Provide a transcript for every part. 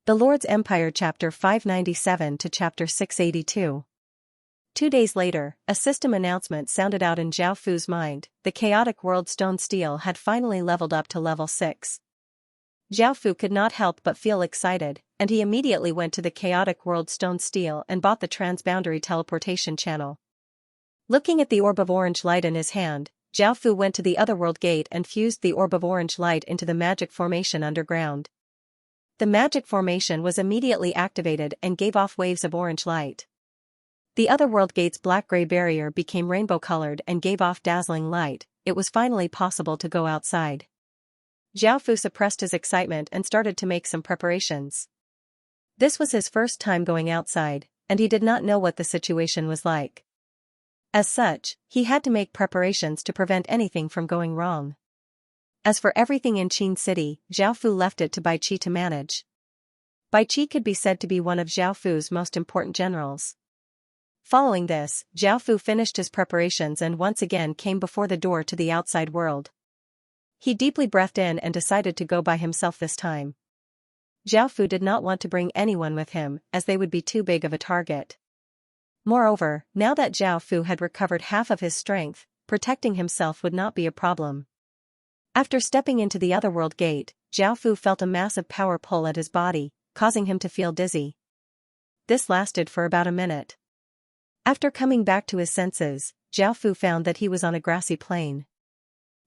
The Lord's Empire Chapter 597 to Chapter 682. 2 days later, a system announcement sounded out in Zhao Fu's mind. The chaotic world stone steel had finally leveled up to level 6. Zhao Fu could not help but feel excited, and he immediately went to the chaotic world stone steel and bought the transboundary teleportation channel. Looking at the orb of orange light in his hand, Zhao Fu went to the otherworld gate and fused the orb of orange light into the magic formation underground. The magic formation was immediately activated and gave off waves of orange light. The otherworld gate's black-gray barrier became rainbow-colored and gave off dazzling light. It was finally possible to go outside. Zhao Fu suppressed his excitement and started to make some preparations. This was his first time going outside, and he did not know what the situation was like. As such, he had to make preparations to prevent anything from going wrong. As for everything in Qin City, Zhao Fu left it to Bai Qi to manage. Bai Qi could be said to be one of Zhao Fu's most important generals. Following this, Zhao Fu finished his preparations and once again came before the door to the outside world. He deeply breathed in and decided to go by himself this time. Zhao Fu did not want to bring anyone with him, as they would be too big of a target. Moreover, now that Zhao Fu had recovered half of his strength, protecting himself would not be a problem. After stepping into the otherworld gate, Zhao Fu felt a massive power pull at his body, causing him to feel dizzy. This lasted for about a minute. After coming back to his senses, Zhao Fu found that he was on a grassy plain.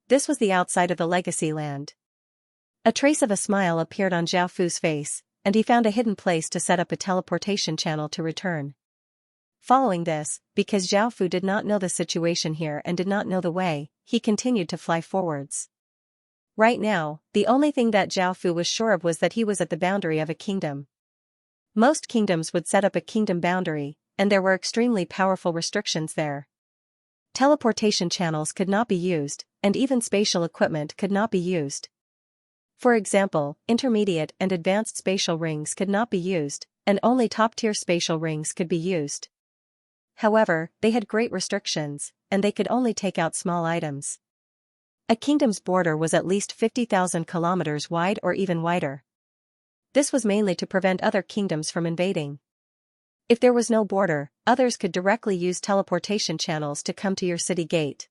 This was the outside of the legacy land. A trace of a smile appeared on Zhao Fu's face, and he found a hidden place to set up a teleportation channel to return. Following this, because Zhao Fu did not know the situation here and did not know the way, he continued to fly forwards. Right now, the only thing that Zhao Fu was sure of was that he was at the boundary of a kingdom. Most kingdoms would set up a kingdom boundary, and there were extremely powerful restrictions there. Teleportation channels could not be used, and even spatial equipment could not be used. For example, intermediate and advanced spatial rings could not be used, and only top-tier spatial rings could be used. However, they had great restrictions, and they could only take out small items. A kingdom's border was at least 50,000 kilometers wide or even wider. This was mainly to prevent other kingdoms from invading. If there was no border, others could directly use teleportation channels to come to your city gate.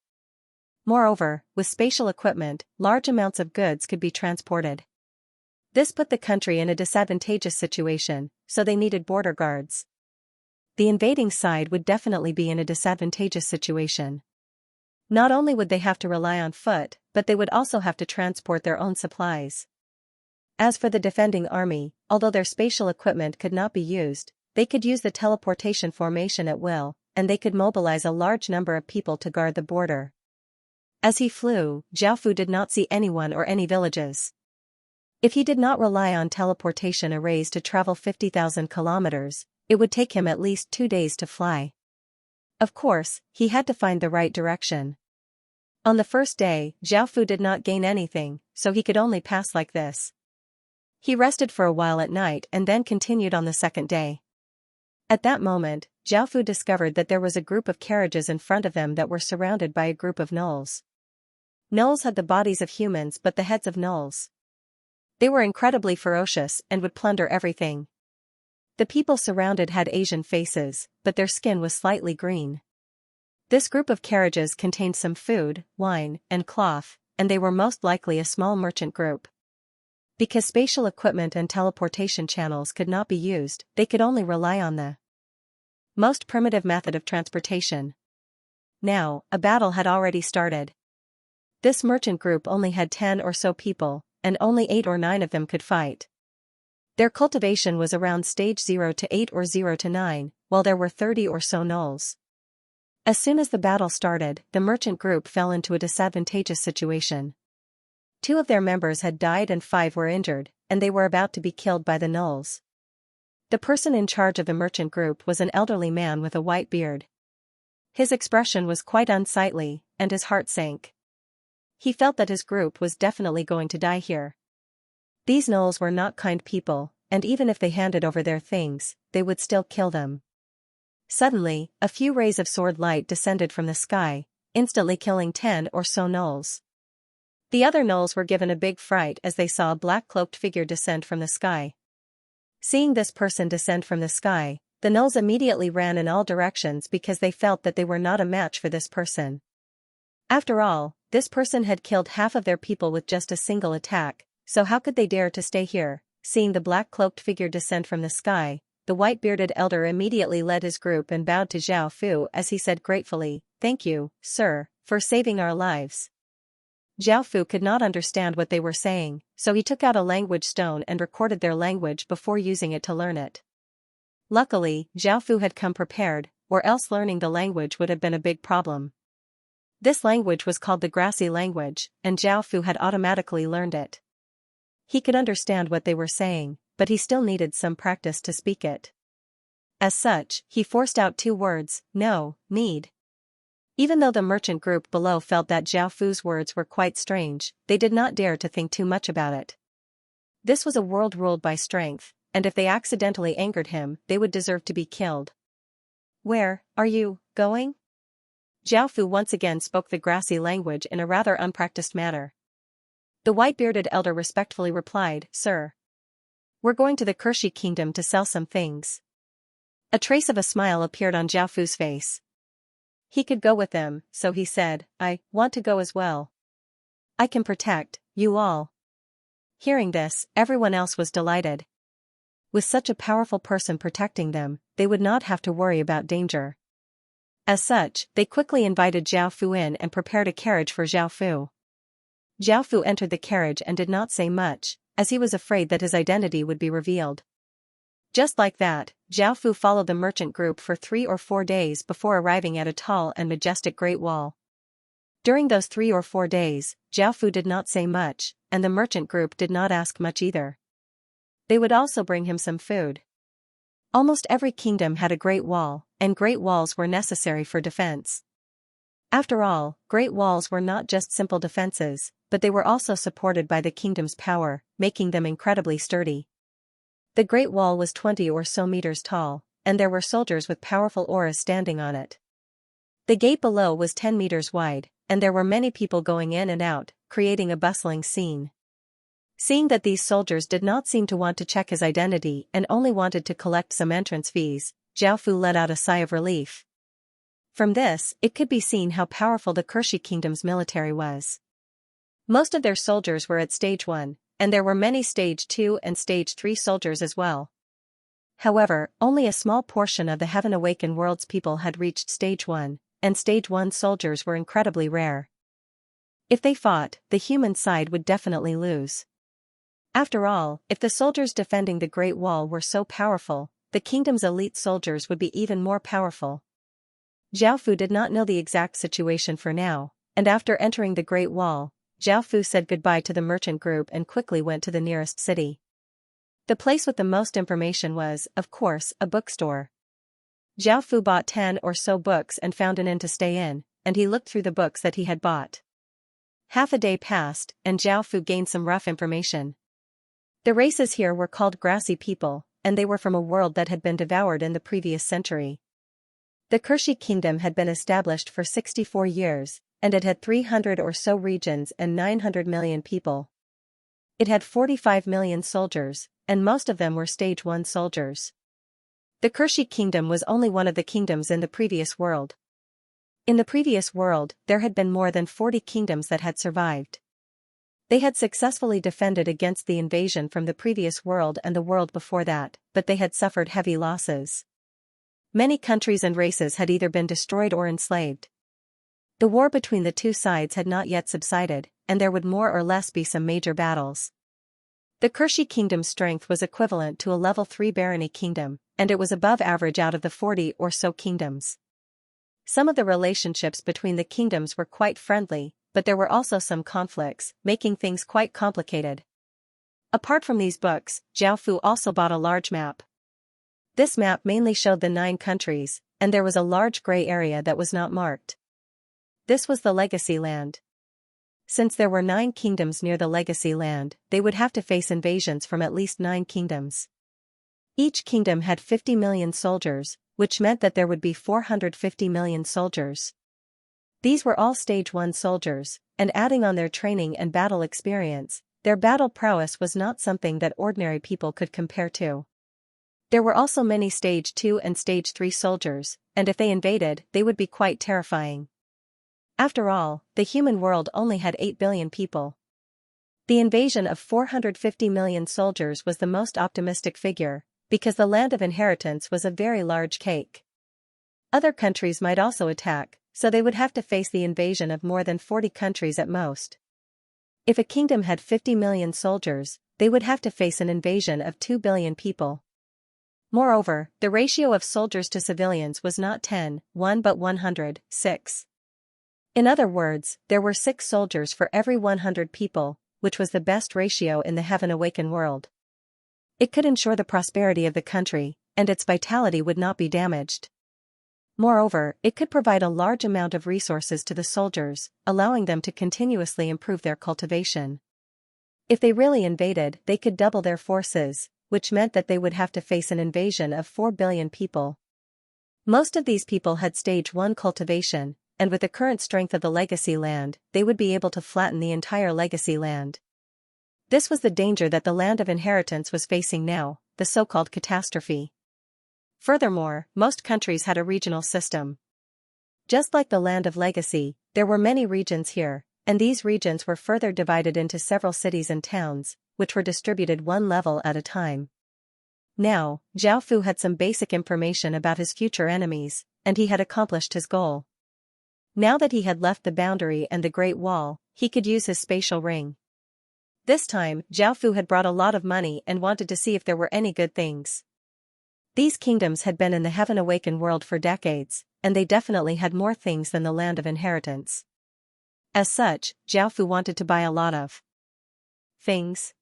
Moreover, with spatial equipment, large amounts of goods could be transported. This put the country in a disadvantageous situation, so they needed border guards. The invading side would definitely be in a disadvantageous situation. Not only would they have to rely on foot, but they would also have to transport their own supplies. As for the defending army, although their spatial equipment could not be used, they could use the teleportation formation at will, and they could mobilize a large number of people to guard the border. As he flew, Zhao Fu did not see anyone or any villages. If he did not rely on teleportation arrays to travel 50,000 kilometers, it would take him at least 2 days to fly. Of course, he had to find the right direction. On the first day, Zhao Fu did not gain anything, so he could only pass like this. He rested for a while at night and then continued on the second day. At that moment, Zhao Fu discovered that there was a group of carriages in front of them that were surrounded by a group of gnolls. Gnolls had the bodies of humans but the heads of gnolls. They were incredibly ferocious and would plunder everything. The people surrounded had Asian faces, but their skin was slightly green. This group of carriages contained some food, wine, and cloth, and they were most likely a small merchant group. Because spatial equipment and teleportation channels could not be used, they could only rely on the most primitive method of transportation. Now, a battle had already started. This merchant group only had 10 or so people, and only 8 or 9 of them could fight. Their cultivation was around stage 0 to 8 or 0 to 9, while there were 30 or so gnolls. As soon as the battle started, the merchant group fell into a disadvantageous situation. 2 of their members had died and 5 were injured, and they were about to be killed by the gnolls. The person in charge of the merchant group was an elderly man with a white beard. His expression was quite unsightly, and his heart sank. He felt that his group was definitely going to die here. These gnolls were not kind people, and even if they handed over their things, they would still kill them. Suddenly, a few rays of sword light descended from the sky, instantly killing 10 or so gnolls. The other gnolls were given a big fright as they saw a black-cloaked figure descend from the sky. Seeing this person descend from the sky, the gnolls immediately ran in all directions because they felt that they were not a match for this person. After all, this person had killed half of their people with just a single attack, so how could they dare to stay here? Seeing the black-cloaked figure descend from the sky, the white-bearded elder immediately led his group and bowed to Zhao Fu as he said gratefully, "Thank you, sir, for saving our lives." Zhao Fu could not understand what they were saying, so he took out a language stone and recorded their language before using it to learn it. Luckily, Zhao Fu had come prepared, or else learning the language would have been a big problem. This language was called the grassy language, and Zhao Fu had automatically learned it. He could understand what they were saying, but he still needed some practice to speak it. As such, he forced out 2 words, "No, need." Even though the merchant group below felt that Zhao Fu's words were quite strange, they did not dare to think too much about it. This was a world ruled by strength, and if they accidentally angered him, they would deserve to be killed. "Where are you going?" Zhao Fu once again spoke the grassy language in a rather unpracticed manner. The white-bearded elder respectfully replied, "Sir, we're going to the Kershi kingdom to sell some things." A trace of a smile appeared on Zhao Fu's face. He could go with them, so he said, "I want to go as well. I can protect you all." Hearing this, everyone else was delighted. With such a powerful person protecting them, they would not have to worry about danger. As such, they quickly invited Zhao Fu in and prepared a carriage for Zhao Fu. Zhao Fu entered the carriage and did not say much, as he was afraid that his identity would be revealed. Just like that, Zhao Fu followed the merchant group for 3 or 4 days before arriving at a tall and majestic Great Wall. During those 3 or 4 days, Zhao Fu did not say much, and the merchant group did not ask much either. They would also bring him some food. Almost every kingdom had a great wall, and great walls were necessary for defense. After all, great walls were not just simple defenses, but they were also supported by the kingdom's power, making them incredibly sturdy. The Great Wall was 20 or so meters tall, and there were soldiers with powerful auras standing on it. The gate below was 10 meters wide, and there were many people going in and out, creating a bustling scene. Seeing that these soldiers did not seem to want to check his identity and only wanted to collect some entrance fees, Zhao Fu let out a sigh of relief. From this, it could be seen how powerful the Kershi kingdom's military was. Most of their soldiers were at stage 1, and there were many stage 2 and stage 3 soldiers as well. However, only a small portion of the Heaven Awakened World's people had reached stage 1, and stage 1 soldiers were incredibly rare. If they fought, the human side would definitely lose. After all, if the soldiers defending the Great Wall were so powerful, the kingdom's elite soldiers would be even more powerful. Zhao Fu did not know the exact situation for now, and after entering the Great Wall, Zhao Fu said goodbye to the merchant group and quickly went to the nearest city. The place with the most information was, of course, a bookstore. Zhao Fu bought 10 or so books and found an inn to stay in, and he looked through the books that he had bought. Half a day passed, and Zhao Fu gained some rough information. The races here were called grassy people, and they were from a world that had been devoured in the previous century. The Kershi kingdom had been established for 64 years, and it had 300 or so regions and 900 million people. It had 45 million soldiers, and most of them were stage 1 soldiers. The Kershi kingdom was only one of the kingdoms in the previous world. In the previous world, there had been more than 40 kingdoms that had survived. They had successfully defended against the invasion from the previous world and the world before that, but they had suffered heavy losses. Many countries and races had either been destroyed or enslaved. The war between the two sides had not yet subsided, and there would more or less be some major battles. The Kershi kingdom's strength was equivalent to a level 3 barony kingdom, and it was above average out of the 40 or so kingdoms. Some of the relationships between the kingdoms were quite friendly, but there were also some conflicts, making things quite complicated. Apart from these books, Zhao Fu also bought a large map. This map mainly showed the 9 countries, and there was a large gray area that was not marked. This was the Legacy Land. Since there were 9 kingdoms near the Legacy Land, they would have to face invasions from at least 9 kingdoms. Each kingdom had 50 million soldiers, which meant that there would be 450 million soldiers. These were all stage 1 soldiers, and adding on their training and battle experience, their battle prowess was not something that ordinary people could compare to. There were also many Stage 2 and Stage 3 soldiers, and if they invaded, they would be quite terrifying. After all, the human world only had 8 billion people. The invasion of 450 million soldiers was the most optimistic figure, because the land of inheritance was a very large cake. Other countries might also attack, so they would have to face the invasion of more than 40 countries at most. If a kingdom had 50 million soldiers, they would have to face an invasion of 2 billion people. Moreover, the ratio of soldiers to civilians was not 10:1 but 100:6. In other words, there were 6 soldiers for every 100 people, which was the best ratio in the heaven-awakened world. It could ensure the prosperity of the country, and its vitality would not be damaged. Moreover, it could provide a large amount of resources to the soldiers, allowing them to continuously improve their cultivation. If they really invaded, they could double their forces, which meant that they would have to face an invasion of 4 billion people. Most of these people had Stage 1 cultivation, and with the current strength of the legacy land, they would be able to flatten the entire legacy land. This was the danger that the land of inheritance was facing now, the so-called catastrophe. Furthermore, most countries had a regional system. Just like the land of legacy, there were many regions here, and these regions were further divided into several cities and towns, which were distributed one level at a time. Now, Zhao Fu had some basic information about his future enemies, and he had accomplished his goal. Now that he had left the boundary and the Great Wall, he could use his spatial ring. This time, Zhao Fu had brought a lot of money and wanted to see if there were any good things. These kingdoms had been in the heaven-awakened world for decades, and they definitely had more things than the land of inheritance. As such, Zhao Fu wanted to buy a lot of things.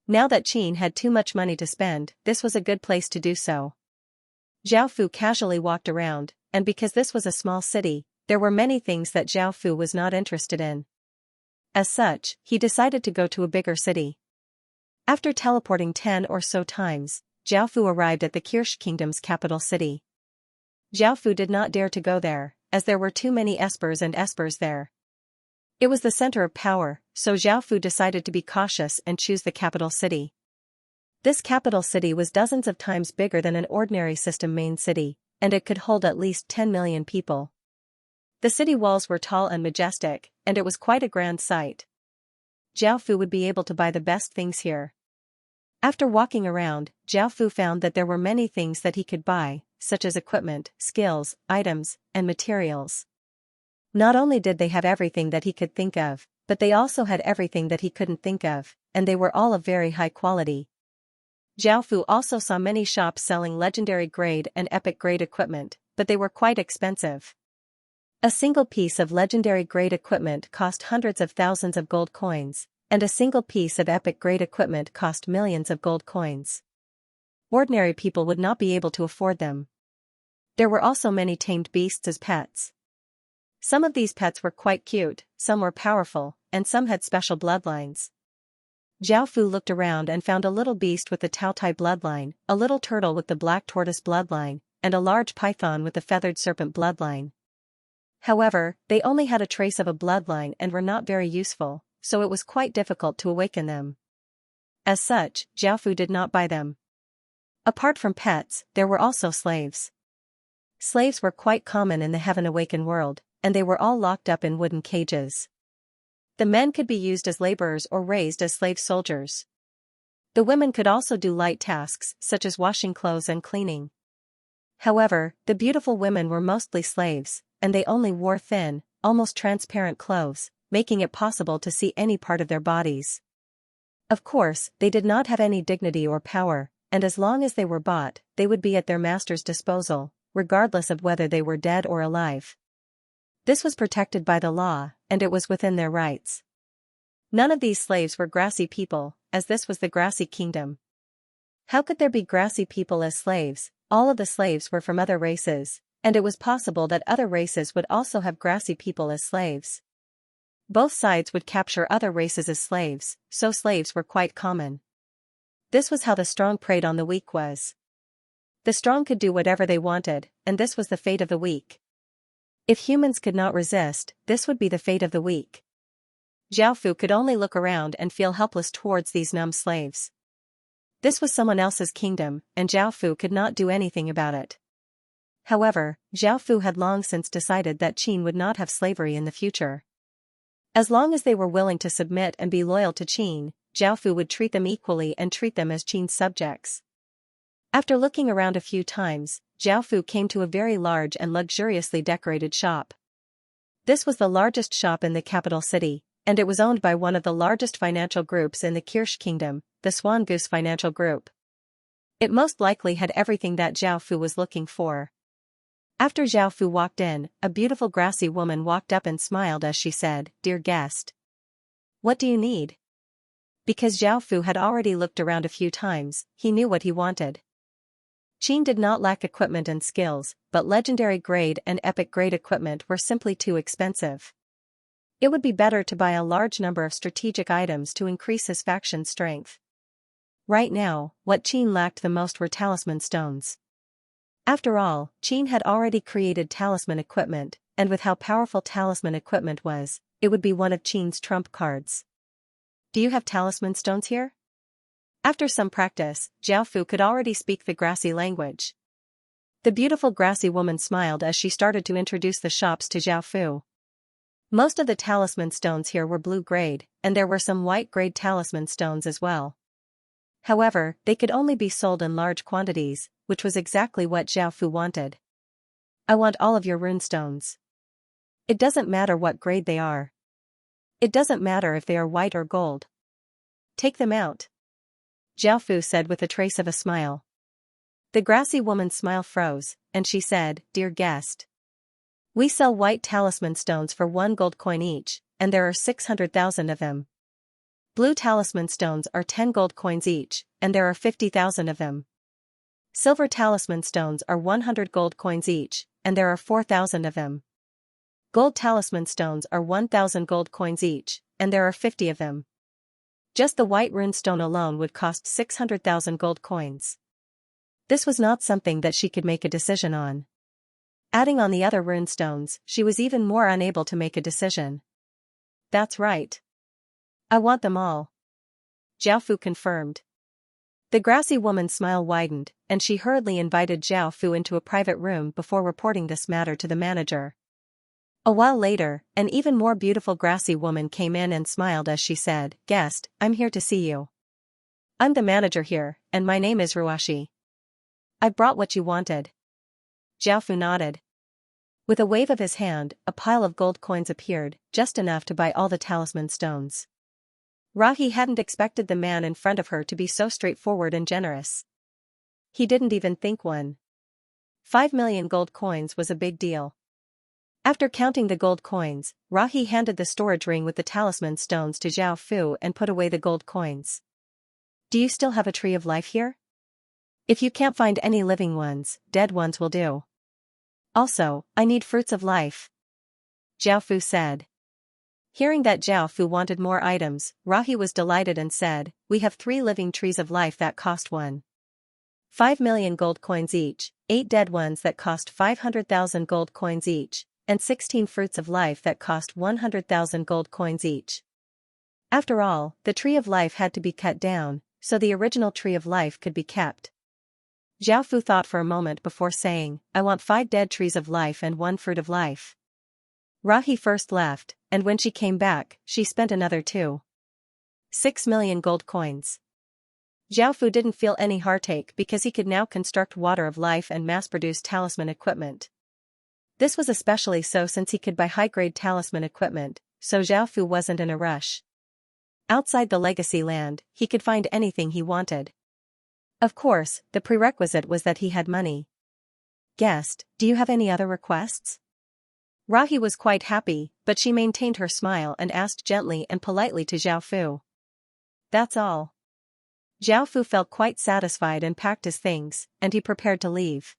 Now that Qin had too much money to spend, this was a good place to do so. Zhao Fu casually walked around, and because this was a small city, there were many things that Zhao Fu was not interested in. As such, he decided to go to a bigger city. After teleporting 10 or so times, Zhao Fu arrived at the Kirsch Kingdom's capital city. Zhao Fu did not dare to go there, as there were too many espers and espers there. It was the center of power, so Zhao Fu decided to be cautious and choose the capital city. This capital city was dozens of times bigger than an ordinary system main city, and it could hold at least 10 million people. The city walls were tall and majestic, and it was quite a grand sight. Zhao Fu would be able to buy the best things here. After walking around, Zhao Fu found that there were many things that he could buy, such as equipment, skills, items, and materials. Not only did they have everything that he could think of, but they also had everything that he couldn't think of, and they were all of very high quality. Zhao Fu also saw many shops selling legendary grade and epic grade equipment, but they were quite expensive. A single piece of legendary grade equipment cost hundreds of thousands of gold coins, and a single piece of epic grade equipment cost millions of gold coins. Ordinary people would not be able to afford them. There were also many tamed beasts as pets. Some of these pets were quite cute, some were powerful, and some had special bloodlines. Zhao Fu looked around and found a little beast with the Taotai bloodline, a little turtle with the black tortoise bloodline, and a large python with the feathered serpent bloodline. However, they only had a trace of a bloodline and were not very useful, so it was quite difficult to awaken them. As such, Zhao Fu did not buy them. Apart from pets, there were also slaves. Slaves were quite common in the heaven-awakened world, and they were all locked up in wooden cages. The men could be used as laborers or raised as slave soldiers. The women could also do light tasks, such as washing clothes and cleaning. However, the beautiful women were mostly slaves, and they only wore thin, almost transparent clothes, making it possible to see any part of their bodies. Of course, they did not have any dignity or power, and as long as they were bought, they would be at their master's disposal, regardless of whether they were dead or alive. This was protected by the law, and it was within their rights. None of these slaves were grassy people, as this was the grassy kingdom. How could there be grassy people as slaves? All of the slaves were from other races, and it was possible that other races would also have grassy people as slaves. Both sides would capture other races as slaves, so slaves were quite common. This was how the strong preyed on the weak was. The strong could do whatever they wanted, and this was the fate of the weak. If humans could not resist, this would be the fate of the weak. Zhao Fu could only look around and feel helpless towards these numb slaves. This was someone else's kingdom, and Zhao Fu could not do anything about it. However, Zhao Fu had long since decided that Qin would not have slavery in the future. As long as they were willing to submit and be loyal to Qin, Zhao Fu would treat them equally and treat them as Qin's subjects. After looking around a few times, Zhao Fu came to a very large and luxuriously decorated shop. This was the largest shop in the capital city, and it was owned by one of the largest financial groups in the Kirsch Kingdom, the Swan Goose Financial Group. It most likely had everything that Zhao Fu was looking for. After Zhao Fu walked in, a beautiful grassy woman walked up and smiled as she said, "Dear guest. What do you need?" Because Zhao Fu had already looked around a few times, he knew what he wanted. Qin did not lack equipment and skills, but legendary grade and epic grade equipment were simply too expensive. It would be better to buy a large number of strategic items to increase his faction's strength. Right now, what Qin lacked the most were talisman stones. After all, Qin had already created talisman equipment, and with how powerful talisman equipment was, it would be one of Qin's trump cards. "Do you have talisman stones here?" After some practice, Zhao Fu could already speak the grassy language. The beautiful grassy woman smiled as she started to introduce the shops to Zhao Fu. Most of the talisman stones here were blue grade, and there were some white grade talisman stones as well. However, they could only be sold in large quantities, which was exactly what Zhao Fu wanted. "I want all of your rune stones. It doesn't matter what grade they are. It doesn't matter if they are white or gold. Take them out," Zhao Fu said with a trace of a smile. The grassy woman's smile froze, and she said, "Dear guest. We sell white talisman stones for 1 gold coin each, and there are 600,000 of them. Blue talisman stones are 10 gold coins each, and there are 50,000 of them. Silver talisman stones are 100 gold coins each, and there are 4,000 of them. Gold talisman stones are 1,000 gold coins each, and there are 50 of them. Just the white rune stone alone would cost 600,000 gold coins." This was not something that she could make a decision on. Adding on the other rune stones, she was even more unable to make a decision. "That's right. I want them all," Zhao Fu confirmed. The grassy woman's smile widened, and she hurriedly invited Zhao Fu into a private room before reporting this matter to the manager. A while later, an even more beautiful grassy woman came in and smiled as she said, "Guest, I'm here to see you. I'm the manager here, and my name is Ruashi. I brought what you wanted." Zhao Fu nodded. With a wave of his hand, a pile of gold coins appeared, just enough to buy all the talisman stones. Rahi hadn't expected the man in front of her to be so straightforward and generous. He didn't even think one. 5 million gold coins was a big deal. After counting the gold coins, Rahi handed the storage ring with the talisman stones to Zhao Fu and put away the gold coins. "Do you still have a tree of life here? If you can't find any living ones, dead ones will do. Also, I need fruits of life," Zhao Fu said. Hearing that Zhao Fu wanted more items, Rahi was delighted and said, "We have 3 living trees of life that cost 1.5 million gold coins each, 8 dead ones that cost 500,000 gold coins each, and 16 fruits of life that cost 100,000 gold coins each." After all, the tree of life had to be cut down, so the original tree of life could be kept. Zhao Fu thought for a moment before saying, "I want 5 dead trees of life and 1 fruit of life." Rahi first left, and when she came back, she spent another 2.6 million gold coins. Zhao Fu didn't feel any heartache because he could now construct water of life and mass-produce talisman equipment. This was especially so since he could buy high-grade talisman equipment, so Zhao Fu wasn't in a rush. Outside the legacy land, he could find anything he wanted. Of course, the prerequisite was that he had money. "Guest, do you have any other requests?" Rahi was quite happy, but she maintained her smile and asked gently and politely to Zhao Fu. "That's all." Zhao Fu felt quite satisfied and packed his things, and he prepared to leave.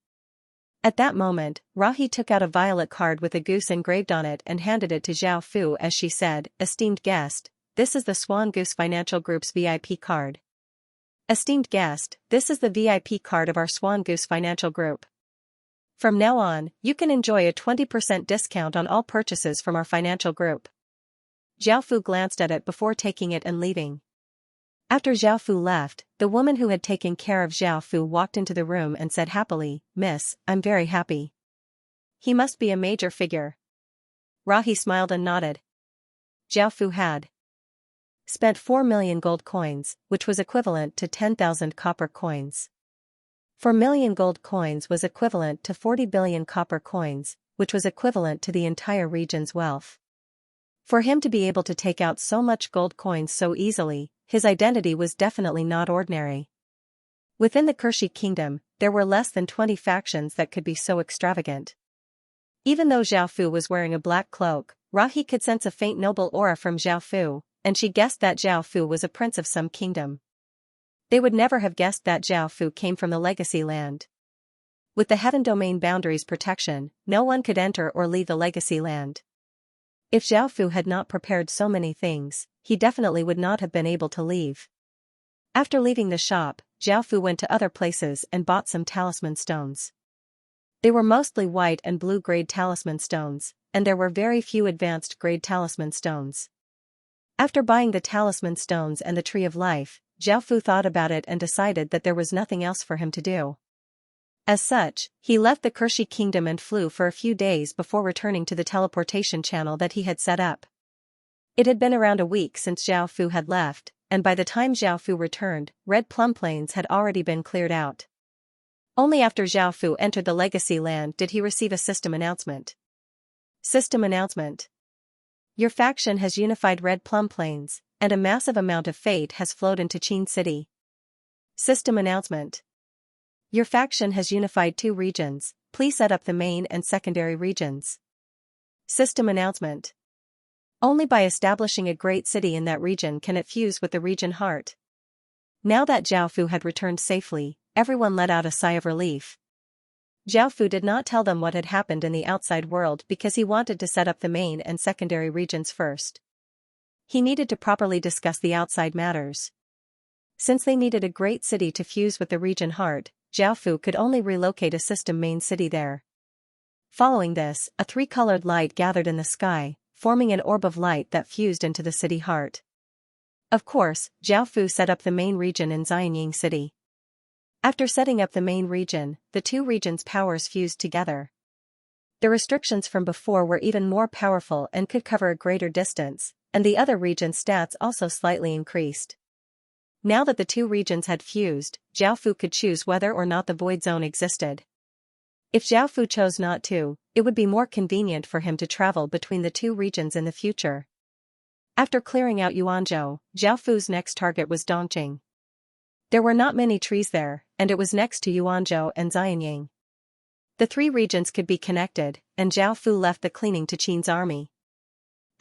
At that moment, Rahi took out a violet card with a goose engraved on it and handed it to Zhao Fu as she said, "Esteemed guest, this is the Swan Goose Financial Group's VIP card. Esteemed guest, this is the VIP card of our Swan Goose Financial Group. From now on, you can enjoy a 20% discount on all purchases from our financial group." Zhao Fu glanced at it before taking it and leaving. After Zhao Fu left, the woman who had taken care of Zhao Fu walked into the room and said happily, "Miss, I'm very happy. He must be a major figure." Rahi smiled and nodded. Zhao Fu had spent 4 million gold coins, which was equivalent to 10,000 copper coins. 4 million gold coins was equivalent to 40 billion copper coins, which was equivalent to the entire region's wealth. For him to be able to take out so much gold coins so easily, his identity was definitely not ordinary. Within the Kershi kingdom, there were less than 20 factions that could be so extravagant. Even though Zhao Fu was wearing a black cloak, Rahi could sense a faint noble aura from Zhao Fu, and she guessed that Zhao Fu was a prince of some kingdom. They would never have guessed that Zhao Fu came from the legacy land. With the heaven domain boundaries protection, no one could enter or leave the legacy land. If Zhao Fu had not prepared so many things, he definitely would not have been able to leave. After leaving the shop, Zhao Fu went to other places and bought some talisman stones. They were mostly white and blue grade talisman stones, and there were very few advanced grade talisman stones. After buying the talisman stones and the tree of life, Zhao Fu thought about it and decided that there was nothing else for him to do. As such, he left the Kershi kingdom and flew for a few days before returning to the teleportation channel that he had set up. It had been around a week since Zhao Fu had left, and by the time Zhao Fu returned, red plum plains had already been cleared out. Only after Zhao Fu entered the legacy land did he receive a system announcement. System announcement. Your faction has unified red plum plains, and a massive amount of fate has flowed into Qin City. System announcement. Your faction has unified 2 regions, please set up the main and secondary regions. System announcement. Only by establishing a great city in that region can it fuse with the region heart. Now that Zhao Fu had returned safely, everyone let out a sigh of relief. Zhao Fu did not tell them what had happened in the outside world because he wanted to set up the main and secondary regions first. He needed to properly discuss the outside matters. Since they needed a great city to fuse with the region heart, Zhao Fu could only relocate a system main city there. Following this, a 3-colored light gathered in the sky, forming an orb of light that fused into the city heart. Of course, Zhao Fu set up the main region in Xianxia City. After setting up the main region, the 2 regions' powers fused together. The restrictions from before were even more powerful and could cover a greater distance, and the other region's stats also slightly increased. Now that the 2 regions had fused, Zhao Fu could choose whether or not the void zone existed. If Zhao Fu chose not to, it would be more convenient for him to travel between the 2 regions in the future. After clearing out Yuanzhou, Zhao Fu's next target was Dongqing. There were not many trees there, and it was next to Yuanzhou and Xianxia. The 3 regions could be connected, and Zhao Fu left the cleaning to Qin's army.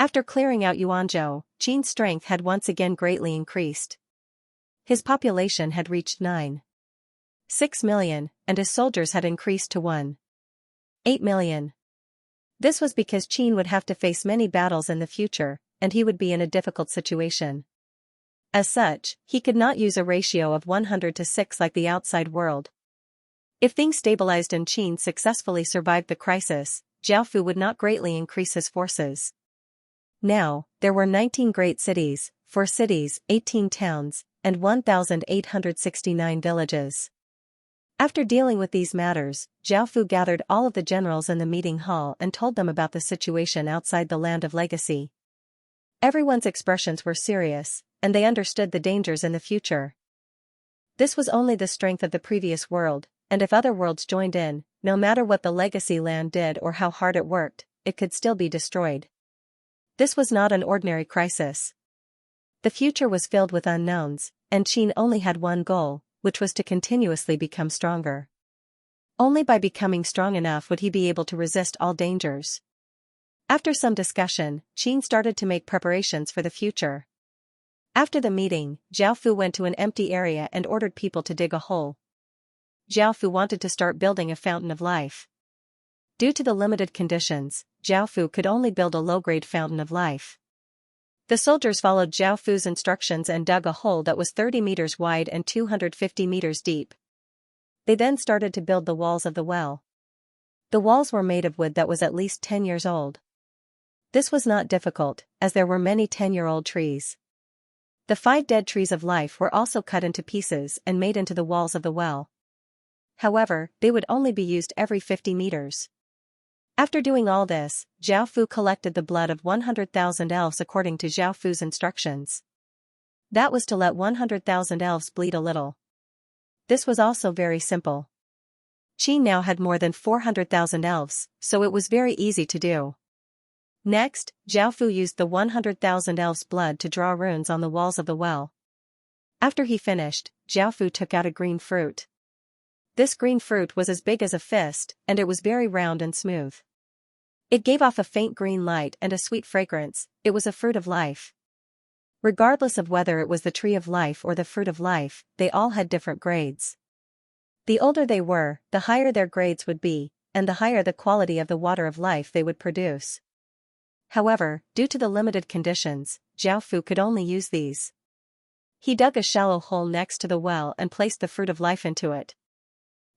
After clearing out Yuanzhou, Qin's strength had once again greatly increased. His population had reached 9.6 million, and his soldiers had increased to 1.8 million. This was because Qin would have to face many battles in the future, and he would be in a difficult situation. As such, he could not use a ratio of 100:6 like the outside world. If things stabilized and Qin successfully survived the crisis, Zhao Fu would not greatly increase his forces. Now, there were 19 great cities, 4 cities, 18 towns, and 1,869 villages. After dealing with these matters, Zhao Fu gathered all of the generals in the meeting hall and told them about the situation outside the land of legacy. Everyone's expressions were serious, and they understood the dangers in the future. This was only the strength of the previous world, and if other worlds joined in, no matter what the legacy land did or how hard it worked, it could still be destroyed. This was not an ordinary crisis. The future was filled with unknowns, and Qin only had one goal, which was to continuously become stronger. Only by becoming strong enough would he be able to resist all dangers. After some discussion, Qin started to make preparations for the future. After the meeting, Zhao Fu went to an empty area and ordered people to dig a hole. Zhao Fu wanted to start building a fountain of life. Due to the limited conditions, Zhao Fu could only build a low-grade fountain of life. The soldiers followed Zhao Fu's instructions and dug a hole that was 30 meters wide and 250 meters deep. They then started to build the walls of the well. The walls were made of wood that was at least 10 years old. This was not difficult, as there were many 10-year-old trees. The 5 dead trees of life were also cut into pieces and made into the walls of the well. However, they would only be used every 50 meters. After doing all this, Zhao Fu collected the blood of 100,000 elves according to Zhao Fu's instructions. That was to let 100,000 elves bleed a little. This was also very simple. Qin now had more than 400,000 elves, so it was very easy to do. Next, Zhao Fu used the 100,000 elves' blood to draw runes on the walls of the well. After he finished, Zhao Fu took out a green fruit. This green fruit was as big as a fist, and it was very round and smooth. It gave off a faint green light and a sweet fragrance. It was a fruit of life. Regardless of whether it was the tree of life or the fruit of life, they all had different grades. The older they were, the higher their grades would be, and the higher the quality of the water of life they would produce. However, due to the limited conditions, Zhao Fu could only use these. He dug a shallow hole next to the well and placed the fruit of life into it.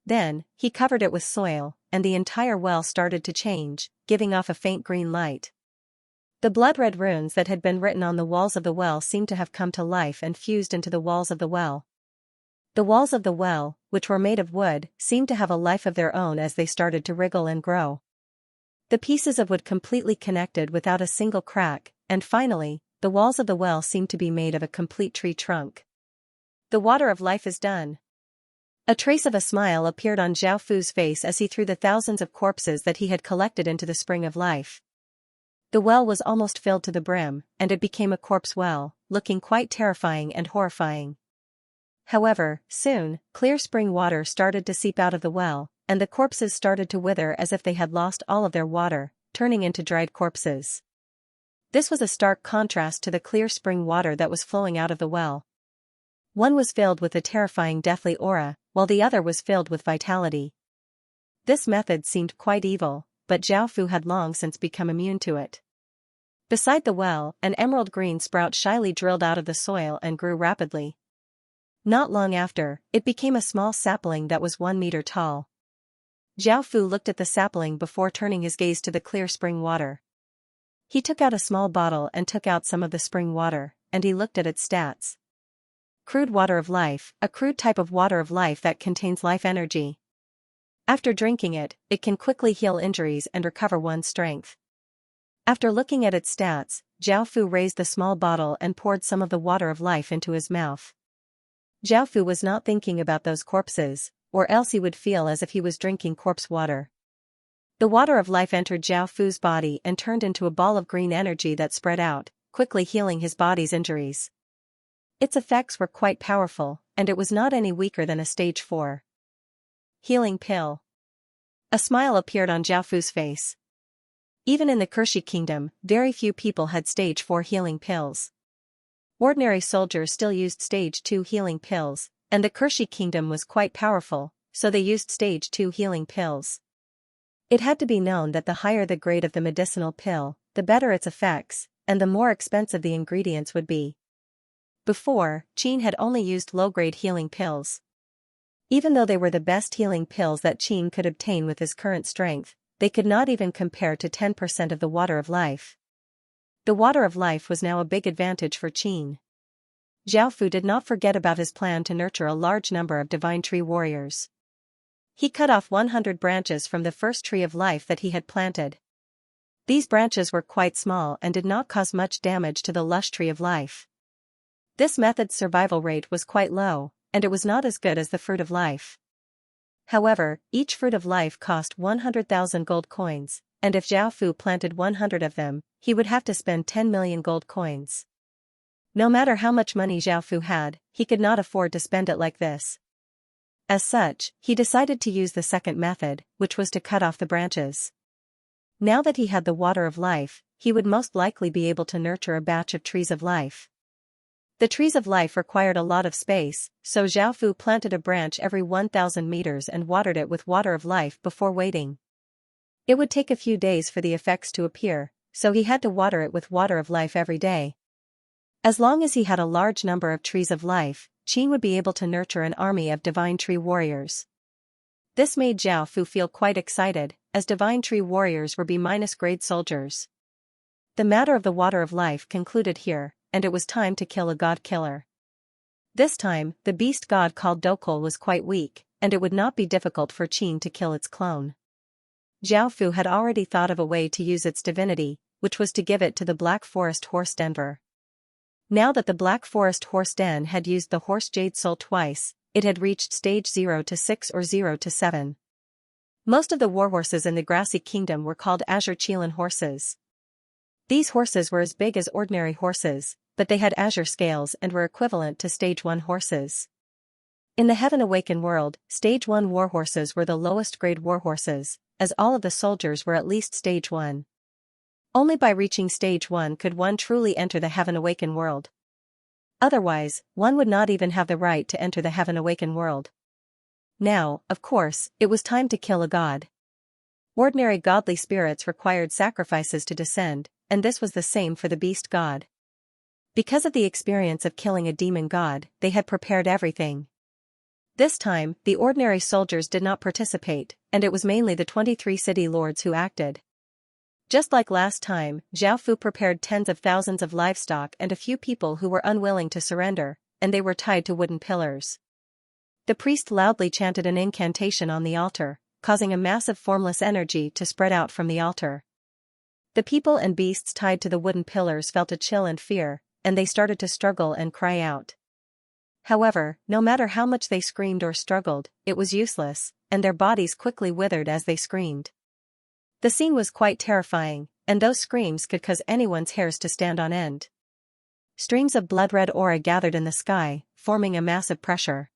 Then, he covered it with soil, and the entire well started to change, giving off a faint green light. The blood-red runes that had been written on the walls of the well seemed to have come to life and fused into the walls of the well. The walls of the well, which were made of wood, seemed to have a life of their own as they started to wriggle and grow. The pieces of wood completely connected without a single crack, and finally, the walls of the well seemed to be made of a complete tree trunk. The water of life is done. A trace of a smile appeared on Zhao Fu's face as he threw the thousands of corpses that he had collected into the spring of life. The well was almost filled to the brim, and it became a corpse well, looking quite terrifying and horrifying. However, soon, clear spring water started to seep out of the well, and the corpses started to wither as if they had lost all of their water, turning into dried corpses. This was a stark contrast to the clear spring water that was flowing out of the well. One was filled with a terrifying deathly aura, while the other was filled with vitality. This method seemed quite evil, but Zhao Fu had long since become immune to it. Beside the well, an emerald green sprout shyly drilled out of the soil and grew rapidly. Not long after, it became a small sapling that was 1 meter tall. Zhao Fu looked at the sapling before turning his gaze to the clear spring water. He took out a small bottle and took out some of the spring water, and he looked at its stats. Crude water of life, a crude type of water of life that contains life energy. After drinking it, it can quickly heal injuries and recover one's strength. After looking at its stats, Zhao Fu raised the small bottle and poured some of the water of life into his mouth. Zhao Fu was not thinking about those corpses, or else he would feel as if he was drinking corpse water. The water of life entered Zhao Fu's body and turned into a ball of green energy that spread out, quickly healing his body's injuries. Its effects were quite powerful, and it was not any weaker than a stage 4 healing pill. A smile appeared on Zhao Fu's face. Even in the Kershi kingdom, very few people had stage 4 healing pills. Ordinary soldiers still used stage 2 healing pills, and the Kershi kingdom was quite powerful, so they used stage 2 healing pills. It had to be known that the higher the grade of the medicinal pill, the better its effects, and the more expensive the ingredients would be. Before, Qin had only used low-grade healing pills. Even though they were the best healing pills that Qin could obtain with his current strength, they could not even compare to 10% of the water of life. The water of life was now a big advantage for Qin. Zhao Fu did not forget about his plan to nurture a large number of divine tree warriors. He cut off 100 branches from the first tree of life that he had planted. These branches were quite small and did not cause much damage to the lush tree of life. This method's survival rate was quite low, and it was not as good as the fruit of life. However, each fruit of life cost 100,000 gold coins, and if Zhao Fu planted 100 of them, he would have to spend 10 million gold coins. No matter how much money Zhao Fu had, he could not afford to spend it like this. As such, he decided to use the second method, which was to cut off the branches. Now that he had the water of life, he would most likely be able to nurture a batch of trees of life. The trees of life required a lot of space, so Zhao Fu planted a branch every 1,000 meters and watered it with water of life before waiting. It would take a few days for the effects to appear, so he had to water it with water of life every day. As long as he had a large number of trees of life, Qin would be able to nurture an army of divine tree warriors. This made Zhao Fu feel quite excited, as divine tree warriors were B- grade soldiers. The matter of the water of life concluded here, and it was time to kill a god killer. This time, the beast god called Dokul was quite weak, and it would not be difficult for Qin to kill its clone. Jiaofu had already thought of a way to use its divinity, which was to give it to the Black Forest Horse Denver. Now that the Black Forest Horse Den had used the Horse Jade Soul twice, it had reached stage 0 to 6 or 0 to 7. Most of the warhorses in the Grassy Kingdom were called Azure Qilin horses. These horses were as big as ordinary horses, but they had azure scales and were equivalent to stage 1 horses. In the Heaven Awakened world, stage 1 warhorses were the lowest grade warhorses, as all of the soldiers were at least stage 1. Only by reaching stage 1 could one truly enter the Heaven Awakened world. Otherwise, one would not even have the right to enter the Heaven Awakened world. Now, of course, it was time to kill a god. Ordinary godly spirits required sacrifices to descend, and this was the same for the beast god. Because of the experience of killing a demon god, they had prepared everything. This time, the ordinary soldiers did not participate, and it was mainly the 23 city lords who acted. Just like last time, Jiaofu prepared tens of thousands of livestock and a few people who were unwilling to surrender, and they were tied to wooden pillars. The priest loudly chanted an incantation on the altar, causing a massive formless energy to spread out from the altar. The people and beasts tied to the wooden pillars felt a chill and fear, and they started to struggle and cry out. However, no matter how much they screamed or struggled, it was useless, and their bodies quickly withered as they screamed. The scene was quite terrifying, and those screams could cause anyone's hairs to stand on end. Streams of blood-red aura gathered in the sky, forming a massive pressure.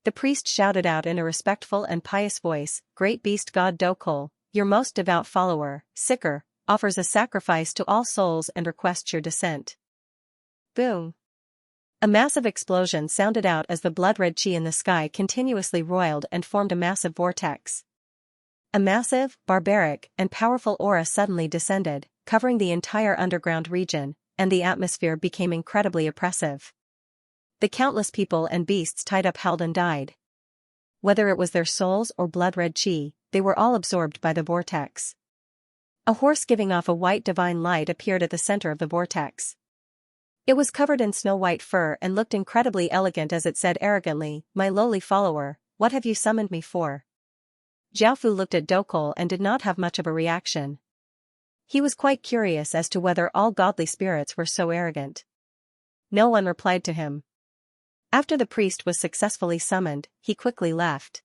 The priest shouted out in a respectful and pious voice, "Great beast god Dokul, your most devout follower, Sikar, offers a sacrifice to all souls and requests your descent." Boom! A massive explosion sounded out as the blood-red chi in the sky continuously roiled and formed a massive vortex. A massive, barbaric, and powerful aura suddenly descended, covering the entire underground region, and the atmosphere became incredibly oppressive. The countless people and beasts tied up held and died. Whether it was their souls or blood-red chi, they were all absorbed by the vortex. A horse giving off a white divine light appeared at the center of the vortex. It was covered in snow-white fur and looked incredibly elegant as it said arrogantly, "My lowly follower, what have you summoned me for?" Jiaofu looked at Dokul and did not have much of a reaction. He was quite curious as to whether all godly spirits were so arrogant. No one replied to him. After the priest was successfully summoned, he quickly left.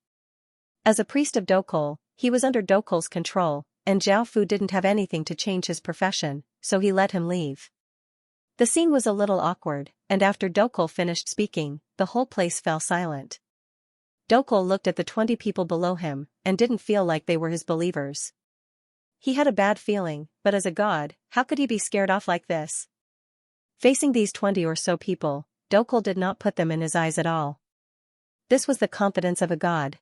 As a priest of Dokul, he was under Dokul's control, and Jiaofu didn't have anything to change his profession, so he let him leave. The scene was a little awkward, and after Dokul finished speaking, the whole place fell silent. Dokul looked at the 20 people below him, and didn't feel like they were his believers. He had a bad feeling, but as a god, how could he be scared off like this? Facing these 20 or so people, Dokul did not put them in his eyes at all. This was the confidence of a god.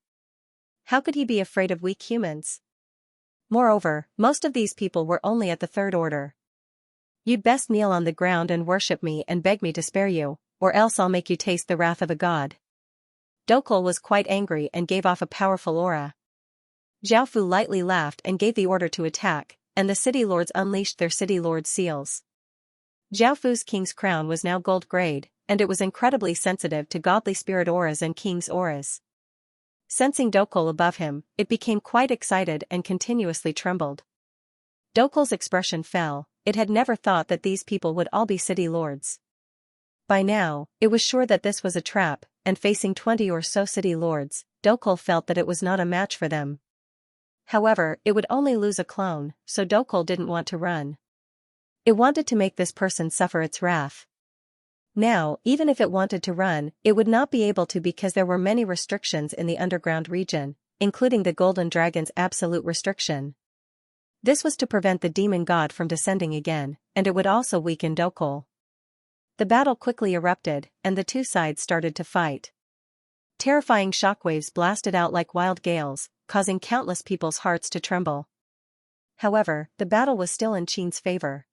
How could he be afraid of weak humans? Moreover, most of these people were only at the third order. "You'd best kneel on the ground and worship me and beg me to spare you, or else I'll make you taste the wrath of a god." Dokul was quite angry and gave off a powerful aura. Jiaofu lightly laughed and gave the order to attack, and the city lords unleashed their city lord seals. Jiaofu's king's crown was now gold grade, and it was incredibly sensitive to godly spirit auras and king's auras. Sensing Dokul above him, it became quite excited and continuously trembled. Dokul's expression fell. It had never thought that these people would all be city lords. By now, it was sure that this was a trap, and facing 20 or so city lords, Dokul felt that it was not a match for them. However, it would only lose a clone, so Dokul didn't want to run. It wanted to make this person suffer its wrath. Now, even if it wanted to run, it would not be able to because there were many restrictions in the underground region, including the Golden Dragon's absolute restriction. This was to prevent the demon god from descending again, and it would also weaken Dokul. The battle quickly erupted, and the two sides started to fight. Terrifying shockwaves blasted out like wild gales, causing countless people's hearts to tremble. However, the battle was still in Qin's favor.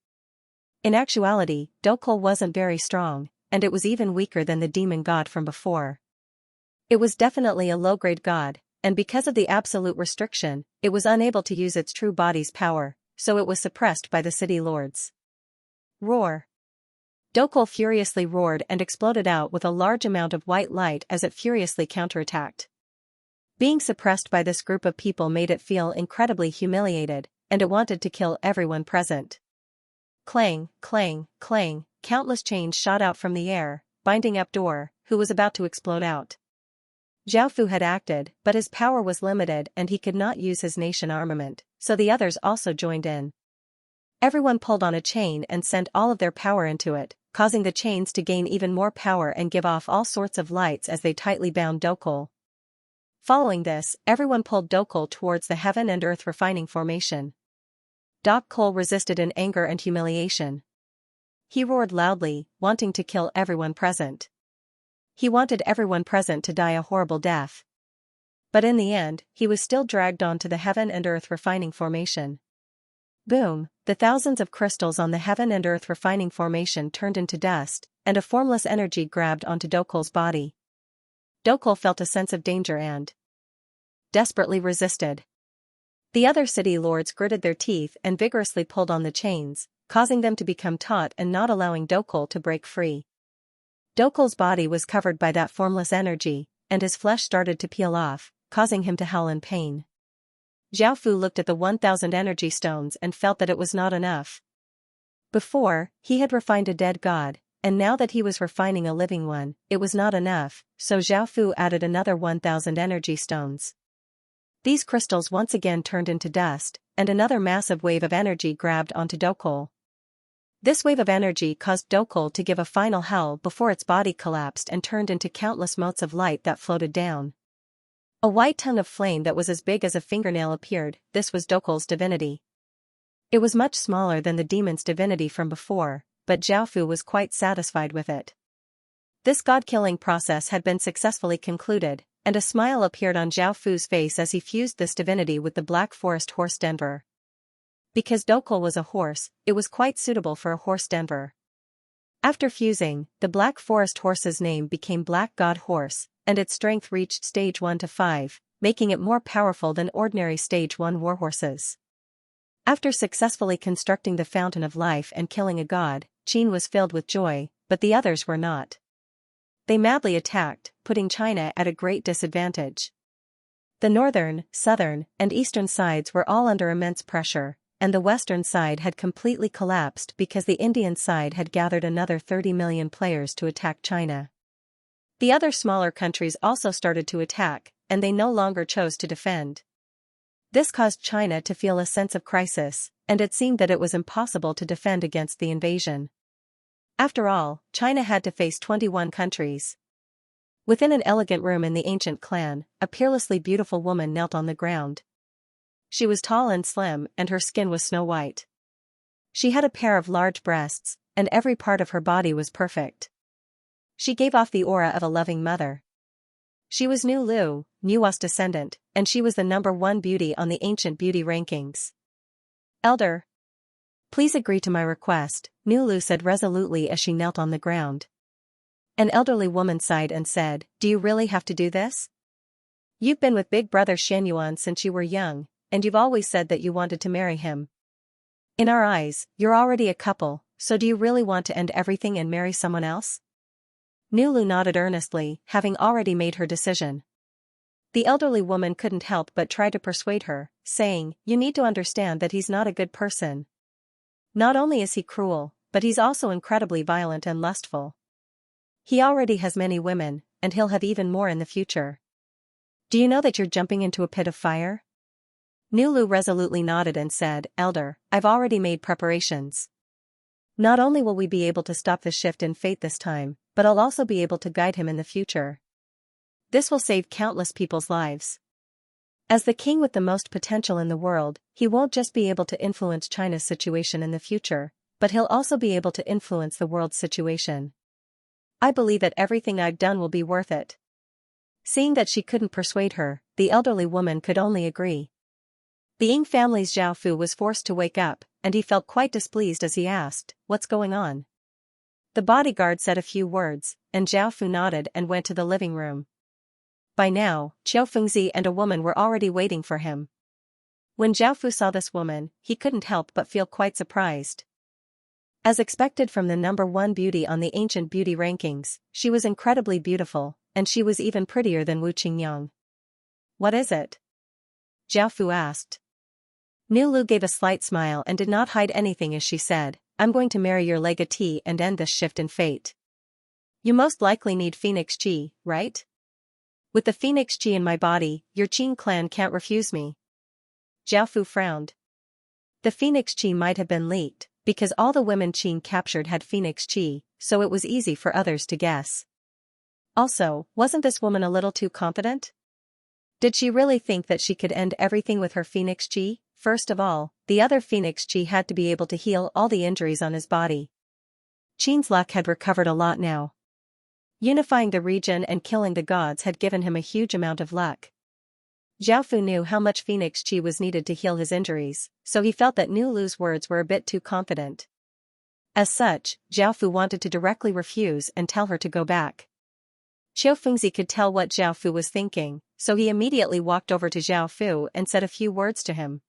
In actuality, Dokul wasn't very strong, and it was even weaker than the demon god from before. It was definitely a low-grade god, and because of the absolute restriction, it was unable to use its true body's power, so it was suppressed by the city lords. Roar! Dokul furiously roared and exploded out with a large amount of white light as it furiously counterattacked. Being suppressed by this group of people made it feel incredibly humiliated, and it wanted to kill everyone present. Clang, clang, clang, countless chains shot out from the air, binding up Dor, who was about to explode out. Zhao Fu had acted, but his power was limited and he could not use his nation armament, so the others also joined in. Everyone pulled on a chain and sent all of their power into it, causing the chains to gain even more power and give off all sorts of lights as they tightly bound Dokul. Following this, everyone pulled Dokul towards the heaven and earth refining formation. Dokul resisted in anger and humiliation. He roared loudly, wanting to kill everyone present. He wanted everyone present to die a horrible death. But in the end, he was still dragged onto the heaven and earth refining formation. Boom, the thousands of crystals on the heaven and earth refining formation turned into dust, and a formless energy grabbed onto Dokul's body. Dokul felt a sense of danger and desperately resisted. The other city lords gritted their teeth and vigorously pulled on the chains, causing them to become taut and not allowing Dokul to break free. Dokul's body was covered by that formless energy, and his flesh started to peel off, causing him to howl in pain. Zhao Fu looked at the 1,000 energy stones and felt that it was not enough. Before, he had refined a dead god, and now that he was refining a living one, it was not enough, so Zhao Fu added another 1,000 energy stones. These crystals once again turned into dust, and another massive wave of energy grabbed onto Dokul. This wave of energy caused Dokul to give a final howl before its body collapsed and turned into countless motes of light that floated down. A white tongue of flame that was as big as a fingernail appeared. This was Dokul's divinity. It was much smaller than the demon's divinity from before, but Zhao Fu was quite satisfied with it. This god-killing process had been successfully concluded, and a smile appeared on Zhao Fu's face as he fused this divinity with the Black Forest Horse Denver. Because Dokul was a horse, it was quite suitable for a horse Denver. After fusing, the Black Forest Horse's name became Black God Horse, and its strength reached stage 1 to 5, making it more powerful than ordinary stage 1 warhorses. After successfully constructing the Fountain of Life and killing a god, Qin was filled with joy, but the others were not. They madly attacked, putting China at a great disadvantage. The northern, southern, and eastern sides were all under immense pressure, and the western side had completely collapsed because the Indian side had gathered another 30 million players to attack China. The other smaller countries also started to attack, and they no longer chose to defend. This caused China to feel a sense of crisis, and it seemed that it was impossible to defend against the invasion. After all, China had to face 21 countries. Within an elegant room in the ancient clan, a peerlessly beautiful woman knelt on the ground. She was tall and slim, and her skin was snow white. She had a pair of large breasts, and every part of her body was perfect. She gave off the aura of a loving mother. She was Nu Lu, Nuwa's descendant, and she was the #1 beauty on the ancient beauty rankings. Elder, please agree to my request, Nu Lu said resolutely as she knelt on the ground. An elderly woman sighed and said, "Do you really have to do this? You've been with Big Brother Xianxia since you were young, and you've always said that you wanted to marry him. In our eyes, you're already a couple, so do you really want to end everything and marry someone else?" Nu Lu nodded earnestly, having already made her decision. The elderly woman couldn't help but try to persuade her, saying, "You need to understand that he's not a good person. Not only is he cruel, but he's also incredibly violent and lustful. He already has many women, and he'll have even more in the future. Do you know that you're jumping into a pit of fire?" Nu Lu resolutely nodded and said, "Elder, I've already made preparations. Not only will we be able to stop the shift in fate this time, but I'll also be able to guide him in the future. This will save countless people's lives. As the king with the most potential in the world, he won't just be able to influence China's situation in the future, but he'll also be able to influence the world's situation. I believe that everything I've done will be worth it." Seeing that she couldn't persuade her, the elderly woman could only agree. The Ying family's Zhao Fu was forced to wake up, and he felt quite displeased as he asked, "What's going on?" The bodyguard said a few words, and Zhao Fu nodded and went to the living room. By now, Qiao Fengzi and a woman were already waiting for him. When Zhao Fu saw this woman, he couldn't help but feel quite surprised. As expected from the #1 beauty on the ancient beauty rankings, she was incredibly beautiful, and she was even prettier than Wu Qingyang. What is it? Zhao Fu asked. Nu Lu gave a slight smile and did not hide anything as she said, I'm going to marry your legatee and end this shift in fate. You most likely need Phoenix Qi, right? With the Phoenix Qi in my body, your Qin clan can't refuse me. Zhao Fu frowned. The Phoenix Qi might have been leaked, because all the women Qin captured had Phoenix Qi, so it was easy for others to guess. Also, wasn't this woman a little too confident? Did she really think that she could end everything with her Phoenix Qi? First of all, the other Phoenix Qi had to be able to heal all the injuries on his body. Qin's luck had recovered a lot now. Unifying the region and killing the gods had given him a huge amount of luck. Zhao Fu knew how much Phoenix Qi was needed to heal his injuries, so he felt that Nu Lu's words were a bit too confident. As such, Zhao Fu wanted to directly refuse and tell her to go back. Qiu Fengzi could tell what Zhao Fu was thinking, so he immediately walked over to Zhao Fu and said a few words to him.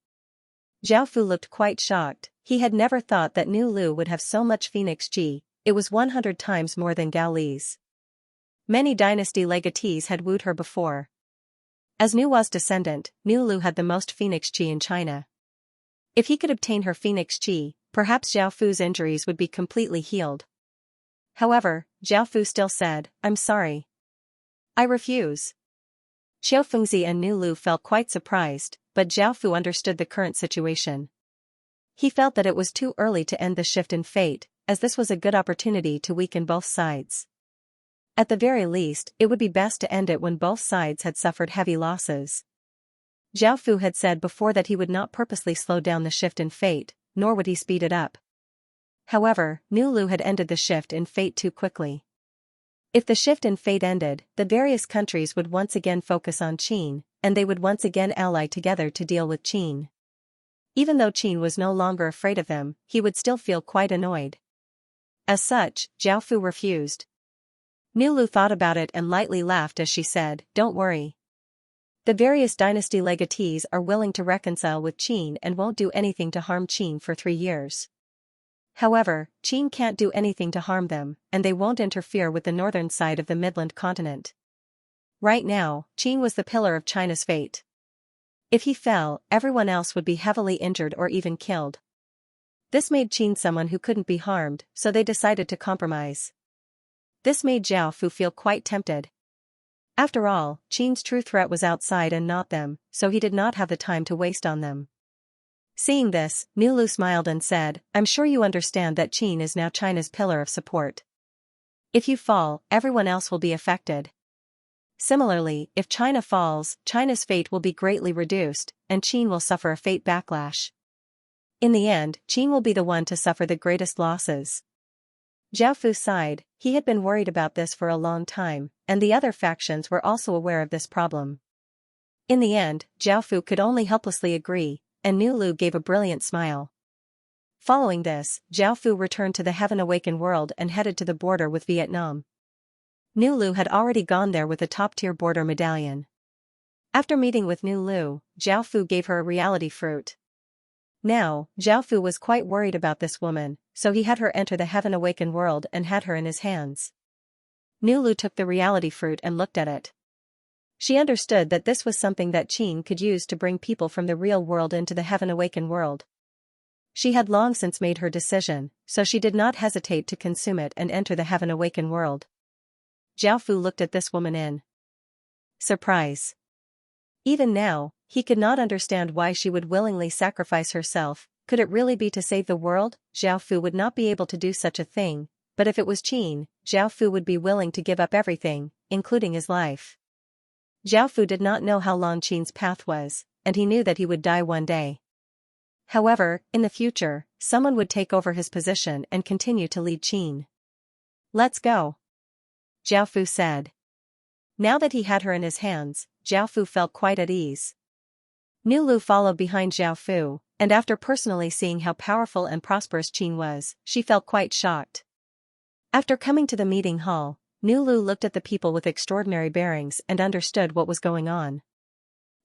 Zhao Fu looked quite shocked. He had never thought that Nu Lu would have so much Phoenix Qi. It was 100 times more than Gao Li's. Many dynasty legatees had wooed her before. As Nu Wa's descendant, Nu Lu had the most Phoenix Qi in China. If he could obtain her Phoenix Qi, perhaps Zhao Fu's injuries would be completely healed. However, Zhao Fu still said, I'm sorry. I refuse. Qiu Fengzi and Nu Lu felt quite surprised, but Zhao Fu understood the current situation. He felt that it was too early to end the shift in fate, as this was a good opportunity to weaken both sides. At the very least, it would be best to end it when both sides had suffered heavy losses. Zhao Fu had said before that he would not purposely slow down the shift in fate, nor would he speed it up. However, Nu Lu had ended the shift in fate too quickly. If the shift in fate ended, the various countries would once again focus on Qin, and they would once again ally together to deal with Qin. Even though Qin was no longer afraid of them, he would still feel quite annoyed. As such, Zhao Fu refused. Nu Lu thought about it and lightly laughed as she said, Don't worry. The various dynasty legatees are willing to reconcile with Qin and won't do anything to harm Qin for 3 years. However, Qin can't do anything to harm them, and they won't interfere with the northern side of the Midland continent. Right now, Qin was the pillar of China's fate. If he fell, everyone else would be heavily injured or even killed. This made Qin someone who couldn't be harmed, so they decided to compromise. This made Zhao Fu feel quite tempted. After all, Qin's true threat was outside and not them, so he did not have the time to waste on them. Seeing this, Nu Lu smiled and said, I'm sure you understand that Qin is now China's pillar of support. If you fall, everyone else will be affected. Similarly, if China falls, China's fate will be greatly reduced, and Qin will suffer a fate backlash. In the end, Qin will be the one to suffer the greatest losses. Zhao Fu sighed. He had been worried about this for a long time, and the other factions were also aware of this problem. In the end, Zhao Fu could only helplessly agree, and Nu Lu gave a brilliant smile. Following this, Zhao Fu returned to the Heaven Awakened world and headed to the border with Vietnam. Nu Lu had already gone there with a top-tier border medallion. After meeting with Nu Lu, Zhao Fu gave her a reality fruit. Now, Zhao Fu was quite worried about this woman, so he had her enter the Heaven Awakened world and had her in his hands. Nu Lu took the reality fruit and looked at it. She understood that this was something that Qin could use to bring people from the real world into the Heaven Awakened world. She had long since made her decision, so she did not hesitate to consume it and enter the Heaven Awakened world. Zhao Fu looked at this woman in surprise. Even now, he could not understand why she would willingly sacrifice herself. Could it really be to save the world? Zhao Fu would not be able to do such a thing, but if it was Qin, Zhao Fu would be willing to give up everything, including his life. Zhao Fu did not know how long Qin's path was, and he knew that he would die one day. However, in the future, someone would take over his position and continue to lead Qin. Let's go. Zhao Fu said. Now that he had her in his hands, Zhao Fu felt quite at ease. Nu Lu followed behind Zhao Fu, and after personally seeing how powerful and prosperous Qin was, she felt quite shocked. After coming to the meeting hall, Nu Lu looked at the people with extraordinary bearings and understood what was going on.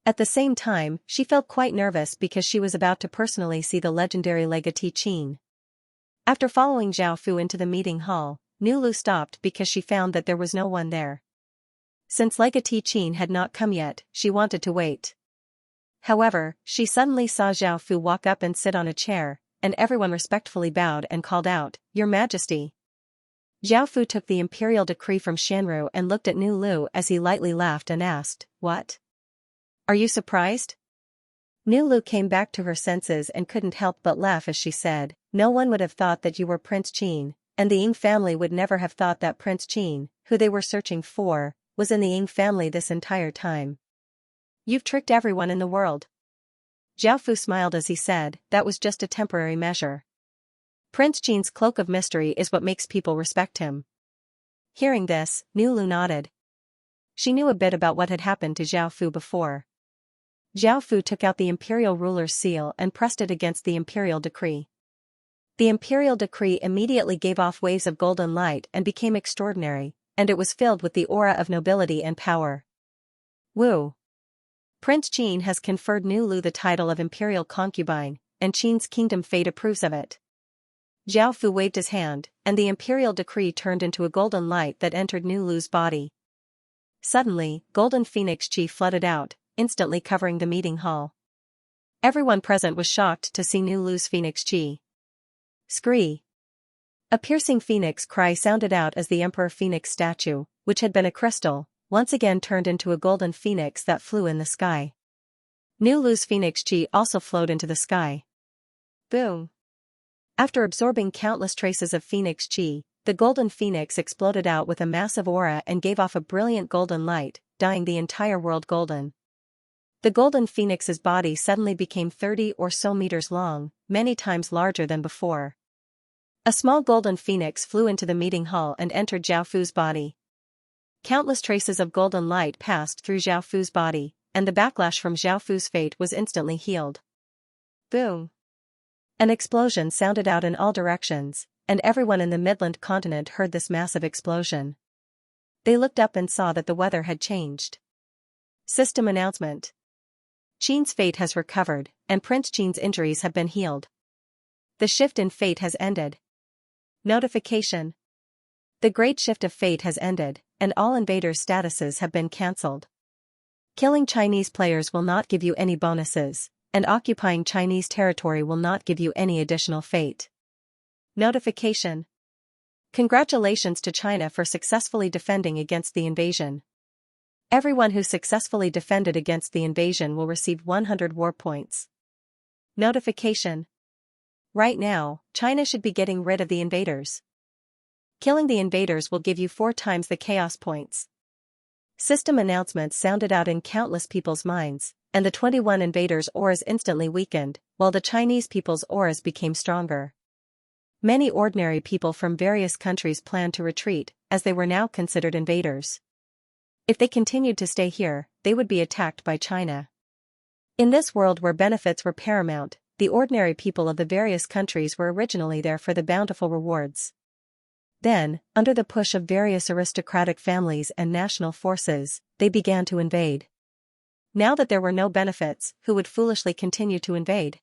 At the same time, she felt quite nervous because she was about to personally see the legendary legatee Qin. After following Zhao Fu into the meeting hall, Nulu stopped because she found that there was no one there. Since Legatee Qin had not come yet, she wanted to wait. However, she suddenly saw Zhao Fu walk up and sit on a chair, and everyone respectfully bowed and called out, "Your Majesty." Zhao Fu took the imperial decree from Shanru and looked at Nulu as he lightly laughed and asked, "What? Are you surprised?" Nulu came back to her senses and couldn't help but laugh as she said, "No one would have thought that you were Prince Qin, and the Ying family would never have thought that Prince Qin, who they were searching for, was in the Ying family this entire time. You've tricked everyone in the world." Zhao Fu smiled as he said, "That was just a temporary measure. Prince Qin's cloak of mystery is what makes people respect him." Hearing this, Nulu nodded. She knew a bit about what had happened to Zhao Fu before. Zhao Fu took out the imperial ruler's seal and pressed it against the imperial decree. The imperial decree immediately gave off waves of golden light and became extraordinary, and it was filled with the aura of nobility and power. Woo! Prince Qin has conferred Nulu the title of imperial concubine, and Qin's kingdom fate approves of it. Zhao Fu waved his hand, and the imperial decree turned into a golden light that entered Nulu's body. Suddenly, golden phoenix chi flooded out, instantly covering the meeting hall. Everyone present was shocked to see Nulu's phoenix chi. Scree! A piercing phoenix cry sounded out as the Emperor Phoenix statue, which had been a crystal, once again turned into a golden phoenix that flew in the sky. Nulu's phoenix chi also flowed into the sky. Boom! After absorbing countless traces of phoenix chi, the golden phoenix exploded out with a massive aura and gave off a brilliant golden light, dyeing the entire world golden. The golden phoenix's body suddenly became 30 or so meters long, many times larger than before. A small golden phoenix flew into the meeting hall and entered Zhao Fu's body. Countless traces of golden light passed through Zhao Fu's body, and the backlash from Zhao Fu's fate was instantly healed. Boom! An explosion sounded out in all directions, and everyone in the Midland continent heard this massive explosion. They looked up and saw that the weather had changed. System announcement. Qin's fate has recovered, and Prince Qin's injuries have been healed. The shift in fate has ended. Notification. The great shift of fate has ended, and all invaders' statuses have been cancelled. Killing Chinese players will not give you any bonuses, and occupying Chinese territory will not give you any additional fate. Notification. Congratulations to China for successfully defending against the invasion. Everyone who successfully defended against the invasion will receive 100 war points. Notification. Right now, China should be getting rid of the invaders. Killing the invaders will give you 4 times the chaos points. System announcements sounded out in countless people's minds, and the 21 invaders' auras instantly weakened, while the Chinese people's auras became stronger. Many ordinary people from various countries planned to retreat, as they were now considered invaders. If they continued to stay here, they would be attacked by China. In this world where benefits were paramount, the ordinary people of the various countries were originally there for the bountiful rewards. Then, under the push of various aristocratic families and national forces, they began to invade. Now that there were no benefits, who would foolishly continue to invade?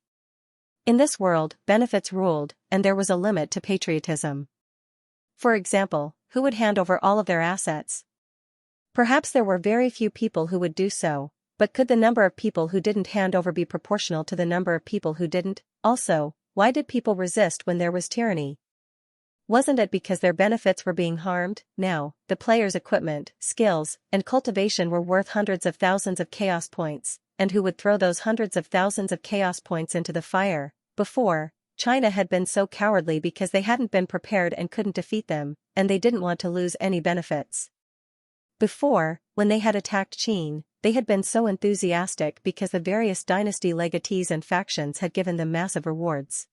In this world, benefits ruled, and there was a limit to patriotism. For example, who would hand over all of their assets? Perhaps there were very few people who would do so, but could the number of people who didn't hand over be proportional to the number of people who didn't? Also, why did people resist when there was tyranny? Wasn't it because their benefits were being harmed? Now, the players' equipment, skills, and cultivation were worth hundreds of thousands of chaos points, and who would throw those hundreds of thousands of chaos points into the fire? Before, China had been so cowardly because they hadn't been prepared and couldn't defeat them, and they didn't want to lose any benefits. Before, when they had attacked Qin, they had been so enthusiastic because the various dynasty legatees and factions had given them massive rewards.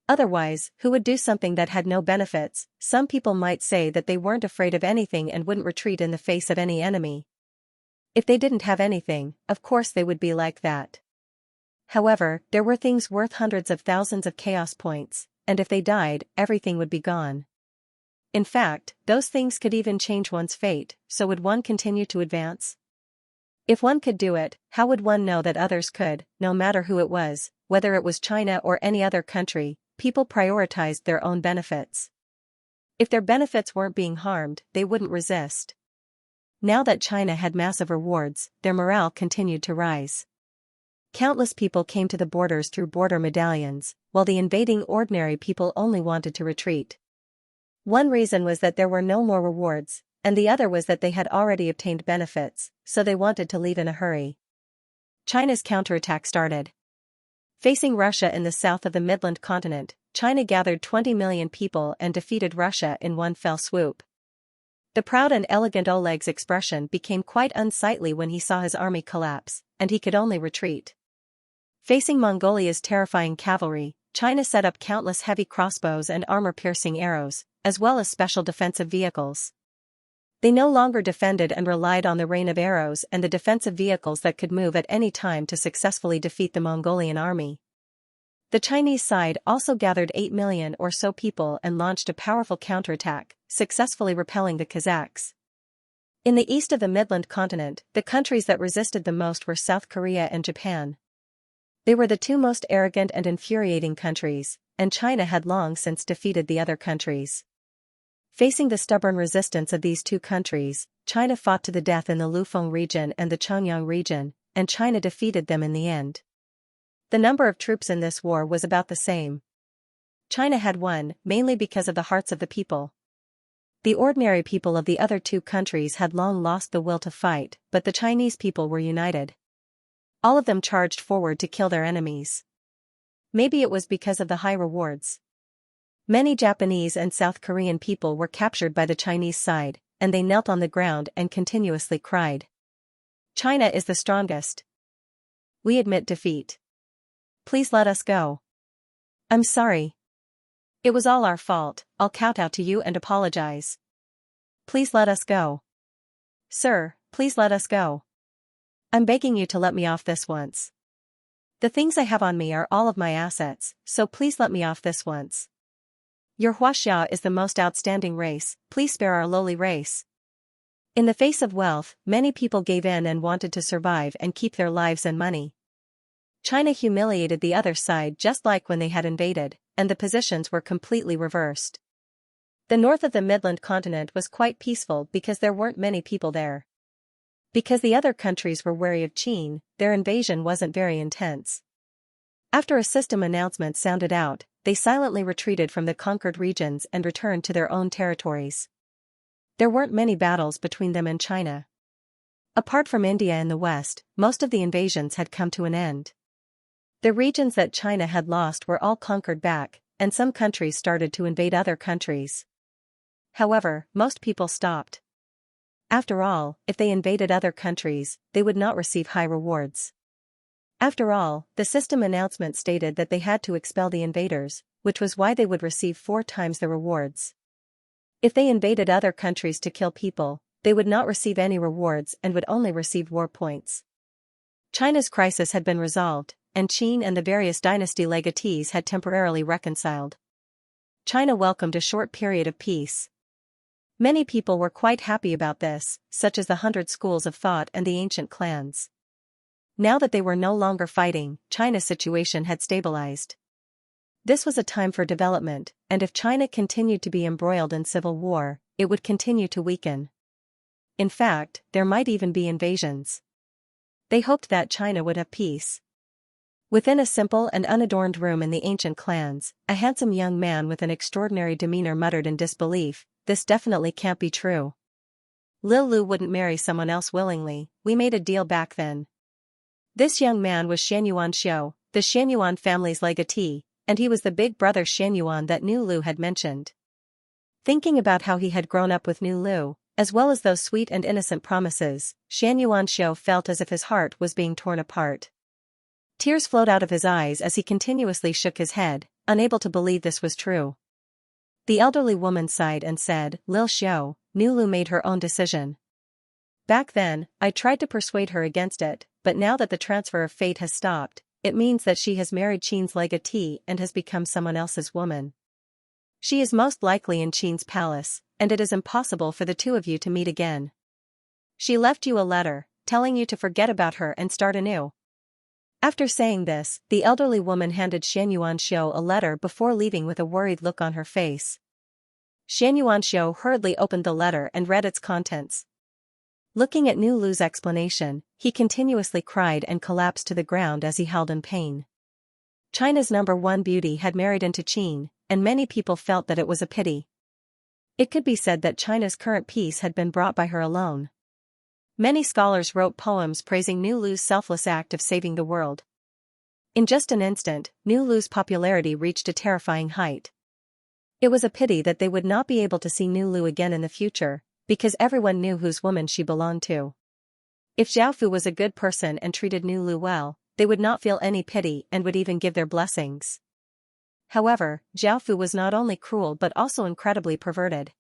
Otherwise, who would do something that had no benefits? Some people might say that they weren't afraid of anything and wouldn't retreat in the face of any enemy. If they didn't have anything, of course they would be like that. However, there were things worth hundreds of thousands of chaos points, and if they died, everything would be gone. In fact, those things could even change one's fate, so would one continue to advance? If one could do it, how would one know that others could, no matter who it was, whether it was China or any other country? people prioritized their own benefits. If their benefits weren't being harmed, they wouldn't resist. Now that China had massive rewards, their morale continued to rise. Countless people came to the borders through border medallions, while the invading ordinary people only wanted to retreat. One reason was that there were no more rewards, and the other was that they had already obtained benefits, so they wanted to leave in a hurry. China's counterattack started. Facing Russia in the south of the Midland continent, China gathered 20 million people and defeated Russia in one fell swoop. The proud and elegant Oleg's expression became quite unsightly when he saw his army collapse, and he could only retreat. Facing Mongolia's terrifying cavalry, China set up countless heavy crossbows and armor-piercing arrows, as well as special defensive vehicles. They no longer defended and relied on the rain of arrows and the defensive vehicles that could move at any time to successfully defeat the Mongolian army. The Chinese side also gathered 8 million or so people and launched a powerful counterattack, successfully repelling the Kazakhs. In the east of the Midland continent, the countries that resisted the most were South Korea and Japan. They were the two most arrogant and infuriating countries, and China had long since defeated the other countries. Facing the stubborn resistance of these two countries, China fought to the death in the Lufeng region and the Chongyang region, and China defeated them in the end. The number of troops in this war was about the same. China had won, mainly because of the hearts of the people. The ordinary people of the other two countries had long lost the will to fight, but the Chinese people were united. All of them charged forward to kill their enemies. Maybe it was because of the high rewards. Many Japanese and South Korean people were captured by the Chinese side, and they knelt on the ground and continuously cried. China is the strongest. We admit defeat. Please let us go. I'm sorry. It was all our fault, I'll kowtow to you and apologize. Please let us go. Sir, please let us go. I'm begging you to let me off this once. The things I have on me are all of my assets, so please let me off this once. Your Huaxia is the most outstanding race, please spare our lowly race. In the face of wealth, many people gave in and wanted to survive and keep their lives and money. China humiliated the other side just like when they had invaded, and the positions were completely reversed. The north of the Midland continent was quite peaceful because there weren't many people there. Because the other countries were wary of Qin, their invasion wasn't very intense. After a system announcement sounded out, they silently retreated from the conquered regions and returned to their own territories. There weren't many battles between them and China. Apart from India in the west, most of the invasions had come to an end. The regions that China had lost were all conquered back, and some countries started to invade other countries. However, most people stopped. After all, if they invaded other countries, they would not receive high rewards. After all, the system announcement stated that they had to expel the invaders, which was why they would receive 4 times the rewards. If they invaded other countries to kill people, they would not receive any rewards and would only receive war points. China's crisis had been resolved, and Qin and the various dynasty legatees had temporarily reconciled. China welcomed a short period of peace. Many people were quite happy about this, such as the 100 schools of thought and the ancient clans. Now that they were no longer fighting, China's situation had stabilized. This was a time for development, and if China continued to be embroiled in civil war, it would continue to weaken. In fact, there might even be invasions. They hoped that China would have peace. Within a simple and unadorned room in the ancient clans, a handsome young man with an extraordinary demeanor muttered in disbelief, "This definitely can't be true. Lil Lu wouldn't marry someone else willingly, we made a deal back then." This young man was Xianxia, the Xianyuan family's legatee, and he was the big brother Xianyuan that Nu Lu had mentioned. Thinking about how he had grown up with Nu Lu, as well as those sweet and innocent promises, Xianyuan felt as if his heart was being torn apart. Tears flowed out of his eyes as he continuously shook his head, unable to believe this was true. The elderly woman sighed and said, "Lil Xiao, Nu Lu made her own decision. Back then, I tried to persuade her against it, but now that the transfer of fate has stopped, it means that she has married Qin's legatee and has become someone else's woman. She is most likely in Qin's palace, and it is impossible for the two of you to meet again. She left you a letter, telling you to forget about her and start anew. After saying this, the elderly woman handed Xianxia a letter before leaving with a worried look on her face. Xianxia hurriedly opened the letter and read its contents. Looking at Nu Lu's explanation, he continuously cried and collapsed to the ground as he howled in pain. China's #1 beauty had married into Qin, and many people felt that it was a pity. It could be said that China's current peace had been brought by her alone. Many scholars wrote poems praising Nu Lu's selfless act of saving the world. In just an instant, Nu Lu's popularity reached a terrifying height. It was a pity that they would not be able to see Nu Lu again in the future, because everyone knew whose woman she belonged to. If Zhaofu was a good person and treated Nu Lu well, they would not feel any pity and would even give their blessings. However, Zhaofu was not only cruel but also incredibly perverted.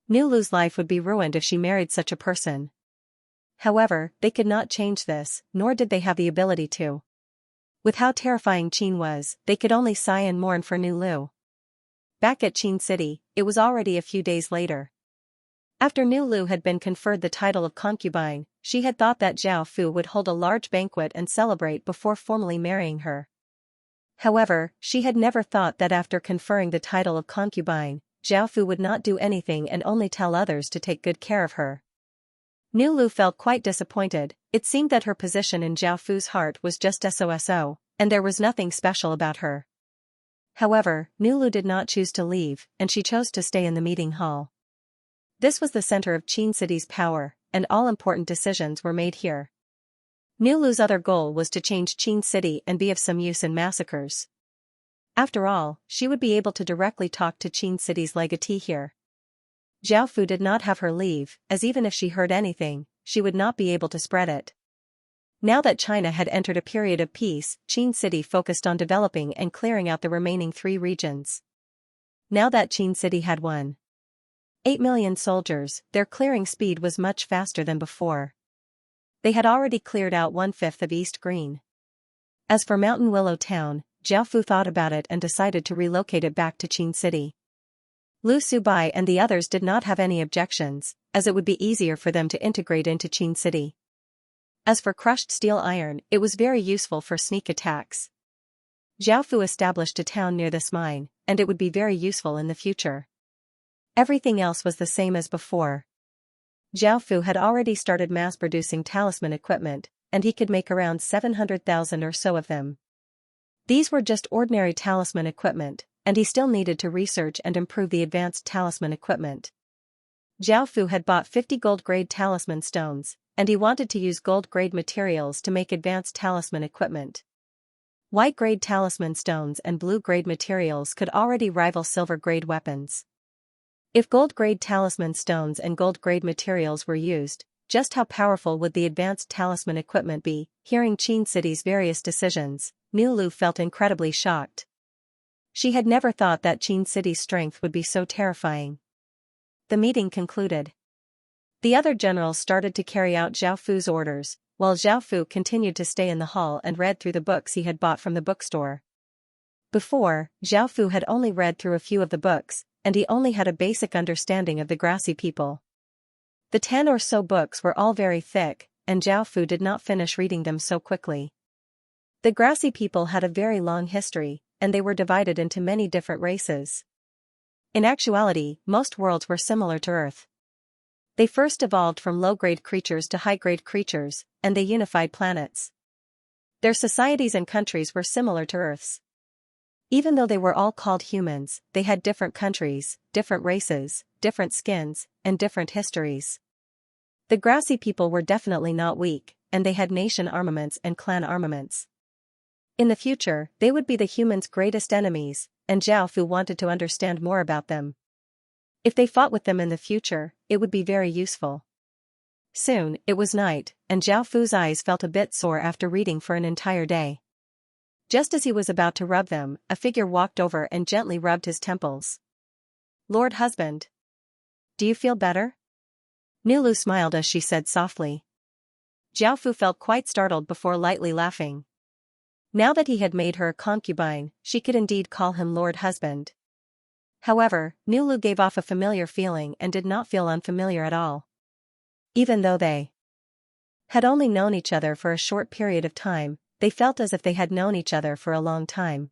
Nu Lu's life would be ruined if she married such a person. However, they could not change this, nor did they have the ability to. With how terrifying Qin was, they could only sigh and mourn for Nu Lu. Back at Qin City, it was already a few days later. After Nu Lu had been conferred the title of concubine, she had thought that Zhao Fu would hold a large banquet and celebrate before formally marrying her. However, she had never thought that after conferring the title of concubine, Zhao Fu would not do anything and only tell others to take good care of her. Nu Lu felt quite disappointed. It seemed that her position in Zhao Fu's heart was just so, and there was nothing special about her. However, Nu Lu did not choose to leave, and she chose to stay in the meeting hall. This was the center of Qin City's power, and all important decisions were made here. Nu Lu's other goal was to change Qin City and be of some use in massacres. After all, she would be able to directly talk to Qin City's legatee here. Zhao Fu did not have her leave, as even if she heard anything, she would not be able to spread it. Now that China had entered a period of peace, Qin City focused on developing and clearing out the remaining 3 regions. Now that Qin City had 1.8 million soldiers, their clearing speed was much faster than before. They had already cleared out 1/5 of East Green. As for Mountain Willow Town, Zhao Fu thought about it and decided to relocate it back to Qin City. Lu Subai and the others did not have any objections, as it would be easier for them to integrate into Qin City. As for crushed steel iron, it was very useful for sneak attacks. Zhao Fu established a town near this mine, and it would be very useful in the future. Everything else was the same as before. Zhao Fu had already started mass-producing talisman equipment, and he could make around 700,000 or so of them. These were just ordinary talisman equipment, and he still needed to research and improve the advanced talisman equipment. Zhao Fu had bought 50 gold-grade talisman stones, and he wanted to use gold-grade materials to make advanced talisman equipment. White-grade talisman stones and blue-grade materials could already rival silver-grade weapons. If gold-grade talisman stones and gold-grade materials were used, just how powerful would the advanced talisman equipment be? Hearing Qin City's various decisions, Nu Lu felt incredibly shocked. She had never thought that Qin City's strength would be so terrifying. The meeting concluded. The other generals started to carry out Zhao Fu's orders, while Zhao Fu continued to stay in the hall and read through the books he had bought from the bookstore. Before, Zhao Fu had only read through a few of the books, and he only had a basic understanding of the grassy people. The 10 or so books were all very thick, and Zhao Fu did not finish reading them so quickly. The grassy people had a very long history, and they were divided into many different races. In actuality, most worlds were similar to Earth. They first evolved from low-grade creatures to high-grade creatures, and they unified planets. Their societies and countries were similar to Earth's. Even though they were all called humans, they had different countries, different races, different skins, and different histories. The grassy people were definitely not weak, and they had nation armaments and clan armaments. In the future, they would be the humans' greatest enemies, and Zhao Fu wanted to understand more about them. If they fought with them in the future, it would be very useful. Soon, it was night, and Zhao Fu's eyes felt a bit sore after reading for an entire day. Just as he was about to rub them, a figure walked over and gently rubbed his temples. "Lord husband. Do you feel better?" Nu Lu smiled as she said softly. Zhao Fu felt quite startled before lightly laughing. Now that he had made her a concubine, she could indeed call him Lord husband. However, Nu Lu gave off a familiar feeling and did not feel unfamiliar at all. Even though they had only known each other for a short period of time, they felt as if they had known each other for a long time.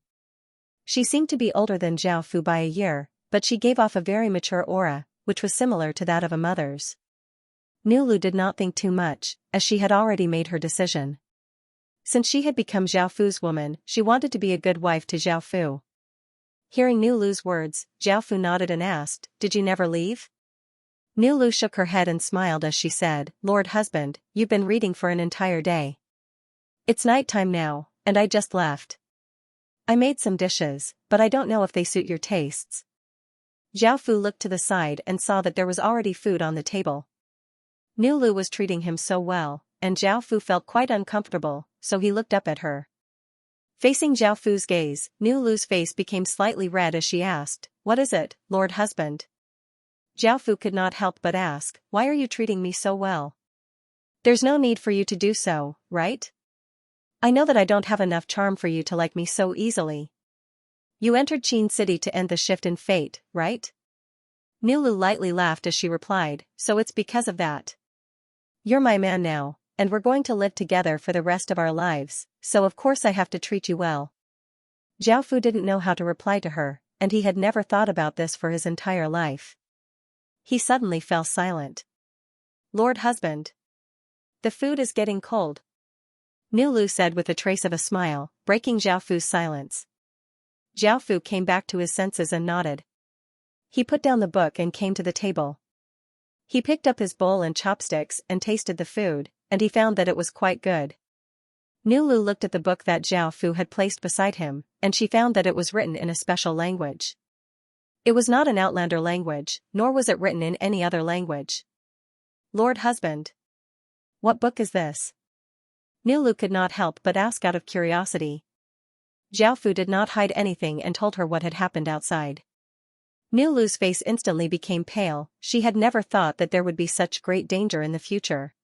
She seemed to be older than Zhao Fu by a year, but she gave off a very mature aura, which was similar to that of a mother's. Nulu did not think too much, as she had already made her decision. Since she had become Zhao Fu's woman, she wanted to be a good wife to Zhao Fu. Hearing Nulu's words, Zhao Fu nodded and asked, "Did you never leave?" Nulu shook her head and smiled as she said, "Lord husband, you've been reading for an entire day. It's night time now, and I just left. I made some dishes, but I don't know if they suit your tastes." Zhao Fu looked to the side and saw that there was already food on the table. Nulu was treating him so well, and Zhao Fu felt quite uncomfortable, so he looked up at her. Facing Zhao Fu's gaze, Nulu's face became slightly red as she asked, "What is it, Lord husband?" Zhao Fu could not help but ask, "Why are you treating me so well? There's no need for you to do so, right? I know that I don't have enough charm for you to like me so easily. You entered Qin City to end the shift in fate, right?" Nulu lightly laughed as she replied, "So it's because of that. You're my man now, and we're going to live together for the rest of our lives, so of course I have to treat you well." Zhao Fu didn't know how to reply to her, and he had never thought about this for his entire life. He suddenly fell silent. "Lord husband. The food is getting cold," Nulu said with a trace of a smile, breaking Zhao Fu's silence. Zhao Fu came back to his senses and nodded. He put down the book and came to the table. He picked up his bowl and chopsticks and tasted the food, and he found that it was quite good. Nulu looked at the book that Zhao Fu had placed beside him, and she found that it was written in a special language. It was not an Outlander language, nor was it written in any other language. "Lord husband. What book is this?" Nulu could not help but ask out of curiosity. Zhao Fu did not hide anything and told her what had happened outside. Nulu's face instantly became pale. She had never thought that there would be such great danger in the future.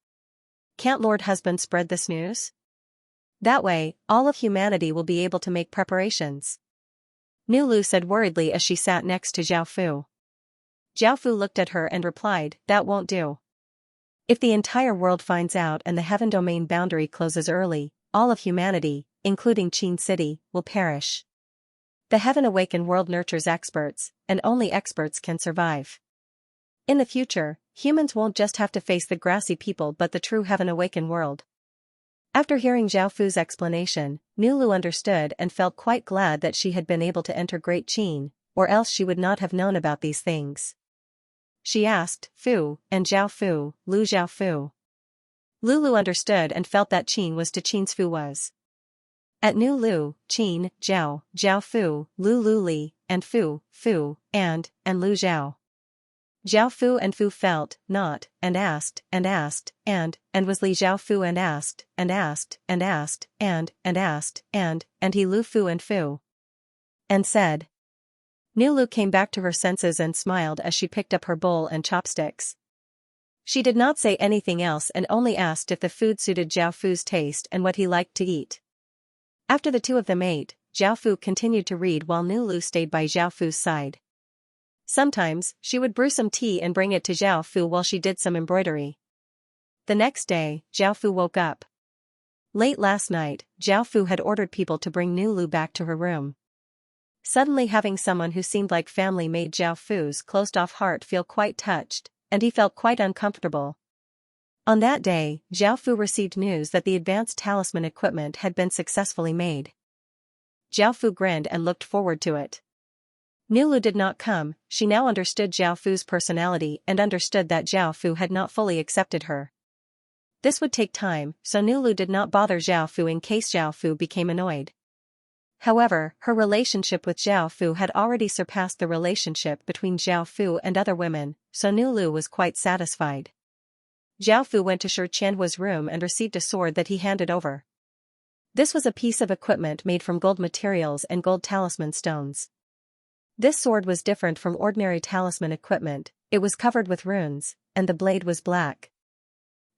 "Can't Lord husband spread this news? That way, all of humanity will be able to make preparations," Nulu said worriedly as she sat next to Zhao Fu. Zhao Fu looked at her and replied, "That won't do. If the entire world finds out and the heaven domain boundary closes early, all of humanity, including Qin City, will perish. The Heaven Awakened world nurtures experts, and only experts can survive. In the future, humans won't just have to face the grassy people but the true Heaven Awakened world." After hearing Zhao Fu's explanation, Nulu understood and felt quite glad that she had been able to enter Great Qin, or else she would not have known about these things. She asked, "Fu, and Zhao Fu, Lu Zhao Fu." Lulu understood and felt that Qin was to Qin's Fu was. At Nu Lu, Qin, Zhao, Zhao Fu, Lu Lu Li, and Fu, Fu, and Lu Zhao. Zhao Fu and Fu felt, not, and asked, and was Li Zhao Fu and asked, and asked, and asked, and asked, and he Lu Fu and Fu. And said. Nulu came back to her senses and smiled as she picked up her bowl and chopsticks. She did not say anything else and only asked if the food suited Zhao Fu's taste and what he liked to eat. After the two of them ate, Zhao Fu continued to read while Nulu stayed by Zhao Fu's side. Sometimes, she would brew some tea and bring it to Zhao Fu while she did some embroidery. The next day, Zhao Fu woke up. Late last night, Zhao Fu had ordered people to bring Nulu back to her room. Suddenly having someone who seemed like family made Zhao Fu's closed-off heart feel quite touched, and he felt quite uncomfortable. On that day, Zhao Fu received news that the advanced talisman equipment had been successfully made. Zhao Fu grinned and looked forward to it. Nulu did not come. She now understood Zhao Fu's personality and understood that Zhao Fu had not fully accepted her. This would take time, so Nulu did not bother Zhao Fu in case Zhao Fu became annoyed. However, her relationship with Zhao Fu had already surpassed the relationship between Zhao Fu and other women, so Nulu was quite satisfied. Zhao Fu went to Shi Qianhua's room and received a sword that he handed over. This was a piece of equipment made from gold materials and gold talisman stones. This sword was different from ordinary talisman equipment. It was covered with runes, and the blade was black.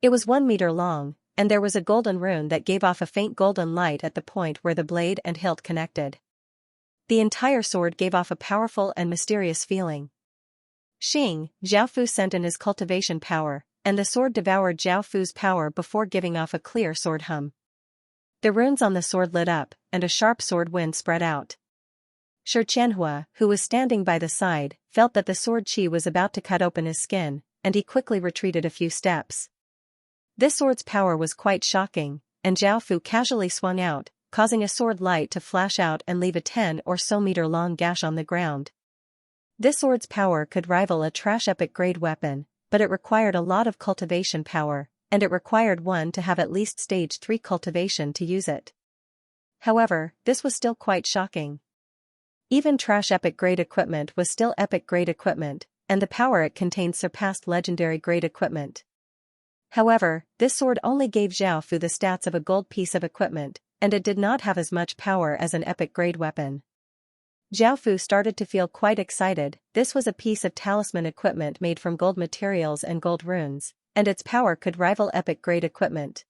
It was 1 meter long, and there was a golden rune that gave off a faint golden light at the point where the blade and hilt connected. The entire sword gave off a powerful and mysterious feeling. Xing, Zhao Fu sent in his cultivation power, and the sword devoured Zhao Fu's power before giving off a clear sword hum. The runes on the sword lit up, and a sharp sword wind spread out. Xianxia, who was standing by the side, felt that the sword chi was about to cut open his skin, and he quickly retreated a few steps. This sword's power was quite shocking, and Zhao Fu casually swung out, causing a sword light to flash out and leave a 10 or so meter long gash on the ground. This sword's power could rival a trash epic grade weapon, but it required a lot of cultivation power, and it required one to have at least stage 3 cultivation to use it. However, this was still quite shocking. Even trash epic grade equipment was still epic grade equipment, and the power it contained surpassed legendary grade equipment. However, this sword only gave Zhao Fu the stats of a gold piece of equipment, and it did not have as much power as an epic grade weapon. Zhao Fu started to feel quite excited. This was a piece of talisman equipment made from gold materials and gold runes, and its power could rival epic grade equipment.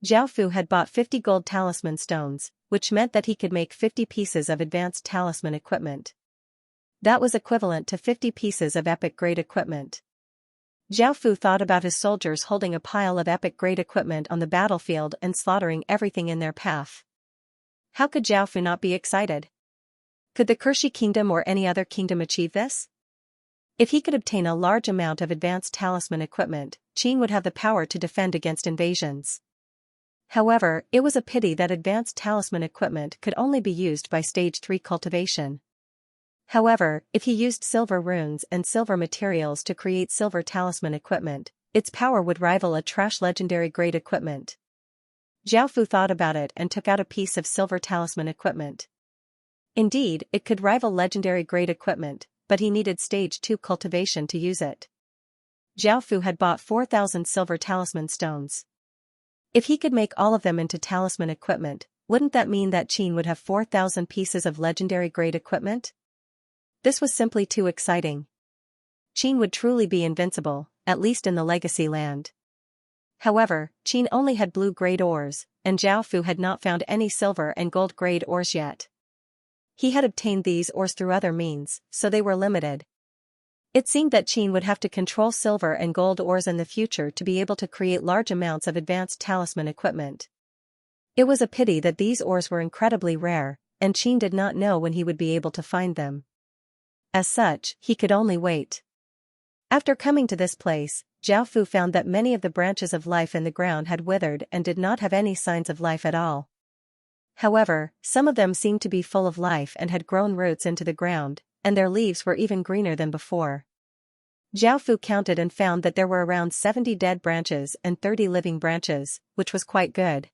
Zhao Fu had bought 50 gold talisman stones, which meant that he could make 50 pieces of advanced talisman equipment. That was equivalent to 50 pieces of epic grade equipment. Zhao Fu thought about his soldiers holding a pile of epic grade equipment on the battlefield and slaughtering everything in their path. How could Zhao Fu not be excited? Could the Kershi kingdom or any other kingdom achieve this? If he could obtain a large amount of advanced talisman equipment, Qin would have the power to defend against invasions. However, it was a pity that advanced talisman equipment could only be used by stage 3 cultivation. However, if he used silver runes and silver materials to create silver talisman equipment, its power would rival a trash legendary grade equipment. Zhao Fu thought about it and took out a piece of silver talisman equipment. Indeed, it could rival legendary grade equipment, but he needed stage 2 cultivation to use it. Zhao Fu had bought 4,000 silver talisman stones. If he could make all of them into talisman equipment, wouldn't that mean that Qin would have 4,000 pieces of legendary grade equipment? This was simply too exciting. Qin would truly be invincible, at least in the legacy land. However, Qin only had blue grade ores, and Zhao Fu had not found any silver and gold grade ores yet. He had obtained these ores through other means, so they were limited. It seemed that Qin would have to control silver and gold ores in the future to be able to create large amounts of advanced talisman equipment. It was a pity that these ores were incredibly rare, and Qin did not know when he would be able to find them. As such, he could only wait. After coming to this place, Zhao Fu found that many of the branches of life in the ground had withered and did not have any signs of life at all. However, some of them seemed to be full of life and had grown roots into the ground, and their leaves were even greener than before. Zhao Fu counted and found that there were around 70 dead branches and 30 living branches, which was quite good.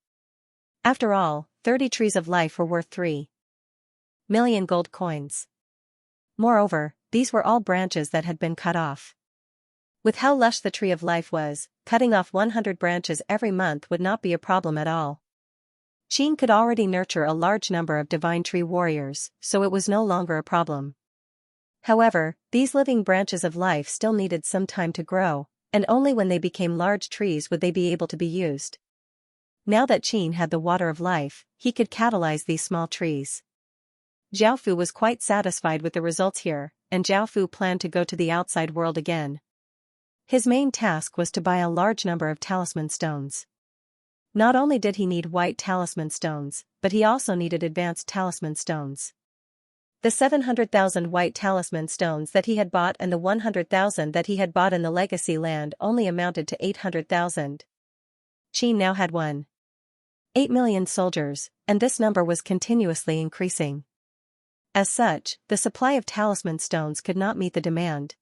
After all, 30 trees of life were worth 3 million gold coins. Moreover, these were all branches that had been cut off. With how lush the tree of life was, cutting off 100 branches every month would not be a problem at all. Qin could already nurture a large number of divine tree warriors, so it was no longer a problem. However, these living branches of life still needed some time to grow, and only when they became large trees would they be able to be used. Now that Qin had the water of life, he could catalyze these small trees. Zhao Fu was quite satisfied with the results here, and Zhao Fu planned to go to the outside world again. His main task was to buy a large number of talisman stones. Not only did he need white talisman stones, but he also needed advanced talisman stones. The 700,000 white talisman stones that he had bought and the 100,000 that he had bought in the legacy land only amounted to 800,000. Qin now had 1.8 million soldiers, and this number was continuously increasing. As such, the supply of talisman stones could not meet the demand.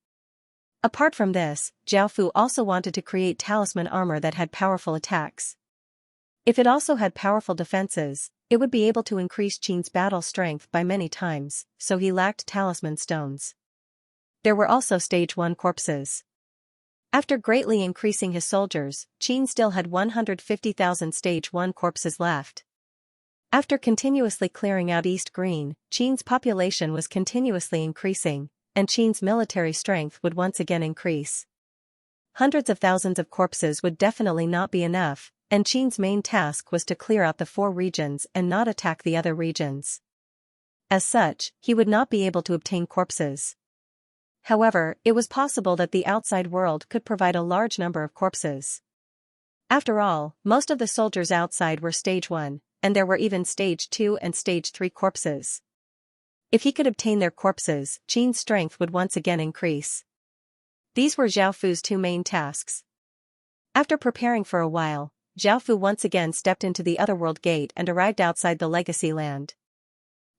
Apart from this, Zhao Fu also wanted to create talisman armor that had powerful attacks. If it also had powerful defenses, it would be able to increase Qin's battle strength by many times, so he lacked talisman stones. There were also stage 1 corpses. After greatly increasing his soldiers, Qin still had 150,000 stage 1 corpses left. After continuously clearing out East Green, Qin's population was continuously increasing, and Qin's military strength would once again increase. Hundreds of thousands of corpses would definitely not be enough, and Qin's main task was to clear out the 4 regions and not attack the other regions. As such, he would not be able to obtain corpses. However, it was possible that the outside world could provide a large number of corpses. After all, most of the soldiers outside were stage 1, and there were even Stage 2 and Stage 3 corpses. If he could obtain their corpses, Qin's strength would once again increase. These were Zhao Fu's two main tasks. After preparing for a while, Zhao Fu once again stepped into the Otherworld Gate and arrived outside the Legacy Land.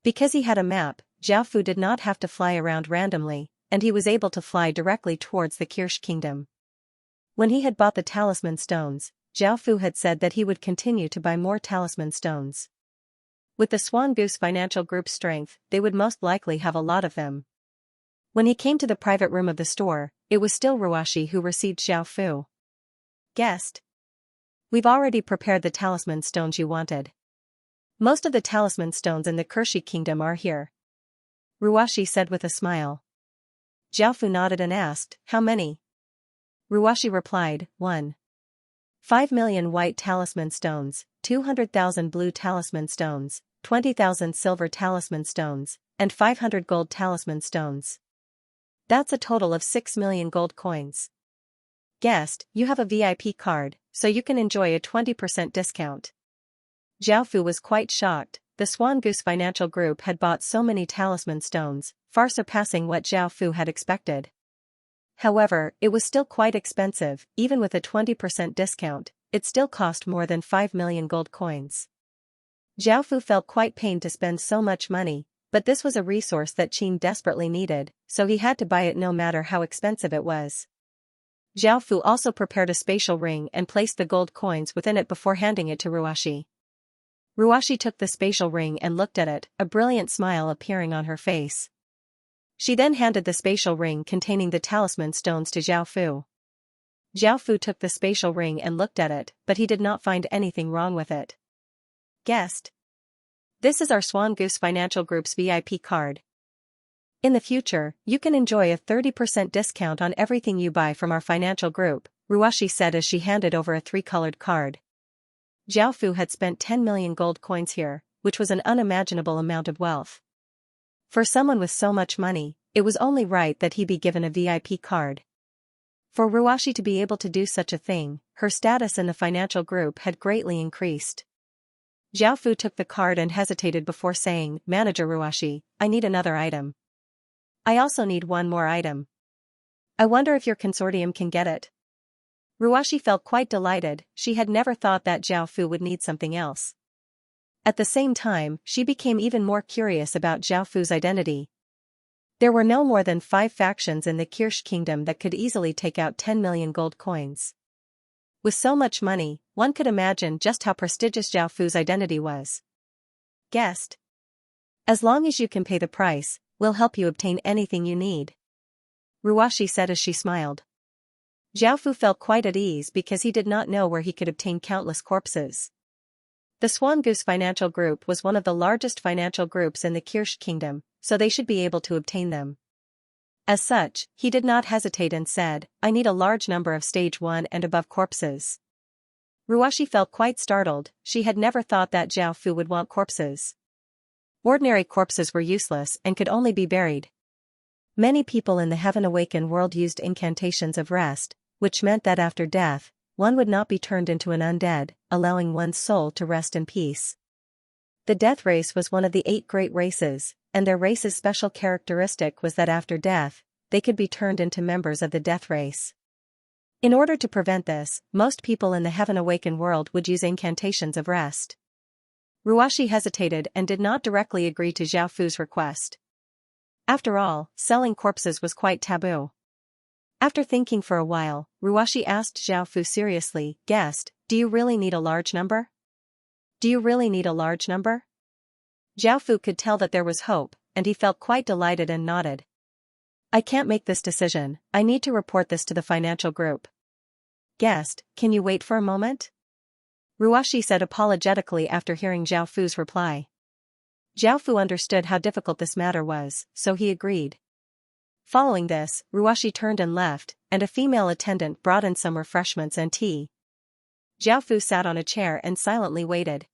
Because he had a map, Zhao Fu did not have to fly around randomly, and he was able to fly directly towards the Kirsch Kingdom. When he had bought the talisman stones, Zhao Fu had said that he would continue to buy more talisman stones. With the Swan Goose Financial Group's strength, they would most likely have a lot of them. When he came to the private room of the store, it was still Ruashi who received Zhao Fu. Guest. We've already prepared the talisman stones you wanted. Most of the talisman stones in the Kirshi Kingdom are here. Ruashi said with a smile. Zhao Fu nodded and asked, how many? Ruashi replied, 1. 5 million white talisman stones, 200,000 blue talisman stones, 20,000 silver talisman stones, and 500 gold talisman stones. That's a total of 6 million gold coins. Guest, you have a VIP card, so you can enjoy a 20% discount. Zhao Fu was quite shocked. The Swan Goose Financial Group had bought so many talisman stones, far surpassing what Zhao Fu had expected. However, it was still quite expensive. Even with a 20% discount, it still cost more than 5 million gold coins. Zhao Fu felt quite pained to spend so much money, but this was a resource that Qin desperately needed, so he had to buy it no matter how expensive it was. Zhao Fu also prepared a spatial ring and placed the gold coins within it before handing it to Ruashi. Ruashi took the spatial ring and looked at it, a brilliant smile appearing on her face. She then handed the spatial ring containing the talisman stones to Zhao Fu. Zhao Fu took the spatial ring and looked at it, but he did not find anything wrong with it. Guest. This is our Swan Goose Financial Group's VIP card. In the future, you can enjoy a 30% discount on everything you buy from our financial group, Ruashi said as she handed over a 3-colored card. Zhao Fu had spent 10 million gold coins here, which was an unimaginable amount of wealth. For someone with so much money, it was only right that he be given a VIP card. For Ruashi to be able to do such a thing, her status in the financial group had greatly increased. Zhao Fu took the card and hesitated before saying, Manager Ruashi, I need another item. I also need one more item. I wonder if your consortium can get it. Ruashi felt quite delighted. She had never thought that Zhao Fu would need something else. At the same time, she became even more curious about Zhao Fu's identity. There were no more than 5 factions in the Kirsch Kingdom that could easily take out 10 million gold coins. With so much money, one could imagine just how prestigious Zhao Fu's identity was. Guest. As long as you can pay the price, we'll help you obtain anything you need. Ruashi said as she smiled. Zhao Fu felt quite at ease because he did not know where he could obtain countless corpses. The Swan Goose Financial Group was one of the largest financial groups in the Kirsch Kingdom, so they should be able to obtain them. As such, he did not hesitate and said, I need a large number of Stage 1 and above corpses. Ruashi felt quite startled. She had never thought that Zhao Fu would want corpses. Ordinary corpses were useless and could only be buried. Many people in the Heaven Awakened world used incantations of rest, which meant that after death, one would not be turned into an undead, allowing one's soul to rest in peace. The death race was one of the 8 great races, and their race's special characteristic was that after death, they could be turned into members of the death race. In order to prevent this, most people in the Heaven Awakened world would use incantations of rest. Ruashi hesitated and did not directly agree to Zhao Fu's request. After all, selling corpses was quite taboo. After thinking for a while, Ruashi asked Zhao Fu seriously, Guest, do you really need a large number? Do you really need a large number? Zhao Fu could tell that there was hope, and he felt quite delighted and nodded. I can't make this decision, I need to report this to the financial group. Guest, can you wait for a moment? Ruashi said apologetically after hearing Zhao Fu's reply. Zhao Fu understood how difficult this matter was, so he agreed. Following this, Ruashi turned and left, and a female attendant brought in some refreshments and tea. Zhao Fu sat on a chair and silently waited.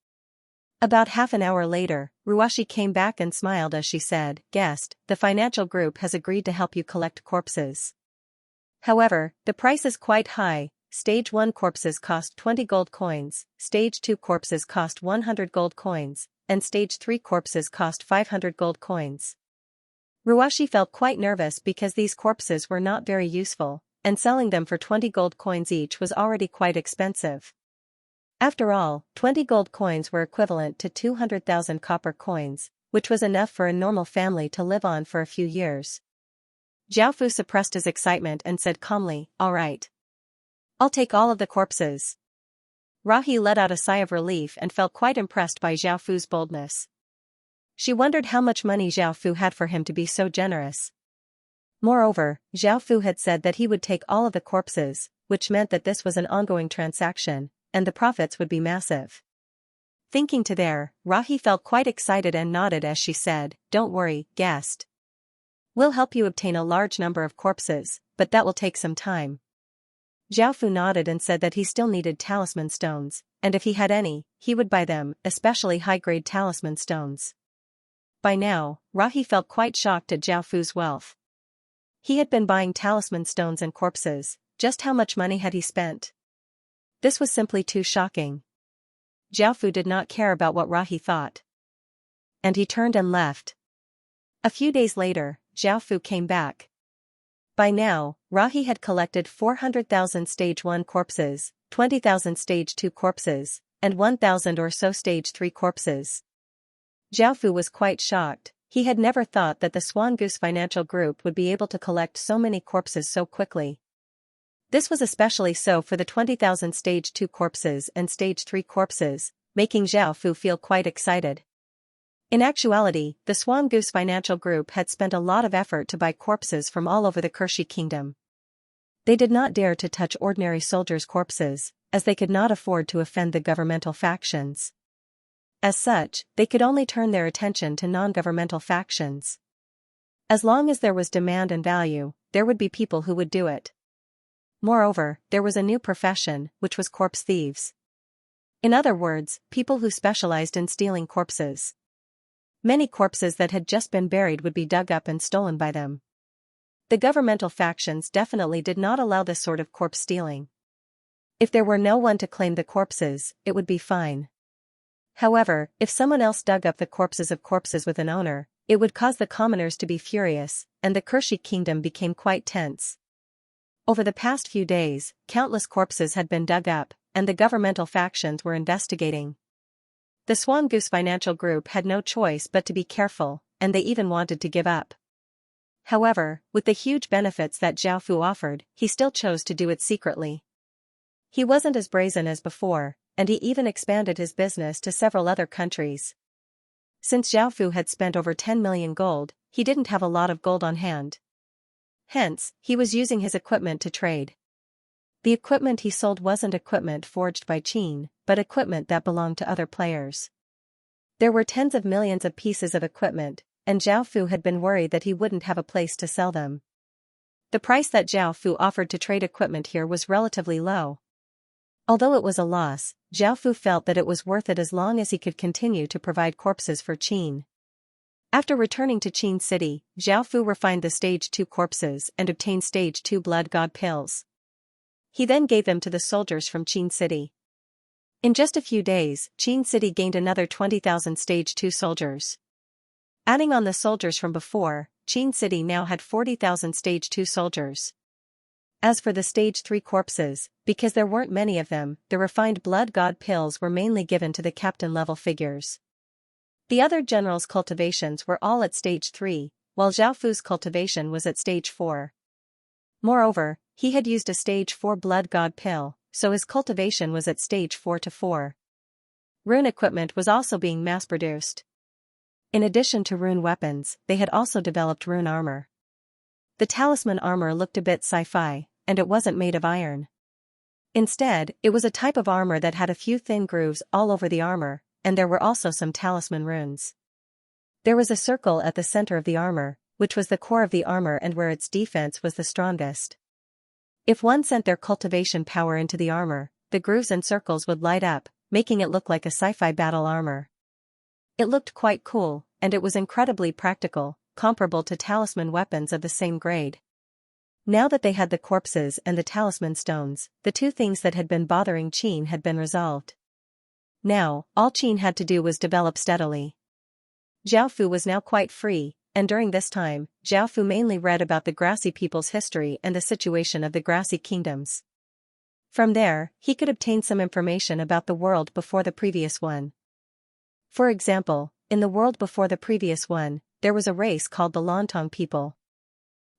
About half an hour later, Ruashi came back and smiled as she said, Guest, the financial group has agreed to help you collect corpses. However, the price is quite high, Stage 1 corpses cost 20 gold coins, Stage 2 corpses cost 100 gold coins, and Stage 3 corpses cost 500 gold coins. Ruashi felt quite nervous because these corpses were not very useful, and selling them for 20 gold coins each was already quite expensive. After all, 20 gold coins were equivalent to 200,000 copper coins, which was enough for a normal family to live on for a few years. Zhao suppressed his excitement and said calmly, "All right. I'll take all of the corpses." Rahi let out a sigh of relief and felt quite impressed by Zhao boldness. She wondered how much money Zhao had for him to be so generous. Moreover, Zhao had said that he would take all of the corpses, which meant that this was an ongoing transaction, and the profits would be massive. Thinking to there, Rahi felt quite excited and nodded as she said, "Don't worry, guest. We'll help you obtain a large number of corpses, but that will take some time." Zhao nodded and said that he still needed talisman stones, and if he had any, he would buy them, especially high-grade talisman stones. By now, Rahi felt quite shocked at Zhao wealth. He had been buying talisman stones and corpses, just how much money had he spent? This was simply too shocking. Zhao did not care about what Rahi thought. And he turned and left. A few days later, Zhao came back. By now, Rahi had collected 400,000 Stage 1 corpses, 20,000 Stage 2 corpses, and 1,000 or so Stage 3 corpses. Zhao was quite shocked. He had never thought that the Swan Goose Financial Group would be able to collect so many corpses so quickly. This was especially so for the 20,000 Stage 2 corpses and Stage 3 corpses, making Zhao feel quite excited. In actuality, the Swan Goose Financial Group had spent a lot of effort to buy corpses from all over the Kershi Kingdom. They did not dare to touch ordinary soldiers' corpses, as they could not afford to offend the governmental factions. As such, they could only turn their attention to non-governmental factions. As long as there was demand and value, there would be people who would do it. Moreover, there was a new profession, which was corpse thieves. In other words, people who specialized in stealing corpses. Many corpses that had just been buried would be dug up and stolen by them. The governmental factions definitely did not allow this sort of corpse stealing. If there were no one to claim the corpses, it would be fine. However, if someone else dug up the corpses of corpses with an owner, it would cause the commoners to be furious, and the Kershi Kingdom became quite tense. Over the past few days, countless corpses had been dug up, and the governmental factions were investigating. The Swan Goose Financial Group had no choice but to be careful, and they even wanted to give up. However, with the huge benefits that Zhao offered, he still chose to do it secretly. He wasn't as brazen as before, and he even expanded his business to several other countries. Since Zhao had spent over 10 million gold, he didn't have a lot of gold on hand. Hence, he was using his equipment to trade. The equipment he sold wasn't equipment forged by Qin, but equipment that belonged to other players. There were tens of millions of pieces of equipment, and Zhao had been worried that he wouldn't have a place to sell them. The price that Zhao offered to trade equipment here was relatively low. Although it was a loss, Zhao felt that it was worth it as long as he could continue to provide corpses for Qin. After returning to Qin City, Zhao refined the Stage 2 corpses and obtained Stage 2 blood god pills. He then gave them to the soldiers from Qin City. In just a few days, Qin City gained another 20,000 Stage 2 soldiers. Adding on the soldiers from before, Qin City now had 40,000 Stage 2 soldiers. As for the Stage 3 corpses, because there weren't many of them, the refined blood god pills were mainly given to the captain-level figures. The other generals' cultivations were all at Stage 3, while Zhao cultivation was at Stage 4. Moreover, he had used a Stage 4 blood god pill, so his cultivation was at Stage 4 to 4. Rune equipment was also being mass-produced. In addition to rune weapons, they had also developed rune armor. The talisman armor looked a bit sci-fi, and it wasn't made of iron. Instead, it was a type of armor that had a few thin grooves all over the armor, and there were also some talisman runes. There was a circle at the center of the armor, which was the core of the armor and where its defense was the strongest. If one sent their cultivation power into the armor, the grooves and circles would light up, making it look like a sci-fi battle armor. It looked quite cool, and it was incredibly practical, comparable to talisman weapons of the same grade. Now that they had the corpses and the talisman stones, the two things that had been bothering Qin had been resolved. Now, all Qin had to do was develop steadily. Zhao Fu was now quite free, and during this time, Zhao Fu mainly read about the grassy people's history and the situation of the grassy kingdoms. From there, he could obtain some information about the world before the previous one. For example, in the world before the previous one, there was a race called the Lontong people.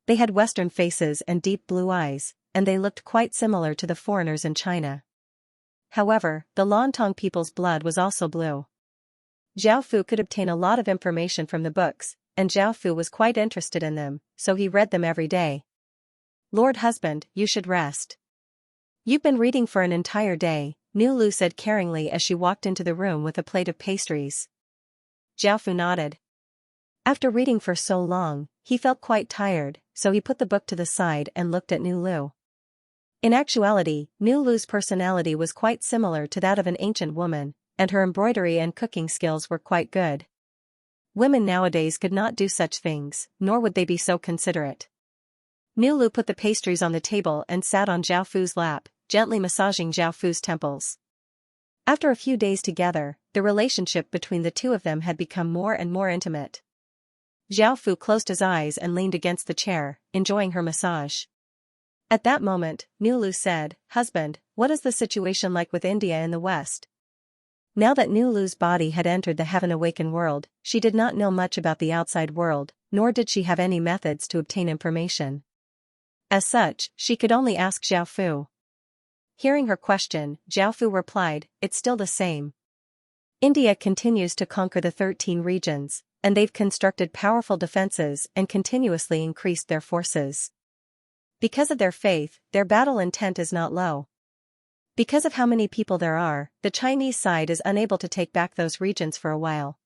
They had Western faces and deep blue eyes, and they looked quite similar to the foreigners in China. However, the Lontong people's blood was also blue. Zhao Fu could obtain a lot of information from the books, and Zhao Fu was quite interested in them, so he read them every day. "Lord husband, you should rest. You've been reading for an entire day," Nu Lu said caringly as she walked into the room with a plate of pastries. Zhao Fu nodded. After reading for so long, he felt quite tired, so he put the book to the side and looked at Nu Lu. In actuality, Nu Lu's personality was quite similar to that of an ancient woman, and her embroidery and cooking skills were quite good. Women nowadays could not do such things, nor would they be so considerate. Nu Lu put the pastries on the table and sat on Zhao Fu's lap, gently massaging Zhao Fu's temples. After a few days together, the relationship between the two of them had become more and more intimate. Zhao Fu closed his eyes and leaned against the chair, enjoying her massage. At that moment, Nu Lu said, "Husband, what is the situation like with India in the West?" Now that Nu Lu's body had entered the heaven-awakened world, she did not know much about the outside world, nor did she have any methods to obtain information. As such, she could only ask Zhao Fu. Hearing her question, Zhao Fu replied, "It's still the same. India continues to conquer the 13 regions, and they've constructed powerful defenses and continuously increased their forces. Because of their faith, their battle intent is not low. Because of how many people there are, the Chinese side is unable to take back those regions for a while.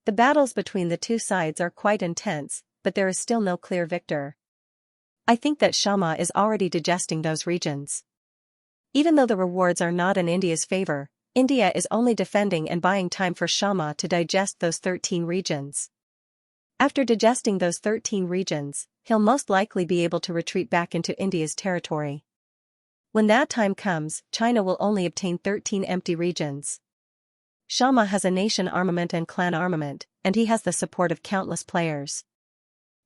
The battles between the two sides are quite intense, but there is still no clear victor. I think that Xianxia is already digesting those regions. Even though the rewards are not in India's favor, India is only defending and buying time for Xianxia to digest those 13 regions. After digesting those 13 regions, he'll most likely be able to retreat back into India's territory. When that time comes, China will only obtain 13 empty regions. Xianxia has a nation armament and clan armament, and he has the support of countless players.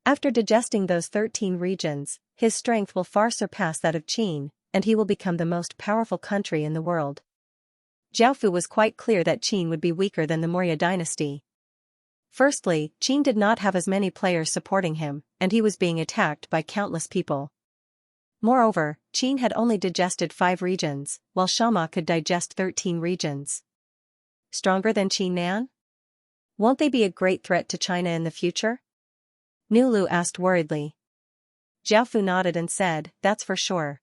After digesting those 13 regions, his strength will far surpass that of Qin, and he will become the most powerful country in the world." Zhao Fu was quite clear that Qin would be weaker than the Maurya dynasty. Firstly, Qin did not have as many players supporting him, and he was being attacked by countless people. Moreover, Qin had only digested 5 regions, while Xianxia could digest 13 regions. Stronger than Qin Nan? Won't they be a great threat to China in the future? Nu Lu asked worriedly. Zhao Fu nodded and said, "That's for sure.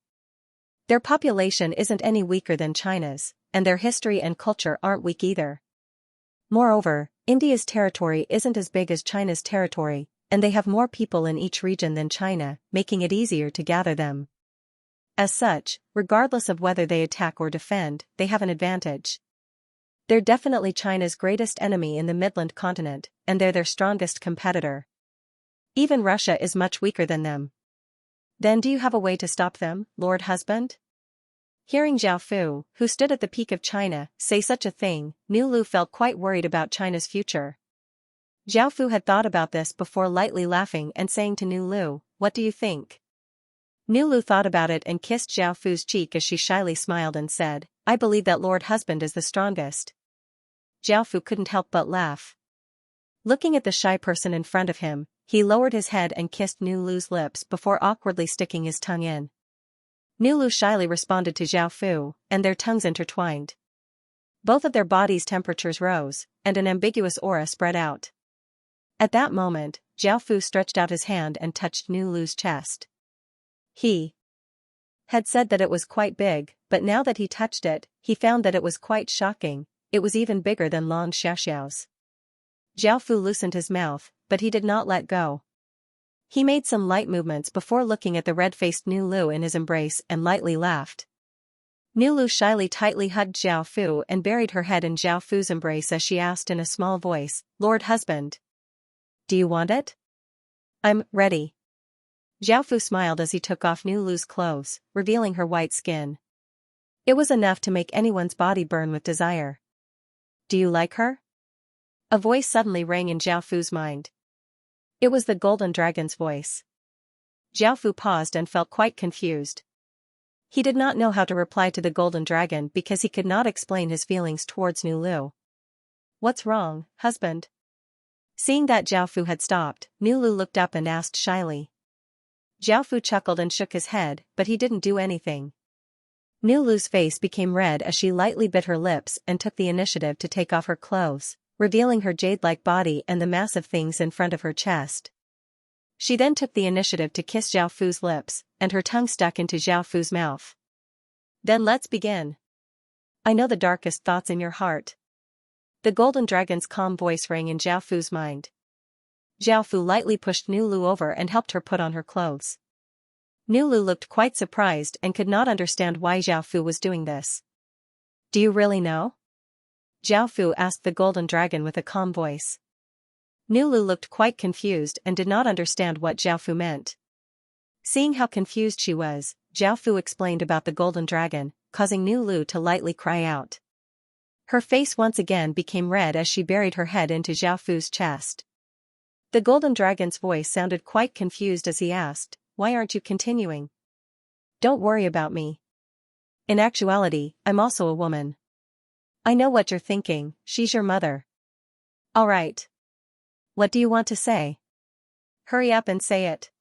Their population isn't any weaker than China's, and their history and culture aren't weak either. Moreover, India's territory isn't as big as China's territory, and they have more people in each region than China, making it easier to gather them. As such, regardless of whether they attack or defend, they have an advantage. They're definitely China's greatest enemy in the Midland continent, and they're their strongest competitor. Even Russia is much weaker than them. Then do you have a way to stop them, Lord Husband?" Hearing Zhao Fu, who stood at the peak of China, say such a thing, Nu Lu felt quite worried about China's future. Zhao Fu had thought about this before, lightly laughing and saying to Nu Lu, "What do you think?" Nu Lu thought about it and kissed Zhao Fu's cheek as she shyly smiled and said, "I believe that Lord Husband is the strongest." Zhao Fu couldn't help but laugh. Looking at the shy person in front of him, he lowered his head and kissed Nu Lu's lips before awkwardly sticking his tongue in. Nu Lu shyly responded to Zhao Fu, and their tongues intertwined. Both of their bodies' temperatures rose, and an ambiguous aura spread out. At that moment, Zhao Fu stretched out his hand and touched Nu Lu's chest. He had said that it was quite big, but now that he touched it, he found that it was quite shocking. It was even bigger than Long Xiaoxiao's. Zhao Fu loosened his mouth, but he did not let go. He made some light movements before looking at the red-faced Nu Lu in his embrace and lightly laughed. Nu Lu shyly tightly hugged Zhao Fu and buried her head in Zhao Fu's embrace as she asked in a small voice, "Lord Husband, do you want it?" "I'm ready." Zhao Fu smiled as he took off Nu Lu's clothes, revealing her white skin. It was enough to make anyone's body burn with desire. Do you like her? A voice suddenly rang in Zhao Fu's mind. It was the Golden Dragon's voice. Zhao Fu paused and felt quite confused. He did not know how to reply to the Golden Dragon because he could not explain his feelings towards Nu Lu. What's wrong, husband? Seeing that Zhao Fu had stopped, Nu Lu looked up and asked shyly. Zhao Fu chuckled and shook his head, but he didn't do anything. Nu Lu's face became red as she lightly bit her lips and took the initiative to take off her clothes, revealing her jade-like body and the massive things in front of her chest. She then took the initiative to kiss Zhao Fu's lips, and her tongue stuck into Zhao Fu's mouth. Then let's begin. I know the darkest thoughts in your heart. The Golden Dragon's calm voice rang in Zhao Fu's mind. Zhao Fu lightly pushed Nu Lu over and helped her put on her clothes. Nu Lu looked quite surprised and could not understand why Zhao Fu was doing this. Do you really know? Zhao Fu asked the Golden Dragon with a calm voice. Nu Lu looked quite confused and did not understand what Zhao Fu meant. Seeing how confused she was, Zhao Fu explained about the Golden Dragon, causing Nu Lu to lightly cry out. Her face once again became red as she buried her head into Zhao Fu's chest. The Golden Dragon's voice sounded quite confused as he asked, "Why aren't you continuing?" Don't worry about me. In actuality, I'm also a woman. I know what you're thinking, she's your mother. Alright. What do you want to say? Hurry up and say it.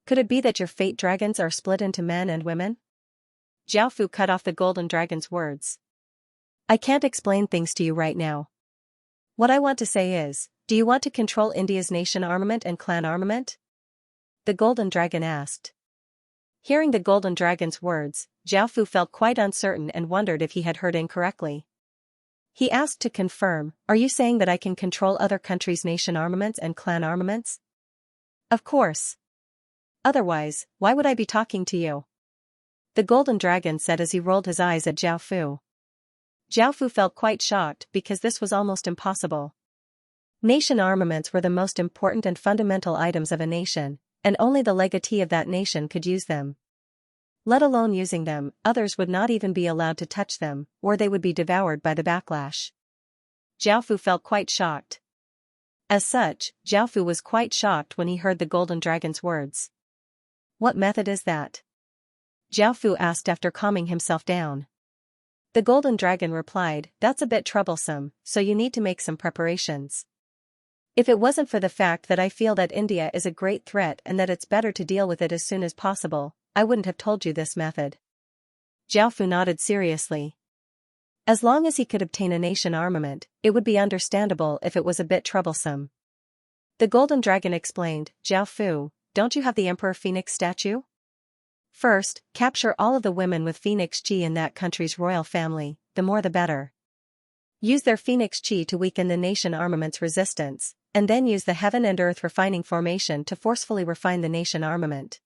Could it be that your fate dragons are split into men and women? Zhao Fu cut off the Golden Dragon's words. I can't explain things to you right now. What I want to say is, do you want to control India's nation armament and clan armament? The Golden Dragon asked. Hearing the Golden Dragon's words, Zhao Fu felt quite uncertain and wondered if he had heard incorrectly. He asked to confirm, are you saying that I can control other countries' nation armaments and clan armaments? Of course. Otherwise, why would I be talking to you? The Golden Dragon said as he rolled his eyes at Zhao Fu. Zhao Fu felt quite shocked because this was almost impossible. Nation armaments were the most important and fundamental items of a nation, and only the legatee of that nation could use them. Let alone using them, others would not even be allowed to touch them, or they would be devoured by the backlash. Zhao Fu felt quite shocked. As such, Zhao Fu was quite shocked when he heard the Golden Dragon's words. What method is that? Zhao Fu asked after calming himself down. The Golden Dragon replied, that's a bit troublesome, so you need to make some preparations. If it wasn't for the fact that I feel that India is a great threat and that it's better to deal with it as soon as possible, I wouldn't have told you this method. Zhao Fu nodded seriously. As long as he could obtain a nation armament, it would be understandable if it was a bit troublesome. The Golden Dragon explained, Zhao Fu, don't you have the Emperor Phoenix statue? First, capture all of the women with Phoenix Chi in that country's royal family, the more the better. Use their Phoenix Chi to weaken the nation armament's resistance, and then use the Heaven and Earth refining formation to forcefully refine the nation armament.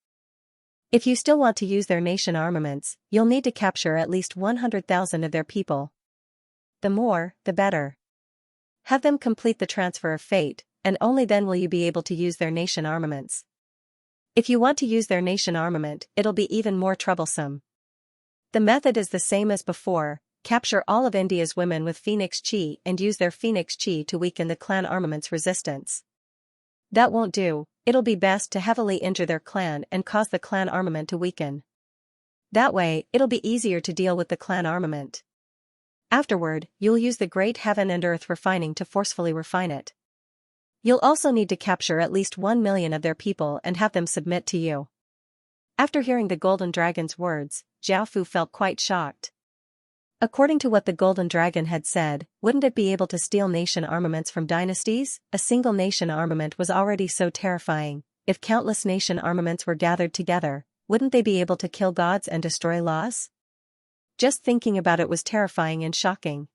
If you still want to use their nation armaments, you'll need to capture at least 100,000 of their people. The more, the better. Have them complete the transfer of fate, and only then will you be able to use their nation armaments. If you want to use their nation armament, it'll be even more troublesome. The method is the same as before, capture all of India's women with Phoenix Chi and use their Phoenix Chi to weaken the clan armament's resistance. That won't do, it'll be best to heavily injure their clan and cause the clan armament to weaken. That way, it'll be easier to deal with the clan armament. Afterward, you'll use the great Heaven and Earth refining to forcefully refine it. You'll also need to capture at least 1 million of their people and have them submit to you. After hearing the Golden Dragon's words, Zhao Fu felt quite shocked. According to what the Golden Dragon had said, wouldn't it be able to steal nation armaments from dynasties? A single nation armament was already so terrifying. If countless nation armaments were gathered together, wouldn't they be able to kill gods and destroy laws? Just thinking about it was terrifying and shocking.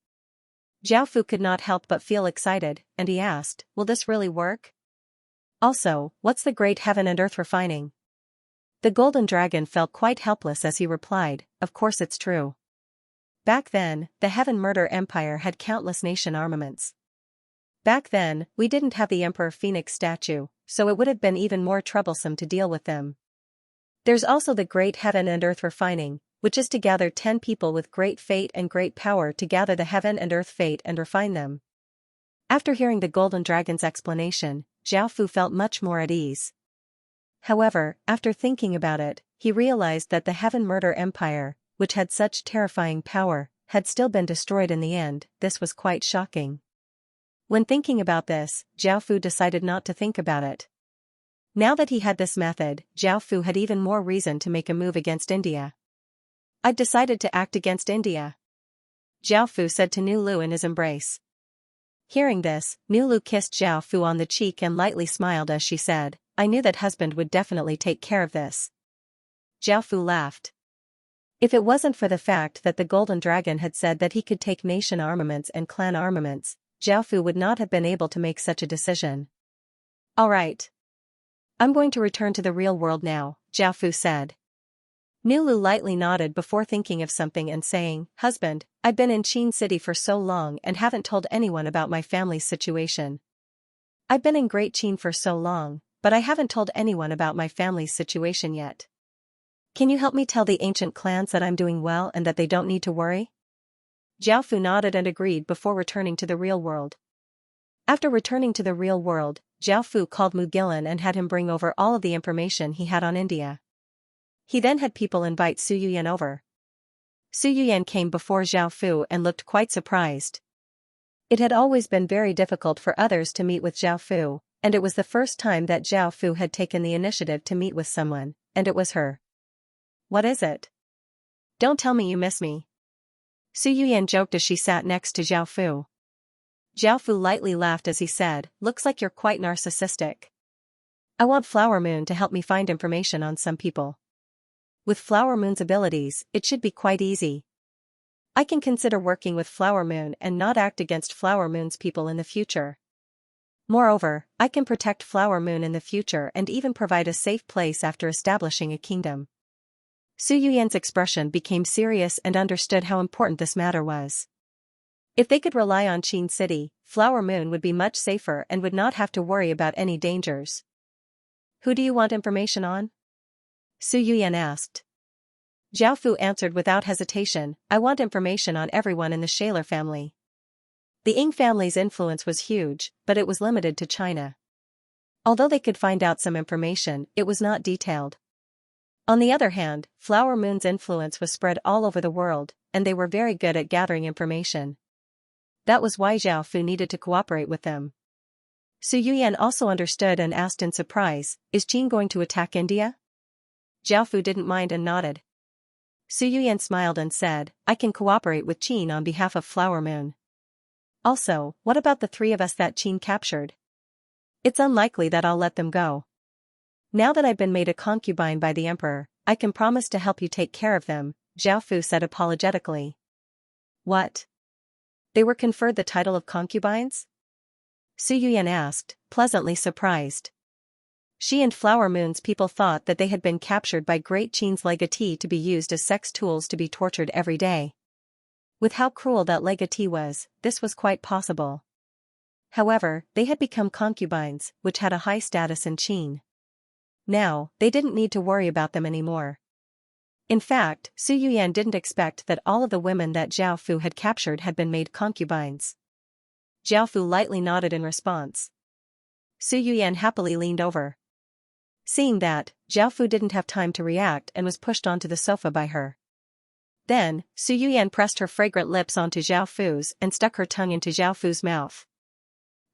Zhao Fu could not help but feel excited, and he asked, will this really work? Also, what's the great Heaven and Earth refining? The Golden Dragon felt quite helpless as he replied, of course it's true. Back then, the Heaven Murder Empire had countless nation armaments. Back then, we didn't have the Emperor Phoenix statue, so it would have been even more troublesome to deal with them. There's also the Great Heaven and Earth Refining, which is to gather 10 people with great fate and great power to gather the heaven and earth fate and refine them. After hearing the Golden Dragon's explanation, Zhao Fu felt much more at ease. However, after thinking about it, he realized that the Heaven Murder Empire, which had such terrifying power, had still been destroyed in the end. This was quite shocking. When thinking about this, Zhao Fu decided not to think about it. Now that he had this method, Zhao Fu had even more reason to make a move against India. I've decided to act against India, Zhao Fu said to Nu Lu in his embrace. Hearing this, Nu Lu kissed Zhao Fu on the cheek and lightly smiled as she said, I knew that husband would definitely take care of this. Zhao Fu laughed. If it wasn't for the fact that the Golden Dragon had said that he could take nation armaments and clan armaments, Zhao Fu would not have been able to make such a decision. Alright. I'm going to return to the real world now, Zhao Fu said. Nu Lu lightly nodded before thinking of something and saying, Husband, I've been in Qin City for so long and haven't told anyone about my family's situation. I've been in Great Qin for so long, but I haven't told anyone about my family's situation yet. Can you help me tell the ancient clans that I'm doing well and that they don't need to worry? Zhao Fu nodded and agreed before returning to the real world. After returning to the real world, Zhao Fu called Mugilin and had him bring over all of the information he had on India. He then had people invite Su Yuyan over. Su Yuyan came before Zhao Fu and looked quite surprised. It had always been very difficult for others to meet with Zhao Fu, and it was the first time that Zhao Fu had taken the initiative to meet with someone, and it was her. What is it? Don't tell me you miss me. Su Yuyan joked as she sat next to Zhao Fu. Zhao Fu lightly laughed as he said, Looks like you're quite narcissistic. I want Flower Moon to help me find information on some people. With Flower Moon's abilities, it should be quite easy. I can consider working with Flower Moon and not act against Flower Moon's people in the future. Moreover, I can protect Flower Moon in the future and even provide a safe place after establishing a kingdom. Su Yuyan's expression became serious and understood how important this matter was. If they could rely on Qin City, Flower Moon would be much safer and would not have to worry about any dangers. Who do you want information on? Su Yuyan asked. Zhao Fu answered without hesitation, I want information on everyone in the Shaler family. The Ying family's influence was huge, but it was limited to China. Although they could find out some information, it was not detailed. On the other hand, Flower Moon's influence was spread all over the world, and they were very good at gathering information. That was why Zhao Fu needed to cooperate with them. Su Yuyan also understood and asked in surprise, Is Qin going to attack India? Zhao Fu didn't mind and nodded. Su Yuyan smiled and said, I can cooperate with Qin on behalf of Flower Moon. Also, what about the 3 of us that Qin captured? It's unlikely that I'll let them go. Now that I've been made a concubine by the Emperor, I can promise to help you take care of them, Zhao Fu said apologetically. What? They were conferred the title of concubines? Su Yuyan asked, pleasantly surprised. She and Flower Moon's people thought that they had been captured by Great Qin's legatee to be used as sex tools to be tortured every day. With how cruel that legatee was, this was quite possible. However, they had become concubines, which had a high status in Qin. Now, they didn't need to worry about them anymore. In fact, Su Yuyan didn't expect that all of the women that Zhao Fu had captured had been made concubines. Zhao Fu lightly nodded in response. Su Yuyan happily leaned over. Seeing that, Zhao Fu didn't have time to react and was pushed onto the sofa by her. Then, Su Yuyan pressed her fragrant lips onto Zhao Fu's and stuck her tongue into Zhao Fu's mouth.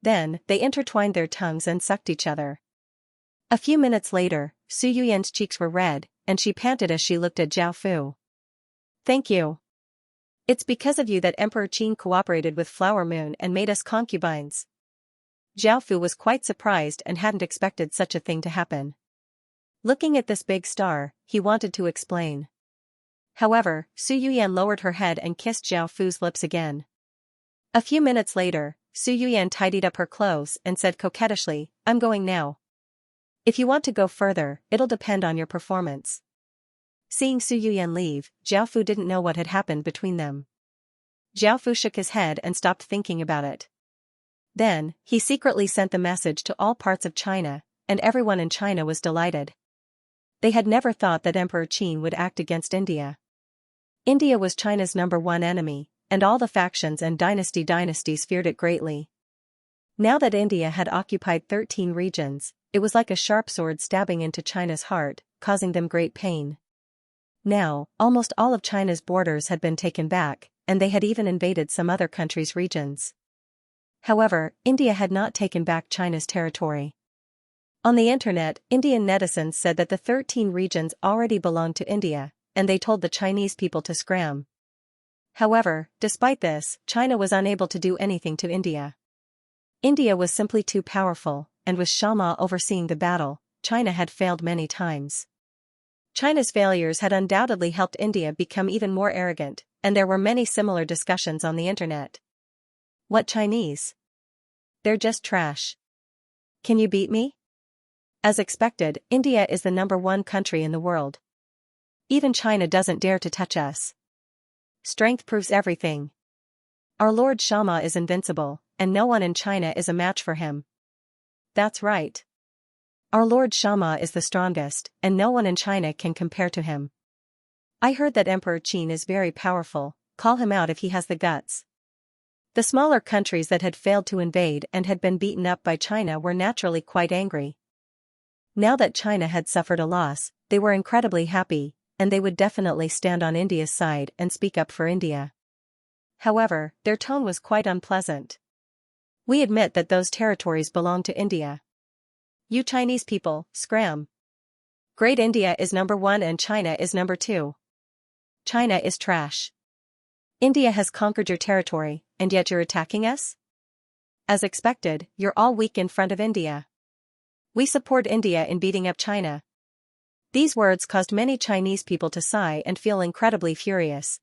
Then, they intertwined their tongues and sucked each other. A few minutes later, Su Yuyan's cheeks were red, and she panted as she looked at Zhao Fu. Thank you. It's because of you that Emperor Qin cooperated with Flower Moon and made us concubines. Zhao Fu was quite surprised and hadn't expected such a thing to happen. Looking at this big star, he wanted to explain. However, Su Yuyan lowered her head and kissed Zhao Fu's lips again. A few minutes later, Su Yuyan tidied up her clothes and said coquettishly, I'm going now. If you want to go further, it'll depend on your performance. Seeing Su Yuyan leave, Zhao Fu didn't know what had happened between them. Zhao Fu shook his head and stopped thinking about it. Then, he secretly sent the message to all parts of China, and everyone in China was delighted. They had never thought that Emperor Qin would act against India. India was China's #1 enemy, and all the factions and dynasties feared it greatly. Now that India had occupied 13 regions, it was like a sharp sword stabbing into China's heart, causing them great pain. Now, almost all of China's borders had been taken back, and they had even invaded some other countries' regions. However, India had not taken back China's territory. On the internet, Indian netizens said that the 13 regions already belonged to India, and they told the Chinese people to scram. However, despite this, China was unable to do anything to India. India was simply too powerful, and with Xianxia overseeing the battle, China had failed many times. China's failures had undoubtedly helped India become even more arrogant, and there were many similar discussions on the internet. What Chinese? They're just trash. Can you beat me? As expected, India is the #1 country in the world. Even China doesn't dare to touch us. Strength proves everything. Our Lord Xianxia is invincible, and no one in China is a match for him. That's right. Our Lord Xianxia is the strongest, and no one in China can compare to him. I heard that Emperor Qin is very powerful, call him out if he has the guts. The smaller countries that had failed to invade and had been beaten up by China were naturally quite angry. Now that China had suffered a loss, they were incredibly happy, and they would definitely stand on India's side and speak up for India. However, their tone was quite unpleasant. We admit that those territories belong to India. You Chinese people, scram. Great India is #1 and China is #2. China is trash. India has conquered your territory, and yet you're attacking us? As expected, you're all weak in front of India. We support India in beating up China. These words caused many Chinese people to sigh and feel incredibly furious.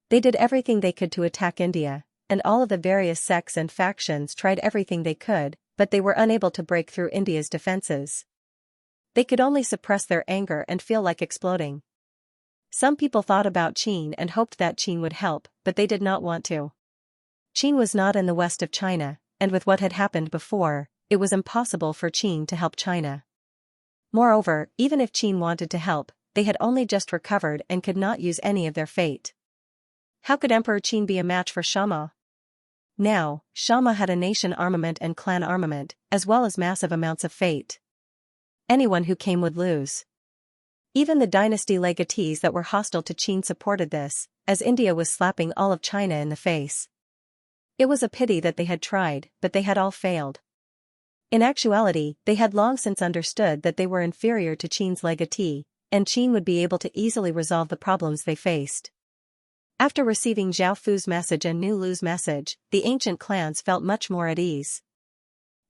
They did everything they could to attack India, and all of the various sects and factions tried everything they could, but they were unable to break through India's defenses. They could only suppress their anger and feel like exploding. Some people thought about Qin and hoped that Qin would help, but they did not want to. Qin was not in the west of China, and with what had happened before, it was impossible for Qin to help China. Moreover, even if Qin wanted to help, they had only just recovered and could not use any of their fate. How could Emperor Qin be a match for Xianxia? Now, Xianxia had a nation armament and clan armament, as well as massive amounts of fate. Anyone who came would lose. Even the dynasty legatees that were hostile to Qin supported this, as India was slapping all of China in the face. It was a pity that they had tried, but they had all failed. In actuality, they had long since understood that they were inferior to Qin's legatee, and Qin would be able to easily resolve the problems they faced. After receiving Zhao Fu's message and Nu Lu's message, the ancient clans felt much more at ease.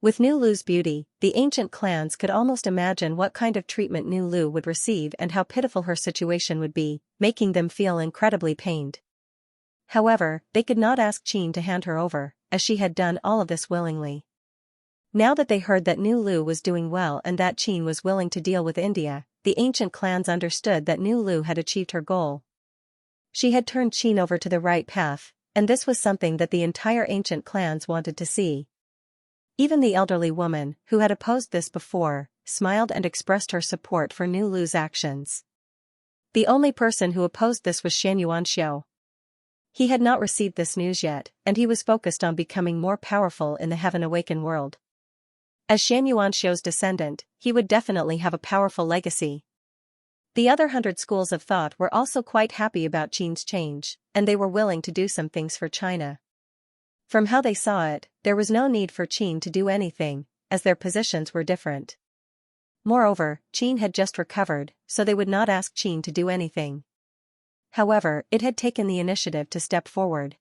With Nu Lu's beauty, the ancient clans could almost imagine what kind of treatment Nu Lu would receive and how pitiful her situation would be, making them feel incredibly pained. However, they could not ask Qin to hand her over, as she had done all of this willingly. Now that they heard that Nu Lu was doing well and that Qin was willing to deal with India, the ancient clans understood that Nu Lu had achieved her goal. She had turned Qin over to the right path, and this was something that the entire ancient clans wanted to see. Even the elderly woman, who had opposed this before, smiled and expressed her support for Nu Lu's actions. The only person who opposed this was Xianxia. He had not received this news yet, and he was focused on becoming more powerful in the Heaven Awakened world. As Xianxuan's descendant, he would definitely have a powerful legacy. The other 100 schools of thought were also quite happy about Qin's change, and they were willing to do some things for China. From how they saw it, there was no need for Qin to do anything, as their positions were different. Moreover, Qin had just recovered, so they would not ask Qin to do anything. However, it had taken the initiative to step forward.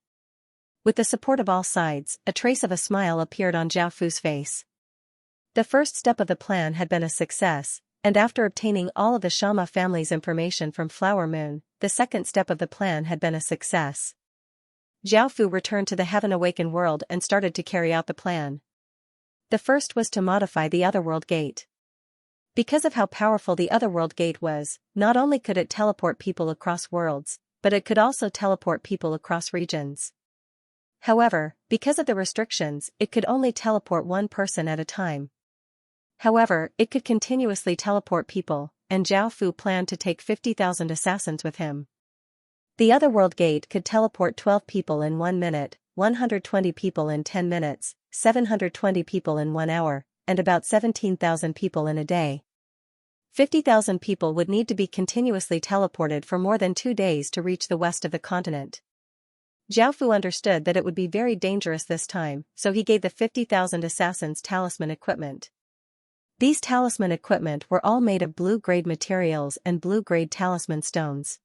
With the support of all sides, a trace of a smile appeared on Zhao Fu's face. The first step of the plan had been a success, and after obtaining all of the Xianxia family's information from Flower Moon, the second step of the plan had been a success. Zhao Fu returned to the Heaven Awakened world and started to carry out the plan. The first was to modify the Otherworld Gate. Because of how powerful the Otherworld Gate was, not only could it teleport people across worlds, but it could also teleport people across regions. However, because of the restrictions, it could only teleport one person at a time. However, it could continuously teleport people, and Zhao Fu planned to take 50,000 assassins with him. The Otherworld Gate could teleport 12 people in 1 minute, 120 people in 10 minutes, 720 people in 1 hour, and about 17,000 people in a day. 50,000 people would need to be continuously teleported for more than 2 days to reach the west of the continent. Zhao Fu understood that it would be very dangerous this time, so he gave the 50,000 assassins talisman equipment. These talisman equipment were all made of blue-grade materials and blue-grade talisman stones.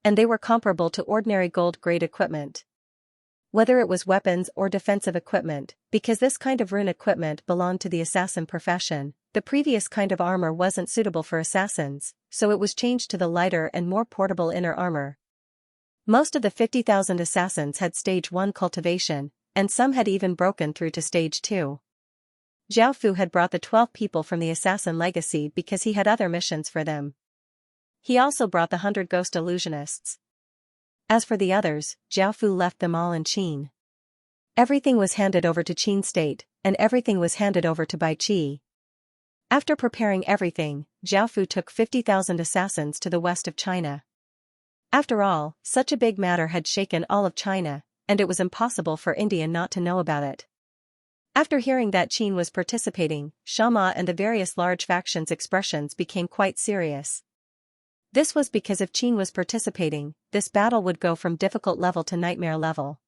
And they were comparable to ordinary gold-grade equipment. Whether it was weapons or defensive equipment, because this kind of rune equipment belonged to the assassin profession, the previous kind of armor wasn't suitable for assassins, so it was changed to the lighter and more portable inner armor. Most of the 50,000 assassins had Stage 1 cultivation, and some had even broken through to Stage 2. Zhao Fu had brought the 12 people from the assassin legacy because he had other missions for them. He also brought the 100 ghost illusionists. As for the others, Zhao Fu left them all in Qin. Everything was handed over to Qin State, and everything was handed over to Bai Qi. After preparing everything, Zhao Fu took 50,000 assassins to the west of China. After all, such a big matter had shaken all of China, and it was impossible for India not to know about it. After hearing that Qin was participating, Xianxia and the various large factions' expressions became quite serious. This was because if Qin was participating, this battle would go from difficult level to nightmare level.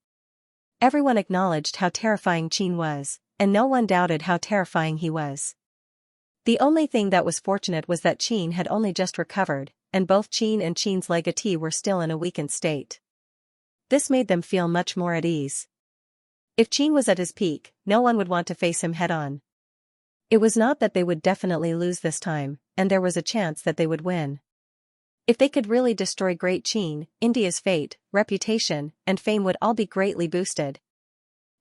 Everyone acknowledged how terrifying Qin was, and no one doubted how terrifying he was. The only thing that was fortunate was that Qin had only just recovered, and both Qin and Qin's legatee were still in a weakened state. This made them feel much more at ease. If Qin was at his peak, no one would want to face him head-on. It was not that they would definitely lose this time, and there was a chance that they would win. If they could really destroy Great Qin, India's fate, reputation, and fame would all be greatly boosted.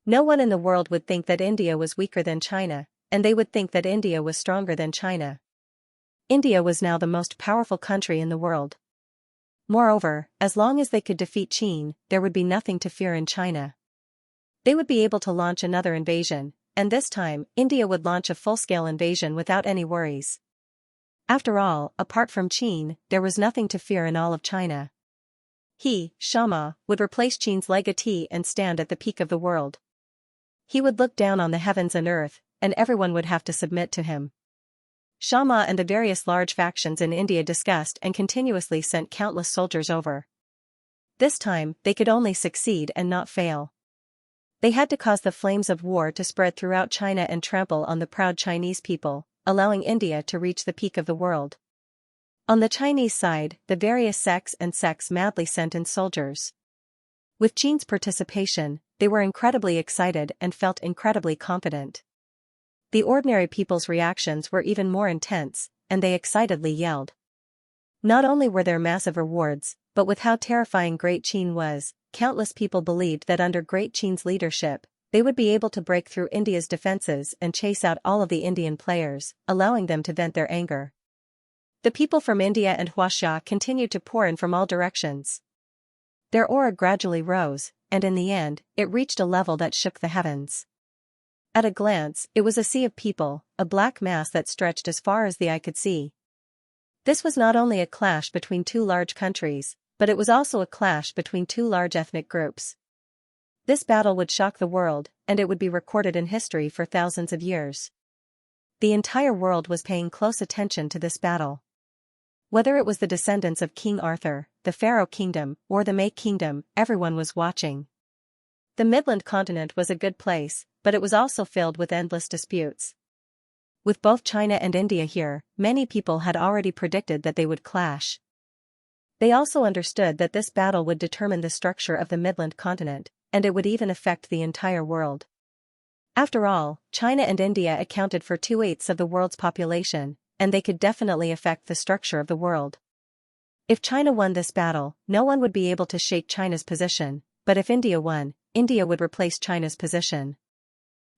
No one in the world would think that India was weaker than China, and they would think that India was stronger than China. India was now the most powerful country in the world. Moreover, as long as they could defeat Qin, there would be nothing to fear in China. They would be able to launch another invasion, and this time, India would launch a full-scale invasion without any worries. After all, apart from Qin, there was nothing to fear in all of China. He, Xianxia, would replace Qin's legatee and stand at the peak of the world. He would look down on the heavens and earth, and everyone would have to submit to him. Xianxia and the various large factions in India discussed and continuously sent countless soldiers over. This time, they could only succeed and not fail. They had to cause the flames of war to spread throughout China and trample on the proud Chinese people, allowing India to reach the peak of the world. On the Chinese side, the various sects madly sent in soldiers. With Qin's participation, they were incredibly excited and felt incredibly confident. The ordinary people's reactions were even more intense, and they excitedly yelled. Not only were there massive rewards, but with how terrifying Great Qin was, countless people believed that under Great Qin's leadership, they would be able to break through India's defenses and chase out all of the Indian players, allowing them to vent their anger. The people from India and Xianxia continued to pour in from all directions. Their aura gradually rose, and in the end, it reached a level that shook the heavens. At a glance, it was a sea of people, a black mass that stretched as far as the eye could see. This was not only a clash between two large countries, but it was also a clash between two large ethnic groups. This battle would shock the world, and it would be recorded in history for thousands of years. The entire world was paying close attention to this battle. Whether it was the descendants of King Arthur, the Pharaoh Kingdom, or the Mei Kingdom, everyone was watching. The Midland continent was a good place, but it was also filled with endless disputes. With both China and India here, many people had already predicted that they would clash. They also understood that this battle would determine the structure of the Midland continent, and it would even affect the entire world. After all, China and India accounted for 2/8 of the world's population, and they could definitely affect the structure of the world. If China won this battle, no one would be able to shake China's position, but if India won, India would replace China's position.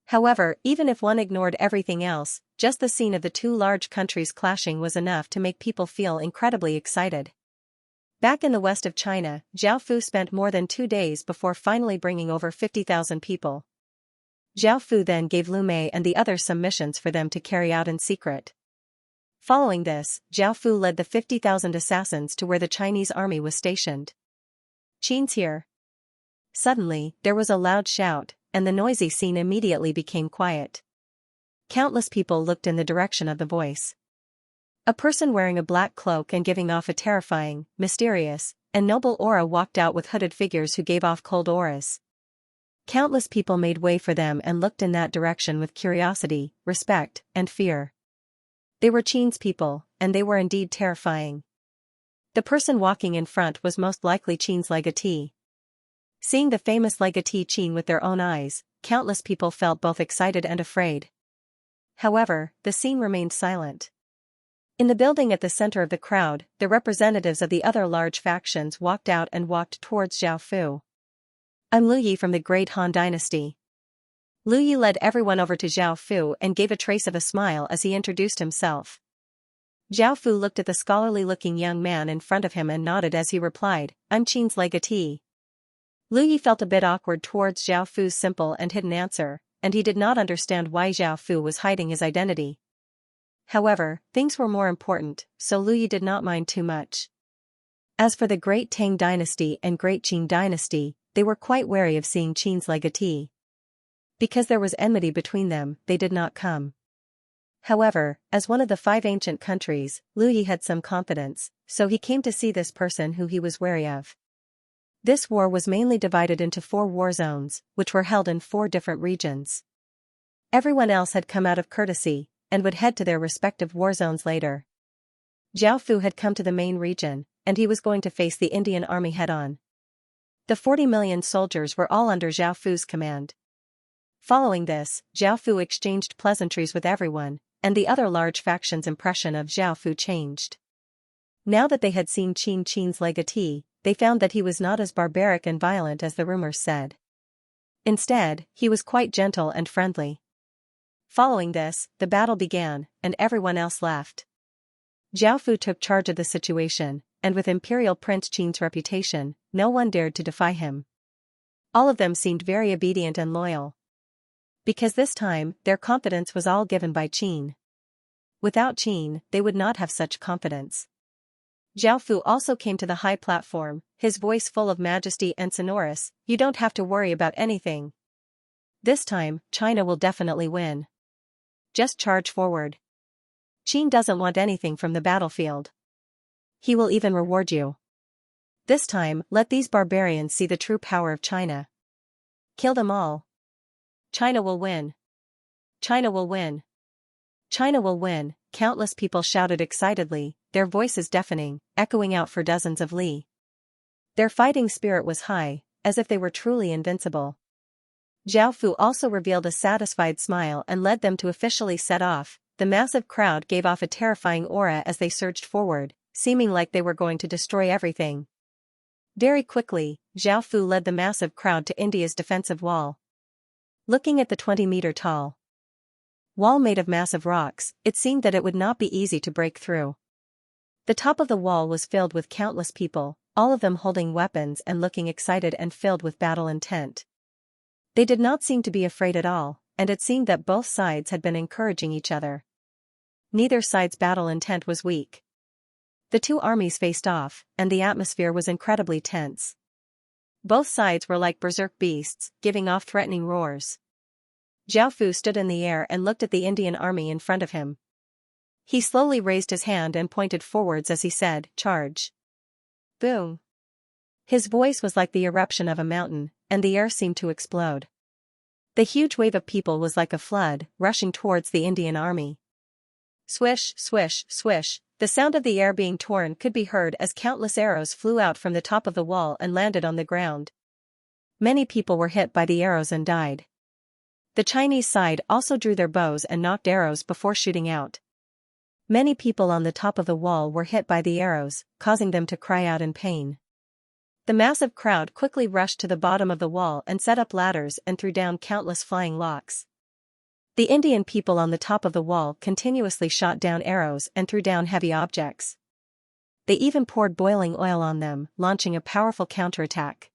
However, even if one ignored everything else, just the scene of the two large countries clashing was enough to make people feel incredibly excited. Back in the west of China, Zhao Fu spent more than 2 days before finally bringing over 50,000 people. Zhao Fu then gave Lu Mei and the others some missions for them to carry out in secret. Following this, Zhao Fu led the 50,000 assassins to where the Chinese army was stationed. "Qin's here." Suddenly, there was a loud shout, and the noisy scene immediately became quiet. Countless people looked in the direction of the voice. A person wearing a black cloak and giving off a terrifying, mysterious, and noble aura walked out with hooded figures who gave off cold auras. Countless people made way for them and looked in that direction with curiosity, respect, and fear. They were Qin's people, and they were indeed terrifying. The person walking in front was most likely Qin's legatee. Seeing the famous legatee Qin with their own eyes, countless people felt both excited and afraid. However, the scene remained silent. In the building at the center of the crowd, the representatives of the other large factions walked out and walked towards Zhao Fu. "I'm Lu Yi from the Great Han Dynasty." Lu Yi led everyone over to Zhao Fu and gave a trace of a smile as he introduced himself. Zhao Fu looked at the scholarly-looking young man in front of him and nodded as he replied, "I'm Qin's legatee." Lu Yi felt a bit awkward towards Zhao Fu's simple and hidden answer, and he did not understand why Zhao Fu was hiding his identity. However, things were more important, so Lu Yi did not mind too much. As for the Great Tang Dynasty and Great Qin Dynasty, they were quite wary of seeing Qin's legatee. Because there was enmity between them, they did not come. However, as one of the 5 ancient countries, Lu Yi had some confidence, so he came to see this person who he was wary of. This war was mainly divided into 4 war zones, which were held in 4 different regions. Everyone else had come out of courtesy, and would head to their respective war zones later. Zhao Fu had come to the main region, and he was going to face the Indian army head-on. The 40 million soldiers were all under Zhao Fu's command. Following this, Zhao Fu exchanged pleasantries with everyone, and the other large factions' impression of Zhao Fu changed. Now that they had seen Qin's legatee, they found that he was not as barbaric and violent as the rumors said. Instead, he was quite gentle and friendly. Following this, the battle began, and everyone else left. Zhao Fu took charge of the situation, and with Imperial Prince Qin's reputation, no one dared to defy him. All of them seemed very obedient and loyal. Because this time, their confidence was all given by Qin. Without Qin, they would not have such confidence. Zhao Fu also came to the high platform, his voice full of majesty and sonorous, "You don't have to worry about anything. This time, China will definitely win. Just charge forward. Qin doesn't want anything from the battlefield. He will even reward you. This time, let these barbarians see the true power of China. Kill them all. China will win. China will win. China will win," countless people shouted excitedly, their voices deafening, echoing out for dozens of li. Their fighting spirit was high, as if they were truly invincible. Zhao Fu also revealed a satisfied smile and led them to officially set off. The massive crowd gave off a terrifying aura as they surged forward, seeming like they were going to destroy everything. Very quickly, Zhao Fu led the massive crowd to India's defensive wall. Looking at the 20-meter-tall wall made of massive rocks, it seemed that it would not be easy to break through. The top of the wall was filled with countless people, all of them holding weapons and looking excited and filled with battle intent. They did not seem to be afraid at all, and it seemed that both sides had been encouraging each other. Neither side's battle intent was weak. The 2 armies faced off, and the atmosphere was incredibly tense. Both sides were like berserk beasts, giving off threatening roars. Zhao Fu stood in the air and looked at the Indian army in front of him. He slowly raised his hand and pointed forwards as he said, "Charge." Boom. His voice was like the eruption of a mountain, and the air seemed to explode. The huge wave of people was like a flood, rushing towards the Indian army. Swish, swish, swish, the sound of the air being torn could be heard as countless arrows flew out from the top of the wall and landed on the ground. Many people were hit by the arrows and died. The Chinese side also drew their bows and knocked arrows before shooting out. Many people on the top of the wall were hit by the arrows, causing them to cry out in pain. The massive crowd quickly rushed to the bottom of the wall and set up ladders and threw down countless flying logs. The Indian people on the top of the wall continuously shot down arrows and threw down heavy objects. they even poured boiling oil on them, launching a powerful counterattack.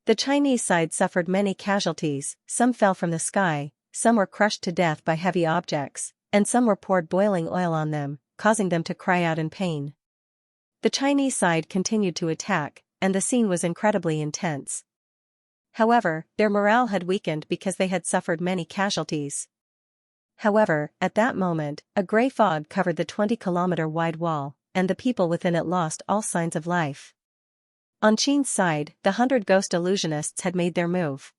The Chinese side suffered many casualties, some fell from the sky, some were crushed to death by heavy objects, and some were poured boiling oil on them, causing them to cry out in pain. The Chinese side continued to attack, and the scene was incredibly intense. However, their morale had weakened because they had suffered many casualties. However, at that moment, a gray fog covered the 20-kilometer-wide wall, and the people within it lost all signs of life. On Qin's side, the 100 ghost illusionists had made their move.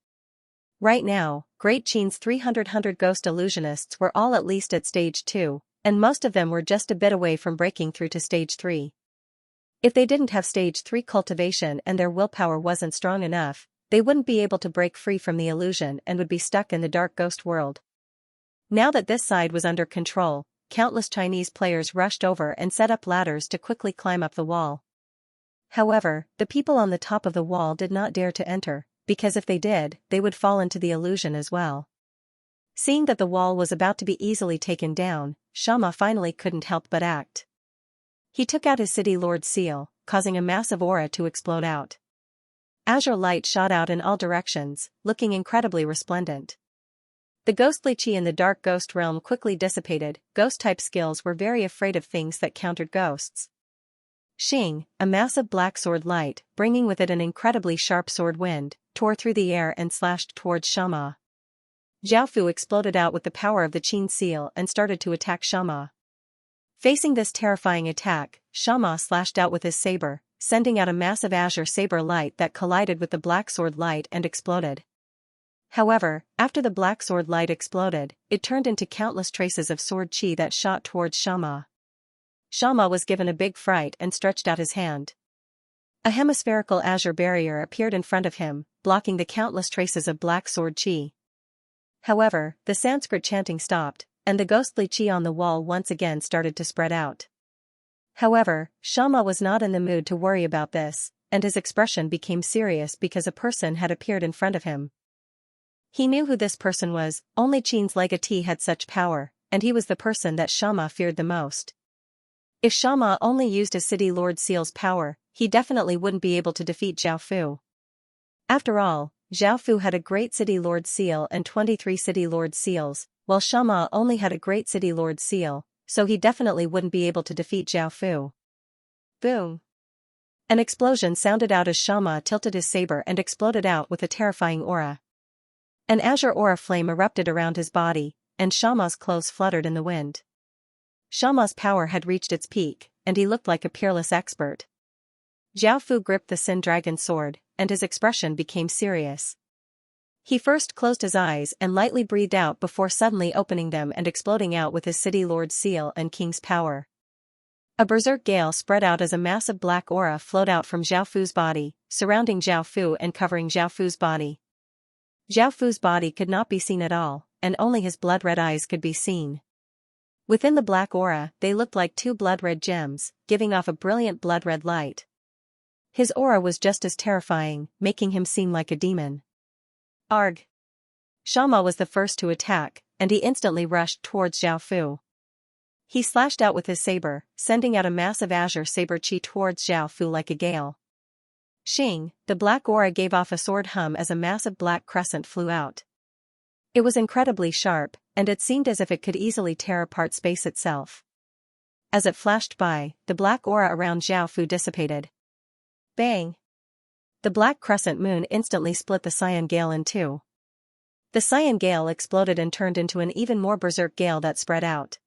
Right now, Great Qin's 300 ghost illusionists were all at least at stage 2, and most of them were just a bit away from breaking through to stage 3. If they didn't have stage 3 cultivation and their willpower wasn't strong enough, they wouldn't be able to break free from the illusion and would be stuck in the dark ghost world. Now that this side was under control, countless Chinese players rushed over and set up ladders to quickly climb up the wall. However, the people on the top of the wall did not dare to enter, because if they did, they would fall into the illusion as well. Seeing that the wall was about to be easily taken down, Xianxia finally couldn't help but act. He took out his City Lord seal, causing a massive aura to explode out. Azure light shot out in all directions, looking incredibly resplendent. The ghostly chi in the dark ghost realm quickly dissipated. Ghost-type skills were very afraid of things that countered ghosts. Xing, a massive black sword light, bringing with it an incredibly sharp sword wind, tore through the air and slashed towards Xianxia. Zhaofu exploded out with the power of the Qin seal and started to attack Xianxia. Facing this terrifying attack, Xianxia slashed out with his saber, sending out a massive azure saber light that collided with the black sword light and exploded. However, after the black sword light exploded, it turned into countless traces of sword chi that shot towards Xianxia. Xianxia was given a big fright and stretched out his hand. A hemispherical azure barrier appeared in front of him, blocking the countless traces of black sword chi. However, the Sanskrit chanting stopped, and the ghostly chi on the wall once again started to spread out. However, Xianxia was not in the mood to worry about this, and his expression became serious because a person had appeared in front of him. He knew who this person was. Only Qin's legatee had such power, and he was the person that Xianxia feared the most. If Xianxia only used his City Lord seal's power, he definitely wouldn't be able to defeat Zhaofu. After all, Zhaofu had a great City Lord seal and 23 City Lord seals, while Xianxia only had a great City Lord seal, so he definitely wouldn't be able to defeat Zhaofu. Boom! An explosion sounded out as Xianxia tilted his saber and exploded out with a terrifying aura. An azure aura flame erupted around his body, and Xianxia's clothes fluttered in the wind. Xianxia's power had reached its peak, and he looked like a peerless expert. Zhaofu gripped the Sin Dragon sword, and his expression became serious. He first closed his eyes and lightly breathed out before suddenly opening them and exploding out with his City Lord seal and King's power. A berserk gale spread out as a massive black aura flowed out from Zhaofu's body, surrounding Zhaofu and covering Zhaofu's body. Zhaofu's body could not be seen at all, and only his blood-red eyes could be seen. Within the black aura, they looked like two blood-red gems, giving off a brilliant blood-red light. His aura was just as terrifying, making him seem like a demon. Arg! Xianxia was the first to attack, and he instantly rushed towards Zhaofu. He slashed out with his saber, sending out a massive azure saber chi towards Zhaofu like a gale. Xing, the black aura gave off a sword hum as a massive black crescent flew out. It was incredibly sharp, and it seemed as if it could easily tear apart space itself. As it flashed by, the black aura around Zhaofu dissipated. Bang! The black crescent moon instantly split the cyan gale in two. The cyan gale exploded and turned into an even more berserk gale that spread out.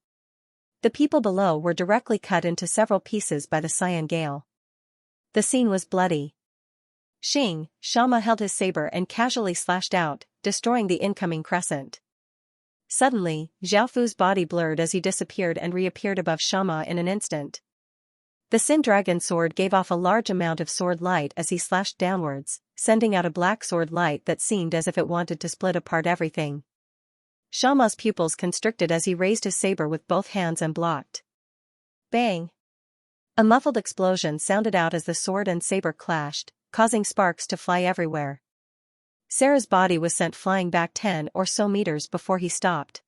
The people below were directly cut into several pieces by the cyan gale. The scene was bloody. Xianxia held his saber and casually slashed out, destroying the incoming crescent. Suddenly, Zhaofu's body blurred as he disappeared and reappeared above Xianxia in an instant. The Sin Dragon sword gave off a large amount of sword light as he slashed downwards, sending out a black sword light that seemed as if it wanted to split apart everything. Xianxia's pupils constricted as he raised his saber with both hands and blocked. Bang! A muffled explosion sounded out as the sword and saber clashed, causing sparks to fly everywhere. Sarah's body was sent flying back 10 or so meters before he stopped.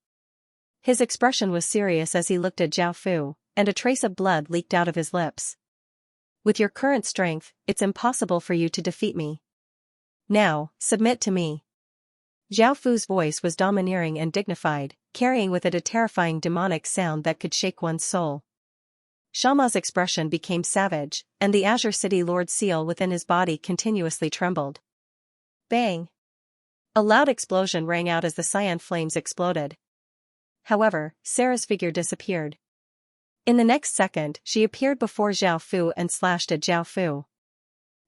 His expression was serious as he looked at Zhaofu, and a trace of blood leaked out of his lips. With your current strength, it's impossible for you to defeat me. Now, submit to me. Zhao Fu's voice was domineering and dignified, carrying with it a terrifying demonic sound that could shake one's soul. Xianxia's expression became savage, and the Azure City Lord seal within his body continuously trembled. Bang! A loud explosion rang out as the cyan flames exploded. However, Sarah's figure disappeared. In the next second, she appeared before Zhao Fu and slashed at Zhao Fu.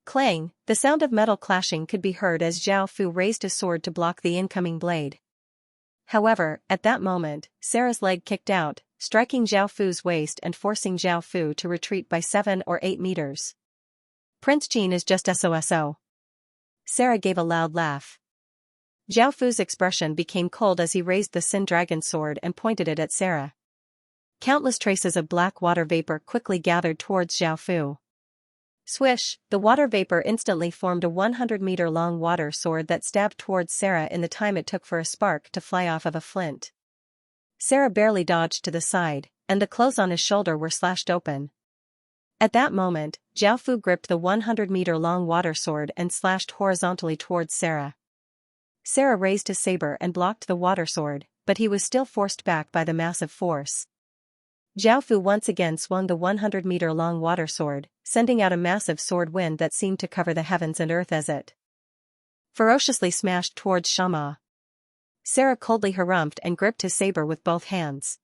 Clang! The sound of metal clashing could be heard as Zhao Fu raised his sword to block the incoming blade. However, at that moment, Sarah's leg kicked out, striking Zhao Fu's waist and forcing Zhao Fu to retreat by 7 or 8 meters. Prince Jean is just SOSO. Sarah gave a loud laugh. Zhao Fu's expression became cold as he raised the Sin Dragon sword and pointed it at Sarah. Countless traces of black water vapor quickly gathered towards Zhao Fu. Swish! The water vapor instantly formed a 100-meter-long water sword that stabbed towards Sarah in the time it took for a spark to fly off of a flint. Sarah barely dodged to the side, and the clothes on his shoulder were slashed open. At that moment, Zhao Fu gripped the 100-meter-long water sword and slashed horizontally towards Sarah. Sarah raised his saber and blocked the water sword, but he was still forced back by the massive force. Zhao Fu once again swung the 100-meter-long water sword, sending out a massive sword wind that seemed to cover the heavens and earth as it ferociously smashed towards Xianxia. Sarah coldly harumphed and gripped his saber with both hands.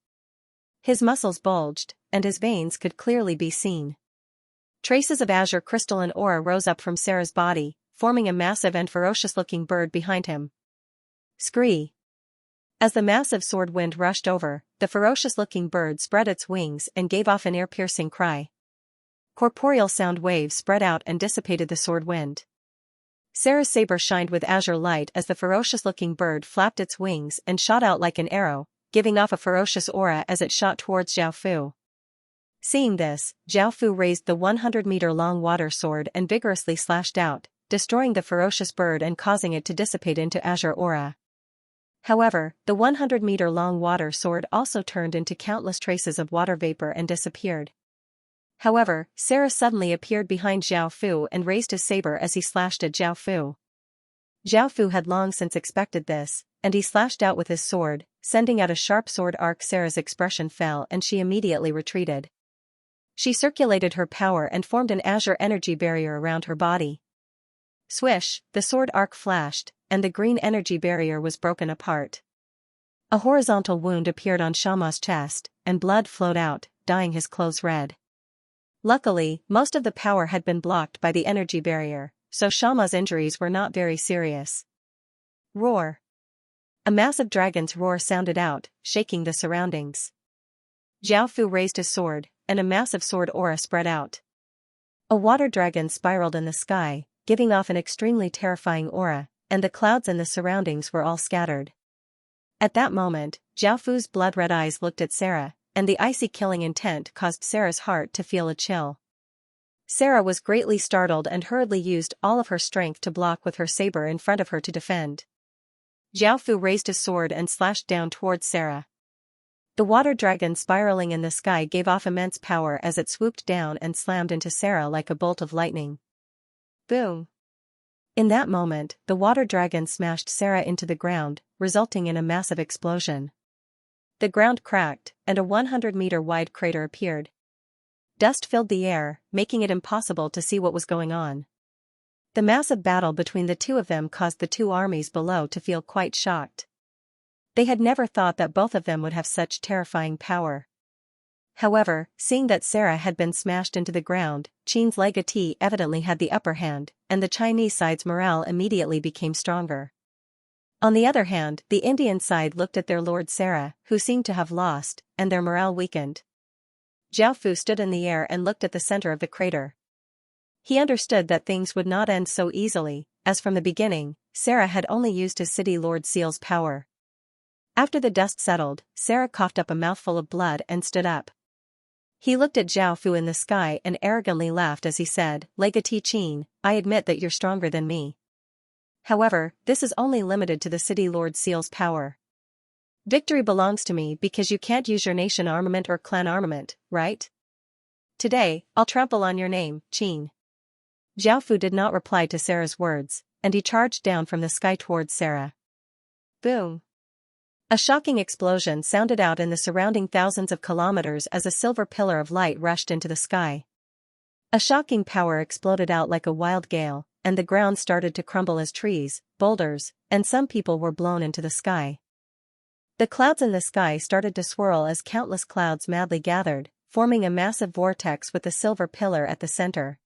His muscles bulged, and his veins could clearly be seen. Traces of azure crystalline aura rose up from Sarah's body, forming a massive and ferocious-looking bird behind him. Scree! As the massive sword wind rushed over, the ferocious-looking bird spread its wings and gave off an ear-piercing cry. Corporeal sound waves spread out and dissipated the sword wind. Sarah's saber shined with azure light as the ferocious-looking bird flapped its wings and shot out like an arrow, giving off a ferocious aura as it shot towards Zhao Fu. Seeing this, Zhao Fu raised the 100-meter-long water sword and vigorously slashed out, destroying the ferocious bird and causing it to dissipate into azure aura. However, the 100-meter-long water sword also turned into countless traces of water vapor and disappeared. However, Sarah suddenly appeared behind Zhao Fu and raised his saber as he slashed at Zhao Fu. Zhao Fu had long since expected this, and he slashed out with his sword, sending out a sharp sword arc. Sarah's expression fell and she immediately retreated. She circulated her power and formed an azure energy barrier around her body. Swish! The sword arc flashed, and the green energy barrier was broken apart. A horizontal wound appeared on Xianxia's chest, and blood flowed out, dyeing his clothes red. Luckily, most of the power had been blocked by the energy barrier, so Xianxia's injuries were not very serious. Roar! A massive dragon's roar sounded out, shaking the surroundings. Zhao Fu raised his sword, and a massive sword aura spread out. A water dragon spiraled in the sky, giving off an extremely terrifying aura, and the clouds in the surroundings were all scattered. At that moment, Zhao Fu's blood-red eyes looked at Sarah, and the icy killing intent caused Sarah's heart to feel a chill. Sarah was greatly startled and hurriedly used all of her strength to block with her saber in front of her to defend. Zhao Fu raised his sword and slashed down towards Sarah. The water dragon spiraling in the sky gave off immense power as it swooped down and slammed into Sarah like a bolt of lightning. Boom! In that moment, the water dragon smashed Sarah into the ground, resulting in a massive explosion. The ground cracked, and a 100-meter-wide crater appeared. Dust filled the air, making it impossible to see what was going on. The massive battle between the two of them caused the two armies below to feel quite shocked. They had never thought that both of them would have such terrifying power. However, seeing that Sarah had been smashed into the ground, Qin's legatee evidently had the upper hand, and the Chinese side's morale immediately became stronger. On the other hand, the Indian side looked at their lord Sarah, who seemed to have lost, and their morale weakened. Zhao Fu stood in the air and looked at the center of the crater. He understood that things would not end so easily, as from the beginning, Sarah had only used his city lord seal's power. After the dust settled, Sarah coughed up a mouthful of blood and stood up. He looked at Zhao Fu in the sky and arrogantly laughed as he said, "Legatee Qin, I admit that you're stronger than me. However, this is only limited to the city lord seal's power. Victory belongs to me because you can't use your nation armament or clan armament, right? Today, I'll trample on your name, Qin. Zhao Fu did not reply to Sarah's words, and he charged down from the sky towards Sarah. Boom! A shocking explosion sounded out in the surrounding thousands of kilometers as a silver pillar of light rushed into the sky. A shocking power exploded out like a wild gale, and the ground started to crumble as trees, boulders, and some people were blown into the sky. The clouds in the sky started to swirl as countless clouds madly gathered, forming a massive vortex with the silver pillar at the center.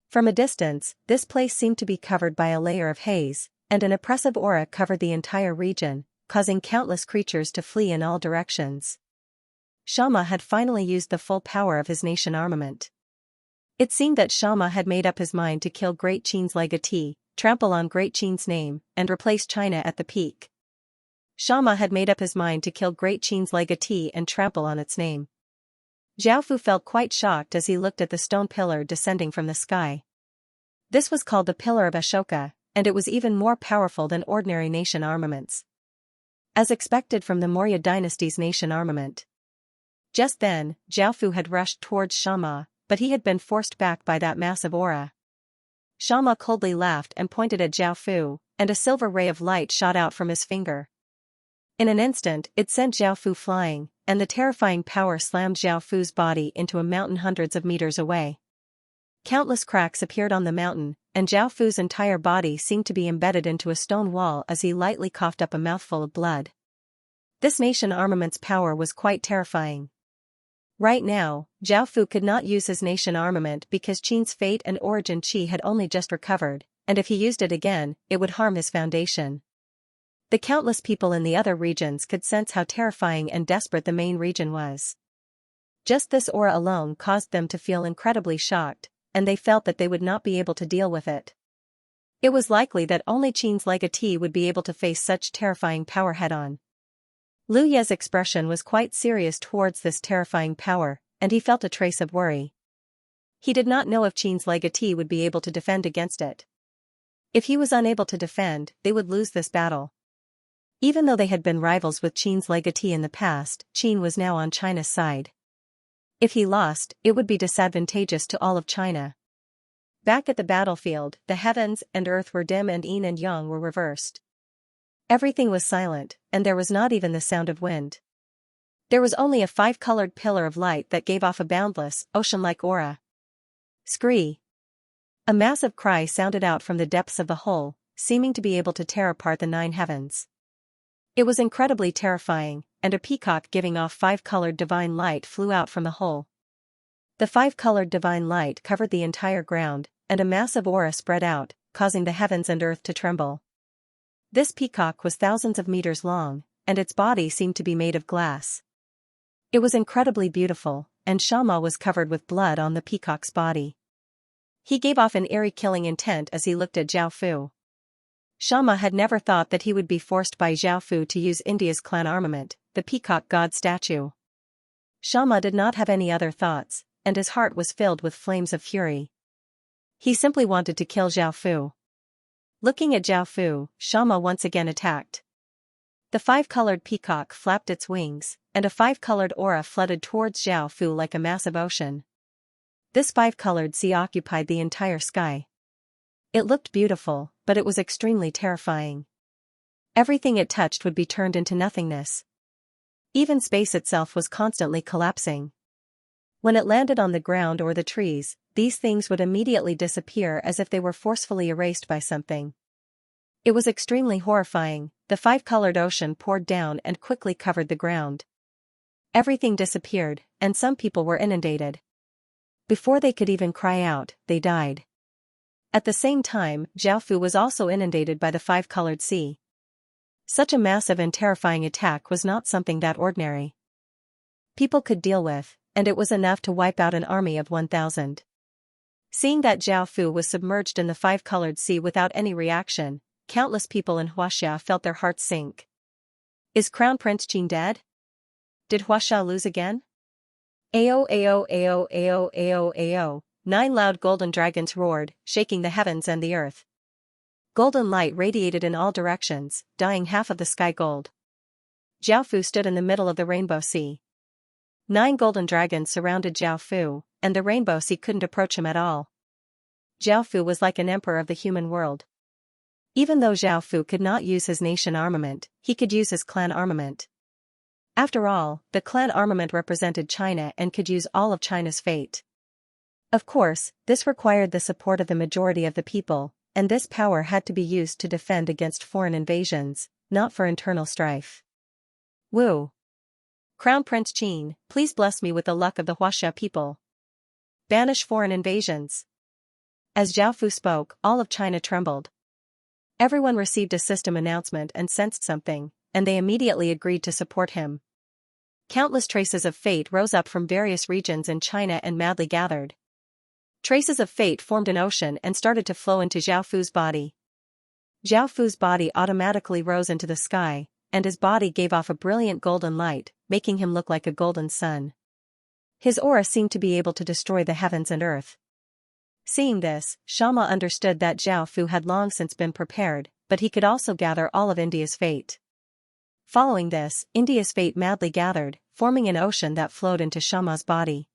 From a distance, this place seemed to be covered by a layer of haze, and an oppressive aura covered the entire region, causing countless creatures to flee in all directions. Xianxia had finally used the full power of his nation armament. It seemed that Xianxia had made up his mind to kill Great Qin's legatee, trample on Great Qin's name, and replace China at the peak. Xianxia had made up his mind to kill Great Qin's legatee and trample on its name. Zhao Fu felt quite shocked as he looked at the stone pillar descending from the sky. This was called the Pillar of Ashoka, and it was even more powerful than ordinary nation armaments. As expected from the Maurya dynasty's nation armament. Just then, Zhao Fu had rushed towards Xianxia, but he had been forced back by that massive aura. Xianxia coldly laughed and pointed at Zhao Fu, and a silver ray of light shot out from his finger. In an instant, it sent Zhao Fu flying, and the terrifying power slammed Zhao Fu's body into a mountain hundreds of meters away. Countless cracks appeared on the mountain, and Zhao Fu's entire body seemed to be embedded into a stone wall as he lightly coughed up a mouthful of blood. This nation armament's power was quite terrifying. Right now, Zhao Fu could not use his nation armament because Qin's fate and origin qi had only just recovered, and if he used it again, it would harm his foundation. The countless people in the other regions could sense how terrifying and desperate the main region was. Just this aura alone caused them to feel incredibly shocked, and they felt that they would not be able to deal with it. It was likely that only Qin's legatee would be able to face such terrifying power head-on. Lu Ye's expression was quite serious towards this terrifying power, and he felt a trace of worry. He did not know if Qin's legatee would be able to defend against it. If he was unable to defend, they would lose this battle. Even though they had been rivals with Qin's legatee in the past, Qin was now on China's side. If he lost, it would be disadvantageous to all of China. Back at the battlefield, the heavens and earth were dim and yin and yang were reversed. Everything was silent, and there was not even the sound of wind. There was only a five-colored pillar of light that gave off a boundless, ocean-like aura. Scree! A massive cry sounded out from the depths of the hole, seeming to be able to tear apart the 9 heavens. It was incredibly terrifying, and a peacock giving off 5-colored divine light flew out from the hole. The 5-colored divine light covered the entire ground, and a massive aura spread out, causing the heavens and earth to tremble. This peacock was thousands of meters long, and its body seemed to be made of glass. It was incredibly beautiful, and Xianxia was covered with blood on the peacock's body. He gave off an eerie killing intent as he looked at Zhao Fu. Xianxia had never thought that he would be forced by Zhao Fu to use India's clan armament, the peacock god statue. Xianxia did not have any other thoughts, and his heart was filled with flames of fury. He simply wanted to kill Zhao Fu. Looking at Zhao Fu, Xianxia once again attacked. The 5-colored peacock flapped its wings, and a 5-colored aura flooded towards Zhao Fu like a massive ocean. This 5-colored sea occupied the entire sky. It looked beautiful, but it was extremely terrifying. Everything it touched would be turned into nothingness. Even space itself was constantly collapsing. When it landed on the ground or the trees, these things would immediately disappear as if they were forcefully erased by something. It was extremely horrifying. The 5-colored ocean poured down and quickly covered the ground. Everything disappeared, and some people were inundated. Before they could even cry out, they died. At the same time, Zhao Fu was also inundated by the 5-colored sea. Such a massive and terrifying attack was not something that ordinary people could deal with, and it was enough to wipe out an army of 1,000. Seeing that Zhao Fu was submerged in the 5-colored sea without any reaction, countless people in Xianxia felt their hearts sink. Is Crown Prince Qin dead? Did Xianxia lose again? Ao ao ao ao ao ao. 9 loud golden dragons roared, shaking the heavens and the earth. Golden light radiated in all directions, dyeing half of the sky gold. Zhao Fu stood in the middle of the rainbow sea. 9 golden dragons surrounded Zhao Fu, and the Rainbow Sea couldn't approach him at all. Zhao Fu was like an emperor of the human world. Even though Zhao Fu could not use his nation armament, he could use his clan armament. After all, the clan armament represented China and could use all of China's fate. Of course, this required the support of the majority of the people, and this power had to be used to defend against foreign invasions, not for internal strife. Wu. Crown Prince Qin, please bless me with the luck of the Huaxia people. Banish foreign invasions. As Zhao Fu spoke, all of China trembled. Everyone received a system announcement and sensed something, and they immediately agreed to support him. Countless traces of fate rose up from various regions in China and madly gathered. Traces of fate formed an ocean and started to flow into Zhao Fu's body. Zhao Fu's body automatically rose into the sky, and his body gave off a brilliant golden light, making him look like a golden sun. His aura seemed to be able to destroy the heavens and earth. Seeing this, Xianxia understood that Zhao Fu had long since been prepared, but he could also gather all of India's fate. Following this, India's fate madly gathered, forming an ocean that flowed into Xianxia's body.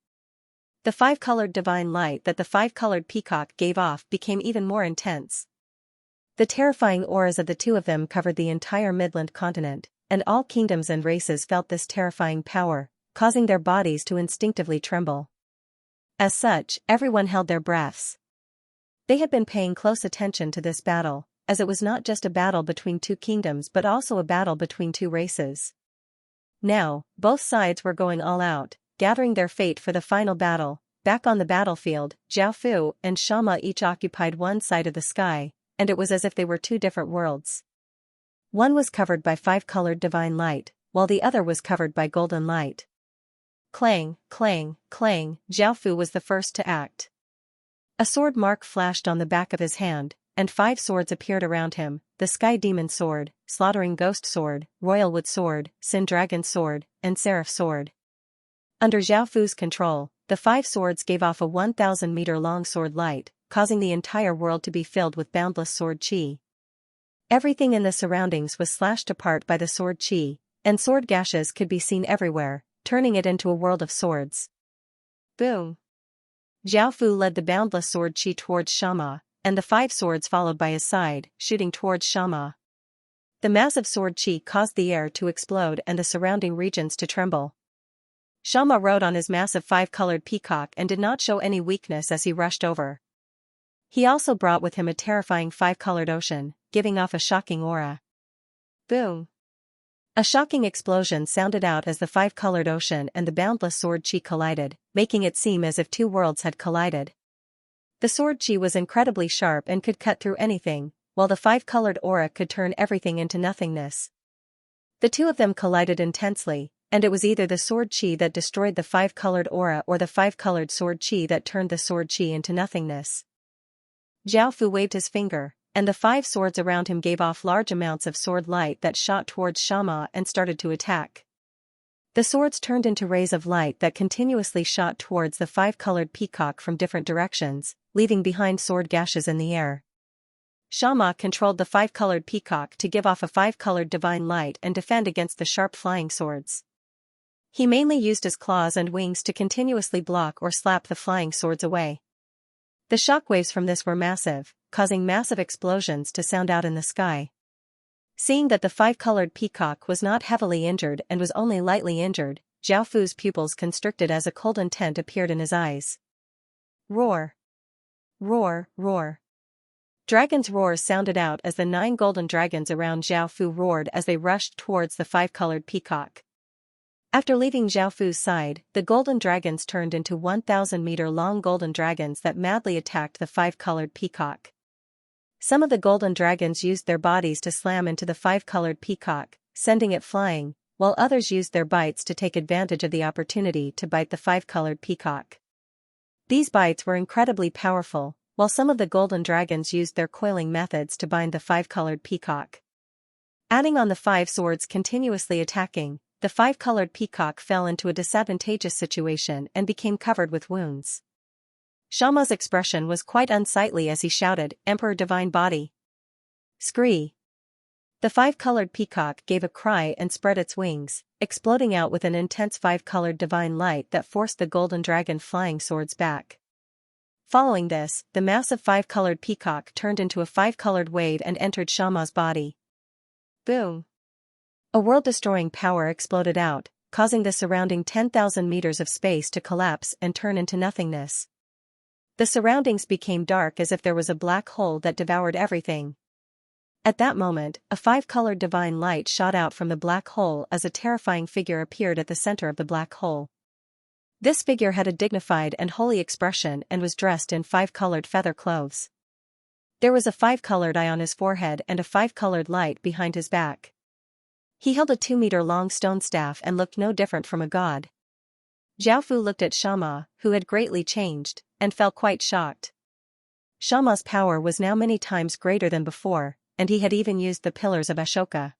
The five-colored divine light that the five-colored peacock gave off became even more intense. The terrifying auras of the two of them covered the entire Midland continent, and all kingdoms and races felt this terrifying power, causing their bodies to instinctively tremble. As such, everyone held their breaths. They had been paying close attention to this battle, as it was not just a battle between two kingdoms but also a battle between two races. Now, both sides were going all out, gathering their fate for the final battle. Back on the battlefield, Zhao Fu and Xianxia each occupied one side of the sky, and it was as if they were two different worlds. One was covered by five-colored divine light, while the other was covered by golden light. Clang, clang, clang, Zhao Fu was the first to act. A sword mark flashed on the back of his hand, and 5 swords appeared around him: the Sky Demon Sword, Slaughtering Ghost Sword, Royal Wood Sword, Sin Dragon Sword, and Seraph Sword. Under Zhao Fu's control, the 5 swords gave off a 1,000-meter-long sword light, causing the entire world to be filled with boundless sword qi. Everything in the surroundings was slashed apart by the sword qi, and sword gashes could be seen everywhere, turning it into a world of swords. Boom! Zhao Fu led the boundless sword qi towards Xianxia, and the 5 swords followed by his side, shooting towards Xianxia. The massive sword qi caused the air to explode and the surrounding regions to tremble. Xianxia rode on his massive 5-colored peacock and did not show any weakness as he rushed over. He also brought with him a terrifying 5-colored ocean, giving off a shocking aura. Boom! A shocking explosion sounded out as the 5-colored ocean and the boundless sword qi collided, making it seem as if 2 worlds had collided. The sword qi was incredibly sharp and could cut through anything, while the 5-colored aura could turn everything into nothingness. The two of them collided intensely, and it was either the sword qi that destroyed the 5-colored aura or the 5-colored sword qi that turned the sword qi into nothingness. Zhao Fu waved his finger, and the 5 swords around him gave off large amounts of sword light that shot towards Xianxia and started to attack. The swords turned into rays of light that continuously shot towards the 5-colored peacock from different directions, leaving behind sword gashes in the air. Xianxia controlled the 5-colored peacock to give off a 5-colored divine light and defend against the sharp flying swords. He mainly used his claws and wings to continuously block or slap the flying swords away. The shockwaves from this were massive, causing massive explosions to sound out in the sky. Seeing that the 5-colored peacock was not heavily injured and was only lightly injured, Zhao Fu's pupils constricted as a cold intent appeared in his eyes. Roar! Roar, roar! Dragons' roars sounded out as the 9 golden dragons around Zhao Fu roared as they rushed towards the 5-colored peacock. After leaving Zhao Fu's side, the golden dragons turned into 1,000-meter-long golden dragons that madly attacked the 5-colored peacock. Some of the golden dragons used their bodies to slam into the 5-colored peacock, sending it flying, while others used their bites to take advantage of the opportunity to bite the 5-colored peacock. These bites were incredibly powerful, while some of the golden dragons used their coiling methods to bind the 5-colored peacock. Adding on the 5 swords continuously attacking, the 5-colored peacock fell into a disadvantageous situation and became covered with wounds. Xianxia's expression was quite unsightly as he shouted, "Emperor Divine Body! Scree!" The five-colored peacock gave a cry and spread its wings, exploding out with an intense five-colored divine light that forced the golden dragon flying swords back. Following this, the massive five-colored peacock turned into a five-colored wave and entered Xianxia's body. Boom! A world-destroying power exploded out, causing the surrounding 10,000 meters of space to collapse and turn into nothingness. The surroundings became dark as if there was a black hole that devoured everything. At that moment, a five-colored divine light shot out from the black hole as a terrifying figure appeared at the center of the black hole. This figure had a dignified and holy expression and was dressed in five-colored feather clothes. There was a five-colored eye on his forehead and a five-colored light behind his back. He held a 2-meter-long stone staff and looked no different from a god. Zhao Fu looked at Xianxia, who had greatly changed, and felt quite shocked. Xianxia's power was now many times greater than before, and he had even used the pillars of Ashoka.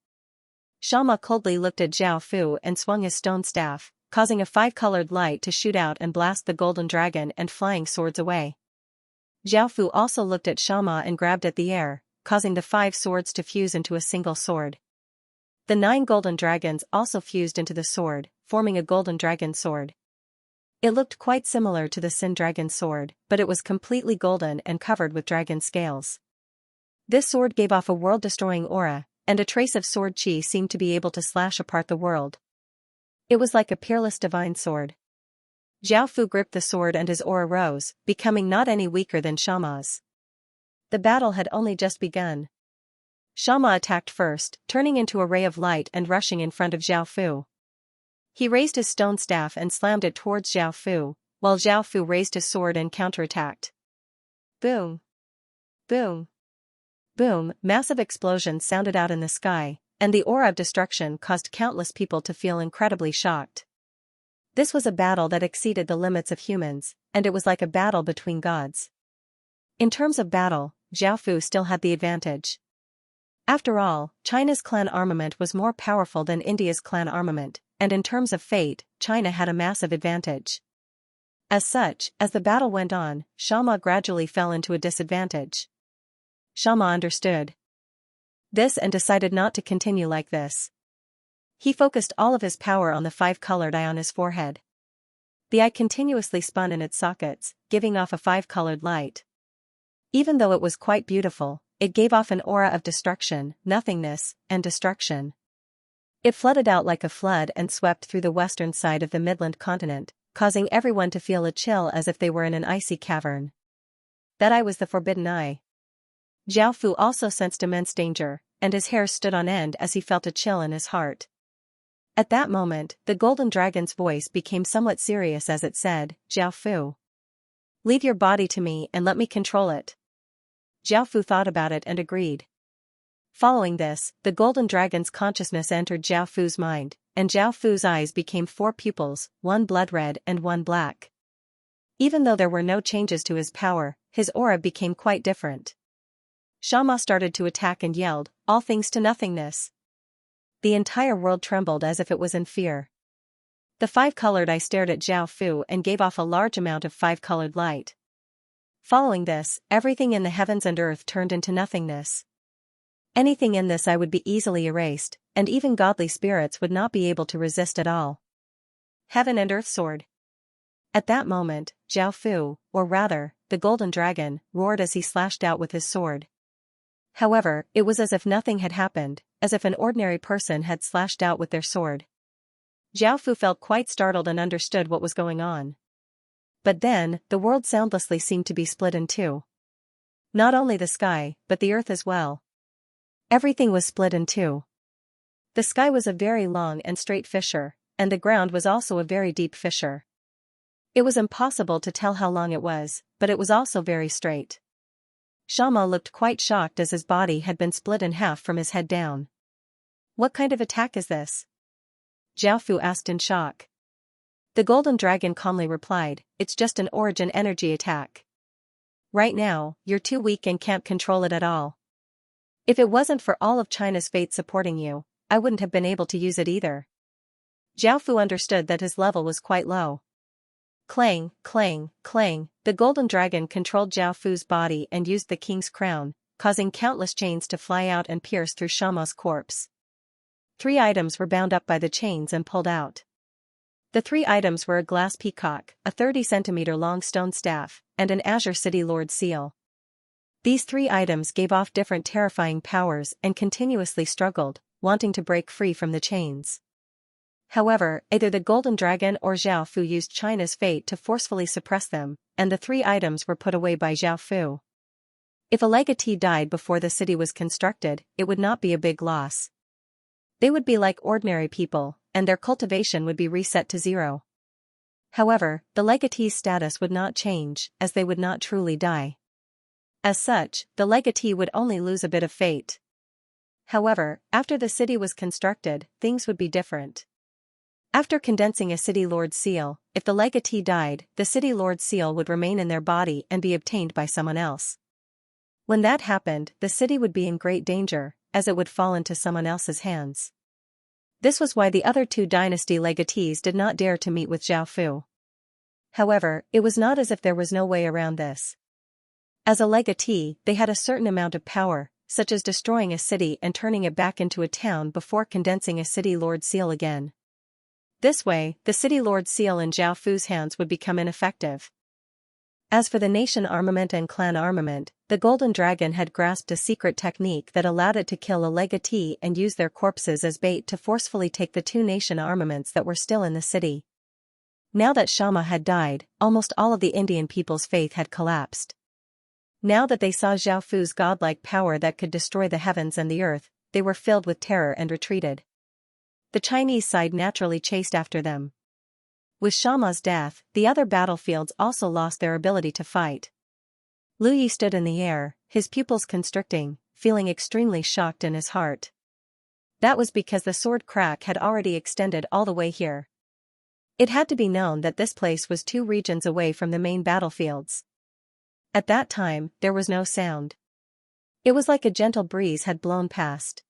Xianxia coldly looked at Zhao Fu and swung his stone staff, causing a five-colored light to shoot out and blast the golden dragon and flying swords away. Zhao Fu also looked at Xianxia and grabbed at the air, causing the 5 swords to fuse into a single sword. The 9 golden dragons also fused into the sword, forming a golden dragon sword. It looked quite similar to the Sin Dragon sword, but it was completely golden and covered with dragon scales. This sword gave off a world-destroying aura, and a trace of sword chi seemed to be able to slash apart the world. It was like a peerless divine sword. Zhao Fu gripped the sword and his aura rose, becoming not any weaker than Xianxia's. The battle had only just begun. Xianxia attacked first, turning into a ray of light and rushing in front of Zhao Fu. He raised his stone staff and slammed it towards Zhao Fu, while Zhao Fu raised his sword and counterattacked. Boom! Boom! Boom! Massive explosions sounded out in the sky, and the aura of destruction caused countless people to feel incredibly shocked. This was a battle that exceeded the limits of humans, and it was like a battle between gods. In terms of battle, Zhao Fu still had the advantage. After all, China's clan armament was more powerful than India's clan armament, and in terms of fate, China had a massive advantage. As such, as the battle went on, Xianxia gradually fell into a disadvantage. Xianxia understood this and decided not to continue like this. He focused all of his power on the 5-colored eye on his forehead. The eye continuously spun in its sockets, giving off a 5-colored light. Even though it was quite beautiful, it gave off an aura of destruction, nothingness, and destruction. It flooded out like a flood and swept through the western side of the Midland continent, causing everyone to feel a chill as if they were in an icy cavern. That eye was the forbidden eye. Zhao Fu also sensed immense danger, and his hair stood on end as he felt a chill in his heart. At that moment, the golden dragon's voice became somewhat serious as it said, "Zhao Fu. Leave your body to me and let me control it." Zhao Fu thought about it and agreed. Following this, the golden dragon's consciousness entered Zhao Fu's mind, and Zhao Fu's eyes became 4 pupils, 1 blood red and 1 black. Even though there were no changes to his power, his aura became quite different. Xianxia started to attack and yelled, "All things to nothingness." The entire world trembled as if it was in fear. The 5-colored eye stared at Zhao Fu and gave off a large amount of 5-colored light. Following this, everything in the heavens and earth turned into nothingness. Anything in this eye would be easily erased, and even godly spirits would not be able to resist at all. Heaven and Earth Sword. At that moment, Zhao Fu, or rather, the golden dragon, roared as he slashed out with his sword. However, it was as if nothing had happened, as if an ordinary person had slashed out with their sword. Zhao Fu felt quite startled and understood what was going on. But then, the world soundlessly seemed to be split in 2. Not only the sky, but the earth as well. Everything was split in 2. The sky was a very long and straight fissure, and the ground was also a very deep fissure. It was impossible to tell how long it was, but it was also very straight. Xianxia looked quite shocked as his body had been split in half from his head down. "What kind of attack is this?" Zhao Fu asked in shock. The golden dragon calmly replied, "It's just an origin energy attack. Right now, you're too weak and can't control it at all. If it wasn't for all of China's fate supporting you, I wouldn't have been able to use it either." Zhao Fu understood that his level was quite low. Clang, clang, clang, the golden dragon controlled Zhao Fu's body and used the king's crown, causing countless chains to fly out and pierce through Xianxia's corpse. 3 items were bound up by the chains and pulled out. The 3 items were a glass peacock, a 30-centimeter-long stone staff, and an azure city lord seal. These 3 items gave off different terrifying powers and continuously struggled, wanting to break free from the chains. However, either the Golden Dragon or Zhao Fu used China's fate to forcefully suppress them, and the 3 items were put away by Zhao Fu. If a legatee died before the city was constructed, it would not be a big loss. They would be like ordinary people, and their cultivation would be reset to 0. However, the legatee's status would not change, as they would not truly die. As such, the legatee would only lose a bit of fate. However, after the city was constructed, things would be different. After condensing a city lord seal, if the legatee died, the city lord seal would remain in their body and be obtained by someone else. When that happened, the city would be in great danger, as it would fall into someone else's hands. This was why the other 2 dynasty legatees did not dare to meet with Zhao Fu. However, it was not as if there was no way around this. As a legatee, they had a certain amount of power, such as destroying a city and turning it back into a town before condensing a city lord seal again. This way, the city lord seal in Zhao Fu's hands would become ineffective. As for the nation armament and clan armament, the Golden Dragon had grasped a secret technique that allowed it to kill a legatee and use their corpses as bait to forcefully take the 2 nation armaments that were still in the city. Now that Xianxia had died, almost all of the Indian people's faith had collapsed. Now that they saw Zhao Fu's godlike power that could destroy the heavens and the earth, they were filled with terror and retreated. The Chinese side naturally chased after them. With Xianxia's death, the other battlefields also lost their ability to fight. Lu Yi stood in the air, his pupils constricting, feeling extremely shocked in his heart. That was because the sword crack had already extended all the way here. It had to be known that this place was 2 regions away from the main battlefields. At that time, there was no sound. It was like a gentle breeze had blown past.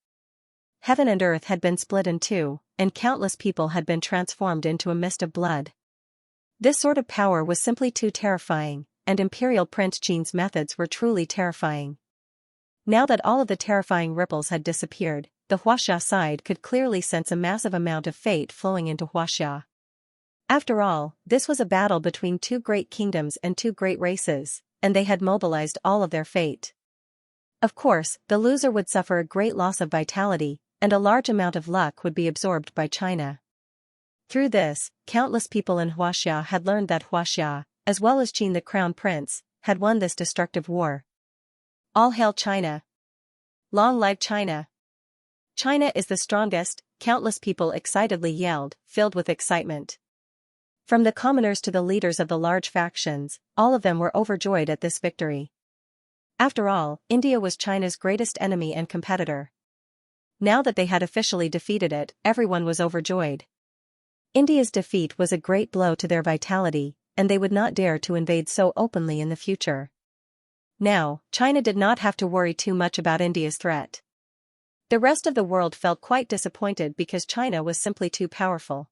Heaven and earth had been split in 2, and countless people had been transformed into a mist of blood. This sort of power was simply too terrifying, and Imperial Prince Qin's methods were truly terrifying. Now that all of the terrifying ripples had disappeared, the Huaxia side could clearly sense a massive amount of fate flowing into Huaxia. After all, this was a battle between 2 great kingdoms and 2 great races, and they had mobilized all of their fate. Of course, the loser would suffer a great loss of vitality, and a large amount of luck would be absorbed by China. Through this, countless people in Huaxia had learned that Huaxia, as well as Qin the crown prince, had won this destructive war. All hail China! Long live China! China is the strongest, countless people excitedly yelled, filled with excitement. From the commoners to the leaders of the large factions, all of them were overjoyed at this victory. After all, India was China's greatest enemy and competitor. Now that they had officially defeated it, everyone was overjoyed. India's defeat was a great blow to their vitality, and they would not dare to invade so openly in the future. Now, China did not have to worry too much about India's threat. The rest of the world felt quite disappointed because China was simply too powerful.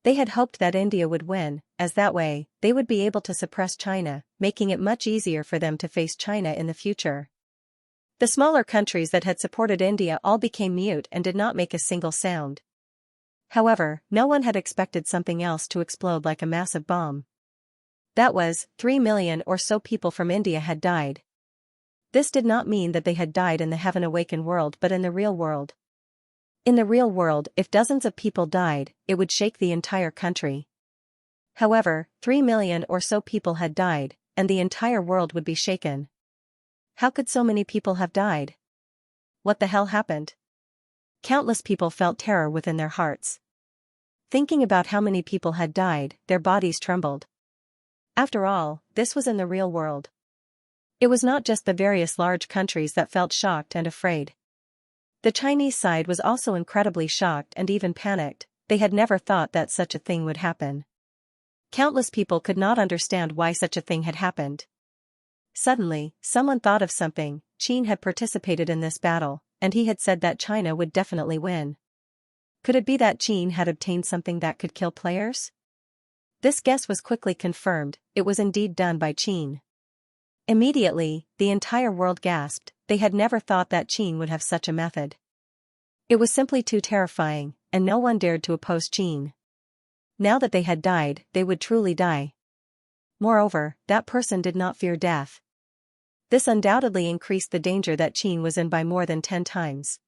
They had hoped that India would win, as that way, they would be able to suppress China, making it much easier for them to face China in the future. The smaller countries that had supported India all became mute and did not make a single sound. However, no one had expected something else to explode like a massive bomb. That was, 3 million or so people from India had died. This did not mean that they had died in the heaven-awakened world but in the real world. In the real world, if dozens of people died, it would shake the entire country. However, 3 million or so people had died, and the entire world would be shaken. How could so many people have died? What the hell happened? Countless people felt terror within their hearts. Thinking about how many people had died, their bodies trembled. After all, this was in the real world. It was not just the various large countries that felt shocked and afraid. The Chinese side was also incredibly shocked and even panicked. They had never thought that such a thing would happen. Countless people could not understand why such a thing had happened. Suddenly, someone thought of something. Qin had participated in this battle, and he had said that China would definitely win. Could it be that Qin had obtained something that could kill players? This guess was quickly confirmed. It was indeed done by Qin. Immediately, the entire world gasped. They had never thought that Qin would have such a method. It was simply too terrifying, and no one dared to oppose Qin. Now that they had died, they would truly die. Moreover, that person did not fear death. This undoubtedly increased the danger that Qin was in by more than 10 times.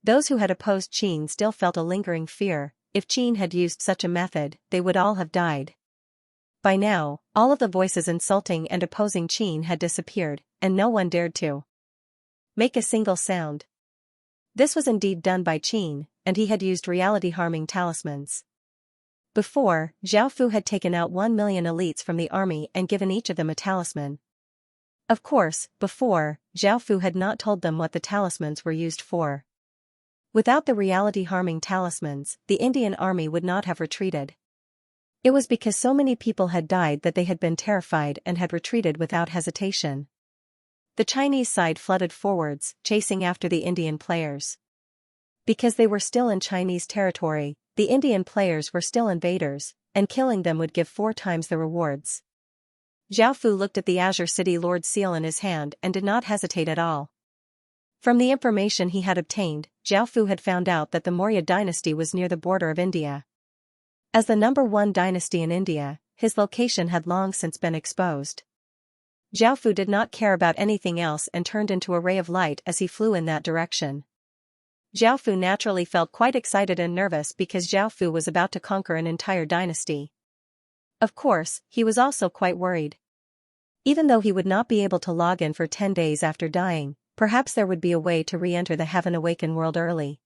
Those who had opposed Qin still felt a lingering fear. If Qin had used such a method, they would all have died. By now, all of the voices insulting and opposing Qin had disappeared, and no one dared to make a single sound. This was indeed done by Qin, and he had used reality-harming talismans. Before, Zhao Fu had taken out 1 million elites from the army and given each of them a talisman. Of course, before, Zhao Fu had not told them what the talismans were used for. Without the reality-harming talismans, the Indian army would not have retreated. It was because so many people had died that they had been terrified and had retreated without hesitation. The Chinese side flooded forwards, chasing after the Indian players. Because they were still in Chinese territory, the Indian players were still invaders, and killing them would give 4 times the rewards. Zhao Fu looked at the Azure City Lord seal in his hand and did not hesitate at all. From the information he had obtained, Zhao Fu had found out that the Maurya dynasty was near the border of India. As the #1 dynasty in India, his location had long since been exposed. Zhao Fu did not care about anything else and turned into a ray of light as he flew in that direction. Zhao Fu naturally felt quite excited and nervous because Zhao Fu was about to conquer an entire dynasty. Of course, he was also quite worried. Even though he would not be able to log in for 10 days after dying, perhaps there would be a way to re-enter the Heaven Awaken world early.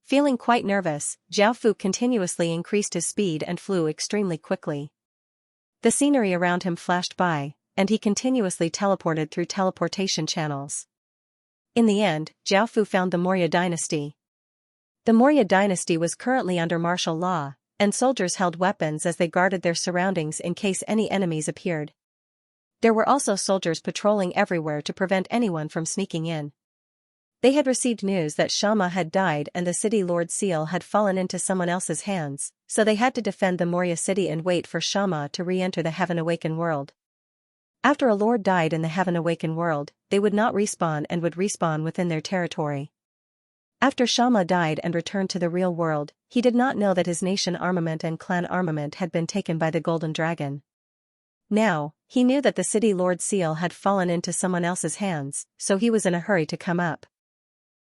Feeling quite nervous, Zhao Fu continuously increased his speed and flew extremely quickly. The scenery around him flashed by, and he continuously teleported through teleportation channels. In the end, Zhao Fu found the Maurya dynasty. The Maurya dynasty was currently under martial law, and soldiers held weapons as they guarded their surroundings in case any enemies appeared. There were also soldiers patrolling everywhere to prevent anyone from sneaking in. They had received news that Xianxia had died and the city lord seal had fallen into someone else's hands, so they had to defend the Maurya city and wait for Xianxia to re-enter the Heaven Awaken world. After a lord died in the Heaven Awaken world, they would not respawn and would respawn within their territory. After Xianxia died and returned to the real world, he did not know that his nation armament and clan armament had been taken by the Golden Dragon. Now, he knew that the city lord seal had fallen into someone else's hands, so he was in a hurry to come up.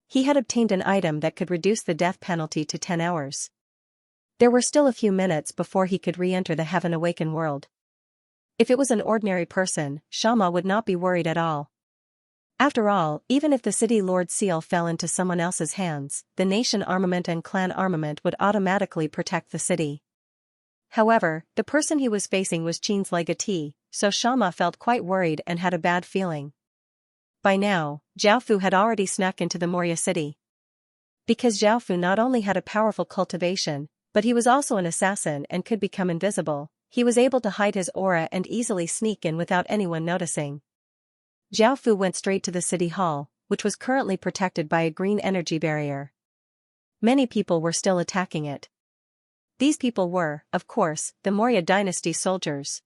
He had obtained an item that could reduce the death penalty to 10 hours. There were still a few minutes before he could re-enter the Heaven Awaken world. If it was an ordinary person, Xianxia would not be worried at all. After all, even if the city lord seal fell into someone else's hands, the nation armament and clan armament would automatically protect the city. However, the person he was facing was Qin's legatee, so Xianxia felt quite worried and had a bad feeling. By now, Zhao Fu had already snuck into the Maurya city. Because Zhao Fu not only had a powerful cultivation, but he was also an assassin and could become invisible, he was able to hide his aura and easily sneak in without anyone noticing. Zhao Fu went straight to the city hall, which was currently protected by a green energy barrier. Many people were still attacking it. These people were, of course, the Maurya dynasty soldiers.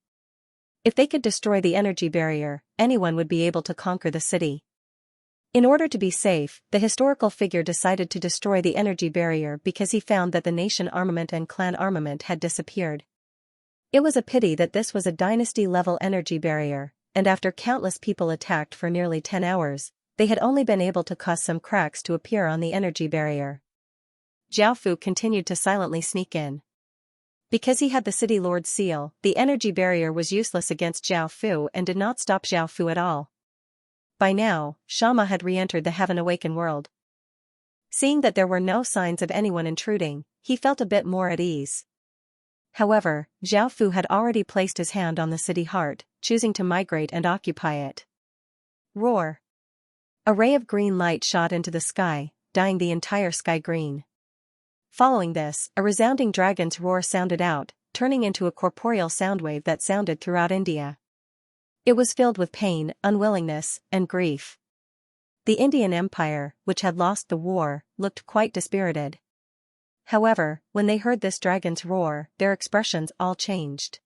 If they could destroy the energy barrier, anyone would be able to conquer the city. In order to be safe, the historical figure decided to destroy the energy barrier because he found that the nation armament and clan armament had disappeared. It was a pity that this was a dynasty-level energy barrier, and after countless people attacked for nearly 10 hours, they had only been able to cause some cracks to appear on the energy barrier. Zhao Fu continued to silently sneak in. Because he had the city lord's seal, the energy barrier was useless against Zhao Fu and did not stop Zhao Fu at all. By now, Xianxia had re-entered the Heaven Awaken world. Seeing that there were no signs of anyone intruding, he felt a bit more at ease. However, Zhao Fu had already placed his hand on the city heart, choosing to migrate and occupy it. Roar! A ray of green light shot into the sky, dyeing the entire sky green. Following this, a resounding dragon's roar sounded out, turning into a corporeal soundwave that sounded throughout India. It was filled with pain, unwillingness, and grief. The Indian Empire, which had lost the war, looked quite dispirited. However, when they heard this dragon's roar, their expressions all changed.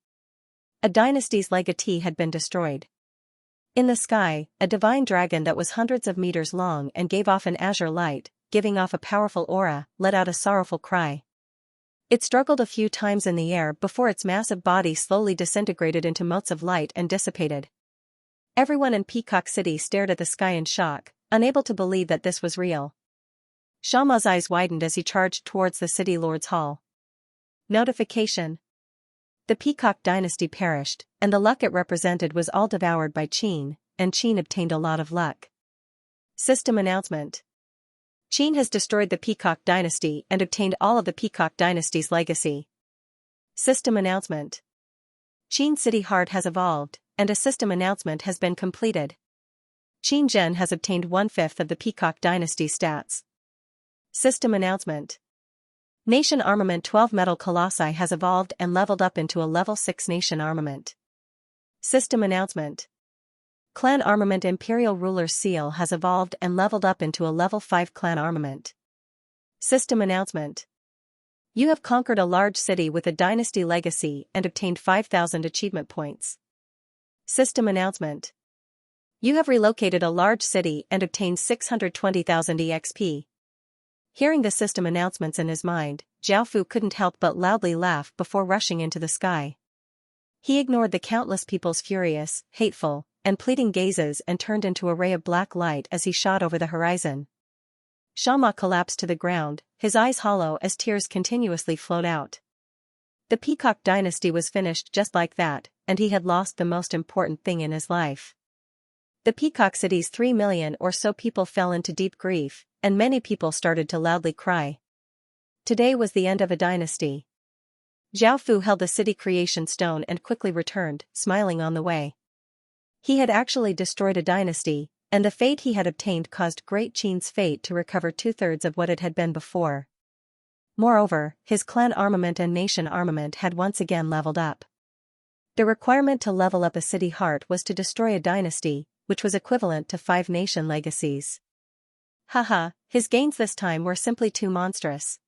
A dynasty's legatee had been destroyed. In the sky, a divine dragon that was hundreds of meters long and gave off an azure light, giving off a powerful aura, let out a sorrowful cry. It struggled a few times in the air before its massive body slowly disintegrated into motes of light and dissipated. Everyone in Peacock City stared at the sky in shock, unable to believe that this was real. Xianxia's eyes widened as he charged towards the city lord's hall. Notification. The Peacock dynasty perished, and the luck it represented was all devoured by Qin, and Qin obtained a lot of luck. System announcement. Qin has destroyed the Peacock dynasty and obtained all of the Peacock dynasty's legacy. System announcement. Qin City Heart has evolved, and a system announcement has been completed. Qin Zhen has obtained 1/5 of the Peacock dynasty's stats. System announcement. Nation Armament 12 Metal Colossi has evolved and leveled up into a level 6 Nation Armament. System announcement. Clan Armament Imperial Ruler's Seal has evolved and leveled up into a level 5 Clan Armament. System announcement. You have conquered a large city with a dynasty legacy and obtained 5,000 achievement points. System announcement. You have relocated a large city and obtained 620,000 EXP. Hearing the system announcements in his mind, Zhao Fu couldn't help but loudly laugh before rushing into the sky. He ignored the countless people's furious, hateful, and pleading gazes and turned into a ray of black light as he shot over the horizon. Xianxia collapsed to the ground, his eyes hollow as tears continuously flowed out. The Peacock dynasty was finished just like that, and he had lost the most important thing in his life. The Peacock City's 3 million or so people fell into deep grief, and many people started to loudly cry. Today was the end of a dynasty. Zhao Fu held the city creation stone and quickly returned, smiling on the way. He had actually destroyed a dynasty, and the fate he had obtained caused Great Qin's fate to recover 2/3 of what it had been before. Moreover, his clan armament and nation armament had once again leveled up. The requirement to level up a city heart was to destroy a dynasty, which was equivalent to 5 nation legacies. Haha, his gains this time were simply too monstrous.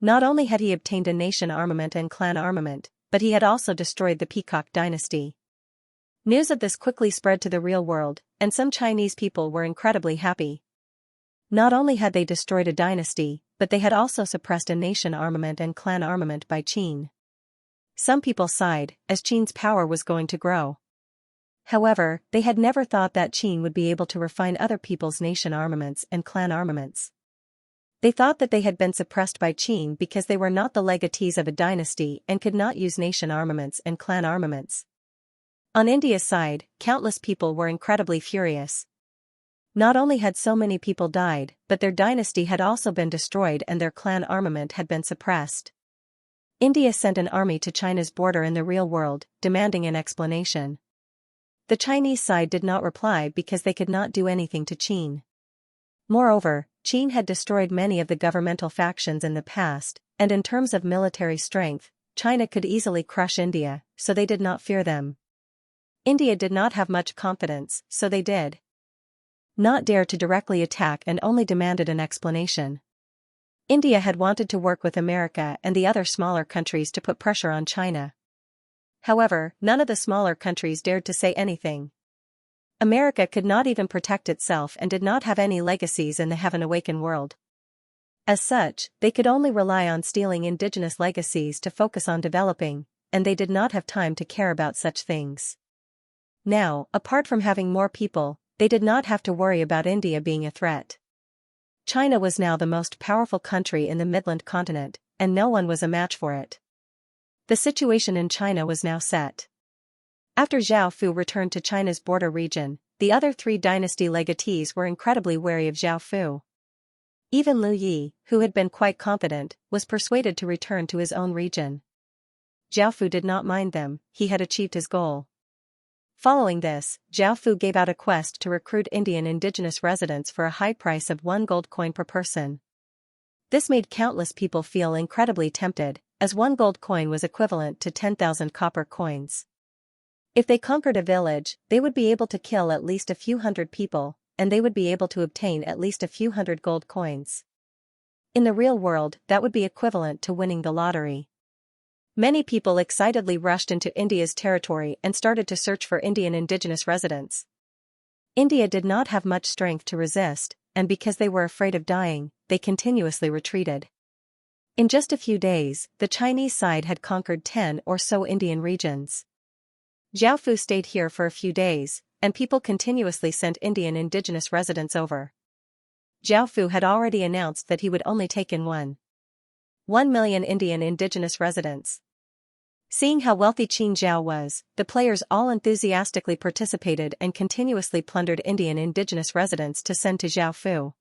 Not only had he obtained a nation armament and clan armament, but he had also destroyed the Peacock dynasty. News of this quickly spread to the real world, and some Chinese people were incredibly happy. Not only had they destroyed a dynasty, but they had also suppressed a nation armament and clan armament by Qin. Some people sighed, as Qin's power was going to grow. However, they had never thought that Qin would be able to refine other people's nation armaments and clan armaments. They thought that they had been suppressed by Qin because they were not the legatees of a dynasty and could not use nation armaments and clan armaments. On India's side, countless people were incredibly furious. Not only had so many people died, but their dynasty had also been destroyed and their clan armament had been suppressed. India sent an army to China's border in the real world, demanding an explanation. The Chinese side did not reply because they could not do anything to Qin. Moreover, Qin had destroyed many of the governmental factions in the past, and in terms of military strength, China could easily crush India, so they did not fear them. India did not have much confidence, so they did not dare to directly attack and only demanded an explanation. India had wanted to work with America and the other smaller countries to put pressure on China. However, none of the smaller countries dared to say anything. America could not even protect itself and did not have any legacies in the Heaven Awakened world. As such, they could only rely on stealing indigenous legacies to focus on developing, and they did not have time to care about such things. Now, apart from having more people, they did not have to worry about India being a threat. China was now the most powerful country in the Midland continent, and no one was a match for it. The situation in China was now set. After Zhao Fu returned to China's border region, the other 3 dynasty legatees were incredibly wary of Zhao Fu. Even Lu Yi, who had been quite confident, was persuaded to return to his own region. Zhao Fu did not mind them, he had achieved his goal. Following this, Zhao Fu gave out a quest to recruit Indian indigenous residents for a high price of 1 gold coin per person. This made countless people feel incredibly tempted, as 1 gold coin was equivalent to 10,000 copper coins. If they conquered a village, they would be able to kill at least a few hundred people, and they would be able to obtain at least a few hundred gold coins. In the real world, that would be equivalent to winning the lottery. Many people excitedly rushed into India's territory and started to search for Indian indigenous residents. India did not have much strength to resist, and because they were afraid of dying, they continuously retreated. In just a few days, the Chinese side had conquered 10 or so Indian regions. Zhao Fu stayed here for a few days, and people continuously sent Indian indigenous residents over. Zhao Fu had already announced that he would only take in 1 million Indian indigenous residents. Seeing how wealthy Qin Zhao was, the players all enthusiastically participated and continuously plundered Indian indigenous residents to send to Zhao Fu.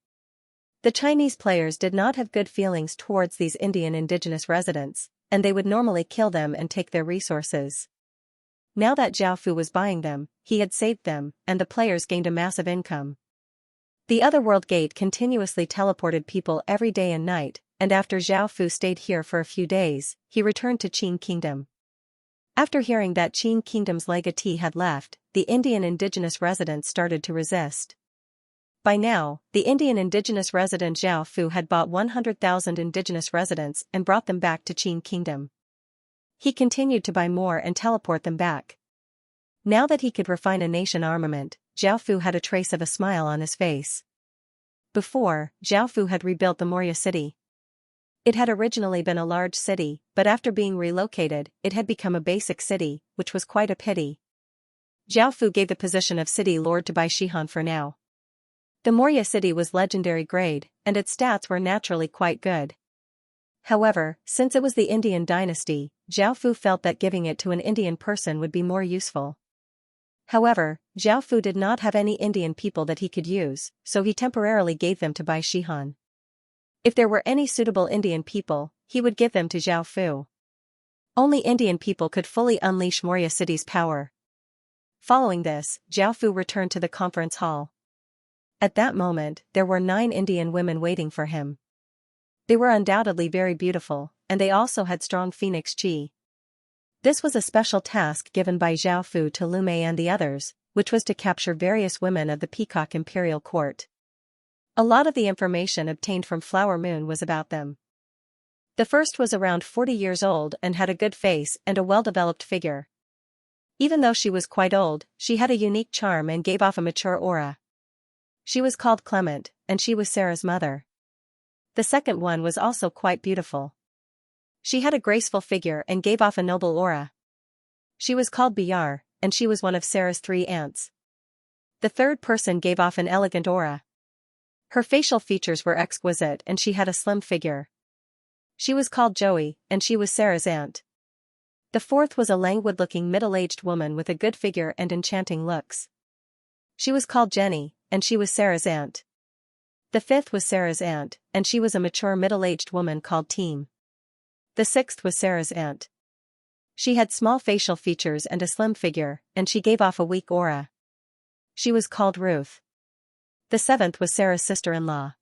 The Chinese players did not have good feelings towards these Indian indigenous residents, and they would normally kill them and take their resources. Now that Zhao Fu was buying them, he had saved them, and the players gained a massive income. The Otherworld Gate continuously teleported people every day and night, and after Zhao Fu stayed here for a few days, he returned to Qin Kingdom. After hearing that Qin Kingdom's legatee had left, the Indian indigenous residents started to resist. By now, the Indian indigenous resident Zhao Fu had bought 100,000 indigenous residents and brought them back to Qin Kingdom. He continued to buy more and teleport them back. Now that he could refine a nation armament, Zhao Fu had a trace of a smile on his face. Before, Zhao Fu had rebuilt the Maurya city. It had originally been a large city, but after being relocated, it had become a basic city, which was quite a pity. Zhao Fu gave the position of city lord to Bai Shihan for now. The Maurya city was legendary grade, and its stats were naturally quite good. However, since it was the Indian dynasty, Zhao Fu felt that giving it to an Indian person would be more useful. However, Zhao Fu did not have any Indian people that he could use, so he temporarily gave them to Bai Shihan. If there were any suitable Indian people, he would give them to Zhao Fu. Only Indian people could fully unleash Maurya city's power. Following this, Zhao Fu returned to the conference hall. At that moment, there were 9 Indian women waiting for him. They were undoubtedly very beautiful, and they also had strong phoenix chi. This was a special task given by Zhao Fu to Lu Mei and the others, which was to capture various women of the Peacock Imperial Court. A lot of the information obtained from Flower Moon was about them. The first was around 40 years old and had a good face and a well-developed figure. Even though she was quite old, she had a unique charm and gave off a mature aura. She was called Clement, and she was Sarah's mother. The second one was also quite beautiful. She had a graceful figure and gave off a noble aura. She was called Biyar, and she was one of Sarah's 3 aunts. The third person gave off an elegant aura. Her facial features were exquisite and she had a slim figure. She was called Joey, and she was Sarah's aunt. The fourth was a languid-looking middle-aged woman with a good figure and enchanting looks. She was called Jenny, and she was Sarah's aunt. The fifth was Sarah's aunt, and she was a mature middle-aged woman called Team. The sixth was Sarah's aunt. She had small facial features and a slim figure, and she gave off a weak aura. She was called Ruth. The seventh was Sarah's sister-in-law.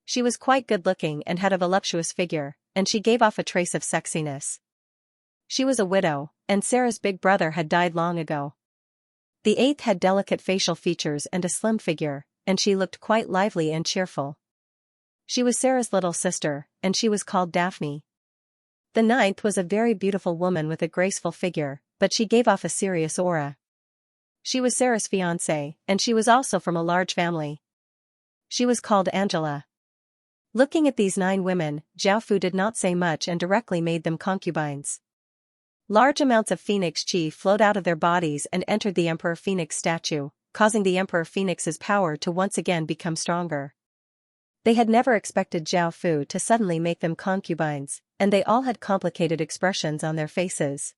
She was quite good-looking and had a voluptuous figure, and she gave off a trace of sexiness. She was a widow, and Sarah's big brother had died long ago. The eighth had delicate facial features and a slim figure, and she looked quite lively and cheerful. She was Sarah's little sister, and she was called Daphne. The ninth was a very beautiful woman with a graceful figure, but she gave off a serious aura. She was Sarah's fiancée, and she was also from a large family. She was called Angela. Looking at these 9 women, Zhao Fu did not say much and directly made them concubines. Large amounts of phoenix chi flowed out of their bodies and entered the Emperor Phoenix statue, causing the Emperor Phoenix's power to once again become stronger. They had never expected Zhao Fu to suddenly make them concubines, and they all had complicated expressions on their faces.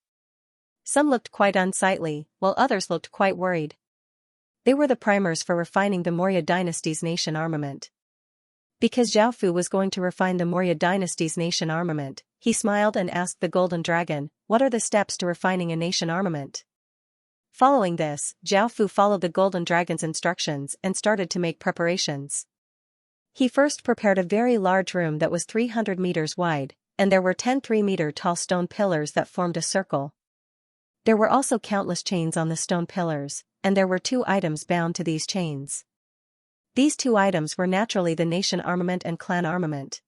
Some looked quite unsightly, while others looked quite worried. They were the primers for refining the Maurya dynasty's nation armament. Because Zhao Fu was going to refine the Maurya dynasty's nation armament, he smiled and asked the Golden Dragon, "What are the steps to refining a nation armament?" Following this, Zhao Fu followed the Golden Dragon's instructions and started to make preparations. He first prepared a very large room that was 300 meters wide, and there were 10 3-meter-tall stone pillars that formed a circle. There were also countless chains on the stone pillars, and there were 2 items bound to these chains. These 2 items were naturally the nation armament and clan armament.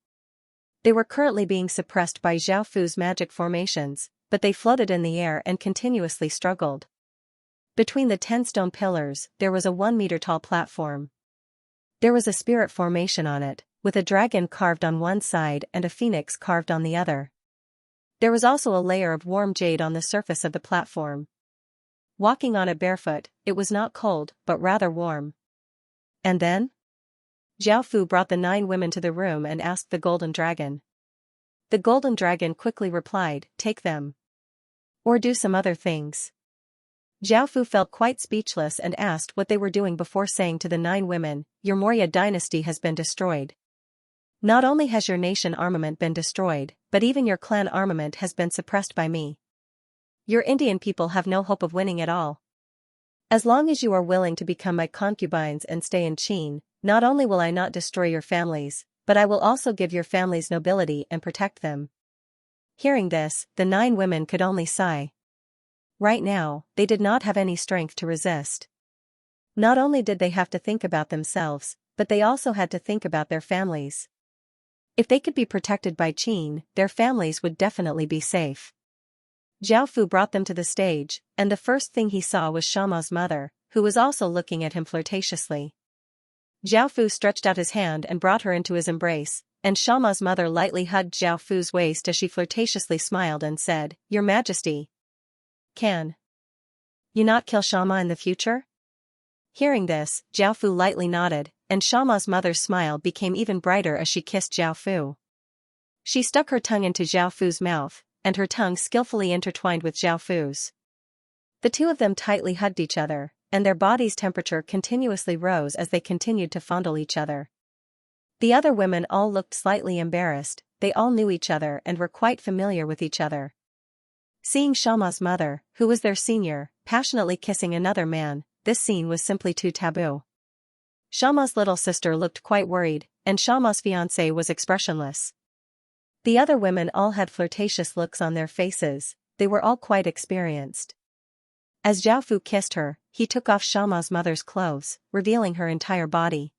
They were currently being suppressed by Zhao Fu's magic formations, but they floated in the air and continuously struggled. Between the 10 stone pillars, there was a 1-meter-tall platform. There was a spirit formation on it, with a dragon carved on one side and a phoenix carved on the other. There was also a layer of warm jade on the surface of the platform. Walking on it barefoot, it was not cold, but rather warm. And then? Zhao Fu brought the 9 women to the room and asked the golden dragon. The golden dragon quickly replied, "Take them. Or do some other things." Zhao Fu felt quite speechless and asked what they were doing before saying to the 9 women, "Your Maurya dynasty has been destroyed. Not only has your nation armament been destroyed, but even your clan armament has been suppressed by me. Your Indian people have no hope of winning at all. As long as you are willing to become my concubines and stay in Qin, not only will I not destroy your families, but I will also give your families nobility and protect them." Hearing this, the 9 women could only sigh. Right now, they did not have any strength to resist. Not only did they have to think about themselves, but they also had to think about their families. If they could be protected by Qin, their families would definitely be safe. Zhao Fu brought them to the stage, and the first thing he saw was Xianxia's mother, who was also looking at him flirtatiously. Zhao Fu stretched out his hand and brought her into his embrace, and Xianxia's mother lightly hugged Zhao Fu's waist as she flirtatiously smiled and said, "Your Majesty, can you not kill Xianxia in the future?" Hearing this, Zhao Fu lightly nodded, and Xianxia's mother's smile became even brighter as she kissed Zhao Fu. She stuck her tongue into Zhao Fu's mouth, and her tongue skillfully intertwined with Zhao Fu's. The two of them tightly hugged each other, and their body's temperature continuously rose as they continued to fondle each other. The other women all looked slightly embarrassed. They all knew each other and were quite familiar with each other. Seeing Xianxia's mother, who was their senior, passionately kissing another man, this scene was simply too taboo. Xianxia's little sister looked quite worried, and Xianxia's fiancé was expressionless. The other women all had flirtatious looks on their faces. They were all quite experienced. As Zhao Fu kissed her, he took off Xianxia's mother's clothes, revealing her entire body.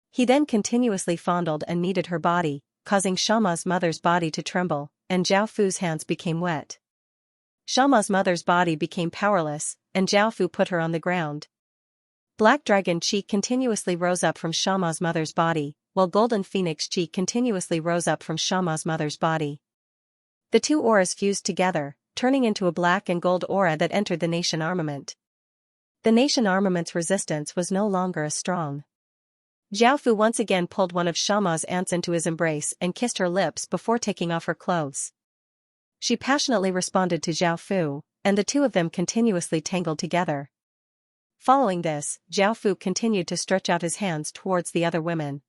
He then continuously fondled and kneaded her body, causing Xianxia's mother's body to tremble, and Zhao Fu's hands became wet. Xianxia's mother's body became powerless, and Zhao Fu put her on the ground. Black dragon qi continuously rose up from Xianxia's mother's body, while golden phoenix qi continuously rose up from Xianxia's mother's body. The two auras fused together, turning into a black and gold aura that entered the nation armament. The nation armament's resistance was no longer as strong. Zhao Fu once again pulled one of Xianxia's aunts into his embrace and kissed her lips before taking off her clothes. She passionately responded to Zhao Fu, and the two of them continuously tangled together. Following this, Zhao Fu continued to stretch out his hands towards the other women.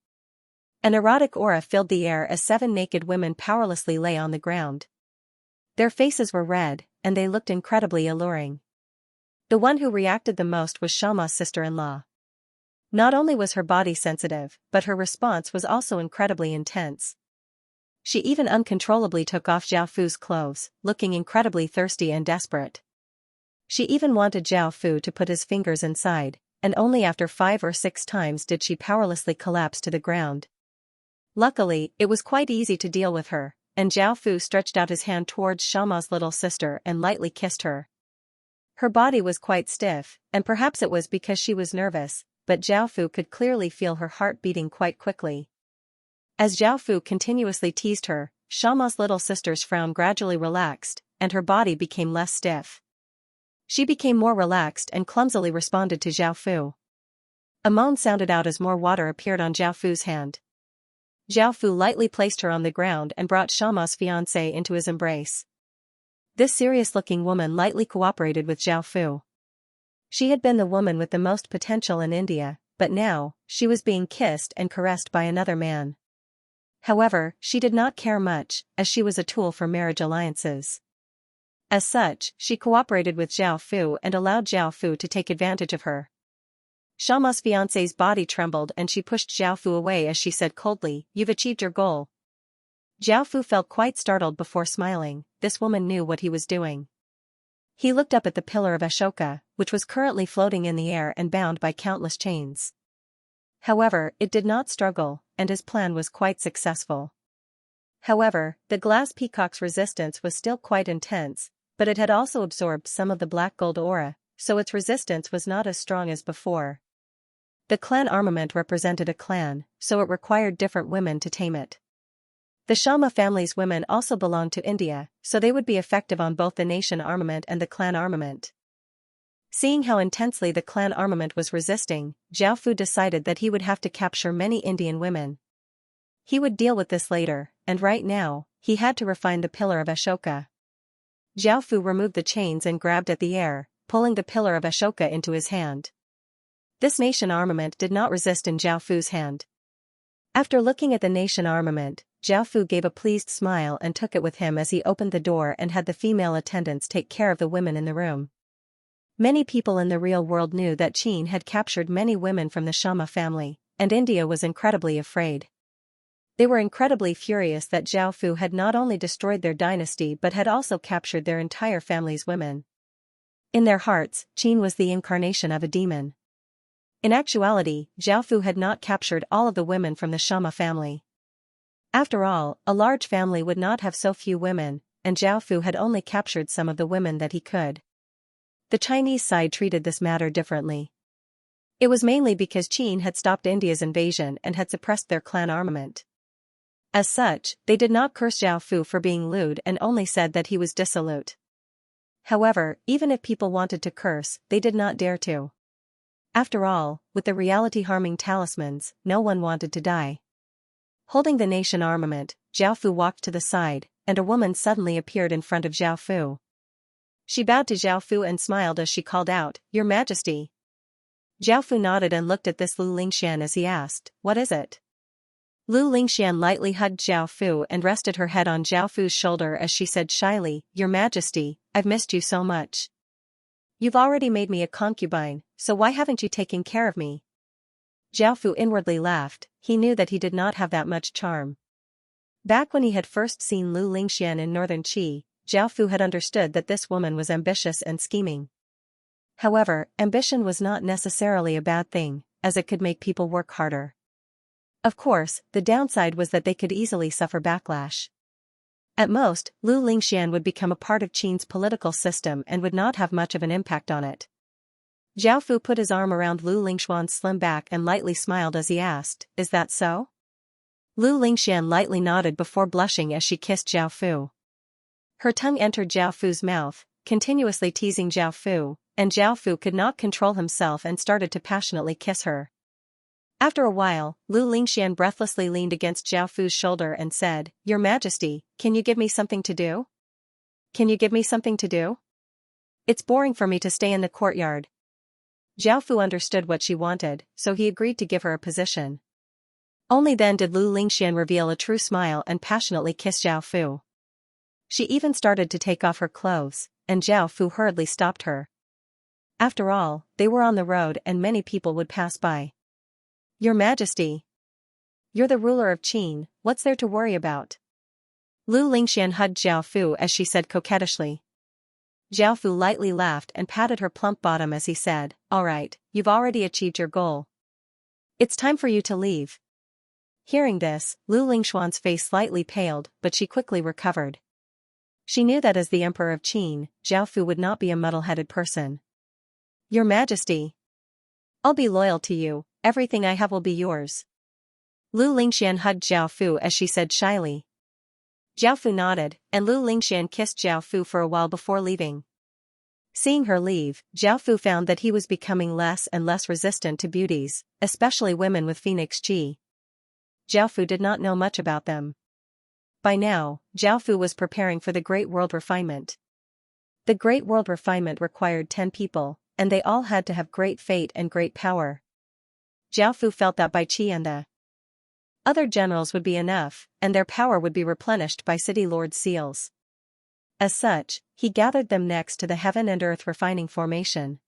An erotic aura filled the air as 7 naked women powerlessly lay on the ground. Their faces were red, and they looked incredibly alluring. The one who reacted the most was Xianxia's sister-in-law. Not only was her body sensitive, but her response was also incredibly intense. She even uncontrollably took off Zhao Fu's clothes, looking incredibly thirsty and desperate. She even wanted Zhao Fu to put his fingers inside, and only after 5 or 6 times did she powerlessly collapse to the ground. Luckily, it was quite easy to deal with her, and Zhao Fu stretched out his hand towards Xianxia's little sister and lightly kissed her. Her body was quite stiff, and perhaps it was because she was nervous, but Zhao Fu could clearly feel her heart beating quite quickly. As Zhao Fu continuously teased her, Xianxia's little sister's frown gradually relaxed, and her body became less stiff. She became more relaxed and clumsily responded to Zhao Fu. A moan sounded out as more water appeared on Zhao Fu's hand. Zhao Fu lightly placed her on the ground and brought Xianxia's fiancé into his embrace. This serious-looking woman lightly cooperated with Zhao Fu. She had been the woman with the most potential in India, but now, she was being kissed and caressed by another man. However, she did not care much, as she was a tool for marriage alliances. As such, she cooperated with Zhao Fu and allowed Zhao Fu to take advantage of her. Xianxia's fiancé's body trembled and she pushed Zhao Fu away as she said coldly, "You've achieved your goal." Zhao Fu felt quite startled before smiling. This woman knew what he was doing. He looked up at the pillar of Ashoka, which was currently floating in the air and bound by countless chains. However, it did not struggle, and his plan was quite successful. However, the glass peacock's resistance was still quite intense, but it had also absorbed some of the black gold aura, so its resistance was not as strong as before. The clan armament represented a clan, so it required different women to tame it. The Xianxia family's women also belonged to India, so they would be effective on both the nation armament and the clan armament. Seeing how intensely the clan armament was resisting, Zhao Fu decided that he would have to capture many Indian women. He would deal with this later, and right now, he had to refine the pillar of Ashoka. Zhao Fu removed the chains and grabbed at the air, pulling the pillar of Ashoka into his hand. This nation armament did not resist in Zhao Fu's hand. After looking at the nation armament, Zhao Fu gave a pleased smile and took it with him as he opened the door and had the female attendants take care of the women in the room. Many people in the real world knew that Qin had captured many women from the Xianxia family, and India was incredibly afraid. They were incredibly furious that Zhao Fu had not only destroyed their dynasty but had also captured their entire family's women. In their hearts, Qin was the incarnation of a demon. In actuality, Zhao Fu had not captured all of the women from the Xianxia family. After all, a large family would not have so few women, and Zhao Fu had only captured some of the women that he could. The Chinese side treated this matter differently. It was mainly because Qin had stopped India's invasion and had suppressed their clan armament. As such, they did not curse Zhao Fu for being lewd and only said that he was dissolute. However, even if people wanted to curse, they did not dare to. After all, with the reality-harming talismans, no one wanted to die. Holding the nation armament, Zhao Fu walked to the side, and a woman suddenly appeared in front of Zhao Fu. She bowed to Zhao Fu and smiled as she called out, "Your Majesty." Zhao Fu nodded and looked at this Lu Lingxian as he asked, "What is it?" Lu Lingxian lightly hugged Zhao Fu and rested her head on Zhao Fu's shoulder as she said shyly, "Your Majesty, I've missed you so much. You've already made me a concubine, so why haven't you taken care of me?" Zhao Fu inwardly laughed. He knew that he did not have that much charm. Back when he had first seen Lu Lingxian in northern Qi, Zhao Fu had understood that this woman was ambitious and scheming. However, ambition was not necessarily a bad thing, as it could make people work harder. Of course, the downside was that they could easily suffer backlash. At most, Lu Lingxian would become a part of Qin's political system and would not have much of an impact on it. Zhao Fu put his arm around Lu Lingxian's slim back and lightly smiled as he asked, "Is that so?" Lu Lingxian lightly nodded before blushing as she kissed Zhao Fu. Her tongue entered Zhao Fu's mouth, continuously teasing Zhao Fu, and Zhao Fu could not control himself and started to passionately kiss her. After a while, Lu Lingxian breathlessly leaned against Zhao Fu's shoulder and said, "Your Majesty, can you give me something to do? Can you give me something to do? It's boring for me to stay in the courtyard." Zhao Fu understood what she wanted, so he agreed to give her a position. Only then did Lu Lingxian reveal a true smile and passionately kiss Zhao Fu. She even started to take off her clothes, and Zhao Fu hurriedly stopped her. After all, they were on the road and many people would pass by. "Your Majesty. You're the ruler of Qin, what's there to worry about?" Lu Lingxian hugged Zhao Fu as she said coquettishly. Zhao Fu lightly laughed and patted her plump bottom as he said, "All right, you've already achieved your goal. It's time for you to leave." Hearing this, Lu Lingxian's face slightly paled, but she quickly recovered. She knew that as the Emperor of Qin, Zhao Fu would not be a muddle-headed person. "Your Majesty. I'll be loyal to you, everything I have will be yours." Lu Lingxian hugged Zhao Fu as she said shyly. Zhao Fu nodded, and Lu Lingxian kissed Zhao Fu for a while before leaving. Seeing her leave, Zhao Fu found that he was becoming less and less resistant to beauties, especially women with phoenix qi. Zhao Fu did not know much about them. By now, Zhao Fu was preparing for the Great World Refinement. The Great World Refinement required 10 people, and they all had to have great fate and great power. Zhao Fu felt that Bai Qi and the other generals would be enough, and their power would be replenished by City Lord's seals. As such, he gathered them next to the Heaven and Earth Refining Formation.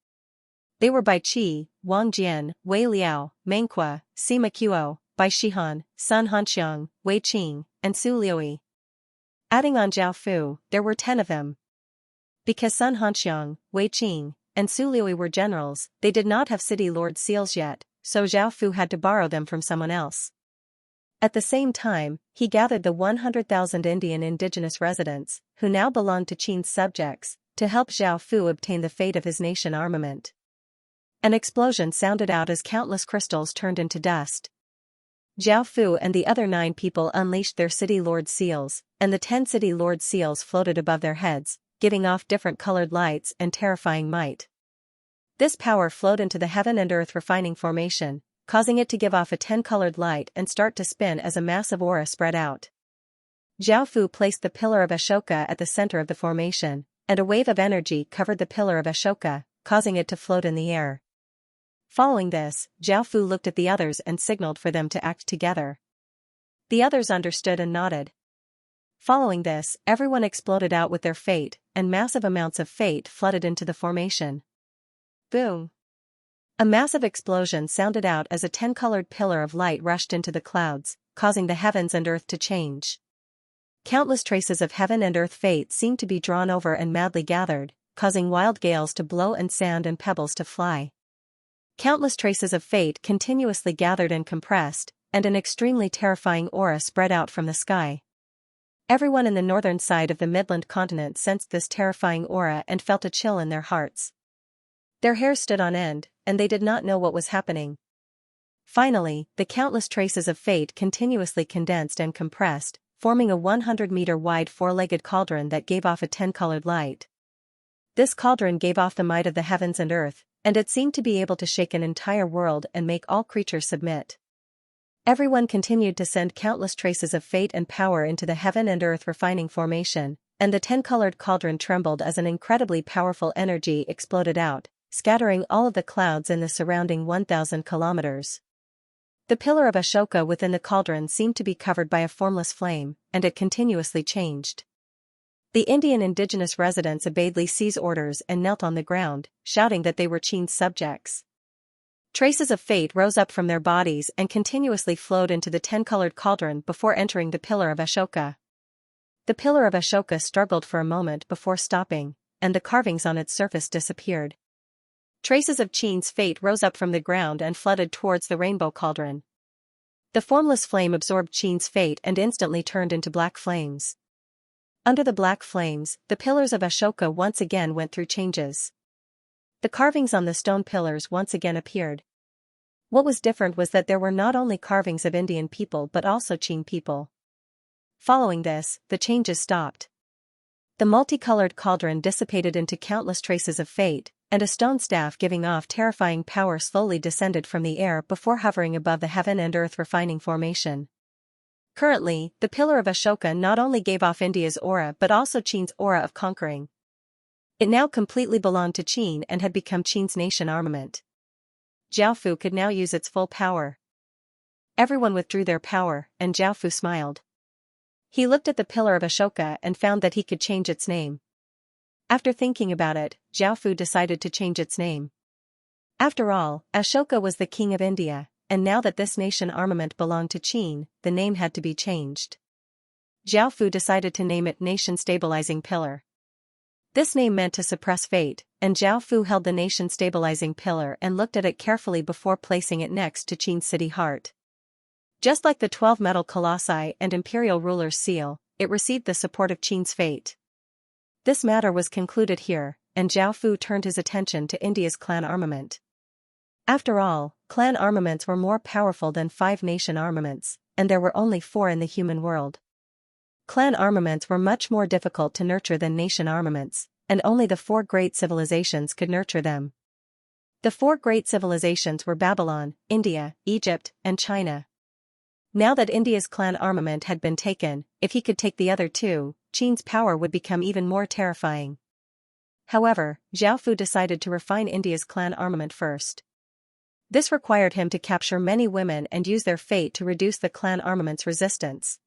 They were Bai Qi, Wang Jian, Wei Liao, Mengque, Sima Qiu, Bai Shihan, Sun Hanxiang, Wei Qing, and Su Liuyi. Adding on Zhao Fu, there were 10 of them. Because Sun Hanxiang, Wei Qing, and Su Liuyi were generals, they did not have City Lord's seals yet, so Zhao Fu had to borrow them from someone else. At the same time, he gathered the 100,000 Indian indigenous residents, who now belonged to Qin's subjects, to help Zhao Fu obtain the fate of his nation armament. An explosion sounded out as countless crystals turned into dust. Zhao Fu and the other 9 people unleashed their City Lord Seals, and the 10 City Lord Seals floated above their heads, giving off different colored lights and terrifying might. This power flowed into the heaven and earth refining formation, causing it to give off a 10-colored light and start to spin as a massive aura spread out. Zhao Fu placed the pillar of Ashoka at the center of the formation, and a wave of energy covered the pillar of Ashoka, causing it to float in the air. Following this, Zhao Fu looked at the others and signaled for them to act together. The others understood and nodded. Following this, everyone exploded out with their fate, and massive amounts of fate flooded into the formation. Boom! A massive explosion sounded out as a 10-colored pillar of light rushed into the clouds, causing the heavens and earth to change. Countless traces of heaven and earth fate seemed to be drawn over and madly gathered, causing wild gales to blow and sand and pebbles to fly. Countless traces of fate continuously gathered and compressed, and an extremely terrifying aura spread out from the sky. Everyone in the northern side of the Midland continent sensed this terrifying aura and felt a chill in their hearts. Their hair stood on end, and they did not know what was happening. Finally, the countless traces of fate continuously condensed and compressed, forming a 100-meter-wide 4-legged cauldron that gave off a 10-colored light. This cauldron gave off the might of the heavens and earth, and it seemed to be able to shake an entire world and make all creatures submit. Everyone continued to send countless traces of fate and power into the heaven and earth refining formation, and the 10-colored cauldron trembled as an incredibly powerful energy exploded out, scattering all of the clouds in the surrounding 1,000 kilometers. The pillar of Ashoka within the cauldron seemed to be covered by a formless flame, and it continuously changed. The Indian indigenous residents obeyed Li Si's orders and knelt on the ground, shouting that they were Qin's subjects. Traces of fate rose up from their bodies and continuously flowed into the 10-colored cauldron before entering the pillar of Ashoka. The pillar of Ashoka struggled for a moment before stopping, and the carvings on its surface disappeared. Traces of Qin's fate rose up from the ground and flooded towards the rainbow cauldron. The formless flame absorbed Qin's fate and instantly turned into black flames. Under the black flames, the pillars of Ashoka once again went through changes. The carvings on the stone pillars once again appeared. What was different was that there were not only carvings of Indian people but also Qin people. Following this, the changes stopped. The multicolored cauldron dissipated into countless traces of fate, and a stone staff giving off terrifying power slowly descended from the air before hovering above the heaven and earth refining formation. Currently, the pillar of Ashoka not only gave off India's aura but also Qin's aura of conquering. It now completely belonged to Qin and had become Qin's nation armament. Zhao Fu could now use its full power. Everyone withdrew their power, and Zhao Fu smiled. He looked at the pillar of Ashoka and found that he could change its name. After thinking about it, Zhao Fu decided to change its name. After all, Ashoka was the king of India, and now that this nation armament belonged to Qin, the name had to be changed. Zhao Fu decided to name it Nation Stabilizing Pillar. This name meant to suppress fate, and Zhao Fu held the Nation Stabilizing Pillar and looked at it carefully before placing it next to Qin's city heart. Just like the 12 metal colossi and imperial ruler's seal, it received the support of Qin's fate. This matter was concluded here, and Zhao Fu turned his attention to India's clan armament. After all, clan armaments were more powerful than 5 nation armaments, and there were only 4 in the human world. Clan armaments were much more difficult to nurture than nation armaments, and only the 4 great civilizations could nurture them. The 4 great civilizations were Babylon, India, Egypt, and China. Now that India's clan armament had been taken, if he could take the other 2, Qin's power would become even more terrifying. However, Zhao Fu decided to refine India's clan armament first. This required him to capture many women and use their fate to reduce the clan armament's resistance.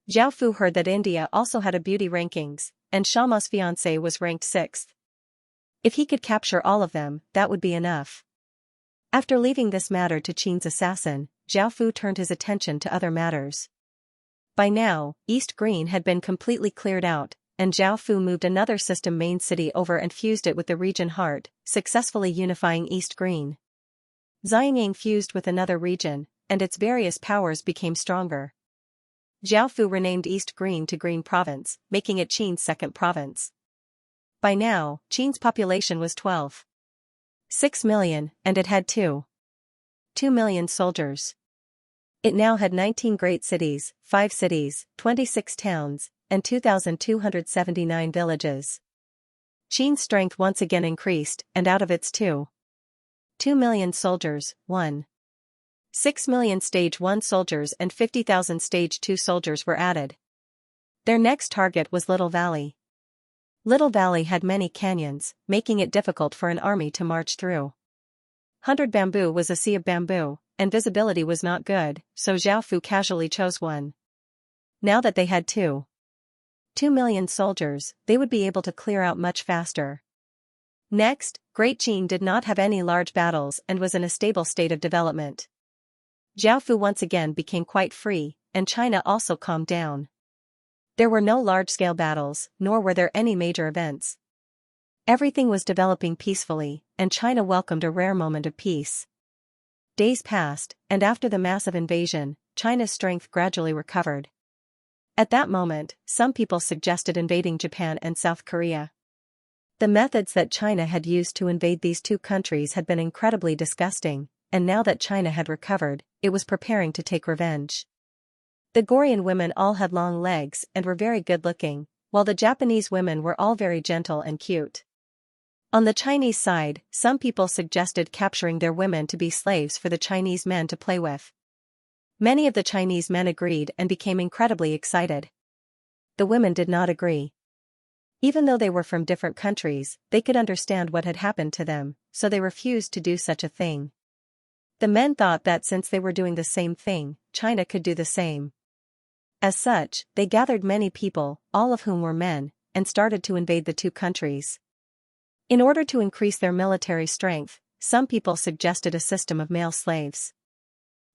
Zhao Fu heard that India also had a beauty rankings, and Xianxia's fiancée was ranked 6th. If he could capture all of them, that would be enough. After leaving this matter to Qin's assassin, Zhao Fu turned his attention to other matters. By now, East Green had been completely cleared out, and Zhao Fu moved another system main city over and fused it with the region heart, successfully unifying East Green. Xianxia fused with another region, and its various powers became stronger. Zhao Fu renamed East Green to Green Province, making it Qin's second province. By now, Qin's population was 12.6 million, and it had 2 million soldiers. It now had 19 great cities, 5 cities, 26 towns, and 2,279 villages. Qin's strength once again increased, and out of its 2 million soldiers, 1.6 million Stage 1 soldiers and 50,000 Stage 2 soldiers were added. Their next target was Little Valley. Little Valley had many canyons, making it difficult for an army to march through. Hundred Bamboo was a sea of bamboo, and visibility was not good, so Zhao Fu casually chose one. Now that they had 2 million soldiers, they would be able to clear out much faster. Next, Great Qin did not have any large battles and was in a stable state of development. Zhao Fu once again became quite free, and China also calmed down. There were no large-scale battles, nor were there any major events. Everything was developing peacefully, and China welcomed a rare moment of peace. Days passed, and after the massive invasion, China's strength gradually recovered. At that moment, some people suggested invading Japan and South Korea. The methods that China had used to invade these two countries had been incredibly disgusting, and now that China had recovered, it was preparing to take revenge. The Goryeo women all had long legs and were very good-looking, while the Japanese women were all very gentle and cute. On the Chinese side, some people suggested capturing their women to be slaves for the Chinese men to play with. Many of the Chinese men agreed and became incredibly excited. The women did not agree. Even though they were from different countries, they could understand what had happened to them, so they refused to do such a thing. The men thought that since they were doing the same thing, China could do the same. As such, they gathered many people, all of whom were men, and started to invade the two countries. In order to increase their military strength, some people suggested a system of male slaves.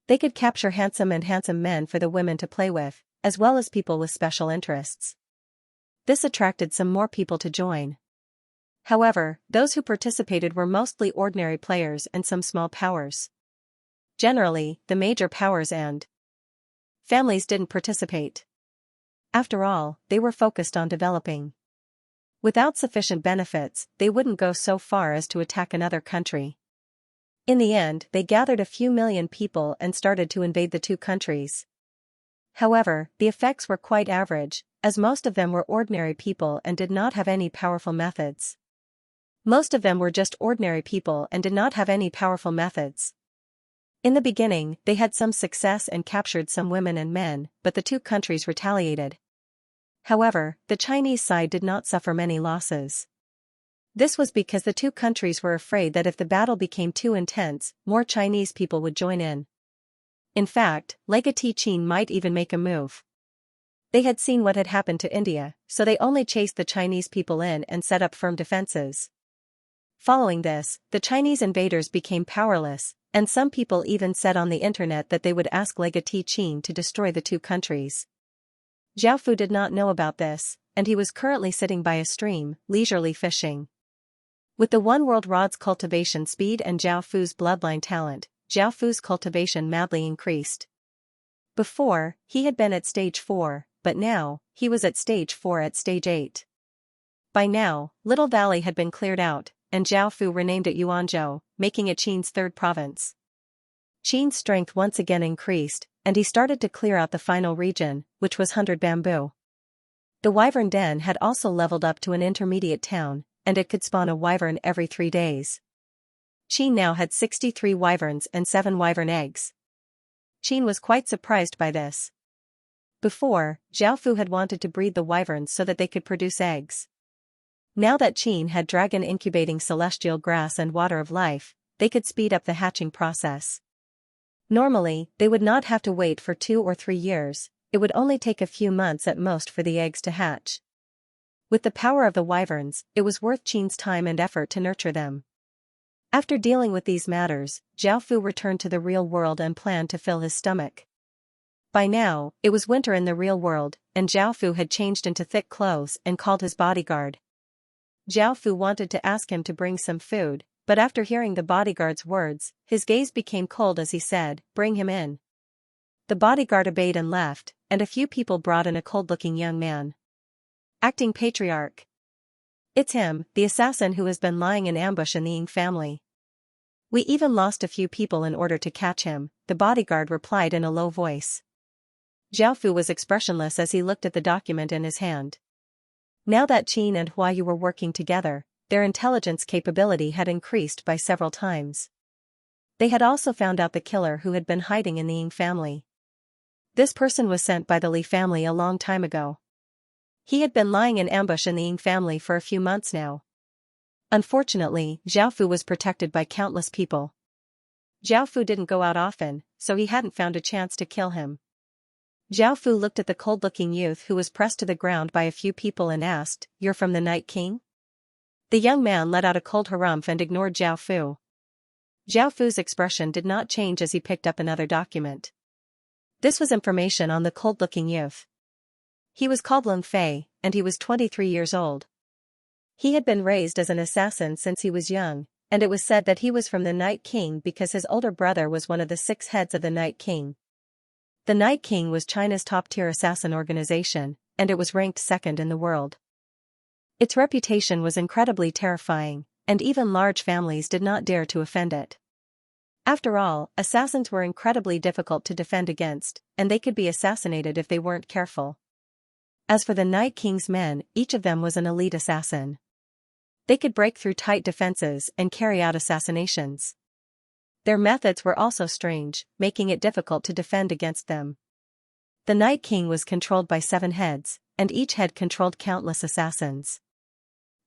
They could capture handsome men for the women to play with, as well as people with special interests. This attracted some more people to join. However, those who participated were mostly ordinary players and some small powers. Generally, the major powers and families didn't participate. After all, they were focused on developing. Without sufficient benefits, they wouldn't go so far as to attack another country. In the end, they gathered a few million people and started to invade the two countries. However, the effects were quite average, as most of them were ordinary people and did not have any powerful methods. Most of them were just ordinary people and did not have any powerful methods. In the beginning, they had some success and captured some women and men, but the two countries retaliated. However, the Chinese side did not suffer many losses. This was because the two countries were afraid that if the battle became too intense, more Chinese people would join in. In fact, Legacy Qin might even make a move. They had seen what had happened to India, so they only chased the Chinese people in and set up firm defenses. Following this, the Chinese invaders became powerless, and some people even said on the internet that they would ask Legacy Qin to destroy the two countries. Zhao Fu did not know about this, and he was currently sitting by a stream, leisurely fishing. With the One World Rod's cultivation speed and Zhao Fu's bloodline talent, Zhao Fu's cultivation madly increased. Before, he had been at stage 4, but now, he was at stage 4 at stage 8. By now, Little Valley had been cleared out, and Zhao Fu renamed it Yuanzhou, making it Qin's third province. Qin's strength once again increased, and he started to clear out the final region, which was Hundred Bamboo. The Wyvern Den had also leveled up to an intermediate town, and it could spawn a wyvern every 3 days. Qin now had 63 wyverns and 7 wyvern eggs. Qin was quite surprised by this. Before, Zhao Fu had wanted to breed the wyverns so that they could produce eggs. Now that Qin had dragon incubating celestial grass and water of life, they could speed up the hatching process. Normally, they would not have to wait for 2 or 3 years, it would only take a few months at most for the eggs to hatch. With the power of the wyverns, it was worth Qin's time and effort to nurture them. After dealing with these matters, Zhao Fu returned to the real world and planned to fill his stomach. By now, it was winter in the real world, and Zhao Fu had changed into thick clothes and called his bodyguard. Zhao Fu wanted to ask him to bring some food, but after hearing the bodyguard's words, his gaze became cold as he said, "Bring him in." The bodyguard obeyed and left, and a few people brought in a cold-looking young man. Acting patriarch. It's him, the assassin who has been lying in ambush in the Ying family. We even lost a few people in order to catch him, the bodyguard replied in a low voice. Zhao Fu was expressionless as he looked at the document in his hand. Now that Qin and Hua Yu were working together, their intelligence capability had increased by several times. They had also found out the killer who had been hiding in the Ying family. This person was sent by the Li family a long time ago. He had been lying in ambush in the Ying family for a few months now. Unfortunately, Zhao Fu was protected by countless people. Zhao Fu didn't go out often, so he hadn't found a chance to kill him. Zhao Fu looked at the cold-looking youth who was pressed to the ground by a few people and asked, "You're from the Night King?" The young man let out a cold harumph and ignored Zhao Fu. Zhao Fu's expression did not change as he picked up another document. This was information on the cold-looking youth. He was called Lung Fei, and he was 23 years old. He had been raised as an assassin since he was young, and it was said that he was from the Night King because his older brother was one of the 6 heads of the Night King. The Night King was China's top-tier assassin organization, and it was ranked second in the world. Its reputation was incredibly terrifying, and even large families did not dare to offend it. After all, assassins were incredibly difficult to defend against, and they could be assassinated if they weren't careful. As for the Night King's men, each of them was an elite assassin. They could break through tight defenses and carry out assassinations. Their methods were also strange, making it difficult to defend against them. The Night King was controlled by 7 heads, and each head controlled countless assassins.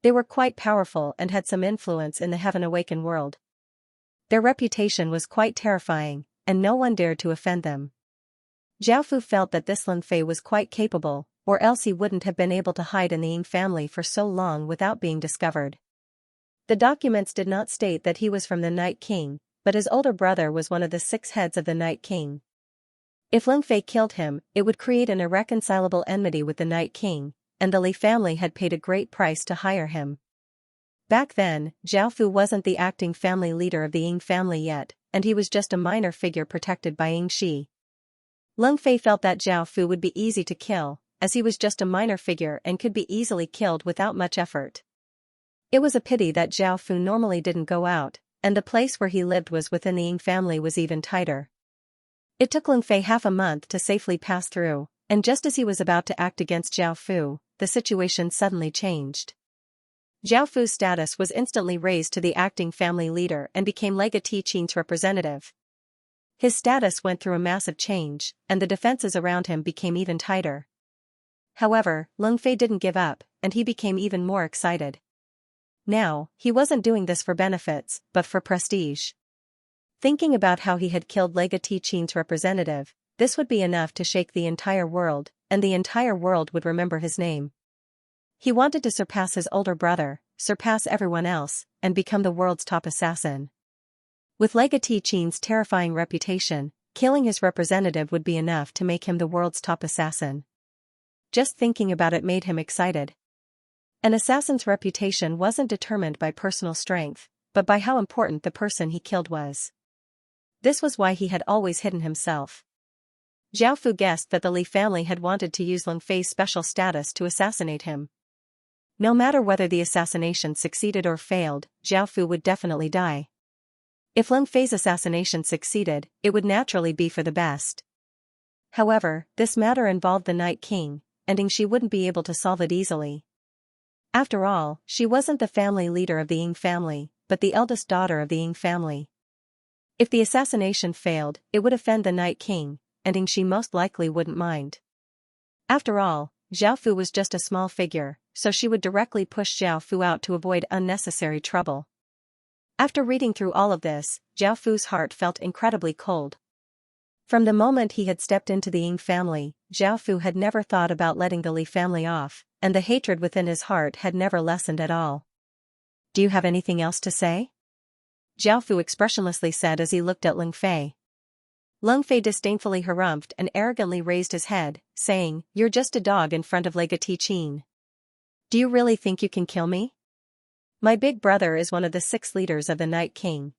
They were quite powerful and had some influence in the Heaven Awakened world. Their reputation was quite terrifying, and no one dared to offend them. Zhao Fu felt that this Lun Fei was quite capable, or else he wouldn't have been able to hide in the Ying family for so long without being discovered. The documents did not state that he was from the Night King, but his older brother was one of the 6 heads of the Night King. If Lung Fei killed him, it would create an irreconcilable enmity with the Night King, and the Li family had paid a great price to hire him. Back then, Zhao Fu wasn't the acting family leader of the Ying family yet, and he was just a minor figure protected by Ying Shi. Lung Fei felt that Zhao Fu would be easy to kill, as he was just a minor figure and could be easily killed without much effort. It was a pity that Zhao Fu normally didn't go out, and the place where he lived was within the Ying family was even tighter. It took Lung Fei half a month to safely pass through, and just as he was about to act against Zhao Fu, the situation suddenly changed. Zhao Fu's status was instantly raised to the acting family leader and became Legatee Qin's representative. His status went through a massive change, and the defenses around him became even tighter. However, Lung Fei didn't give up, and he became even more excited. Now, he wasn't doing this for benefits, but for prestige. Thinking about how he had killed Legatee Qin's representative, this would be enough to shake the entire world, and the entire world would remember his name. He wanted to surpass his older brother, surpass everyone else, and become the world's top assassin. With Legatee Qin's terrifying reputation, killing his representative would be enough to make him the world's top assassin. Just thinking about it made him excited. An assassin's reputation wasn't determined by personal strength, but by how important the person he killed was. This was why he had always hidden himself. Zhao Fu guessed that the Li family had wanted to use Lung Fei's special status to assassinate him. No matter whether the assassination succeeded or failed, Zhao Fu would definitely die. If Lung Fei's assassination succeeded, it would naturally be for the best. However, this matter involved the Night King, and Ying Shi wouldn't be able to solve it easily. After all, she wasn't the family leader of the Ying family, but the eldest daughter of the Ying family. If the assassination failed, it would offend the Night King, and Ying Shi most likely wouldn't mind. After all, Zhao Fu was just a small figure, so she would directly push Zhao Fu out to avoid unnecessary trouble. After reading through all of this, Zhao Fu's heart felt incredibly cold. From the moment he had stepped into the Ying family, Zhao Fu had never thought about letting the Li family off, and the hatred within his heart had never lessened at all. "Do you have anything else to say?" Zhao Fu expressionlessly said as he looked at Lung Fei. Lung Fei disdainfully harumphed and arrogantly raised his head, saying, "You're just a dog in front of Legatee Qin. Do you really think you can kill me? My big brother is one of the 6 leaders of the Night King."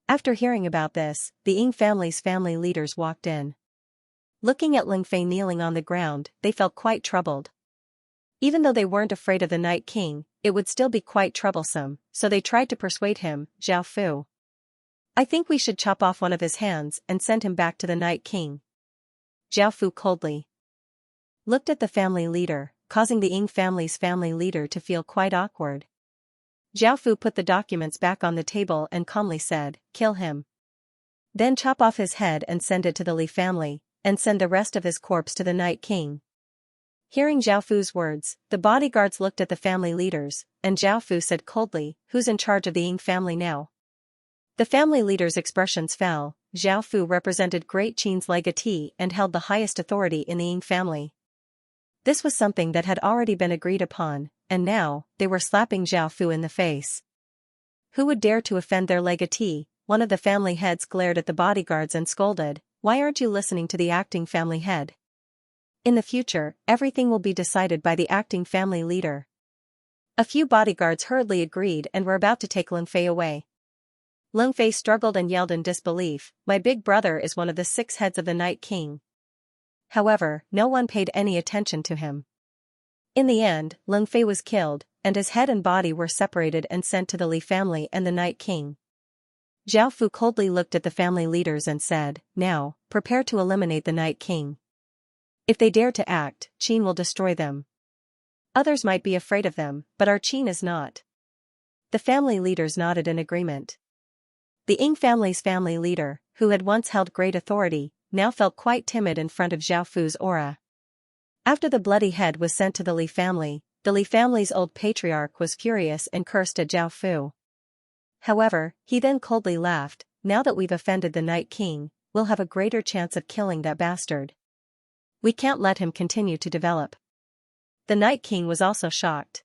After hearing about this, the Ying family's family leaders walked in. Looking at Lung Fei kneeling on the ground, they felt quite troubled. Even though they weren't afraid of the Night King, it would still be quite troublesome, so they tried to persuade him. Zhao Fu. I think we should chop off one of his hands and send him back to the Night King. Zhao Fu coldly looked at the family leader, causing the Ying family's family leader to feel quite awkward. Zhao Fu put the documents back on the table and calmly said, kill him. Then chop off his head and send it to the Li family, and send the rest of his corpse to the Night King. Hearing Zhao Fu's words, the bodyguards looked at the family leaders, and Zhao Fu said coldly, who's in charge of the Ying family now? The family leaders' expressions fell. Zhao Fu represented Great Qin's legatee and held the highest authority in the Ying family. This was something that had already been agreed upon, and now, they were slapping Zhao Fu in the face. Who would dare to offend their legatee? One of the family heads glared at the bodyguards and scolded, why aren't you listening to the acting family head? In the future, everything will be decided by the acting family leader. A few bodyguards hurriedly agreed and were about to take Lin Fei away. Lin Fei struggled and yelled in disbelief, my big brother is one of the 6 heads of the Night King. However, no one paid any attention to him. In the end, Lin Fei was killed, and his head and body were separated and sent to the Li family and the Night King. Zhao Fu coldly looked at the family leaders and said, now, prepare to eliminate the Night King. If they dare to act, Qin will destroy them. Others might be afraid of them, but our Qin is not. The family leaders nodded in agreement. The Ying family's family leader, who had once held great authority, now felt quite timid in front of Zhao Fu's aura. After the bloody head was sent to the Li family's old patriarch was furious and cursed at Zhao Fu. However, he then coldly laughed, now that we've offended the Night King, we'll have a greater chance of killing that bastard. We can't let him continue to develop. The Night King was also shocked.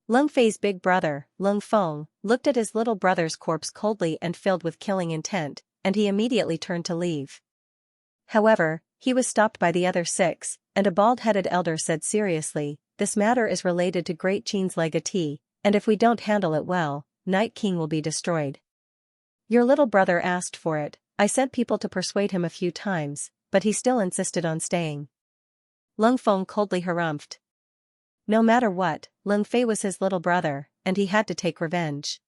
Lin Fei's big brother, Lin Feng, looked at his little brother's corpse coldly and filled with killing intent, and he immediately turned to leave. However, he was stopped by the other 6, and a bald-headed elder said seriously, this matter is related to Great Qin's legatee, and if we don't handle it well, Night King will be destroyed. Your little brother asked for it, I sent people to persuade him a few times, but he still insisted on staying. Lin Feng coldly harumphed. No matter what, Lin Fei was his little brother, and he had to take revenge.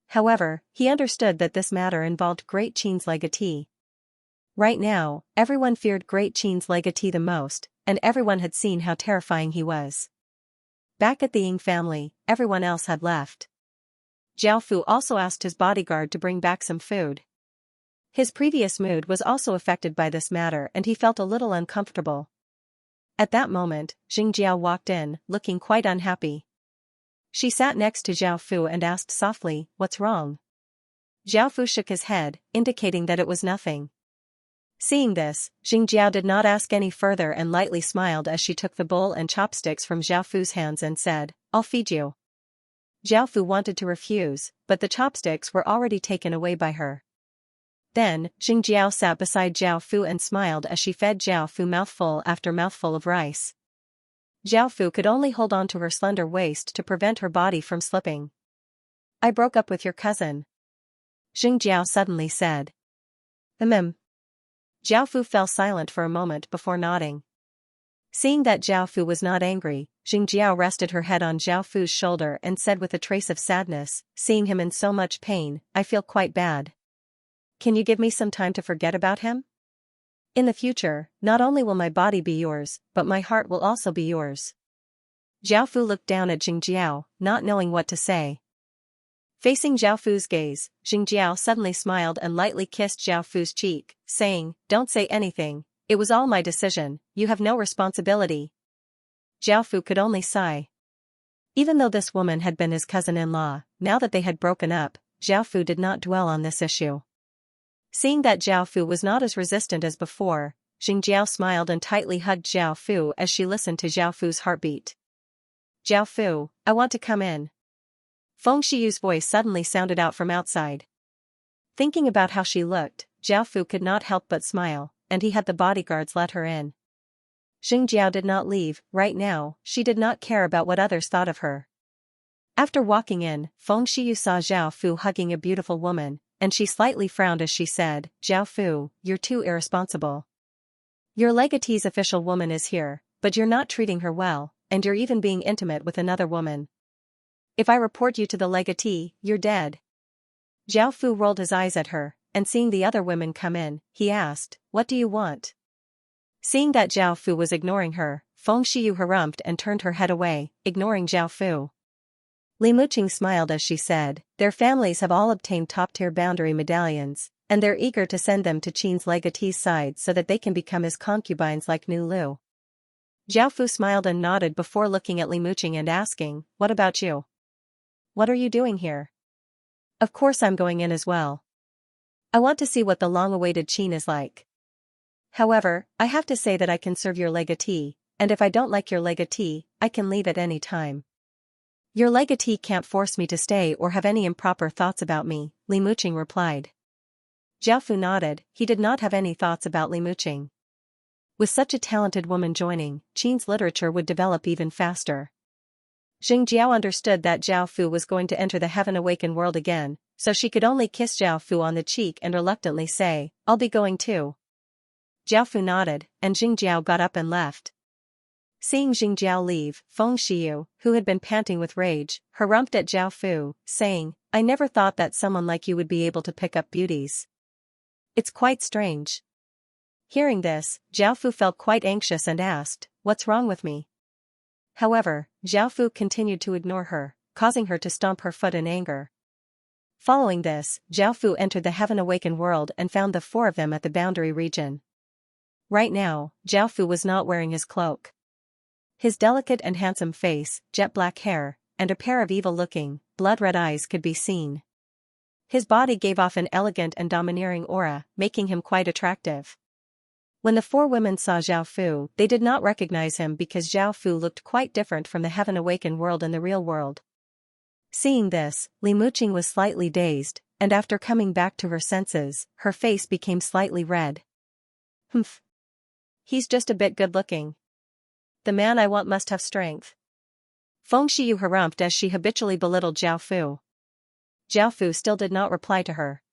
However, he understood that this matter involved Great Qin's legatee. Right now, everyone feared Great Qin's legatee the most, and everyone had seen how terrifying he was. Back at the Ying family, everyone else had left. Zhao Fu also asked his bodyguard to bring back some food. His previous mood was also affected by this matter and he felt a little uncomfortable. At that moment, Xianxia walked in, looking quite unhappy. She sat next to Zhao Fu and asked softly, what's wrong? Zhao Fu shook his head, indicating that it was nothing. Seeing this, Xianxia did not ask any further and lightly smiled as she took the bowl and chopsticks from Zhao Fu's hands and said, I'll feed you. Zhao Fu wanted to refuse, but the chopsticks were already taken away by her. Then, Xianxia sat beside Zhao Fu and smiled as she fed Zhao Fu mouthful after mouthful of rice. Zhao Fu could only hold on to her slender waist to prevent her body from slipping. I broke up with your cousin. Xianxia suddenly said. Zhao Fu fell silent for a moment before nodding. Seeing that Zhao Fu was not angry, Xianxia rested her head on Zhao Fu's shoulder and said with a trace of sadness, seeing him in so much pain, I feel quite bad. Can you give me some time to forget about him? In the future, not only will my body be yours, but my heart will also be yours. Zhao Fu looked down at Xianxia, not knowing what to say. Facing Zhao Fu's gaze, Xianxia suddenly smiled and lightly kissed Zhao Fu's cheek, saying, don't say anything, it was all my decision, you have no responsibility. Zhao Fu could only sigh. Even though this woman had been his cousin-in-law, now that they had broken up, Zhao Fu did not dwell on this issue. Seeing that Zhao Fu was not as resistant as before, Xianxia smiled and tightly hugged Zhao Fu as she listened to Zhao Fu's heartbeat. Zhao Fu, I want to come in. Feng Shiyu's voice suddenly sounded out from outside. Thinking about how she looked, Zhao Fu could not help but smile, and he had the bodyguards let her in. Xianxia did not leave. Right now, she did not care about what others thought of her. After walking in, Feng Shiyu saw Zhao Fu hugging a beautiful woman, and she slightly frowned as she said, Zhao Fu, you're too irresponsible. Your legatee's official woman is here, but you're not treating her well, and you're even being intimate with another woman. If I report you to the legatee, you're dead. Zhao Fu rolled his eyes at her, and seeing the other women come in, he asked, what do you want? Seeing that Zhao Fu was ignoring her, Feng Xiyu harumphed and turned her head away, ignoring Zhao Fu. Li Muqing smiled as she said, their families have all obtained top-tier boundary medallions, and they're eager to send them to Qin's legatee's side so that they can become his concubines like Nu Lu. Zhao Fu smiled and nodded before looking at Li Muqing and asking, what about you? What are you doing here? Of course I'm going in as well. I want to see what the long-awaited Qin is like. However, I have to say that I can serve your legatee, and if I don't like your legatee, I can leave at any time. Your legatee can't force me to stay or have any improper thoughts about me, Li Muqing replied. Zhao Fu nodded, he did not have any thoughts about Li Muqing. With such a talented woman joining, Qin's literature would develop even faster. Xing Jiao understood that Zhao Fu was going to enter the heaven-awakened world again, so she could only kiss Zhao Fu on the cheek and reluctantly say, I'll be going too. Zhao Fu nodded, and Xing Jiao got up and left. Seeing Xing Jiao leave, Feng Xiyu, who had been panting with rage, harumphed at Zhao Fu, saying, I never thought that someone like you would be able to pick up beauties. It's quite strange. Hearing this, Zhao Fu felt quite anxious and asked, what's wrong with me? However, Zhao Fu continued to ignore her, causing her to stomp her foot in anger. Following this, Zhao Fu entered the heaven-awakened world and found the four of them at the boundary region. Right now, Zhao Fu was not wearing his cloak. His delicate and handsome face, jet black hair, and a pair of evil-looking, blood-red eyes could be seen. His body gave off an elegant and domineering aura, making him quite attractive. When the four women saw Zhao Fu, they did not recognize him because Zhao Fu looked quite different from the heaven-awakened world and the real world. Seeing this, Li Muqing was slightly dazed, and after coming back to her senses, her face became slightly red. Humph. He's just a bit good-looking. The man I want must have strength. Feng Xiyu harumphed as she habitually belittled Zhao Fu. Zhao Fu still did not reply to her.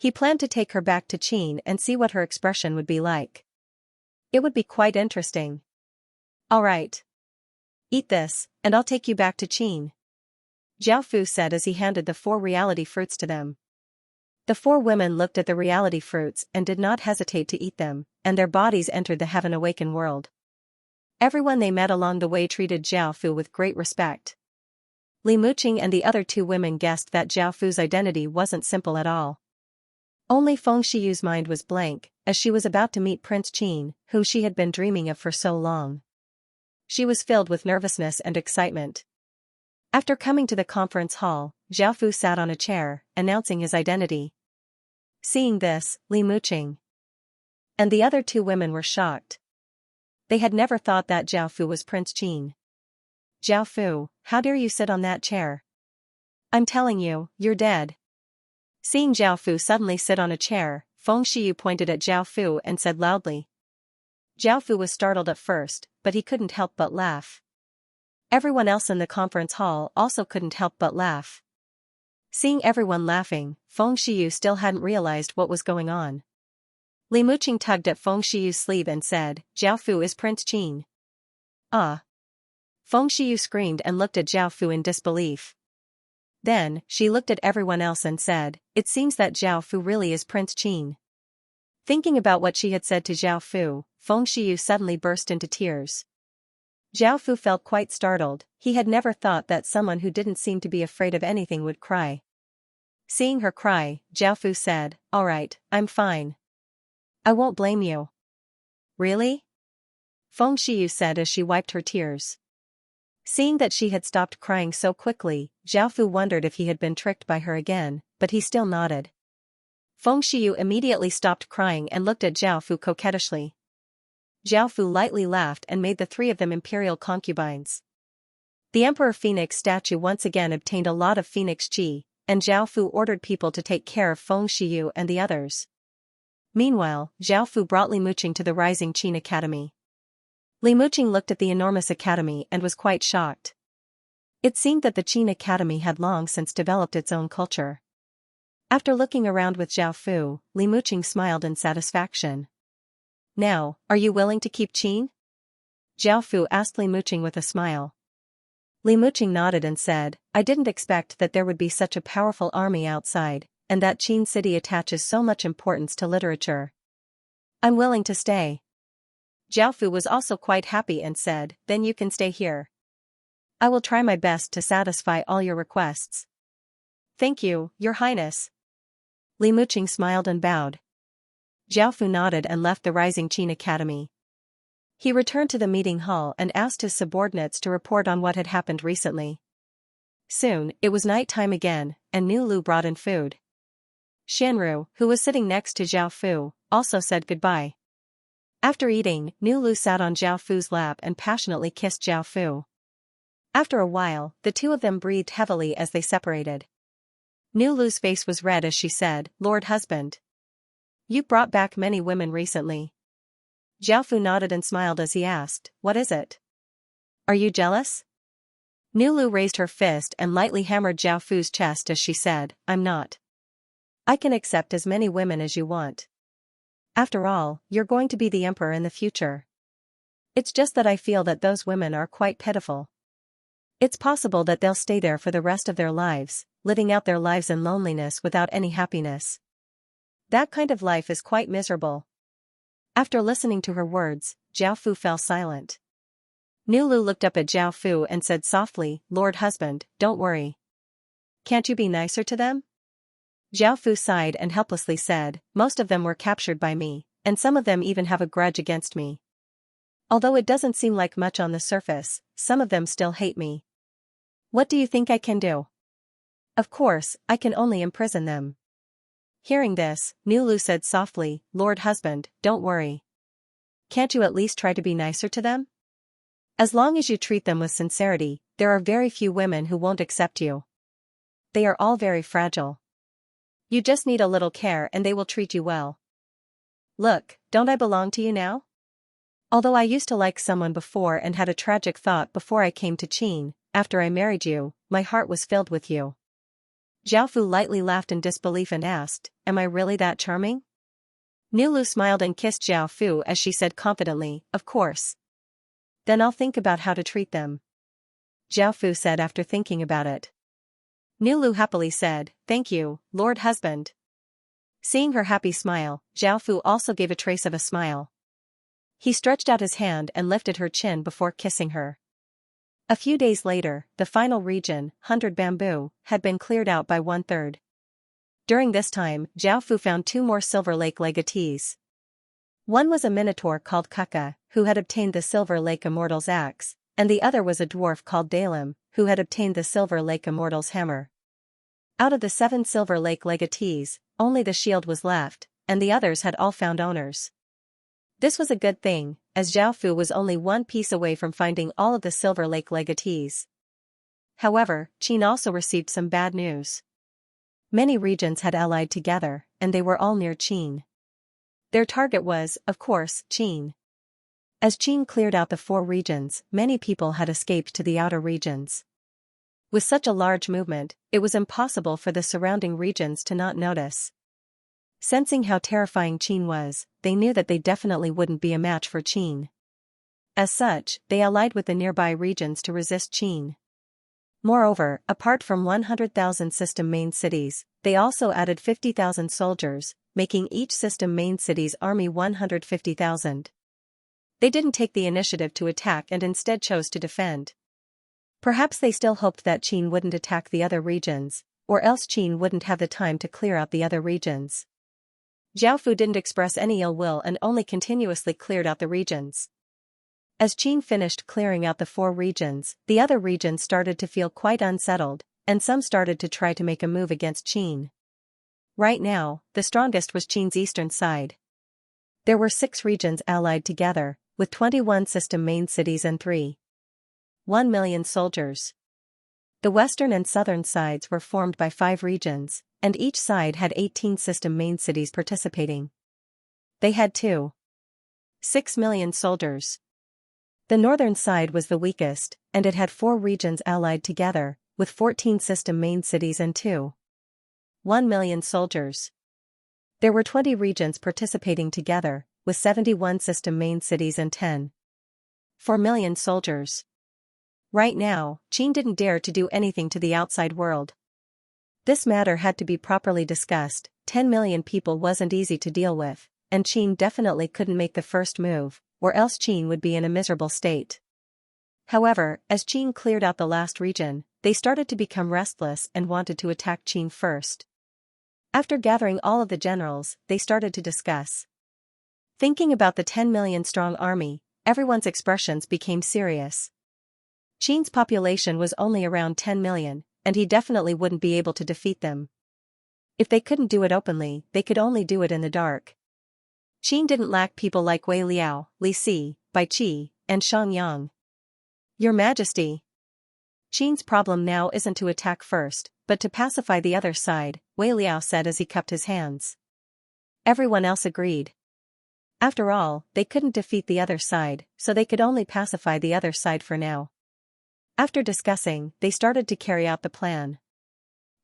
He planned to take her back to Qin and see what her expression would be like. It would be quite interesting. All right. Eat this, and I'll take you back to Qin. Zhao Fu said as he handed the 4 reality fruits to them. The 4 women looked at the reality fruits and did not hesitate to eat them, and their bodies entered the heaven-awakened world. Everyone they met along the way treated Zhao Fu with great respect. Li Muqing and the other 2 women guessed that Zhao Fu's identity wasn't simple at all. Only Feng Xiyu's mind was blank, as she was about to meet Prince Qin, whom she had been dreaming of for so long. She was filled with nervousness and excitement. After coming to the conference hall, Zhao Fu sat on a chair, announcing his identity. Seeing this, Li Muqing and the other 2 women were shocked. They had never thought that Zhao Fu was Prince Qin. Zhao Fu, how dare you sit on that chair? I'm telling you, you're dead. Seeing Zhao Fu suddenly sit on a chair, Feng Xiyu pointed at Zhao Fu and said loudly. Zhao Fu was startled at first, but he couldn't help but laugh. Everyone else in the conference hall also couldn't help but laugh. Seeing everyone laughing, Feng Xiyu still hadn't realized what was going on. Li Muqing tugged at Feng Xiyu's sleeve and said, Zhao Fu is Prince Qin. Ah! Feng Xiyu screamed and looked at Zhao Fu in disbelief. Then, she looked at everyone else and said, it seems that Zhao Fu really is Prince Qin. Thinking about what she had said to Zhao Fu, Feng Xiyu suddenly burst into tears. Zhao Fu felt quite startled, he had never thought that someone who didn't seem to be afraid of anything would cry. Seeing her cry, Zhao Fu said, all right, I'm fine. I won't blame you. Really? Feng Xiyu said as she wiped her tears. Seeing that she had stopped crying so quickly, Zhao Fu wondered if he had been tricked by her again, but he still nodded. Feng Xiyu immediately stopped crying and looked at Zhao Fu coquettishly. Zhao Fu lightly laughed and made the 3 of them imperial concubines. The Emperor Phoenix statue once again obtained a lot of Phoenix Chi, and Zhao Fu ordered people to take care of Feng Xiyu and the others. Meanwhile, Zhao Fu brought Li Muqing to the Rising Qin Academy. Li Muqing looked at the enormous academy and was quite shocked. It seemed that the Qin Academy had long since developed its own culture. After looking around with Zhao Fu, Li Muqing smiled in satisfaction. Now, are you willing to keep Qin? Zhao Fu asked Li Muqing with a smile. Li Muqing nodded and said, I didn't expect that there would be such a powerful army outside, and that Qin City attaches so much importance to literature. I'm willing to stay. Zhao Fu was also quite happy and said, then you can stay here. I will try my best to satisfy all your requests. Thank you, Your Highness. Li Muqing smiled and bowed. Zhao Fu nodded and left the Rising Qin Academy. He returned to the meeting hall and asked his subordinates to report on what had happened recently. Soon, it was night time again, and Nu Lu brought in food. Shanru, who was sitting next to Zhao Fu, also said goodbye. After eating, Nu Lu sat on Zhao Fu's lap and passionately kissed Zhao Fu. After a while, the two of them breathed heavily as they separated. Nu Lu's face was red as she said, Lord Husband. You brought back many women recently. Zhao Fu nodded and smiled as he asked, what is it? Are you jealous? Nu Lu raised her fist and lightly hammered Zhao Fu's chest as she said, I'm not. I can accept as many women as you want. After all, you're going to be the emperor in the future. It's just that I feel that those women are quite pitiful. It's possible that they'll stay there for the rest of their lives, living out their lives in loneliness without any happiness. That kind of life is quite miserable. After listening to her words, Zhao Fu fell silent. Nu Lu looked up at Zhao Fu and said softly, Lord Husband, don't worry. Can't you be nicer to them? Zhao Fu sighed and helplessly said, most of them were captured by me, and some of them even have a grudge against me. Although it doesn't seem like much on the surface, some of them still hate me. What do you think I can do? Of course, I can only imprison them. Hearing this, Nu Lu said softly, Lord Husband, don't worry. Can't you at least try to be nicer to them? As long as you treat them with sincerity, there are very few women who won't accept you. They are all very fragile. You just need a little care and they will treat you well. Look, don't I belong to you now? Although I used to like someone before and had a tragic thought before I came to Qin, after I married you, my heart was filled with you. Zhao Fu lightly laughed in disbelief and asked, am I really that charming? Nu Lu smiled and kissed Zhao Fu as she said confidently, of course. Then I'll think about how to treat them. Zhao Fu said after thinking about it. Nu Lu happily said, thank you, Lord Husband. Seeing her happy smile, Zhao Fu also gave a trace of a smile. He stretched out his hand and lifted her chin before kissing her. A few days later, the final region, 100 Bamboo, had been cleared out by 1/3. During this time, Zhao Fu found 2 more Silver Lake legatees. One was a minotaur called Kuka, who had obtained the Silver Lake Immortal's axe, and the other was a dwarf called Dalim, who had obtained the Silver Lake Immortal's hammer. Out of the 7 Silver Lake legatees, only the shield was left, and the others had all found owners. This was a good thing, as Zhao Fu was only one piece away from finding all of the Silver Lake legatees. However, Qin also received some bad news. Many regions had allied together, and they were all near Qin. Their target was, of course, Qin. As Qin cleared out the 4 regions, many people had escaped to the outer regions. With such a large movement, it was impossible for the surrounding regions to not notice. Sensing how terrifying Qin was, they knew that they definitely wouldn't be a match for Qin. As such, they allied with the nearby regions to resist Qin. Moreover, apart from 100,000 system main cities, they also added 50,000 soldiers, making each system main city's army 150,000. They didn't take the initiative to attack and instead chose to defend. Perhaps they still hoped that Qin wouldn't attack the other regions, or else Qin wouldn't have the time to clear out the other regions. Zhao Fu didn't express any ill will and only continuously cleared out the regions. As Qin finished clearing out the 4 regions, the other regions started to feel quite unsettled, and some started to try to make a move against Qin. Right now, the strongest was Qin's eastern side. There were 6 regions allied together, with 21 system main cities and 1 million soldiers. The western and southern sides were formed by 5 regions, and each side had 18 system main cities participating. They had 6 million soldiers. The northern side was the weakest, and it had 4 regions allied together, with 14 system main cities and 1 million soldiers. There were 20 regions participating together, with 71 system main cities and 4 million soldiers. Right now, Qin didn't dare to do anything to the outside world. This matter had to be properly discussed. 10 million people wasn't easy to deal with, and Qin definitely couldn't make the first move, or else Qin would be in a miserable state. However, as Qin cleared out the last region, they started to become restless and wanted to attack Qin first. After gathering all of the generals, they started to discuss. Thinking about the 10 million strong army, everyone's expressions became serious. Qin's population was only around 10 million, and he definitely wouldn't be able to defeat them. If they couldn't do it openly, they could only do it in the dark. Qin didn't lack people like Wei Liao, Li Si, Bai Qi, and Shang Yang. Your Majesty. Qin's problem now isn't to attack first, but to pacify the other side, Wei Liao said as he cupped his hands. Everyone else agreed. After all, they couldn't defeat the other side, so they could only pacify the other side for now. After discussing, they started to carry out the plan.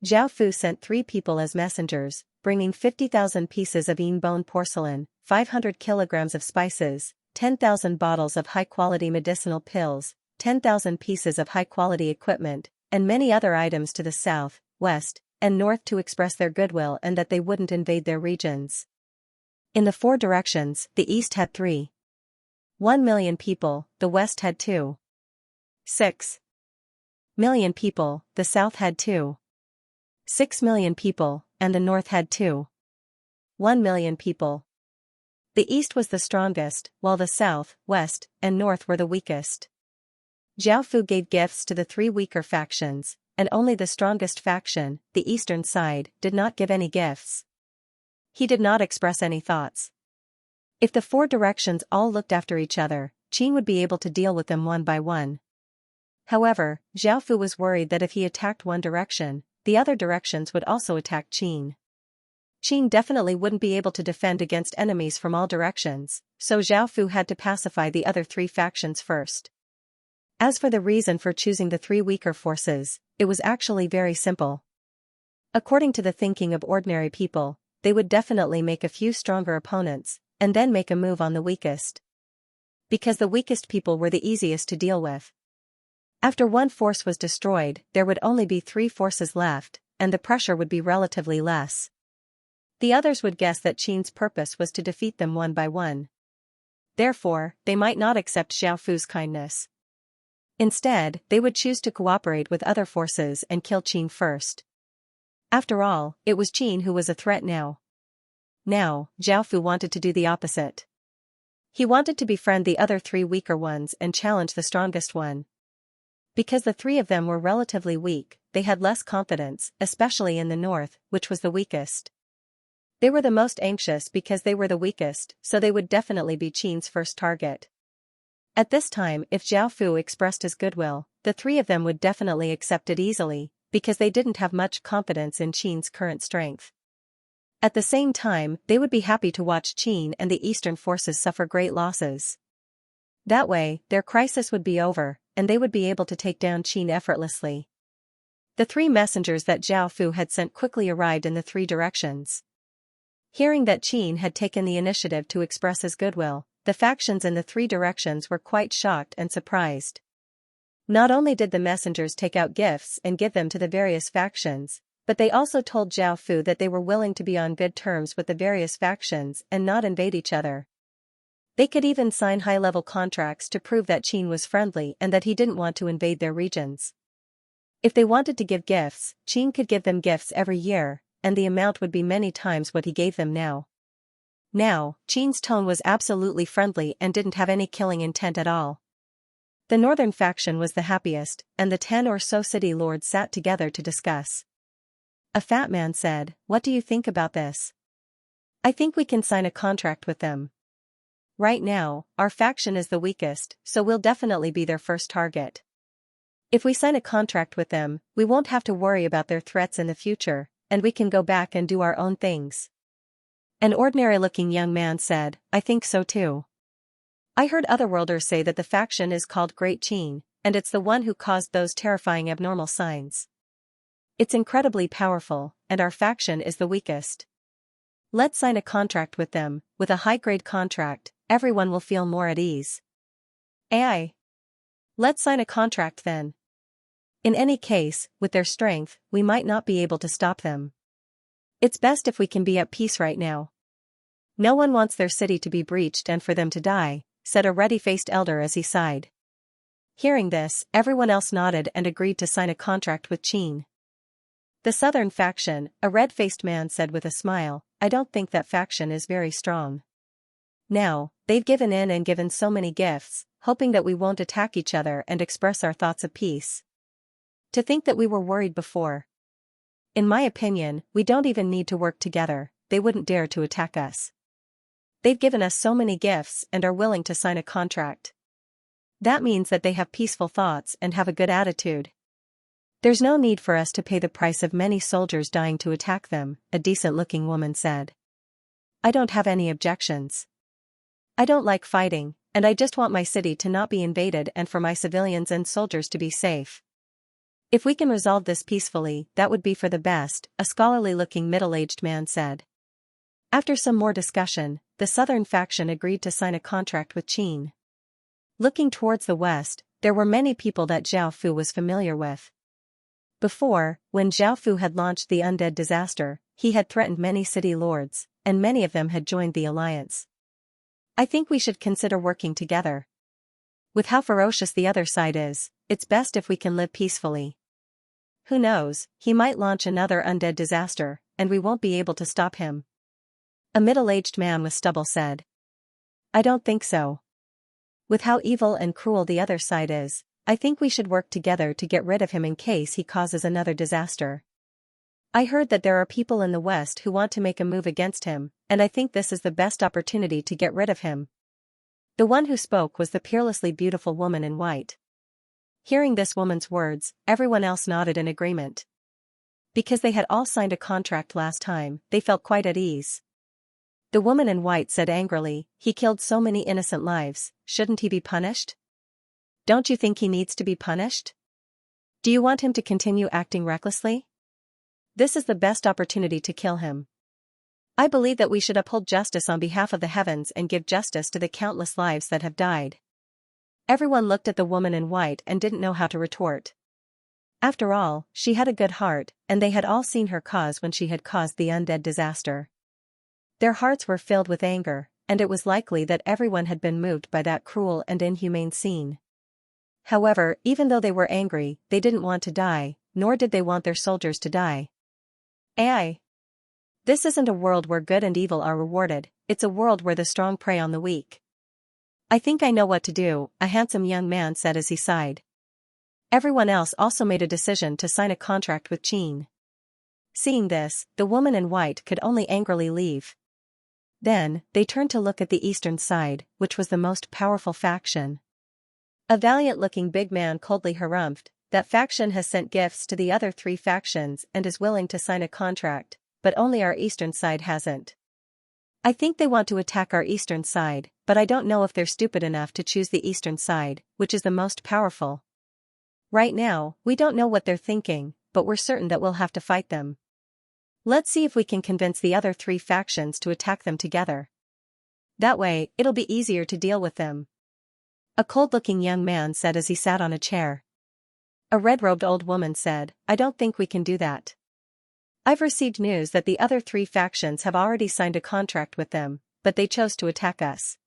Zhao Fu sent 3 people as messengers, bringing 50,000 pieces of yin-bone porcelain, 500 kilograms of spices, 10,000 bottles of high-quality medicinal pills, 10,000 pieces of high-quality equipment, and many other items to the south, west, and north to express their goodwill and that they wouldn't invade their regions. In the 4 directions, the east had 1 million people, the west had 6 million people, the south had 6 million people, and the north had 1 million people. The east was the strongest, while the south, west, and north were the weakest. Zhao Fu gave gifts to the 3 weaker factions, and only the strongest faction, the eastern side, did not give any gifts. He did not express any thoughts. If the 4 directions all looked after each other, Qin would be able to deal with them one by one. However, Zhao Fu was worried that if he attacked one direction, the other directions would also attack Qin. Qin definitely wouldn't be able to defend against enemies from all directions, so Zhao Fu had to pacify the other 3 factions first. As for the reason for choosing the 3 weaker forces, it was actually very simple. According to the thinking of ordinary people, they would definitely make a few stronger opponents, and then make a move on the weakest. Because the weakest people were the easiest to deal with. After one force was destroyed, there would only be 3 forces left, and the pressure would be relatively less. The others would guess that Qin's purpose was to defeat them one by one. Therefore, they might not accept Zhao Fu's kindness. Instead, they would choose to cooperate with other forces and kill Qin first. After all, it was Qin who was a threat now. Now, Zhao Fu wanted to do the opposite. He wanted to befriend the other 3 weaker ones and challenge the strongest one. Because the 3 of them were relatively weak, they had less confidence, especially in the north, which was the weakest. They were the most anxious because they were the weakest, so they would definitely be Qin's first target. At this time, if Zhao Fu expressed his goodwill, the 3 of them would definitely accept it easily, because they didn't have much confidence in Qin's current strength. At the same time, they would be happy to watch Qin and the eastern forces suffer great losses. That way, their crisis would be over, and they would be able to take down Qin effortlessly. The 3 messengers that Zhao Fu had sent quickly arrived in the 3 directions. Hearing that Qin had taken the initiative to express his goodwill, the factions in the 3 directions were quite shocked and surprised. Not only did the messengers take out gifts and give them to the various factions, but they also told Zhao Fu that they were willing to be on good terms with the various factions and not invade each other. They could even sign high-level contracts to prove that Qin was friendly and that he didn't want to invade their regions. If they wanted to give gifts, Qin could give them gifts every year, and the amount would be many times what he gave them now. Now, Qin's tone was absolutely friendly and didn't have any killing intent at all. The northern faction was the happiest, and the 10 or so city lords sat together to discuss. A fat man said, "What do you think about this?" "I think we can sign a contract with them. Right now, our faction is the weakest, so we'll definitely be their first target. If we sign a contract with them, we won't have to worry about their threats in the future, and we can go back and do our own things." An ordinary-looking young man said, "I think so too. I heard otherworlders say that the faction is called Great Qin, and it's the one who caused those terrifying abnormal signs. It's incredibly powerful, and our faction is the weakest. Let's sign a contract with them. With a high-grade contract, everyone will feel more at ease." "Aye. Let's sign a contract then. In any case, with their strength, we might not be able to stop them. It's best if we can be at peace right now. No one wants their city to be breached and for them to die, said a ruddy-faced elder as he sighed. Hearing this, everyone else nodded and agreed to sign a contract with Qin. The southern faction, a red-faced man said with a smile, I don't think that faction is very strong. Now, they've given in and given so many gifts, hoping that we won't attack each other and express our thoughts of peace. To think that we were worried before. In my opinion, we don't even need to work together, they wouldn't dare to attack us. They've given us so many gifts and are willing to sign a contract. That means that they have peaceful thoughts and have a good attitude. There's no need for us to pay the price of many soldiers dying to attack them, a decent-looking woman said. I don't have any objections. I don't like fighting, and I just want my city to not be invaded and for my civilians and soldiers to be safe. If we can resolve this peacefully, that would be for the best, a scholarly-looking middle-aged man said. After some more discussion, the southern faction agreed to sign a contract with Qin. Looking towards the west, there were many people that Zhao Fu was familiar with. Before, when Zhao Fu had launched the undead disaster, he had threatened many city lords, and many of them had joined the alliance. I think we should consider working together. With how ferocious the other side is, it's best if we can live peacefully. Who knows, he might launch another undead disaster, and we won't be able to stop him. A middle-aged man with stubble said. I don't think so. With how evil and cruel the other side is, I think we should work together to get rid of him in case he causes another disaster. I heard that there are people in the West who want to make a move against him, and I think this is the best opportunity to get rid of him. The one who spoke was the peerlessly beautiful woman in white. Hearing this woman's words, everyone else nodded in agreement. Because they had all signed a contract last time, they felt quite at ease. The woman in white said angrily, he killed so many innocent lives, shouldn't he be punished? Don't you think he needs to be punished? Do you want him to continue acting recklessly? This is the best opportunity to kill him. I believe that we should uphold justice on behalf of the heavens and give justice to the countless lives that have died. Everyone looked at the woman in white and didn't know how to retort. After all, she had a good heart, and they had all seen her cause when she had caused the undead disaster. Their hearts were filled with anger, and it was likely that everyone had been moved by that cruel and inhumane scene. However, even though they were angry, they didn't want to die, nor did they want their soldiers to die. Ai. This isn't a world where good and evil are rewarded, it's a world where the strong prey on the weak. I think I know what to do, a handsome young man said as he sighed. Everyone else also made a decision to sign a contract with Qin. Seeing this, the woman in white could only angrily leave. Then, they turned to look at the eastern side, which was the most powerful faction. A valiant-looking big man coldly harumphed, that faction has sent gifts to the other three factions and is willing to sign a contract, but only our eastern side hasn't. I think they want to attack our eastern side, but I don't know if they're stupid enough to choose the eastern side, which is the most powerful. Right now, we don't know what they're thinking, but we're certain that we'll have to fight them. Let's see if we can convince the other three factions to attack them together. That way, it'll be easier to deal with them. A cold-looking young man said as he sat on a chair. A red-robed old woman said, I don't think we can do that. I've received news that the other three factions have already signed a contract with them, but they chose to attack us.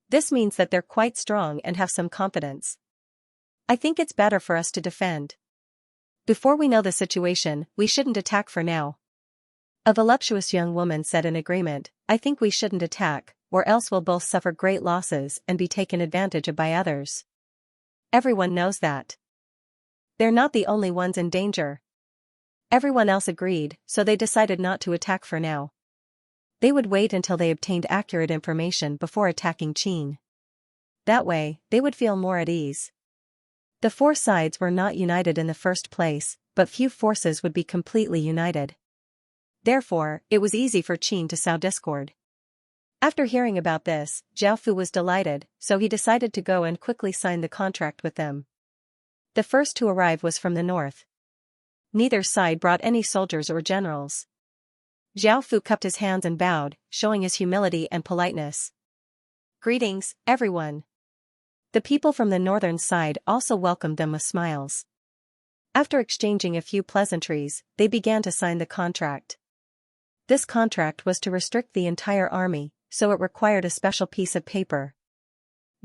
This means that they're quite strong and have some confidence. I think it's better for us to defend. Before we know the situation, we shouldn't attack for now. A voluptuous young woman said in agreement, I think we shouldn't attack, or else we'll both suffer great losses and be taken advantage of by others. Everyone knows that. They're not the only ones in danger. Everyone else agreed, so they decided not to attack for now. They would wait until they obtained accurate information before attacking Qin. That way, they would feel more at ease. The four sides were not united in the first place, but few forces would be completely united. Therefore, it was easy for Qin to sow discord. After hearing about this, Zhao Fu was delighted, so he decided to go and quickly sign the contract with them. The first to arrive was from the north. Neither side brought any soldiers or generals. Zhao Fu cupped his hands and bowed, showing his humility and politeness. Greetings, everyone. The people from the northern side also welcomed them with smiles. After exchanging a few pleasantries, they began to sign the contract. This contract was to restrict the entire army, so it required a special piece of paper.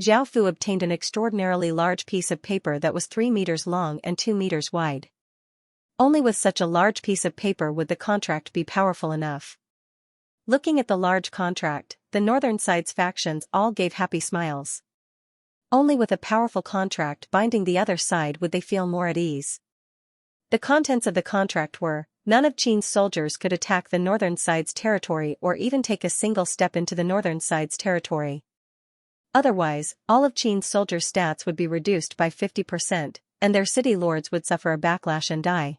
Zhao Fu obtained an extraordinarily large piece of paper that was 3 meters long and 2 meters wide. Only with such a large piece of paper would the contract be powerful enough. Looking at the large contract, the northern side's factions all gave happy smiles. Only with a powerful contract binding the other side would they feel more at ease. The contents of the contract were, none of Qin's soldiers could attack the northern side's territory or even take a single step into the northern side's territory. Otherwise, all of Qin's soldiers' stats would be reduced by 50%, and their city lords would suffer a backlash and die.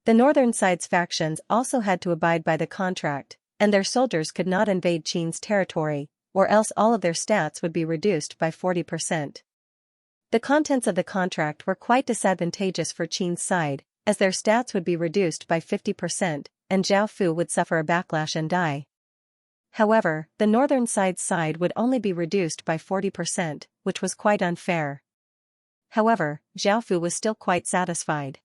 The northern side's factions also had to abide by the contract, and their soldiers could not invade Qin's territory, or else all of their stats would be reduced by 40%. The contents of the contract were quite disadvantageous for Qin's side, as their stats would be reduced by 50%, and Zhao Fu would suffer a backlash and die. However, the northern side's side would only be reduced by 40%, which was quite unfair. However, Zhao Fu was still quite satisfied.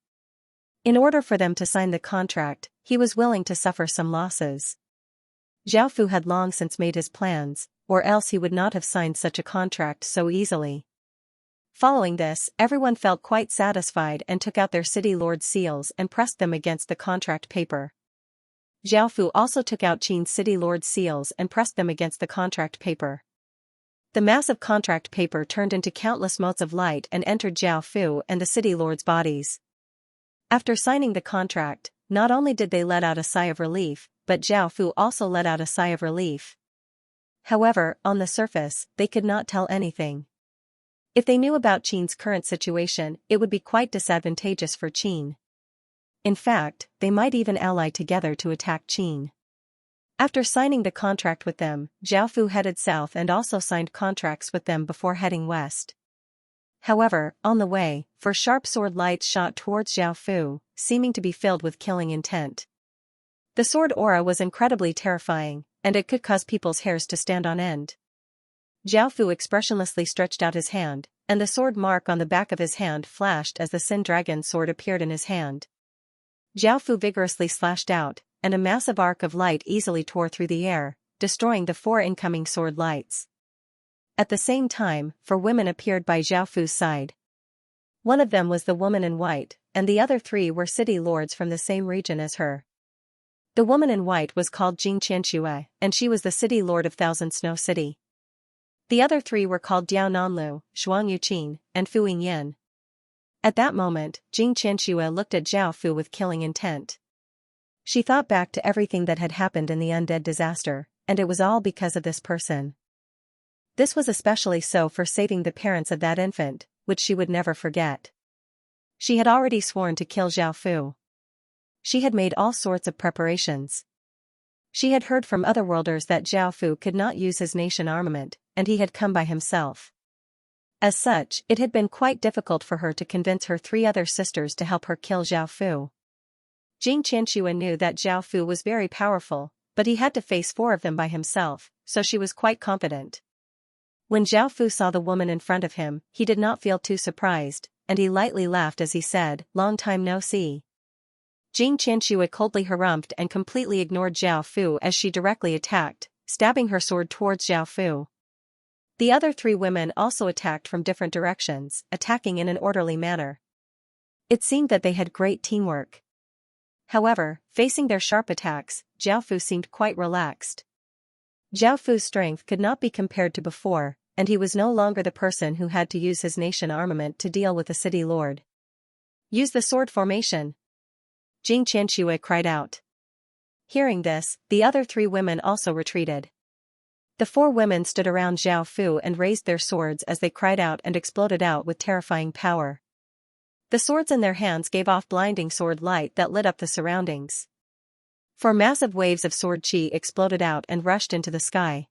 In order for them to sign the contract, he was willing to suffer some losses. Zhao Fu had long since made his plans, or else he would not have signed such a contract so easily. Following this, everyone felt quite satisfied and took out their city lord seals and pressed them against the contract paper. Zhao Fu also took out Qin's city lord seals and pressed them against the contract paper. The mass of contract paper turned into countless motes of light and entered Zhao Fu and the city lords' bodies. After signing the contract, not only did they let out a sigh of relief, but Zhao Fu also let out a sigh of relief. However, on the surface, they could not tell anything. If they knew about Qin's current situation, it would be quite disadvantageous for Qin. In fact, they might even ally together to attack Qin. After signing the contract with them, Zhao Fu headed south and also signed contracts with them before heading west. However, on the way, four sharp sword lights shot towards Zhao Fu, seeming to be filled with killing intent. The sword aura was incredibly terrifying, and it could cause people's hairs to stand on end. Zhao Fu expressionlessly stretched out his hand, and the sword mark on the back of his hand flashed as the Sin Dragon sword appeared in his hand. Zhao Fu vigorously slashed out, and a massive arc of light easily tore through the air, destroying the 4 incoming sword lights. At the same time, 4 women appeared by Zhao Fu's side. One of them was the woman in white, and the other 3 were city lords from the same region as her. The woman in white was called Xianxia, and she was the city lord of Thousand Snow City. The other 3 were called Diao Nanlu, Shuang Yuqin, and Fu Yingyan. At that moment, Xianxia looked at Zhao Fu with killing intent. She thought back to everything that had happened in the undead disaster, and it was all because of this person. This was especially so for saving the parents of that infant, which she would never forget. She had already sworn to kill Zhao Fu. She had made all sorts of preparations. She had heard from otherworlders that Zhao Fu could not use his nation armament, and he had come by himself. As such, it had been quite difficult for her to convince her 3 other sisters to help her kill Zhao Fu. Xianxia knew that Zhao Fu was very powerful, but he had to face 4 of them by himself, so she was quite confident. When Zhao Fu saw the woman in front of him, he did not feel too surprised, and he lightly laughed as he said, "Long time no see." Xianxia coldly harumphed and completely ignored Zhao Fu as she directly attacked, stabbing her sword towards Zhao Fu. The other 3 women also attacked from different directions, attacking in an orderly manner. It seemed that they had great teamwork. However, facing their sharp attacks, Zhao Fu seemed quite relaxed. Zhao Fu's strength could not be compared to before, and he was no longer the person who had to use his nation armament to deal with the city lord. "Use the sword formation!" Xianxia cried out. Hearing this, the other 3 women also retreated. The 4 women stood around Zhao Fu and raised their swords as they cried out and exploded out with terrifying power. The swords in their hands gave off blinding sword light that lit up the surroundings. 4 massive waves of sword chi exploded out and rushed into the sky.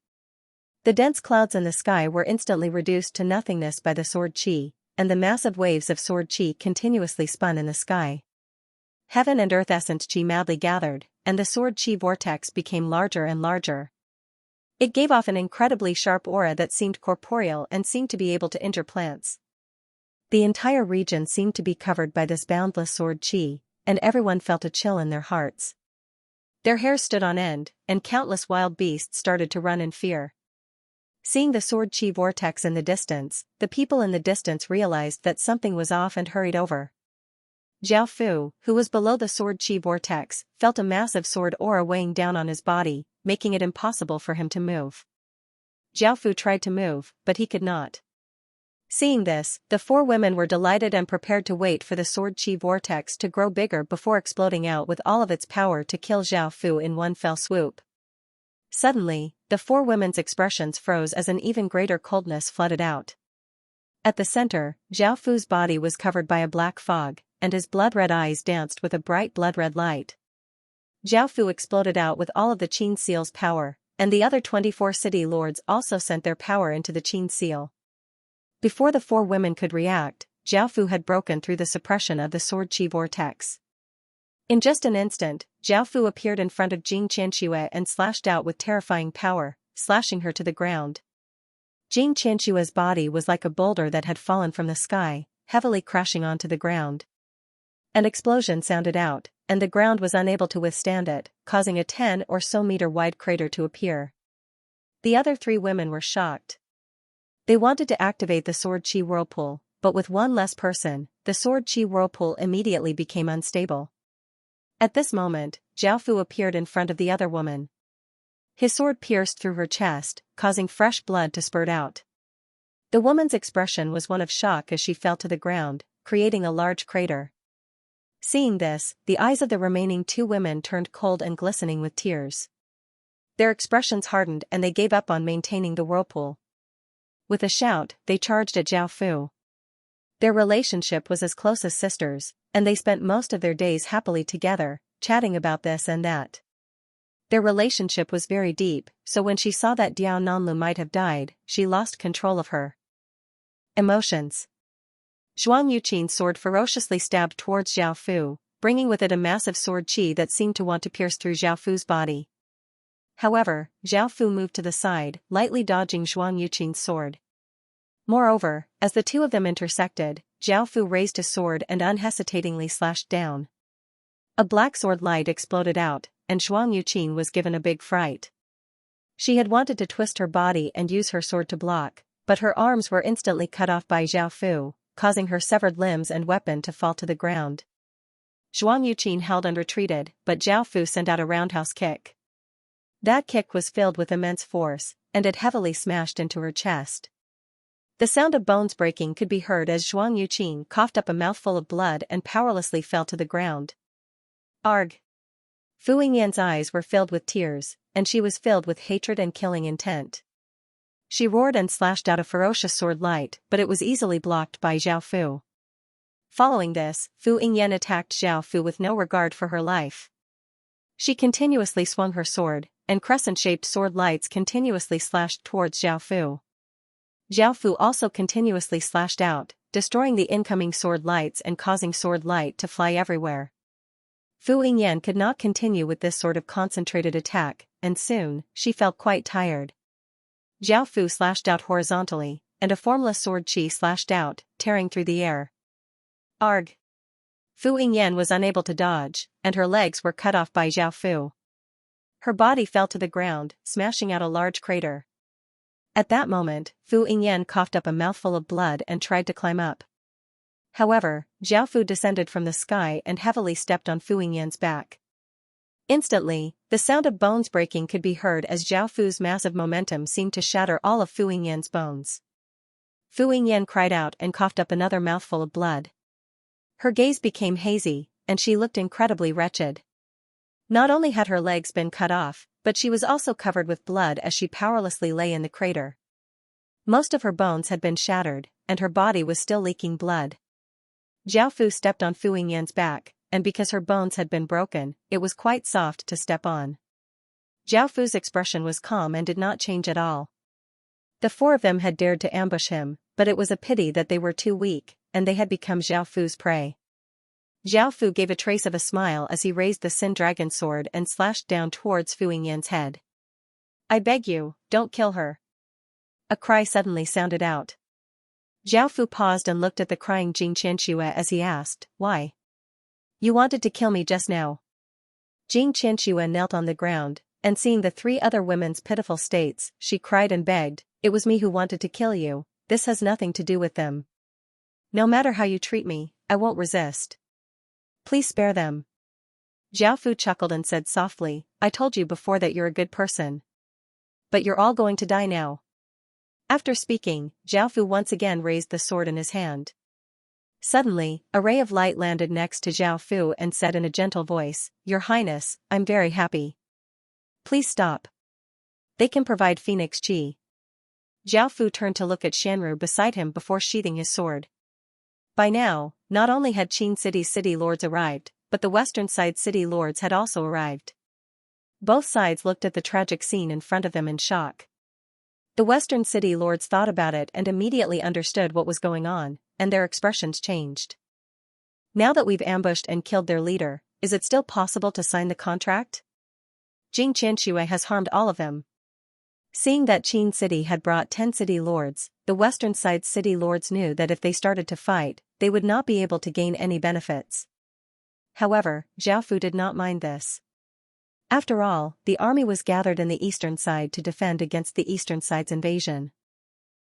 The dense clouds in the sky were instantly reduced to nothingness by the sword chi, and the massive waves of sword chi continuously spun in the sky. Heaven and earth essence chi madly gathered, and the sword chi vortex became larger and larger. It gave off an incredibly sharp aura that seemed corporeal and seemed to be able to injure plants. The entire region seemed to be covered by this boundless sword chi, and everyone felt a chill in their hearts. Their hair stood on end, and countless wild beasts started to run in fear. Seeing the sword chi vortex in the distance, the people in the distance realized that something was off and hurried over. Zhao Fu, who was below the sword chi vortex, felt a massive sword aura weighing down on his body, making it impossible for him to move. Zhao Fu tried to move, but he could not. Seeing this, the four women were delighted and prepared to wait for the sword chi vortex to grow bigger before exploding out with all of its power to kill Zhao Fu in one fell swoop. Suddenly, the four women's expressions froze as an even greater coldness flooded out. At the center, Zhao Fu's body was covered by a black fog, and his blood-red eyes danced with a bright blood-red light. Zhao Fu exploded out with all of the Qin Seal's power, and the other 24 city lords also sent their power into the Qin Seal. Before the four women could react, Zhao Fu had broken through the suppression of the sword chi vortex. In just an instant, Zhao Fu appeared in front of Jing Qianxia and slashed out with terrifying power, slashing her to the ground. Jing Qianxua's body was like a boulder that had fallen from the sky, heavily crashing onto the ground. An explosion sounded out, and the ground was unable to withstand it, causing a 10 or so meter wide crater to appear. The other three women were shocked. They wanted to activate the sword chi whirlpool, but with one less person, the sword chi whirlpool immediately became unstable. At this moment, Zhao Fu appeared in front of the other woman. His sword pierced through her chest, causing fresh blood to spurt out. The woman's expression was one of shock as she fell to the ground, creating a large crater. Seeing this, the eyes of the remaining two women turned cold and glistening with tears. Their expressions hardened and they gave up on maintaining the whirlpool. With a shout, they charged at Zhao Fu. Their relationship was as close as sisters, and they spent most of their days happily together, chatting about this and that. Their relationship was very deep, so when she saw that Diao Nanlu might have died, she lost control of her emotions. Zhuang Yuqin's sword ferociously stabbed towards Zhao Fu, bringing with it a massive sword chi that seemed to want to pierce through Zhao Fu's body. However, Zhao Fu moved to the side, lightly dodging Zhuang Yuqin's sword. Moreover, as the two of them intersected, Zhao Fu raised his sword and unhesitatingly slashed down. A black sword light exploded out, and Zhuang Yuqin was given a big fright. She had wanted to twist her body and use her sword to block, but her arms were instantly cut off by Zhao Fu, causing her severed limbs and weapon to fall to the ground. Zhuang Yuqin held and retreated, but Zhao Fu sent out a roundhouse kick. That kick was filled with immense force, and it heavily smashed into her chest. The sound of bones breaking could be heard as Zhuang Yuqin coughed up a mouthful of blood and powerlessly fell to the ground. Arg! Fu Yingyan's eyes were filled with tears, and she was filled with hatred and killing intent. She roared and slashed out a ferocious sword light, but it was easily blocked by Zhao Fu. Following this, Fu Yingyan attacked Zhao Fu with no regard for her life. She continuously swung her sword, and crescent-shaped sword lights continuously slashed towards Zhao Fu. Zhao Fu also continuously slashed out, destroying the incoming sword lights and causing sword light to fly everywhere. Fu Yingyan could not continue with this sort of concentrated attack, and soon, she felt quite tired. Zhao Fu slashed out horizontally, and a formless sword chi slashed out, tearing through the air. Arg! Fu Yingyan was unable to dodge, and her legs were cut off by Zhao Fu. Her body fell to the ground, smashing out a large crater. At that moment, Fu Yingyan coughed up a mouthful of blood and tried to climb up. However, Zhao Fu descended from the sky and heavily stepped on Fu Yingyan's back. Instantly, the sound of bones breaking could be heard as Zhao Fu's massive momentum seemed to shatter all of Fu Yingyan's bones. Fu Yingyan cried out and coughed up another mouthful of blood. Her gaze became hazy, and she looked incredibly wretched. Not only had her legs been cut off, but she was also covered with blood as she powerlessly lay in the crater. Most of her bones had been shattered, and her body was still leaking blood. Zhao Fu stepped on Fu Yingyan's back, and because her bones had been broken, it was quite soft to step on. Zhao Fu's expression was calm and did not change at all. The four of them had dared to ambush him, but it was a pity that they were too weak, and they had become Zhao Fu's prey. Zhao Fu gave a trace of a smile as he raised the Sin Dragon sword and slashed down towards Fu Yingyan's head. I beg you, don't kill her. A cry suddenly sounded out. Zhao Fu paused and looked at the crying Xianxia as he asked, why? You wanted to kill me just now. Xianxia knelt on the ground, and seeing the three other women's pitiful states, she cried and begged, it was me who wanted to kill you, this has nothing to do with them. No matter how you treat me, I won't resist. Please spare them. Zhao Fu chuckled and said softly, I told you before that you're a good person. But you're all going to die now. After speaking, Zhao Fu once again raised the sword in his hand. Suddenly, a ray of light landed next to Zhao Fu and said in a gentle voice, Your Highness, I'm very happy. Please stop. They can provide Phoenix Chi. Zhao Fu turned to look at Shanru beside him before sheathing his sword. By now, not only had Qin City's city lords arrived, but the western side city lords had also arrived. Both sides looked at the tragic scene in front of them in shock. The western city lords thought about it and immediately understood what was going on, and their expressions changed. Now that we've ambushed and killed their leader, is it still possible to sign the contract? Jing Qianxue has harmed all of them. Seeing that Qin City had brought 10 city lords, the western side city lords knew that if they started to fight, they would not be able to gain any benefits. However, Zhao Fu did not mind this. After all, the army was gathered in the eastern side to defend against the eastern side's invasion.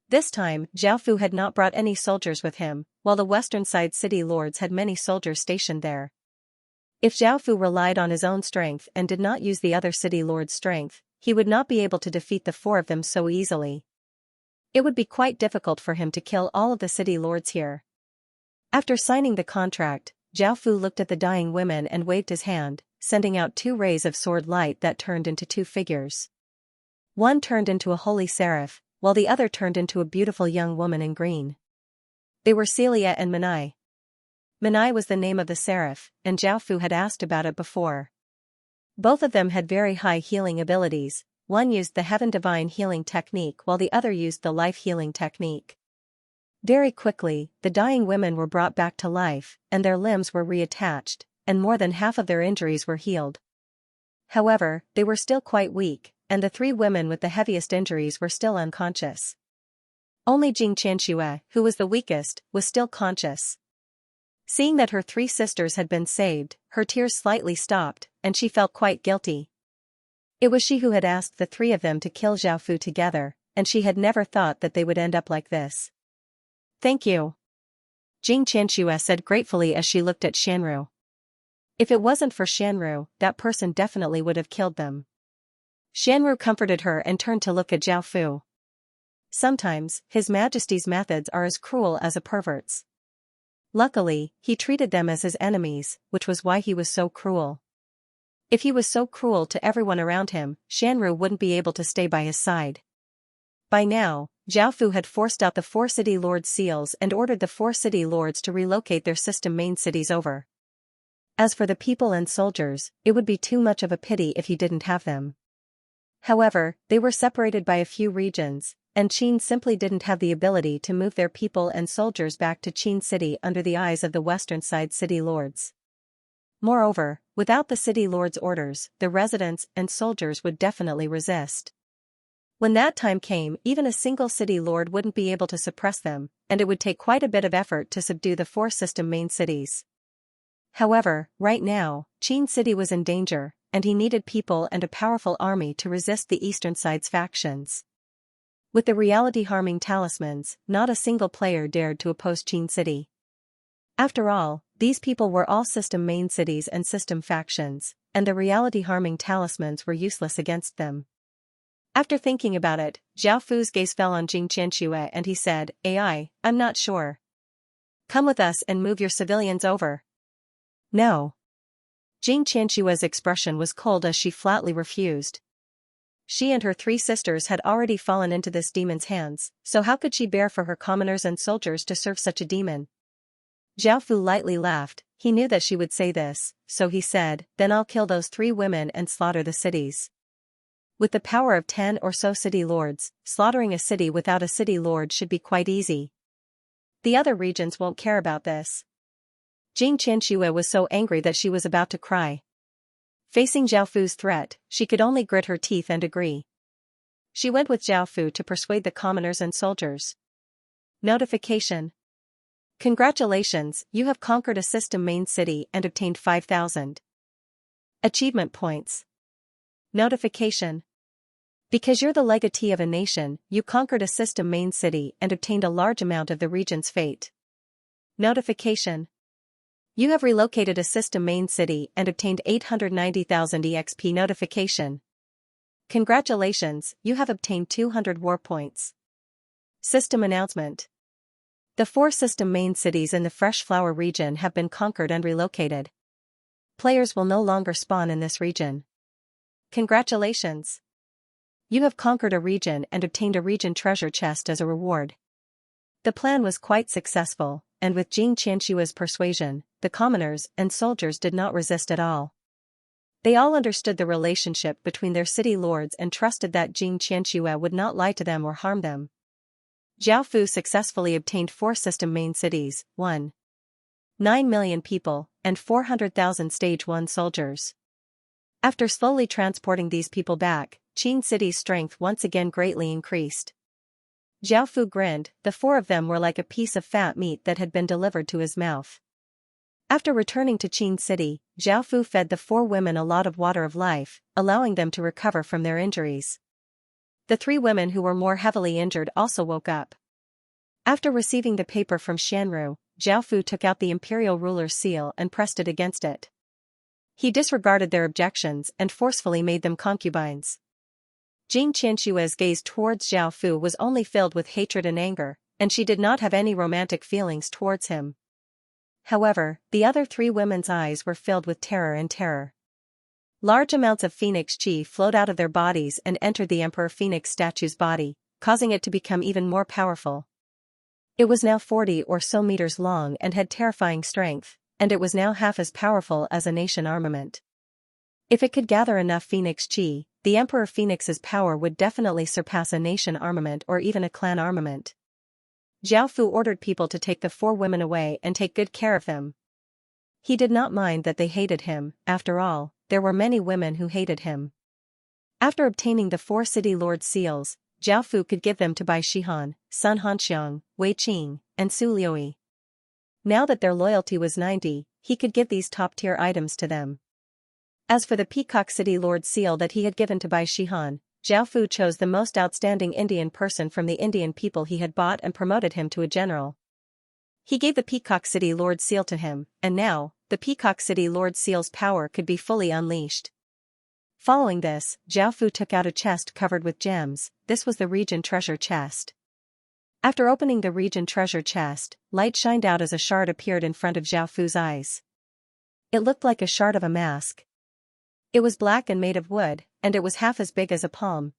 This time, Zhao Fu had not brought any soldiers with him, while the western side city lords had many soldiers stationed there. If Zhao Fu relied on his own strength and did not use the other city lords' strength, he would not be able to defeat the 4 of them so easily. It would be quite difficult for him to kill all of the city lords here. After signing the contract, Zhao Fu looked at the dying women and waved his hand, sending out 2 rays of sword light that turned into 2 figures. One turned into a holy seraph, while the other turned into a beautiful young woman in green. They were Celia and Manai. Manai was the name of the seraph, and Zhao Fu had asked about it before. Both of them had very high healing abilities, one used the Heaven Divine Healing Technique while the other used the Life Healing Technique. Very quickly, the dying women were brought back to life, and their limbs were reattached, and more than half of their injuries were healed. However, they were still quite weak, and the 3 women with the heaviest injuries were still unconscious. Only Jing Qianxue, who was the weakest, was still conscious. Seeing that her 3 sisters had been saved, her tears slightly stopped, and she felt quite guilty. It was she who had asked the 3 of them to kill Zhao Fu together, and she had never thought that they would end up like this. Thank you. Jing Qianxue said gratefully as she looked at Shanru. If it wasn't for Shanru, that person definitely would have killed them. Shanru comforted her and turned to look at Zhao Fu. Sometimes, His Majesty's methods are as cruel as a pervert's. Luckily, he treated them as his enemies, which was why he was so cruel. If he was so cruel to everyone around him, Shanru wouldn't be able to stay by his side. By now, Zhao Fu had forced out the 4 city lords' seals and ordered the 4 city lords to relocate their system main cities over. As for the people and soldiers, it would be too much of a pity if he didn't have them. However, they were separated by a few regions, and Qin simply didn't have the ability to move their people and soldiers back to Qin City under the eyes of the western side city lords. Moreover, without the city lords' orders, the residents and soldiers would definitely resist. When that time came, even a single city lord wouldn't be able to suppress them, and it would take quite a bit of effort to subdue the 4 system main cities. However, right now, Qin City was in danger, and he needed people and a powerful army to resist the eastern side's factions. With the reality-harming talismans, not a single player dared to oppose Qin City. After all, these people were all system main cities and system factions, and the reality-harming talismans were useless against them. After thinking about it, Zhao Fu's gaze fell on Jing Qianxue and he said, I'm not sure. Come with us and move your civilians over. No. Jing Qianxue's expression was cold as she flatly refused. She and her 3 sisters had already fallen into this demon's hands, so how could she bear for her commoners and soldiers to serve such a demon? Zhao Fu lightly laughed. He knew that she would say this, so he said, then I'll kill those 3 women and slaughter the cities. With the power of 10 or so city lords, slaughtering a city without a city lord should be quite easy. The other regions won't care about this. Jing Qianxue was so angry that she was about to cry. Facing Zhao Fu's threat, she could only grit her teeth and agree. She went with Zhao Fu to persuade the commoners and soldiers. Notification. Congratulations, you have conquered a system main city and obtained 5,000 achievement points. Notification. Because you're the legatee of a nation, you conquered a system main city and obtained a large amount of the region's fate. Notification. You have relocated a system main city and obtained 890,000 EXP. Notification. Congratulations, you have obtained 200 war points. System announcement. The 4 system main cities in the Fresh Flower region have been conquered and relocated. Players will no longer spawn in this region. Congratulations. You have conquered a region and obtained a region treasure chest as a reward. The plan was quite successful, and with Xianxia's persuasion, the commoners and soldiers did not resist at all. They all understood the relationship between their city lords and trusted that Xianxia would not lie to them or harm them. Zhao Fu successfully obtained 4 system main cities, 1.9 million people, and 400,000 stage 1 soldiers. After slowly transporting these people back, Qin City's strength once again greatly increased. Zhao Fu grinned, the 4 of them were like a piece of fat meat that had been delivered to his mouth. After returning to Qin City, Zhao Fu fed the 4 women a lot of water of life, allowing them to recover from their injuries. The 3 women who were more heavily injured also woke up. After receiving the paper from Xianru, Zhao Fu took out the imperial ruler's seal and pressed it against it. He disregarded their objections and forcefully made them concubines. Xianxia's gaze towards Zhao Fu was only filled with hatred and anger, and she did not have any romantic feelings towards him. However, the other 3 women's eyes were filled with terror and terror. Large amounts of phoenix chi flowed out of their bodies and entered the Emperor Phoenix statue's body, causing it to become even more powerful. It was now 40 or so meters long and had terrifying strength, and it was now half as powerful as a nation armament. If it could gather enough phoenix chi, the Emperor Phoenix's power would definitely surpass a nation armament or even a clan armament. Zhao Fu ordered people to take the 4 women away and take good care of them. He did not mind that they hated him, after all, there were many women who hated him. After obtaining the 4 city lord seals, Zhao Fu could give them to Bai Shihan, Sun Hanxiang, Wei Qing, and Su Liuyi. Now that their loyalty was 90, he could give these top-tier items to them. As for the Peacock City Lord seal that he had given to Bai Shihan, Zhao Fu chose the most outstanding Indian person from the Indian people he had bought and promoted him to a general. He gave the Peacock City Lord seal to him, and now, the Peacock City Lord seal's power could be fully unleashed. Following this, Zhao Fu took out a chest covered with gems. This was the region treasure chest. After opening the region treasure chest, light shined out as a shard appeared in front of Zhao Fu's eyes. It looked like a shard of a mask. It was black and made of wood, and it was half as big as a palm.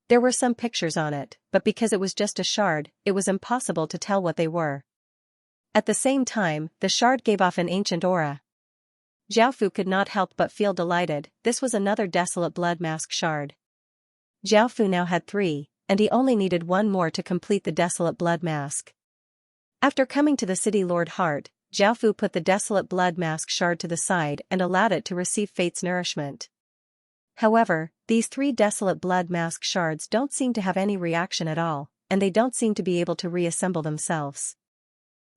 There were some pictures on it, but because it was just a shard, it was impossible to tell what they were. At the same time, the shard gave off an ancient aura. Zhao Fu could not help but feel delighted. This was another desolate blood mask shard. Zhao Fu now had 3, and he only needed 1 more to complete the desolate blood mask. After coming to the city Lord Heart, Zhao Fu put the desolate blood mask shard to the side and allowed it to receive fate's nourishment. However, these 3 desolate blood mask shards don't seem to have any reaction at all, and they don't seem to be able to reassemble themselves.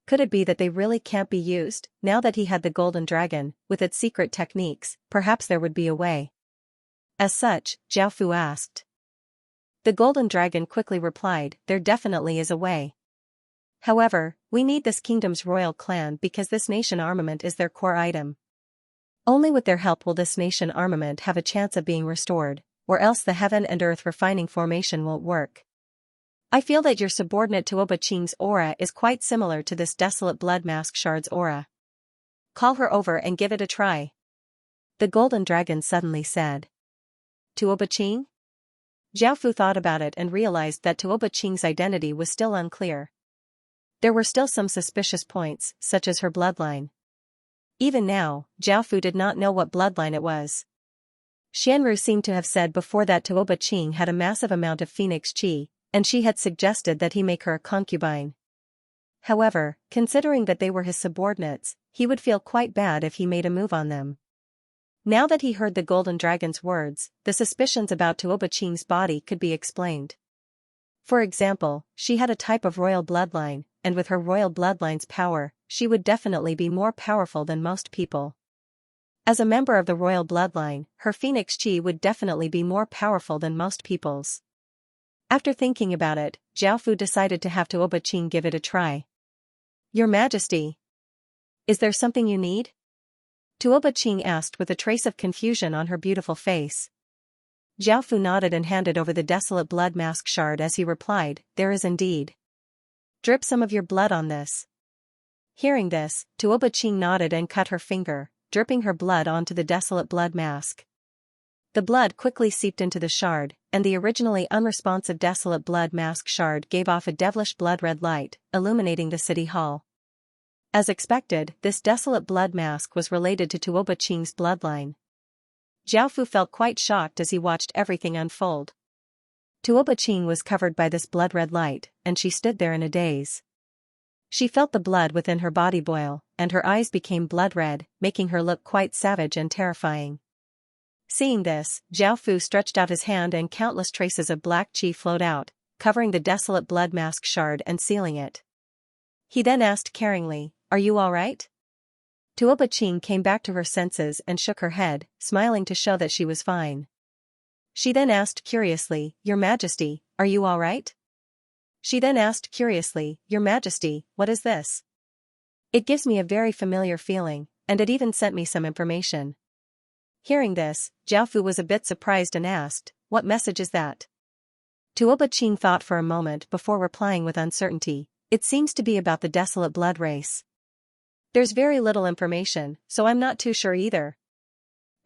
Could it be that they really can't be used? Now that he had the golden dragon, with its secret techniques, perhaps there would be a way. As such, Zhao Fu asked. The golden dragon quickly replied, there definitely is a way. However, we need this kingdom's royal clan because this nation armament is their core item. Only with their help will this nation armament have a chance of being restored, or else the heaven and earth refining formation won't work. I feel that your subordinate Tuoba Qing's aura is quite similar to this desolate blood mask shard's aura. Call her over and give it a try. The golden dragon suddenly said. Tuoba Qing? Zhao Fu thought about it and realized that Tuoba Qing's identity was still unclear. There were still some suspicious points, such as her bloodline. Even now, Zhao Fu did not know what bloodline it was. Xianru seemed to have said before that Tuoba Qing had a massive amount of phoenix chi, and she had suggested that he make her a concubine. However, considering that they were his subordinates, he would feel quite bad if he made a move on them. Now that he heard the golden dragon's words, the suspicions about Tuoba Qing's body could be explained. For example, she had a type of royal bloodline, and with her royal bloodline's power, she would definitely be more powerful than most people. As a member of the royal bloodline, her phoenix chi would definitely be more powerful than most people's. After thinking about it, Zhaofu decided to have Tuoba Qing give it a try. Your Majesty, is there something you need? Tuoba Qing asked with a trace of confusion on her beautiful face. Zhaofu nodded and handed over the desolate blood mask shard as he replied, there is indeed. Drip some of your blood on this. Hearing this, Tuoba Qing nodded and cut her finger, dripping her blood onto the desolate blood mask. The blood quickly seeped into the shard, and the originally unresponsive desolate blood mask shard gave off a devilish blood-red light, illuminating the city hall. As expected, this desolate blood mask was related to Tuoba Qing's bloodline. Zhaofu felt quite shocked as he watched everything unfold. Tuoba Qing was covered by this blood-red light, and she stood there in a daze. She felt the blood within her body boil, and her eyes became blood-red, making her look quite savage and terrifying. Seeing this, Zhaofu stretched out his hand and countless traces of black qi flowed out, covering the desolate blood mask shard and sealing it. He then asked caringly, are you all right? Tuoba Qing came back to her senses and shook her head, smiling to show that she was fine. She then asked curiously, Your Majesty, are you all right? She then asked curiously, Your Majesty, what is this? It gives me a very familiar feeling, and it even sent me some information. Hearing this, Zhaofu was a bit surprised and asked, what message is that? Tuoba Qing thought for a moment before replying with uncertainty, it seems to be about the desolate blood race. There's very little information, so I'm not too sure either.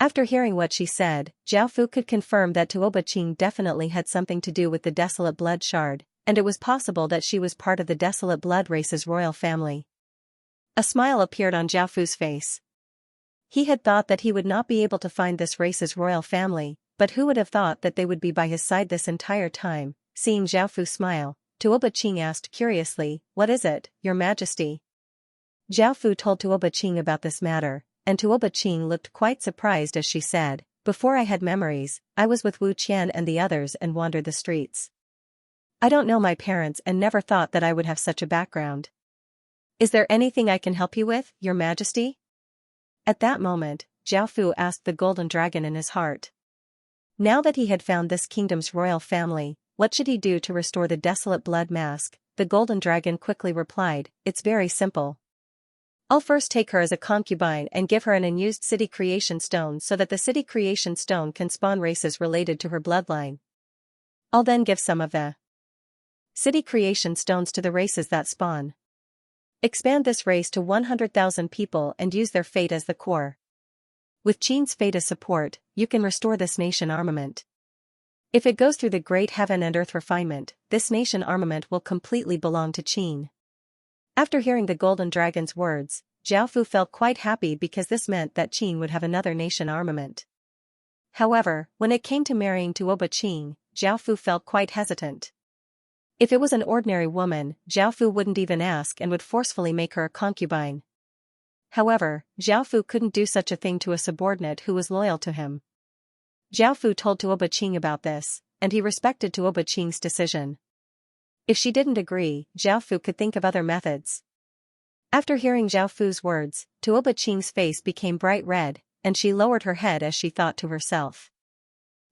After hearing what she said, Zhaofu could confirm that Tuoba Qing definitely had something to do with the desolate blood shard, and it was possible that she was part of the desolate blood race's royal family. A smile appeared on Zhaofu's face. He had thought that he would not be able to find this race's royal family, but who would have thought that they would be by his side this entire time? Seeing Zhaofu smile, Tuoba Qing asked curiously, what is it, Your Majesty? Zhaofu told Tuoba Qing about this matter, and Tuoba Qing looked quite surprised as she said, before I had memories, I was with Wu Qian and the others and wandered the streets. I don't know my parents and never thought that I would have such a background. Is there anything I can help you with, Your Majesty? At that moment, Zhaofu asked the golden dragon in his heart. Now that he had found this kingdom's royal family, what should he do to restore the desolate blood mask? The golden dragon quickly replied, it's very simple. I'll first take her as a concubine and give her an unused city creation stone so that the city creation stone can spawn races related to her bloodline. I'll then give some of the city creation stones to the races that spawn. Expand this race to 100,000 people and use their fate as the core. With Qin's fate as support, you can restore this nation armament. If it goes through the great heaven and earth refinement, this nation armament will completely belong to Qin. After hearing the golden dragon's words, Zhaofu felt quite happy because this meant that Qin would have another nation armament. However, when it came to marrying Tuoba Qing, Zhaofu felt quite hesitant. If it was an ordinary woman, Zhaofu wouldn't even ask and would forcefully make her a concubine. However, Zhaofu couldn't do such a thing to a subordinate who was loyal to him. Zhaofu told Tuoba Qing about this, and he respected Tuoba Qing's decision. If she didn't agree, Zhaofu could think of other methods. After hearing Zhaofu's words, Tuoba Qing's face became bright red, and she lowered her head as she thought to herself.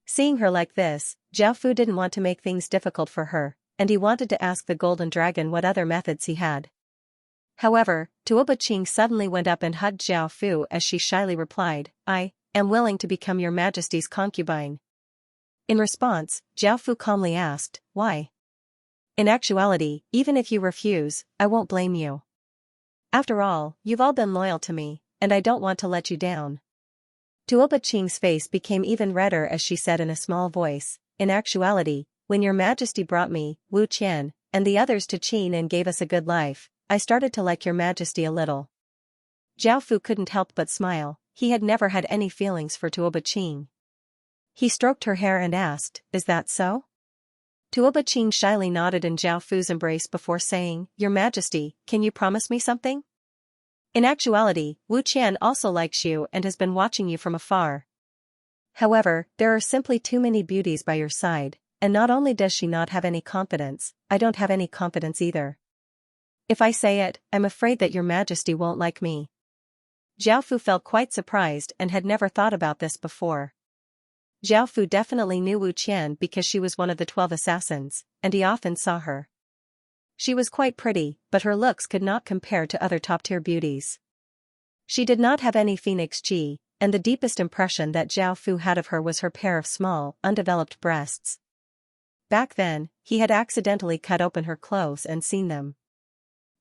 Seeing her like this, Zhaofu didn't want to make things difficult for her, and he wanted to ask the golden dragon what other methods he had. However, Tuoba Qing suddenly went up and hugged Zhaofu as she shyly replied, I am willing to become Your Majesty's concubine. In response, Zhaofu calmly asked, why? In actuality, even if you refuse, I won't blame you. After all, you've all been loyal to me, and I don't want to let you down. Tuoba Qing's face became even redder as she said in a small voice, in actuality, when Your Majesty brought me, Wu Qian, and the others to Qin and gave us a good life, I started to like Your Majesty a little. Zhaofu couldn't help but smile, he had never had any feelings for Tuoba Qing. He stroked her hair and asked, is that so? Tuoba Qing shyly nodded in Zhaofu's embrace before saying, Your Majesty, can you promise me something? In actuality, Wu Qian also likes you and has been watching you from afar. However, there are simply too many beauties by your side, and not only does she not have any confidence, I don't have any confidence either. If I say it, I'm afraid that your majesty won't like me. Zhao Fu felt quite surprised and had never thought about this before. Zhao Fu definitely knew Wu Qian because she was one of the 12 assassins, and he often saw her. She was quite pretty, but her looks could not compare to other top-tier beauties. She did not have any phoenix chi, and the deepest impression that Zhao Fu had of her was her pair of small, undeveloped breasts. Back then, he had accidentally cut open her clothes and seen them.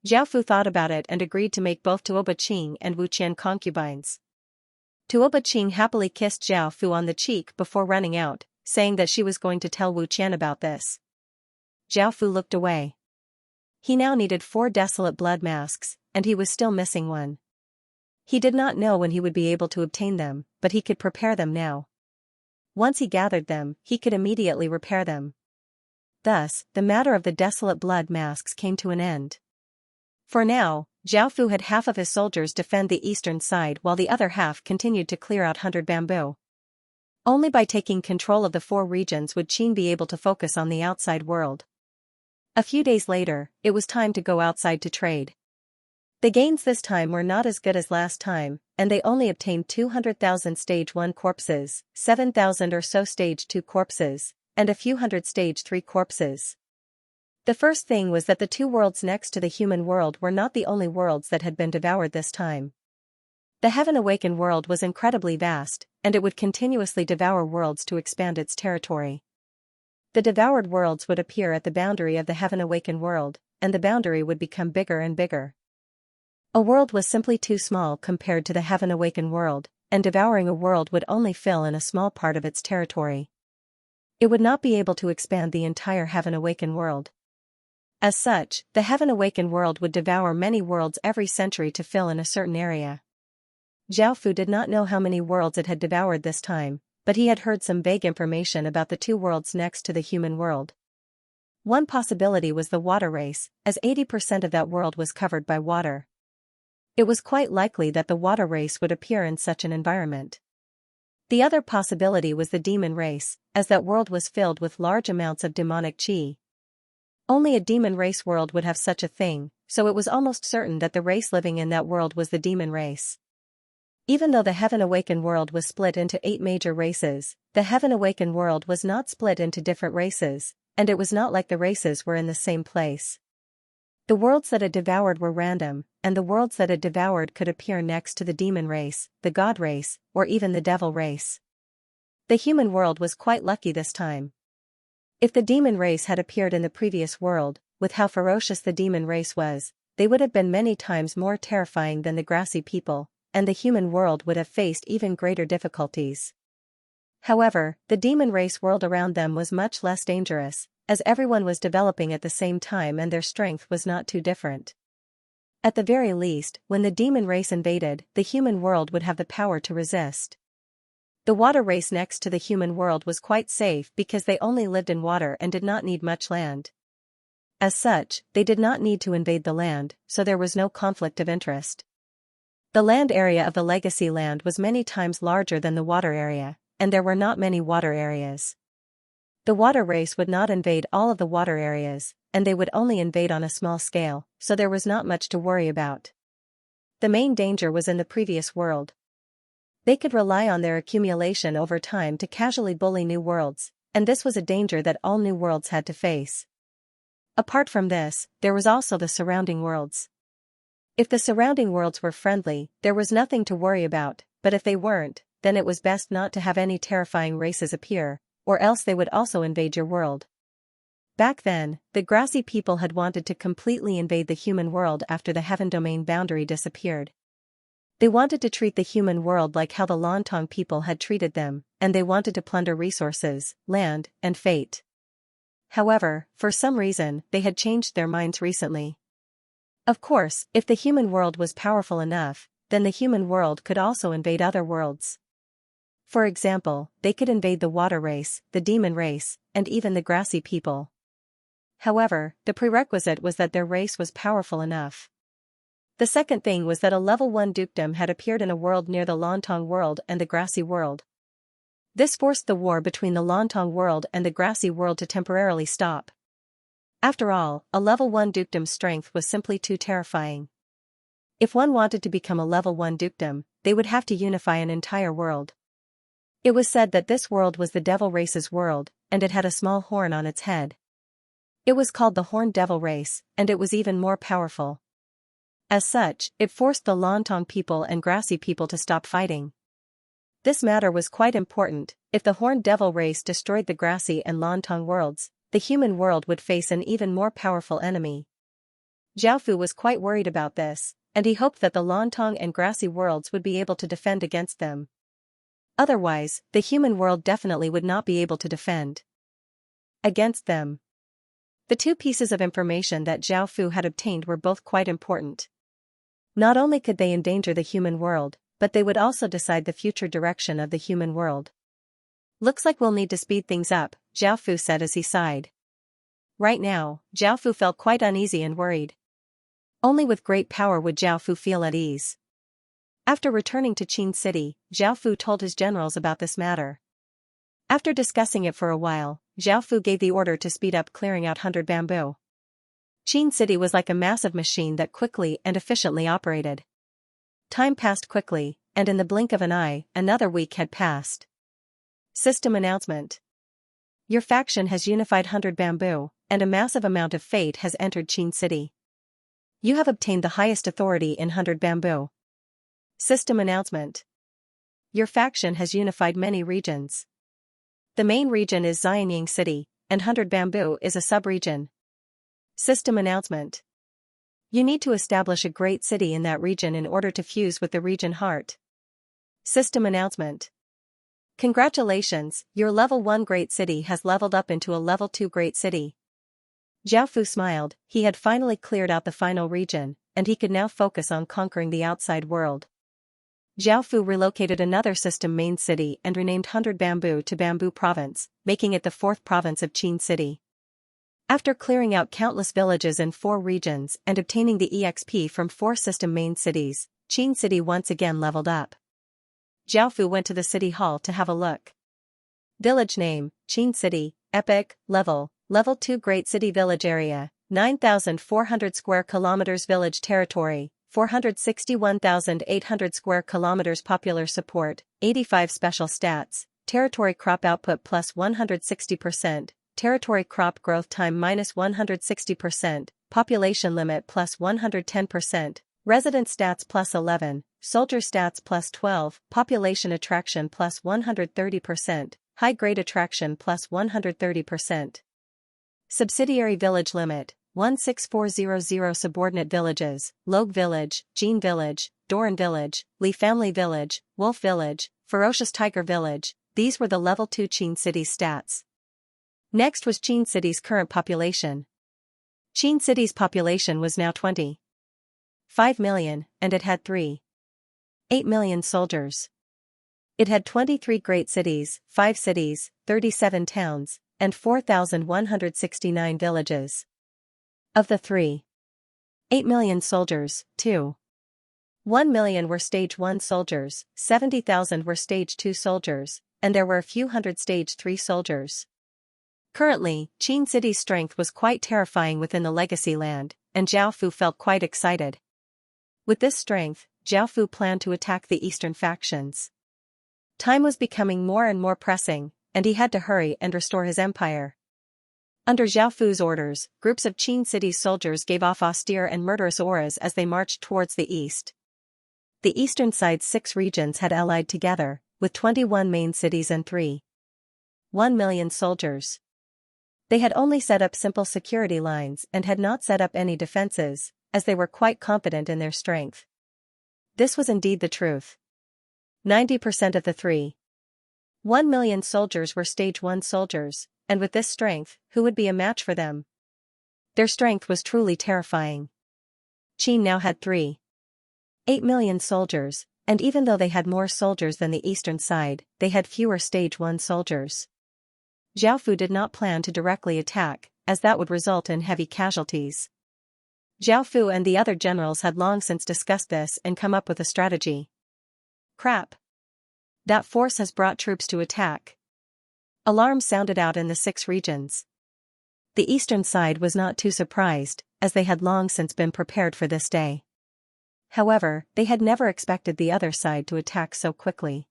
Zhao Fu thought about it and agreed to make both Tuoba Qing and Wu Qian concubines. Tuoba Qing happily kissed Zhao Fu on the cheek before running out, saying that she was going to tell Wu Qian about this. Zhao Fu looked away. He now needed 4 desolate blood masks, and he was still missing one. He did not know when he would be able to obtain them, but he could prepare them now. Once he gathered them, he could immediately repair them. Thus, the matter of the desolate blood masks came to an end. For now, Zhao Fu had half of his soldiers defend the eastern side while the other half continued to clear out 100 bamboo. Only by taking control of the 4 regions would Qin be able to focus on the outside world. A few days later, it was time to go outside to trade. The gains this time were not as good as last time, and they only obtained 200,000 stage 1 corpses, 7,000 or so stage 2 corpses, and a few hundred stage 3 corpses. The first thing was that the 2 worlds next to the human world were not the only worlds that had been devoured this time. The Heaven Awakened world was incredibly vast, and it would continuously devour worlds to expand its territory. The devoured worlds would appear at the boundary of the Heaven Awakened world, and the boundary would become bigger and bigger. A world was simply too small compared to the Heaven Awakened world, and devouring a world would only fill in a small part of its territory. It would not be able to expand the entire Heaven Awakened world. As such, the Heaven Awakened world would devour many worlds every century to fill in a certain area. Zhao Fu did not know how many worlds it had devoured this time, but he had heard some vague information about the 2 worlds next to the human world. One possibility was the water race, as 80% of that world was covered by water. It was quite likely that the water race would appear in such an environment. The other possibility was the demon race, as that world was filled with large amounts of demonic chi. Only a demon race world would have such a thing, so it was almost certain that the race living in that world was the demon race. Even though the Heaven Awakened world was split into 8 major races, the Heaven Awakened world was not split into different races, and it was not like the races were in the same place. The worlds that it devoured were random, and the worlds that it devoured could appear next to the demon race, the god race, or even the devil race. The human world was quite lucky this time. If the demon race had appeared in the previous world, with how ferocious the demon race was, they would have been many times more terrifying than the grassy people, and the human world would have faced even greater difficulties. However, the demon race world around them was much less dangerous, as everyone was developing at the same time and their strength was not too different. At the very least, when the demon race invaded, the human world would have the power to resist. The water race next to the human world was quite safe because they only lived in water and did not need much land. As such, they did not need to invade the land, so there was no conflict of interest. The land area of the legacy land was many times larger than the water area, and there were not many water areas. The water race would not invade all of the water areas, and they would only invade on a small scale, so there was not much to worry about. The main danger was in the previous world. They could rely on their accumulation over time to casually bully new worlds, and this was a danger that all new worlds had to face. Apart from this, there was also the surrounding worlds. If the surrounding worlds were friendly, there was nothing to worry about, but if they weren't, then it was best not to have any terrifying races appear, or else they would also invade your world. Back then, the grassy people had wanted to completely invade the human world after the heaven domain boundary disappeared. They wanted to treat the human world like how the Lontong people had treated them, and they wanted to plunder resources, land, and fate. However, for some reason, they had changed their minds recently. Of course, if the human world was powerful enough, then the human world could also invade other worlds. For example, they could invade the water race, the demon race, and even the grassy people. However, the prerequisite was that their race was powerful enough. The second thing was that a level 1 dukedom had appeared in a world near the Lontong world and the Grassy world. This forced the war between the Lontong world and the Grassy world to temporarily stop. After all, a level 1 dukedom's strength was simply too terrifying. If one wanted to become a level 1 dukedom, they would have to unify an entire world. It was said that this world was the devil race's world, and it had a small horn on its head. It was called the Horned Devil Race, and it was even more powerful. As such, it forced the Lontong people and Grassy people to stop fighting. This matter was quite important. If the Horned Devil Race destroyed the Grassy and Lontong worlds, the human world would face an even more powerful enemy. Xiaofu was quite worried about this, and he hoped that the Lontong and Grassy worlds would be able to defend against them. Otherwise, the human world definitely would not be able to defend against them. The two pieces of information that Xiaofu had obtained were both quite important. Not only could they endanger the human world, but they would also decide the future direction of the human world. Looks like we'll need to speed things up, Xiaofu said as he sighed. Right now, Xiaofu felt quite uneasy and worried. Only with great power would Xiaofu feel at ease. After returning to Qin City, Xiaofu told his generals about this matter. After discussing it for a while, Xiaofu gave the order to speed up clearing out 100 bamboo. Qin City was like a massive machine that quickly and efficiently operated. Time passed quickly, and in the blink of an eye, another week had passed. System announcement. Your faction has unified 100 bamboo, and a massive amount of fate has entered Qin City. You have obtained the highest authority in 100 bamboo. System announcement. Your faction has unified many regions. The main region is Xianxia City, and 100 bamboo is a sub-region. System announcement. You need to establish a great city in that region in order to fuse with the region heart. System announcement. Congratulations, your level 1 great city has leveled up into a level 2 great city. Xiaofu smiled. He had finally cleared out the final region, and he could now focus on conquering the outside world. Xiaofu relocated another system main city and renamed 100 Bamboo to Bamboo Province, making it the 4th province of Qin City. After clearing out countless villages in 4 regions and obtaining the EXP from 4 system main cities, Qin City once again leveled up. Xiaofu went to the city hall to have a look. Village name, Qin City, Epic, Level 2 Great City Village Area, 9,400 square kilometers Village Territory, 461,800 square kilometers Popular Support, 85 Special Stats, Territory Crop Output plus 160%, Territory Crop Growth Time minus 160%, Population Limit plus 110%, Resident Stats plus 11, Soldier Stats plus 12, Population Attraction plus 130%, High Grade Attraction plus 130%. Subsidiary Village Limit, 16400 Subordinate Villages, Logue Village, Jean Village, Doran Village, Li Family Village, Wolf Village, Ferocious Tiger Village. These were the level 2 Qin City's stats. Next was Qin City's current population. Qin City's population was now 25 million, and it had 8 million soldiers. It had 23 great cities, 5 cities, 37 towns, and 4,169 villages. Of the 8 million soldiers, 1 million were Stage 1 soldiers, 70,000 were Stage 2 soldiers, and there were a few hundred Stage 3 soldiers. Currently, Qin City's strength was quite terrifying within the Legacy Land, and Xiaofu felt quite excited. With this strength, Xiaofu planned to attack the eastern factions. Time was becoming more and more pressing, and he had to hurry and restore his empire. Under Xiaofu's orders, groups of Qin City's soldiers gave off austere and murderous auras as they marched towards the east. The eastern side's 6 regions had allied together, with 21 main cities and 1 million soldiers. They had only set up simple security lines and had not set up any defenses, as they were quite confident in their strength. This was indeed the truth. 90% of the 1 million soldiers were Stage 1 soldiers, and with this strength, who would be a match for them? Their strength was truly terrifying. Qin now had 8 million soldiers, and even though they had more soldiers than the eastern side, they had fewer Stage 1 soldiers. Xiaofu did not plan to directly attack, as that would result in heavy casualties. Zhao Fu and the other generals had long since discussed this and come up with a strategy. Crap! That force has brought troops to attack. Alarms sounded out in the 6 regions. The eastern side was not too surprised, as they had long since been prepared for this day. However, they had never expected the other side to attack so quickly.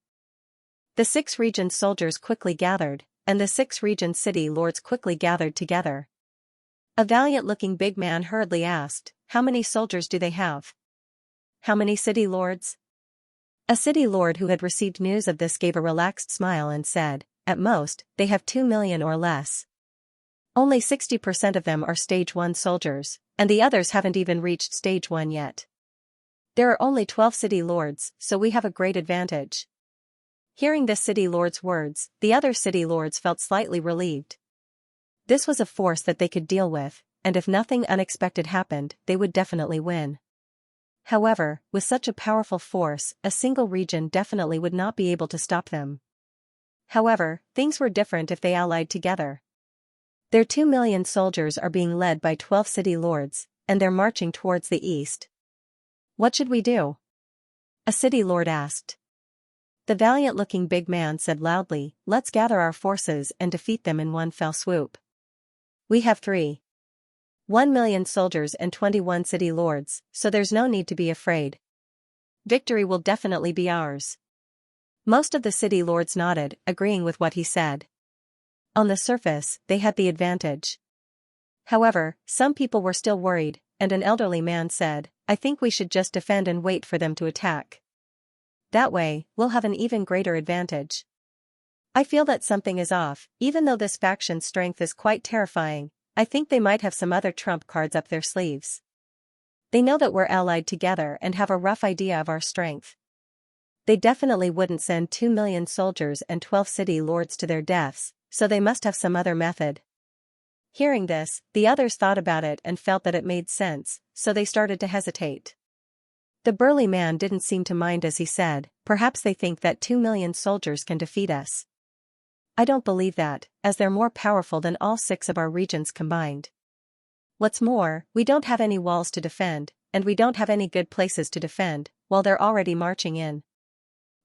The 6 regions' soldiers quickly gathered, and the 6 regions' city lords quickly gathered together. A valiant-looking big man hurriedly asked, "How many soldiers do they have? How many city lords?" A city lord who had received news of this gave a relaxed smile and said, "At most, they have 2 million or less. Only 60% of them are Stage 1 soldiers, and the others haven't even reached Stage 1 yet. There are only 12 city lords, so we have a great advantage." Hearing this city lord's words, the other city lords felt slightly relieved. This was a force that they could deal with, and if nothing unexpected happened, they would definitely win. However, with such a powerful force, a single region definitely would not be able to stop them. However, things were different if they allied together. Their 2 million soldiers are being led by 12 city lords, and they're marching towards the east. "What should we do?" a city lord asked. The valiant-looking big man said loudly, "Let's gather our forces and defeat them in one fell swoop. We have 1 million soldiers and 21 city lords, so there's no need to be afraid. Victory will definitely be ours." Most of the city lords nodded, agreeing with what he said. On the surface, they had the advantage. However, some people were still worried, and an elderly man said, "I think we should just defend and wait for them to attack. That way, we'll have an even greater advantage. I feel that something is off, even though this faction's strength is quite terrifying. I think they might have some other trump cards up their sleeves. They know that we're allied together and have a rough idea of our strength. They definitely wouldn't send 2 million soldiers and 12 city lords to their deaths, so they must have some other method." Hearing this, the others thought about it and felt that it made sense, so they started to hesitate. The burly man didn't seem to mind as he said, "Perhaps they think that 2 million soldiers can defeat us. I don't believe that, as they're more powerful than all 6 of our regions combined. What's more, we don't have any walls to defend, and we don't have any good places to defend, while they're already marching in.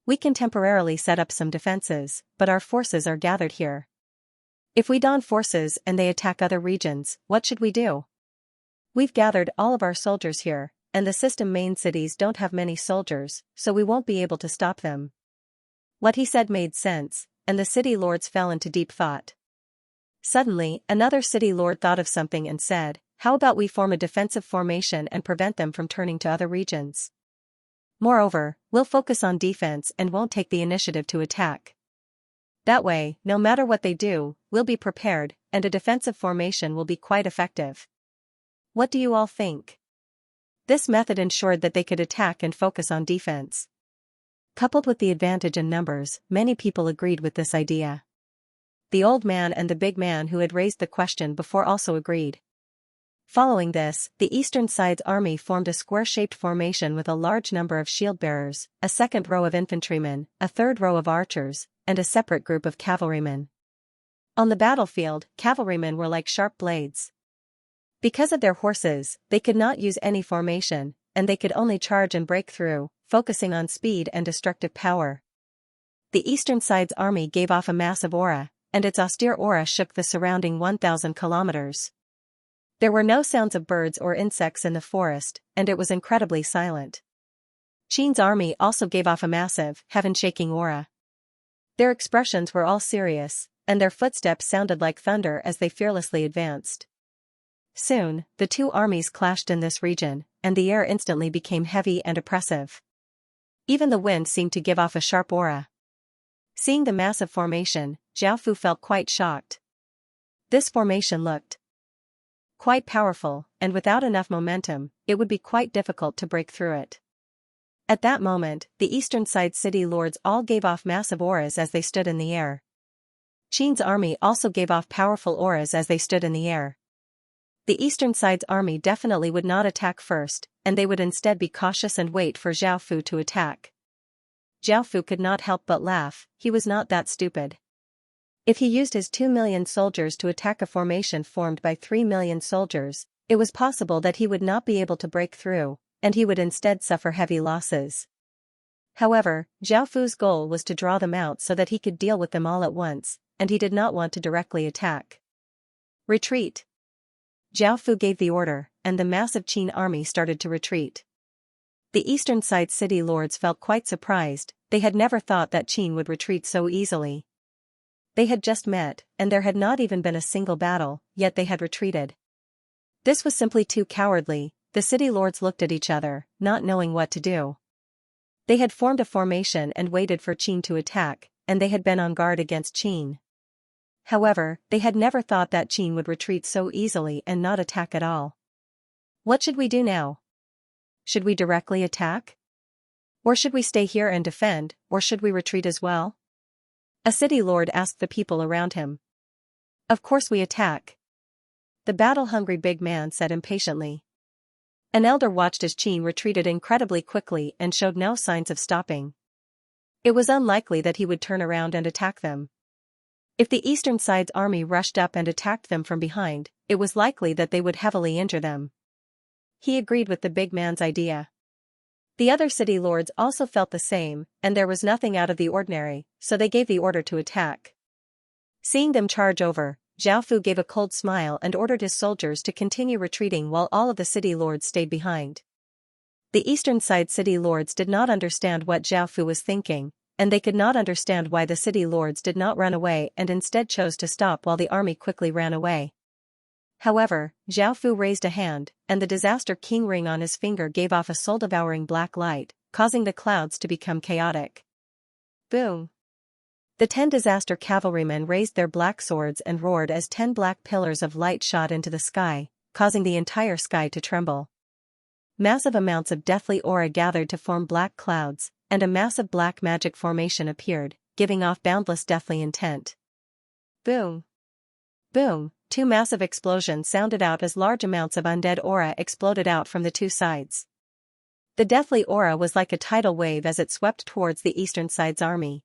We can temporarily set up some defenses, but our forces are gathered here. If we don forces and they attack other regions, what should we do? We've gathered all of our soldiers here, and the system main cities don't have many soldiers, so we won't be able to stop them." What he said made sense, and the city lords fell into deep thought. Suddenly, another city lord thought of something and said, "How about we form a defensive formation and prevent them from turning to other regions? Moreover, we'll focus on defense and won't take the initiative to attack. That way, no matter what they do, we'll be prepared, and a defensive formation will be quite effective. What do you all think?" This method ensured that they could attack and focus on defense. Coupled with the advantage in numbers, many people agreed with this idea. The old man and the big man who had raised the question before also agreed. Following this, the eastern side's army formed a square-shaped formation with a large number of shield-bearers, a second row of infantrymen, a third row of archers, and a separate group of cavalrymen. On the battlefield, cavalrymen were like sharp blades. Because of their horses, they could not use any formation, and they could only charge and break through, focusing on speed and destructive power. The eastern side's army gave off a massive aura, and its austere aura shook the surrounding 1,000 kilometers. There were no sounds of birds or insects in the forest, and it was incredibly silent. Qin's army also gave off a massive, heaven-shaking aura. Their expressions were all serious, and their footsteps sounded like thunder as they fearlessly advanced. Soon, the 2 armies clashed in this region, and the air instantly became heavy and oppressive. Even the wind seemed to give off a sharp aura. Seeing the massive formation, Zhao Fu felt quite shocked. This formation looked quite powerful, and without enough momentum, it would be quite difficult to break through it. At that moment, the eastern side city lords all gave off massive auras as they stood in the air. Qin's army also gave off powerful auras as they stood in the air. The eastern side's army definitely would not attack first, and they would instead be cautious and wait for Zhao Fu to attack. Zhao Fu could not help but laugh. He was not that stupid. If he used his 2 million soldiers to attack a formation formed by 3 million soldiers, It was possible that he would not be able to break through, and he would instead suffer heavy losses. However, Zhao Fu's goal was to draw them out so that he could deal with them all at once, and he did not want to directly attack. Retreat. Zhao Fu gave the order, and the massive Qin army started to retreat. The eastern side city lords felt quite surprised. They had never thought that Qin would retreat so easily. They had just met, and there had not even been a single battle, yet they had retreated. This was simply too cowardly. The city lords looked at each other, not knowing what to do. They had formed a formation and waited for Qin to attack, and they had been on guard against Qin. However, they had never thought that Qin would retreat so easily and not attack at all. What should we do now? Should we directly attack? Or should we stay here and defend, or should we retreat as well? A city lord asked the people around him. Of course we attack. The battle-hungry big man said impatiently. An elder watched as Qin retreated incredibly quickly and showed no signs of stopping. It was unlikely that he would turn around and attack them. If the eastern side's army rushed up and attacked them from behind, it was likely that they would heavily injure them. He agreed with the big man's idea. The other city lords also felt the same, and there was nothing out of the ordinary, so they gave the order to attack. Seeing them charge over, Zhao Fu gave a cold smile and ordered his soldiers to continue retreating while all of the city lords stayed behind. The eastern side city lords did not understand what Zhao Fu was thinking, and they could not understand why the city lords did not run away and instead chose to stop while the army quickly ran away. However, Zhao Fu raised a hand, and the Disaster King ring on his finger gave off a soul-devouring black light, causing the clouds to become chaotic. Boom! The 10 disaster cavalrymen raised their black swords and roared as 10 black pillars of light shot into the sky, causing the entire sky to tremble. Massive amounts of deathly aura gathered to form black clouds, and a massive black magic formation appeared, giving off boundless deathly intent. Boom! Boom! 2 massive explosions sounded out as large amounts of undead aura exploded out from the 2 sides. The deathly aura was like a tidal wave as it swept towards the eastern side's army.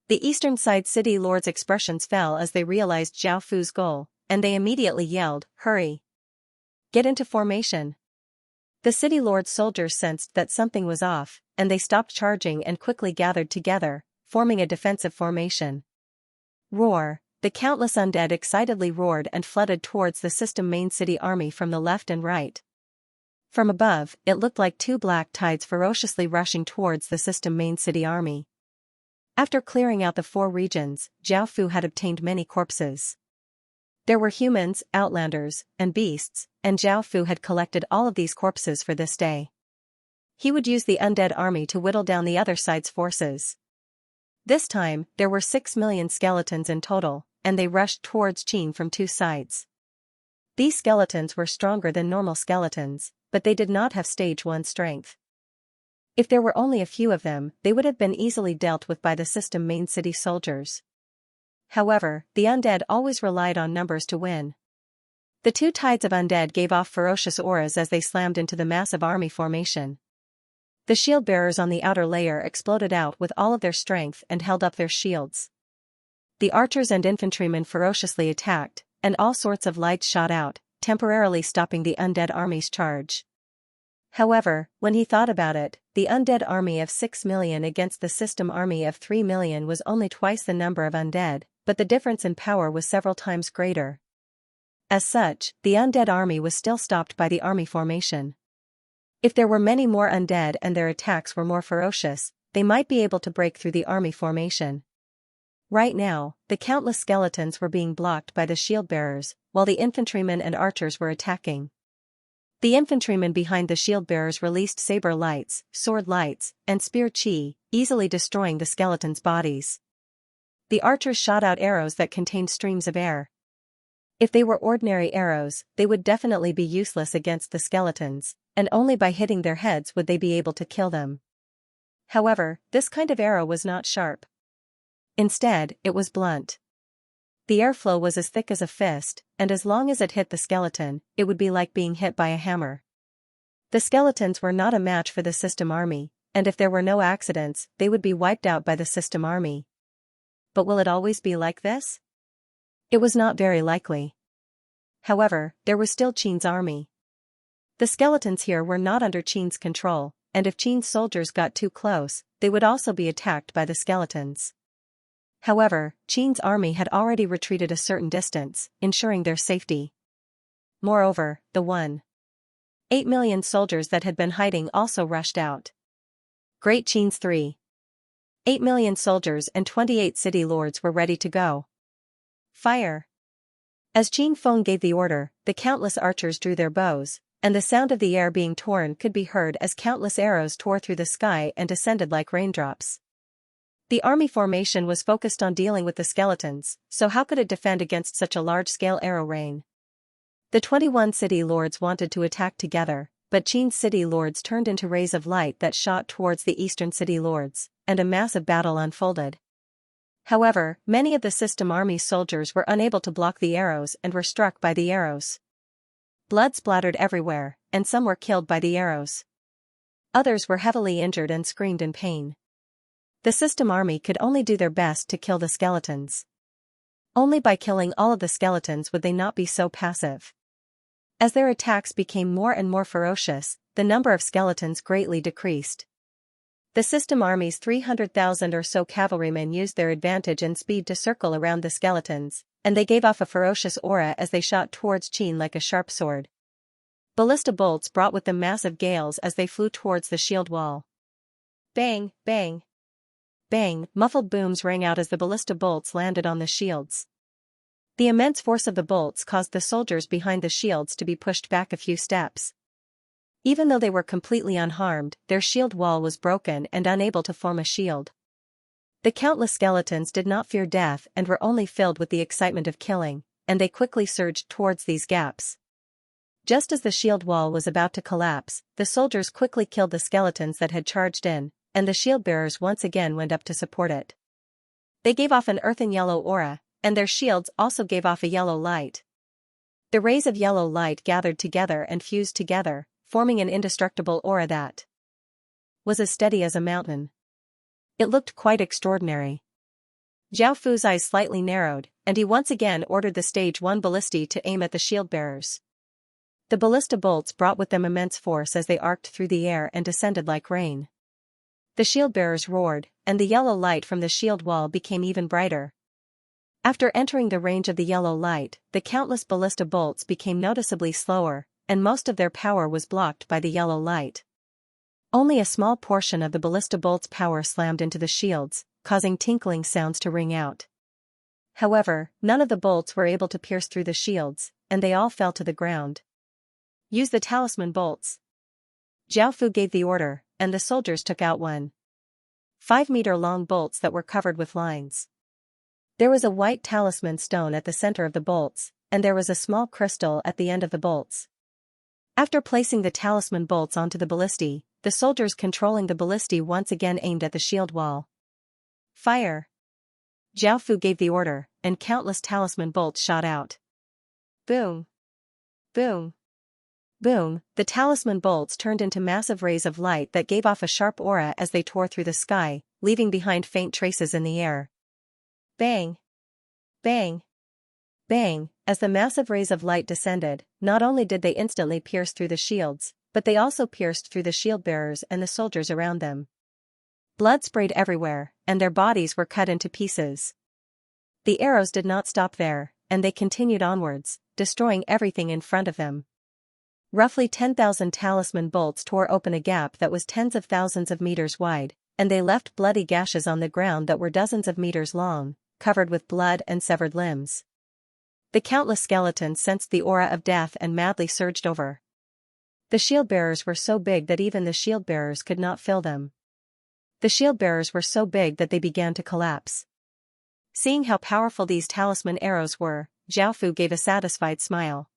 The eastern side city lords' expressions fell as they realized Zhao Fu's goal, and they immediately yelled, "Hurry! Get into formation!" The city lords' soldiers sensed that something was off, and they stopped charging and quickly gathered together, forming a defensive formation. Roar! The countless undead excitedly roared and flooded towards the system main city army from the left and right. From above, it looked like 2 black tides ferociously rushing towards the system main city army. After clearing out the 4 regions, Zhao Fu had obtained many corpses. There were humans, outlanders, and beasts, and Zhao Fu had collected all of these corpses for this day. He would use the undead army to whittle down the other side's forces. This time, there were 6 million skeletons in total, and they rushed towards Qin from 2 sides. These skeletons were stronger than normal skeletons, but they did not have stage 1 strength. If there were only a few of them, they would have been easily dealt with by the system main city soldiers. However, the undead always relied on numbers to win. The 2 tides of undead gave off ferocious auras as they slammed into the massive army formation. The shield bearers on the outer layer exploded out with all of their strength and held up their shields. The archers and infantrymen ferociously attacked, and all sorts of lights shot out, temporarily stopping the undead army's charge. However, when he thought about it, the undead army of 6 million against the system army of 3 million was only twice the number of undead, but the difference in power was several times greater. As such, the undead army was still stopped by the army formation. If there were many more undead and their attacks were more ferocious, they might be able to break through the army formation. Right now, the countless skeletons were being blocked by the shield bearers, while the infantrymen and archers were attacking. The infantrymen behind the shield bearers released saber lights, sword lights, and spear chi, easily destroying the skeletons' bodies. The archers shot out arrows that contained streams of air. If they were ordinary arrows, they would definitely be useless against the skeletons, and only by hitting their heads would they be able to kill them. However, this kind of arrow was not sharp. Instead, it was blunt. The airflow was as thick as a fist, and as long as it hit the skeleton, it would be like being hit by a hammer. The skeletons were not a match for the system army, and if there were no accidents, they would be wiped out by the system army. But will it always be like this? It was not very likely. However, there was still Qin's army. The skeletons here were not under Qin's control, and if Qin's soldiers got too close, they would also be attacked by the skeletons. However, Qin's army had already retreated a certain distance, ensuring their safety. Moreover, the 1.8 million soldiers that had been hiding also rushed out. Great Qin's 3.8 million soldiers and 28 city lords were ready to go. Fire! As Qin Feng gave the order, the countless archers drew their bows, and the sound of the air being torn could be heard as countless arrows tore through the sky and descended like raindrops. The army formation was focused on dealing with the skeletons, so how could it defend against such a large-scale arrow rain? The 21 city lords wanted to attack together, but Qin's city lords turned into rays of light that shot towards the eastern city lords, and a massive battle unfolded. However, many of the system army's soldiers were unable to block the arrows and were struck by the arrows. Blood splattered everywhere, and some were killed by the arrows. Others were heavily injured and screamed in pain. The system army could only do their best to kill the skeletons. Only by killing all of the skeletons would they not be so passive. As their attacks became more and more ferocious, the number of skeletons greatly decreased. The system army's 300,000 or so cavalrymen used their advantage and speed to circle around the skeletons, and they gave off a ferocious aura as they shot towards Qin like a sharp sword. Ballista bolts brought with them massive gales as they flew towards the shield wall. Bang, bang, bang, muffled booms rang out as the ballista bolts landed on the shields. The immense force of the bolts caused the soldiers behind the shields to be pushed back a few steps. Even though they were completely unharmed, their shield wall was broken and unable to form a shield. The countless skeletons did not fear death and were only filled with the excitement of killing, and they quickly surged towards these gaps. Just as the shield wall was about to collapse, the soldiers quickly killed the skeletons that had charged in, and the shield bearers once again went up to support it. They gave off an earthen yellow aura, and their shields also gave off a yellow light. The rays of yellow light gathered together and fused together, forming an indestructible aura that was as steady as a mountain. It looked quite extraordinary. Zhao Fu's eyes slightly narrowed, and he once again ordered the Stage 1 ballistae to aim at the shield bearers. The ballista bolts brought with them immense force as they arced through the air and descended like rain. The shield bearers roared, and the yellow light from the shield wall became even brighter. After entering the range of the yellow light, the countless ballista bolts became noticeably slower, and most of their power was blocked by the yellow light. Only a small portion of the ballista bolt's power slammed into the shields, causing tinkling sounds to ring out. However, none of the bolts were able to pierce through the shields, and they all fell to the ground. Use the talisman bolts. Zhao Fu gave the order, and the soldiers took out 1.5-meter-long bolts that were covered with lines. There was a white talisman stone at the center of the bolts, and there was a small crystal at the end of the bolts. After placing the talisman bolts onto the ballistae, the soldiers controlling the ballistae once again aimed at the shield wall. Fire! Zhao Fu gave the order, and countless talisman bolts shot out. Boom! Boom! Boom! The talisman bolts turned into massive rays of light that gave off a sharp aura as they tore through the sky, leaving behind faint traces in the air. Bang! Bang! Bang! As the massive rays of light descended, not only did they instantly pierce through the shields, but they also pierced through the shield bearers and the soldiers around them. Blood sprayed everywhere, and their bodies were cut into pieces. The arrows did not stop there, and they continued onwards, destroying everything in front of them. Roughly 10,000 talisman bolts tore open a gap that was tens of thousands of meters wide, and they left bloody gashes on the ground that were dozens of meters long, covered with blood and severed limbs. The countless skeletons sensed the aura of death and madly surged over. The shield bearers were so big that even the shield bearers could not fill them. The shield bearers were so big that they began to collapse. Seeing how powerful these talisman arrows were, Zhao Fu gave a satisfied smile.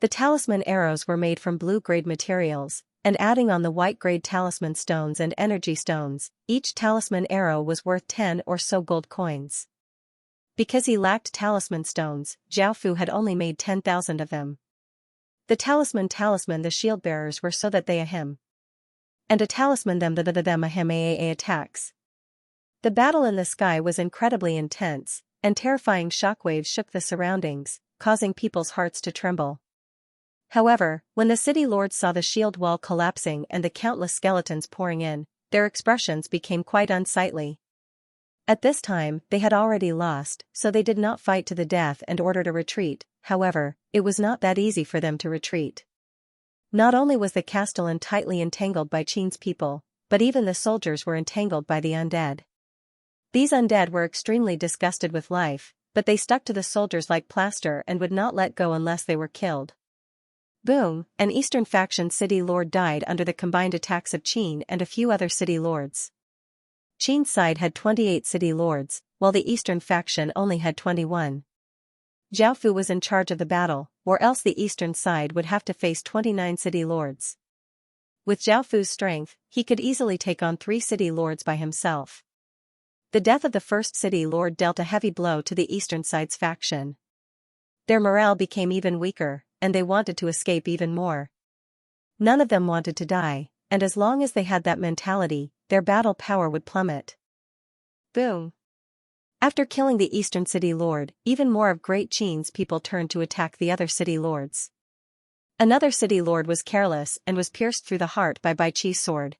The talisman arrows were made from blue-grade materials, and adding on the white-grade talisman stones and energy stones, each talisman arrow was worth 10 or so gold coins. Because he lacked talisman stones, Zhao Fu had only made 10,000 of them. The talisman the shield bearers were so that they a him. And a talisman them a him attacks. The battle in the sky was incredibly intense, and terrifying shockwaves shook the surroundings, causing people's hearts to tremble. However, when the city lords saw the shield wall collapsing and the countless skeletons pouring in, their expressions became quite unsightly. At this time, they had already lost, so they did not fight to the death and ordered a retreat. However, it was not that easy for them to retreat. Not only was the castellan tightly entangled by Qin's people, but even the soldiers were entangled by the undead. These undead were extremely disgusted with life, but they stuck to the soldiers like plaster and would not let go unless they were killed. Boom, an eastern faction city lord died under the combined attacks of Qin and a few other city lords. Qin's side had 28 city lords, while the eastern faction only had 21. Zhao Fu was in charge of the battle, or else the eastern side would have to face 29 city lords. With Zhao Fu's strength, he could easily take on 3 city lords by himself. The death of the first city lord dealt a heavy blow to the eastern side's faction. Their morale became even weaker, and they wanted to escape even more. None of them wanted to die, and as long as they had that mentality, their battle power would plummet. Boom. After killing the eastern city lord, even more of Great Qin's people turned to attack the other city lords. Another city lord was careless and was pierced through the heart by Bai Qi's sword.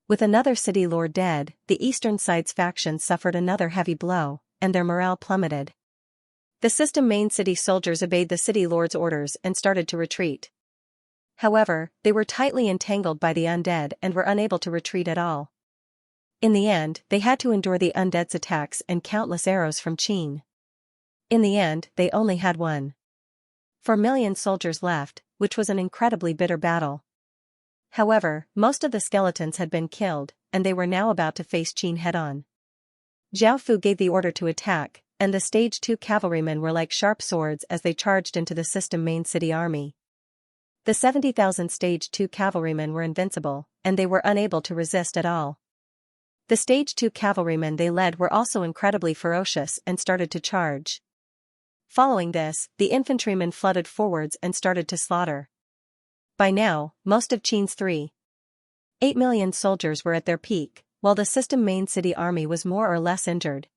With another city lord dead, the eastern side's faction suffered another heavy blow, and their morale plummeted. The system main city soldiers obeyed the city lord's orders and started to retreat. However, they were tightly entangled by the undead and were unable to retreat at all. In the end, they had to endure the undead's attacks and countless arrows from Qin. In the end, they only had 4 million soldiers left, which was an incredibly bitter battle. However, most of the skeletons had been killed, and they were now about to face Qin head-on. Zhao Fu gave the order to attack, and the Stage 2 cavalrymen were like sharp swords as they charged into the system main city army. The 70,000 Stage 2 cavalrymen were invincible, and they were unable to resist at all. The Stage 2 cavalrymen they led were also incredibly ferocious and started to charge. Following this, the infantrymen flooded forwards and started to slaughter. By now, most of Qin's 3.8 million soldiers were at their peak, while the system main city army was more or less injured.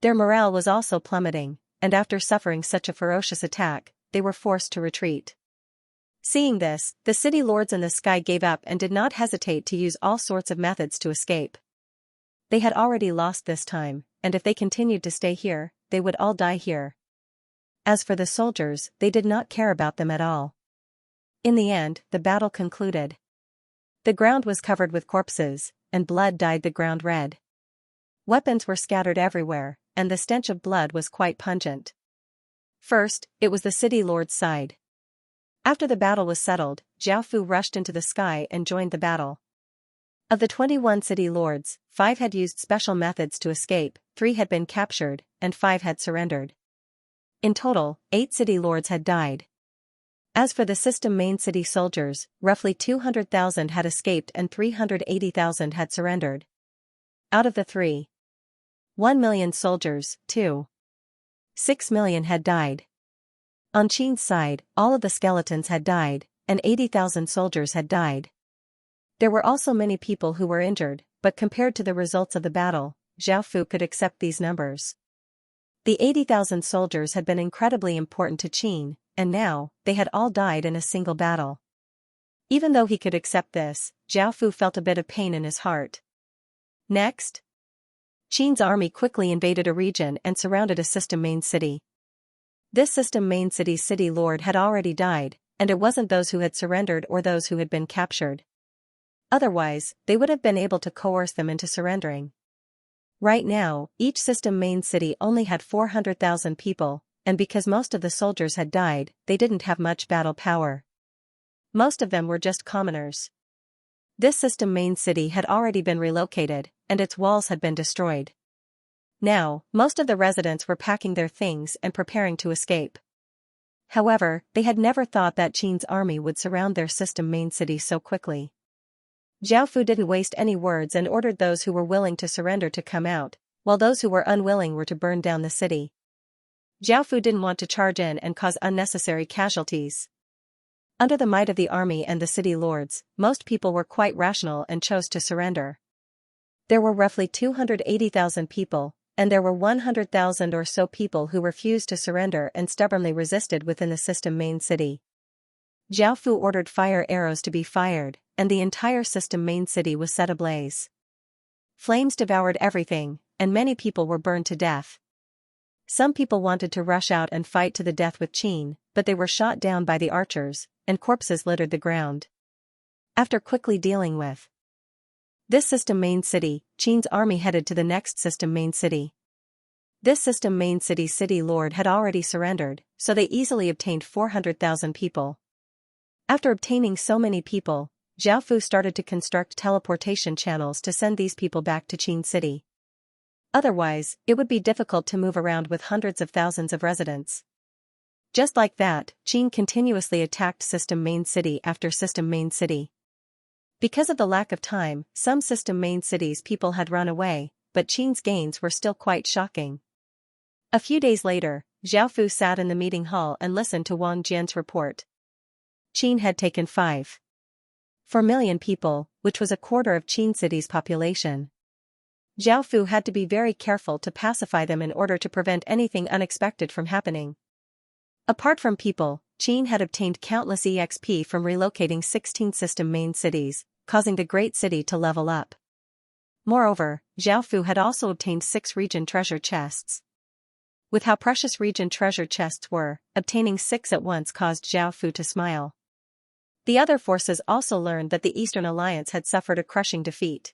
Their morale was also plummeting, and after suffering such a ferocious attack, they were forced to retreat. Seeing this, the city lords in the sky gave up and did not hesitate to use all sorts of methods to escape. They had already lost this time, and if they continued to stay here, they would all die here. As for the soldiers, they did not care about them at all. In the end, the battle concluded. The ground was covered with corpses, and blood dyed the ground red. Weapons were scattered everywhere, and the stench of blood was quite pungent. First, it was the city lord's side. After the battle was settled, Zhao Fu rushed into the sky and joined the battle. Of the 21 city lords, 5 had used special methods to escape, 3 had been captured, and 5 had surrendered. In total, 8 city lords had died. As for the system main city soldiers, roughly 200,000 had escaped and 380,000 had surrendered. Out of the 3.1 million soldiers, 2.6 million had died. On Qin's side, all of the skeletons had died, and 80,000 soldiers had died. There were also many people who were injured, but compared to the results of the battle, Zhao Fu could accept these numbers. The 80,000 soldiers had been incredibly important to Qin, and now, they had all died in a single battle. Even though he could accept this, Zhao Fu felt a bit of pain in his heart. Next, Qin's army quickly invaded a region and surrounded a system main city. This system main city's city lord had already died, and it wasn't those who had surrendered or those who had been captured. Otherwise, they would have been able to coerce them into surrendering. Right now, each system main city only had 400,000 people, and because most of the soldiers had died, they didn't have much battle power. Most of them were just commoners. This system main city had already been relocated, and its walls had been destroyed. Now, most of the residents were packing their things and preparing to escape. However, they had never thought that Qin's army would surround their system main city so quickly. Zhao Fu didn't waste any words and ordered those who were willing to surrender to come out, while those who were unwilling were to burn down the city. Zhao Fu didn't want to charge in and cause unnecessary casualties. Under the might of the army and the city lords, most people were quite rational and chose to surrender. There were roughly 280,000 people, and there were 100,000 or so people who refused to surrender and stubbornly resisted within the system main city. Zhao Fu ordered fire arrows to be fired, and the entire system main city was set ablaze. Flames devoured everything, and many people were burned to death. Some people wanted to rush out and fight to the death with Qin, but they were shot down by the archers, and corpses littered the ground. After quickly dealing with this system main city, Qin's army headed to the next system main city. This system main city's city lord had already surrendered, so they easily obtained 400,000 people. After obtaining so many people, Zhao Fu started to construct teleportation channels to send these people back to Qin City. Otherwise, it would be difficult to move around with hundreds of thousands of residents. Just like that, Qin continuously attacked system main city after system main city. Because of the lack of time, some system main cities people had run away, but Qin's gains were still quite shocking. A few days later, Zhao Fu sat in the meeting hall and listened to Wang Jian's report. Qin had taken 5.4 million people, which was a quarter of Qin City's population. Zhao Fu had to be very careful to pacify them in order to prevent anything unexpected from happening. Apart from people, Qin had obtained countless EXP from relocating 16 system main cities, causing the great city to level up. Moreover, Zhao Fu had also obtained 6 region treasure chests. With how precious region treasure chests were, obtaining 6 at once caused Zhao Fu to smile. The other forces also learned that the Eastern Alliance had suffered a crushing defeat.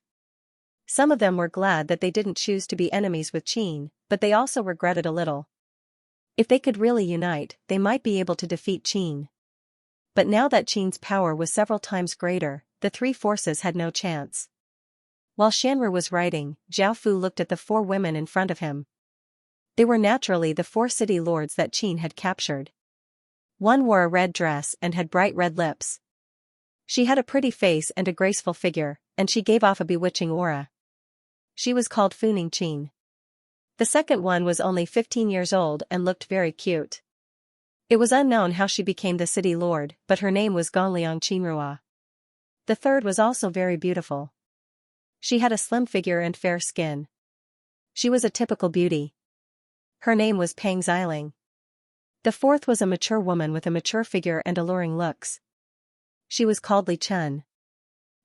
Some of them were glad that they didn't choose to be enemies with Qin, but they also regretted a little. If they could really unite, they might be able to defeat Qin. But now that Qin's power was several times greater, the 3 forces had no chance. While Xianru was writing, Zhao Fu looked at the 4 women in front of him. They were naturally the 4 city lords that Qin had captured. One wore a red dress and had bright red lips. She had a pretty face and a graceful figure, and she gave off a bewitching aura. She was called Fu Ningqin. The second one was only 15 years old and looked very cute. It was unknown how she became the city lord, but her name was Gongliang Qinrua. The third was also very beautiful. She had a slim figure and fair skin. She was a typical beauty. Her name was Pang Xiling. The fourth was a mature woman with a mature figure and alluring looks. She was called Li Chun.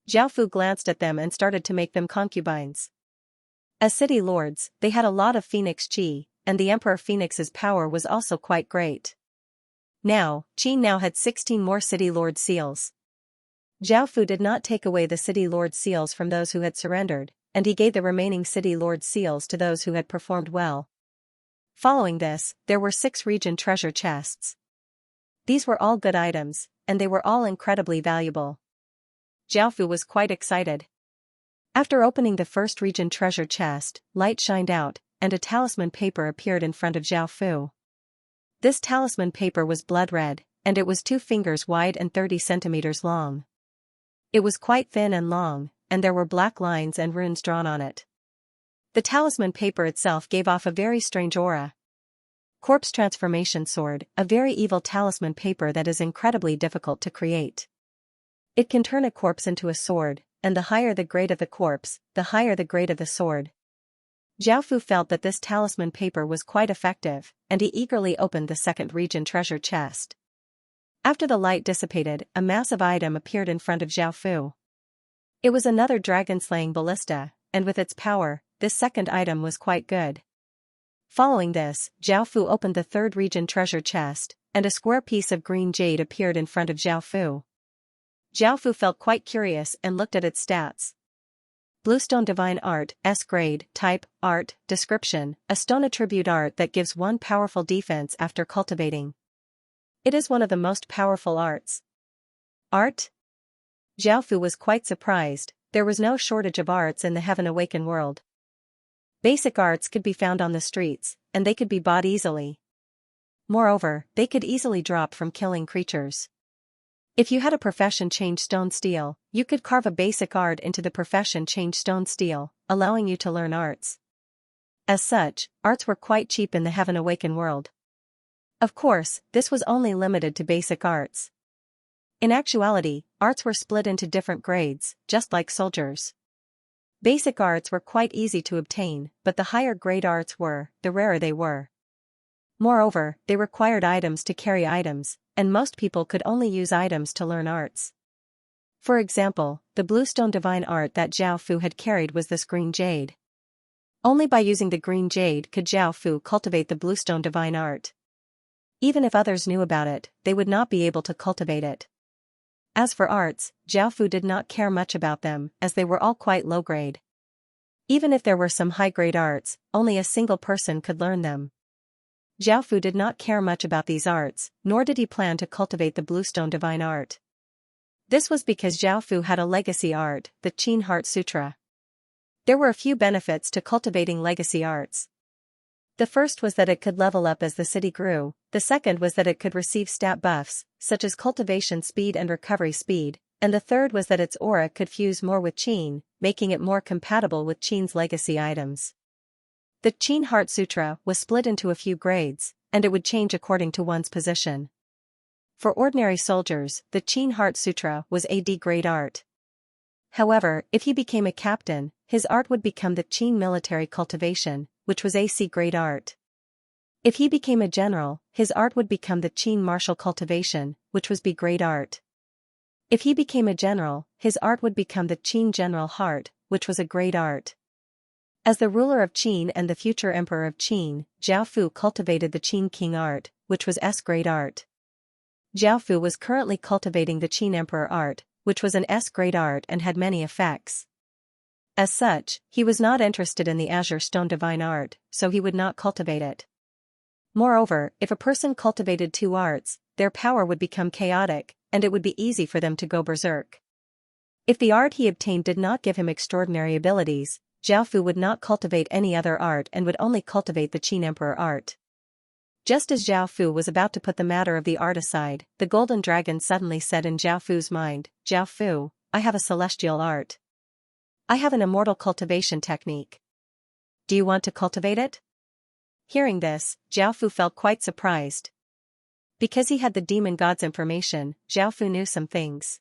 Zhao Fu glanced at them and started to make them concubines. As city lords, they had a lot of Phoenix Chi, and the Emperor Phoenix's power was also quite great. Now, Qin now had 16 more city lord seals. Zhao Fu did not take away the city lord seals from those who had surrendered, and he gave the remaining city lord seals to those who had performed well. Following this, there were 6 region treasure chests. These were all good items, and they were all incredibly valuable. Zhao Fu was quite excited. After opening the first region treasure chest, light shined out, and a talisman paper appeared in front of Zhao Fu. This talisman paper was blood red, and it was 2 fingers wide and 30 centimeters long. It was quite thin and long, and there were black lines and runes drawn on it. The talisman paper itself gave off a very strange aura. Corpse Transformation Sword, a very evil talisman paper that is incredibly difficult to create. It can turn a corpse into a sword, and the higher the grade of the corpse, the higher the grade of the sword. Zhao Fu felt that this talisman paper was quite effective, and he eagerly opened the second region treasure chest. After the light dissipated, a massive item appeared in front of Zhao Fu. It was another dragon-slaying ballista, and with its power, this second item was quite good. Following this, Zhao Fu opened the third region treasure chest, and a square piece of green jade appeared in front of Zhao Fu. Zhao Fu felt quite curious and looked at its stats. Bluestone Divine Art, S grade, Type, Art, Description, a stone attribute art that gives 1 powerful defense after cultivating. It is one of the most powerful arts. Art? Zhao Fu was quite surprised, there was no shortage of arts in the Heaven Awaken world. Basic arts could be found on the streets, and they could be bought easily. Moreover, they could easily drop from killing creatures. If you had a profession change stone steel, you could carve a basic art into the profession change stone steel, allowing you to learn arts. As such, arts were quite cheap in the Heaven Awaken world. Of course, this was only limited to basic arts. In actuality, arts were split into different grades, just like soldiers. Basic arts were quite easy to obtain, but the higher grade arts were, the rarer they were. Moreover, they required items to carry items, and most people could only use items to learn arts. For example, the bluestone divine art that Zhao Fu had carried was this green jade. Only by using the green jade could Zhao Fu cultivate the bluestone divine art. Even if others knew about it, they would not be able to cultivate it. As for arts, Zhao Fu did not care much about them, as they were all quite low grade. Even if there were some high-grade arts, only a single person could learn them. Zhao Fu did not care much about these arts, nor did he plan to cultivate the bluestone divine art. This was because Zhao Fu had a legacy art, the Qin Heart Sutra. There were a few benefits to cultivating legacy arts. The first was that it could level up as the city grew, the second was that it could receive stat buffs, such as cultivation speed and recovery speed, and the third was that its aura could fuse more with Qin, making it more compatible with Qin's legacy items. The Qin Heart Sutra was split into a few grades, and it would change according to one's position. For ordinary soldiers, the Qin Heart Sutra was a D-grade art. However, if he became a captain, his art would become the Qin Military Cultivation, which was a C-grade art. If he became a general, his art would become the Qin Martial Cultivation, which was B-grade art. If he became a general, his art would become the Qin General Heart, which was a grade art. As the ruler of Qin and the future emperor of Qin, Zhao Fu cultivated the Qin King art, which was S-grade art. Zhao Fu was currently cultivating the Qin Emperor art, which was an S-grade art and had many effects. As such, he was not interested in the Azure Stone Divine art, so he would not cultivate it. Moreover, if a person cultivated two arts, their power would become chaotic, and it would be easy for them to go berserk. If the art he obtained did not give him extraordinary abilities, Zhao Fu would not cultivate any other art and would only cultivate the Qin Emperor art. Just as Zhao Fu was about to put the matter of the art aside, the golden dragon suddenly said in Zhao Fu's mind, "Zhao Fu, I have a celestial art. I have an immortal cultivation technique. Do you want to cultivate it?" Hearing this, Zhao Fu felt quite surprised. Because he had the demon god's information, Zhao Fu knew some things.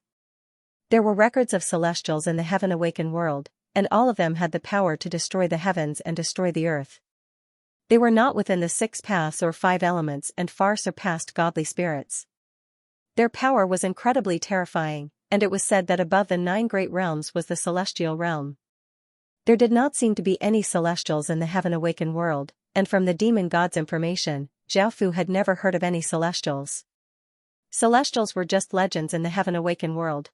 There were records of celestials in the heaven-awakened world, and all of them had the power to destroy the heavens and destroy the earth. They were not within the 6 paths or 5 elements and far surpassed godly spirits. Their power was incredibly terrifying, and it was said that above the 9 great realms was the celestial realm. There did not seem to be any celestials in the heaven-awakened world, and from the demon god's information, Zhao Fu had never heard of any celestials. Celestials were just legends in the heaven-awakened world.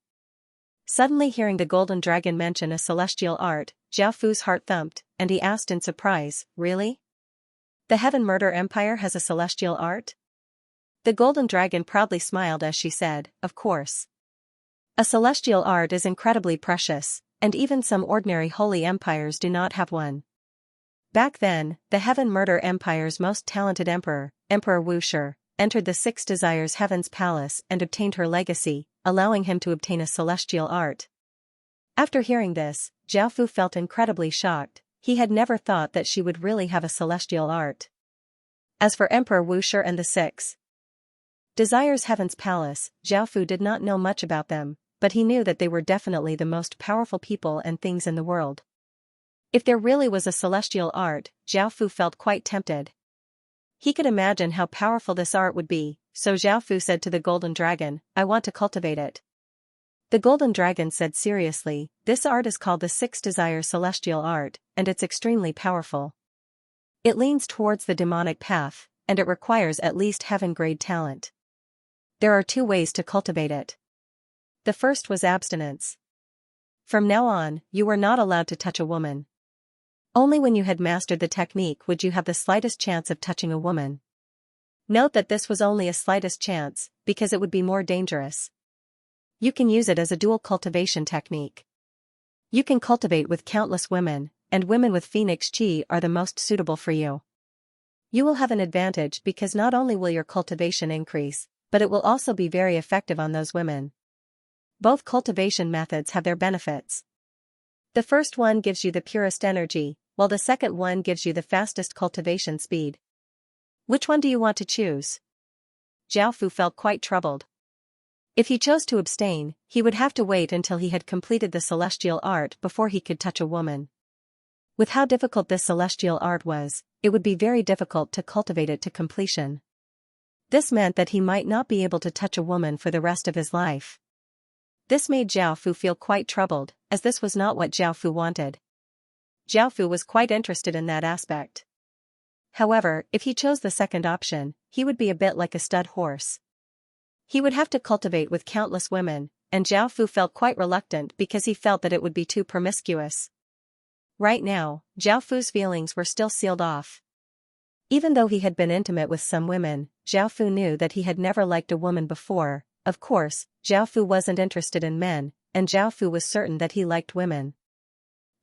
Suddenly hearing the golden dragon mention a celestial art, Zhao Fu's heart thumped, and he asked in surprise, "Really? The Heaven Murder Empire has a celestial art?" The golden dragon proudly smiled as she said, "Of course. A celestial art is incredibly precious, and even some ordinary holy empires do not have one." Back then, the Heaven Murder Empire's most talented emperor, Emperor Wu Shi, entered the 6 Desires Heaven's palace and obtained her legacy, allowing him to obtain a celestial art. After hearing this, Zhao Fu felt incredibly shocked. He had never thought that she would really have a celestial art. As for Emperor Wu Shi and the 6 Desires Heaven's palace, Zhao Fu did not know much about them, but he knew that they were definitely the most powerful people and things in the world. If there really was a celestial art, Zhao Fu felt quite tempted. He could imagine how powerful this art would be, so Zhao Fu said to the golden dragon, "I want to cultivate it." The golden dragon said seriously, "This art is called the 6 Desires Celestial Art, and it's extremely powerful. It leans towards the demonic path, and it requires at least heaven-grade talent. There are 2 ways to cultivate it. The first was abstinence. From now on, you were not allowed to touch a woman. Only when you had mastered the technique would you have the slightest chance of touching a woman. Note that this was only a slightest chance, because it would be more dangerous. You can use it as a dual cultivation technique. You can cultivate with countless women, and women with Phoenix Chi are the most suitable for you. You will have an advantage because not only will your cultivation increase, but it will also be very effective on those women. Both cultivation methods have their benefits. The first one gives you the purest energy, while the second one gives you the fastest cultivation speed. Which one do you want to choose?" Zhao Fu felt quite troubled. If he chose to abstain, he would have to wait until he had completed the celestial art before he could touch a woman. With how difficult this celestial art was, it would be very difficult to cultivate it to completion. This meant that he might not be able to touch a woman for the rest of his life. This made Zhao Fu feel quite troubled, as this was not what Zhao Fu wanted. Zhao Fu was quite interested in that aspect. However, if he chose the second option, he would be a bit like a stud horse. He would have to cultivate with countless women, and Zhao Fu felt quite reluctant because he felt that it would be too promiscuous. Right now, Zhao Fu's feelings were still sealed off. Even though he had been intimate with some women, Zhao Fu knew that he had never liked a woman before. Of course, Zhao Fu wasn't interested in men, and Zhao Fu was certain that he liked women.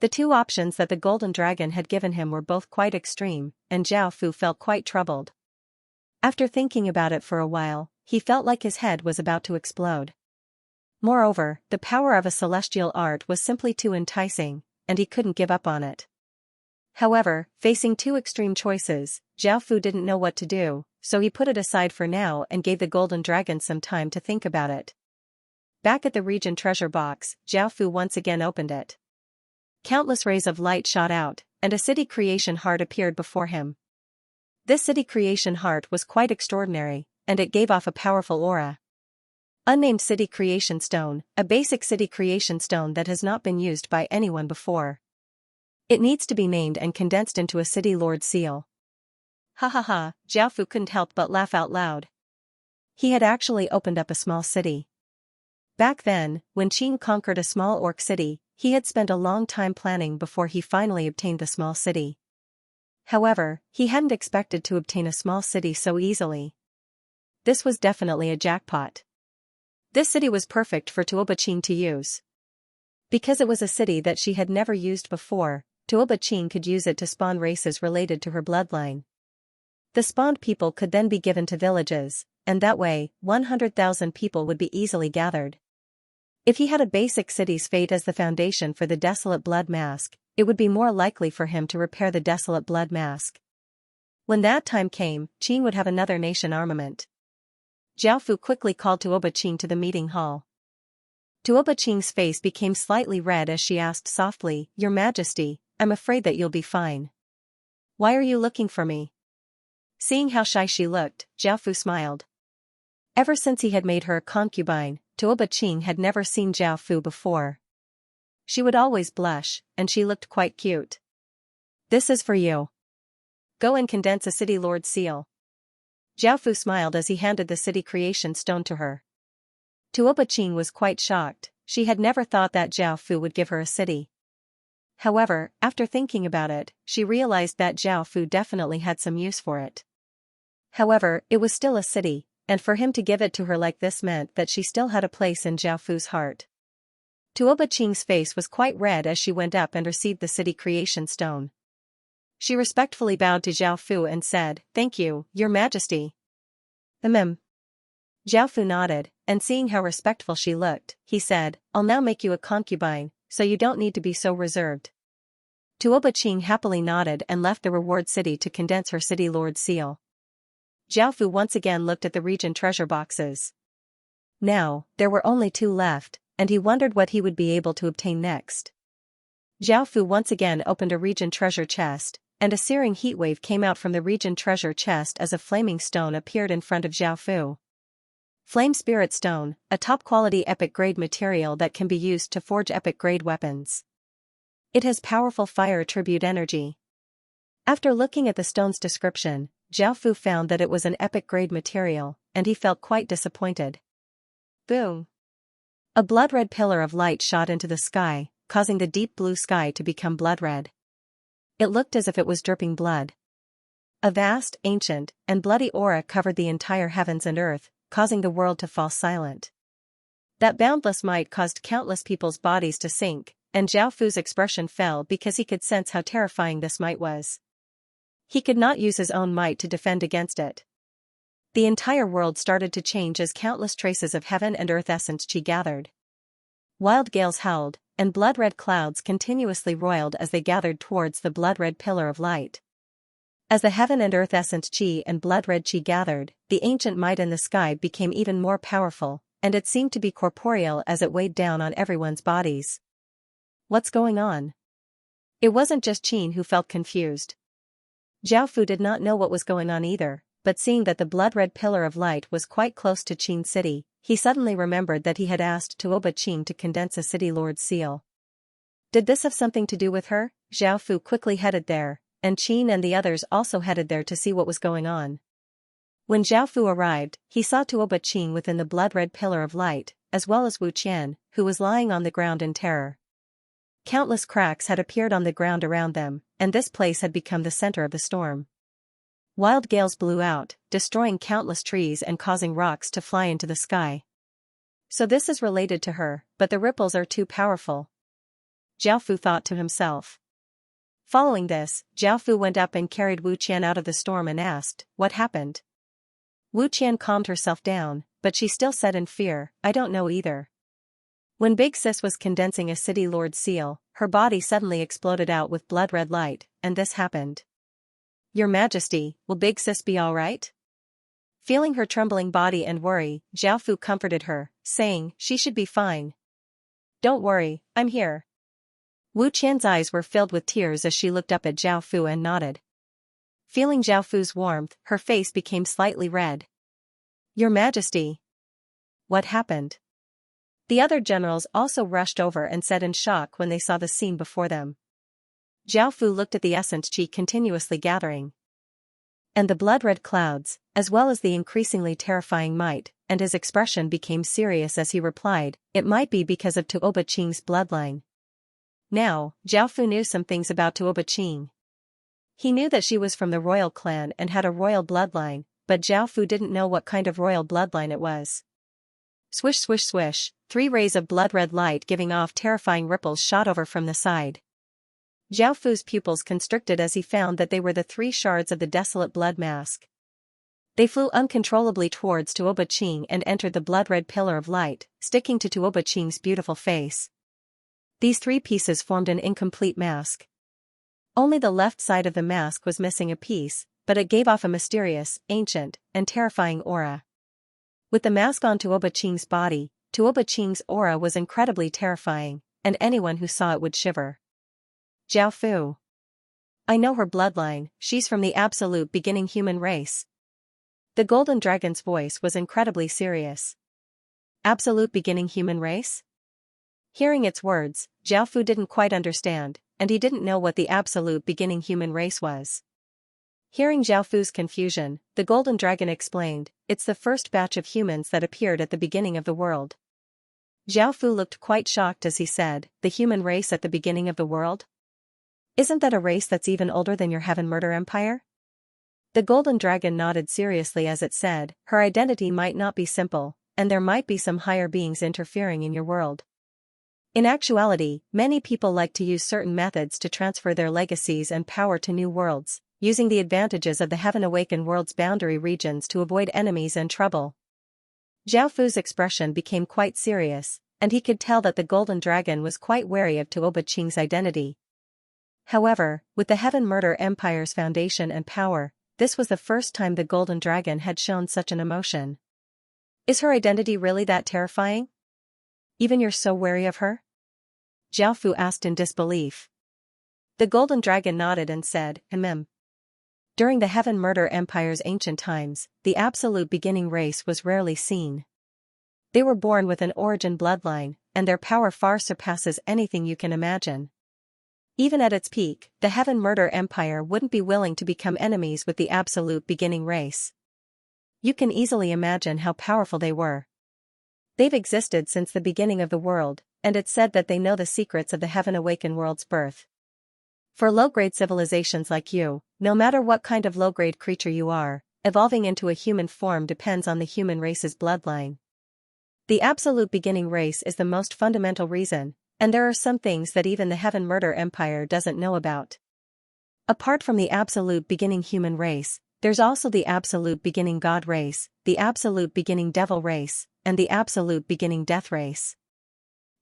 The two options that the Golden Dragon had given him were both quite extreme, and Zhao Fu felt quite troubled. After thinking about it for a while, he felt like his head was about to explode. Moreover, the power of a celestial art was simply too enticing, and he couldn't give up on it. However, facing two extreme choices, Zhao Fu didn't know what to do, so he put it aside for now and gave the Golden Dragon some time to think about it. Back at the region treasure box, Zhao Fu once again opened it. Countless rays of light shot out, and a city creation heart appeared before him. This city creation heart was quite extraordinary, and it gave off a powerful aura. Unnamed city creation stone, a basic city creation stone that has not been used by anyone before. It needs to be named and condensed into a city lord seal. Ha ha ha, Zhao Fu couldn't help but laugh out loud. He had actually opened up a small city. Back then, when Qin conquered a small orc city, he had spent a long time planning before he finally obtained the small city. However, he hadn't expected to obtain a small city so easily. This was definitely a jackpot. This city was perfect for Tuoba Qin to use. Because it was a city that she had never used before, Tuoba Qin could use it to spawn races related to her bloodline. The spawned people could then be given to villages, and that way, 100,000 people would be easily gathered. If he had a basic city's fate as the foundation for the desolate blood mask, it would be more likely for him to repair the desolate blood mask. When that time came, Qin would have another nation armament. Zhao Fu quickly called Tuoba Qin to the meeting hall. Tuoba Qin's face became slightly red as she asked softly, "Your Majesty, I'm afraid that you'll be fine. Why are you looking for me?" Seeing how shy she looked, Zhao Fu smiled. Ever since he had made her a concubine, Tuoba Qin had never seen Zhao Fu before. She would always blush, and she looked quite cute. "This is for you. Go and condense a city lord seal." Zhao Fu smiled as he handed the city creation stone to her. Tuoba Qin was quite shocked. She had never thought that Zhao Fu would give her a city. However, after thinking about it, she realized that Zhao Fu definitely had some use for it. However, it was still a city, and for him to give it to her like this meant that she still had a place in Zhao Fu's heart. Tuoba Qing's face was quite red as she went up and received the city creation stone. She respectfully bowed to Zhao Fu and said, "Thank you, Your Majesty." Zhao Fu nodded, and seeing how respectful she looked, he said, "I'll now make you a concubine, so you don't need to be so reserved." Tuoba Qing happily nodded and left the reward city to condense her city lord seal. Zhao Fu once again looked at the region treasure boxes. Now, there were only 2 left, and he wondered what he would be able to obtain next. Zhao Fu once again opened a region treasure chest, and a searing heatwave came out from the region treasure chest as a flaming stone appeared in front of Zhao Fu. Flame Spirit Stone, a top-quality epic-grade material that can be used to forge epic-grade weapons. It has powerful fire attribute energy. After looking at the stone's description, Zhao Fu found that it was an epic-grade material, and he felt quite disappointed. Boom! A blood-red pillar of light shot into the sky, causing the deep blue sky to become blood-red. It looked as if it was dripping blood. A vast, ancient, and bloody aura covered the entire heavens and earth, causing the world to fall silent. That boundless might caused countless people's bodies to sink, and Zhao Fu's expression fell because he could sense how terrifying this might was. He could not use his own might to defend against it. The entire world started to change as countless traces of heaven and earth essence chi gathered. Wild gales howled, and blood-red clouds continuously roiled as they gathered towards the blood-red pillar of light. As the heaven and earth essence chi and blood-red chi gathered, the ancient might in the sky became even more powerful, and it seemed to be corporeal as it weighed down on everyone's bodies. What's going on? It wasn't just Qin who felt confused. Zhao Fu did not know what was going on either, but seeing that the blood-red pillar of light was quite close to Qin City, he suddenly remembered that he had asked Tuoba Qing to condense a city lord's seal. Did this have something to do with her? Zhao Fu quickly headed there, and Qin and the others also headed there to see what was going on. When Zhao Fu arrived, he saw Tuoba Qing within the blood-red pillar of light, as well as Wu Qian, who was lying on the ground in terror. Countless cracks had appeared on the ground around them, and this place had become the center of the storm. Wild gales blew out, destroying countless trees and causing rocks to fly into the sky. So this is related to her, but the ripples are too powerful. Zhao Fu thought to himself. Following this, Zhao Fu went up and carried Wu Qian out of the storm and asked, "What happened?" Wu Qian calmed herself down, but she still said in fear, "I don't know either." When Big Sis was condensing a city lord's seal, her body suddenly exploded out with blood-red light, and this happened. "Your Majesty, will Big Sis be all right?" Feeling her trembling body and worry, Zhao Fu comforted her, saying, "She should be fine. Don't worry, I'm here." Wu Qian's eyes were filled with tears as she looked up at Zhao Fu and nodded. Feeling Zhao Fu's warmth, her face became slightly red. "Your Majesty." What happened? The other generals also rushed over and said in shock when they saw the scene before them. Zhao Fu looked at the essence qi continuously gathering, and the blood-red clouds, as well as the increasingly terrifying might, and his expression became serious as he replied, "It might be because of Tuoba Qing's bloodline." Now, Zhao Fu knew some things about Tuoba Qing. He knew that she was from the royal clan and had a royal bloodline, but Zhao Fu didn't know what kind of royal bloodline it was. Swish swish swish, 3 rays of blood-red light giving off terrifying ripples shot over from the side. Zhao Fu's pupils constricted as he found that they were the 3 shards of the desolate blood mask. They flew uncontrollably towards Tuoba Qing and entered the blood-red pillar of light, sticking to Tuoba Qing's beautiful face. These 3 pieces formed an incomplete mask. Only the left side of the mask was missing a piece, but it gave off a mysterious, ancient, and terrifying aura. With the mask on Tuoba Qing's body, Tuoba Qing's aura was incredibly terrifying, and anyone who saw it would shiver. Zhao Fu. I know her bloodline, she's from the absolute beginning human race. The golden dragon's voice was incredibly serious. Absolute beginning human race? Hearing its words, Zhao Fu didn't quite understand, and he didn't know what the absolute beginning human race was. Hearing Zhao Fu's confusion, the golden dragon explained, "It's the first batch of humans that appeared at the beginning of the world." Zhao Fu looked quite shocked as he said, "The human race at the beginning of the world? Isn't that a race that's even older than your Heaven Murder Empire?" The golden dragon nodded seriously as it said, "Her identity might not be simple, and there might be some higher beings interfering in your world. In actuality, many people like to use certain methods to transfer their legacies and power to new worlds, using the advantages of the Heaven-awakened world's boundary regions to avoid enemies and trouble." Zhao Fu's expression became quite serious, and he could tell that the golden dragon was quite wary of Tuoba Qing's identity. However, with the Heaven Murder Empire's foundation and power, this was the first time the golden dragon had shown such an emotion. Is her identity really that terrifying? Even you're so wary of her? Zhao Fu asked in disbelief. The golden dragon nodded and said, During the Heaven Murder Empire's ancient times, the absolute beginning race was rarely seen. They were born with an origin bloodline, and their power far surpasses anything you can imagine. Even at its peak, the Heaven Murder Empire wouldn't be willing to become enemies with the absolute beginning race. You can easily imagine how powerful they were. They've existed since the beginning of the world, and it's said that they know the secrets of the Heaven-awakened world's birth. For low-grade civilizations like you, no matter what kind of low-grade creature you are, evolving into a human form depends on the human race's bloodline. The absolute beginning race is the most fundamental reason, and there are some things that even the Heaven Murder Empire doesn't know about. Apart from the absolute beginning human race, there's also the absolute beginning god race, the absolute beginning devil race, and the absolute beginning death race.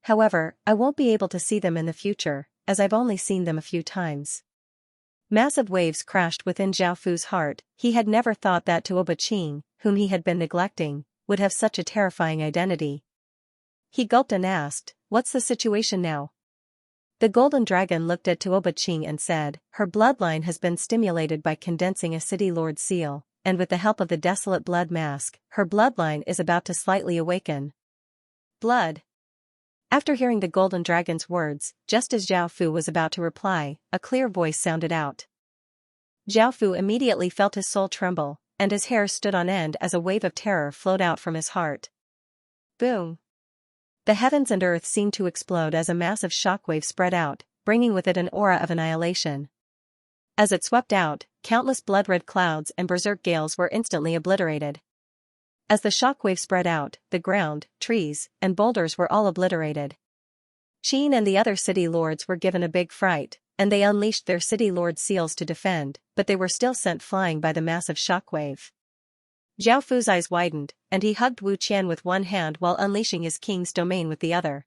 However, I won't be able to see them in the future, as I've only seen them a few times. Massive waves crashed within Zhao Fu's heart. He had never thought that Tuoba Qing, whom he had been neglecting, would have such a terrifying identity. He gulped and asked, "What's the situation now?" The golden dragon looked at Tuoba and said, "Her bloodline has been stimulated by condensing a city lord's seal, and with the help of the desolate blood mask, her bloodline is about to slightly awaken." Blood. After hearing the golden dragon's words, just as Zhao Fu was about to reply, a clear voice sounded out. Zhao Fu immediately felt his soul tremble, and his hair stood on end as a wave of terror flowed out from his heart. Boom! The heavens and earth seemed to explode as a massive shockwave spread out, bringing with it an aura of annihilation. As it swept out, countless blood-red clouds and berserk gales were instantly obliterated. As the shockwave spread out, the ground, trees, and boulders were all obliterated. Qin and the other city lords were given a big fright, and they unleashed their city lord seals to defend, but they were still sent flying by the massive shockwave. Zhao Fu's eyes widened, and he hugged Wu Qian with one hand while unleashing his king's domain with the other.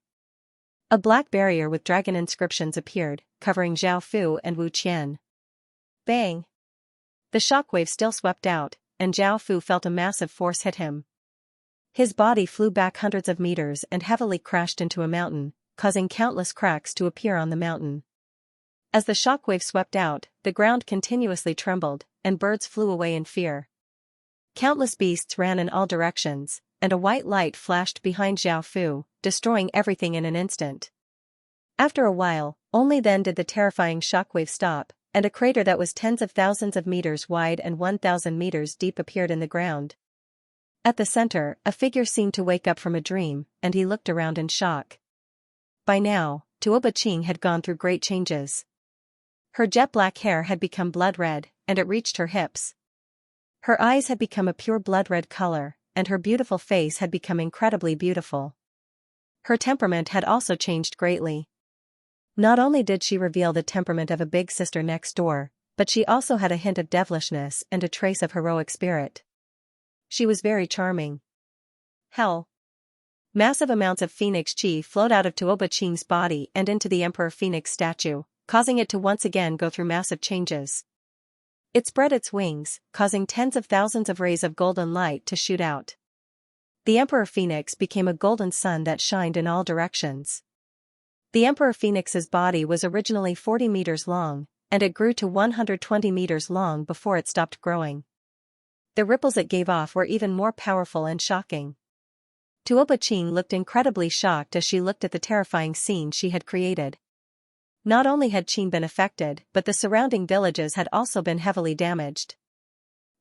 A black barrier with dragon inscriptions appeared, covering Zhao Fu and Wu Qian. Bang! The shockwave still swept out, and Zhao Fu felt a massive force hit him. His body flew back hundreds of meters and heavily crashed into a mountain, causing countless cracks to appear on the mountain. As the shockwave swept out, the ground continuously trembled, and birds flew away in fear. Countless beasts ran in all directions, and a white light flashed behind Zhao Fu, destroying everything in an instant. After a while, only then did the terrifying shockwave stop, and a crater that was tens of thousands of meters wide and 1,000 meters deep appeared in the ground. At the center, a figure seemed to wake up from a dream, and he looked around in shock. By now, Tuoba Qing had gone through great changes. Her jet-black hair had become blood-red, and it reached her hips. Her eyes had become a pure blood-red color, and her beautiful face had become incredibly beautiful. Her temperament had also changed greatly. Not only did she reveal the temperament of a big sister next door, but she also had a hint of devilishness and a trace of heroic spirit. She was very charming. Hell! Massive amounts of phoenix chi flowed out of Tuoba Qing's body and into the Emperor Phoenix statue, causing it to once again go through massive changes. It spread its wings, causing tens of thousands of rays of golden light to shoot out. The Emperor Phoenix became a golden sun that shined in all directions. The Emperor Phoenix's body was originally 40 meters long, and it grew to 120 meters long before it stopped growing. The ripples it gave off were even more powerful and shocking. Tuoba Qing looked incredibly shocked as she looked at the terrifying scene she had created. Not only had Qin been affected, but the surrounding villages had also been heavily damaged.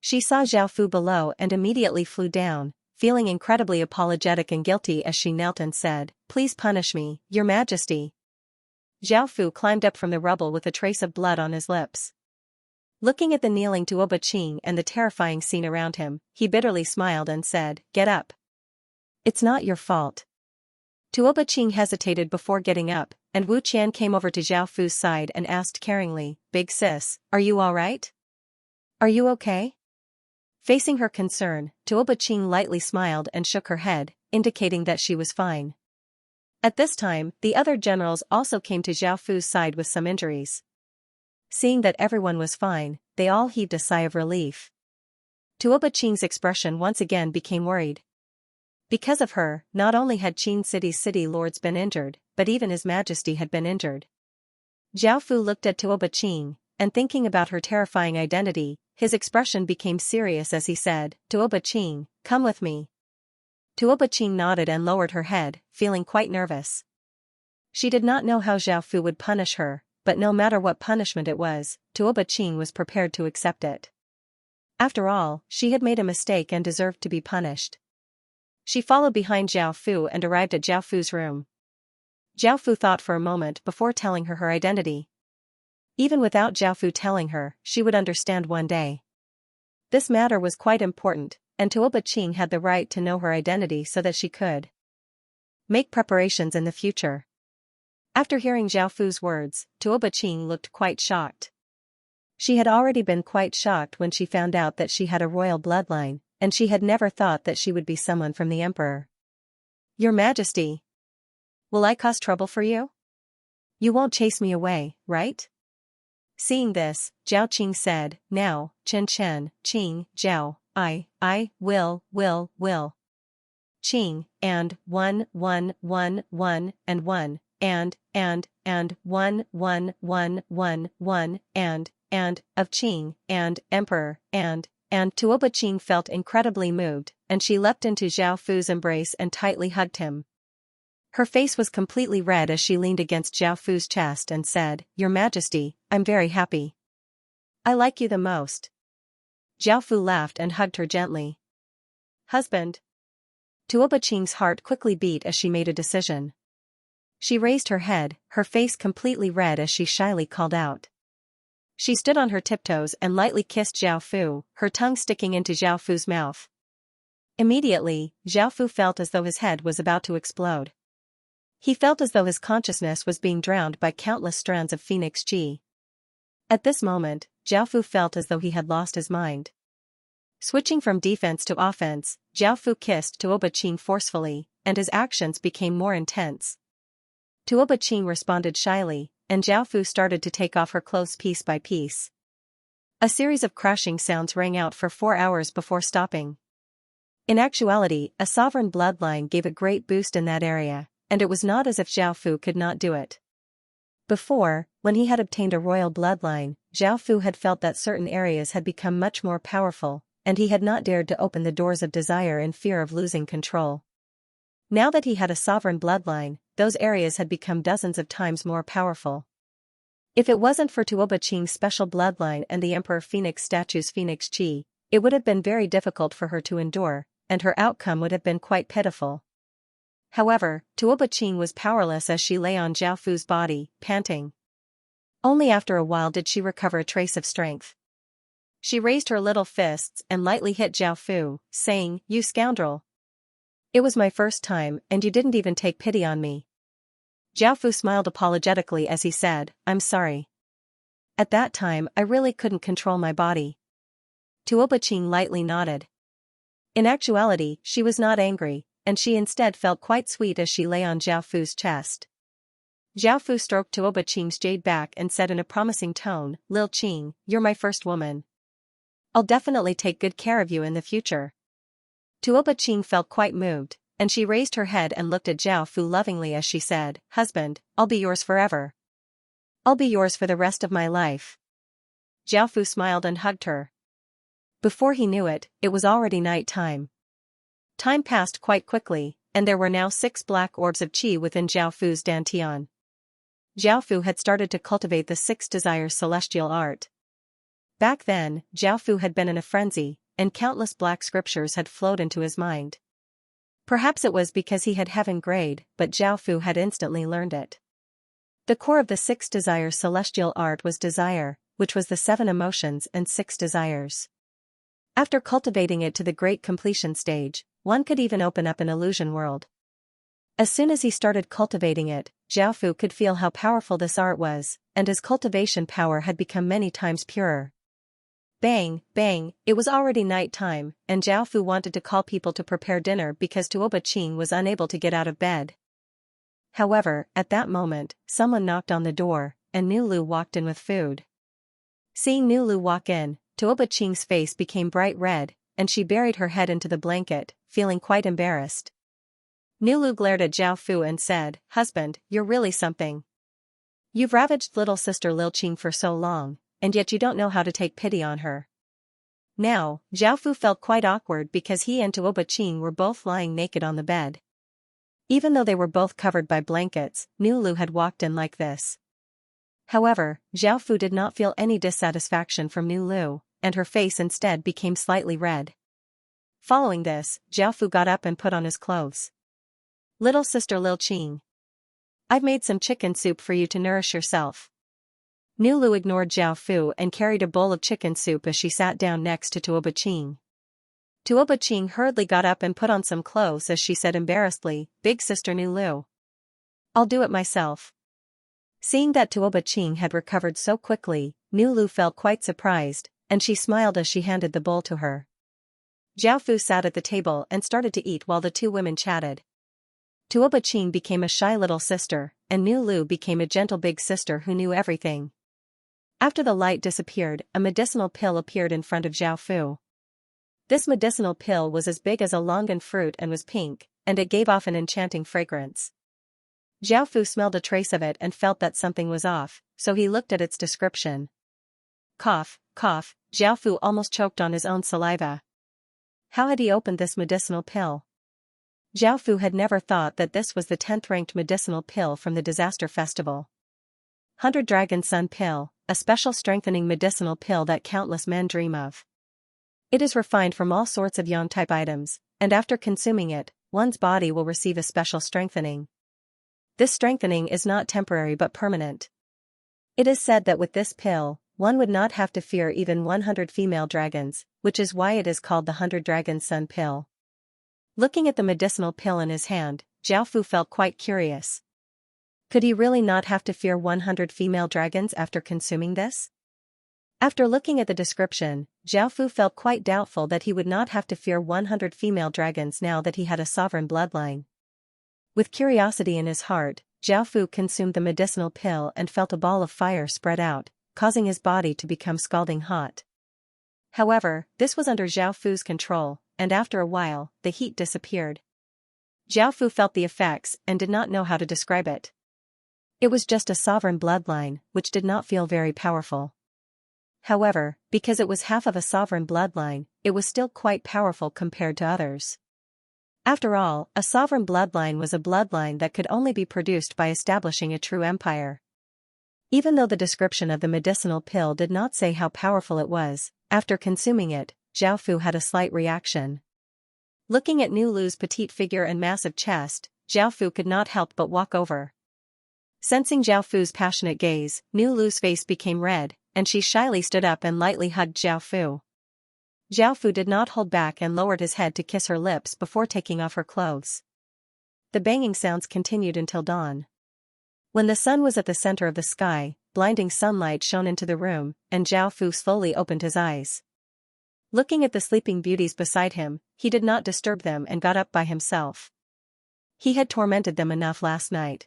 She saw Zhao Fu below and immediately flew down, feeling incredibly apologetic and guilty as she knelt and said, "Please punish me, Your Majesty." Zhao Fu climbed up from the rubble with a trace of blood on his lips. Looking at the kneeling Tuoba Qing and the terrifying scene around him, he bitterly smiled and said, "Get up. It's not your fault." Tuoba Qing hesitated before getting up, and Wu Qian came over to Zhao Fu's side and asked caringly, "Big sis, are you alright? Are you okay?" Facing her concern, Tuoba Qing lightly smiled and shook her head, indicating that she was fine. At this time, the other generals also came to Zhao Fu's side with some injuries. Seeing that everyone was fine, they all heaved a sigh of relief. Tuoba Qing's expression once again became worried. Because of her, not only had Qin City's city lords been injured, but even His Majesty had been injured. Zhao Fu looked at Tuoba Qing, and thinking about her terrifying identity, his expression became serious as he said, "Tuoba Qing, come with me." Tuoba Qing nodded and lowered her head, feeling quite nervous. She did not know how Zhao Fu would punish her, but no matter what punishment it was, Tuoba Qing was prepared to accept it. After all, she had made a mistake and deserved to be punished. She followed behind Zhao Fu and arrived at Zhao Fu's room. Zhao Fu thought for a moment before telling her identity. Even without Zhao Fu telling her, she would understand one day. This matter was quite important, and Tuoba Qing had the right to know her identity so that she could make preparations in the future. After hearing Zhao Fu's words, Tuoba Qing looked quite shocked. She had already been quite shocked when she found out that she had a royal bloodline, and she had never thought that she would be someone from the emperor. "Your Majesty, will I cause trouble for you? You won't chase me away, right?" Seeing this, Zhao Qing said, "Now, Chen, Qing, Zhao, I will. Qing, and 1 1 1 1 and 1, and 1 1 1 1 1 and of Qing, and Emperor, and Tuoba Qing felt incredibly moved, and she leapt into Zhao Fu's embrace and tightly hugged him. Her face was completely red as she leaned against Zhao Fu's chest and said, "Your Majesty, I'm very happy. I like you the most." Zhao Fu laughed and hugged her gently. "Husband." Tuoba Qing's heart quickly beat as she made a decision. She raised her head, her face completely red as she shyly called out. She stood on her tiptoes and lightly kissed Zhao Fu, her tongue sticking into Zhao Fu's mouth. Immediately, Zhao Fu felt as though his head was about to explode. He felt as though his consciousness was being drowned by countless strands of phoenix chi. At this moment, Zhao Fu felt as though he had lost his mind. Switching from defense to offense, Zhao Fu kissed Tuoba Qing forcefully, and his actions became more intense. Tuoba Qing responded shyly, and Zhao Fu started to take off her clothes piece by piece. A series of crashing sounds rang out for 4 hours before stopping. In actuality, a sovereign bloodline gave a great boost in that area, and it was not as if Zhao Fu could not do it. Before, when he had obtained a royal bloodline, Zhao Fu had felt that certain areas had become much more powerful, and he had not dared to open the doors of desire in fear of losing control. Now that he had a sovereign bloodline, those areas had become dozens of times more powerful. If it wasn't for Tuoba Qing's special bloodline and the Emperor Phoenix statue's Phoenix Chi, it would have been very difficult for her to endure, and her outcome would have been quite pitiful. However, Tuoba Qing was powerless as she lay on Zhao Fu's body, panting. Only after a while did she recover a trace of strength. She raised her little fists and lightly hit Zhao Fu, saying, "You scoundrel! It was my first time and you didn't even take pity on me." Zhao Fu smiled apologetically as he said, "I'm sorry. At that time I really couldn't control my body." Tuoba Qing lightly nodded. In actuality, she was not angry, and she instead felt quite sweet as she lay on Zhao Fu's chest. Zhao Fu stroked Tuoba Qing's jade back and said in a promising tone, "Lil Qing, you're my first woman. I'll definitely take good care of you in the future." Tuoba Qing felt quite moved, and she raised her head and looked at Zhao Fu lovingly as she said, "Husband, I'll be yours forever. I'll be yours for the rest of my life." Zhao Fu smiled and hugged her. Before he knew it, it was already night time. Time passed quite quickly, and there were now 6 black orbs of qi within Zhao Fu's dantian. Zhao Fu had started to cultivate the 6 desires celestial art. Back then, Zhao Fu had been in a frenzy, and countless black scriptures had flowed into his mind. Perhaps it was because he had heaven grade, but Zhao Fu had instantly learned it. The core of the 6 desires celestial art was desire, which was the 7 emotions and 6 desires. After cultivating it to the great completion stage, one could even open up an illusion world. As soon as he started cultivating it, Zhao Fu could feel how powerful this art was, and his cultivation power had become many times purer. Bang, bang, it was already night time, and Zhao Fu wanted to call people to prepare dinner because Tuoba Qing was unable to get out of bed. However, at that moment, someone knocked on the door, and Nulu walked in with food. Seeing Nulu walk in, Tuoba Qing's face became bright red, and she buried her head into the blanket, feeling quite embarrassed. Nulu glared at Zhao Fu and said, "Husband, you're really something. You've ravaged little sister Lil Qing for so long, and yet you don't know how to take pity on her." Now, Zhao Fu felt quite awkward because he and Tuoba Qing were both lying naked on the bed. Even though they were both covered by blankets, Nulu had walked in like this. However, Zhao Fu did not feel any dissatisfaction from Nulu, and her face instead became slightly red. Following this, Zhao Fu got up and put on his clothes. "Little sister Lil Qing, I've made some chicken soup for you to nourish yourself." Nulu ignored Zhao Fu and carried a bowl of chicken soup as she sat down next to Tuoba Qing. Tuoba Qing hurriedly got up and put on some clothes as she said embarrassedly, "Big sister Nulu, I'll do it myself." Seeing that Tuoba Qing had recovered so quickly, Nulu felt quite surprised, and she smiled as she handed the bowl to her. Zhao Fu sat at the table and started to eat while the 2 women chatted. Tuoba Qing became a shy little sister, and Nulu became a gentle big sister who knew everything. After the light disappeared, a medicinal pill appeared in front of Zhao Fu. This medicinal pill was as big as a longan fruit and was pink, and it gave off an enchanting fragrance. Zhao Fu smelled a trace of it and felt that something was off, so he looked at its description. Cough, cough, Zhao Fu almost choked on his own saliva. How had he opened this medicinal pill? Zhao Fu had never thought that this was the 10th-ranked medicinal pill from the Disaster Festival. 100 Dragon Sun Pill, a special strengthening medicinal pill that countless men dream of. It is refined from all sorts of yang-type items, and after consuming it, one's body will receive a special strengthening. This strengthening is not temporary but permanent. It is said that with this pill, one would not have to fear even 100 female dragons, which is why it is called the 100 Dragon Sun Pill. Looking at the medicinal pill in his hand, Zhao Fu felt quite curious. Could he really not have to fear 100 female dragons after consuming this? After looking at the description, Zhao Fu felt quite doubtful that he would not have to fear 100 female dragons now that he had a sovereign bloodline. With curiosity in his heart, Zhao Fu consumed the medicinal pill and felt a ball of fire spread out, causing his body to become scalding hot. However, this was under Zhao Fu's control, and after a while, the heat disappeared. Zhao Fu felt the effects and did not know how to describe it. It was just a sovereign bloodline, which did not feel very powerful. However, because it was half of a sovereign bloodline, it was still quite powerful compared to others. After all, a sovereign bloodline was a bloodline that could only be produced by establishing a true empire. Even though the description of the medicinal pill did not say how powerful it was, after consuming it, Zhao Fu had a slight reaction. Looking at Nu Lu's petite figure and massive chest, Zhao Fu could not help but walk over. Sensing Zhao Fu's passionate gaze, Nu Lu's face became red, and she shyly stood up and lightly hugged Zhao Fu. Zhao Fu did not hold back and lowered his head to kiss her lips before taking off her clothes. The banging sounds continued until dawn. When the sun was at the center of the sky, blinding sunlight shone into the room, and Zhao Fu slowly opened his eyes. Looking at the sleeping beauties beside him, he did not disturb them and got up by himself. He had tormented them enough last night.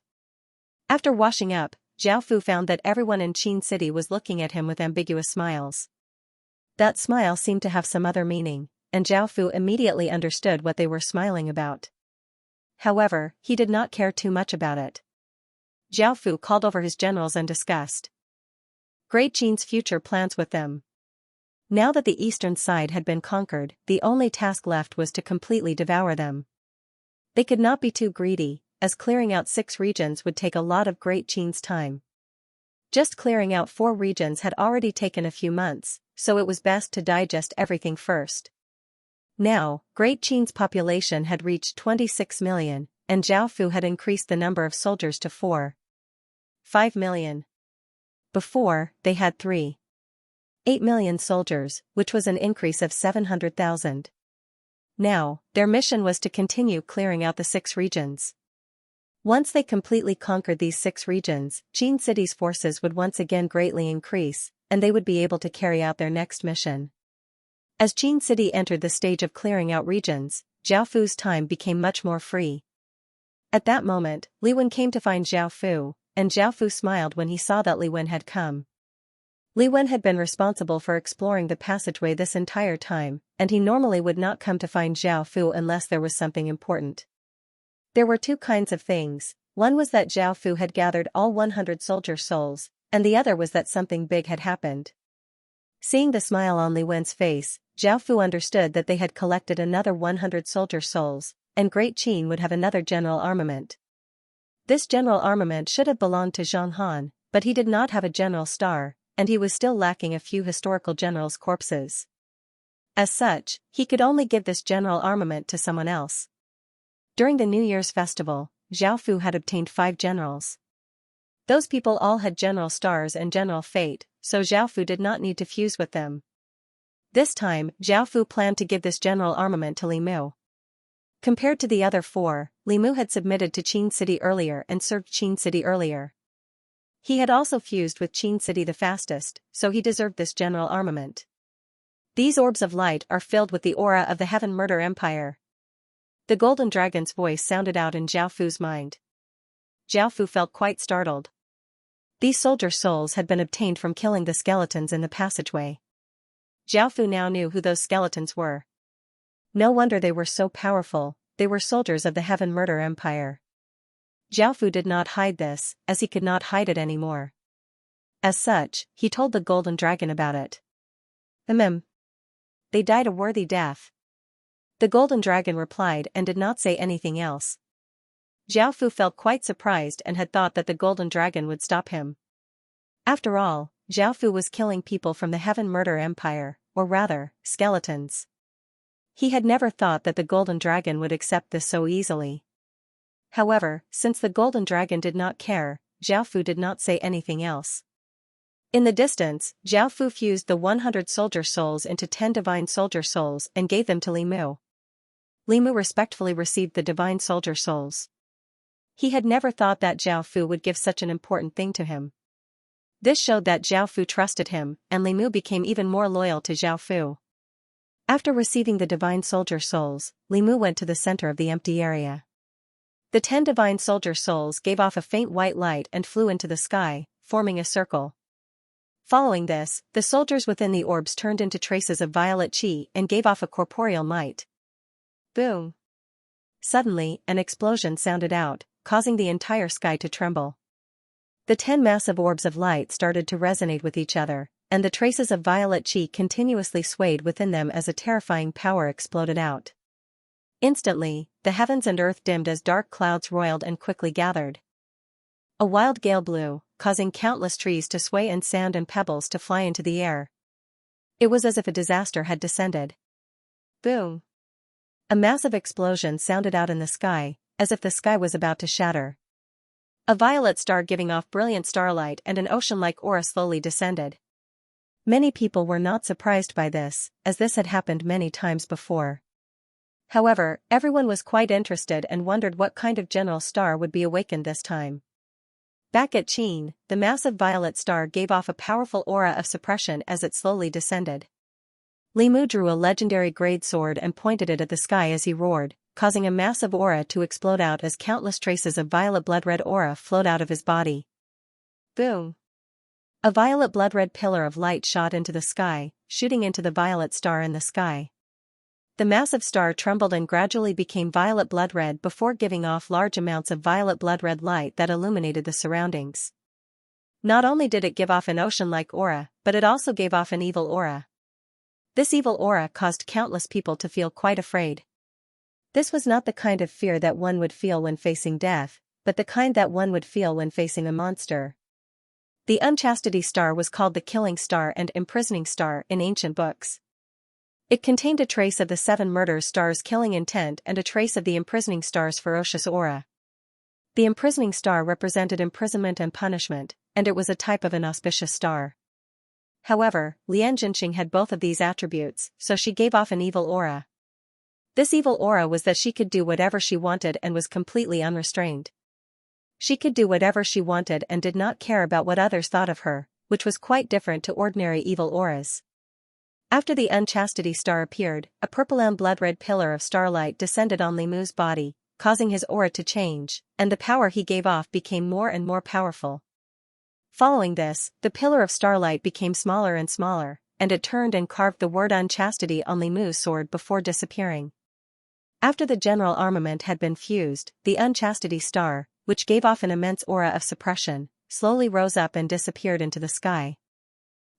After washing up, Zhao Fu found that everyone in Qin City was looking at him with ambiguous smiles. That smile seemed to have some other meaning, and Zhao Fu immediately understood what they were smiling about. However, he did not care too much about it. Zhao Fu called over his generals and discussed Great Qin's future plans with them. Now that the eastern side had been conquered, the only task left was to completely devour them. They could not be too greedy, as clearing out 6 regions would take a lot of Great Qin's time. Just clearing out 4 regions had already taken a few months, so it was best to digest everything first. Now, Great Qin's population had reached 26 million, and Zhao Fu had increased the number of soldiers to 4.5 million. Before, they had 3.8 million soldiers, which was an increase of 700,000. Now, their mission was to continue clearing out the 6 regions. Once they completely conquered these 6 regions, Qin City's forces would once again greatly increase, and they would be able to carry out their next mission. As Qin City entered the stage of clearing out regions, Zhao Fu's time became much more free. At that moment, Li Wen came to find Zhao Fu, and Zhao Fu smiled when he saw that Li Wen had come. Li Wen had been responsible for exploring the passageway this entire time, and he normally would not come to find Zhao Fu unless there was something important. There were 2 kinds of things. One was that Zhao Fu had gathered all 100 soldier souls, and the other was that something big had happened. Seeing the smile on Li Wen's face, Zhao Fu understood that they had collected another 100 soldier souls, and Great Qin would have another general armament. This general armament should have belonged to Zhang Han, but he did not have a general star, and he was still lacking a few historical generals' corpses. As such, he could only give this general armament to someone else. During the New Year's festival, Zhao Fu had obtained 5 generals. Those people all had general stars and general fate, so Zhao Fu did not need to fuse with them. This time, Zhao Fu planned to give this general armament to Li Mu. Compared to the other 4, Li Mu had submitted to Qin City earlier and served Qin City earlier. He had also fused with Qin City the fastest, so he deserved this general armament. These orbs of light are filled with the aura of the Heaven Murder Empire. The Golden Dragon's voice sounded out in Zhao Fu's mind. Zhao Fu felt quite startled. These soldier souls had been obtained from killing the skeletons in the passageway. Zhao Fu now knew who those skeletons were. No wonder they were so powerful, they were soldiers of the Heaven Murder Empire. Zhao did not hide this, as he could not hide it anymore. As such, he told the Golden Dragon about it. They died a worthy death. The Golden Dragon replied and did not say anything else. Zhao felt quite surprised and had thought that the Golden Dragon would stop him. After all, Zhao was killing people from the Heaven Murder Empire, or rather, skeletons. He had never thought that the Golden Dragon would accept this so easily. However, since the Golden Dragon did not care, Zhao did not say anything else. In the distance, Zhao fused the 100 soldier souls into 10 divine soldier souls and gave them to Li Mu. Li Mu respectfully received the divine soldier souls. He had never thought that Zhao would give such an important thing to him. This showed that Zhao trusted him, and Li Mu became even more loyal to Zhao. After receiving the divine soldier souls, Li Mu went to the center of the empty area. The 10 divine soldier souls gave off a faint white light and flew into the sky, forming a circle. Following this, the soldiers within the orbs turned into traces of violet chi and gave off a corporeal might. Boom! Suddenly, an explosion sounded out, causing the entire sky to tremble. The 10 massive orbs of light started to resonate with each other, and the traces of violet chi continuously swayed within them as a terrifying power exploded out. Instantly, the heavens and earth dimmed as dark clouds roiled and quickly gathered. A wild gale blew, causing countless trees to sway and sand and pebbles to fly into the air. It was as if a disaster had descended. Boom! A massive explosion sounded out in the sky, as if the sky was about to shatter. A violet star giving off brilliant starlight and an ocean-like aura slowly descended. Many people were not surprised by this, as this had happened many times before. However, everyone was quite interested and wondered what kind of general star would be awakened this time. Back at Qin, the massive violet star gave off a powerful aura of suppression as it slowly descended. Li Mu drew a legendary grade sword and pointed it at the sky as he roared, causing a massive aura to explode out as countless traces of violet blood-red aura flowed out of his body. Boom! A violet blood-red pillar of light shot into the sky, shooting into the violet star in the sky. The massive star trembled and gradually became violet blood-red before giving off large amounts of violet blood-red light that illuminated the surroundings. Not only did it give off an ocean-like aura, but it also gave off an evil aura. This evil aura caused countless people to feel quite afraid. This was not the kind of fear that one would feel when facing death, but the kind that one would feel when facing a monster. The unchastity star was called the killing star and imprisoning star in ancient books. It contained a trace of the 7 murder stars' killing intent and a trace of the imprisoning star's ferocious aura. The imprisoning star represented imprisonment and punishment, and it was a type of an auspicious star. However, Lian Jinxing had both of these attributes, so she gave off an evil aura. This evil aura was that she could do whatever she wanted and was completely unrestrained. She could do whatever she wanted and did not care about what others thought of her, which was quite different to ordinary evil auras. After the unchastity star appeared, a purple blood-red pillar of starlight descended on Li Mu's body, causing his aura to change, and the power he gave off became more and more powerful. Following this, the pillar of starlight became smaller and smaller, and it turned and carved the word unchastity on Li Mu's sword before disappearing. After the general armament had been fused, the unchastity star, which gave off an immense aura of suppression, slowly rose up and disappeared into the sky.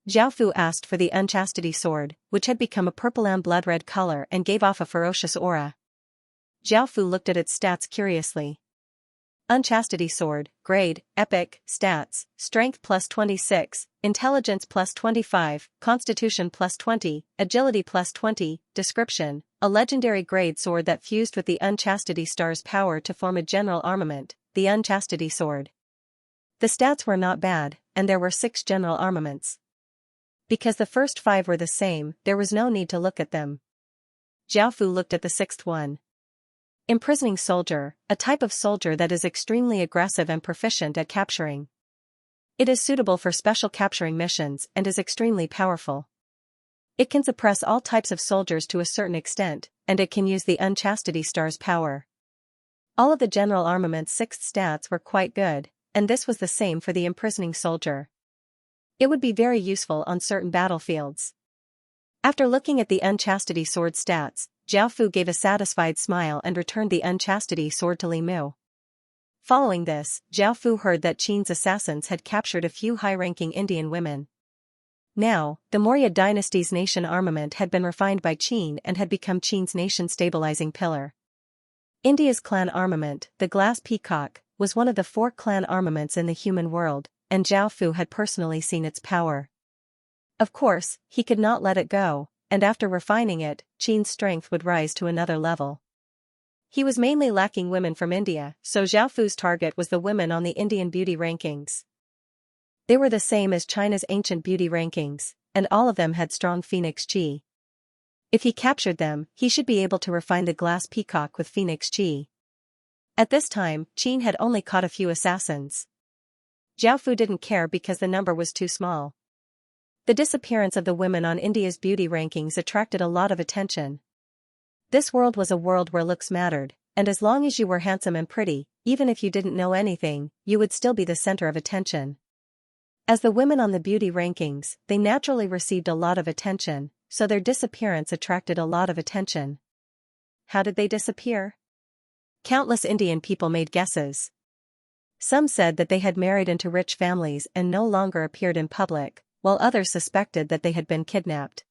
Zhao asked for the unchastity sword, which had become a purple blood-red color and gave off a ferocious aura. Zhao looked at its stats curiously. Unchastity sword, grade, epic, stats, strength plus 26, intelligence plus 25, constitution plus 20, agility plus 20, description, a legendary grade sword that fused with the unchastity star's power to form a general armament, the unchastity sword. The stats were not bad, and there were 6 general armaments. Because the first 5 were the same, there was no need to look at them. Zhao looked at the 6th one. Imprisoning soldier, a type of soldier that is extremely aggressive and proficient at capturing. It is suitable for special capturing missions and is extremely powerful. It can suppress all types of soldiers to a certain extent, and it can use the unchastity star's power. All of the general armament's 6th stats were quite good, and this was the same for the imprisoning soldier. It would be very useful on certain battlefields. After looking at the unchastity sword stats, Zhao Fu gave a satisfied smile and returned the unchastity sword to Li Mu. Following this, Zhao Fu heard that Qin's assassins had captured a few high-ranking Indian women. Now, the Maurya dynasty's nation armament had been refined by Qin and had become Qin's nation-stabilizing pillar. India's clan armament, the glass peacock, was one of the 4 clan armaments in the human world, and Zhao Fu had personally seen its power. Of course, he could not let it go, and after refining it, Qin's strength would rise to another level. He was mainly lacking women from India, so Zhao Fu's target was the women on the Indian beauty rankings. They were the same as China's ancient beauty rankings, and all of them had strong phoenix qi. If he captured them, he should be able to refine the glass peacock with phoenix qi. At this time, Qin had only caught a few assassins. Zhao Fu didn't care because the number was too small. The disappearance of the women on India's beauty rankings attracted a lot of attention. This world was a world where looks mattered, and as long as you were handsome and pretty, even if you didn't know anything, you would still be the center of attention. As the women on the beauty rankings, they naturally received a lot of attention, so their disappearance attracted a lot of attention. How did they disappear? Countless Indian people made guesses. Some said that they had married into rich families and no longer appeared in public, while others suspected that they had been kidnapped.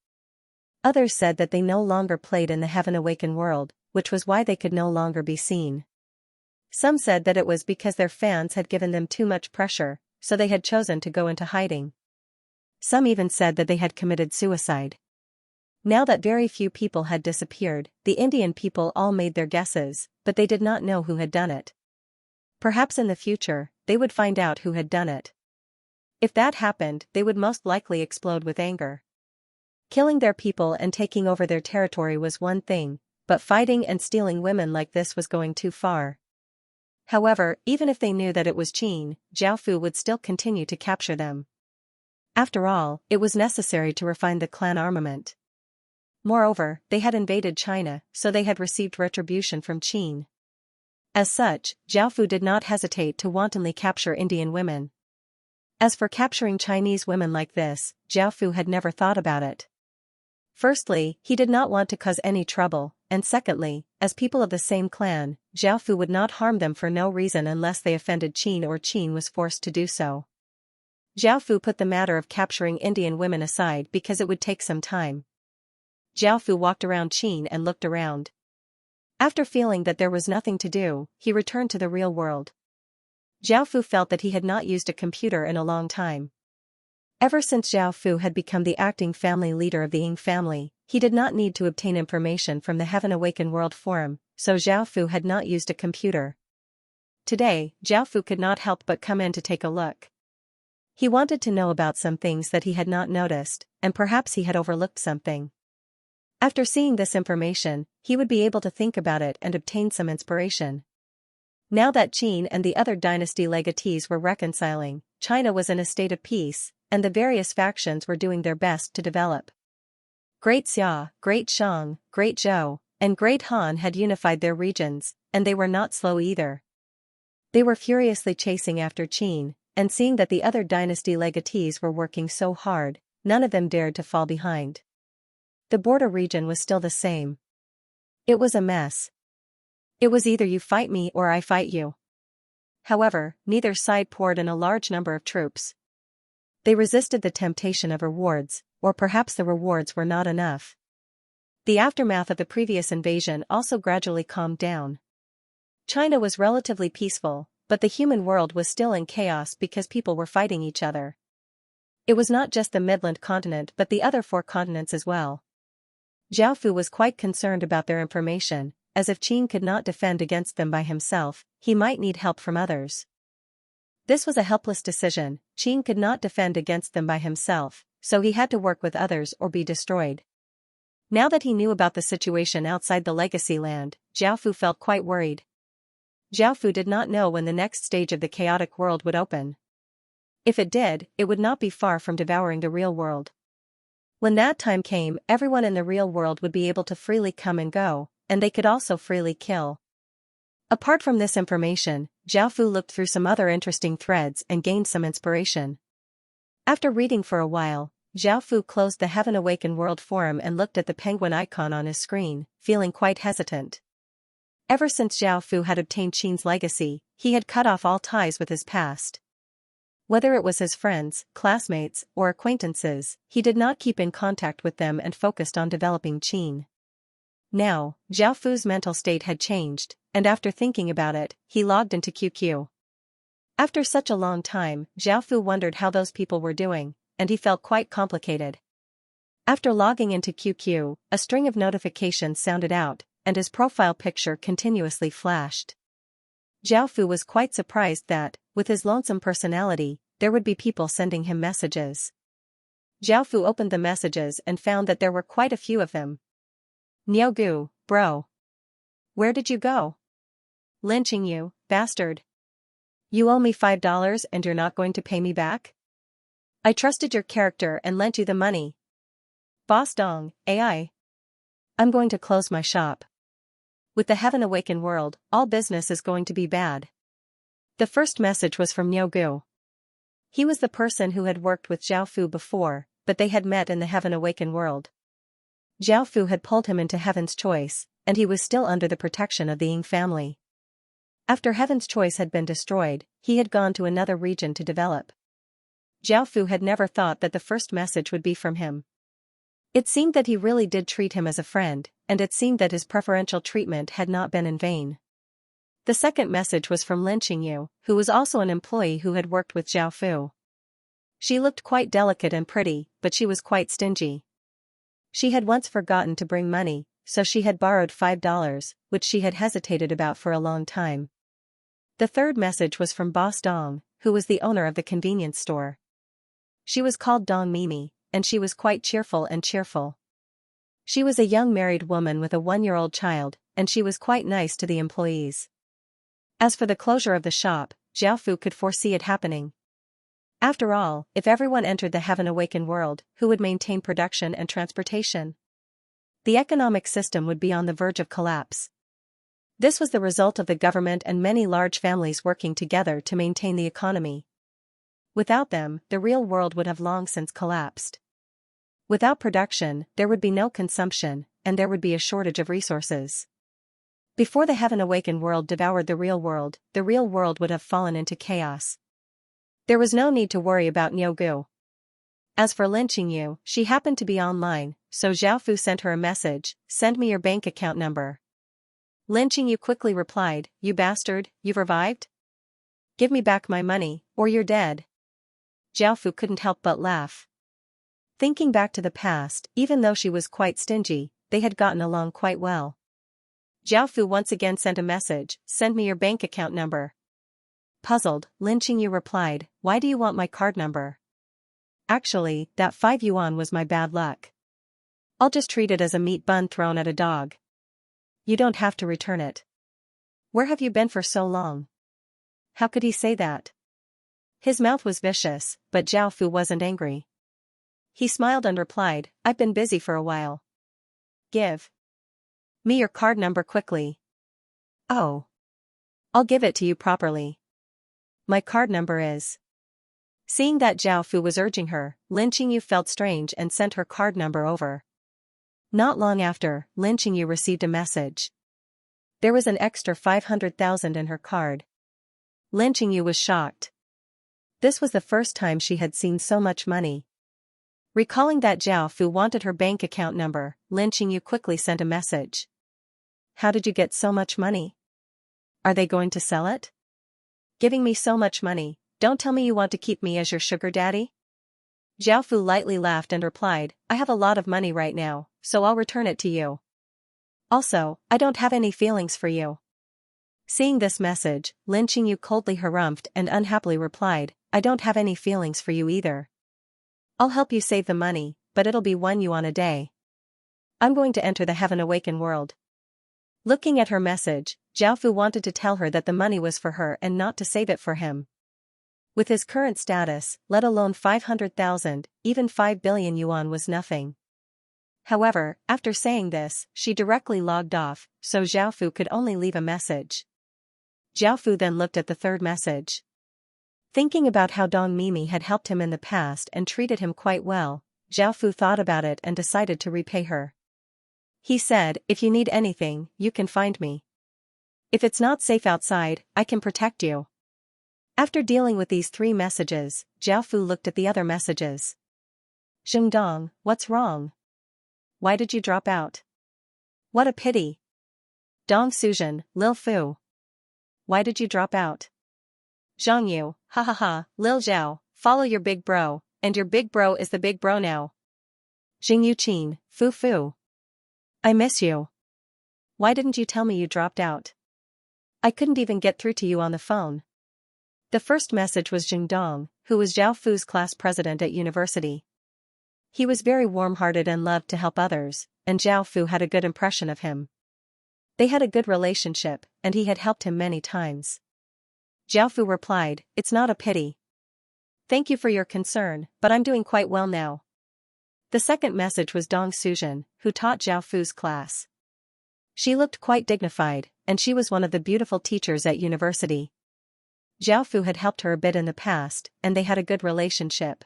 Others said that they no longer played in the Heaven Awaken world, which was why they could no longer be seen. Some said that it was because their fans had given them too much pressure, so they had chosen to go into hiding. Some even said that they had committed suicide. Now that very few people had disappeared, the Indian people all made their guesses, but they did not know who had done it. Perhaps in the future, they would find out who had done it. If that happened, they would most likely explode with anger. Killing their people and taking over their territory was one thing, but fighting and stealing women like this was going too far. However, even if they knew that it was Qin, Zhao Fu would still continue to capture them. After all, it was necessary to refine the clan armament. Moreover, they had invaded China, so they had received retribution from Qin. As such, Zhao Fu did not hesitate to wantonly capture Indian women. As for capturing Chinese women like this, Zhao Fu had never thought about it. Firstly, he did not want to cause any trouble, and secondly, as people of the same clan, Zhao Fu would not harm them for no reason unless they offended Qin or Qin was forced to do so. Zhao Fu put the matter of capturing Indian women aside because it would take some time. Zhao Fu walked around Qin and looked around. After feeling that there was nothing to do, he returned to the real world. Zhao Fu felt that he had not used a computer in a long time. Ever since Zhao Fu had become the acting family leader of the Ying family, he did not need to obtain information from the Heaven Awaken World Forum, so Zhao Fu had not used a computer. Today, Zhao Fu could not help but come in to take a look. He wanted to know about some things that he had not noticed, and perhaps he had overlooked something. After seeing this information, he would be able to think about it and obtain some inspiration. Now that Qin and the other dynasty legatees were reconciling, China was in a state of peace, and the various factions were doing their best to develop. Great Xia, Great Shang, Great Zhou, and Great Han had unified their regions, and they were not slow either. They were furiously chasing after Qin, and seeing that the other dynasty legatees were working so hard, none of them dared to fall behind. The border region was still the same. It was a mess. It was either you fight me or I fight you. However, neither side poured in a large number of troops. They resisted the temptation of rewards, or perhaps the rewards were not enough. The aftermath of the previous invasion also gradually calmed down. China was relatively peaceful, but the human world was still in chaos because people were fighting each other. It was not just the Midland continent but the other 4 continents as well. Zhao Fu was quite concerned about their information, as if Qin could not defend against them by himself, he might need help from others. This was a helpless decision. Qin could not defend against them by himself, so he had to work with others or be destroyed. Now that he knew about the situation outside the legacy land, Zhao Fu felt quite worried. Zhao Fu did not know when the next stage of the chaotic world would open. If it did, it would not be far from devouring the real world. When that time came, everyone in the real world would be able to freely come and go, and they could also freely kill. Apart from this information, Zhao Fu looked through some other interesting threads and gained some inspiration. After reading for a while, Zhao Fu closed the Heaven Awaken World Forum and looked at the penguin icon on his screen, feeling quite hesitant. Ever since Zhao Fu had obtained Qin's legacy, he had cut off all ties with his past. Whether it was his friends, classmates, or acquaintances, he did not keep in contact with them and focused on developing Qin. Now, Zhao Fu's mental state had changed, and after thinking about it, he logged into QQ. After such a long time, Zhao Fu wondered how those people were doing, and he felt quite complicated. After logging into QQ, a string of notifications sounded out, and his profile picture continuously flashed. Zhao Fu was quite surprised that, with his lonesome personality, there would be people sending him messages. Zhao Fu opened the messages and found that there were quite a few of them. Niaogu, bro. Where did you go? Lynching you, bastard. You owe me $5 and you're not going to pay me back? I trusted your character and lent you the money. Boss Dong, AI. I'm going to close my shop. With the Heaven Awaken world, all business is going to be bad. The first message was from Niaogu. He was the person who had worked with Zhao Fu before, but they had met in the Heaven Awaken world. Zhao Fu had pulled him into Heaven's Choice, and he was still under the protection of the Ying family. After Heaven's Choice had been destroyed, he had gone to another region to develop. Zhao Fu had never thought that the first message would be from him. It seemed that he really did treat him as a friend, and it seemed that his preferential treatment had not been in vain. The second message was from Lin Qingyu, who was also an employee who had worked with Zhao Fu. She looked quite delicate and pretty, but she was quite stingy. She had once forgotten to bring money, so she had borrowed $5, which she had hesitated about for a long time. The third message was from Boss Dong, who was the owner of the convenience store. She was called Dong Mimi, and she was quite cheerful. She was a young married woman with a 1-year-old child, and she was quite nice to the employees. As for the closure of the shop, Zhao Fu could foresee it happening. After all, if everyone entered the Heaven Awaken world, who would maintain production and transportation? The economic system would be on the verge of collapse. This was the result of the government and many large families working together to maintain the economy. Without them, the real world would have long since collapsed. Without production, there would be no consumption, and there would be a shortage of resources. Before the Heaven Awaken world devoured the real world would have fallen into chaos. There was no need to worry about Niaogu. As for Lin Qingyu, she happened to be online, so Zhao Fu sent her a message, "Send me your bank account number." Lin Qingyu quickly replied, "You bastard, you've revived? Give me back my money, or you're dead." Zhao Fu couldn't help but laugh. Thinking back to the past, even though she was quite stingy, they had gotten along quite well. Zhao Fu once again sent a message, "Send me your bank account number." Puzzled, Lin Qingyu replied, "Why do you want my card number? Actually, that 5 yuan was my bad luck. I'll just treat it as a meat bun thrown at a dog. You don't have to return it. Where have you been for so long?" How could he say that? His mouth was vicious, but Zhao Fu wasn't angry. He smiled and replied, "I've been busy for a while. Give me your card number quickly." "Oh. I'll give it to you properly. My card number is..." Seeing that Zhao Fu was urging her, Lin Qingyu felt strange and sent her card number over. Not long after, Lin Qingyu received a message. There was an extra 500,000 in her card. Lin Qingyu was shocked. This was the first time she had seen so much money. Recalling that Zhao Fu wanted her bank account number, Lin Qingyu quickly sent a message. "How did you get so much money? Are they going to sell it? Giving me so much money, don't tell me you want to keep me as your sugar daddy?" Zhao Fu lightly laughed and replied, "I have a lot of money right now, so I'll return it to you. Also, I don't have any feelings for you." Seeing this message, Lin Qingyu coldly harumphed and unhappily replied, "I don't have any feelings for you either. I'll help you save the money, but it'll be 1 yuan a day. I'm going to enter the Heaven Awaken world." Looking at her message, Zhao Fu wanted to tell her that the money was for her and not to save it for him. With his current status, let alone 500,000, even 5 billion yuan was nothing. However, after saying this, she directly logged off, so Zhao Fu could only leave a message. Zhao Fu then looked at the third message. Thinking about how Dong Mimi had helped him in the past and treated him quite well, Zhao Fu thought about it and decided to repay her. He said, "If you need anything, you can find me. If it's not safe outside, I can protect you." After dealing with these 3 messages, Zhao Fu looked at the other messages. "Zhengdong, what's wrong? Why did you drop out? What a pity. Dong Suzhen, Lil Fu. Why did you drop out? Zhangyu, ha ha ha, Lil Zhao, follow your big bro, and your big bro is the big bro now. Jingyu Qin, Fu Fu. I miss you. Why didn't you tell me you dropped out? I couldn't even get through to you on the phone." The first message was Zhengdong, who was Zhao Fu's class president at university. He was very warm-hearted and loved to help others, and Zhao Fu had a good impression of him. They had a good relationship, and he had helped him many times. Zhao Fu replied, "It's not a pity. Thank you for your concern, but I'm doing quite well now." The second message was Dong Suzhen, who taught Zhao Fu's class. She looked quite dignified, and she was one of the beautiful teachers at university. Zhao Fu had helped her a bit in the past, and they had a good relationship.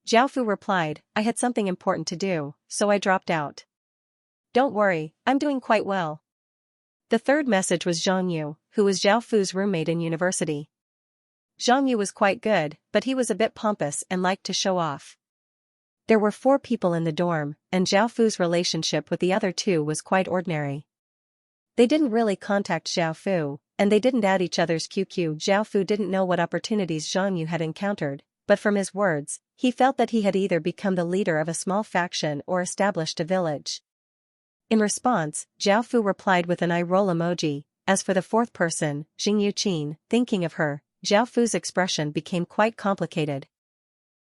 Zhao Fu replied, "I had something important to do, so I dropped out. Don't worry, I'm doing quite well." The third message was Zhang Yu, who was Zhao Fu's roommate in university. Zhang Yu was quite good, but he was a bit pompous and liked to show off. There were 4 people in the dorm, and Zhao Fu's relationship with the other 2 was quite ordinary. They didn't really contact Zhao Fu, and they didn't add each other's QQ. Zhao Fu didn't know what opportunities Zhang Yu had encountered, but from his words, he felt that he had either become the leader of a small faction or established a village. In response, Zhao Fu replied with an eye roll emoji. As for the 4th person, Jingyu Qin, thinking of her, Zhao Fu's expression became quite complicated.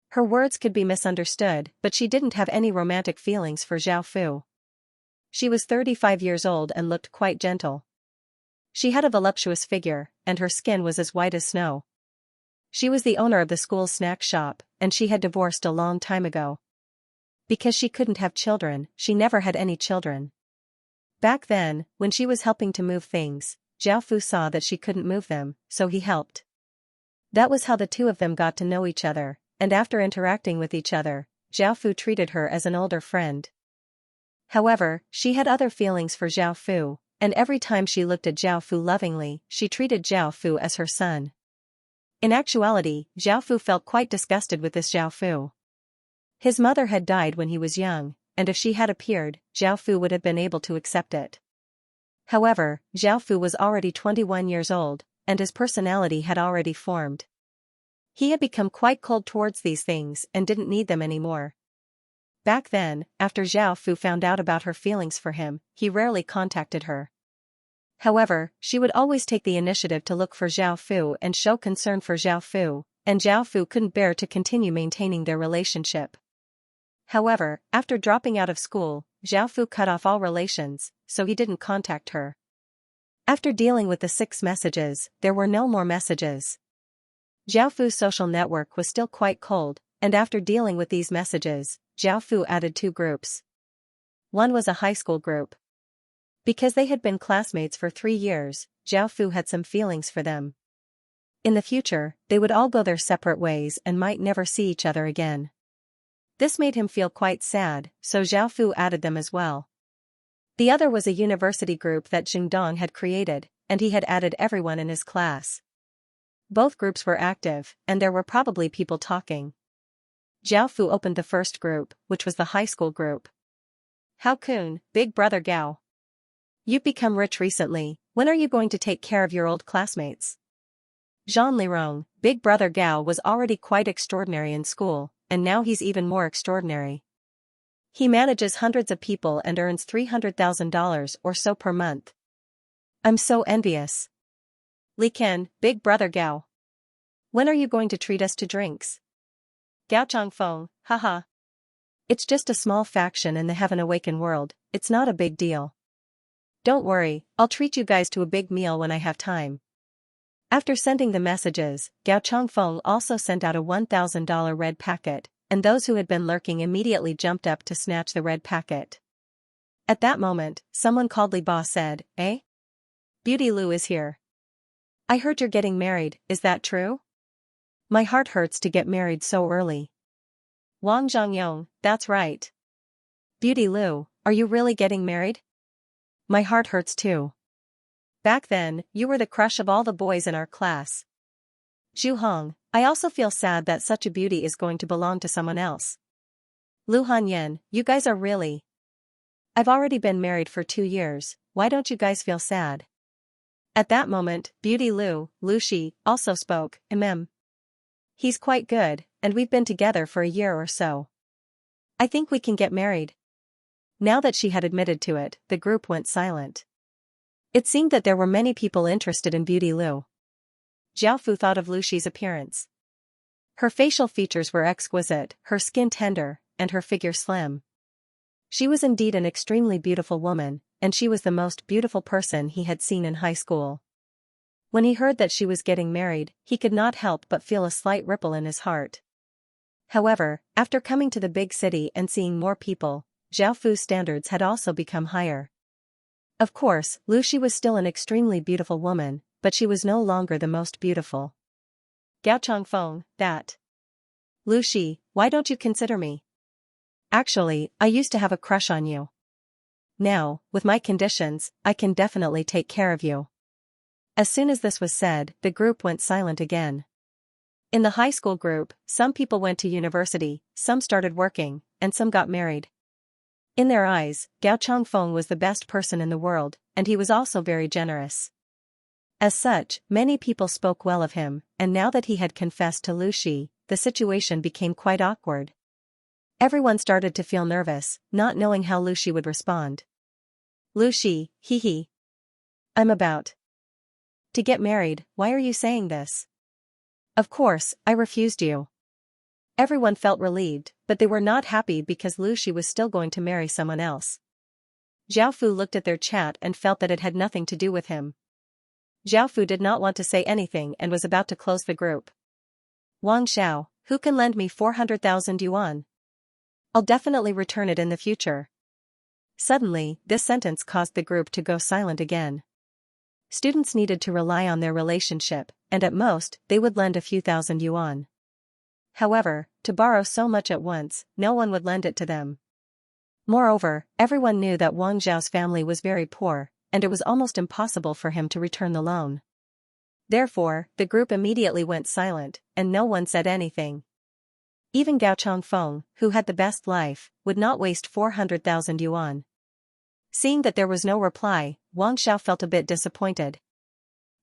Her words could be misunderstood, but she didn't have any romantic feelings for Zhao Fu. She was 35 years old and looked quite gentle. She had a voluptuous figure, and her skin was as white as snow. She was the owner of the school's snack shop, and she had divorced a long time ago. Because she couldn't have children, she never had any children. Back then, when she was helping to move things, Zhao Fu saw that she couldn't move them, so he helped. That was how the 2 of them got to know each other, and after interacting with each other, Zhao Fu treated her as an older friend. However, she had other feelings for Zhao Fu, and every time she looked at Zhao Fu lovingly, she treated Zhao Fu as her son. In actuality, Zhao Fu felt quite disgusted with this Zhao Fu. His mother had died when he was young, and if she had appeared, Zhao Fu would have been able to accept it. However, Zhao Fu was already 21 years old, and his personality had already formed. He had become quite cold towards these things and didn't need them anymore. Back then, after Zhao Fu found out about her feelings for him, he rarely contacted her. However, she would always take the initiative to look for Zhao Fu and show concern for Zhao Fu, and Zhao Fu couldn't bear to continue maintaining their relationship. However, after dropping out of school, Zhao Fu cut off all relations, so he didn't contact her. After dealing with the 6 messages, there were no more messages. Zhao Fu's social network was still quite cold, and after dealing with these messages, Zhao Fu added 2 groups. One was a high school group. Because they had been classmates for 3 years, Zhao Fu had some feelings for them. In the future, they would all go their separate ways and might never see each other again. This made him feel quite sad, so Zhao Fu added them as well. The other was a university group that Jingdong had created, and he had added everyone in his class. Both groups were active, and there were probably people talking. Zhao Fu opened the first group, which was the high school group. How Kun, Big Brother Gao. You've become rich recently, when are you going to take care of your old classmates? Zhang Lirong, Big Brother Gao was already quite extraordinary in school, and now he's even more extraordinary. He manages hundreds of people and earns $300,000 or so per month. I'm so envious. Li Ken, Big Brother Gao. When are you going to treat us to drinks? Gao Changfeng, haha. It's just a small faction in the Heaven Awaken world, it's not a big deal. Don't worry, I'll treat you guys to a big meal when I have time. After sending the messages, Gao Changfeng also sent out a $1,000 red packet, and those who had been lurking immediately jumped up to snatch the red packet. At that moment, someone called Li Ba said, "Eh? Beauty Lu is here. I heard you're getting married, is that true? My heart hurts to get married so early." Wang Zhongyong, that's right. Beauty Lu, are you really getting married? My heart hurts too. Back then, you were the crush of all the boys in our class. Zhu Hong, I also feel sad that such a beauty is going to belong to someone else. Lu Hanyan, you guys are really. I've already been married for 2 years, why don't you guys feel sad? At that moment, Beauty Lu Shi, also spoke, He's quite good, and we've been together for a year or so. I think we can get married. Now that she had admitted to it, the group went silent. It seemed that there were many people interested in Beauty Lu. Zhao Fu thought of Lu Shi's appearance. Her facial features were exquisite, her skin tender, and her figure slim. She was indeed an extremely beautiful woman, and she was the most beautiful person he had seen in high school. When he heard that she was getting married, he could not help but feel a slight ripple in his heart. However, after coming to the big city and seeing more people, Zhao Fu's standards had also become higher. Of course, Lu Shi was still an extremely beautiful woman, but she was no longer the most beautiful. Gao Changfeng, that. Lu Shi, why don't you consider me? Actually, I used to have a crush on you. Now, with my conditions, I can definitely take care of you. As soon as this was said, the group went silent again. In the high school group, some people went to university, some started working, and some got married. In their eyes, Gao Changfeng was the best person in the world, and he was also very generous. As such, many people spoke well of him, and now that he had confessed to Lu Shi, the situation became quite awkward. Everyone started to feel nervous, not knowing how Lu Shi would respond. Lu Shi, hee. I'm about to get married, why are you saying this? Of course, I refused you. Everyone felt relieved, but they were not happy because Lu Shi was still going to marry someone else. Zhao Fu looked at their chat and felt that it had nothing to do with him. Zhao Fu did not want to say anything and was about to close the group. Wang Xiao, who can lend me 400,000 yuan? I'll definitely return it in the future. Suddenly, this sentence caused the group to go silent again. Students needed to rely on their relationship, and at most, they would lend a few thousand yuan. However, to borrow so much at once, no one would lend it to them. Moreover, everyone knew that Wang Zhao's family was very poor, and it was almost impossible for him to return the loan. Therefore, the group immediately went silent, and no one said anything. Even Gao Changfeng, who had the best life, would not waste 400,000 yuan. Seeing that there was no reply, Wang Xiao felt a bit disappointed.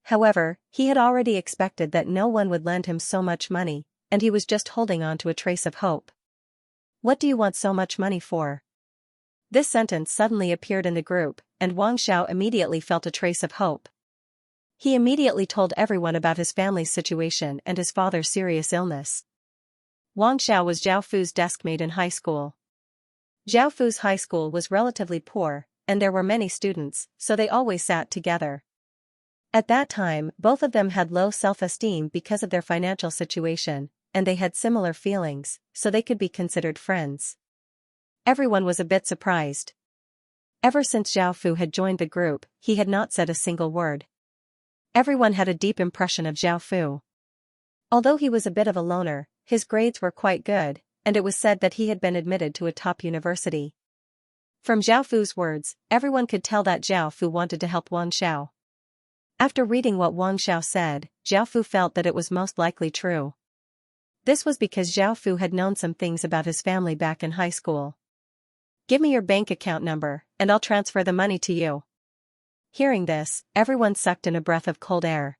However, he had already expected that no one would lend him so much money, and he was just holding on to a trace of hope. What do you want so much money for? This sentence suddenly appeared in the group, and Wang Xiao immediately felt a trace of hope. He immediately told everyone about his family's situation and his father's serious illness. Wang Xiao was Zhao Fu's deskmate in high school. Zhao Fu's high school was relatively poor, and there were many students, so they always sat together. At that time, both of them had low self-esteem because of their financial situation, and they had similar feelings, so they could be considered friends. Everyone was a bit surprised. Ever since Zhao Fu had joined the group, he had not said a single word. Everyone had a deep impression of Zhao Fu. Although he was a bit of a loner, his grades were quite good, and it was said that he had been admitted to a top university. From Zhao Fu's words, everyone could tell that Zhao Fu wanted to help Wang Xiao. After reading what Wang Xiao said, Zhao Fu felt that it was most likely true. This was because Zhao Fu had known some things about his family back in high school. Give me your bank account number, and I'll transfer the money to you. Hearing this, everyone sucked in a breath of cold air.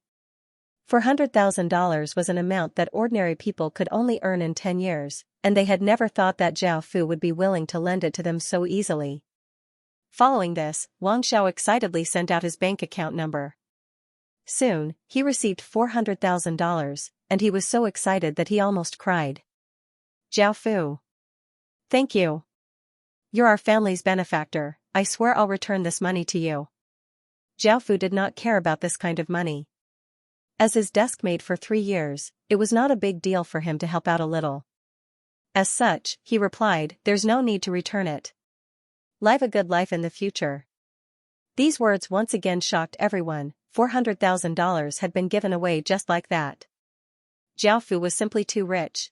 $400,000 was an amount that ordinary people could only earn in 10 years, and they had never thought that Zhao Fu would be willing to lend it to them so easily. Following this, Wang Xiao excitedly sent out his bank account number. Soon, he received $400,000, and he was so excited that he almost cried. Zhao Fu. Thank you. You're our family's benefactor, I swear I'll return this money to you. Zhao Fu did not care about this kind of money. As his deskmate for 3 years, it was not a big deal for him to help out a little. As such, he replied, there's no need to return it. Live a good life in the future. These words once again shocked everyone. $400,000 had been given away just like that. Zhao Fu was simply too rich.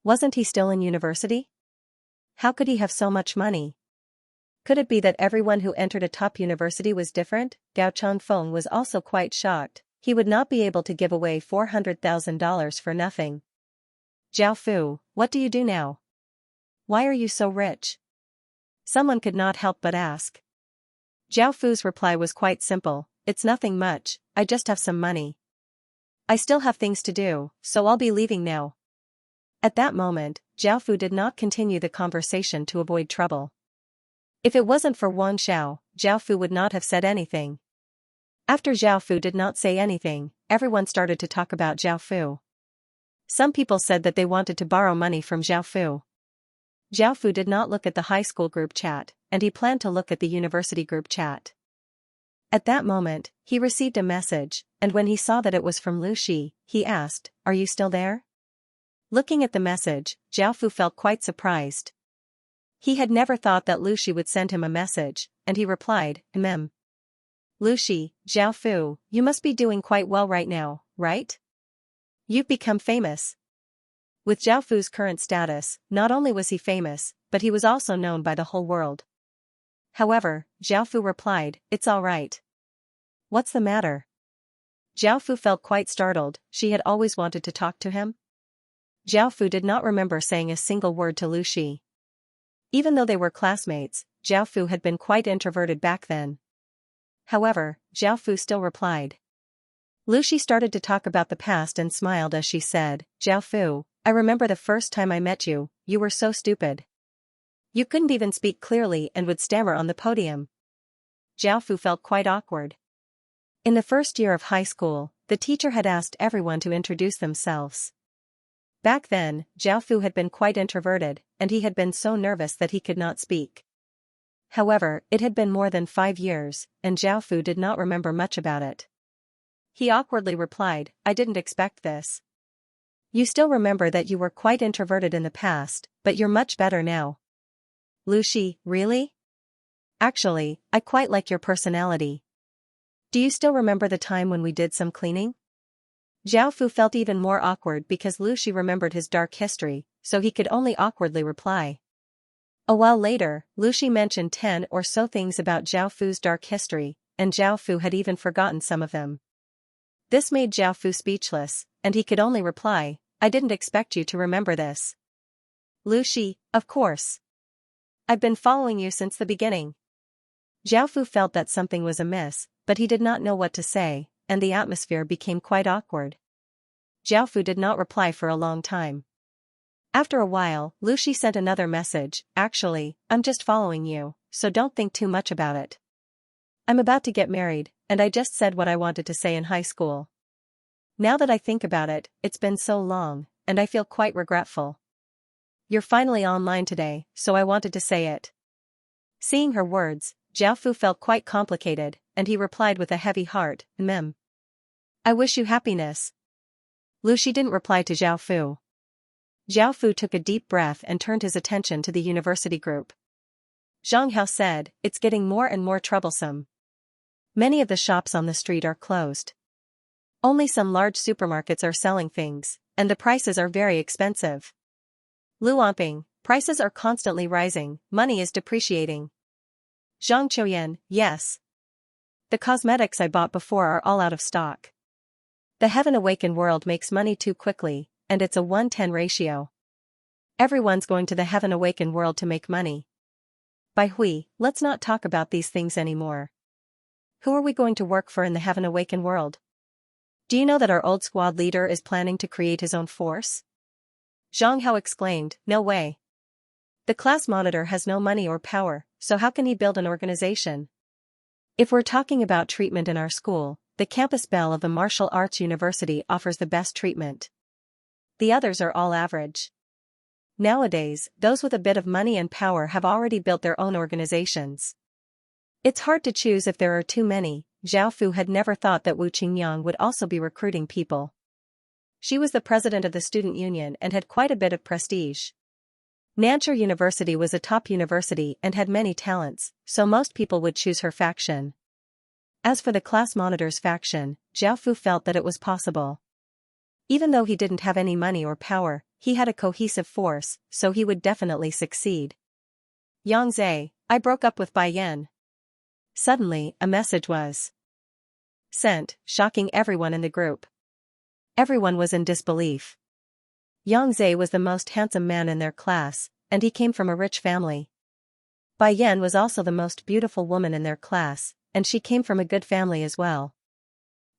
Wasn't he still in university? How could he have so much money? Could it be that everyone who entered a top university was different? Gao Changfeng was also quite shocked. He would not be able to give away $400,000 for nothing. Zhao Fu, what do you do now? Why are you so rich? Someone could not help but ask. Zhao Fu's reply was quite simple, it's nothing much, I just have some money. I still have things to do, so I'll be leaving now. At that moment, Zhao Fu did not continue the conversation to avoid trouble. If it wasn't for Wang Xiao, Zhao Fu would not have said anything. After Zhao Fu did not say anything, everyone started to talk about Zhao Fu. Some people said that they wanted to borrow money from Zhao Fu. Zhao Fu did not look at the high school group chat, and he planned to look at the university group chat. At that moment, he received a message, and when he saw that it was from Lu Shi, he asked, "Are you still there?" Looking at the message, Zhao Fu felt quite surprised. He had never thought that Lu Shi would send him a message, and he replied, Lu Shi, Zhao Fu, you must be doing quite well right now, right? You've become famous. With Zhao Fu's current status, not only was he famous, but he was also known by the whole world. However, Zhao Fu replied, it's all right. What's the matter? Zhao Fu felt quite startled, she had always wanted to talk to him. Zhao Fu did not remember saying a single word to Lu Shi. Even though they were classmates, Zhao Fu had been quite introverted back then. However, Zhao Fu still replied. Lu Shi started to talk about the past and smiled as she said, Zhao Fu, I remember the first time I met you, you were so stupid. You couldn't even speak clearly and would stammer on the podium. Zhao Fu felt quite awkward. In the first year of high school, the teacher had asked everyone to introduce themselves. Back then, Zhao Fu had been quite introverted, and he had been so nervous that he could not speak. However, it had been more than 5 years, and Zhao Fu did not remember much about it. He awkwardly replied, I didn't expect this. You still remember that you were quite introverted in the past, but you're much better now. Lu Shi, really? Actually, I quite like your personality. Do you still remember the time when we did some cleaning? Zhao Fu felt even more awkward because Lu Shi remembered his dark history, so he could only awkwardly reply. A while later, Lu Shi mentioned 10 or so things about Zhao Fu's dark history, and Zhao Fu had even forgotten some of them. This made Zhao Fu speechless, and he could only reply, I didn't expect you to remember this. Lu Shi, of course. I've been following you since the beginning. Zhao Fu felt that something was amiss, but he did not know what to say, and the atmosphere became quite awkward. Zhao Fu did not reply for a long time. After a while, Lu Shi sent another message, actually, I'm just following you, so don't think too much about it. I'm about to get married, and I just said what I wanted to say in high school. Now that I think about it, it's been so long, and I feel quite regretful. You're finally online today, so I wanted to say it. Seeing her words, Zhao Fu felt quite complicated, and he replied with a heavy heart, I wish you happiness. Lu Shi didn't reply to Zhao Fu. Zhao Fu took a deep breath and turned his attention to the university group. Zhang Hao said, it's getting more and more troublesome. Many of the shops on the street are closed. Only some large supermarkets are selling things, and the prices are very expensive. Lu Anping, prices are constantly rising, money is depreciating. Zhang Qiuyan, yes. The cosmetics I bought before are all out of stock. The Heaven Awakened world makes money too quickly, and it's a 1:10 ratio. Everyone's going to the Heaven Awakened world to make money. Bai Hui, let's not talk about these things anymore. Who are we going to work for in the Heaven Awakened world? Do you know that our old squad leader is planning to create his own force? Zhang Hao exclaimed, no way. The class monitor has no money or power, so how can he build an organization? If we're talking about treatment in our school, the campus bell of the Martial Arts University offers the best treatment. The others are all average. Nowadays, those with a bit of money and power have already built their own organizations. It's hard to choose if there are too many. Zhao Fu had never thought that Wu Qingyang would also be recruiting people. She was the president of the student union and had quite a bit of prestige. Nanchur University was a top university and had many talents, so most people would choose her faction. As for the class monitor's faction, Zhao Fu felt that it was possible. Even though he didn't have any money or power, he had a cohesive force, so he would definitely succeed. Xianxia, I broke up with Bai Yan. Suddenly, a message was sent, shocking everyone in the group. Everyone was in disbelief. Xianxia was the most handsome man in their class, and he came from a rich family. Bai Yan was also the most beautiful woman in their class, and she came from a good family as well.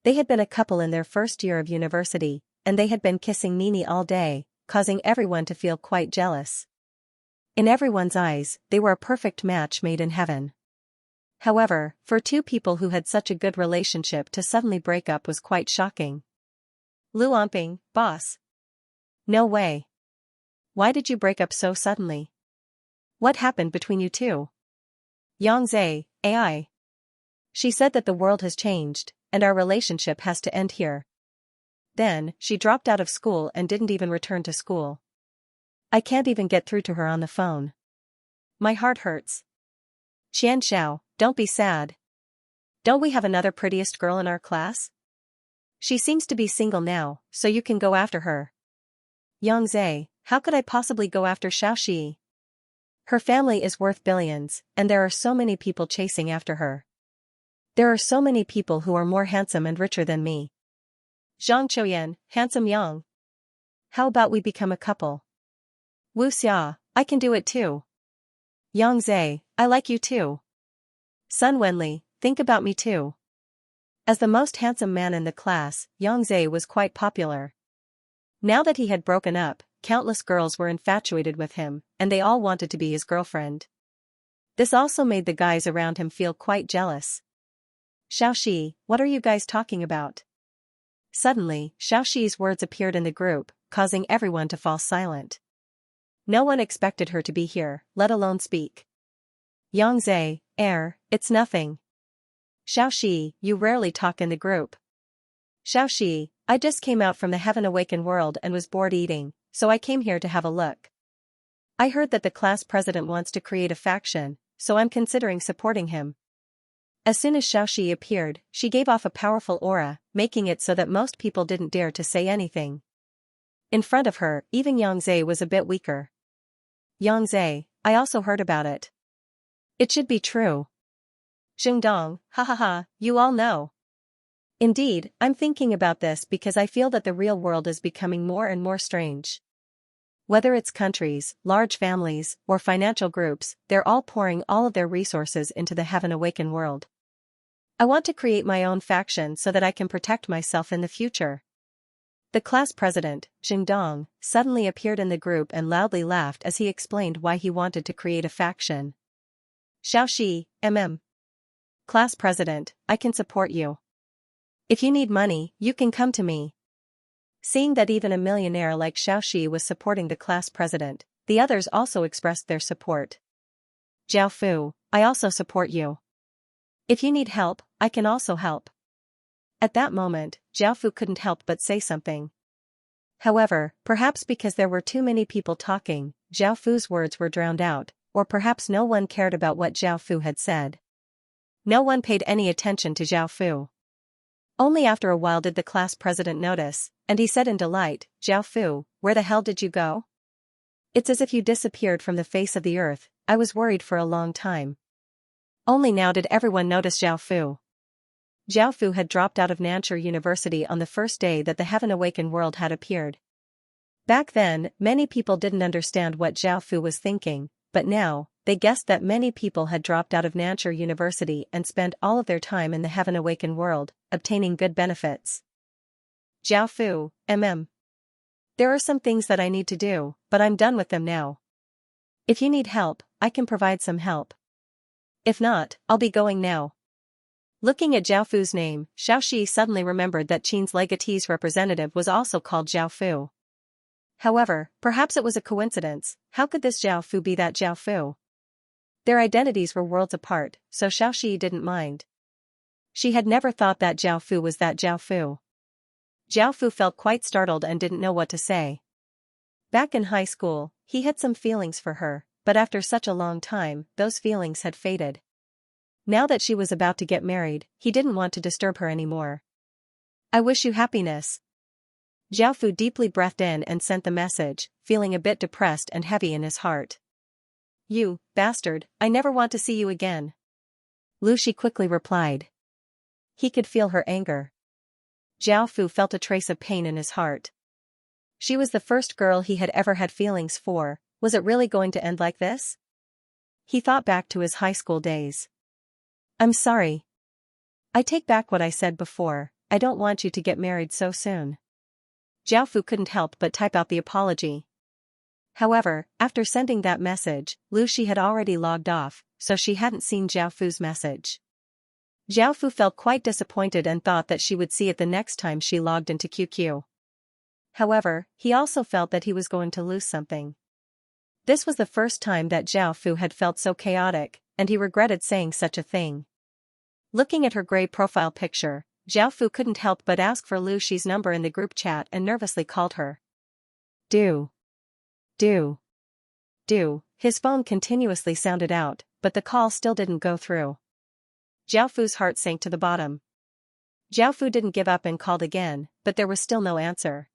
They had been a couple in their first year of university, and they had been kissing Nini all day, causing everyone to feel quite jealous. In everyone's eyes, they were a perfect match made in heaven. However, for two people who had such a good relationship to suddenly break up was quite shocking. Lu Omping, boss. No way. Why did you break up so suddenly? What happened between you two? Xianxia, AI. She said that the world has changed, and our relationship has to end here. Then, she dropped out of school and didn't even return to school. I can't even get through to her on the phone. My heart hurts. Xianxia, don't be sad. Don't we have another prettiest girl in our class? She seems to be single now, so you can go after her. Xianxia, how could I possibly go after Xiaoxi? Her family is worth billions, and there are so many people chasing after her. There are so many people who are more handsome and richer than me. Zhang Chouyan, handsome Yang. How about we become a couple? Wu Xia, I can do it too. Xianxia, I like you too. Sun Wenli, think about me too. As the most handsome man in the class, Xianxia was quite popular. Now that he had broken up, countless girls were infatuated with him, and they all wanted to be his girlfriend. This also made the guys around him feel quite jealous. Xiaoxi, what are you guys talking about? Suddenly, Xiaoxi's words appeared in the group, causing everyone to fall silent. No one expected her to be here, let alone speak. Xianxia, it's nothing. Xiaoxi, you rarely talk in the group. Xiaoxi, I just came out from the Heaven Awaken world and was bored eating, so I came here to have a look. I heard that the class president wants to create a faction, so I'm considering supporting him. As soon as Xiaoxi appeared, she gave off a powerful aura, making it so that most people didn't dare to say anything. In front of her, even Xianxia was a bit weaker. Xianxia, I also heard about it. It should be true. Xingdong, you all know. Indeed, I'm thinking about this because I feel that the real world is becoming more and more strange. Whether it's countries, large families, or financial groups, they're all pouring all of their resources into the Heaven Awaken world. I want to create my own faction so that I can protect myself in the future. The class president, Xingdong, suddenly appeared in the group and loudly laughed as he explained why he wanted to create a faction. Xiaoxi, Class president, I can support you. If you need money, you can come to me. Seeing that even a millionaire like Xiaoxi was supporting the class president, the others also expressed their support. Jiao Fu, I also support you. If you need help, I can also help. At that moment, Jiao Fu couldn't help but say something. However, perhaps because there were too many people talking, Jiao Fu's words were drowned out, or perhaps no one cared about what Jiao Fu had said. No one paid any attention to Jiao Fu. Only after a while did the class president notice, and he said in delight, Jiao Fu, where the hell did you go? It's as if you disappeared from the face of the earth. I was worried for a long time. Only now did everyone notice Jiao Fu. Jiao Fu had dropped out of Nanchur University on the first day that the Heaven Awaken world had appeared. Back then, many people didn't understand what Jiao Fu was thinking, but now, they guessed that many people had dropped out of Nanchur University and spent all of their time in the Heaven Awaken world, obtaining good benefits. Jiao Fu, There are some things that I need to do, but I'm done with them now. If you need help, I can provide some help. If not, I'll be going now. Looking at Jiao Fu's name, Xiaoxi suddenly remembered that Qin's legatee's representative was also called Jiao Fu. However, perhaps it was a coincidence. How could this Jiao Fu be that Jiao Fu? Their identities were worlds apart, so Xiaoxi didn't mind. She had never thought that Jiao Fu was that Jiao Fu. Jiao Fu felt quite startled and didn't know what to say. Back in high school, he had some feelings for her, but after such a long time, those feelings had faded. Now that she was about to get married, he didn't want to disturb her anymore. I wish you happiness. Zhao Fu deeply breathed in and sent the message, feeling a bit depressed and heavy in his heart. "You, bastard, I never want to see you again." Lu Shi quickly replied. He could feel her anger. Zhao Fu felt a trace of pain in his heart. She was the first girl he had ever had feelings for. Was it really going to end like this? He thought back to his high school days. "I'm sorry. I take back what I said before, I don't want you to get married so soon." Zhao Fu couldn't help but type out the apology. However, after sending that message, Lu Shi had already logged off, so she hadn't seen Zhao Fu's message. Zhao Fu felt quite disappointed and thought that she would see it the next time she logged into QQ. However, he also felt that he was going to lose something. This was the first time that Zhao Fu had felt so chaotic, and he regretted saying such a thing. Looking at her gray profile picture, Zhao Fu couldn't help but ask for Lu Shi's number in the group chat and nervously called her. Do. His phone continuously sounded out, but the call still didn't go through. Zhao Fu's heart sank to the bottom. Zhao Fu didn't give up and called again, but there was still no answer.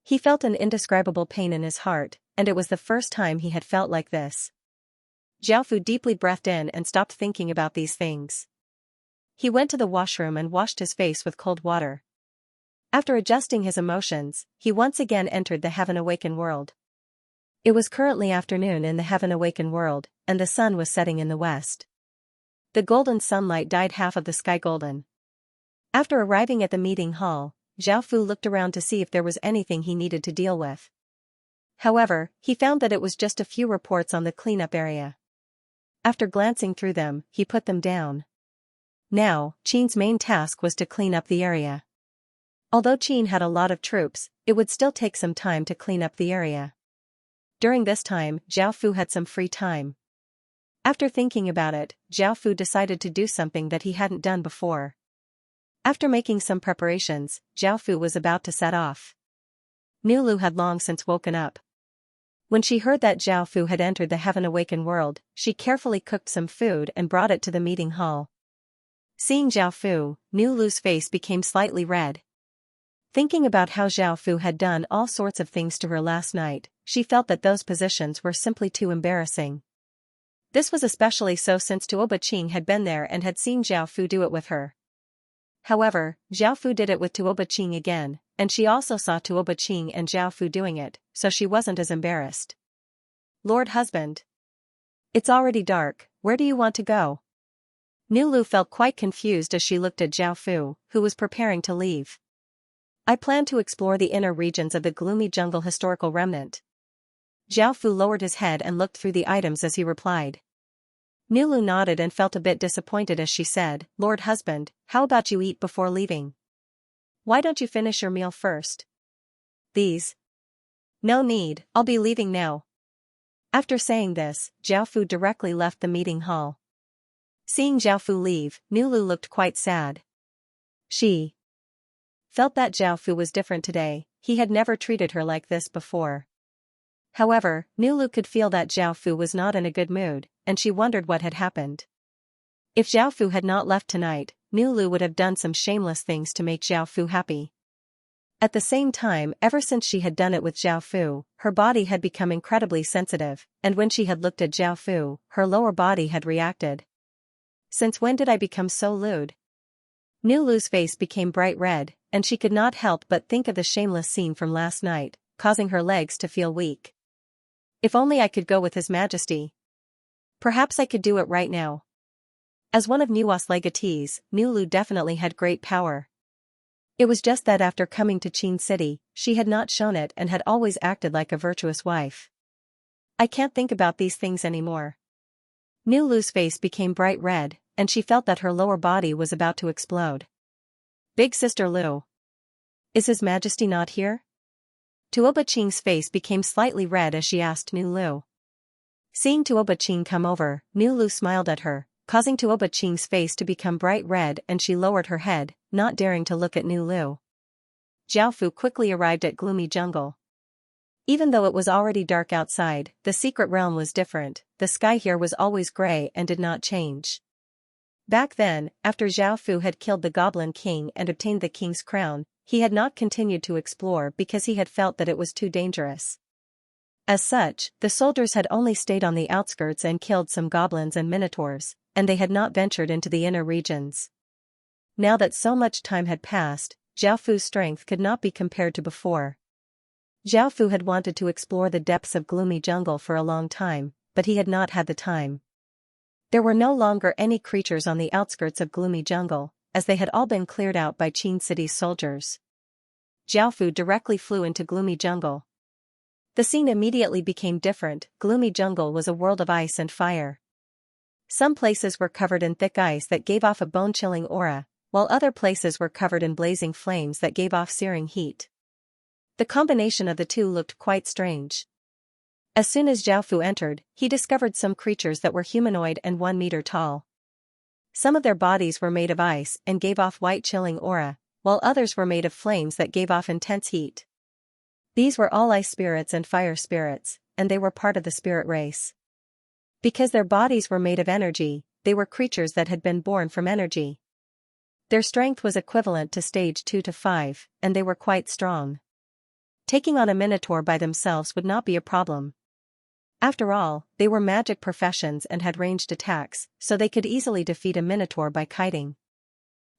He felt an indescribable pain in his heart, and it was the first time he had felt like this. Zhao Fu deeply breathed in and stopped thinking about these things. He went to the washroom and washed his face with cold water. After adjusting his emotions, he once again entered the Heaven Awaken world. It was currently afternoon in the Heaven Awaken world, and the sun was setting in the west. The golden sunlight dyed half of the sky golden. After arriving at the meeting hall, Zhao Fu looked around to see if there was anything he needed to deal with. However, he found that it was just a few reports on the cleanup area. After glancing through them, he put them down. Now, Qin's main task was to clean up the area. Although Qin had a lot of troops, it would still take some time to clean up the area. During this time, Zhao Fu had some free time. After thinking about it, Zhao Fu decided to do something that he hadn't done before. After making some preparations, Zhao Fu was about to set off. Nulu had long since woken up. When she heard that Zhao Fu had entered the Heaven Awaken world, she carefully cooked some food and brought it to the meeting hall. Seeing Zhao Fu, Nulu's face became slightly red. Thinking about how Zhao Fu had done all sorts of things to her last night, she felt that those positions were simply too embarrassing. This was especially so since Tuoba Qing had been there and had seen Zhao Fu do it with her. However, Zhao Fu did it with Tuoba Qing again, and she also saw Tuoba Qing and Zhao Fu doing it, so she wasn't as embarrassed. "Lord husband. It's already dark, where do you want to go?" Nulu felt quite confused as she looked at Zhao Fu, who was preparing to leave. "I plan to explore the inner regions of the gloomy jungle historical remnant." Zhao Fu lowered his head and looked through the items as he replied. Nulu nodded and felt a bit disappointed as she said, "Lord husband, how about you eat before leaving? Why don't you finish your meal first?" "These? No need, I'll be leaving now." After saying this, Zhao Fu directly left the meeting hall. Seeing Zhao Fu leave, Nulu looked quite sad. She felt that Zhao Fu was different today, he had never treated her like this before. However, Nulu could feel that Zhao Fu was not in a good mood, and she wondered what had happened. If Zhao Fu had not left tonight, Nulu would have done some shameless things to make Zhao Fu happy. At the same time, ever since she had done it with Zhao Fu, her body had become incredibly sensitive, and when she had looked at Zhao Fu, her lower body had reacted. "Since when did I become so lewd?" Nulu's face became bright red, and she could not help but think of the shameless scene from last night, causing her legs to feel weak. If only I could go with His Majesty. Perhaps I could do it right now. As one of Nuwa's legatees, Nulu definitely had great power. It was just that after coming to Qin City, she had not shown it and had always acted like a virtuous wife. "I can't think about these things anymore." Nulu's face became bright red, and she felt that her lower body was about to explode. "Big Sister Lu. Is His Majesty not here?" Tuoba Qing's face became slightly red as she asked Nulu. Seeing Tuoba Qing come over, Nulu smiled at her, causing Tuoba Qing's face to become bright red, and she lowered her head, not daring to look at Nulu. Zhao Fu quickly arrived at Gloomy Jungle. Even though it was already dark outside, the secret realm was different. The sky here was always gray and did not change. Back then, after Zhao Fu had killed the Goblin King and obtained the king's crown, he had not continued to explore because he had felt that it was too dangerous. As such, the soldiers had only stayed on the outskirts and killed some goblins and minotaurs, and they had not ventured into the inner regions. Now that so much time had passed, Zhao Fu's strength could not be compared to before. Zhao Fu had wanted to explore the depths of gloomy jungle for a long time, but he had not had the time. There were no longer any creatures on the outskirts of gloomy jungle, as they had all been cleared out by Qin City's soldiers. Zhao Fu directly flew into gloomy jungle. The scene immediately became different. Gloomy jungle was a world of ice and fire. Some places were covered in thick ice that gave off a bone-chilling aura, while other places were covered in blazing flames that gave off searing heat. The combination of the two looked quite strange. As soon as Zhao Fu entered, he discovered some creatures that were humanoid and 1 meter tall. Some of their bodies were made of ice and gave off white chilling aura, while others were made of flames that gave off intense heat. These were all ice spirits and fire spirits, and they were part of the spirit race. Because their bodies were made of energy, they were creatures that had been born from energy. Their strength was equivalent to stage 2 to 5, and they were quite strong. Taking on a minotaur by themselves would not be a problem. After all, they were magic professions and had ranged attacks, so they could easily defeat a minotaur by kiting.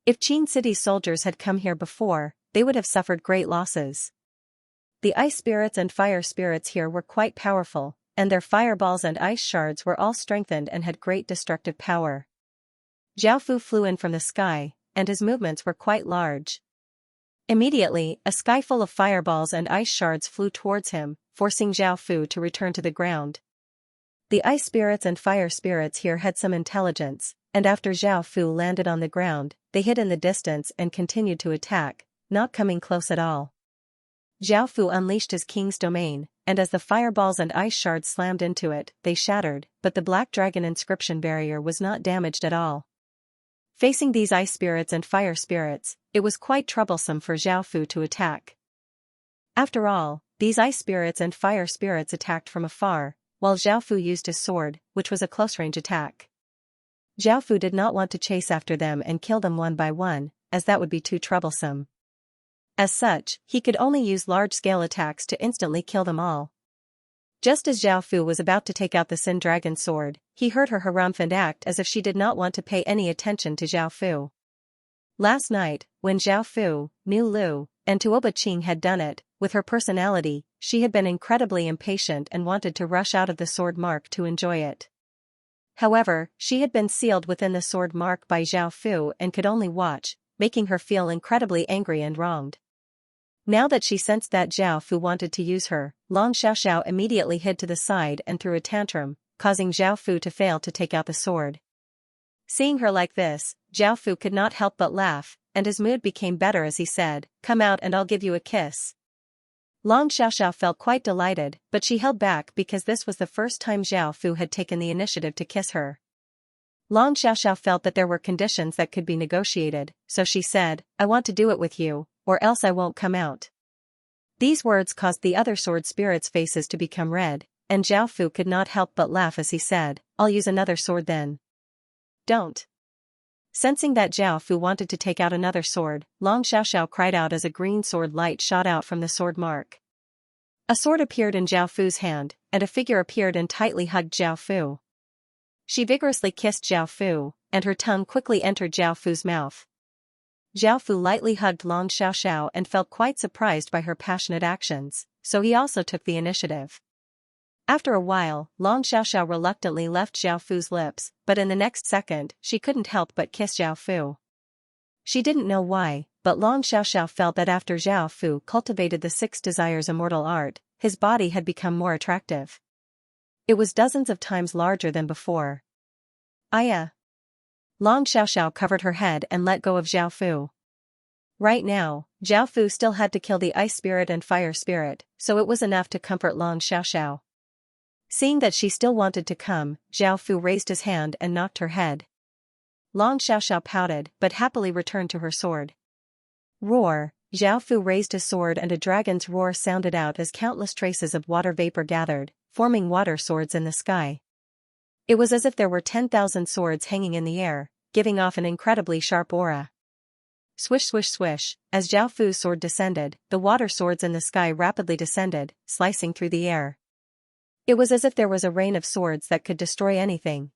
If Qin City's soldiers had come here before, they would have suffered great losses. The ice spirits and fire spirits here were quite powerful, and their fireballs and ice shards were all strengthened and had great destructive power. Zhao Fu flew in from the sky, and his movements were quite large. Immediately, a sky full of fireballs and ice shards flew towards him, forcing Zhao Fu to return to the ground. The ice spirits and fire spirits here had some intelligence, and after Zhao Fu landed on the ground, they hid in the distance and continued to attack, not coming close at all. Zhao Fu unleashed his king's domain, and as the fireballs and ice shards slammed into it, they shattered, but the black dragon inscription barrier was not damaged at all. Facing these ice spirits and fire spirits, it was quite troublesome for Zhao Fu to attack. After all, these ice spirits and fire spirits attacked from afar, while Zhao Fu used his sword, which was a close-range attack. Zhao Fu did not want to chase after them and kill them one by one, as that would be too troublesome. As such, he could only use large-scale attacks to instantly kill them all. Just as Zhao Fu was about to take out the Sin Dragon sword, he heard her harumph act as if she did not want to pay any attention to Zhao Fu. Last night, when Zhao Fu, Niu Lu, and Tuoba Qing had done it, with her personality, she had been incredibly impatient and wanted to rush out of the sword mark to enjoy it. However, she had been sealed within the sword mark by Zhao Fu and could only watch, making her feel incredibly angry and wronged. Now that she sensed that Zhao Fu wanted to use her, Long Xiaoxiao immediately hid to the side and threw a tantrum, causing Zhao Fu to fail to take out the sword. Seeing her like this, Zhao Fu could not help but laugh, and his mood became better as he said, "Come out and I'll give you a kiss." Long Xiaoxiao felt quite delighted, but she held back because this was the first time Zhao Fu had taken the initiative to kiss her. Long Xiaoxiao felt that there were conditions that could be negotiated, so she said, "I want to do it with you, or else I won't come out." These words caused the other sword spirits' faces to become red, and Zhao Fu could not help but laugh as he said, "I'll use another sword then." "Don't." Sensing that Zhao Fu wanted to take out another sword, Long Xiaoxiao cried out as a green sword light shot out from the sword mark. A sword appeared in Zhao Fu's hand, and a figure appeared and tightly hugged Zhao Fu. She vigorously kissed Zhao Fu, and her tongue quickly entered Zhao Fu's mouth. Zhao Fu lightly hugged Long Xiaoxiao and felt quite surprised by her passionate actions, so he also took the initiative. After a while, Long Xiaoxiao reluctantly left Zhao Fu's lips, but in the next second, she couldn't help but kiss Zhao Fu. She didn't know why, but Long Xiaoxiao felt that after Zhao Fu cultivated the 6 desires immortal art, his body had become more attractive. It was dozens of times larger than before. Aya! Long Xiaoxiao covered her head and let go of Zhao Fu. Right now, Zhao Fu still had to kill the ice spirit and fire spirit, so it was enough to comfort Long Xiaoxiao. Seeing that she still wanted to come, Zhao Fu raised his hand and knocked her head. Long Xiaoxiao pouted but happily returned to her sword. Roar! Zhao Fu raised his sword and a dragon's roar sounded out as countless traces of water vapor gathered, forming water swords in the sky. It was as if there were 10,000 swords hanging in the air, giving off an incredibly sharp aura. Swish swish swish, as Zhao Fu's sword descended, the water swords in the sky rapidly descended, slicing through the air. It was as if there was a rain of swords that could destroy anything.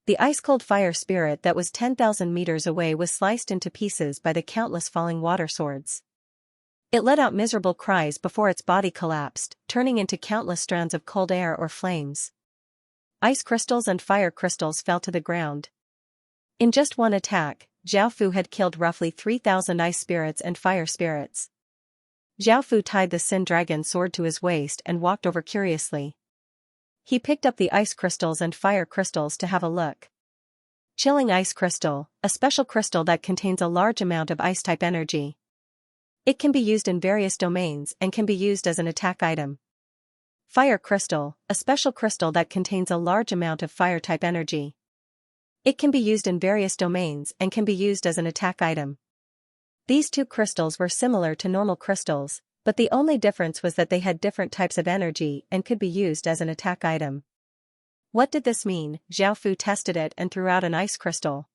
The ice-cold fire spirit that was 10,000 meters away was sliced into pieces by the countless falling water swords. It let out miserable cries before its body collapsed, turning into countless strands of cold air or flames. Ice crystals and fire crystals fell to the ground. In just one attack, Zhao Fu had killed roughly 3,000 ice spirits and fire spirits. Zhao Fu tied the Sin Dragon sword to his waist and walked over curiously. He picked up the ice crystals and fire crystals to have a look. Chilling Ice Crystal, a special crystal that contains a large amount of ice-type energy. It can be used in various domains and can be used as an attack item. Fire Crystal, a special crystal that contains a large amount of fire-type energy. It can be used in various domains and can be used as an attack item. These two crystals were similar to normal crystals, but the only difference was that they had different types of energy and could be used as an attack item. What did this mean? Zhao Fu tested it and threw out an ice crystal.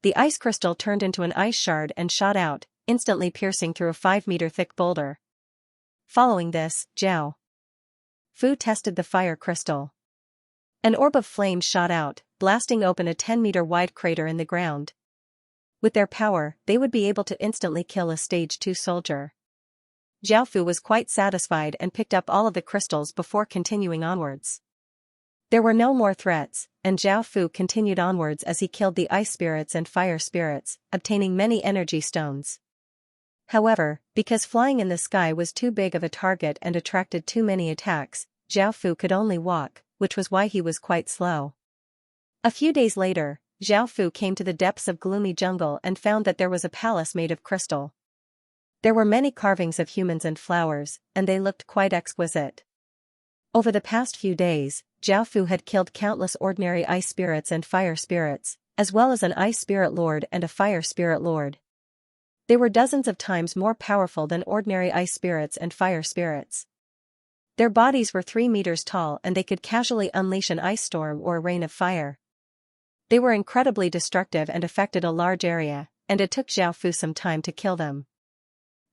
The ice crystal turned into an ice shard and shot out, instantly piercing through a 5-meter thick boulder. Following this, Zhao Fu tested the fire crystal. An orb of flame shot out, blasting open a 10-meter wide crater in the ground. With their power, they would be able to instantly kill a stage 2 soldier. Zhao Fu was quite satisfied and picked up all of the crystals before continuing onwards. There were no more threats, and Zhao Fu continued onwards as he killed the ice spirits and fire spirits, obtaining many energy stones. However, because flying in the sky was too big of a target and attracted too many attacks, Zhao Fu could only walk, which was why he was quite slow. A few days later, Zhao Fu came to the depths of gloomy jungle and found that there was a palace made of crystal. There were many carvings of humans and flowers, and they looked quite exquisite. Over the past few days, Zhao Fu had killed countless ordinary ice spirits and fire spirits, as well as an ice spirit lord and a fire spirit lord. They were dozens of times more powerful than ordinary ice spirits and fire spirits. Their bodies were 3 meters tall and they could casually unleash an ice storm or a rain of fire. They were incredibly destructive and affected a large area, and it took Zhao Fu some time to kill them.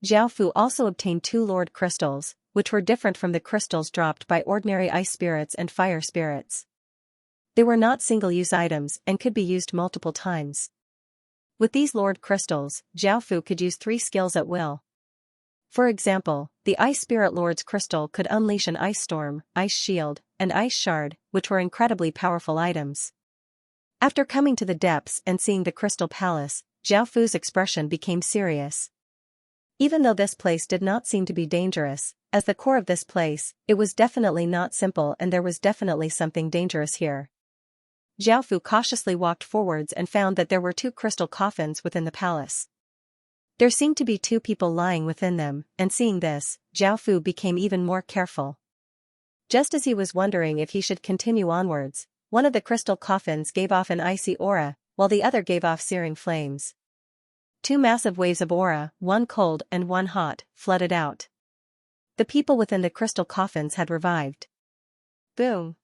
Zhao Fu also obtained 2 Lord Crystals, which were different from the crystals dropped by ordinary ice spirits and fire spirits. They were not single-use items and could be used multiple times. With these Lord Crystals, Zhao Fu could use 3 skills at will. For example, the Ice Spirit Lord's crystal could unleash an ice storm, ice shield, and ice shard, which were incredibly powerful items. After coming to the depths and seeing the Crystal Palace, Zhao Fu's expression became serious. Even though this place did not seem to be dangerous, as the core of this place, it was definitely not simple and there was definitely something dangerous here. Zhao Fu cautiously walked forwards and found that there were 2 crystal coffins within the palace. There seemed to be 2 people lying within them, and seeing this, Zhao Fu became even more careful. Just as he was wondering if he should continue onwards, one of the crystal coffins gave off an icy aura, while the other gave off searing flames. 2 massive waves of aura, one cold and one hot, flooded out. The people within the crystal coffins had revived. Boom!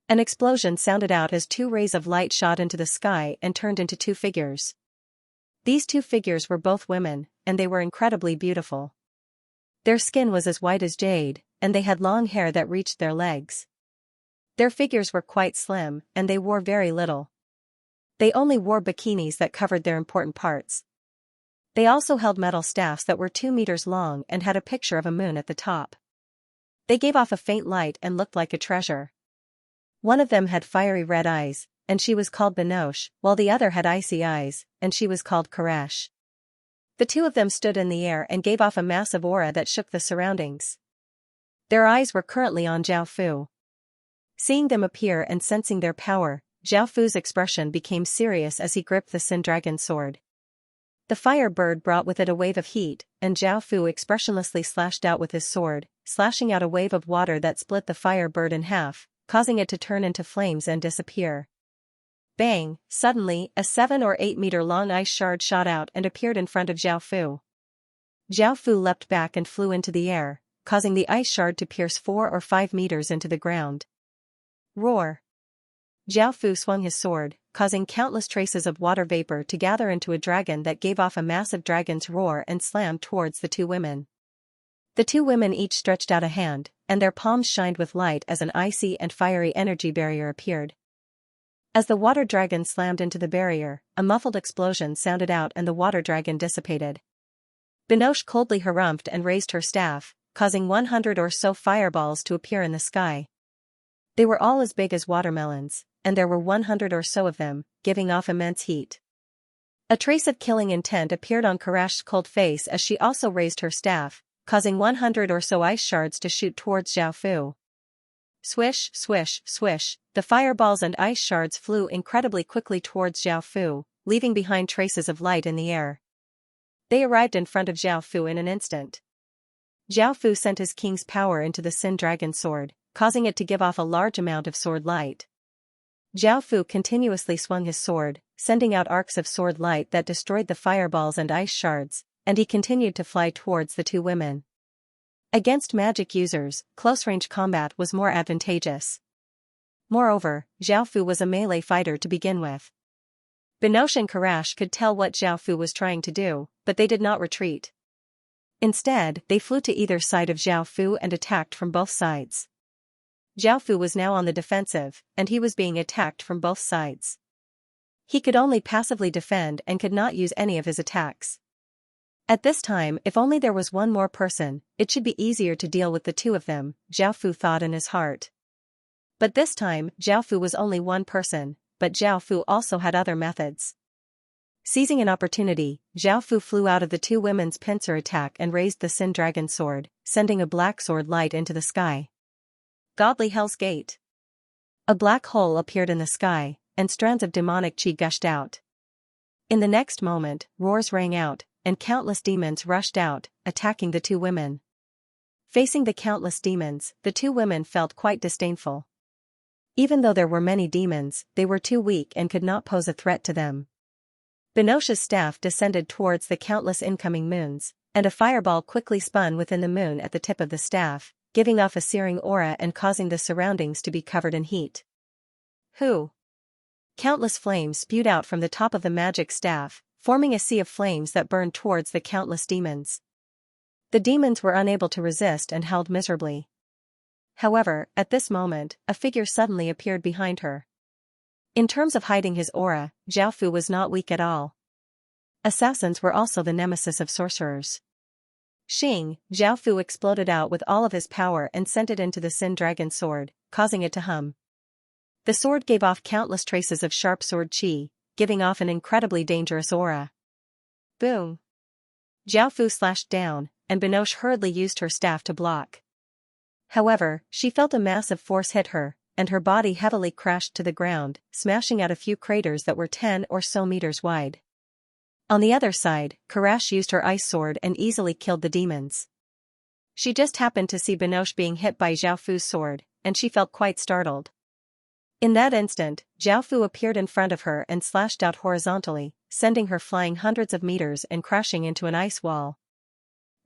An explosion sounded out as 2 rays of light shot into the sky and turned into 2 figures. These 2 figures were both women, and they were incredibly beautiful. Their skin was as white as jade, and they had long hair that reached their legs. Their figures were quite slim, and they wore very little. They only wore bikinis that covered their important parts. They also held metal staffs that were 2 meters long and had a picture of a moon at the top. They gave off a faint light and looked like a treasure. One of them had fiery red eyes, and she was called Binoche, while the other had icy eyes, and she was called Koresh. The 2 of them stood in the air and gave off a massive aura that shook the surroundings. Their eyes were currently on Zhao Fu. Seeing them appear and sensing their power, Zhao Fu's expression became serious as he gripped the Sin Dragon sword. The fire bird brought with it a wave of heat, and Zhao Fu expressionlessly slashed out with his sword, slashing out a wave of water that split the fire bird in half, causing it to turn into flames and disappear. Bang! Suddenly, a 7 or 8 meter long ice shard shot out and appeared in front of Zhao Fu. Zhao Fu leapt back and flew into the air, causing the ice shard to pierce 4 or 5 meters into the ground. Roar! Zhao Fu swung his sword, causing countless traces of water vapor to gather into a dragon that gave off a massive dragon's roar and slammed towards the two women. The two women each stretched out a hand, and their palms shined with light as an icy and fiery energy barrier appeared. As the water dragon slammed into the barrier, a muffled explosion sounded out and the water dragon dissipated. Binoche coldly harumphed and raised her staff, causing 100 or so fireballs to appear in the sky. They were all as big as watermelons, and there were 100 or so of them, giving off immense heat. A trace of killing intent appeared on Karash's cold face as she also raised her staff, causing 100 or so ice shards to shoot towards Zhao Fu. Swish, swish, swish, the fireballs and ice shards flew incredibly quickly towards Zhao Fu, leaving behind traces of light in the air. They arrived in front of Zhao Fu in an instant. Zhao Fu sent his king's power into the Sin Dragon sword, causing it to give off a large amount of sword light. Zhao Fu continuously swung his sword, sending out arcs of sword light that destroyed the fireballs and ice shards, and he continued to fly towards the two women. Against magic users, close-range combat was more advantageous. Moreover, Zhao Fu was a melee fighter to begin with. Binoche and Karash could tell what Zhao Fu was trying to do, but they did not retreat. Instead, they flew to either side of Zhao Fu and attacked from both sides. Zhao Fu was now on the defensive, and he was being attacked from both sides. He could only passively defend and could not use any of his attacks. At this time, if only there was one more person, it should be easier to deal with the two of them, Zhao Fu thought in his heart. But this time, Zhao Fu was only one person, but Zhao Fu also had other methods. Seizing an opportunity, Zhao Fu flew out of the two women's pincer attack and raised the Sin Dragon sword, sending a black sword light into the sky. Godly Hell's Gate. A black hole appeared in the sky, and strands of demonic chi gushed out. In the next moment, roars rang out, and countless demons rushed out, attacking the two women. Facing the countless demons, the two women felt quite disdainful. Even though there were many demons, they were too weak and could not pose a threat to them. Binoche's staff descended towards the countless incoming moons, and a fireball quickly spun within the moon at the tip of the staff, giving off a searing aura and causing the surroundings to be covered in heat. Who? Countless flames spewed out from the top of the magic staff, forming a sea of flames that burned towards the countless demons. The demons were unable to resist and howled miserably. However, at this moment, a figure suddenly appeared behind her. In terms of hiding his aura, Zhao Fu was not weak at all. Assassins were also the nemesis of sorcerers. Xing, Zhao Fu exploded out with all of his power and sent it into the Sin Dragon sword, causing it to hum. The sword gave off countless traces of sharp sword chi, giving off an incredibly dangerous aura. Boom! Zhao Fu slashed down, and Binoche hurriedly used her staff to block. However, she felt a massive force hit her, and her body heavily crashed to the ground, smashing out a few craters that were 10 or so meters wide. On the other side, Karash used her ice sword and easily killed the demons. She just happened to see Binoche being hit by Zhao Fu's sword, and she felt quite startled. In that instant, Zhao Fu appeared in front of her and slashed out horizontally, sending her flying hundreds of meters and crashing into an ice wall.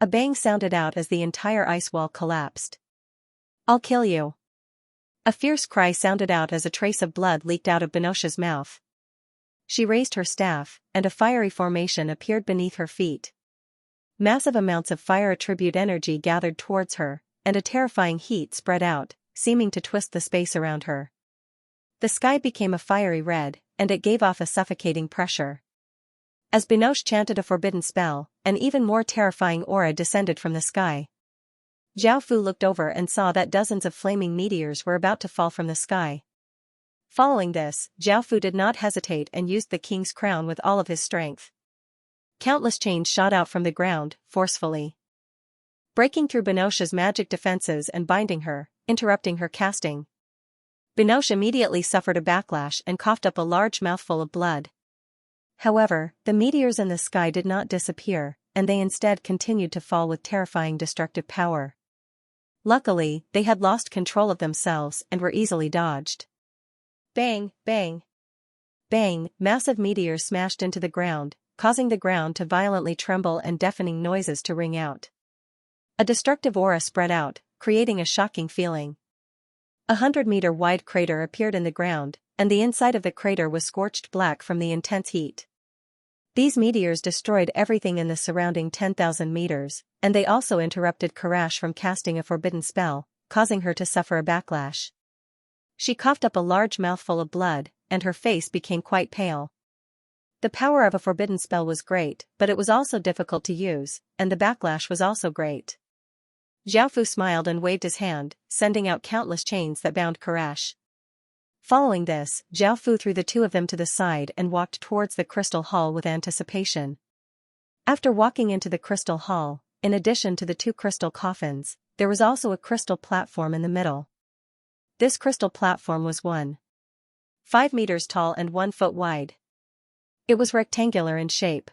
A bang sounded out as the entire ice wall collapsed. "I'll kill you." A fierce cry sounded out as a trace of blood leaked out of Binoche's mouth. She raised her staff, and a fiery formation appeared beneath her feet. Massive amounts of fire attribute energy gathered towards her, and a terrifying heat spread out, seeming to twist the space around her. The sky became a fiery red, and it gave off a suffocating pressure. As Binoche chanted a forbidden spell, an even more terrifying aura descended from the sky. Zhao Fu looked over and saw that dozens of flaming meteors were about to fall from the sky. Following this, Zhao Fu did not hesitate and used the king's crown with all of his strength. Countless chains shot out from the ground, forcefully, breaking through Binoche's magic defenses and binding her, interrupting her casting. Binoche immediately suffered a backlash and coughed up a large mouthful of blood. However, the meteors in the sky did not disappear, and they instead continued to fall with terrifying destructive power. Luckily, they had lost control of themselves and were easily dodged. Bang, bang, bang, massive meteors smashed into the ground, causing the ground to violently tremble and deafening noises to ring out. A destructive aura spread out, creating a shocking feeling. 100-meter-wide crater appeared in the ground, and the inside of the crater was scorched black from the intense heat. These meteors destroyed everything in the surrounding 10,000 meters, and they also interrupted Karash from casting a forbidden spell, causing her to suffer a backlash. She coughed up a large mouthful of blood, and her face became quite pale. The power of a forbidden spell was great, but it was also difficult to use, and the backlash was also great. Xiaofu smiled and waved his hand, sending out countless chains that bound Karash. Following this, Xiaofu threw the two of them to the side and walked towards the crystal hall with anticipation. After walking into the crystal hall, in addition to the two crystal coffins, there was also a crystal platform in the middle. This crystal platform was 1.5 meters tall and 1 foot wide. It was rectangular in shape.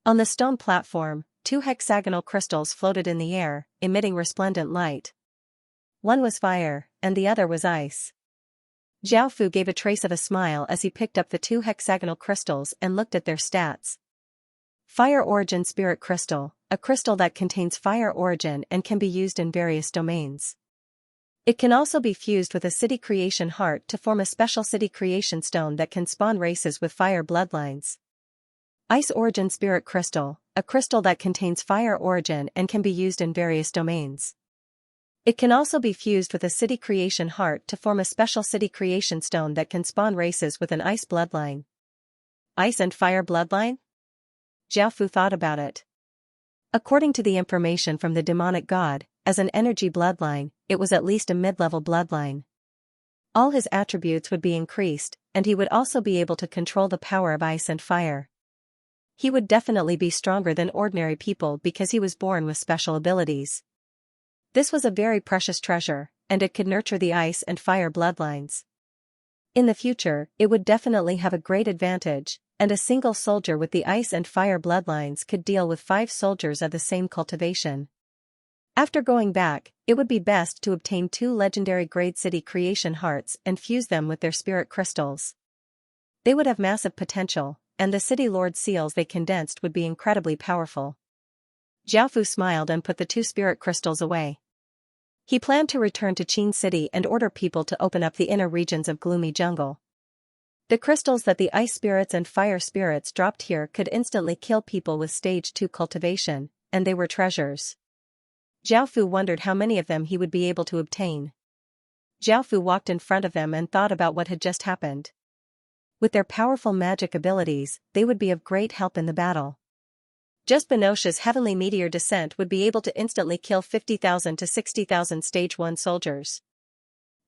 On the stone platform, 2 hexagonal crystals floated in the air, emitting resplendent light. One was fire, and the other was ice. Xiaofu gave a trace of a smile as he picked up the 2 hexagonal crystals and looked at their stats. Fire Origin Spirit Crystal, a crystal that contains fire origin and can be used in various domains. It can also be fused with a city creation heart to form a special city creation stone that can spawn races with fire bloodlines. Ice Origin Spirit Crystal, a crystal that contains fire origin and can be used in various domains. It can also be fused with a city creation heart to form a special city creation stone that can spawn races with an ice bloodline. Ice and fire bloodline? Xiaofu thought about it. According to the information from the demonic god, as an energy bloodline, it was at least a mid-level bloodline. All his attributes would be increased, and he would also be able to control the power of ice and fire. He would definitely be stronger than ordinary people because he was born with special abilities. This was a very precious treasure, and it could nurture the ice and fire bloodlines. In the future, it would definitely have a great advantage, and a single soldier with the ice and fire bloodlines could deal with 5 soldiers of the same cultivation. After going back, it would be best to obtain 2 legendary grade city creation hearts and fuse them with their spirit crystals. They would have massive potential, and the city lord seals they condensed would be incredibly powerful. Xiaofu smiled and put the 2 spirit crystals away. He planned to return to Qin City and order people to open up the inner regions of Gloomy Jungle. The crystals that the ice spirits and fire spirits dropped here could instantly kill people with stage 2 cultivation, and they were treasures. Xiaofu wondered how many of them he would be able to obtain. Xiaofu walked in front of them and thought about what had just happened. With their powerful magic abilities, they would be of great help in the battle. Just Binoche's heavenly meteor descent would be able to instantly kill 50,000 to 60,000 stage 1 soldiers.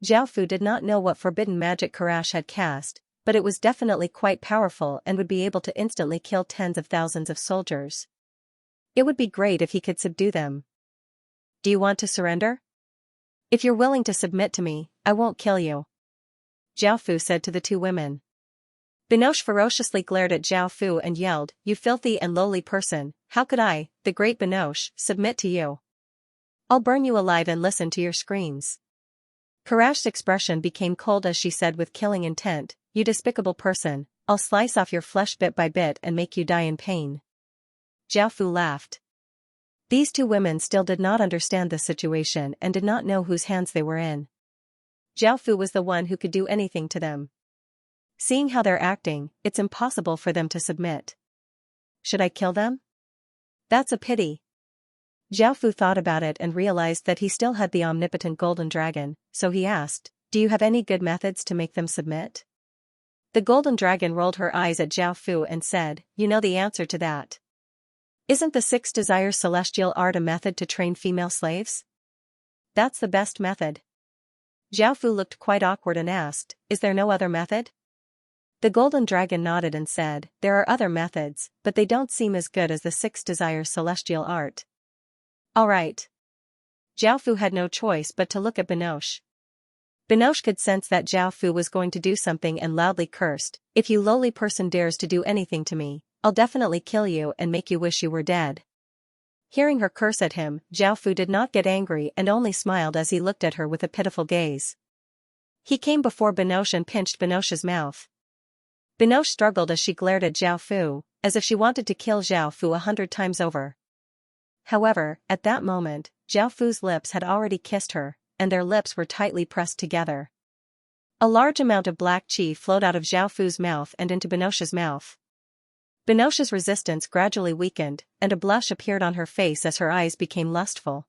Xiaofu did not know what forbidden magic Karash had cast, but it was definitely quite powerful and would be able to instantly kill tens of thousands of soldiers. It would be great if he could subdue them. Do you want to surrender? If you're willing to submit to me, I won't kill you. Xiaofu said to the 2 women. Binoche ferociously glared at Xiaofu and yelled, "You filthy and lowly person, how could I, the great Binoche, submit to you? I'll burn you alive and listen to your screams." Karash's expression became cold as she said with killing intent, "You despicable person, I'll slice off your flesh bit by bit and make you die in pain." Xiaofu laughed. These 2 women still did not understand the situation and did not know whose hands they were in. Xiaofu was the one who could do anything to them. Seeing how they're acting, it's impossible for them to submit. Should I kill them? That's a pity. Xiaofu thought about it and realized that he still had the omnipotent golden dragon, so he asked, "Do you have any good methods to make them submit?" The golden dragon rolled her eyes at Xiaofu and said, "You know the answer to that. Isn't the 6 desires celestial art a method to train female slaves? That's the best method." Xiaofu looked quite awkward and asked, "Is there no other method?" The golden dragon nodded and said, "There are other methods, but they don't seem as good as the 6 desires celestial art." All right. Xiaofu had no choice but to look at Binoche. Binoche could sense that Xiaofu was going to do something and loudly cursed, "If you lowly person dares to do anything to me, I'll definitely kill you and make you wish you were dead." Hearing her curse at him, Xiaofu did not get angry and only smiled as he looked at her with a pitiful gaze. He came before Binoche and pinched Binoche's mouth. Binoche struggled as she glared at Xiaofu, as if she wanted to kill Xiaofu 100 times over. However, at that moment, Xiaofu's lips had already kissed her, and their lips were tightly pressed together. A large amount of black qi flowed out of Zhao Fu's mouth and into Benoche's mouth. Benoche's resistance gradually weakened, and a blush appeared on her face as her eyes became lustful.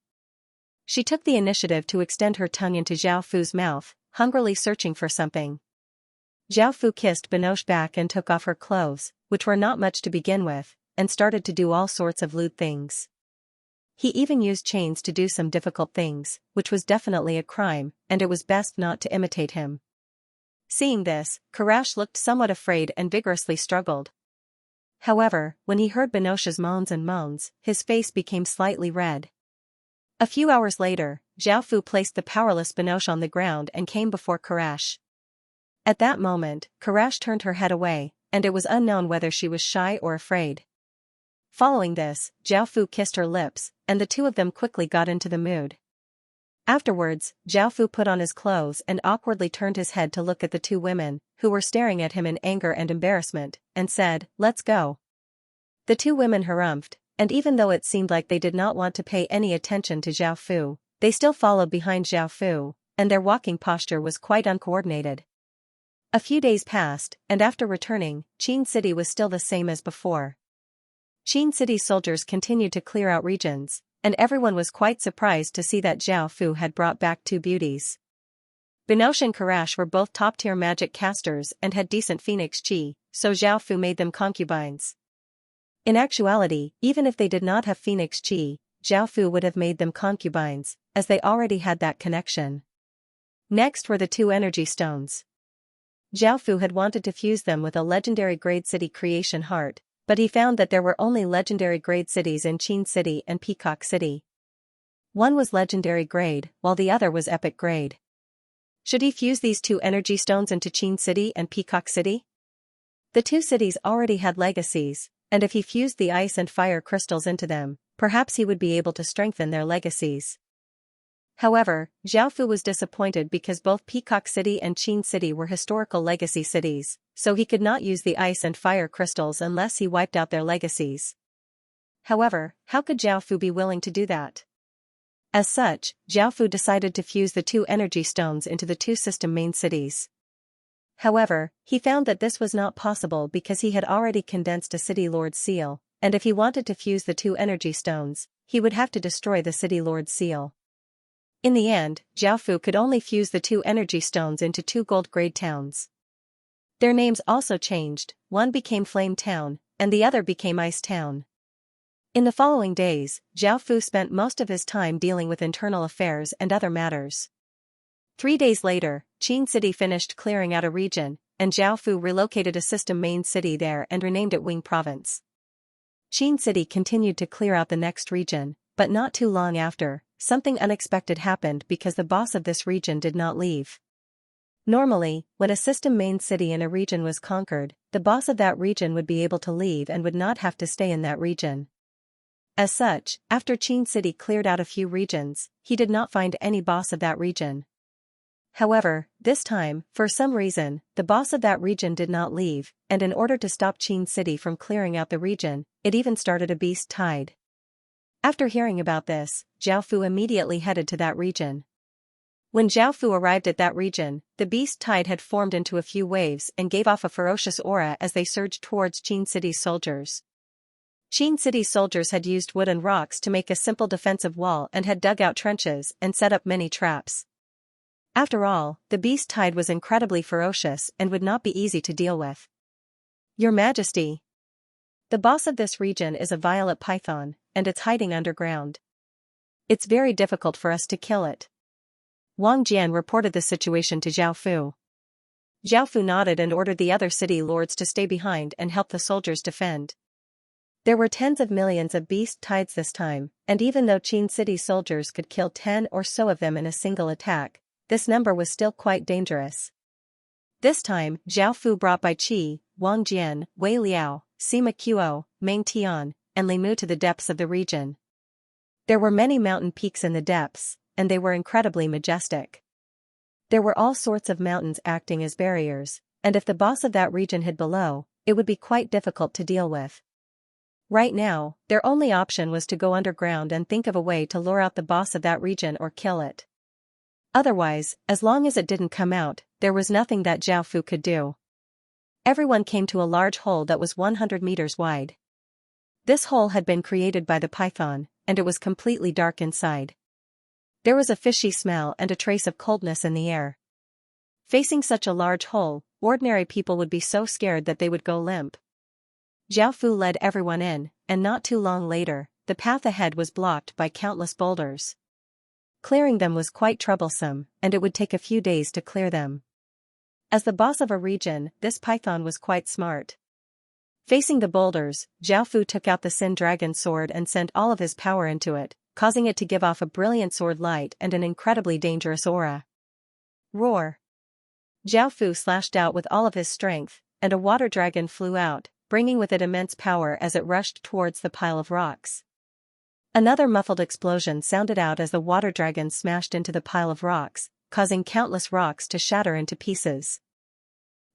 She took the initiative to extend her tongue into Zhao Fu's mouth, hungrily searching for something. Zhao Fu kissed Benoche back and took off her clothes, which were not much to begin with, and started to do all sorts of lewd things. He even used chains to do some difficult things, which was definitely a crime, and it was best not to imitate him. Seeing this, Karash looked somewhat afraid and vigorously struggled. However, when he heard Benoche's moans and moans, his face became slightly red. A few hours later, Zhao Fu placed the powerless Benoche on the ground and came before Karash. At that moment, Karash turned her head away, and it was unknown whether she was shy or afraid. Following this, Zhao Fu kissed her lips, and the two of them quickly got into the mood. Afterwards, Zhao Fu put on his clothes and awkwardly turned his head to look at the two women, who were staring at him in anger and embarrassment, and said, "Let's go." The two women harumphed, and even though it seemed like they did not want to pay any attention to Zhao Fu, they still followed behind Zhao Fu, and their walking posture was quite uncoordinated. A few days passed, and after returning, Qin City was still the same as before. Qin City's soldiers continued to clear out regions, and everyone was quite surprised to see that Zhao Fu had brought back two beauties. Benoche and Karash were both top-tier magic casters and had decent phoenix qi, so Zhao Fu made them concubines. In actuality, even if they did not have phoenix qi, Zhao Fu would have made them concubines, as they already had that connection. Next were the two energy stones. Zhao Fu had wanted to fuse them with a legendary grade city creation heart, but he found that there were only legendary grade cities in Qin City and Peacock City. One was legendary grade, while the other was epic grade. Should he fuse these two energy stones into Qin City and Peacock City? The two cities already had legacies, and if he fused the ice and fire crystals into them, perhaps he would be able to strengthen their legacies. However, Zhao Fu was disappointed because both Peacock City and Qin City were historical legacy cities, so he could not use the ice and fire crystals unless he wiped out their legacies. However, how could Zhao Fu be willing to do that? As such, Zhao Fu decided to fuse the two energy stones into the two system main cities. However, he found that this was not possible because he had already condensed a City Lord's seal, and if he wanted to fuse the two energy stones, he would have to destroy the City Lord's seal. In the end, Zhao Fu could only fuse the two energy stones into two gold-grade towns. Their names also changed, one became Flame Town, and the other became Ice Town. In the following days, Zhao Fu spent most of his time dealing with internal affairs and other matters. 3 days later, Qin City finished clearing out a region, and Zhao Fu relocated a system main city there and renamed it Wing Province. Qin City continued to clear out the next region, but not too long after, something unexpected happened because the boss of this region did not leave. Normally, when a system main city in a region was conquered, the boss of that region would be able to leave and would not have to stay in that region. As such, after Qin City cleared out a few regions, he did not find any boss of that region. However, this time, for some reason, the boss of that region did not leave, and in order to stop Qin City from clearing out the region, it even started a beast tide. After hearing about this, Zhao Fu immediately headed to that region. When Zhao Fu arrived at that region, the beast tide had formed into a few waves and gave off a ferocious aura as they surged towards Qin City's soldiers. Qin City's soldiers had used wood and rocks to make a simple defensive wall and had dug out trenches and set up many traps. After all, the beast tide was incredibly ferocious and would not be easy to deal with. Your Majesty. The boss of this region is a violet python, and it's hiding underground. It's very difficult for us to kill it. Wang Jian reported the situation to Zhao Fu. Zhao Fu nodded and ordered the other city lords to stay behind and help the soldiers defend. There were tens of millions of beast tides this time, and even though Qin City soldiers could kill 10 or so of them in a single attack, this number was still quite dangerous. This time, Zhao Fu brought Bai Qi, Wang Jian, Wei Liao, Sima Qiu, Meng Tian, and Li Mu to the depths of the region. There were many mountain peaks in the depths, and they were incredibly majestic. There were all sorts of mountains acting as barriers, and if the boss of that region hid below, it would be quite difficult to deal with. Right now, their only option was to go underground and think of a way to lure out the boss of that region or kill it. Otherwise, as long as it didn't come out, there was nothing that Zhao Fu could do. Everyone came to a large hole that was 100 meters wide. This hole had been created by the python, and it was completely dark inside. There was a fishy smell and a trace of coldness in the air. Facing such a large hole, ordinary people would be so scared that they would go limp. Zhao Fu led everyone in, and not too long later, the path ahead was blocked by countless boulders. Clearing them was quite troublesome, and it would take a few days to clear them. As the boss of a region, this python was quite smart. Facing the boulders, Zhao Fu took out the Sin Dragon sword and sent all of his power into it, causing it to give off a brilliant sword light and an incredibly dangerous aura. Roar! Zhao Fu slashed out with all of his strength, and a water dragon flew out, bringing with it immense power as it rushed towards the pile of rocks. Another muffled explosion sounded out as the water dragon smashed into the pile of rocks, causing countless rocks to shatter into pieces.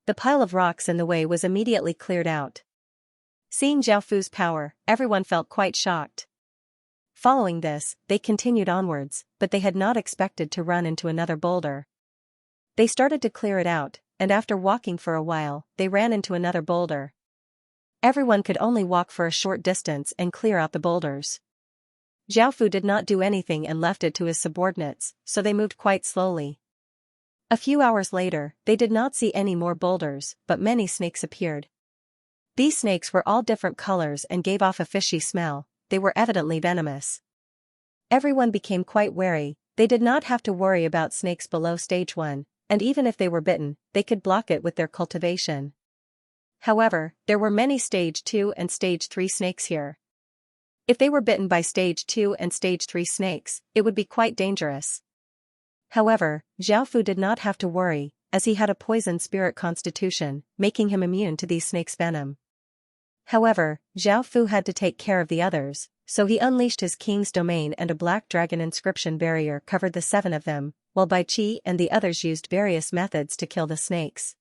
The pile of rocks in the way was immediately cleared out. Seeing Zhao Fu's power, everyone felt quite shocked. Following this, they continued onwards, but they had not expected to run into another boulder. They started to clear it out, and after walking for a while, they ran into another boulder. Everyone could only walk for a short distance and clear out the boulders. Zhao Fu did not do anything and left it to his subordinates, so they moved quite slowly. A few hours later, they did not see any more boulders, but many snakes appeared. These snakes were all different colors and gave off a fishy smell. They were evidently venomous. Everyone became quite wary. They did not have to worry about snakes below stage 1, and even if they were bitten, they could block it with their cultivation. However, there were many stage 2 and stage 3 snakes here. If they were bitten by stage 2 and stage 3 snakes, it would be quite dangerous. However, Zhao Fu did not have to worry, as he had a poison spirit constitution, making him immune to these snakes' venom. However, Zhao Fu had to take care of the others, so he unleashed his king's domain and a black dragon inscription barrier covered the 7 of them, while Bai Qi and the others used various methods to kill the snakes.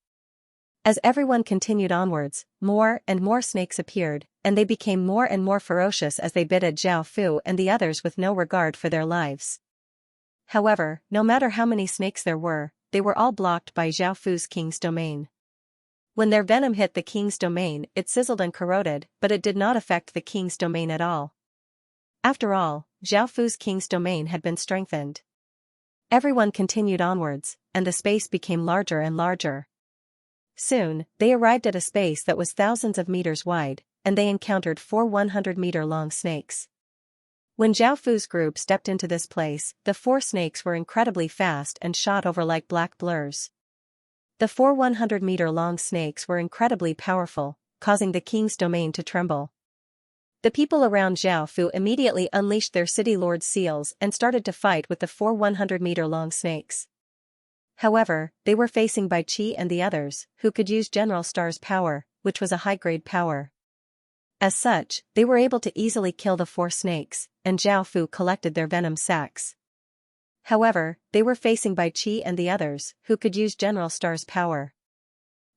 As everyone continued onwards, more and more snakes appeared, and they became more and more ferocious as they bit at Zhao Fu and the others with no regard for their lives. However, no matter how many snakes there were, they were all blocked by Zhao Fu's king's domain. When their venom hit the king's domain, it sizzled and corroded, but it did not affect the king's domain at all. After all, Zhao Fu's king's domain had been strengthened. Everyone continued onwards, and the space became larger and larger. Soon, they arrived at a space that was thousands of meters wide, and they encountered 4 100-meter-long snakes. When Zhao Fu's group stepped into this place, the 4 snakes were incredibly fast and shot over like black blurs. The 4 100-meter-long snakes were incredibly powerful, causing the king's domain to tremble. The people around Zhao Fu immediately unleashed their city lord's seals and started to fight with the 4 100-meter-long snakes. However, they were facing Bai Qi and the others, who could use General Star's power, which was a high-grade power. As such, they were able to easily kill the 4 snakes, and Zhao Fu collected their venom sacs. However, they were facing Bai Qi and the others, who could use General Star's power.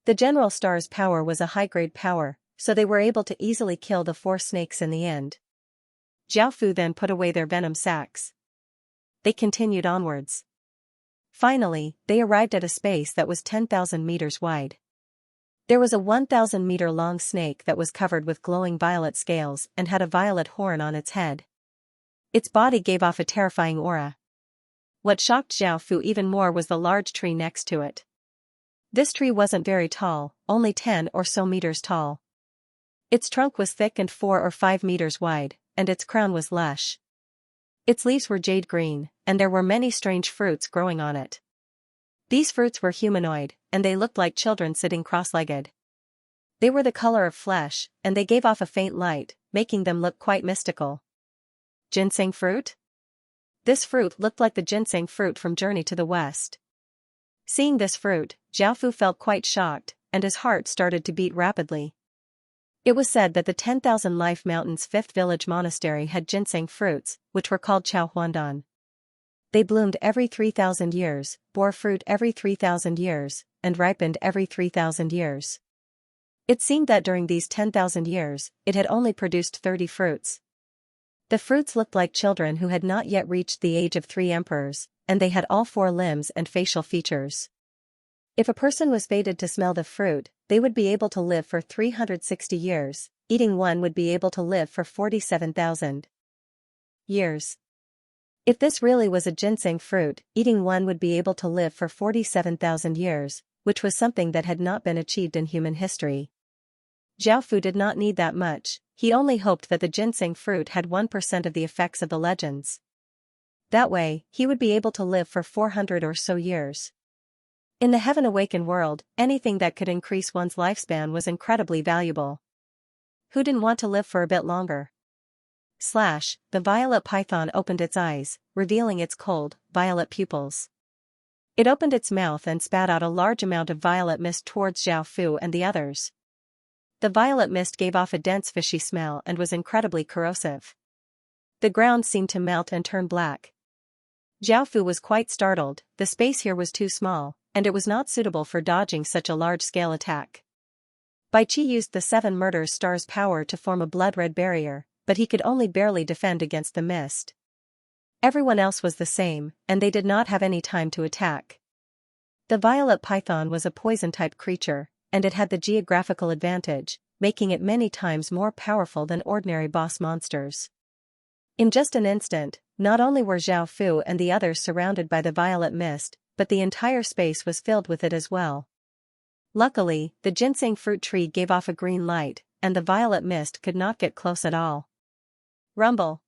The General Star's power was a high-grade power, so they were able to easily kill the 4 snakes in the end. Zhao Fu then put away their venom sacs. They continued onwards. Finally, they arrived at a space that was 10,000 meters wide. There was a 1,000-meter-long snake that was covered with glowing violet scales and had a violet horn on its head. Its body gave off a terrifying aura. What shocked Zhao Fu even more was the large tree next to it. This tree wasn't very tall, only 10 or so meters tall. Its trunk was thick and 4 or 5 meters wide, and its crown was lush. Its leaves were jade green, and there were many strange fruits growing on it. These fruits were humanoid, and they looked like children sitting cross-legged. They were the color of flesh, and they gave off a faint light, making them look quite mystical. Ginseng fruit? This fruit looked like the ginseng fruit from Journey to the West. Seeing this fruit, Zhao Fu felt quite shocked, and his heart started to beat rapidly. It was said that the 10,000 Life Mountain's 5th village monastery had ginseng fruits, which were called Chao Huandan. They bloomed every 3,000 years, bore fruit every 3,000 years, and ripened every 3,000 years. It seemed that during these 10,000 years, it had only produced 30 fruits. The fruits looked like children who had not yet reached the age of 3 emperors, and they had all 4 limbs and facial features. If a person was fated to smell the fruit, they would be able to live for 360 years, eating one would be able to live for 47,000 years. If this really was a ginseng fruit, eating one would be able to live for 47,000 years, which was something that had not been achieved in human history. Zhaofu did not need that much, he only hoped that the ginseng fruit had 1% of the effects of the legends. That way, he would be able to live for 400 or so years. In the Heaven Awakened world, anything that could increase one's lifespan was incredibly valuable. Who didn't want to live for a bit longer? The violet python opened its eyes, revealing its cold, violet pupils. It opened its mouth and spat out a large amount of violet mist towards Zhaofu and the others. The violet mist gave off a dense fishy smell and was incredibly corrosive. The ground seemed to melt and turn black. Zhaofu was quite startled, the space here was too small, and it was not suitable for dodging such a large-scale attack. Bai Qi used the 7 Murder Stars' power to form a blood-red barrier, but he could only barely defend against the mist. Everyone else was the same, and they did not have any time to attack. The violet python was a poison-type creature, and it had the geographical advantage, making it many times more powerful than ordinary boss monsters. In just an instant, not only were Zhaofu and the others surrounded by the violet mist, but the entire space was filled with it as well. Luckily, the ginseng fruit tree gave off a green light, and the violet mist could not get close at all. Rumble.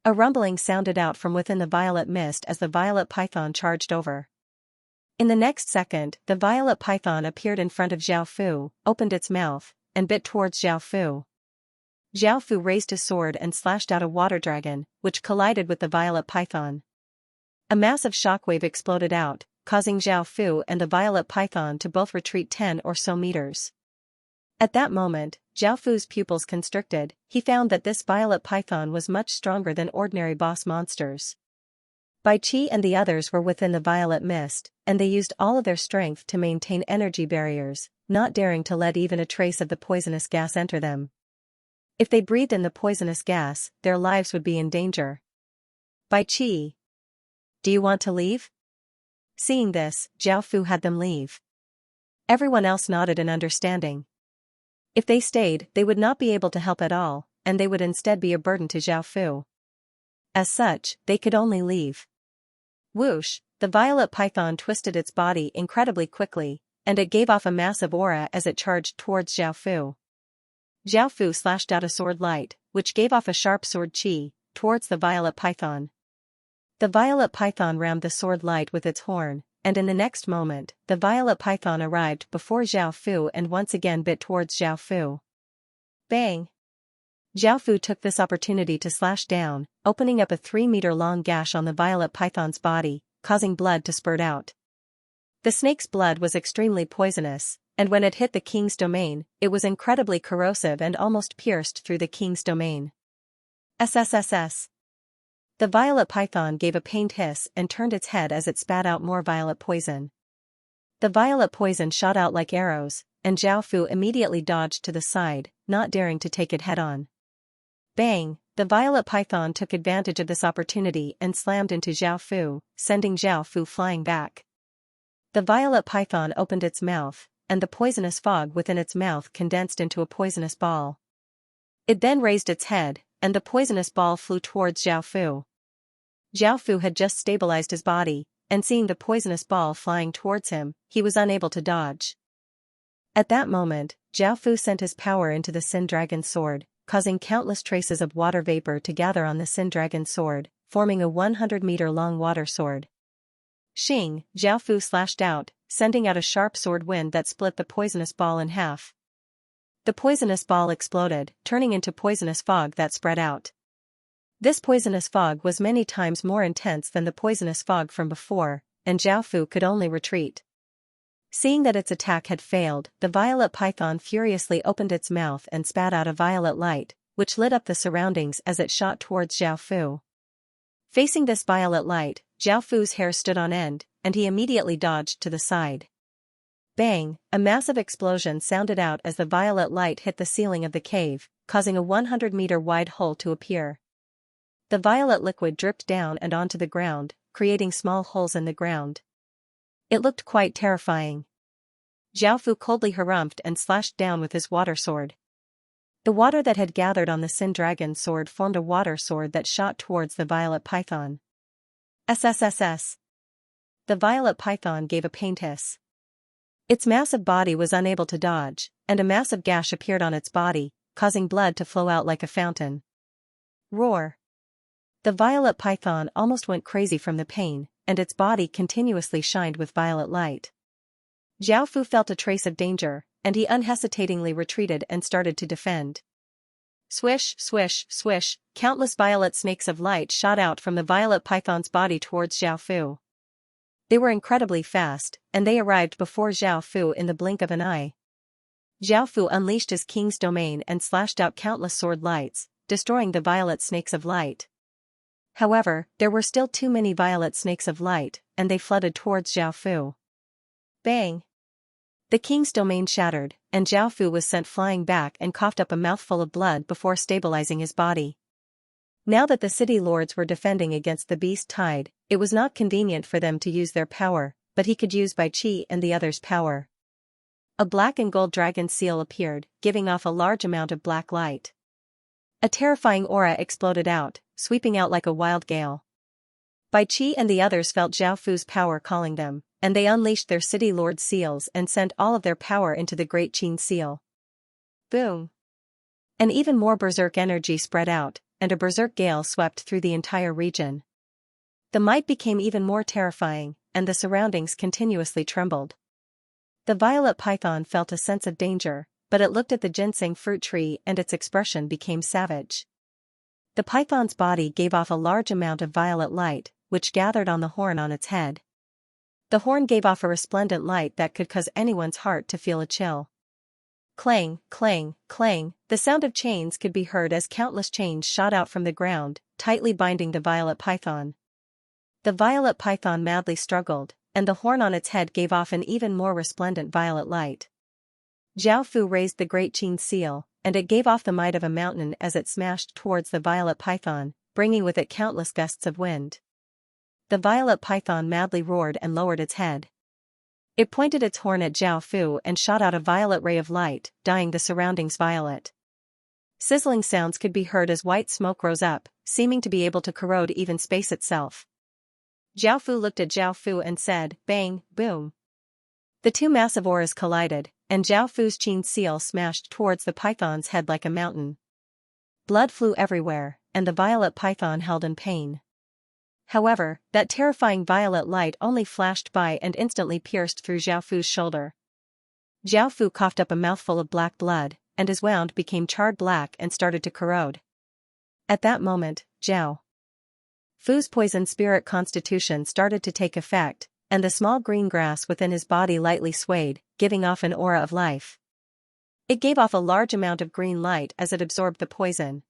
A rumbling sounded out from within the violet mist as the violet python charged over. In the next second, the violet python appeared in front of Zhaofu, opened its mouth, and bit towards Zhaofu. Zhaofu raised his sword and slashed out a water dragon, which collided with the violet python. A massive shockwave exploded out, causing Zhaofu and the violet python to both retreat 10 or so meters. At that moment, Zhaofu's pupils constricted, he found that this violet python was much stronger than ordinary boss monsters. Bai Qi and the others were within the violet mist, and they used all of their strength to maintain energy barriers, not daring to let even a trace of the poisonous gas enter them. If they breathed in the poisonous gas, their lives would be in danger. Bai Qi. Do you want to leave? Seeing this, Zhaofu had them leave. Everyone else nodded in understanding. If they stayed, they would not be able to help at all, and they would instead be a burden to Zhaofu. As such, they could only leave. Whoosh, the violet python twisted its body incredibly quickly, and it gave off a massive aura as it charged towards Zhaofu. Zhaofu slashed out a sword light, which gave off a sharp sword chi, towards the violet python. The violet python rammed the sword light with its horn, and in the next moment, the violet python arrived before Zhaofu and once again bit towards Zhaofu. Bang! Zhaofu took this opportunity to slash down, opening up a 3-meter-long gash on the violet python's body, causing blood to spurt out. The snake's blood was extremely poisonous, and when it hit the king's domain, it was incredibly corrosive and almost pierced through the king's domain. SSSS. The violet python gave a pained hiss and turned its head as it spat out more violet poison. The violet poison shot out like arrows, and Zhaofu immediately dodged to the side, not daring to take it head-on. Bang! The violet python took advantage of this opportunity and slammed into Zhaofu, sending Zhaofu flying back. The violet python opened its mouth, and the poisonous fog within its mouth condensed into a poisonous ball. It then raised its head, and the poisonous ball flew towards Zhaofu. Zhaofu had just stabilized his body, and seeing the poisonous ball flying towards him, he was unable to dodge. At that moment, Zhaofu sent his power into the Sin Dragon's sword, causing countless traces of water vapor to gather on the Sin Dragon's sword, forming a 100-meter-long water sword. Xing, Zhaofu slashed out, sending out a sharp sword wind that split the poisonous ball in half. The poisonous ball exploded, turning into poisonous fog that spread out. This poisonous fog was many times more intense than the poisonous fog from before, and Zhaofu could only retreat. Seeing that its attack had failed, the violet python furiously opened its mouth and spat out a violet light, which lit up the surroundings as it shot towards Zhaofu. Facing this violet light, Zhaofu's hair stood on end, and he immediately dodged to the side. Bang! A massive explosion sounded out as the violet light hit the ceiling of the cave, causing a 100-meter-wide hole to appear. The violet liquid dripped down and onto the ground, creating small holes in the ground. It looked quite terrifying. Zhao Fu coldly harumphed and slashed down with his water sword. The water that had gathered on the Sin Dragon's sword formed a water sword that shot towards the violet python. SSSS. The violet python gave a pained hiss. Its massive body was unable to dodge, and a massive gash appeared on its body, causing blood to flow out like a fountain. Roar. The violet python almost went crazy from the pain, and its body continuously shined with violet light. Zhao Fu felt a trace of danger, and he unhesitatingly retreated and started to defend. Swish, swish, swish, countless violet snakes of light shot out from the violet python's body towards Zhao Fu. They were incredibly fast, and they arrived before Zhao Fu in the blink of an eye. Zhao Fu unleashed his king's domain and slashed out countless sword lights, destroying the violet snakes of light. However, there were still too many violet snakes of light, and they flooded towards Zhao Fu. Bang! The king's domain shattered, and Zhao Fu was sent flying back and coughed up a mouthful of blood before stabilizing his body. Now that the city lords were defending against the beast tide, it was not convenient for them to use their power, but he could use Bai Qi and the others' power. A black and gold dragon seal appeared, giving off a large amount of black light. A terrifying aura exploded out, sweeping out like a wild gale. Bai Qi and the others felt Zhao Fu's power calling them, and they unleashed their city lord seals and sent all of their power into the Great Qin seal. Boom! An even more berserk energy spread out, and a berserk gale swept through the entire region. The might became even more terrifying, and the surroundings continuously trembled. The violet python felt a sense of danger, but it looked at the ginseng fruit tree and its expression became savage. The python's body gave off a large amount of violet light, which gathered on the horn on its head. The horn gave off a resplendent light that could cause anyone's heart to feel a chill. Clang, clang, clang, the sound of chains could be heard as countless chains shot out from the ground, tightly binding the violet python. The violet python madly struggled, and the horn on its head gave off an even more resplendent violet light. Zhao Fu raised the Great Qin seal, and it gave off the might of a mountain as it smashed towards the violet python, bringing with it countless gusts of wind. The violet python madly roared and lowered its head. It pointed its horn at Zhao Fu and shot out a violet ray of light, dyeing the surroundings violet. Sizzling sounds could be heard as white smoke rose up, seeming to be able to corrode even space itself. Zhao Fu looked at Zhao Fu and said, "Bang, boom." The two massive auras collided, and Zhao Fu's Qin seal smashed towards the python's head like a mountain. Blood flew everywhere, and the violet python held in pain. However, that terrifying violet light only flashed by and instantly pierced through Zhao Fu's shoulder. Zhao Fu coughed up a mouthful of black blood, and his wound became charred black and started to corrode. At that moment, Zhao Fu's poison spirit constitution started to take effect, and the small green grass within his body lightly swayed, giving off an aura of life. It gave off a large amount of green light as it absorbed the poison.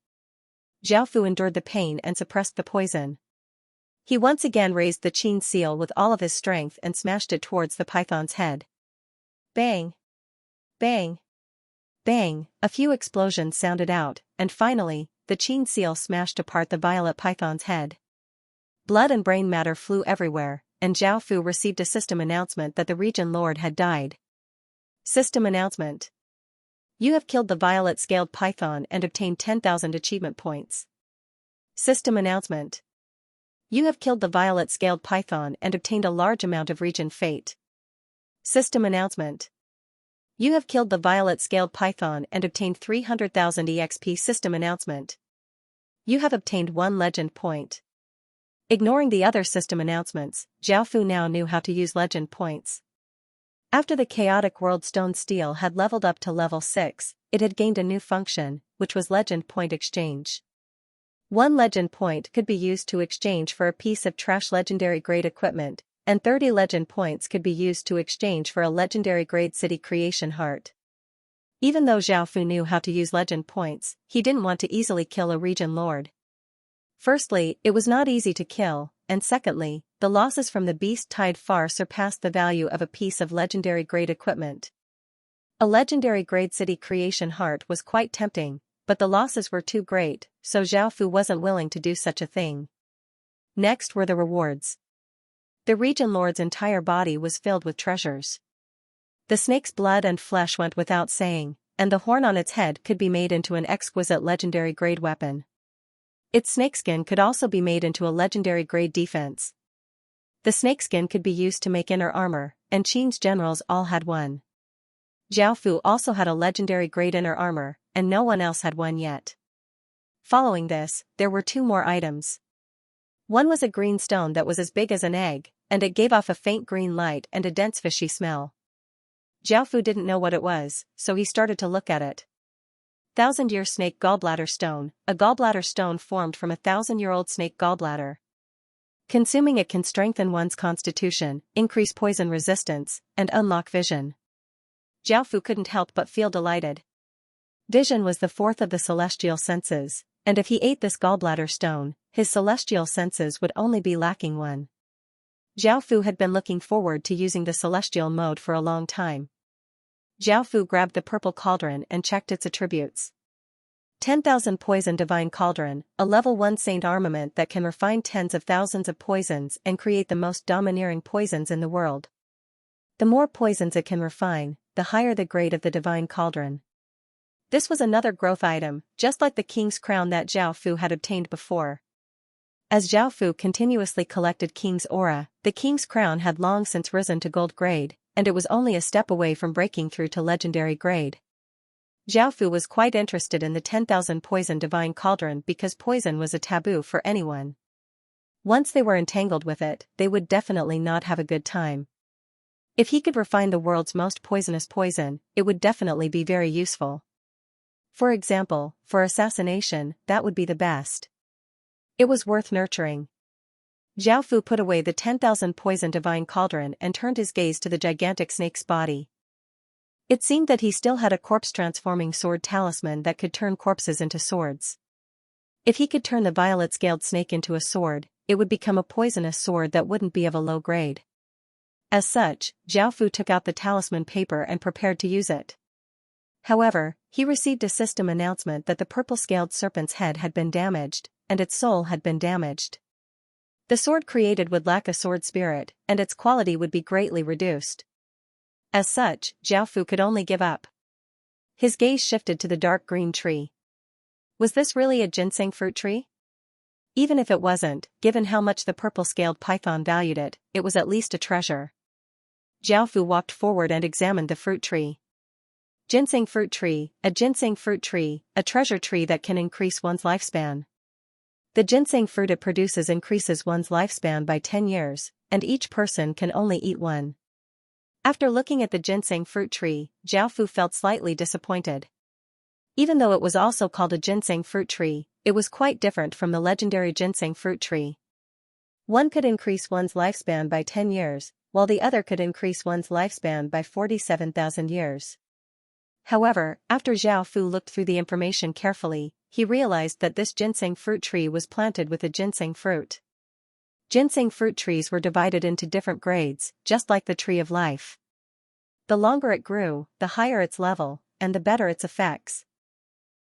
Zhao Fu endured the pain and suppressed the poison. He once again raised the Qin seal with all of his strength and smashed it towards the python's head. Bang! Bang! Bang! A few explosions sounded out, and finally, the Qin seal smashed apart the violet python's head. Blood and brain matter flew everywhere, and Zhao Fu received a system announcement that the region lord had died. System announcement. You have killed the violet-scaled python and obtained 10,000 achievement points. System announcement. You have killed the violet-scaled python and obtained a large amount of region fate. System announcement. You have killed the violet-scaled python and obtained 300,000 EXP. System announcement. You have obtained 1 legend point. Ignoring the other system announcements, Zhao Fu now knew how to use legend points. After the chaotic world stone steel had leveled up to level 6, it had gained a new function, which was legend point exchange. 1 legend point could be used to exchange for a piece of trash legendary grade equipment, and 30 legend points could be used to exchange for a legendary grade city creation heart. Even though Zhao Fu knew how to use legend points, he didn't want to easily kill a region lord. Firstly, it was not easy to kill, and secondly, the losses from the beast tide far surpassed the value of a piece of legendary grade equipment. A legendary grade city creation heart was quite tempting, but the losses were too great, so Zhao Fu wasn't willing to do such a thing. Next were the rewards. The region lord's entire body was filled with treasures. The snake's blood and flesh went without saying, and the horn on its head could be made into an exquisite legendary grade weapon. Its snakeskin could also be made into a legendary grade defense. The snakeskin could be used to make inner armor, and Qin's generals all had one. Zhao Fu also had a legendary grade inner armor, and no one else had one yet. Following this, there were two more items. One was a green stone that was as big as an egg, and it gave off a faint green light and a dense fishy smell. Zhao Fu didn't know what it was, so he started to look at it. 1,000-year snake gallbladder stone. A gallbladder stone formed from a 1,000-year-old snake gallbladder. Consuming it can strengthen one's constitution, increase poison resistance, and unlock vision. Zhao Fu couldn't help but feel delighted. Vision was the fourth of the celestial senses, and if he ate this gallbladder stone, his celestial senses would only be lacking one. Zhao Fu had been looking forward to using the celestial mode for a long time. Zhao Fu grabbed the purple cauldron and checked its attributes. 10,000 Poison Divine Cauldron, a level 1 saint armament that can refine tens of thousands of poisons and create the most domineering poisons in the world. The more poisons it can refine, the higher the grade of the Divine Cauldron. This was another growth item, just like the King's Crown that Zhao Fu had obtained before. As Zhao Fu continuously collected King's Aura, the King's Crown had long since risen to gold grade, and it was only a step away from breaking through to legendary grade. Zhao Fu was quite interested in the 10,000 Poison Divine Cauldron because poison was a taboo for anyone. Once they were entangled with it, they would definitely not have a good time. If he could refine the world's most poisonous poison, it would definitely be very useful. For example, for assassination, that would be the best. It was worth nurturing. Zhao Fu put away the 10,000 Poison Divine Cauldron and turned his gaze to the gigantic snake's body. It seemed that he still had a corpse-transforming sword talisman that could turn corpses into swords. If he could turn the violet-scaled snake into a sword, it would become a poisonous sword that wouldn't be of a low grade. As such, Zhao Fu took out the talisman paper and prepared to use it. However, he received a system announcement that the purple-scaled serpent's head had been damaged, and its soul had been damaged. The sword created would lack a sword spirit, and its quality would be greatly reduced. As such, Zhao Fu could only give up. His gaze shifted to the dark green tree. Was this really a ginseng fruit tree? Even if it wasn't, given how much the purple-scaled python valued it, it was at least a treasure. Zhao Fu walked forward and examined the fruit tree. Ginseng fruit tree, a ginseng fruit tree, a treasure tree that can increase one's lifespan. The ginseng fruit it produces increases one's lifespan by 10 years, and each person can only eat one. After looking at the ginseng fruit tree, Zhao Fu felt slightly disappointed. Even though it was also called a ginseng fruit tree, it was quite different from the legendary ginseng fruit tree. One could increase one's lifespan by 10 years, while the other could increase one's lifespan by 47,000 years. However, after Zhao Fu looked through the information carefully, he realized that this ginseng fruit tree was planted with a ginseng fruit. Ginseng fruit trees were divided into different grades, just like the tree of life. The longer it grew, the higher its level, and the better its effects.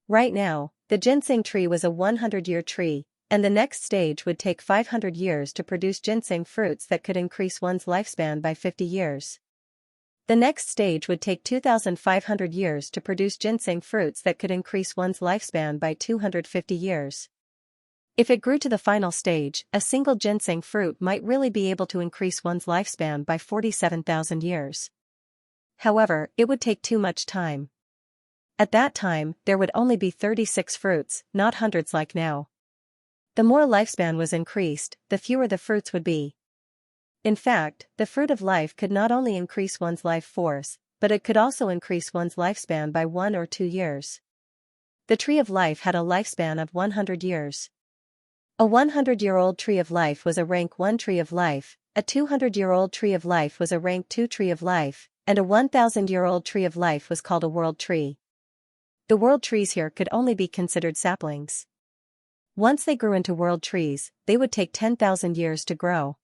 Right now, the ginseng tree was a 100-year tree, and the next stage would take 500 years to produce ginseng fruits that could increase one's lifespan by 50 years. The next stage would take 2,500 years to produce ginseng fruits that could increase one's lifespan by 250 years. If it grew to the final stage, a single ginseng fruit might really be able to increase one's lifespan by 47,000 years. However, it would take too much time. At that time, there would only be 36 fruits, not hundreds like now. The more lifespan was increased, the fewer the fruits would be. In fact, the fruit of life could not only increase one's life force, but it could also increase one's lifespan by 1 or 2 years. The tree of life had a lifespan of 100 years. A 100-year-old tree of life was a rank 1 tree of life, a 200-year-old tree of life was a rank 2 tree of life, and a 1,000-year-old tree of life was called a world tree. The world trees here could only be considered saplings. Once they grew into world trees, they would take 10,000 years to grow.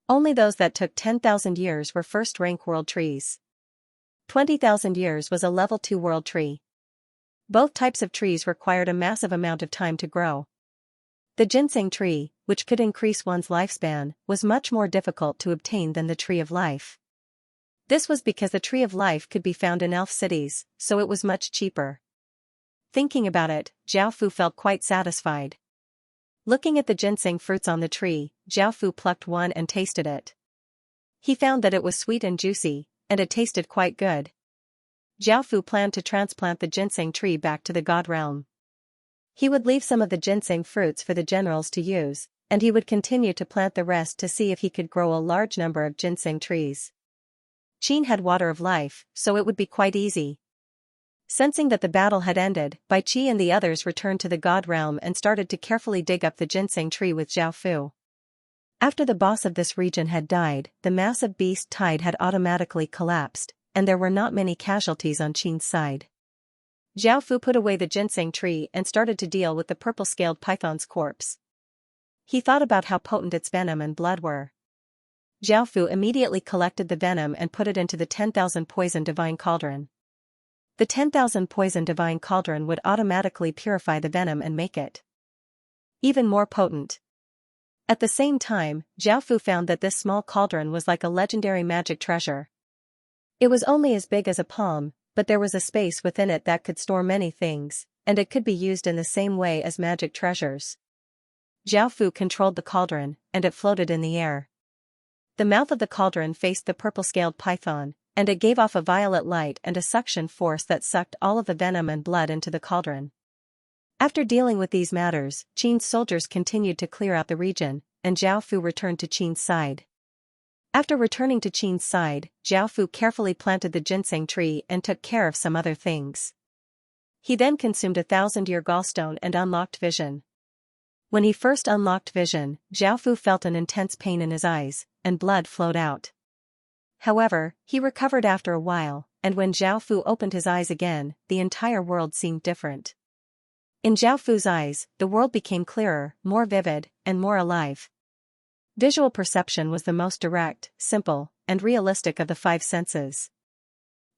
Only those that took 10,000 years were first-rank world trees. 20,000 years was a level 2 world tree. Both types of trees required a massive amount of time to grow. The ginseng tree, which could increase one's lifespan, was much more difficult to obtain than the tree of life. This was because the tree of life could be found in elf cities, so it was much cheaper. Thinking about it, Zhao Fu felt quite satisfied. Looking at the ginseng fruits on the tree, Zhao Fu plucked one and tasted it. He found that it was sweet and juicy, and it tasted quite good. Zhao Fu planned to transplant the ginseng tree back to the god realm. He would leave some of the ginseng fruits for the generals to use, and he would continue to plant the rest to see if he could grow a large number of ginseng trees. Qin had water of life, so it would be quite easy. Sensing that the battle had ended, Bai Qi and the others returned to the god realm and started to carefully dig up the ginseng tree with Zhao Fu. After the boss of this region had died, the massive beast tide had automatically collapsed, and there were not many casualties on Qin's side. Zhao Fu put away the ginseng tree and started to deal with the purple-scaled python's corpse. He thought about how potent its venom and blood were. Zhao Fu immediately collected the venom and put it into the 10,000 poison divine cauldron. The 10,000 poison divine cauldron would automatically purify the venom and make it even more potent. At the same time, Zhao Fu found that this small cauldron was like a legendary magic treasure. It was only as big as a palm, but there was a space within it that could store many things, and it could be used in the same way as magic treasures. Zhao Fu controlled the cauldron, and it floated in the air. The mouth of the cauldron faced the purple-scaled python, and it gave off a violet light and a suction force that sucked all of the venom and blood into the cauldron. After dealing with these matters, Qin's soldiers continued to clear out the region, and Zhao Fu returned to Qin's side. After returning to Qin's side, Zhao Fu carefully planted the ginseng tree and took care of some other things. He then consumed a 1,000-year gallstone and unlocked vision. When he first unlocked vision, Zhao Fu felt an intense pain in his eyes, and blood flowed out. However, he recovered after a while, and when Zhao Fu opened his eyes again, the entire world seemed different. In Zhao Fu's eyes, the world became clearer, more vivid, and more alive. Visual perception was the most direct, simple, and realistic of the five senses.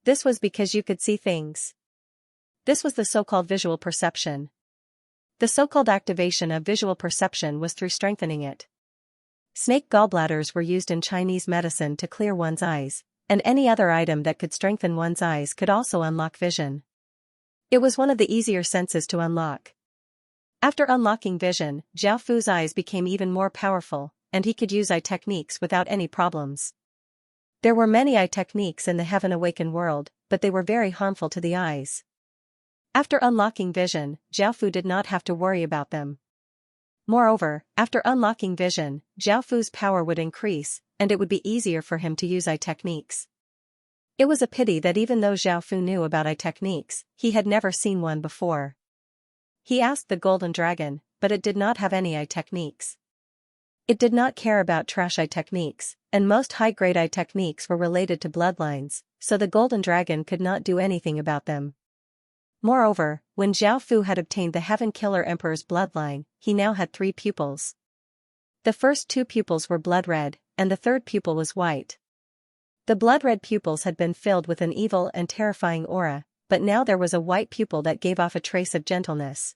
This was because you could see things. This was the so-called visual perception. The so-called activation of visual perception was through strengthening it. Snake gallbladders were used in Chinese medicine to clear one's eyes, and any other item that could strengthen one's eyes could also unlock vision. It was one of the easier senses to unlock. After unlocking vision, Zhao Fu's eyes became even more powerful, and he could use eye techniques without any problems. There were many eye techniques in the Heaven Awakened world, but they were very harmful to the eyes. After unlocking vision, Zhao Fu did not have to worry about them. Moreover, after unlocking vision, Zhao Fu's power would increase, and it would be easier for him to use eye techniques. It was a pity that even though Zhao Fu knew about eye techniques, he had never seen one before. He asked the golden dragon, but it did not have any eye techniques. It did not care about trash eye techniques, and most high-grade eye techniques were related to bloodlines, so the golden dragon could not do anything about them. Moreover, when Zhao Fu had obtained the Heaven Killer Emperor's bloodline, he now had 3 pupils. The first 2 pupils were blood red, and the third pupil was white. The blood red pupils had been filled with an evil and terrifying aura, but now there was a white pupil that gave off a trace of gentleness.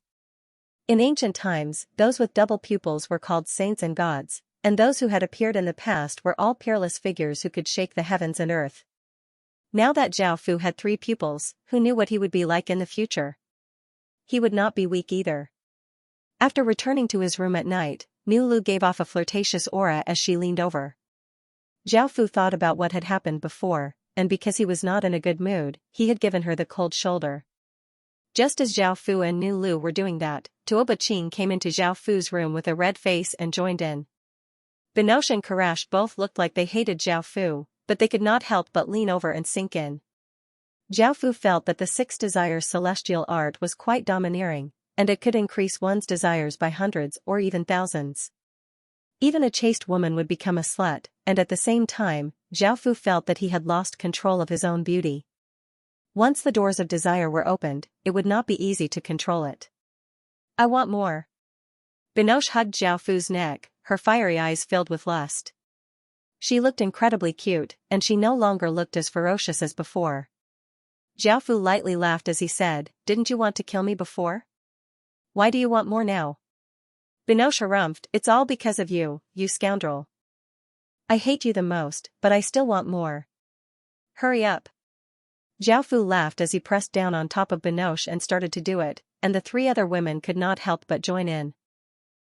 In ancient times, those with double pupils were called saints and gods, and those who had appeared in the past were all peerless figures who could shake the heavens and earth. Now that Zhao Fu had 3 pupils, who knew what he would be like in the future? He would not be weak either. After returning to his room at night, Nu Lu gave off a flirtatious aura as she leaned over. Zhao Fu thought about what had happened before, and because he was not in a good mood, he had given her the cold shoulder. Just as Zhao Fu and Nu Lu were doing that, Tuoba Qing came into Zhao Fu's room with a red face and joined in. Binoche and Karash both looked like they hated Zhao Fu, but they could not help but lean over and sink in. Zhao Fu felt that the 6 desires celestial art was quite domineering, and it could increase one's desires by hundreds or even thousands. Even a chaste woman would become a slut, and at the same time, Zhao Fu felt that he had lost control of his own beauty. Once the doors of desire were opened, it would not be easy to control it. I want more. Binoche hugged Zhao Fu's neck, her fiery eyes filled with lust. She looked incredibly cute, and she no longer looked as ferocious as before. Zhao Fu lightly laughed as he said, "Didn't you want to kill me before? Why do you want more now?" Binoche harumphed, "It's all because of you, you scoundrel. I hate you the most, but I still want more. Hurry up." Zhao Fu laughed as he pressed down on top of Binoche and started to do it, and the three other women could not help but join in.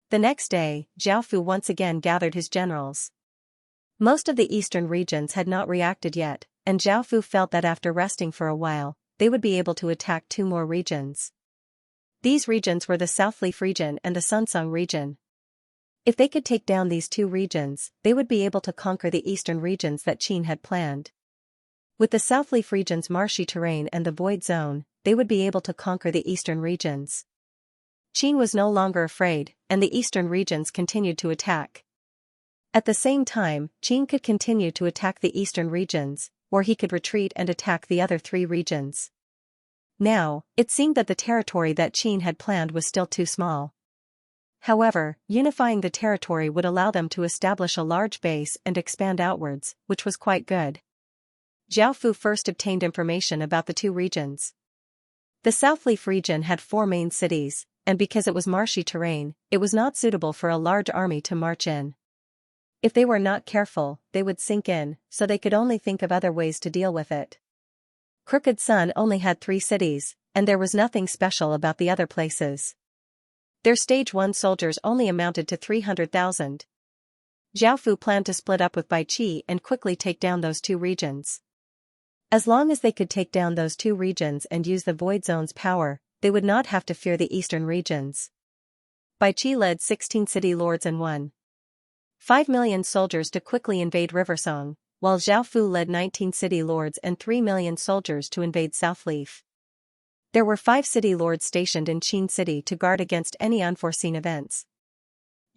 The next day, Zhao Fu once again gathered his generals. Most of the eastern regions had not reacted yet, and Zhao Fu felt that after resting for a while, they would be able to attack two more regions. These regions were the Southleaf region and the Sunsung region. If they could take down these two regions, they would be able to conquer the eastern regions that Qin had planned. With the Southleaf region's marshy terrain and the void zone, they would be able to conquer the eastern regions. Qin was no longer afraid, and the eastern regions continued to attack. At the same time, Qin could continue to attack the eastern regions, or he could retreat and attack the other three regions. Now, it seemed that the territory that Qin had planned was still too small. However, unifying the territory would allow them to establish a large base and expand outwards, which was quite good. Zhao Fu first obtained information about the two regions. The Southleaf region had 4 main cities, and because it was marshy terrain, it was not suitable for a large army to march in. If they were not careful, they would sink in, so they could only think of other ways to deal with it. Crooked Sun only had 3 cities, and there was nothing special about the other places. Their Stage 1 soldiers only amounted to 300,000. Zhao Fu planned to split up with Bai Qi and quickly take down those two regions. As long as they could take down those two regions and use the Void Zone's power, they would not have to fear the eastern regions. Bai Qi led 16 city lords and 1.5 million soldiers to quickly invade Riversong, while Zhao Fu led 19 city lords and 3 million soldiers to invade Southleaf. There were 5 city lords stationed in Qin City to guard against any unforeseen events.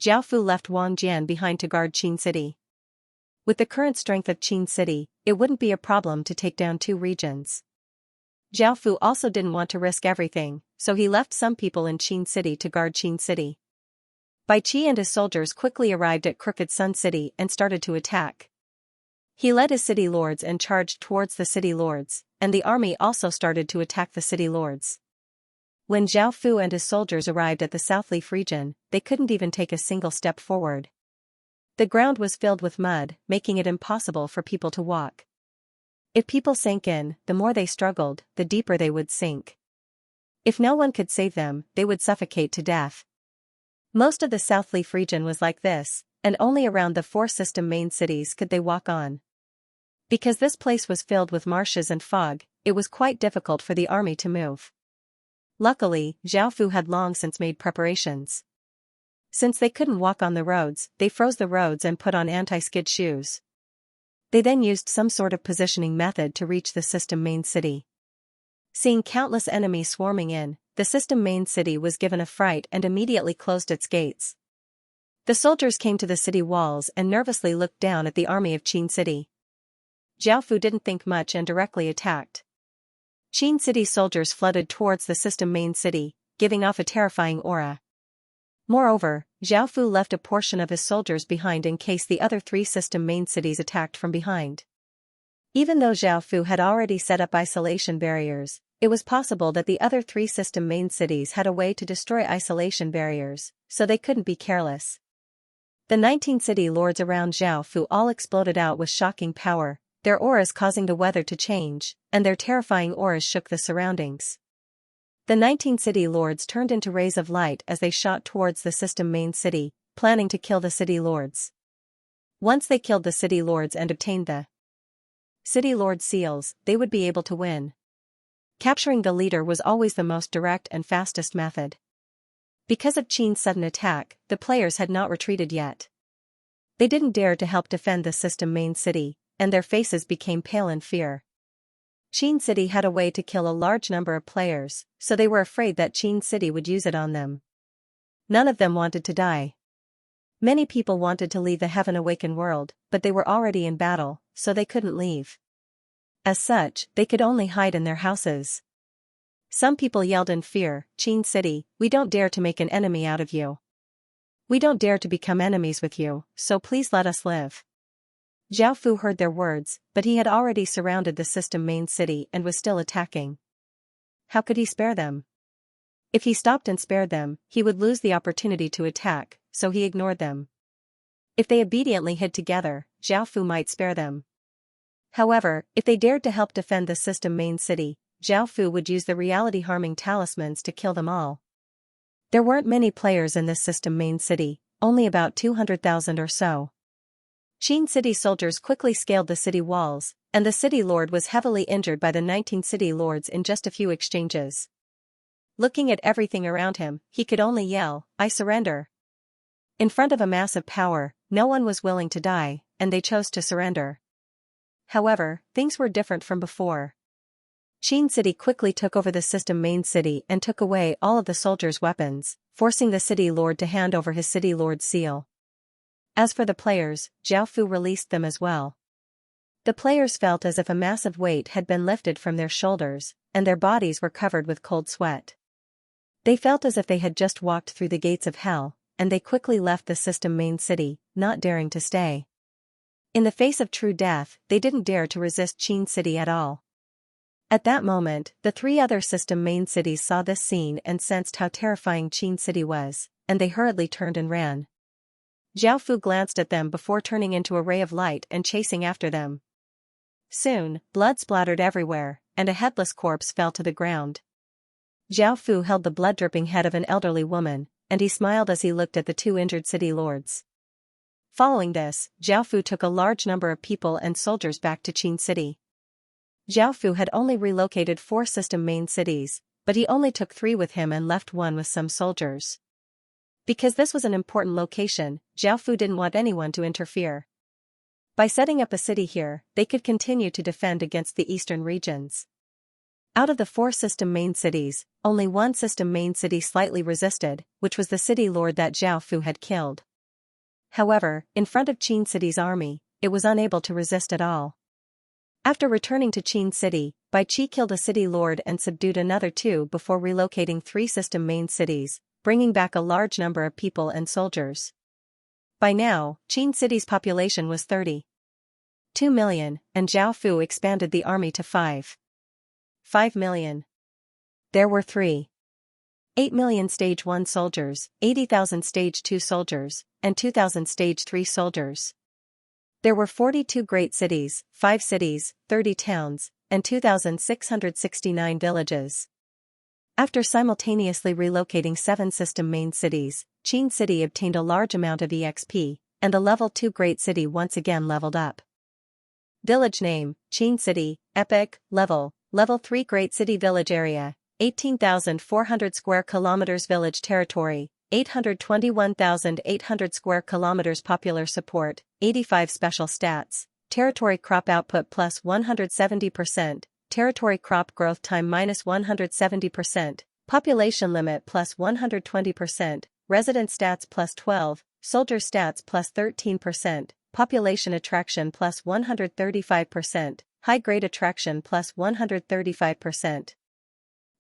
Zhao Fu left Wang Jian behind to guard Qin City. With the current strength of Qin City, it wouldn't be a problem to take down 2 regions. Zhao Fu also didn't want to risk everything, so he left some people in Qin City to guard Qin City. Bai Qi and his soldiers quickly arrived at Crooked Sun City and started to attack. He led his city lords and charged towards the city lords, and the army also started to attack the city lords. When Zhao Fu and his soldiers arrived at the Southleaf region, they couldn't even take a single step forward. The ground was filled with mud, making it impossible for people to walk. If people sank in, the more they struggled, the deeper they would sink. If no one could save them, they would suffocate to death. Most of the Southleaf region was like this, and only around the 4 system main cities could they walk on. Because this place was filled with marshes and fog, it was quite difficult for the army to move. Luckily, Zhao Fu had long since made preparations. Since they couldn't walk on the roads, they froze the roads and put on anti-skid shoes. They then used some sort of positioning method to reach the system main city. Seeing countless enemies swarming in, the system main city was given a fright and immediately closed its gates. The soldiers came to the city walls and nervously looked down at the army of Qin City. Zhao Fu didn't think much and directly attacked. Qin City soldiers flooded towards the system main city, giving off a terrifying aura. Moreover, Zhao Fu left a portion of his soldiers behind in case the other 3 system main cities attacked from behind. Even though Zhao Fu had already set up isolation barriers, it was possible that the other 3 system main cities had a way to destroy isolation barriers, so they couldn't be careless. The 19 city lords around Zhao Fu all exploded out with shocking power, their auras causing the weather to change, and their terrifying auras shook the surroundings. The 19 city lords turned into rays of light as they shot towards the system main city, planning to kill the city lords. Once they killed the city lords and obtained the city lord seals, they would be able to win. Capturing the leader was always the most direct and fastest method. Because of Qin's sudden attack, the players had not retreated yet. They didn't dare to help defend the system main city, and their faces became pale in fear. Qin City had a way to kill a large number of players, so they were afraid that Qin City would use it on them. None of them wanted to die. Many people wanted to leave the Heaven Awakened world, but they were already in battle, so they couldn't leave. As such, they could only hide in their houses. Some people yelled in fear, "Qin City, we don't dare to make an enemy out of you. We don't dare to become enemies with you, so please let us live." Zhao Fu heard their words, but he had already surrounded the system main city and was still attacking. How could he spare them? If he stopped and spared them, he would lose the opportunity to attack, so he ignored them. If they obediently hid together, Zhao Fu might spare them. However, if they dared to help defend the system main city, Zhao Fu would use the reality-harming talismans to kill them all. There weren't many players in this system main city, only about 200,000 or so. Qin city soldiers quickly scaled the city walls, and the city lord was heavily injured by the 19 city lords in just a few exchanges. Looking at everything around him, he could only yell, "I surrender." In front of a massive power, no one was willing to die, and they chose to surrender. However, things were different from before. Qin City quickly took over the system main city and took away all of the soldiers' weapons, forcing the city lord to hand over his city lord's seal. As for the players, Zhao Fu released them as well. The players felt as if a massive weight had been lifted from their shoulders, and their bodies were covered with cold sweat. They felt as if they had just walked through the gates of hell, and they quickly left the system main city, not daring to stay. In the face of true death, they didn't dare to resist Qin City at all. At that moment, the three other system main cities saw this scene and sensed how terrifying Qin City was, and they hurriedly turned and ran. Zhao Fu glanced at them before turning into a ray of light and chasing after them. Soon, blood splattered everywhere, and a headless corpse fell to the ground. Zhao Fu held the blood-dripping head of an elderly woman, and he smiled as he looked at the two injured city lords. Following this, Zhao Fu took a large number of people and soldiers back to Qin City. Zhao Fu had only relocated 4 system main cities, but he only took 3 with him and left 1 with some soldiers. Because this was an important location, Zhao Fu didn't want anyone to interfere. By setting up a city here, they could continue to defend against the eastern regions. Out of the 4 system main cities, only 1 system main city slightly resisted, which was the city lord that Zhao Fu had killed. However, in front of Qin City's army, it was unable to resist at all. After returning to Qin City, Bai Qi killed a city lord and subdued another 2 before relocating 3 system main cities, bringing back a large number of people and soldiers. By now, Qin City's population was 32 million, and Zhao Fu expanded the army to 5 million. There were 8 million Stage 1 soldiers, 80,000 Stage 2 soldiers, and 2,000 Stage 3 soldiers. There were 42 great cities, 5 cities, 30 towns, and 2,669 villages. After simultaneously relocating 7 system main cities, Qin City obtained a large amount of EXP, and the level 2 great city once again leveled up. Village name, Qin City, Epic, Level 3 Great City Village Area, 18,400 square kilometers. Village territory, 821,800 square kilometers. Popular support, 85 special stats, territory crop output plus 170%, territory crop growth time minus 170%, population limit plus 120%, resident stats plus 12, soldier stats plus 13%, population attraction plus 135%, high-grade attraction plus 135%.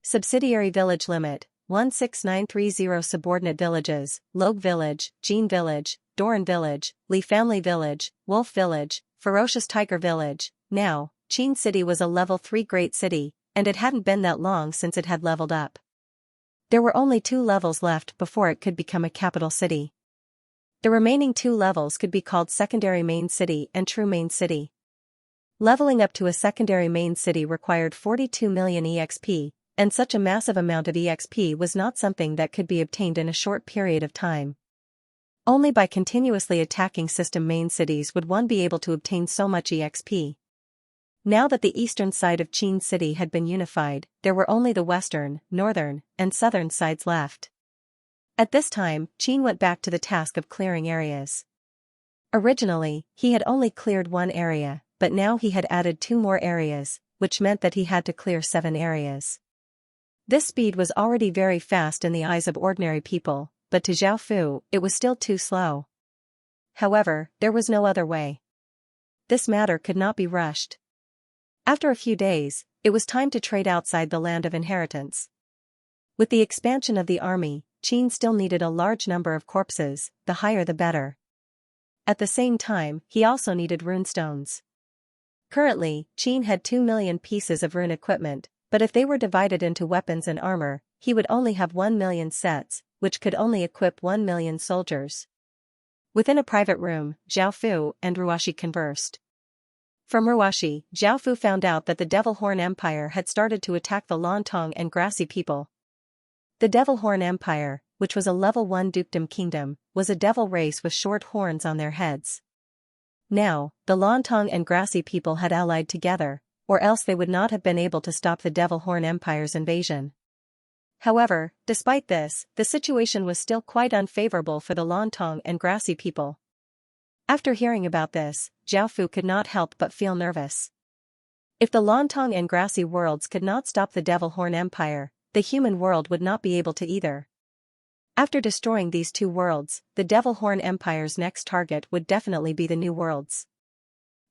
Subsidiary village limit, 16930. Subordinate villages, Logue Village, Jean Village, Doran Village, Li Family Village, Wolf Village, Ferocious Tiger Village. Now, Qin City was a level 3 great city, and it hadn't been that long since it had leveled up. There were only 2 levels left before it could become a capital city. The remaining 2 levels could be called Secondary Main City and True Main City. Leveling up to a Secondary Main City required 42 million EXP, and such a massive amount of EXP was not something that could be obtained in a short period of time. Only by continuously attacking system main cities would one be able to obtain so much EXP. Now that the eastern side of Qin City had been unified, there were only the western, northern, and southern sides left. At this time, Qin went back to the task of clearing areas. Originally, he had only cleared 1 area, but now he had added 2 more areas, which meant that he had to clear 7 areas. This speed was already very fast in the eyes of ordinary people, but to Zhao Fu, it was still too slow. However, there was no other way. This matter could not be rushed. After a few days, it was time to trade outside the land of inheritance. With the expansion of the army, Qin still needed a large number of corpses, the higher the better. At the same time, he also needed runestones. Currently, Qin had 2 million pieces of rune equipment, but if they were divided into weapons and armor, he would only have 1 million sets, which could only equip 1 million soldiers. Within a private room, Zhao Fu and Ruashi conversed. From Ruashi, Zhao Fu found out that the Devil Horn Empire had started to attack the Lontong and Grassy people. The Devil Horn Empire, which was a level 1 dukedom kingdom, was a devil race with short horns on their heads. Now, the Lontong and Grassy people had allied together, or else they would not have been able to stop the Devil Horn Empire's invasion. However, despite this, the situation was still quite unfavorable for the Lontong and Grassy people. After hearing about this, Zhao Fu could not help but feel nervous. If the Lontong and Grassy worlds could not stop the Devil Horn Empire, the human world would not be able to either. After destroying these two worlds, the Devil Horn Empire's next target would definitely be the New Worlds.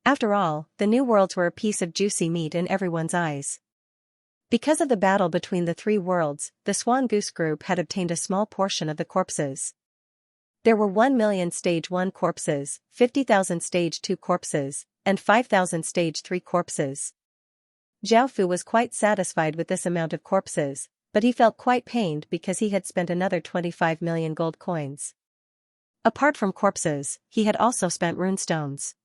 After all, the New Worlds were a piece of juicy meat in everyone's eyes. Because of the battle between the three worlds, the Swan Goose group had obtained a small portion of the corpses. There were 1 million Stage 1 corpses, 50,000 Stage 2 corpses, and 5,000 Stage 3 corpses. Zhao Fu was quite satisfied with this amount of corpses, but he felt quite pained because he had spent another 25 million gold coins. Apart from corpses, he had also spent runestones.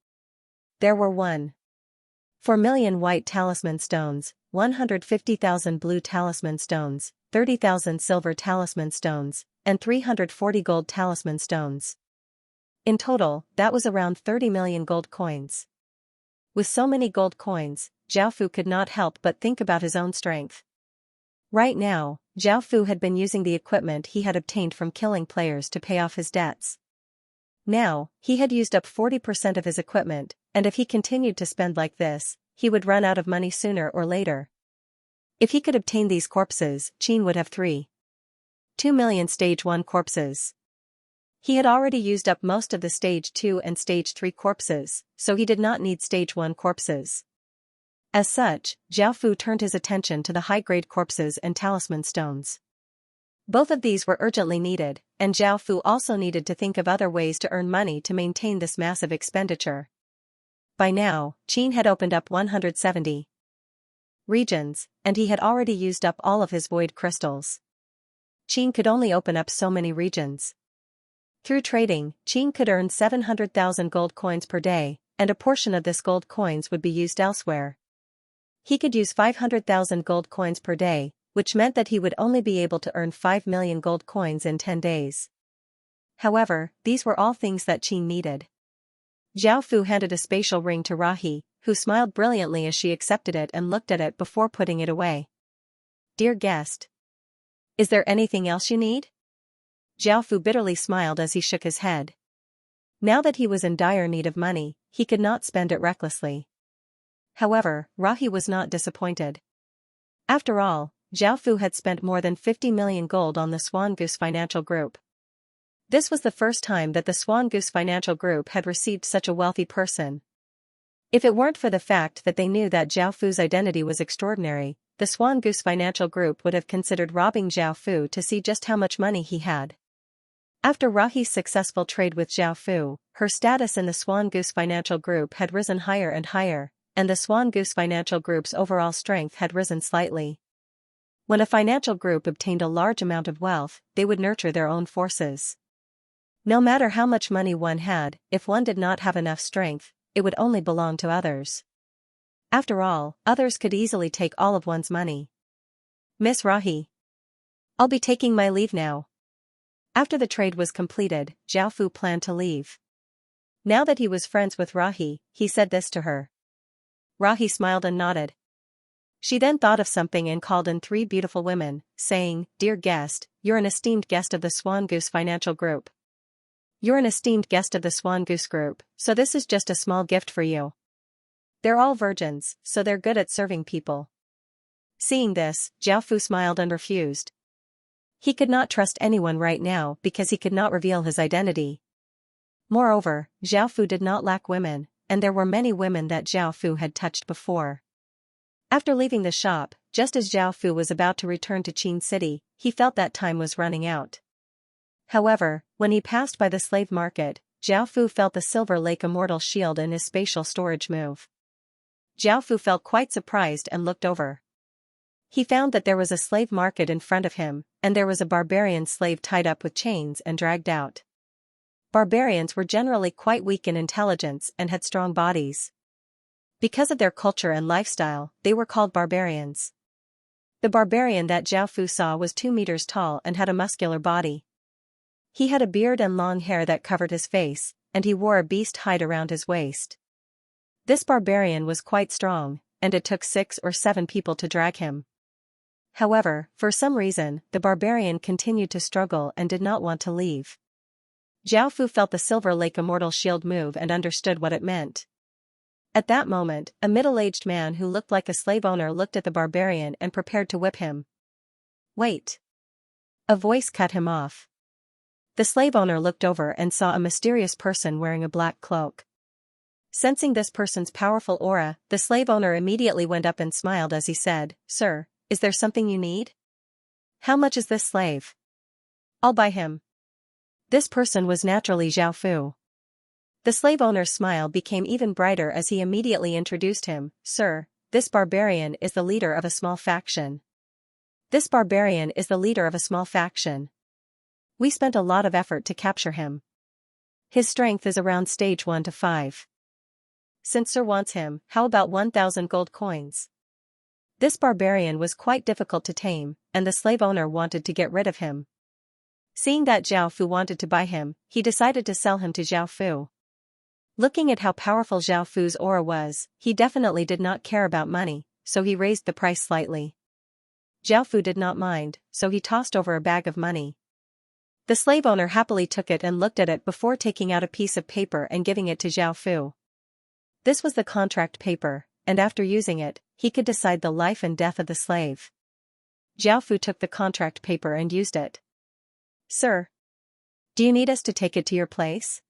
There were 1.4 million white talisman stones, 150,000 blue talisman stones, 30,000 silver talisman stones, and 340 gold talisman stones. In total, that was around 30 million gold coins. With so many gold coins, Zhao Fu could not help but think about his own strength. Right now, Zhao Fu had been using the equipment he had obtained from killing players to pay off his debts. Now, he had used up 40% of his equipment, and if he continued to spend like this, he would run out of money sooner or later. If he could obtain these corpses, Qin would have 3.2 million Stage 1 corpses. He had already used up most of the Stage 2 and Stage 3 corpses, so he did not need Stage 1 corpses. As such, Zhao Fu turned his attention to the high-grade corpses and talisman stones. Both of these were urgently needed, and Zhao Fu also needed to think of other ways to earn money to maintain this massive expenditure. By now, Qin had opened up 170 regions, and he had already used up all of his void crystals. Qin could only open up so many regions. Through trading, Qin could earn 700,000 gold coins per day, and a portion of this gold coins would be used elsewhere. He could use 500,000 gold coins per day, which meant that he would only be able to earn 5 million gold coins in 10 days. However, these were all things that Qin needed. Zhao Fu handed a spatial ring to Rahi, who smiled brilliantly as she accepted it and looked at it before putting it away. "Dear guest. Is there anything else you need?" Zhao Fu bitterly smiled as he shook his head. Now that he was in dire need of money, he could not spend it recklessly. However, Rahi was not disappointed. After all, Zhao Fu had spent more than 50 million gold on the Swan Goose Financial Group. This was the first time that the Swan Goose Financial Group had received such a wealthy person. If it weren't for the fact that they knew that Zhao Fu's identity was extraordinary, the Swan Goose Financial Group would have considered robbing Zhao Fu to see just how much money he had. After Rahi's successful trade with Zhao Fu, her status in the Swan Goose Financial Group had risen higher and higher, and the Swan Goose Financial Group's overall strength had risen slightly. When a financial group obtained a large amount of wealth, they would nurture their own forces. No matter how much money one had, if one did not have enough strength, it would only belong to others. After all, others could easily take all of one's money. "Miss Rahi. I'll be taking my leave now." After the trade was completed, Zhao Fu planned to leave. Now that he was friends with Rahi, he said this to her. Rahi smiled and nodded. She then thought of something and called in 3 beautiful women, saying, "Dear guest, you're an esteemed guest of the Swan Goose Financial Group. You're an esteemed guest of the Swan Goose Group, so this is just a small gift for you. They're all virgins, so they're good at serving people." Seeing this, Zhao Fu smiled and refused. He could not trust anyone right now because he could not reveal his identity. Moreover, Zhao Fu did not lack women, and there were many women that Zhao Fu had touched before. After leaving the shop, just as Zhao Fu was about to return to Qin City, he felt that time was running out. However, when he passed by the slave market, Zhao Fu felt the Silver Lake Immortal Shield in his spatial storage move. Zhao Fu felt quite surprised and looked over. He found that there was a slave market in front of him, and there was a barbarian slave tied up with chains and dragged out. Barbarians were generally quite weak in intelligence and had strong bodies. Because of their culture and lifestyle, they were called barbarians. The barbarian that Zhao Fu saw was 2 meters tall and had a muscular body. He had a beard and long hair that covered his face, and he wore a beast hide around his waist. This barbarian was quite strong, and it took 6 or 7 people to drag him. However, for some reason, the barbarian continued to struggle and did not want to leave. Zhao Fu felt the Silver Lake Immortal Shield move and understood what it meant. At that moment, a middle-aged man who looked like a slave owner looked at the barbarian and prepared to whip him. "Wait!" A voice cut him off. The slave owner looked over and saw a mysterious person wearing a black cloak. Sensing this person's powerful aura, the slave owner immediately went up and smiled as he said, "Sir, is there something you need? How much is this slave? I'll buy him." This person was naturally Zhao Fu. The slave owner's smile became even brighter as he immediately introduced him, "Sir, this barbarian is the leader of a small faction. This barbarian is the leader of a small faction. We spent a lot of effort to capture him. His strength is around stage 1 to 5. Since Sir wants him, how about 1,000 gold coins?" This barbarian was quite difficult to tame, and the slave owner wanted to get rid of him. Seeing that Zhao Fu wanted to buy him, he decided to sell him to Zhao Fu. Looking at how powerful Zhao Fu's aura was, he definitely did not care about money, so he raised the price slightly. Zhao Fu did not mind, so he tossed over a bag of money. The slave owner happily took it and looked at it before taking out a piece of paper and giving it to Zhao Fu. This was the contract paper, and after using it, he could decide the life and death of the slave. Zhao Fu took the contract paper and used it. "Sir, do you need us to take it to your place?"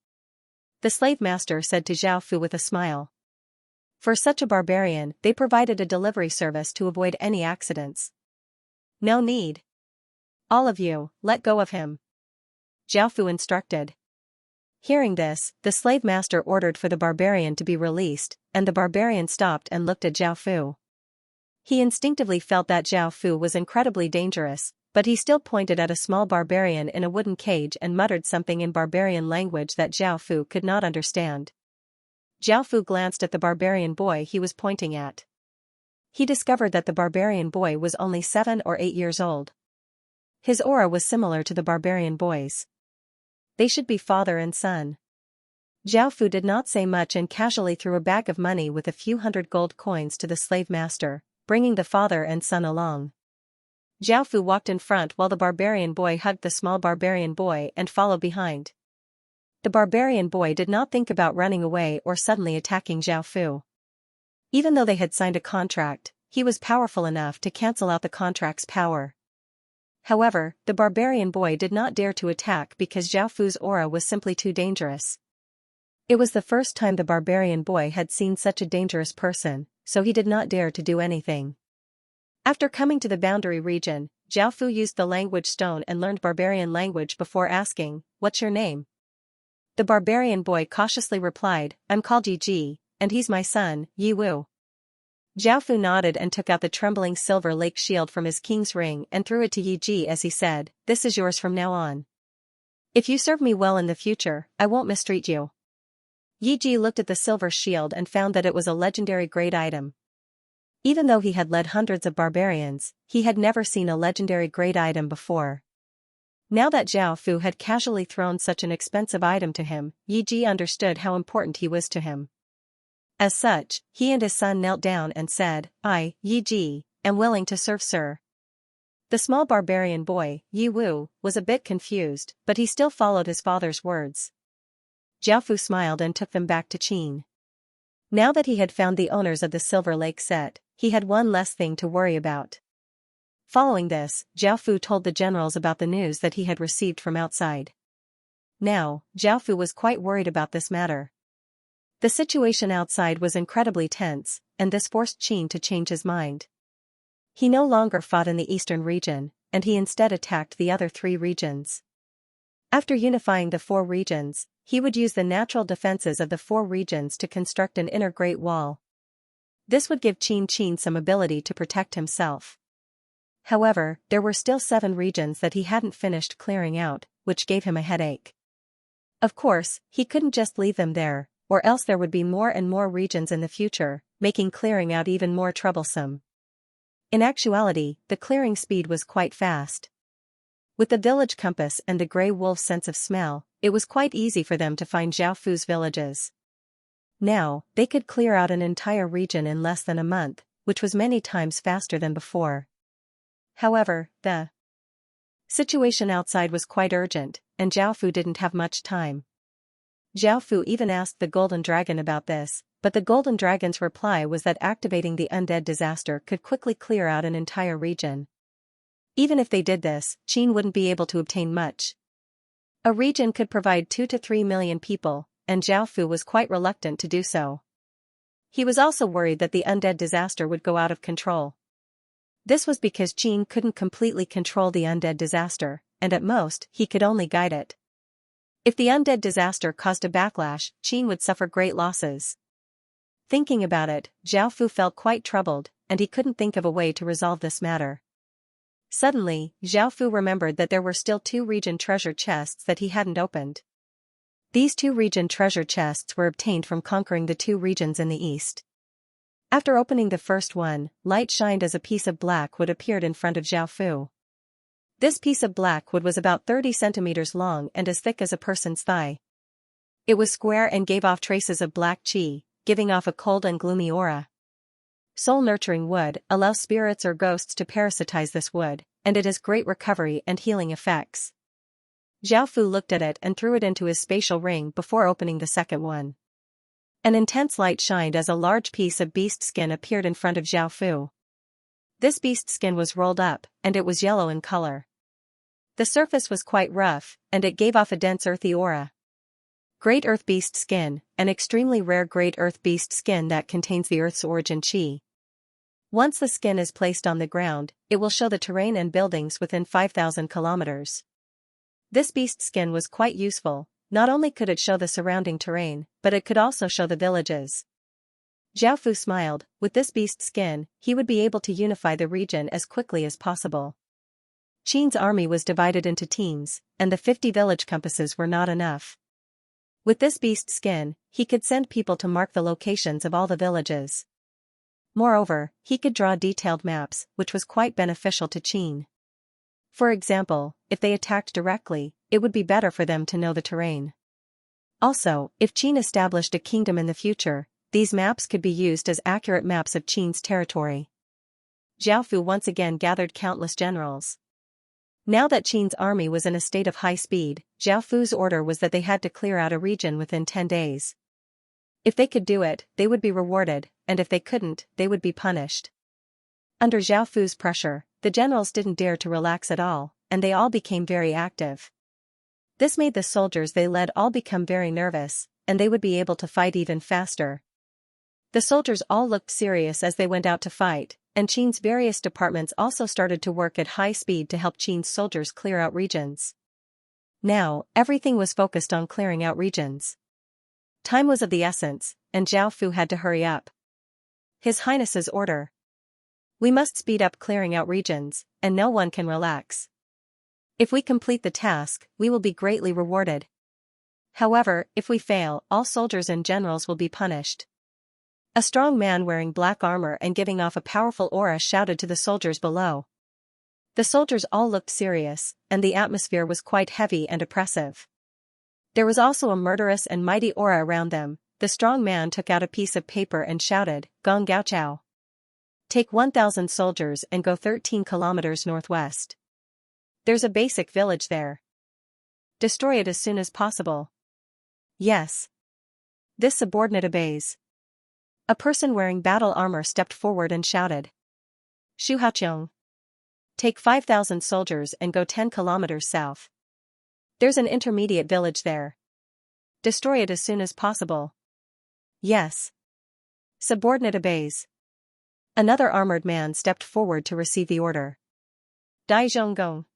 The slave master said to Zhao Fu with a smile. For such a barbarian, they provided a delivery service to avoid any accidents. "No need. All of you, let go of him," Zhao Fu instructed. Hearing this, the slave master ordered for the barbarian to be released, and the barbarian stopped and looked at Zhao Fu. He instinctively felt that Zhao Fu was incredibly dangerous, but he still pointed at a small barbarian in a wooden cage and muttered something in barbarian language that Zhao Fu could not understand. Zhao Fu glanced at the barbarian boy he was pointing at. He discovered that the barbarian boy was only 7 or 8 years old. His aura was similar to the barbarian boy's. They should be father and son. Zhao Fu did not say much and casually threw a bag of money with a few hundred gold coins to the slave master, bringing the father and son along. Zhao Fu walked in front while the barbarian boy hugged the small barbarian boy and followed behind. The barbarian boy did not think about running away or suddenly attacking Zhao Fu. Even though they had signed a contract, he was powerful enough to cancel out the contract's power. However, the barbarian boy did not dare to attack because Zhao Fu's aura was simply too dangerous. It was the first time the barbarian boy had seen such a dangerous person, so he did not dare to do anything. After coming to the boundary region, Zhao Fu used the language stone and learned barbarian language before asking, "What's your name?" The barbarian boy cautiously replied, "I'm called Yi Ji, and he's my son, Yi Wu." Zhao Fu nodded and took out the trembling Silver Lake shield from his king's ring and threw it to Yi Ji as he said, "This is yours from now on. If you serve me well in the future, I won't mistreat you." Yi Ji looked at the silver shield and found that it was a legendary grade item. Even though he had led hundreds of barbarians, he had never seen a legendary grade item before. Now that Zhao Fu had casually thrown such an expensive item to him, Yi Ji understood how important he was to him. As such, he and his son knelt down and said, "I, Yi Ji, am willing to serve sir." The small barbarian boy, Yi Wu, was a bit confused, but he still followed his father's words. Zhao Fu smiled and took them back to Qin. Now that he had found the owners of the Silver Lake set, he had one less thing to worry about. Following this, Zhao Fu told the generals about the news that he had received from outside. Now, Zhao Fu was quite worried about this matter. The situation outside was incredibly tense, and this forced Qin to change his mind. He no longer fought in the eastern region, and he instead attacked the other 3 regions. After unifying the 4 regions, he would use the natural defenses of the 4 regions to construct an inner Great Wall. This would give Qin some ability to protect himself. However, there were still 7 regions that he hadn't finished clearing out, which gave him a headache. Of course, he couldn't just leave them there, or else there would be more and more regions in the future, making clearing out even more troublesome. In actuality, the clearing speed was quite fast. With the village compass and the grey wolf's sense of smell, it was quite easy for them to find Zhao Fu's villages. Now, they could clear out an entire region in less than a month, which was many times faster than before. However, the situation outside was quite urgent, and Zhao Fu didn't have much time. Zhao Fu even asked the Golden Dragon about this, but the Golden Dragon's reply was that activating the undead disaster could quickly clear out an entire region. Even if they did this, Qin wouldn't be able to obtain much. A region could provide 2 to 3 million people, and Zhao Fu was quite reluctant to do so. He was also worried that the undead disaster would go out of control. This was because Qin couldn't completely control the undead disaster, and at most, he could only guide it. If the undead disaster caused a backlash, Qin would suffer great losses. Thinking about it, Zhao Fu felt quite troubled, and he couldn't think of a way to resolve this matter. Suddenly, Zhao Fu remembered that there were still 2 region treasure chests that he hadn't opened. These 2 region treasure chests were obtained from conquering the 2 regions in the east. After opening the first one, light shined as a piece of black wood appeared in front of Zhao Fu. This piece of black wood was about 30 centimeters long and as thick as a person's thigh. It was square and gave off traces of black qi, giving off a cold and gloomy aura. Soul-nurturing wood allows spirits or ghosts to parasitize this wood, and it has great recovery and healing effects. Zhao Fu looked at it and threw it into his spatial ring before opening the second one. An intense light shined as a large piece of beast skin appeared in front of Zhao Fu. This beast skin was rolled up, and it was yellow in color. The surface was quite rough, and it gave off a dense earthy aura. Great Earth Beast Skin, an extremely rare Great Earth Beast skin that contains the Earth's origin qi. Once the skin is placed on the ground, it will show the terrain and buildings within 5,000 kilometers. This beast skin was quite useful. Not only could it show the surrounding terrain, but it could also show the villages. Zhao Fu smiled. With this beast skin, he would be able to unify the region as quickly as possible. Qin's army was divided into teams, and the 50 village compasses were not enough. With this beast skin, he could send people to mark the locations of all the villages. Moreover, he could draw detailed maps, which was quite beneficial to Qin. For example, if they attacked directly, it would be better for them to know the terrain. Also, if Qin established a kingdom in the future, these maps could be used as accurate maps of Qin's territory. Zhao Fu once again gathered countless generals. Now that Qin's army was in a state of high speed, Zhao Fu's order was that they had to clear out a region within 10 days. If they could do it, they would be rewarded, and if they couldn't, they would be punished. Under Zhao Fu's pressure, the generals didn't dare to relax at all, and they all became very active. This made the soldiers they led all become very nervous, and they would be able to fight even faster. The soldiers all looked serious as they went out to fight, and Qin's various departments also started to work at high speed to help Qin's soldiers clear out regions. Now, everything was focused on clearing out regions. Time was of the essence, and Zhao Fu had to hurry up. His Highness's order. We must speed up clearing out regions, and no one can relax. If we complete the task, we will be greatly rewarded. However, if we fail, all soldiers and generals will be punished. A strong man wearing black armor and giving off a powerful aura shouted to the soldiers below. The soldiers all looked serious, and the atmosphere was quite heavy and oppressive. There was also a murderous and mighty aura around them. The strong man took out a piece of paper and shouted, "Gong Gao Chao. Take 1,000 soldiers and go 13 kilometers northwest. There's a basic village there. Destroy it as soon as possible." Yes. This subordinate obeys. A person wearing battle armor stepped forward and shouted, "Shu Haoqiong. Take 5,000 soldiers and go 10 kilometers south. There's an intermediate village there. Destroy it as soon as possible." Yes. Subordinate obeys. Another armored man stepped forward to receive the order. Dai Zhonggong.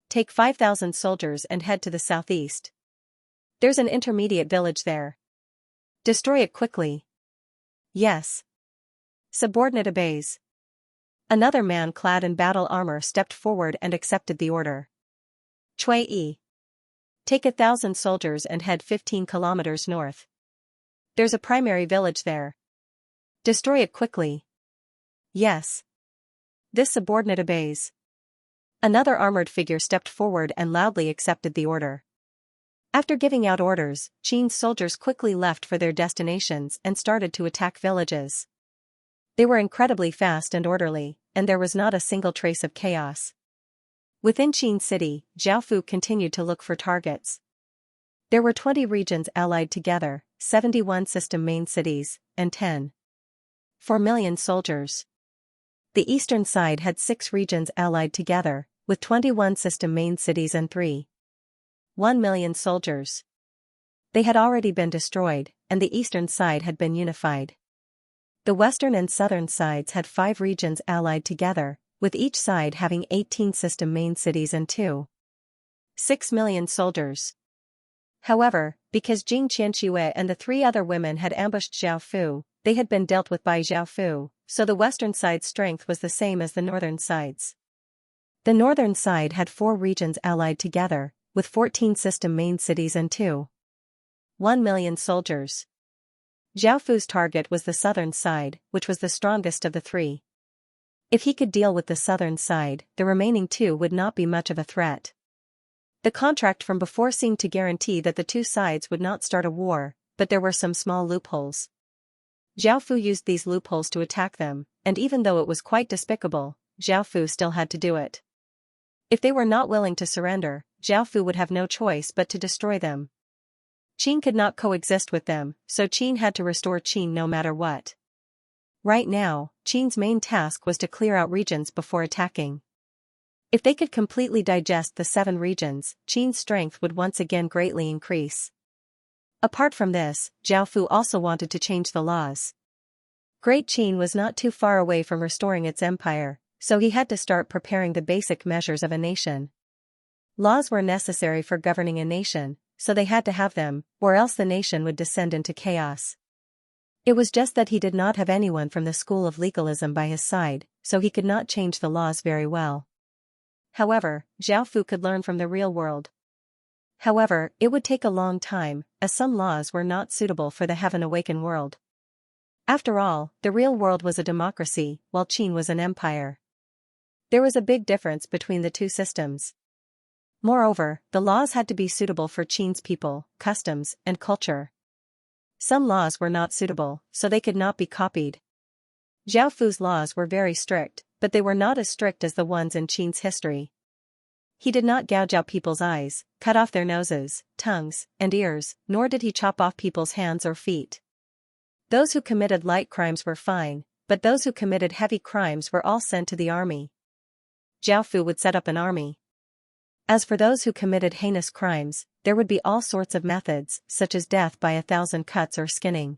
Take 5,000 soldiers and head to the southeast. There's an intermediate village there. Destroy it quickly. Yes. Subordinate obeys. Another man clad in battle armor stepped forward and accepted the order. Cui Yi. Take 1,000 soldiers and head 15 kilometers north. There's a primary village there. Destroy it quickly. Yes. This subordinate obeys. Another armored figure stepped forward and loudly accepted the order. After giving out orders, Qin's soldiers quickly left for their destinations and started to attack villages. They were incredibly fast and orderly, and there was not a single trace of chaos. Within Qin city, Zhao Fu continued to look for targets. There were 20 regions allied together, 71 system main cities, and 10.4 million soldiers. The eastern side had 6 regions allied together, with 21 system main cities and 3.1 million soldiers. They had already been destroyed, and the eastern side had been unified. The western and southern sides had 5 regions allied together, with each side having 18 system main cities and 2.6 million soldiers. However, because Jing Xianxia and the 3 other women had ambushed Zhao Fu, they had been dealt with by Zhao Fu, so the western side's strength was the same as the northern side's. The northern side had 4 regions allied together, with 14 system main cities and 2.1 million soldiers. Zhao Fu's target was the southern side, which was the strongest of the 3. If he could deal with the southern side, the remaining 2 would not be much of a threat. The contract from before seemed to guarantee that the 2 sides would not start a war, but there were some small loopholes. Zhao Fu used these loopholes to attack them, and even though it was quite despicable, Zhao Fu still had to do it. If they were not willing to surrender, Zhao Fu would have no choice but to destroy them. Qin could not coexist with them, so Qin had to restore Qin no matter what. Right now, Qin's main task was to clear out regions before attacking. If they could completely digest the 7 regions, Qin's strength would once again greatly increase. Apart from this, Zhao Fu also wanted to change the laws. Great Qin was not too far away from restoring its empire, so he had to start preparing the basic measures of a nation. Laws were necessary for governing a nation, so they had to have them, or else the nation would descend into chaos. It was just that he did not have anyone from the school of legalism by his side, so he could not change the laws very well. However, Zhao Fu could learn from the real world. However, it would take a long time, as some laws were not suitable for the Heaven-awakened world. After all, the real world was a democracy, while Qin was an empire. There was a big difference between the 2 systems. Moreover, the laws had to be suitable for Qin's people, customs, and culture. Some laws were not suitable, so they could not be copied. Zhao Fu's laws were very strict, but they were not as strict as the ones in Qin's history. He did not gouge out people's eyes, cut off their noses, tongues, and ears, nor did he chop off people's hands or feet. Those who committed light crimes were fine, but those who committed heavy crimes were all sent to the army. Zhao Fu would set up an army. As for those who committed heinous crimes, there would be all sorts of methods, such as death by 1,000 cuts or skinning.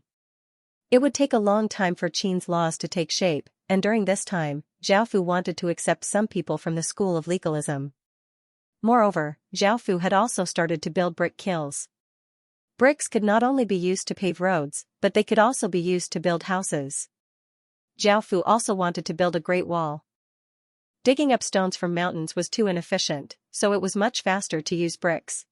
It would take a long time for Qin's laws to take shape, and during this time, Zhao Fu wanted to accept some people from the school of legalism. Moreover, Zhao Fu had also started to build brick kilns. Bricks could not only be used to pave roads, but they could also be used to build houses. Zhao Fu also wanted to build a great wall. Digging up stones from mountains was too inefficient, so it was much faster to use bricks.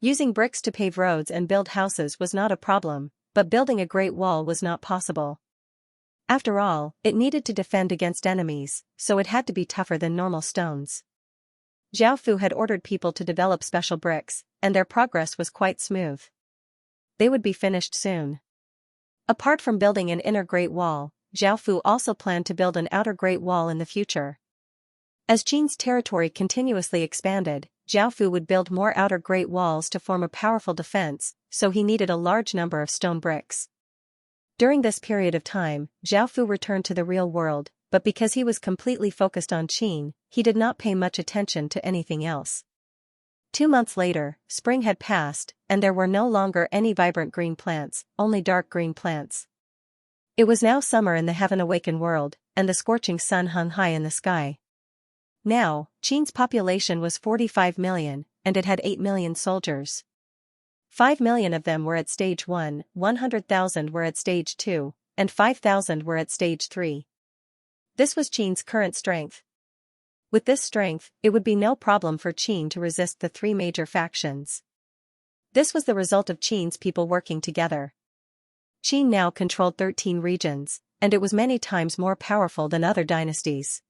Using bricks to pave roads and build houses was not a problem, but building a great wall was not possible. After all, it needed to defend against enemies, so it had to be tougher than normal stones. Zhao Fu had ordered people to develop special bricks, and their progress was quite smooth. They would be finished soon. Apart from building an inner Great Wall, Zhao Fu also planned to build an outer Great Wall in the future. As Qin's territory continuously expanded, Zhao Fu would build more outer Great Walls to form a powerful defense, so he needed a large number of stone bricks. During this period of time, Zhao Fu returned to the real world, but because he was completely focused on Qin, he did not pay much attention to anything else. 2 months later, spring had passed, and there were no longer any vibrant green plants, only dark green plants. It was now summer in the heaven-awakened world, and the scorching sun hung high in the sky. Now, Qin's population was 45 million, and it had 8 million soldiers. 5 million of them were at stage 1, 100,000 were at stage 2, and 5,000 were at stage 3. This was Qin's current strength. With this strength, it would be no problem for Qin to resist the three major factions. This was the result of Qin's people working together. Qin now controlled 13 regions, and it was many times more powerful than other dynasties.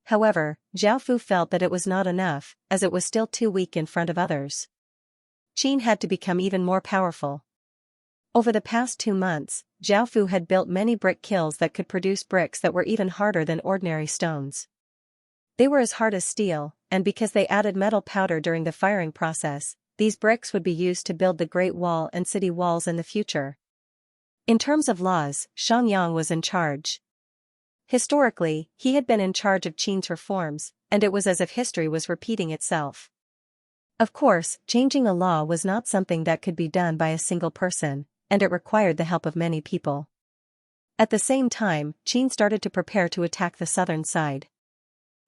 However, Zhao Fu felt that it was not enough, as it was still too weak in front of others. Qin had to become even more powerful. Over the past 2 months, Zhao Fu had built many brick kilns that could produce bricks that were even harder than ordinary stones. They were as hard as steel, and because they added metal powder during the firing process, these bricks would be used to build the Great Wall and city walls in the future. In terms of laws, Xianxia was in charge. Historically, he had been in charge of Qin's reforms, and it was as if history was repeating itself. Of course, changing a law was not something that could be done by a single person, and it required the help of many people. At the same time, Qin started to prepare to attack the southern side.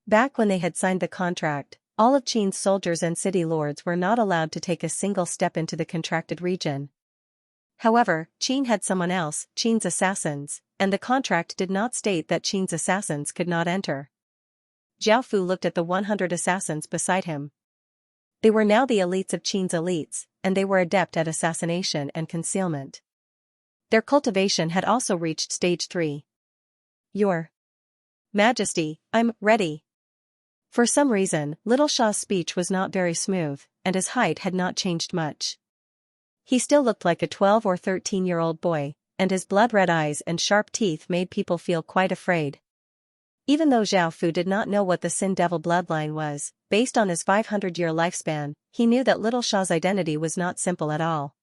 Back when they had signed the contract, all of Qin's soldiers and city lords were not allowed to take a single step into the contracted region. However, Qin had someone else, Qin's assassins, and the contract did not state that Qin's assassins could not enter. Zhao Fu looked at the 100 assassins beside him. They were now the elites of Qin's elites, and they were adept at assassination and concealment. Their cultivation had also reached stage 3. Your Majesty, I'm ready. For some reason, Little Shah's speech was not very smooth, and his height had not changed much. He still looked like a 12 or 13-year-old boy, and his blood-red eyes and sharp teeth made people feel quite afraid. Even though Zhao Fu did not know what the Sin Devil bloodline was, based on his 500-year lifespan, he knew that Little Shah's identity was not simple at all.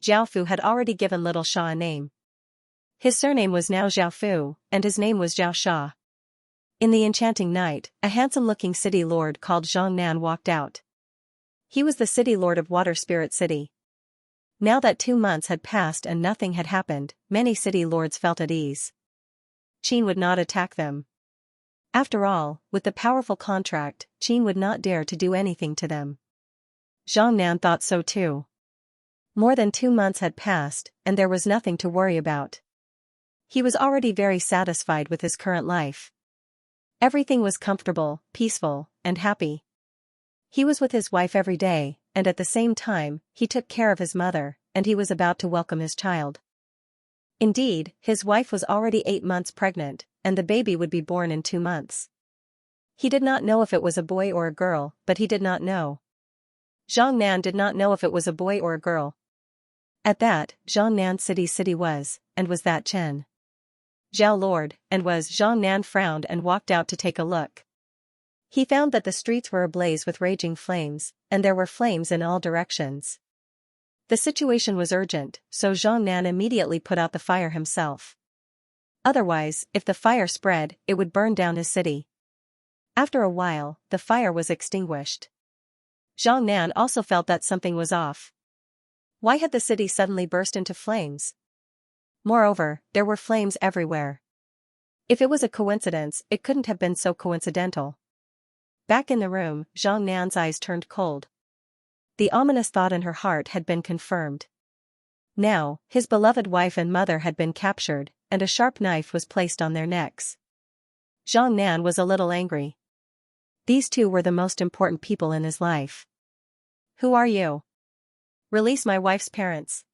Zhao Fu had already given Little Shah a name. His surname was now Zhao Fu, and his name was Zhao Shah. In the enchanting night, a handsome-looking city lord called Zhang Nan walked out. He was the city lord of Water Spirit City. Now that 2 months had passed and nothing had happened, many city lords felt at ease. Qin would not attack them. After all, with the powerful contract, Qin would not dare to do anything to them. Zhang Nan thought so too. More than 2 months had passed, and there was nothing to worry about. He was already very satisfied with his current life. Everything was comfortable, peaceful, and happy. He was with his wife every day, and at the same time, he took care of his mother, and he was about to welcome his child. Indeed, his wife was already 8 months pregnant, and the baby would be born in 2 months. He did not know if it was a boy or a girl, but he did not know. Zhang Nan did not know if it was a boy or a girl. At that, Zhang Nan city was, and was that Chen Zhao Lord, and was Zhang Nan frowned and walked out to take a look. He found that the streets were ablaze with raging flames, and there were flames in all directions. The situation was urgent, so Zhang Nan immediately put out the fire himself. Otherwise, if the fire spread, it would burn down his city. After a while, the fire was extinguished. Zhang Nan also felt that something was off. Why had the city suddenly burst into flames? Moreover, there were flames everywhere. If it was a coincidence, it couldn't have been so coincidental. Back in the room, Zhang Nan's eyes turned cold. The ominous thought in her heart had been confirmed. Now, his beloved wife and mother had been captured, and a sharp knife was placed on their necks. Zhang Nan was a little angry. These two were the most important people in his life. Who are you? Release my wife's parents.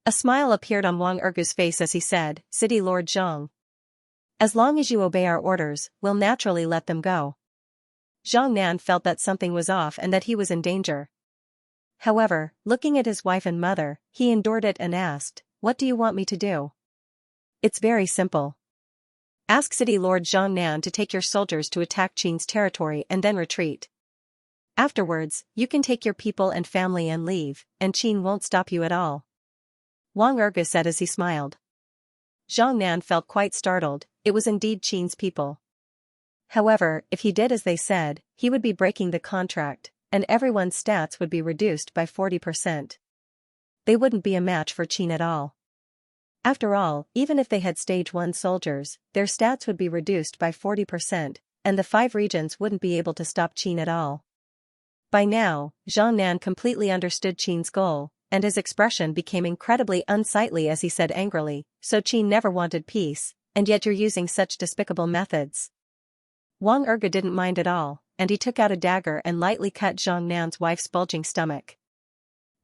A smile appeared on Wang Ergu's face as he said, City Lord Zhang. As long as you obey our orders, we'll naturally let them go. Zhang Nan felt that something was off and that he was in danger. However, looking at his wife and mother, he endured it and asked, what do you want me to do? It's very simple. Ask City Lord Zhang Nan to take your soldiers to attack Qin's territory and then retreat. Afterwards, you can take your people and family and leave, and Qin won't stop you at all. Wang Ergu said as he smiled. Zhang Nan felt quite startled, it was indeed Qin's people. However, if he did as they said, he would be breaking the contract, and everyone's stats would be reduced by 40%. They wouldn't be a match for Qin at all. After all, even if they had stage 1 soldiers, their stats would be reduced by 40%, and the 5 regions wouldn't be able to stop Qin at all. By now, Zhang Nan completely understood Qin's goal, and his expression became incredibly unsightly as he said angrily, so Qin never wanted peace, and yet you're using such despicable methods. Wang Erge didn't mind at all, and he took out a dagger and lightly cut Zhang Nan's wife's bulging stomach.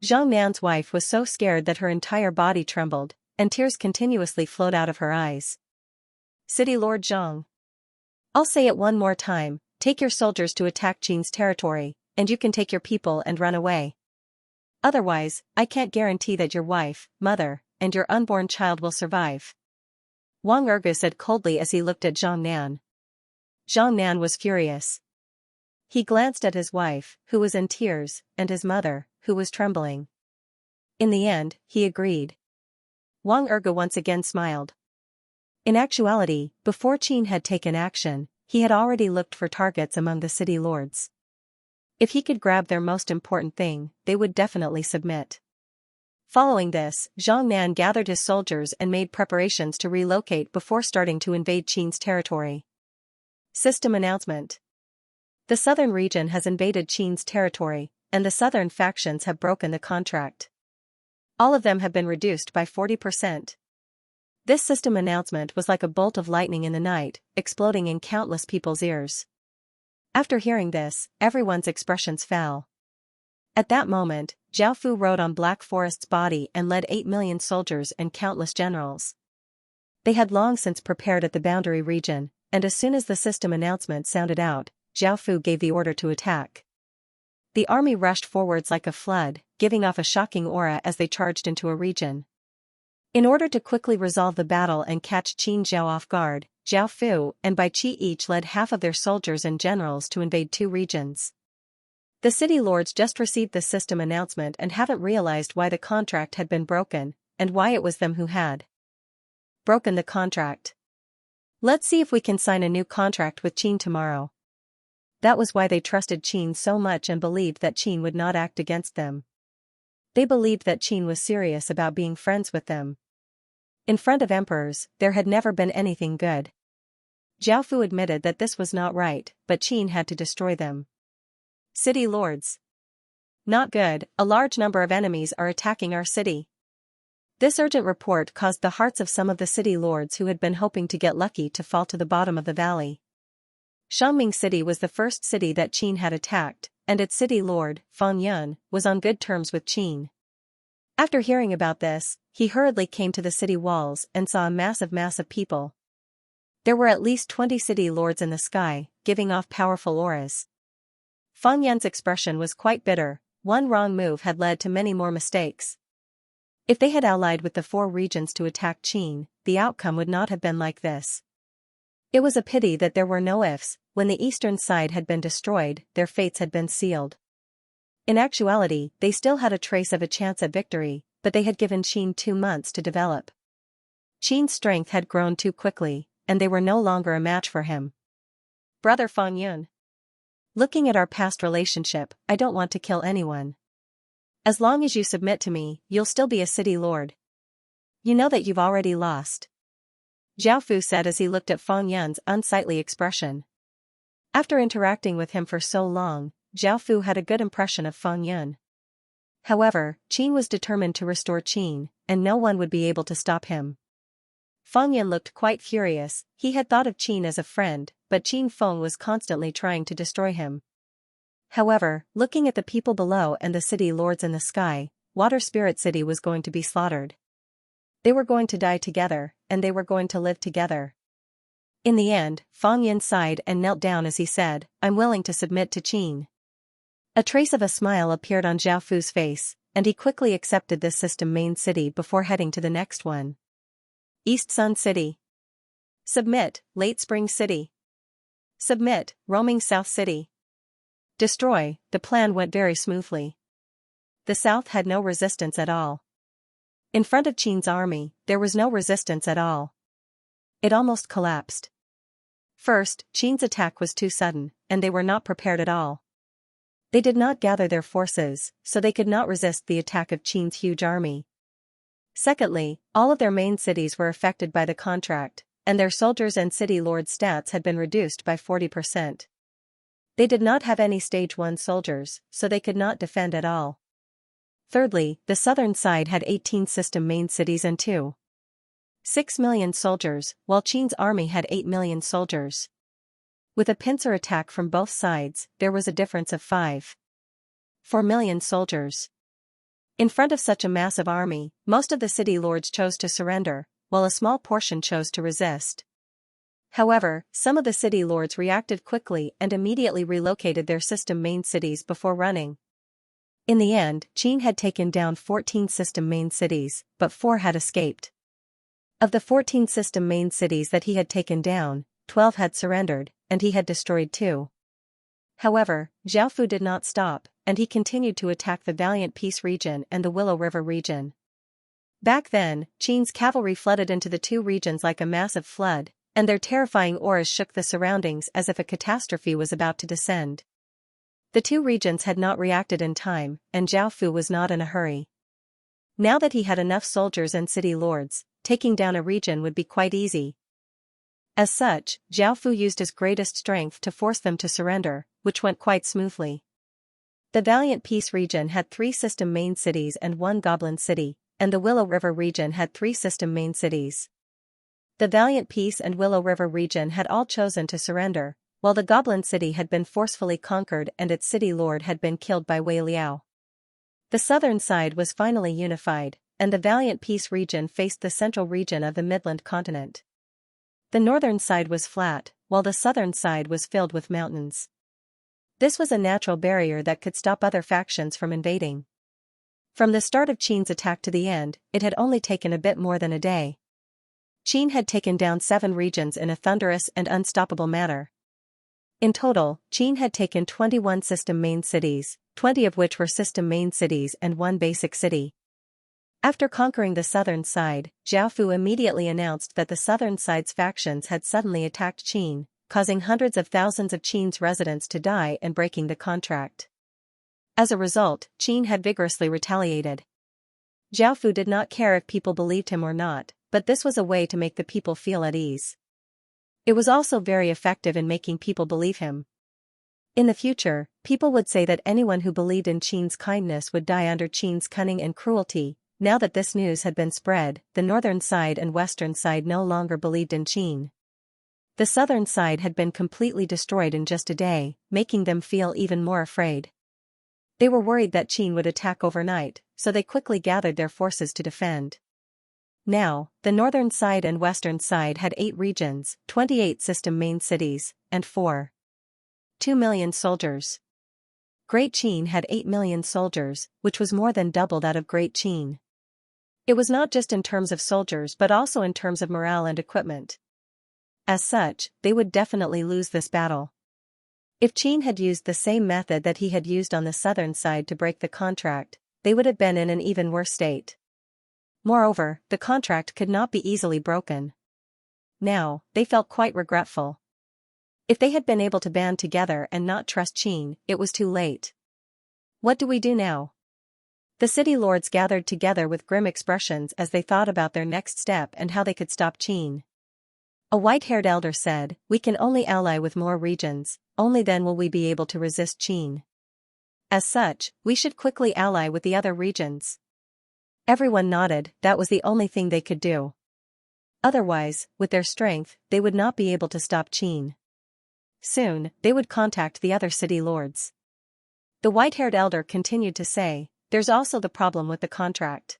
Zhang Nan's wife was so scared that her entire body trembled, and tears continuously flowed out of her eyes. City Lord Zhang. I'll say it one more time, take your soldiers to attack Qin's territory, and you can take your people and run away. Otherwise, I can't guarantee that your wife, mother, and your unborn child will survive. Wang Erge said coldly as he looked at Zhang Nan. Zhang Nan was furious. He glanced at his wife, who was in tears, and his mother, who was trembling. In the end, he agreed. Wang Erge once again smiled. In actuality, before Qin had taken action, he had already looked for targets among the city lords. If he could grab their most important thing, they would definitely submit. Following this, Zhang Nan gathered his soldiers and made preparations to relocate before starting to invade Qin's territory. System announcement. The southern region has invaded Qin's territory, and the southern factions have broken the contract. All of them have been reduced by 40%. This system announcement was like a bolt of lightning in the night, exploding in countless people's ears. After hearing this, everyone's expressions fell. At that moment, Zhao Fu rode on Black Forest's body and led 8 million soldiers and countless generals. They had long since prepared at the boundary region, and as soon as the system announcement sounded out, Zhao Fu gave the order to attack. The army rushed forwards like a flood, giving off a shocking aura as they charged into a region. In order to quickly resolve the battle and catch Qin Zhao off guard, Zhao Fu and Bai Qi each led half of their soldiers and generals to invade 2 regions. The city lords just received the system announcement and haven't realized why the contract had been broken, and why it was them who had broken the contract. Let's see if we can sign a new contract with Qin tomorrow. That was why they trusted Qin so much and believed that Qin would not act against them. They believed that Qin was serious about being friends with them. In front of emperors, there had never been anything good. Zhao Fu admitted that this was not right, but Qin had to destroy them. City lords. Not good, a large number of enemies are attacking our city. This urgent report caused the hearts of some of the city lords who had been hoping to get lucky to fall to the bottom of the valley. Shangming City was the first city that Qin had attacked, and its city lord, Fang Yun, was on good terms with Qin. After hearing about this, he hurriedly came to the city walls and saw a massive mass of people. There were at least 20 city lords in the sky, giving off powerful auras. Fang Yun's expression was quite bitter. One wrong move had led to many more mistakes. If they had allied with the 4 regions to attack Qin, the outcome would not have been like this. It was a pity that there were no ifs. When the eastern side had been destroyed, their fates had been sealed. In actuality, they still had a trace of a chance at victory, but they had given Qin 2 months to develop. Qin's strength had grown too quickly, and they were no longer a match for him. Brother Fang Yun. Looking at our past relationship, I don't want to kill anyone. As long as you submit to me, you'll still be a city lord. You know that you've already lost. Zhao Fu said as he looked at Fang Yun's unsightly expression. After interacting with him for so long, Zhao Fu had a good impression of Fang Yun. However, Qin was determined to restore Qin, and no one would be able to stop him. Fang Yun looked quite furious. He had thought of Qin as a friend, but Qin Feng was constantly trying to destroy him. However, looking at the people below and the city lords in the sky, Water Spirit City was going to be slaughtered. They were going to die together, and they were going to live together. In the end, Fang Yun sighed and knelt down as he said, "I'm willing to submit to Qin." A trace of a smile appeared on Zhao Fu's face, and he quickly accepted this system main city before heading to the next one. East Sun City. Submit, Late Spring City. Submit, Roaming South City. Destroy. The plan went very smoothly. The south had no resistance at all. In front of Qin's army, there was no resistance at all. It almost collapsed. First, Qin's attack was too sudden, and they were not prepared at all. They did not gather their forces, so they could not resist the attack of Qin's huge army. Secondly, all of their main cities were affected by the contract, and their soldiers and city lords' stats had been reduced by 40%. They did not have any Stage 1 soldiers, so they could not defend at all. Thirdly, the southern side had 18 system main cities and 2 6 million soldiers, while Qin's army had 8 million soldiers. With a pincer attack from both sides, there was a difference of 4 million soldiers. In front of such a massive army, most of the city lords chose to surrender, while a small portion chose to resist. However, some of the city lords reacted quickly and immediately relocated their system main cities before running. In the end, Qin had taken down 14 system main cities, but 4 had escaped. Of the 14 system main cities that he had taken down, 12 had surrendered, and he had destroyed 2. However, Zhao Fu did not stop, and he continued to attack the Valiant Peace region and the Willow River region. Back then, Qin's cavalry flooded into the two regions like a massive flood, and their terrifying auras shook the surroundings as if a catastrophe was about to descend. The two regions had not reacted in time, and Zhao Fu was not in a hurry. Now that he had enough soldiers and city lords, taking down a region would be quite easy. As such, Zhao Fu used his greatest strength to force them to surrender, which went quite smoothly. The Valiant Peace region had 3 system main cities and 1 goblin city, and the Willow River region had 3 system main cities. The Valiant Peace and Willow River region had all chosen to surrender, while the Goblin City had been forcefully conquered and its city lord had been killed by Wei Liao. The southern side was finally unified, and the Valiant Peace region faced the central region of the Midland continent. The northern side was flat, while the southern side was filled with mountains. This was a natural barrier that could stop other factions from invading. From the start of Qin's attack to the end, it had only taken a bit more than a day. Qin had taken down 7 regions in a thunderous and unstoppable manner. In total, Qin had taken 21 system main cities, 20 of which were system main cities and 1 basic city. After conquering the southern side, Zhao Fu immediately announced that the southern side's factions had suddenly attacked Qin, causing hundreds of thousands of Qin's residents to die and breaking the contract. As a result, Qin had vigorously retaliated. Zhao Fu did not care if people believed him or not, but this was a way to make the people feel at ease. It was also very effective in making people believe him. In the future, people would say that anyone who believed in Qin's kindness would die under Qin's cunning and cruelty. Now that this news had been spread, the northern side and western side no longer believed in Qin. The southern side had been completely destroyed in just a day, making them feel even more afraid. They were worried that Qin would attack overnight, so they quickly gathered their forces to defend. Now, the northern side and western side had 8 regions, 28 system main cities, and 2 million soldiers. Great Qin had 8 million soldiers, which was more than double that of Great Qin. It was not just in terms of soldiers but also in terms of morale and equipment. As such, they would definitely lose this battle. If Qin had used the same method that he had used on the southern side to break the contract, they would have been in an even worse state. Moreover, the contract could not be easily broken. Now, they felt quite regretful. If they had been able to band together and not trust Qin, it was too late. What do we do now? The city lords gathered together with grim expressions as they thought about their next step and how they could stop Qin. A white-haired elder said, "We can only ally with more regions, only then will we be able to resist Qin. As such, we should quickly ally with the other regions." Everyone nodded. That was the only thing they could do. Otherwise, with their strength, they would not be able to stop Qin. Soon, they would contact the other city lords. The white-haired elder continued to say, "There's also the problem with the contract.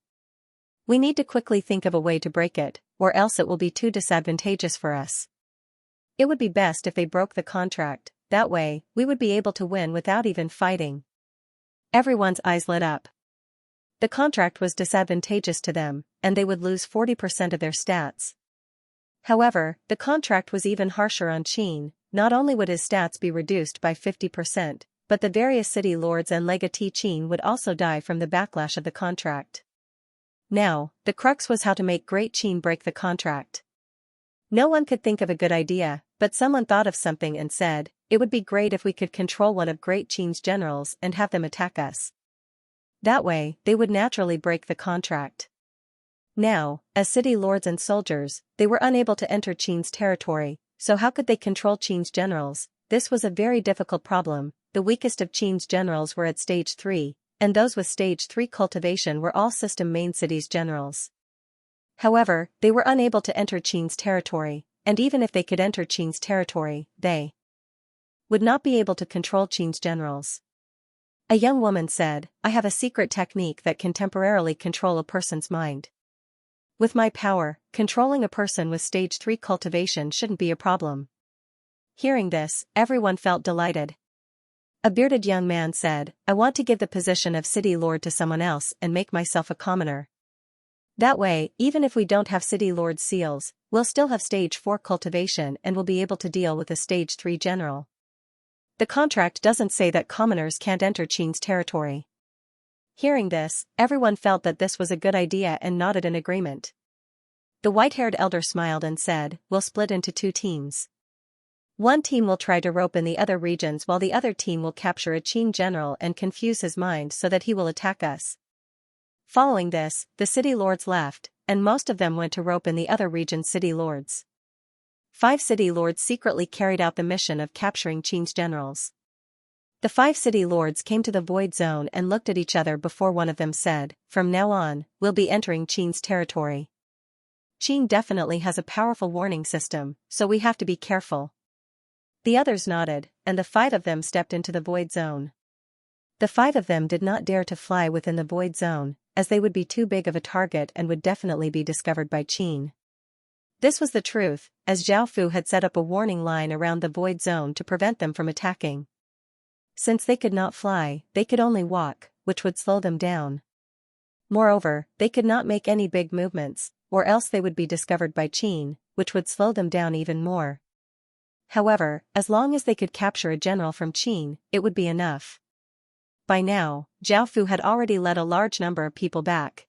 We need to quickly think of a way to break it, or else it will be too disadvantageous for us. It would be best if they broke the contract, that way, we would be able to win without even fighting." Everyone's eyes lit up. The contract was disadvantageous to them, and they would lose 40% of their stats. However, the contract was even harsher on Qin. Not only would his stats be reduced by 50%, but the various city lords and legatee Qin would also die from the backlash of the contract. Now, the crux was how to make Great Qin break the contract. No one could think of a good idea, but someone thought of something and said, "It would be great if we could control one of Great Qin's generals and have them attack us. That way, they would naturally break the contract." Now, as city lords and soldiers, they were unable to enter Qin's territory, so how could they control Qin's generals? This was a very difficult problem. The weakest of Qin's generals were at stage 3, and those with stage 3 cultivation were all system main cities generals. However, they were unable to enter Qin's territory, and even if they could enter Qin's territory, they would not be able to control Qin's generals. A young woman said, "I have a secret technique that can temporarily control a person's mind. With my power, controlling a person with stage 3 cultivation shouldn't be a problem." Hearing this, everyone felt delighted. A bearded young man said, "I want to give the position of city lord to someone else and make myself a commoner. That way, even if we don't have city lord's seals, we'll still have stage 4 cultivation and will be able to deal with a stage 3 general. The contract doesn't say that commoners can't enter Qin's territory." Hearing this, everyone felt that this was a good idea and nodded in agreement. The white-haired elder smiled and said, "We'll split into 2 teams. One team will try to rope in the other regions while the other team will capture a Qin general and confuse his mind so that he will attack us." Following this, the city lords left, and most of them went to rope in the other region's city lords. 5 city lords secretly carried out the mission of capturing Qin's generals. The 5 city lords came to the void zone and looked at each other before one of them said, "From now on, we'll be entering Qin's territory. Qin definitely has a powerful warning system, so we have to be careful." The others nodded, and the 5 of them stepped into the void zone. The 5 of them did not dare to fly within the void zone, as they would be too big of a target and would definitely be discovered by Qin. This was the truth, as Zhao Fu had set up a warning line around the void zone to prevent them from attacking. Since they could not fly, they could only walk, which would slow them down. Moreover, they could not make any big movements, or else they would be discovered by Qin, which would slow them down even more. However, as long as they could capture a general from Qin, it would be enough. By now, Zhao Fu had already led a large number of people back.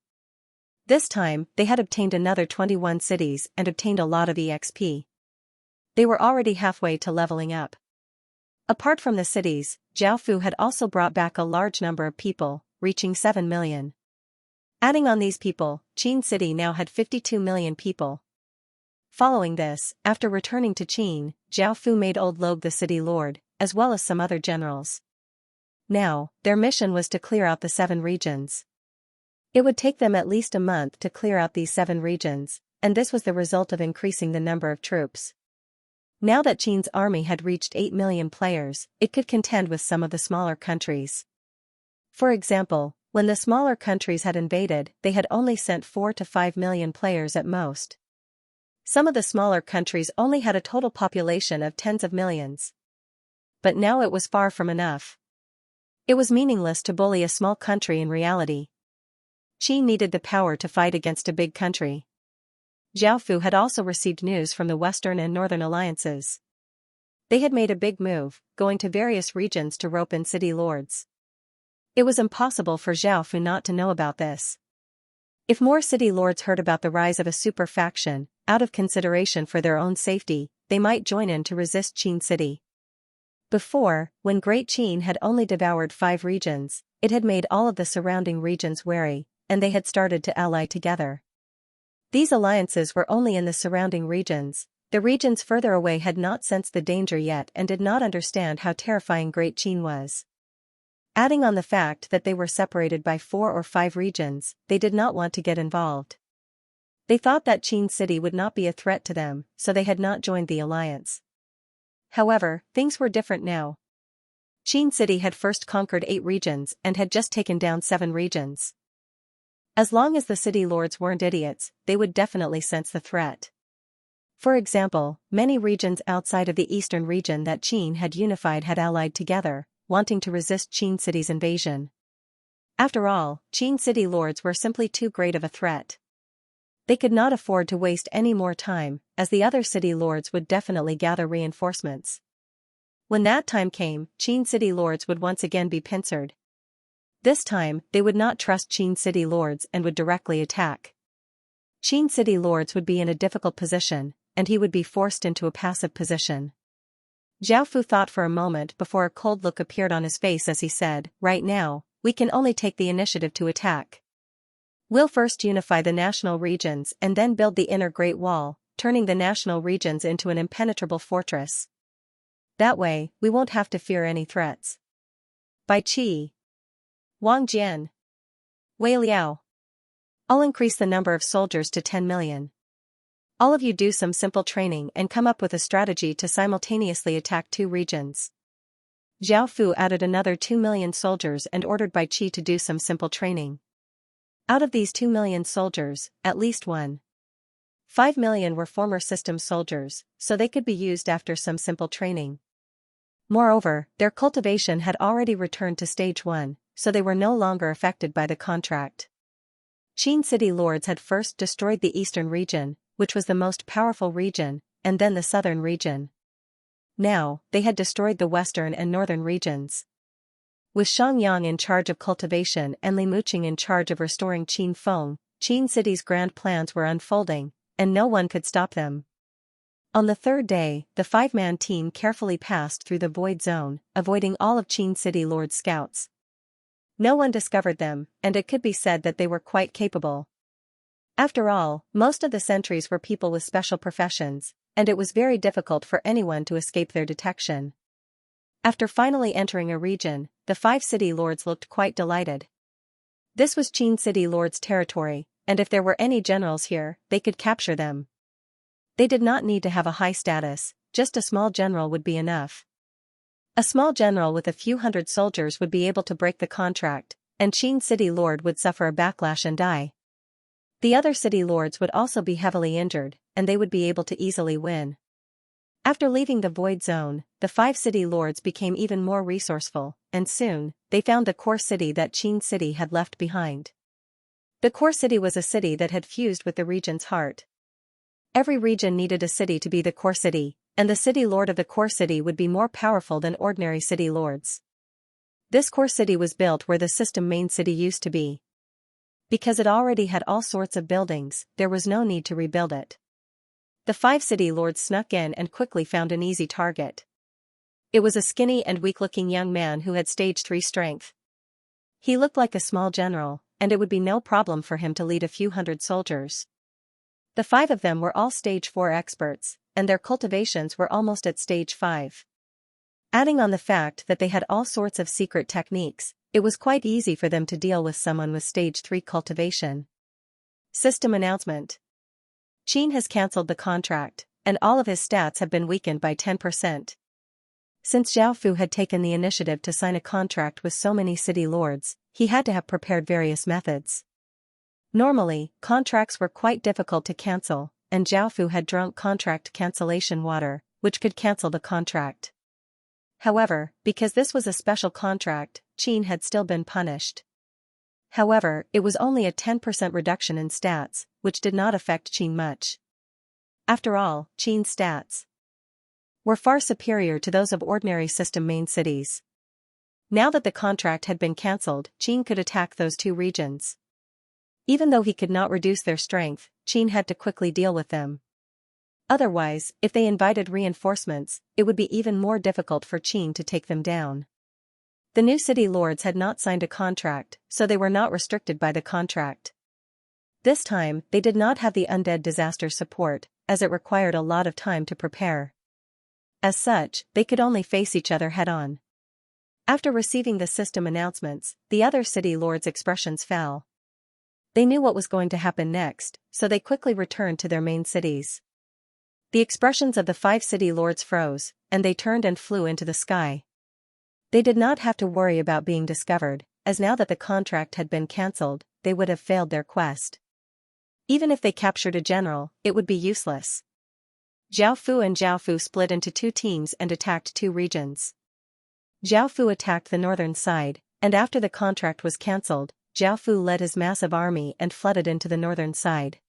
This time, they had obtained another 21 cities and obtained a lot of EXP. They were already halfway to leveling up. Apart from the cities, Zhao Fu had also brought back a large number of people, reaching 7 million. Adding on these people, Qin City now had 52 million people. Following this, after returning to Qin, Zhao Fu made Old Logue the city lord, as well as some other generals. Now, their mission was to clear out the 7 regions. It would take them at least a month to clear out these 7 regions, and this was the result of increasing the number of troops. Now that Qin's army had reached 8 million players, it could contend with some of the smaller countries. For example, when the smaller countries had invaded, they had only sent 4 to 5 million players at most. Some of the smaller countries only had a total population of tens of millions. But now it was far from enough. It was meaningless to bully a small country in reality. Qin needed the power to fight against a big country. Zhao Fu had also received news from the Western and Northern alliances. They had made a big move, going to various regions to rope in city lords. It was impossible for Zhao Fu not to know about this. If more city lords heard about the rise of a super faction, out of consideration for their own safety, they might join in to resist Qin City. Before, when Great Qin had only devoured 5 regions, it had made all of the surrounding regions wary, and they had started to ally together. These alliances were only in the surrounding regions. The regions further away had not sensed the danger yet and did not understand how terrifying Great Qin was. Adding on the fact that they were separated by 4 or 5 regions, they did not want to get involved. They thought that Qin City would not be a threat to them, so they had not joined the alliance. However, things were different now. Qin City had first conquered 8 regions and had just taken down 7 regions. As long as the city lords weren't idiots, they would definitely sense the threat. For example, many regions outside of the eastern region that Qin had unified had allied together, wanting to resist Qin City's invasion. After all, Qin City lords were simply too great of a threat. They could not afford to waste any more time, as the other city lords would definitely gather reinforcements. When that time came, Qin City lords would once again be pincered. This time, they would not trust Qin City lords and would directly attack. Qin City lords would be in a difficult position, and he would be forced into a passive position. Zhao Fu thought for a moment before a cold look appeared on his face as he said, "Right now, we can only take the initiative to attack. We'll first unify the national regions and then build the inner Great Wall, turning the national regions into an impenetrable fortress. That way, we won't have to fear any threats." By Qi Wang Jian. Wei Liao. I'll increase the number of soldiers to 10 million. All of you do some simple training and come up with a strategy to simultaneously attack 2 regions. Zhao Fu added another 2 million soldiers and ordered Bai Qi to do some simple training. Out of these 2 million soldiers, at least 1.5 million were former system soldiers, so they could be used after some simple training. Moreover, their cultivation had already returned to stage 1, so they were no longer affected by the contract. Qin city lords had first destroyed the eastern region, which was the most powerful region, and then the southern region. Now, they had destroyed the western and northern regions. With Xianxia in charge of cultivation and Li Muqing in charge of restoring Qin Feng, Qin city's grand plans were unfolding, and no one could stop them. On the 3rd day, the 5-man team carefully passed through the void zone, avoiding all of Qin city lord's scouts. No one discovered them, and it could be said that they were quite capable. After all, most of the sentries were people with special professions, and it was very difficult for anyone to escape their detection. After finally entering a region, the 5 city lords looked quite delighted. This was Qin city lords' territory, and if there were any generals here, they could capture them. They did not need to have a high status, just a small general would be enough. A small general with a few hundred soldiers would be able to break the contract, and Qin city lord would suffer a backlash and die. The other city lords would also be heavily injured, and they would be able to easily win. After leaving the void zone, the 5 city lords became even more resourceful, and soon, they found the core city that Qin city had left behind. The core city was a city that had fused with the region's heart. Every region needed a city to be the core city, and the city lord of the core city would be more powerful than ordinary city lords. This core city was built where the system main city used to be. Because it already had all sorts of buildings, there was no need to rebuild it. The 5 city lords snuck in and quickly found an easy target. It was a skinny and weak-looking young man who had stage 3 strength. He looked like a small general, and it would be no problem for him to lead a few hundred soldiers. The 5 of them were all stage 4 experts, and their cultivations were almost at stage 5. Adding on the fact that they had all sorts of secret techniques, it was quite easy for them to deal with someone with stage 3 cultivation. System announcement. Qin has cancelled the contract, and all of his stats have been weakened by 10%. Since Zhao Fu had taken the initiative to sign a contract with so many city lords, he had to have prepared various methods. Normally, contracts were quite difficult to cancel, and Zhao Fu had drunk contract cancellation water, which could cancel the contract. However, because this was a special contract, Qin had still been punished. However, it was only a 10% reduction in stats, which did not affect Qin much. After all, Qin's stats were far superior to those of ordinary system main cities. Now that the contract had been cancelled, Qin could attack those 2 regions. Even though he could not reduce their strength, Qin had to quickly deal with them. Otherwise, if they invited reinforcements, it would be even more difficult for Qin to take them down. The new city lords had not signed a contract, so they were not restricted by the contract. This time, they did not have the undead disaster support, as it required a lot of time to prepare. As such, they could only face each other head-on. After receiving the system announcements, the other city lords' expressions fell. They knew what was going to happen next, so they quickly returned to their main cities. The expressions of the 5 city lords froze, and they turned and flew into the sky. They did not have to worry about being discovered, as now that the contract had been cancelled, they would have failed their quest. Even if they captured a general, it would be useless. Zhao Fu and Zhao Fu split into 2 teams and attacked 2 regions. Zhao Fu attacked the northern side, and after the contract was cancelled, Zhao Fu led his massive army and flooded into the northern side.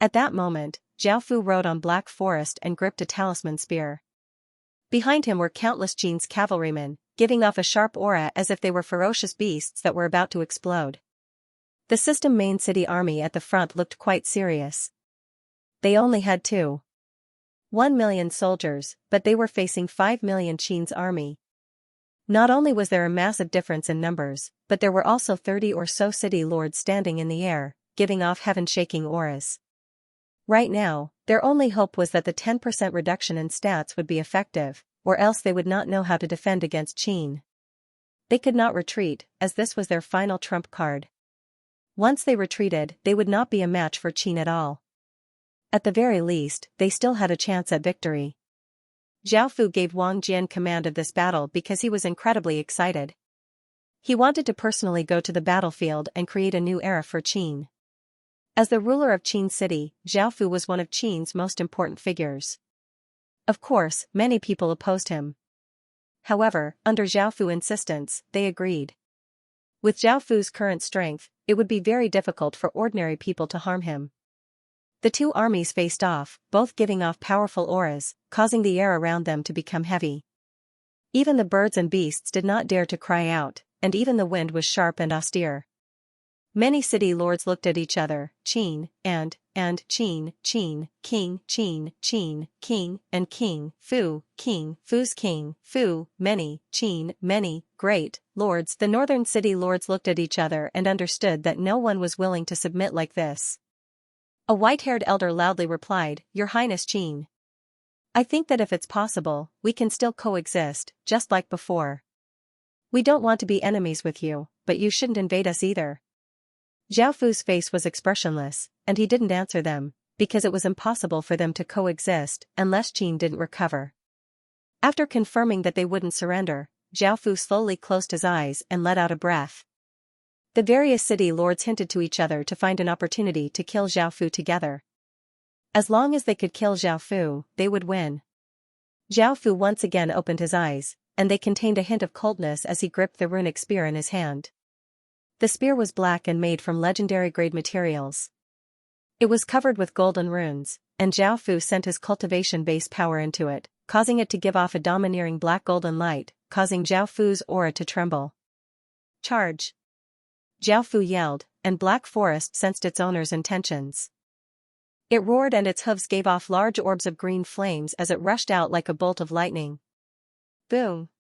At that moment, Zhao Fu rode on Black Forest and gripped a talisman spear. Behind him were countless Qin's cavalrymen, giving off a sharp aura as if they were ferocious beasts that were about to explode. The system main city army at the front looked quite serious. They only had 2.1 million soldiers, but they were facing 5 million Qin's army. Not only was there a massive difference in numbers, but there were also 30 or so city lords standing in the air, giving off heaven-shaking auras. Right now, their only hope was that the 10% reduction in stats would be effective, or else they would not know how to defend against Qin. They could not retreat, as this was their final trump card. Once they retreated, they would not be a match for Qin at all. At the very least, they still had a chance at victory. Zhao Fu gave Wang Jian command of this battle because he was incredibly excited. He wanted to personally go to the battlefield and create a new era for Qin. As the ruler of Qin City, Zhao Fu was one of Qin's most important figures. Of course, many people opposed him. However, under Zhao Fu's insistence, they agreed. With Zhao Fu's current strength, it would be very difficult for ordinary people to harm him. The two armies faced off, both giving off powerful auras, causing the air around them to become heavy. Even the birds and beasts did not dare to cry out, and even the wind was sharp and austere. Many city lords looked at each other, Qin, and Qin, King, and King, Fu's King, Fu, many, Qin, many, great, lords. The northern city lords looked at each other and understood that no one was willing to submit like this. A white-haired elder loudly replied, "Your Highness Qin. I think that if it's possible, we can still coexist, just like before. We don't want to be enemies with you, but you shouldn't invade us either." Zhao Fu's face was expressionless, and he didn't answer them, because it was impossible for them to coexist unless Qin didn't recover. After confirming that they wouldn't surrender, Zhao Fu slowly closed his eyes and let out a breath. The various city lords hinted to each other to find an opportunity to kill Zhao Fu together. As long as they could kill Zhao Fu, they would win. Zhao Fu once again opened his eyes, and they contained a hint of coldness as he gripped the runic spear in his hand. The spear was black and made from legendary-grade materials. It was covered with golden runes, and Zhao Fu sent his cultivation base power into it, causing it to give off a domineering black golden light, causing Zhao Fu's aura to tremble. Charge! Zhao Fu yelled, and Black Forest sensed its owner's intentions. It roared and its hooves gave off large orbs of green flames as it rushed out like a bolt of lightning. Boom!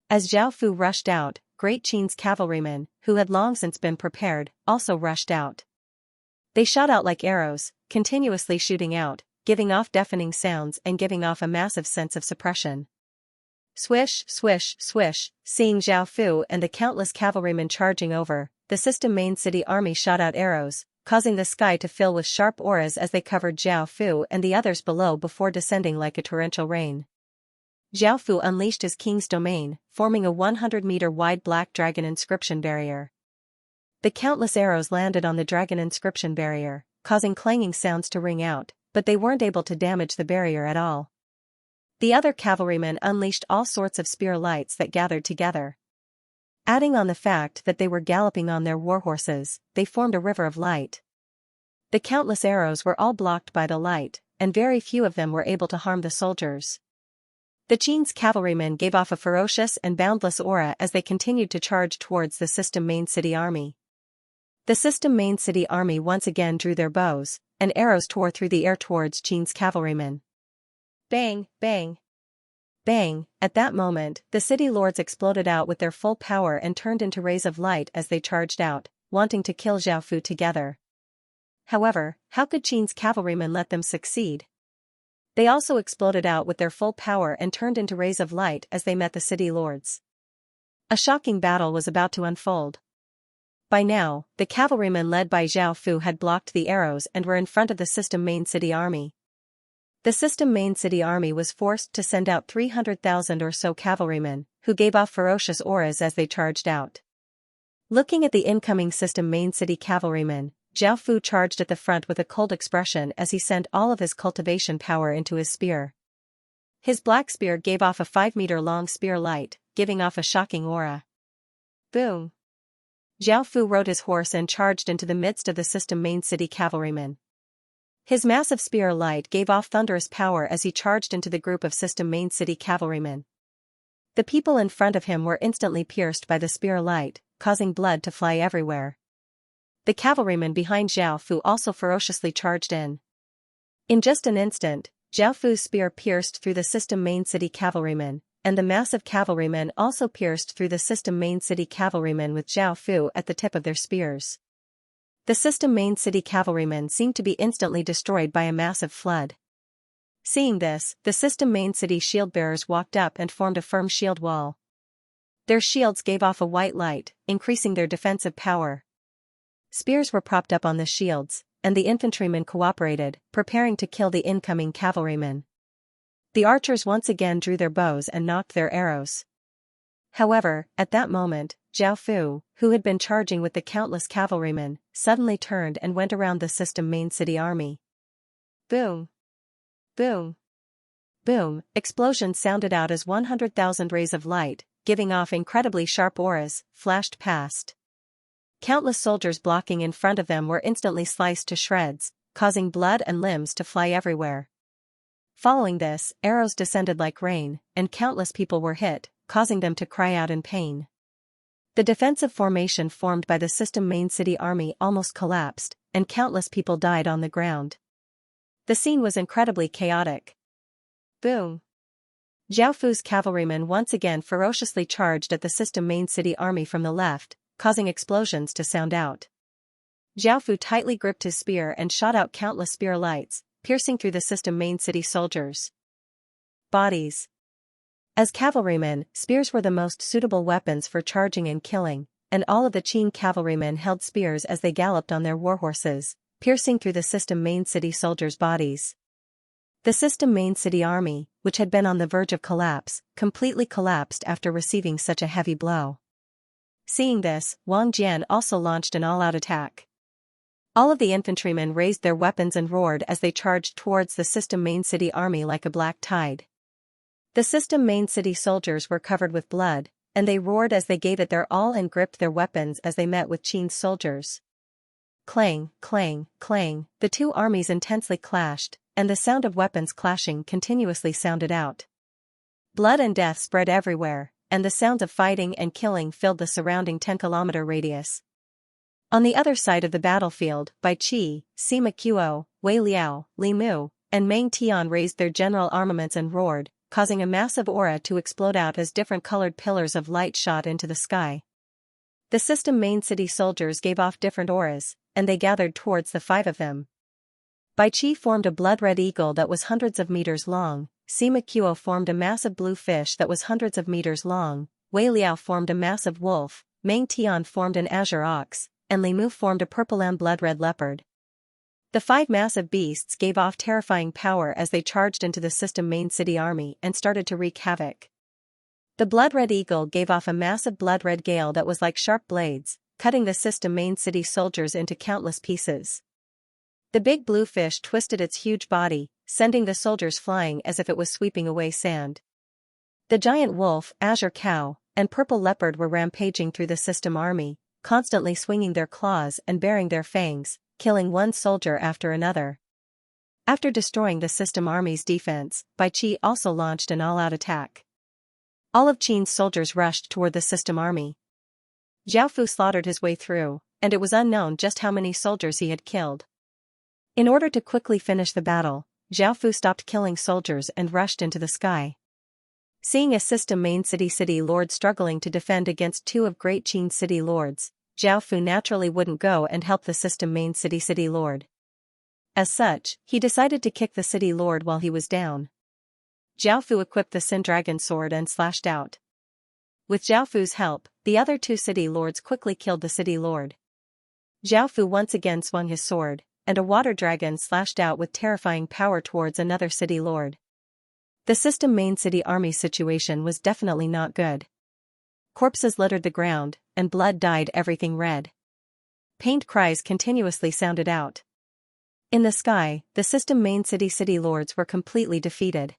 As Zhao Fu rushed out, Great Qin's cavalrymen, who had long since been prepared, also rushed out. They shot out like arrows, continuously shooting out, giving off deafening sounds and giving off a massive sense of suppression. Swish, swish, swish, seeing Zhao Fu and the countless cavalrymen charging over, the system main city army shot out arrows, causing the sky to fill with sharp auras as they covered Zhao Fu and the others below before descending like a torrential rain. Zhao Fu unleashed his king's domain, forming a 100-meter-wide black dragon inscription barrier. The countless arrows landed on the dragon inscription barrier, causing clanging sounds to ring out, but they weren't able to damage the barrier at all. The other cavalrymen unleashed all sorts of spear lights that gathered together. Adding on the fact that they were galloping on their warhorses, they formed a river of light. The countless arrows were all blocked by the light, and very few of them were able to harm the soldiers. The Qin's cavalrymen gave off a ferocious and boundless aura as they continued to charge towards the system main city army. The system main city army once again drew their bows, and arrows tore through the air towards Qin's cavalrymen. Bang, bang, bang! At that moment, the city lords exploded out with their full power and turned into rays of light as they charged out, wanting to kill Zhao Fu together. However, how could Qin's cavalrymen let them succeed? They also exploded out with their full power and turned into rays of light as they met the city lords. A shocking battle was about to unfold. By now, the cavalrymen led by Zhao Fu had blocked the arrows and were in front of the system main city army. The system main city army was forced to send out 300,000 or so cavalrymen, who gave off ferocious auras as they charged out. Looking at the incoming system main city cavalrymen, Zhao Fu charged at the front with a cold expression as he sent all of his cultivation power into his spear. His black spear gave off a 5-meter-long spear light, giving off a shocking aura. Boom! Zhao Fu rode his horse and charged into the midst of the system main city cavalrymen. His massive spear light gave off thunderous power as he charged into the group of system main city cavalrymen. The people in front of him were instantly pierced by the spear light, causing blood to fly everywhere. The cavalrymen behind Zhao Fu also ferociously charged in. In just an instant, Zhao Fu's spear pierced through the system main city cavalrymen, and the massive cavalrymen also pierced through the system main city cavalrymen with Zhao Fu at the tip of their spears. The system main city cavalrymen seemed to be instantly destroyed by a massive flood. Seeing this, the system main city shield-bearers walked up and formed a firm shield wall. Their shields gave off a white light, increasing their defensive power. Spears were propped up on the shields, and the infantrymen cooperated, preparing to kill the incoming cavalrymen. The archers once again drew their bows and nocked their arrows. However, at that moment, Zhao Fu, who had been charging with the countless cavalrymen, suddenly turned and went around the system main city army. Boom! Boom! Boom! Explosions sounded out as 100,000 rays of light, giving off incredibly sharp auras, flashed past. Countless soldiers blocking in front of them were instantly sliced to shreds, causing blood and limbs to fly everywhere. Following this, arrows descended like rain, and countless people were hit, causing them to cry out in pain. The defensive formation formed by the system main city army almost collapsed, and countless people died on the ground. The scene was incredibly chaotic. Boom! Zhao Fu's cavalrymen once again ferociously charged at the system main city army from the left, causing explosions to sound out. Zhao Fu tightly gripped his spear and shot out countless spear lights, piercing through the system main city soldiers' bodies. As cavalrymen, spears were the most suitable weapons for charging and killing, and all of the Qin cavalrymen held spears as they galloped on their warhorses, piercing through the system main city soldiers' bodies. The system main city army, which had been on the verge of collapse, completely collapsed after receiving such a heavy blow. Seeing this, Wang Jian also launched an all-out attack. All of the infantrymen raised their weapons and roared as they charged towards the system main city army like a black tide. The system main city soldiers were covered with blood, and they roared as they gave it their all and gripped their weapons as they met with Qin's soldiers. Clang, clang, clang, the two armies intensely clashed, and the sound of weapons clashing continuously sounded out. Blood and death spread everywhere, and the sounds of fighting and killing filled the surrounding 10-kilometer radius. On the other side of the battlefield, Bai Qi, Sima Qiu, Wei Liao, Li Mu, and Meng Tian raised their general armaments and roared, causing a massive aura to explode out as different colored pillars of light shot into the sky. The system main city soldiers gave off different auras, and they gathered towards the five of them. Bai Qi formed a blood-red eagle that was hundreds of meters long, Sima Qiu formed a massive blue fish that was hundreds of meters long, Wei Liao formed a massive wolf, Meng Tian formed an azure ox, and Li Mu formed a purple and blood-red leopard. The five massive beasts gave off terrifying power as they charged into the system main city army and started to wreak havoc. The blood-red eagle gave off a massive blood-red gale that was like sharp blades, cutting the system main city soldiers into countless pieces. The big blue fish twisted its huge body, sending the soldiers flying as if it was sweeping away sand. The giant wolf, azure cow, and purple leopard were rampaging through the system army, constantly swinging their claws and baring their fangs, killing one soldier after another. After destroying the system army's defense, Bai Qi also launched an all-out attack. All of Qin's soldiers rushed toward the system army. Zhao Fu slaughtered his way through, and it was unknown just how many soldiers he had killed. In order to quickly finish the battle, Zhao Fu stopped killing soldiers and rushed into the sky. Seeing a system main city lord struggling to defend against two of Great Qin city lords, Zhao Fu naturally wouldn't go and help the system main city lord. As such, he decided to kick the city lord while he was down. Zhao Fu equipped the Sin Dragon sword and slashed out. With Zhao Fu's help, the other two city lords quickly killed the city lord. Zhao Fu once again swung his sword, and a water dragon slashed out with terrifying power towards another city lord. The system main city army situation was definitely not good. Corpses littered the ground, and blood dyed everything red. Pained cries continuously sounded out. In the sky, the system main city lords were completely defeated.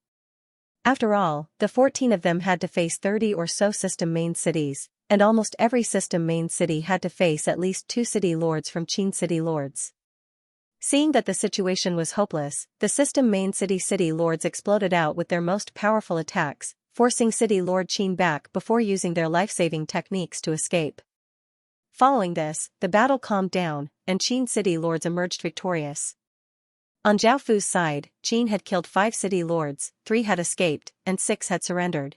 After all, the 14 of them had to face 30 or so system main cities, and almost every system main city had to face at least 2 city lords from Qin city lords. Seeing that the situation was hopeless, the system main city lords exploded out with their most powerful attacks, forcing City Lord Qin back before using their life-saving techniques to escape. Following this, the battle calmed down, and Qin city lords emerged victorious. On Zhao Fu's side, Qin had killed 5 city lords, 3 had escaped, and 6 had surrendered.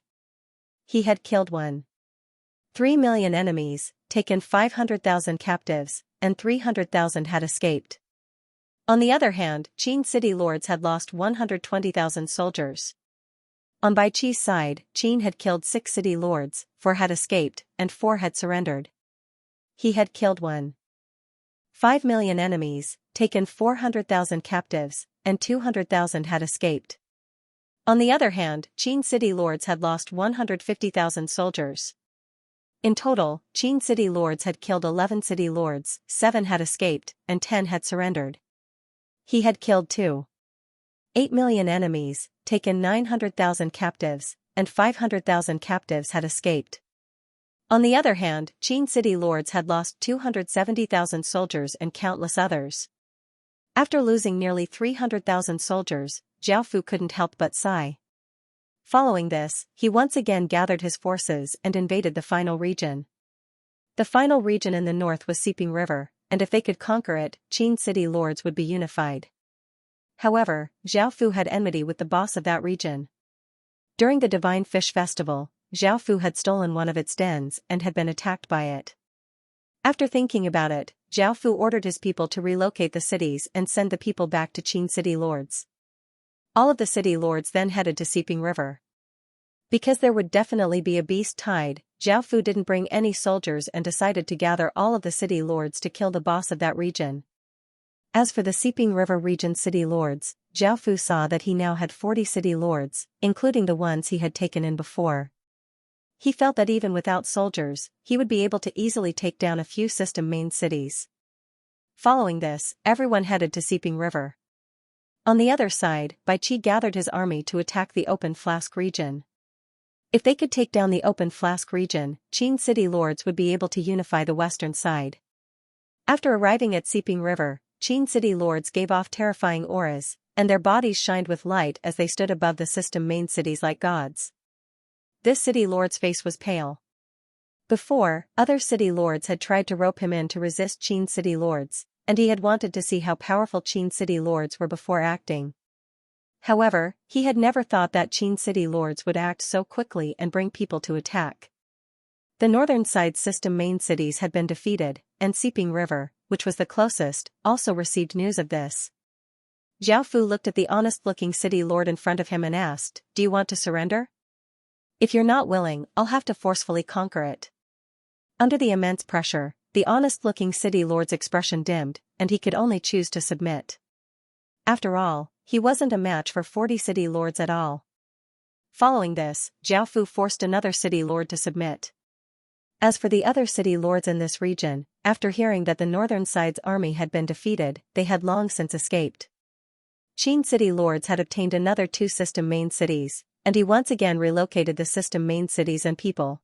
He had killed 1.3 million enemies, taken 500,000 captives, and 300,000 had escaped. On the other hand, Qin city lords had lost 120,000 soldiers. On Bai Qi's side, Qin had killed 6 city lords, 4 had escaped, and 4 had surrendered. He had killed 1.3 5 million enemies, taken 400,000 captives, and 200,000 had escaped. On the other hand, Qin city lords had lost 150,000 soldiers. In total, Qin city lords had killed 11 city lords, 7 had escaped, and 10 had surrendered. He had killed 8 million enemies, taken 900,000 captives, and 500,000 captives had escaped. On the other hand, Qin city lords had lost 270,000 soldiers and countless others. After losing nearly 300,000 soldiers, Zhao Fu couldn't help but sigh. Following this, he once again gathered his forces and invaded the final region. The final region in the north was Seeping River, and if they could conquer it, Qin city lords would be unified. However, Zhao Fu had enmity with the boss of that region. During the Divine Fish Festival, Zhao Fu had stolen one of its dens and had been attacked by it. After thinking about it, Zhao Fu ordered his people to relocate the cities and send the people back to Qin city lords. All of the city lords then headed to Seeping River. Because there would definitely be a beast tide, Zhao Fu didn't bring any soldiers and decided to gather all of the city lords to kill the boss of that region. As for the Seeping River region city lords, Zhao Fu saw that he now had 40 city lords, including the ones he had taken in before. He felt that even without soldiers, he would be able to easily take down a few system main cities. Following this, everyone headed to Seeping River. On the other side, Bai Qi gathered his army to attack the Open Flask region. If they could take down the Open Flask region, Qin city lords would be able to unify the western side. After arriving at Seeping River, Qin city lords gave off terrifying auras, and their bodies shined with light as they stood above the system main cities like gods. This city lord's face was pale. Before, other city lords had tried to rope him in to resist Qin city lords, and he had wanted to see how powerful Qin city lords were before acting. However, he had never thought that Qin city lords would act so quickly and bring people to attack. The northern side system main cities had been defeated, and Seeping River, which was the closest, also received news of this. Zhao Fu looked at the honest-looking city lord in front of him and asked, "Do you want to surrender? If you're not willing, I'll have to forcefully conquer it." Under the immense pressure, the honest-looking city lord's expression dimmed, and he could only choose to submit. After all, he wasn't a match for 40 city lords at all. Following this, Zhao Fu forced another city lord to submit. As for the other city lords in this region, after hearing that the northern side's army had been defeated, they had long since escaped. Qin city lords had obtained another 2 system main cities, and he once again relocated the system main cities and people.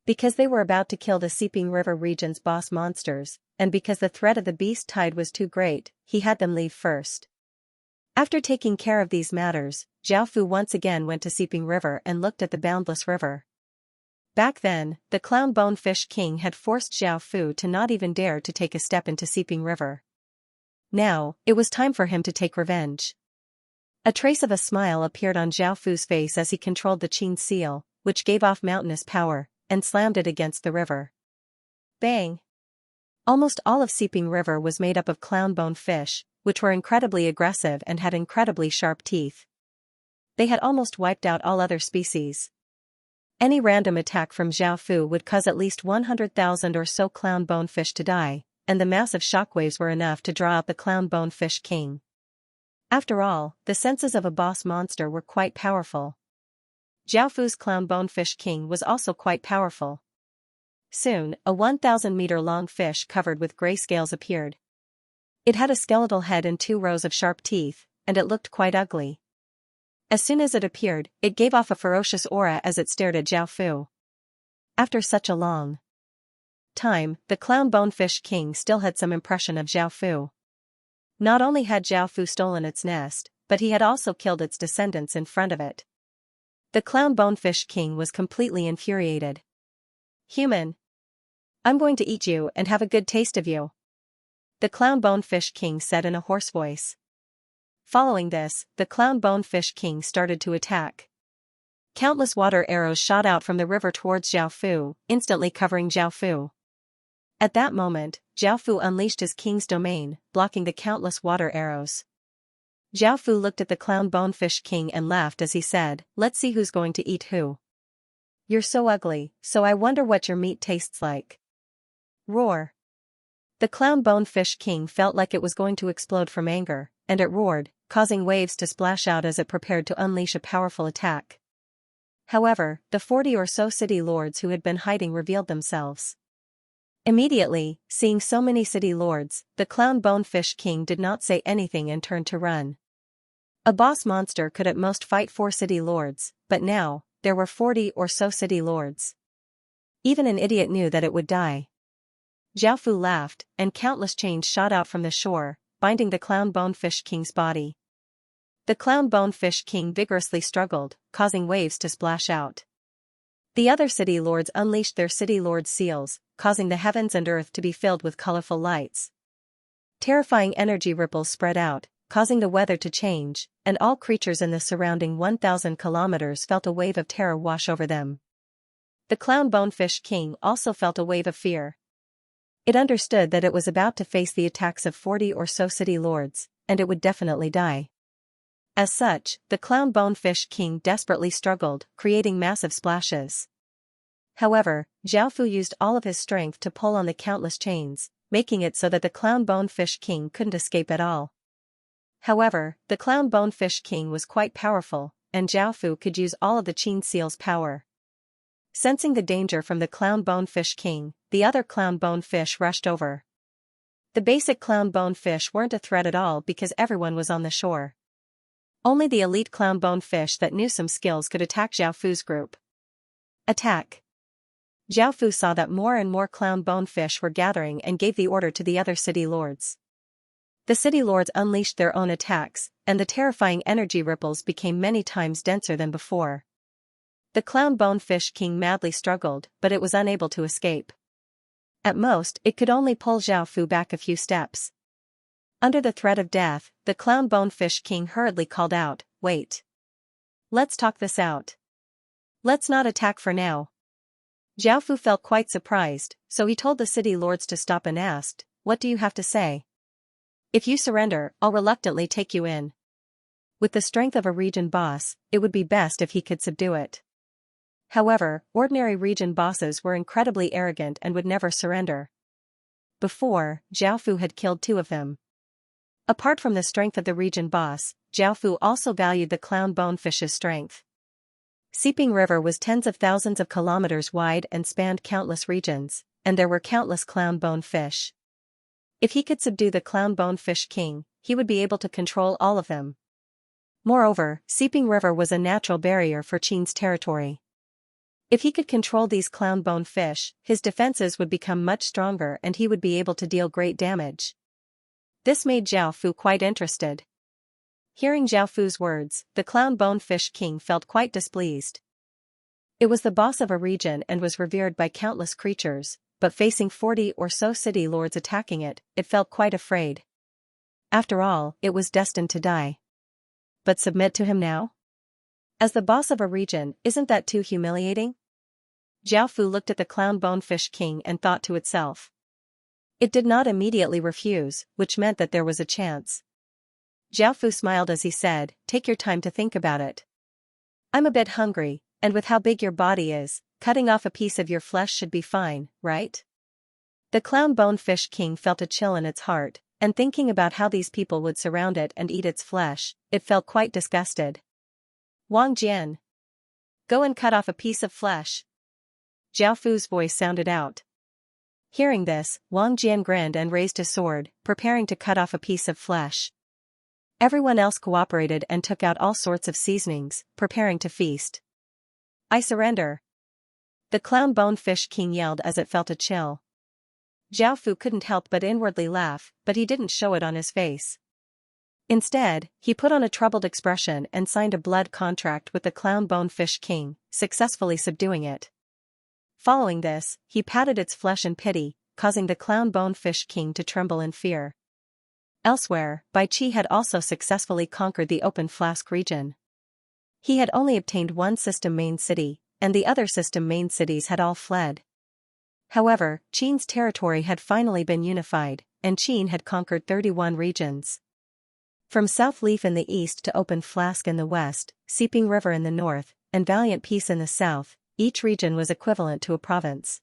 Because they were about to kill the Seeping River region's boss monsters, and because the threat of the beast tide was too great, he had them leave first. After taking care of these matters, Zhao Fu once again went to Seeping River and looked at the boundless river. Back then, the Clown Bonefish King had forced Zhao Fu to not even dare to take a step into Seeping River. Now, it was time for him to take revenge. A trace of a smile appeared on Zhao Fu's face as he controlled the Qin seal, which gave off mountainous power, and slammed it against the river. Bang! Almost all of Seeping River was made up of clown bone fish, which were incredibly aggressive and had incredibly sharp teeth. They had almost wiped out all other species. Any random attack from Zhao Fu would cause at least 100,000 or so clown bone fish to die, and the massive shockwaves were enough to draw out the Clown Bonefish King. After all, the senses of a boss monster were quite powerful. Zhao Fu's Clown Bonefish King was also quite powerful. Soon, a 1,000-meter-long fish covered with gray scales appeared. It had a skeletal head and 2 rows of sharp teeth, and it looked quite ugly. As soon as it appeared, it gave off a ferocious aura as it stared at Zhao Fu. After such a long time, the Clown Bonefish King still had some impression of Zhao Fu. Not only had Zhao Fu stolen its nest, but he had also killed its descendants in front of it. The Clown Bonefish King was completely infuriated. "Human! I'm going to eat you and have a good taste of you," the Clown Bonefish King said in a hoarse voice. Following this, the Clown Bonefish King started to attack. Countless water arrows shot out from the river towards Zhao Fu, instantly covering Zhao Fu. At that moment, Zhao Fu unleashed his king's domain, blocking the countless water arrows. Zhao Fu looked at the Clown Bonefish King and laughed as he said, "Let's see who's going to eat who. You're so ugly, so I wonder what your meat tastes like." Roar! The clown bonefish king felt like it was going to explode from anger, and it roared, causing waves to splash out as it prepared to unleash a powerful attack. However, the 40 or so city lords who had been hiding revealed themselves. Immediately, seeing so many city lords, the clown bonefish king did not say anything and turned to run. A boss monster could at most fight 4 city lords, but now, there were 40 or so city lords. Even an idiot knew that it would die. Xiaofu laughed, and countless chains shot out from the shore, binding the clown bonefish king's body. The clown bonefish king vigorously struggled, causing waves to splash out. The other city lords unleashed their city lord seals, causing the heavens and earth to be filled with colorful lights. Terrifying energy ripples spread out, causing the weather to change, and all creatures in the surrounding 1,000 kilometers felt a wave of terror wash over them. The clown bonefish king also felt a wave of fear. It understood that it was about to face the attacks of 40 or so city lords, and it would definitely die. As such, the clown bonefish king desperately struggled, creating massive splashes. However, Xiaofu used all of his strength to pull on the countless chains, making it so that the clown bonefish king couldn't escape at all. However, the clown bonefish king was quite powerful, and Xiaofu could use all of the chain seal's power. Sensing the danger from the clown bonefish king, the other clown bonefish rushed over. The basic clown bonefish weren't a threat at all because everyone was on the shore. Only the elite clown bonefish that knew some skills could attack Xiaofu's group. Attack! Xiaofu saw that more and more clown bonefish were gathering and gave the order to the other city lords. The city lords unleashed their own attacks, and the terrifying energy ripples became many times denser than before. The clown bonefish king madly struggled, but it was unable to escape. At most, it could only pull Xiaofu back a few steps. Under the threat of death, the clown bonefish king hurriedly called out, "Wait. Let's talk this out. Let's not attack for now." Xiaofu felt quite surprised, so he told the city lords to stop and asked, "What do you have to say? If you surrender, I'll reluctantly take you in." With the strength of a region boss, it would be best if he could subdue it. However, ordinary region bosses were incredibly arrogant and would never surrender. Before, Xiaofu had killed 2 of them. Apart from the strength of the region boss, Xiaofu also valued the clown bonefish's strength. Seeping River was tens of thousands of kilometers wide and spanned countless regions, and there were countless clown bonefish. If he could subdue the clown bonefish king, he would be able to control all of them. Moreover, Seeping River was a natural barrier for Qin's territory. If he could control these clown bonefish, his defenses would become much stronger and he would be able to deal great damage. This made Xiaofu quite interested. Hearing Xiaofu's words, the clown bonefish king felt quite displeased. It was the boss of a region and was revered by countless creatures, but facing 40 or so city lords attacking it, it felt quite afraid. After all, it was destined to die. But submit to him now? As the boss of a region, isn't that too humiliating? Xiaofu looked at the clown bonefish king and thought to itself. It did not immediately refuse, which meant that there was a chance. Xiaofu smiled as he said, "Take your time to think about it. I'm a bit hungry, and with how big your body is, cutting off a piece of your flesh should be fine, right?" The clown bonefish king felt a chill in its heart, and thinking about how these people would surround it and eat its flesh, it felt quite disgusted. "Wang Jian. Go and cut off a piece of flesh." Xiaofu's voice sounded out. Hearing this, Wang Jian grinned and raised his sword, preparing to cut off a piece of flesh. Everyone else cooperated and took out all sorts of seasonings, preparing to feast. "I surrender." The clown bonefish king yelled as it felt a chill. Xiaofu couldn't help but inwardly laugh, but he didn't show it on his face. Instead, he put on a troubled expression and signed a blood contract with the clown bonefish king, successfully subduing it. Following this, he patted its flesh in pity, causing the clown bonefish king to tremble in fear. Elsewhere, Bai Qi had also successfully conquered the open flask region. He had only obtained 1 system main city, and the other system main cities had all fled. However, Qin's territory had finally been unified, and Qin had conquered 31 regions. From South Leaf in the east to Open Flask in the west, Seeping River in the north, and Valiant Peace in the south, each region was equivalent to a province.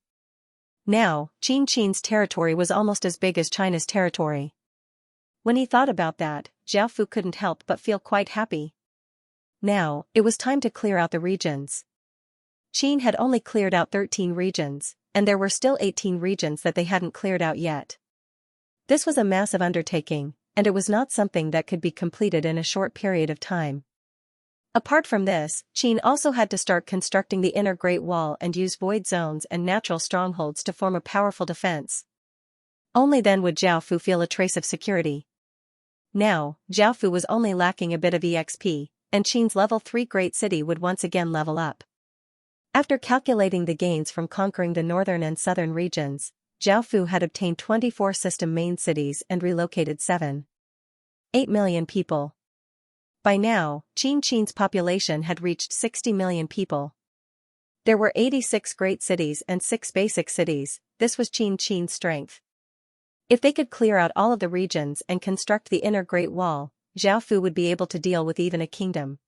Now, Qin's territory was almost as big as China's territory. When he thought about that, Zhao couldn't help but feel quite happy. Now, it was time to clear out the regions. Qin had only cleared out 13 regions, and there were still 18 regions that they hadn't cleared out yet. This was a massive undertaking, and it was not something that could be completed in a short period of time. Apart from this, Qin also had to start constructing the inner Great Wall and use void zones and natural strongholds to form a powerful defense. Only then would Zhao feel a trace of security. Now, Zhao was only lacking a bit of EXP, and Qin's level 3 great city would once again level up. After calculating the gains from conquering the northern and southern regions, Zhao had obtained 24 system main cities and relocated 7.8 million people. By now, Qin's population had reached 60 million people. There were 86 great cities and 6 basic cities. This was Qin's strength. If they could clear out all of the regions and construct the inner Great Wall, Zhao would be able to deal with even a kingdom.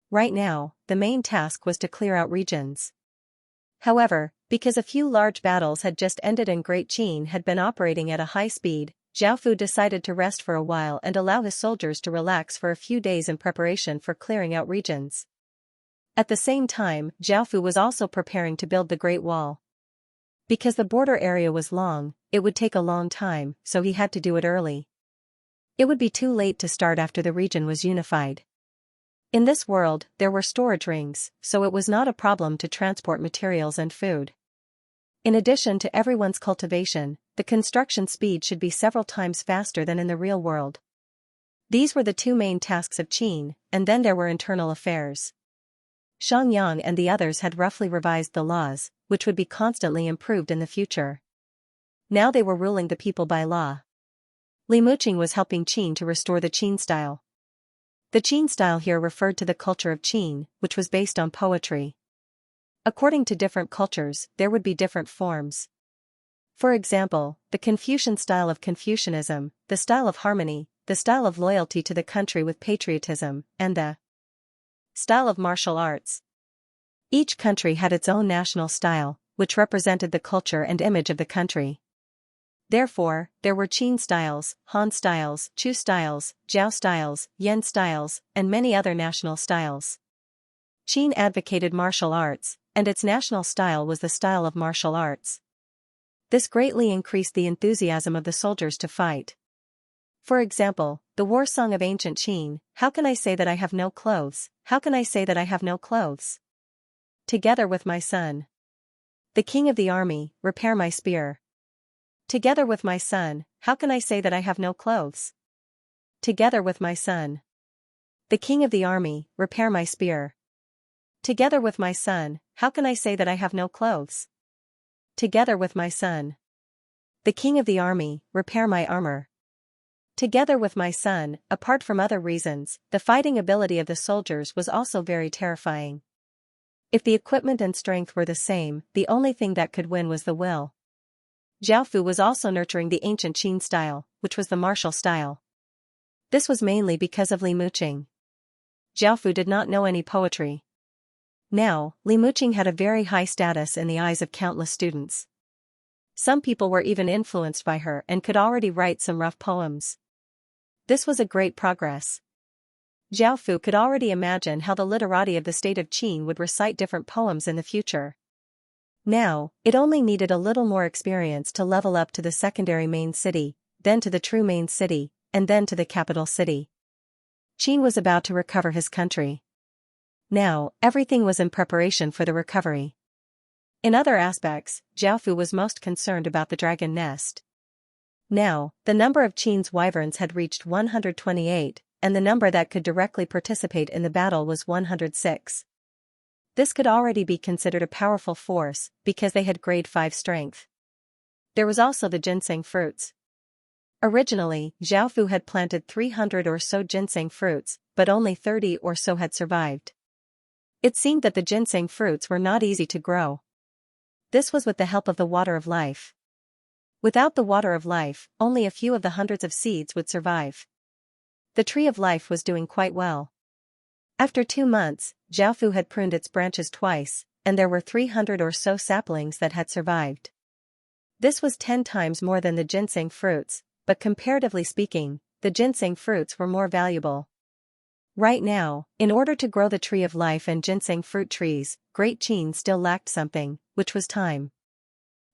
Right now, the main task was to clear out regions. However, because a few large battles had just ended and Great Qin had been operating at a high speed, Zhao decided to rest for a while and allow his soldiers to relax for a few days in preparation for clearing out regions. At the same time, Zhao was also preparing to build the Great Wall. Because the border area was long, it would take a long time, so he had to do it early. It would be too late to start after the region was unified. In this world, there were storage rings, so it was not a problem to transport materials and food. In addition to everyone's cultivation, the construction speed should be several times faster than in the real world. These were the two main tasks of Qin, and then there were internal affairs. Xianxia and the others had roughly revised the laws, which would be constantly improved in the future. Now they were ruling the people by law. Li Muqing was helping Qin to restore the Qin style. The Qin style here referred to the culture of Qin, which was based on poetry. According to different cultures, there would be different forms. For example, the Confucian style of Confucianism, the style of harmony, the style of loyalty to the country with patriotism, and the style of martial arts. Each country had its own national style, which represented the culture and image of the country. Therefore, there were Qin styles, Han styles, Chu styles, Zhao styles, Yan styles, and many other national styles. Qin advocated martial arts, and its national style was the style of martial arts. This greatly increased the enthusiasm of the soldiers to fight. For example, the war song of ancient Qin, "How can I say that I have no clothes? How can I say that I have no clothes? Together with my son. The king of the army, repair my spear. Together with my son, how can I say that I have no clothes? Together with my son. The king of the army, repair my spear. Together with my son, how can I say that I have no clothes? Together with my son. The king of the army, repair my armor. Together with my son." Apart from other reasons, the fighting ability of the soldiers was also very terrifying. If the equipment and strength were the same, the only thing that could win was the will. Zhao was also nurturing the ancient Qin style, which was the martial style. This was mainly because of Li Muqing. Zhao did not know any poetry. Now, Li Muqing had a very high status in the eyes of countless students. Some people were even influenced by her and could already write some rough poems. This was a great progress. Zhao could already imagine how the literati of the state of Qin would recite different poems in the future. Now, it only needed a little more experience to level up to the secondary main city, then to the true main city, and then to the capital city. Qin was about to recover his country. Now, everything was in preparation for the recovery. In other aspects, Zhao was most concerned about the dragon nest. Now, the number of Qin's wyverns had reached 128, and the number that could directly participate in the battle was 106. This could already be considered a powerful force, because they had grade 5 strength. There was also the ginseng fruits. Originally, Zhao had planted 300 or so ginseng fruits, but only 30 or so had survived. It seemed that the ginseng fruits were not easy to grow. This was with the help of the water of life. Without the water of life, only a few of the hundreds of seeds would survive. The tree of life was doing quite well. After 2 months, Zhao had pruned its branches twice, and there were 300 or so saplings that had survived. This was 10 times more than the ginseng fruits, but comparatively speaking, the ginseng fruits were more valuable. Right now, in order to grow the tree of life and ginseng fruit trees, Great Qin still lacked something, which was time.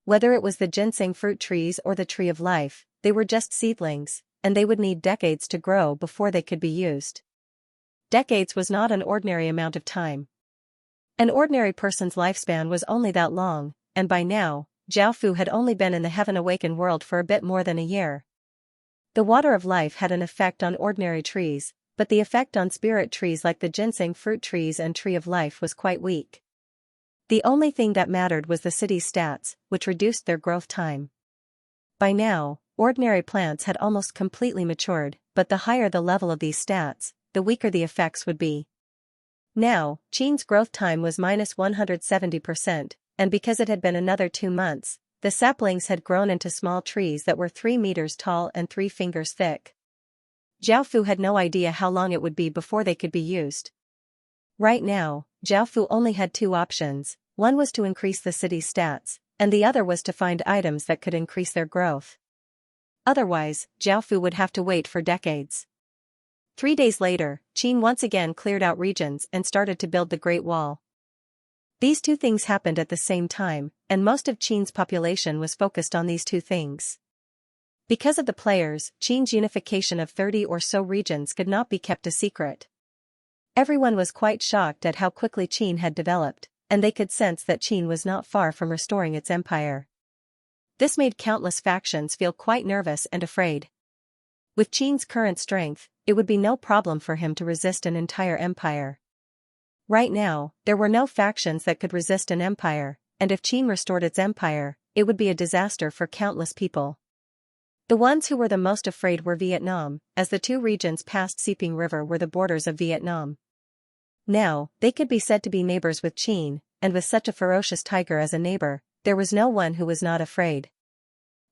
Whether it was the ginseng fruit trees or the tree of life, they were just seedlings, and they would need decades to grow before they could be used. Decades was not an ordinary amount of time. An ordinary person's lifespan was only that long, and by now, Zhao Fu had only been in the heaven-awakened world for a bit more than a year. The water of life had an effect on ordinary trees, but the effect on spirit trees like the ginseng fruit trees and tree of life was quite weak. The only thing that mattered was the city's stats, which reduced their growth time. By now, ordinary plants had almost completely matured, but the higher the level of these stats, the weaker the effects would be. Now, Qin's growth time was minus 170%, and because it had been another 2 months, the saplings had grown into small trees that were 3 meters tall and 3 fingers thick. Zhao Fu had no idea how long it would be before they could be used. Right now, Zhao Fu only had 2 options. One was to increase the city's stats, and the other was to find items that could increase their growth. Otherwise, Zhao Fu would have to wait for decades. 3 days later, Qin once again cleared out regions and started to build the Great Wall. These 2 things happened at the same time, and most of Qin's population was focused on these 2 things. Because of the players, Qin's unification of 30 or so regions could not be kept a secret. Everyone was quite shocked at how quickly Qin had developed, and they could sense that Qin was not far from restoring its empire. This made countless factions feel quite nervous and afraid. With Qin's current strength, it would be no problem for him to resist an entire empire. Right now, there were no factions that could resist an empire, and if Qin restored its empire, it would be a disaster for countless people. The ones who were the most afraid were Vietnam, as the 2 regions past Seeping River were the borders of Vietnam. Now, they could be said to be neighbors with Qin, and with such a ferocious tiger as a neighbor, there was no one who was not afraid.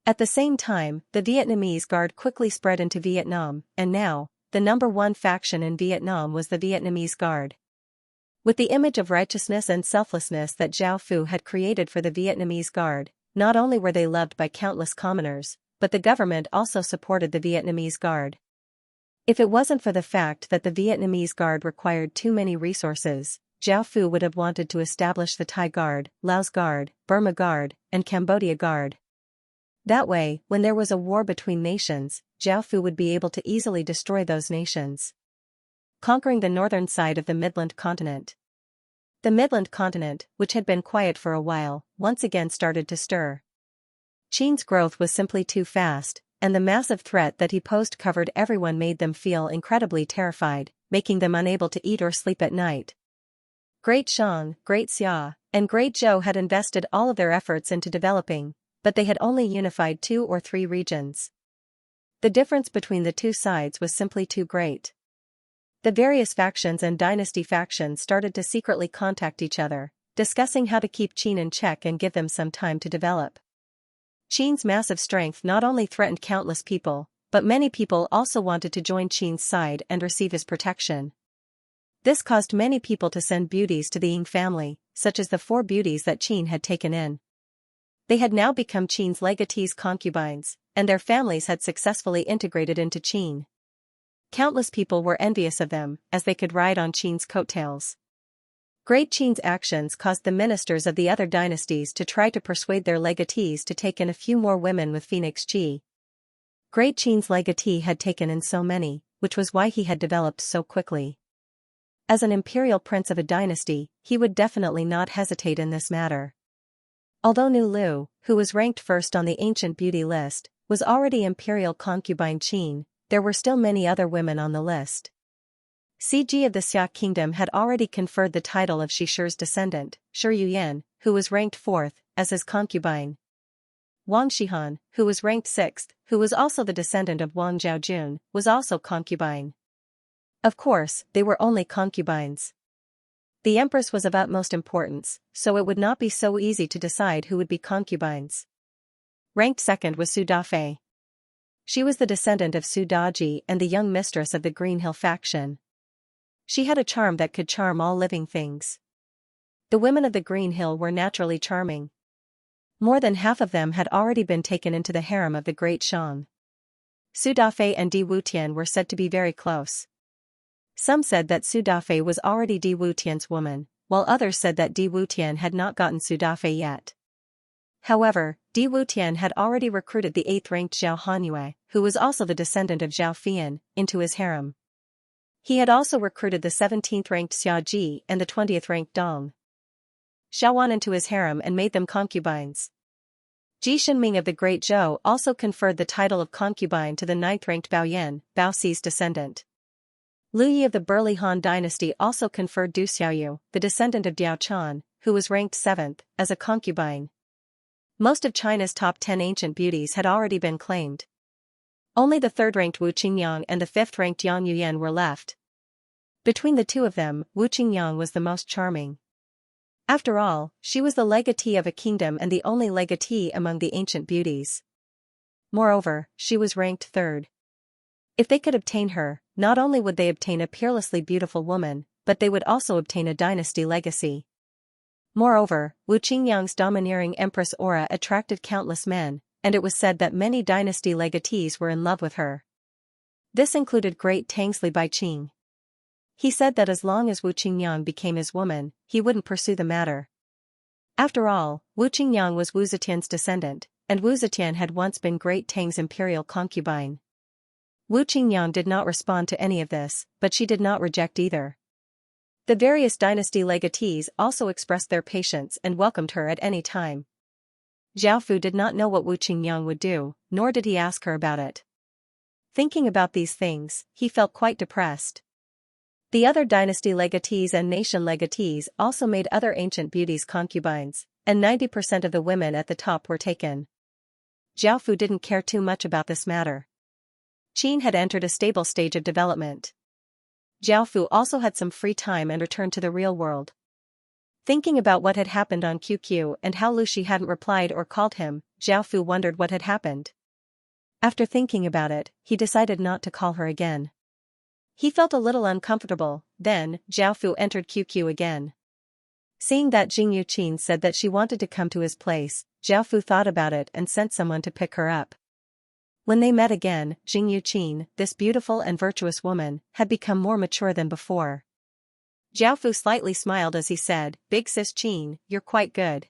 At the same time, the Vietnamese Guard quickly spread into Vietnam, and now, the number 1 faction in Vietnam was the Vietnamese Guard. With the image of righteousness and selflessness that Zhao Fu had created for the Vietnamese Guard, not only were they loved by countless commoners, but the government also supported the Vietnamese Guard. If it wasn't for the fact that the Vietnamese Guard required too many resources, Zhao Fu would have wanted to establish the Thai Guard, Laos Guard, Burma Guard, and Cambodia Guard. That way, when there was a war between nations, Zhao Fu would be able to easily destroy those nations. Conquering the northern side of the Midland continent. The Midland continent, which had been quiet for a while, once again started to stir. Qin's growth was simply too fast, and the massive threat that he posed covered everyone made them feel incredibly terrified, making them unable to eat or sleep at night. Great Shang, Great Xia, and Great Zhou had invested all of their efforts into developing, but they had only unified 2 or 3 regions. The difference between the 2 sides was simply too great. The various factions and dynasty factions started to secretly contact each other, discussing how to keep Qin in check and give them some time to develop. Qin's massive strength not only threatened countless people, but many people also wanted to join Qin's side and receive his protection. This caused many people to send beauties to the Ying family, such as the 4 beauties that Qin had taken in. They had now become Qin's legatees' concubines, and their families had successfully integrated into Qin. Countless people were envious of them, as they could ride on Qin's coattails. Great Qin's actions caused the ministers of the other dynasties to try to persuade their legatees to take in a few more women with Phoenix Qi. Great Qin's legatee had taken in so many, which was why he had developed so quickly. As an imperial prince of a dynasty, he would definitely not hesitate in this matter. Although Nu Lu, who was ranked first on the ancient beauty list, was already imperial concubine Qin, there were still many other women on the list. CG of the Xia kingdom had already conferred the title of Shishi's descendant, Shi Yuyan, who was ranked 4th, as his concubine. Wang Shihan, who was ranked 6th, who was also the descendant of Wang Zhaojun, was also concubine. Of course, they were only concubines. The empress was of utmost importance, so it would not be so easy to decide who would be concubines. Ranked 2nd was Su Dafei. She was the descendant of Su Daji and the young mistress of the Green Hill faction. She had a charm that could charm all living things. The women of the Green Hill were naturally charming. More than half of them had already been taken into the harem of the great Shang. Su Dafei and Di Wutian were said to be very close. Some said that Su Dafei was already Di Wutian's woman, while others said that Di Wutian had not gotten Su Dafei yet. However, Di Wutian had already recruited the 8th-ranked Zhao Hanyue, who was also the descendant of Zhao Fian, into his harem. He had also recruited the 17th-ranked Xia Ji and the 20th-ranked Dong Xiaowan into his harem and made them concubines. Ji Shenming of the Great Zhou also conferred the title of concubine to the 9th-ranked Bao Yan, Bao Si's descendant. Lu Yi of the Burli Han dynasty also conferred Du Xiaoyu, the descendant of Diao Chan, who was ranked 7th, as a concubine. Most of China's top 10 ancient beauties had already been claimed. Only the 3rd-ranked Wu Qingyang and the 5th-ranked Yang Yuyan were left. Between the two of them, Wu Qingyang was the most charming. After all, she was the legatee of a kingdom and the only legatee among the ancient beauties. Moreover, she was ranked 3rd. If they could obtain her, not only would they obtain a peerlessly beautiful woman, but they would also obtain a dynasty legacy. Moreover, Wu Qingyang's domineering empress aura attracted countless men, and it was said that many dynasty legatees were in love with her. This included great Tang's Li Baiqing. He said that as long as Wu Qingyang became his woman, he wouldn't pursue the matter. After all, Wu Qingyang was Wu Zetian's descendant, and Wu Zetian had once been Great Tang's imperial concubine. Wu Qingyang did not respond to any of this, but she did not reject either. The various dynasty legatees also expressed their patience and welcomed her at any time. Zhao Fu did not know what Wu Qingyang would do, nor did he ask her about it. Thinking about these things, he felt quite depressed. The other dynasty legatees and nation legatees also made other ancient beauties concubines, and 90% of the women at the top were taken. Zhao Fu didn't care too much about this matter. Qin had entered a stable stage of development. Zhao Fu also had some free time and returned to the real world. Thinking about what had happened on QQ and how Lu Shi hadn't replied or called him, Zhao Fu wondered what had happened. After thinking about it, he decided not to call her again. He felt a little uncomfortable. Then, Zhao Fu entered QQ again. Seeing that Jing Yuqin said that she wanted to come to his place, Zhao Fu thought about it and sent someone to pick her up. When they met again, Jing Yuqin, this beautiful and virtuous woman, had become more mature than before. Zhao Fu slightly smiled as he said, "Big sis Qin, you're quite good.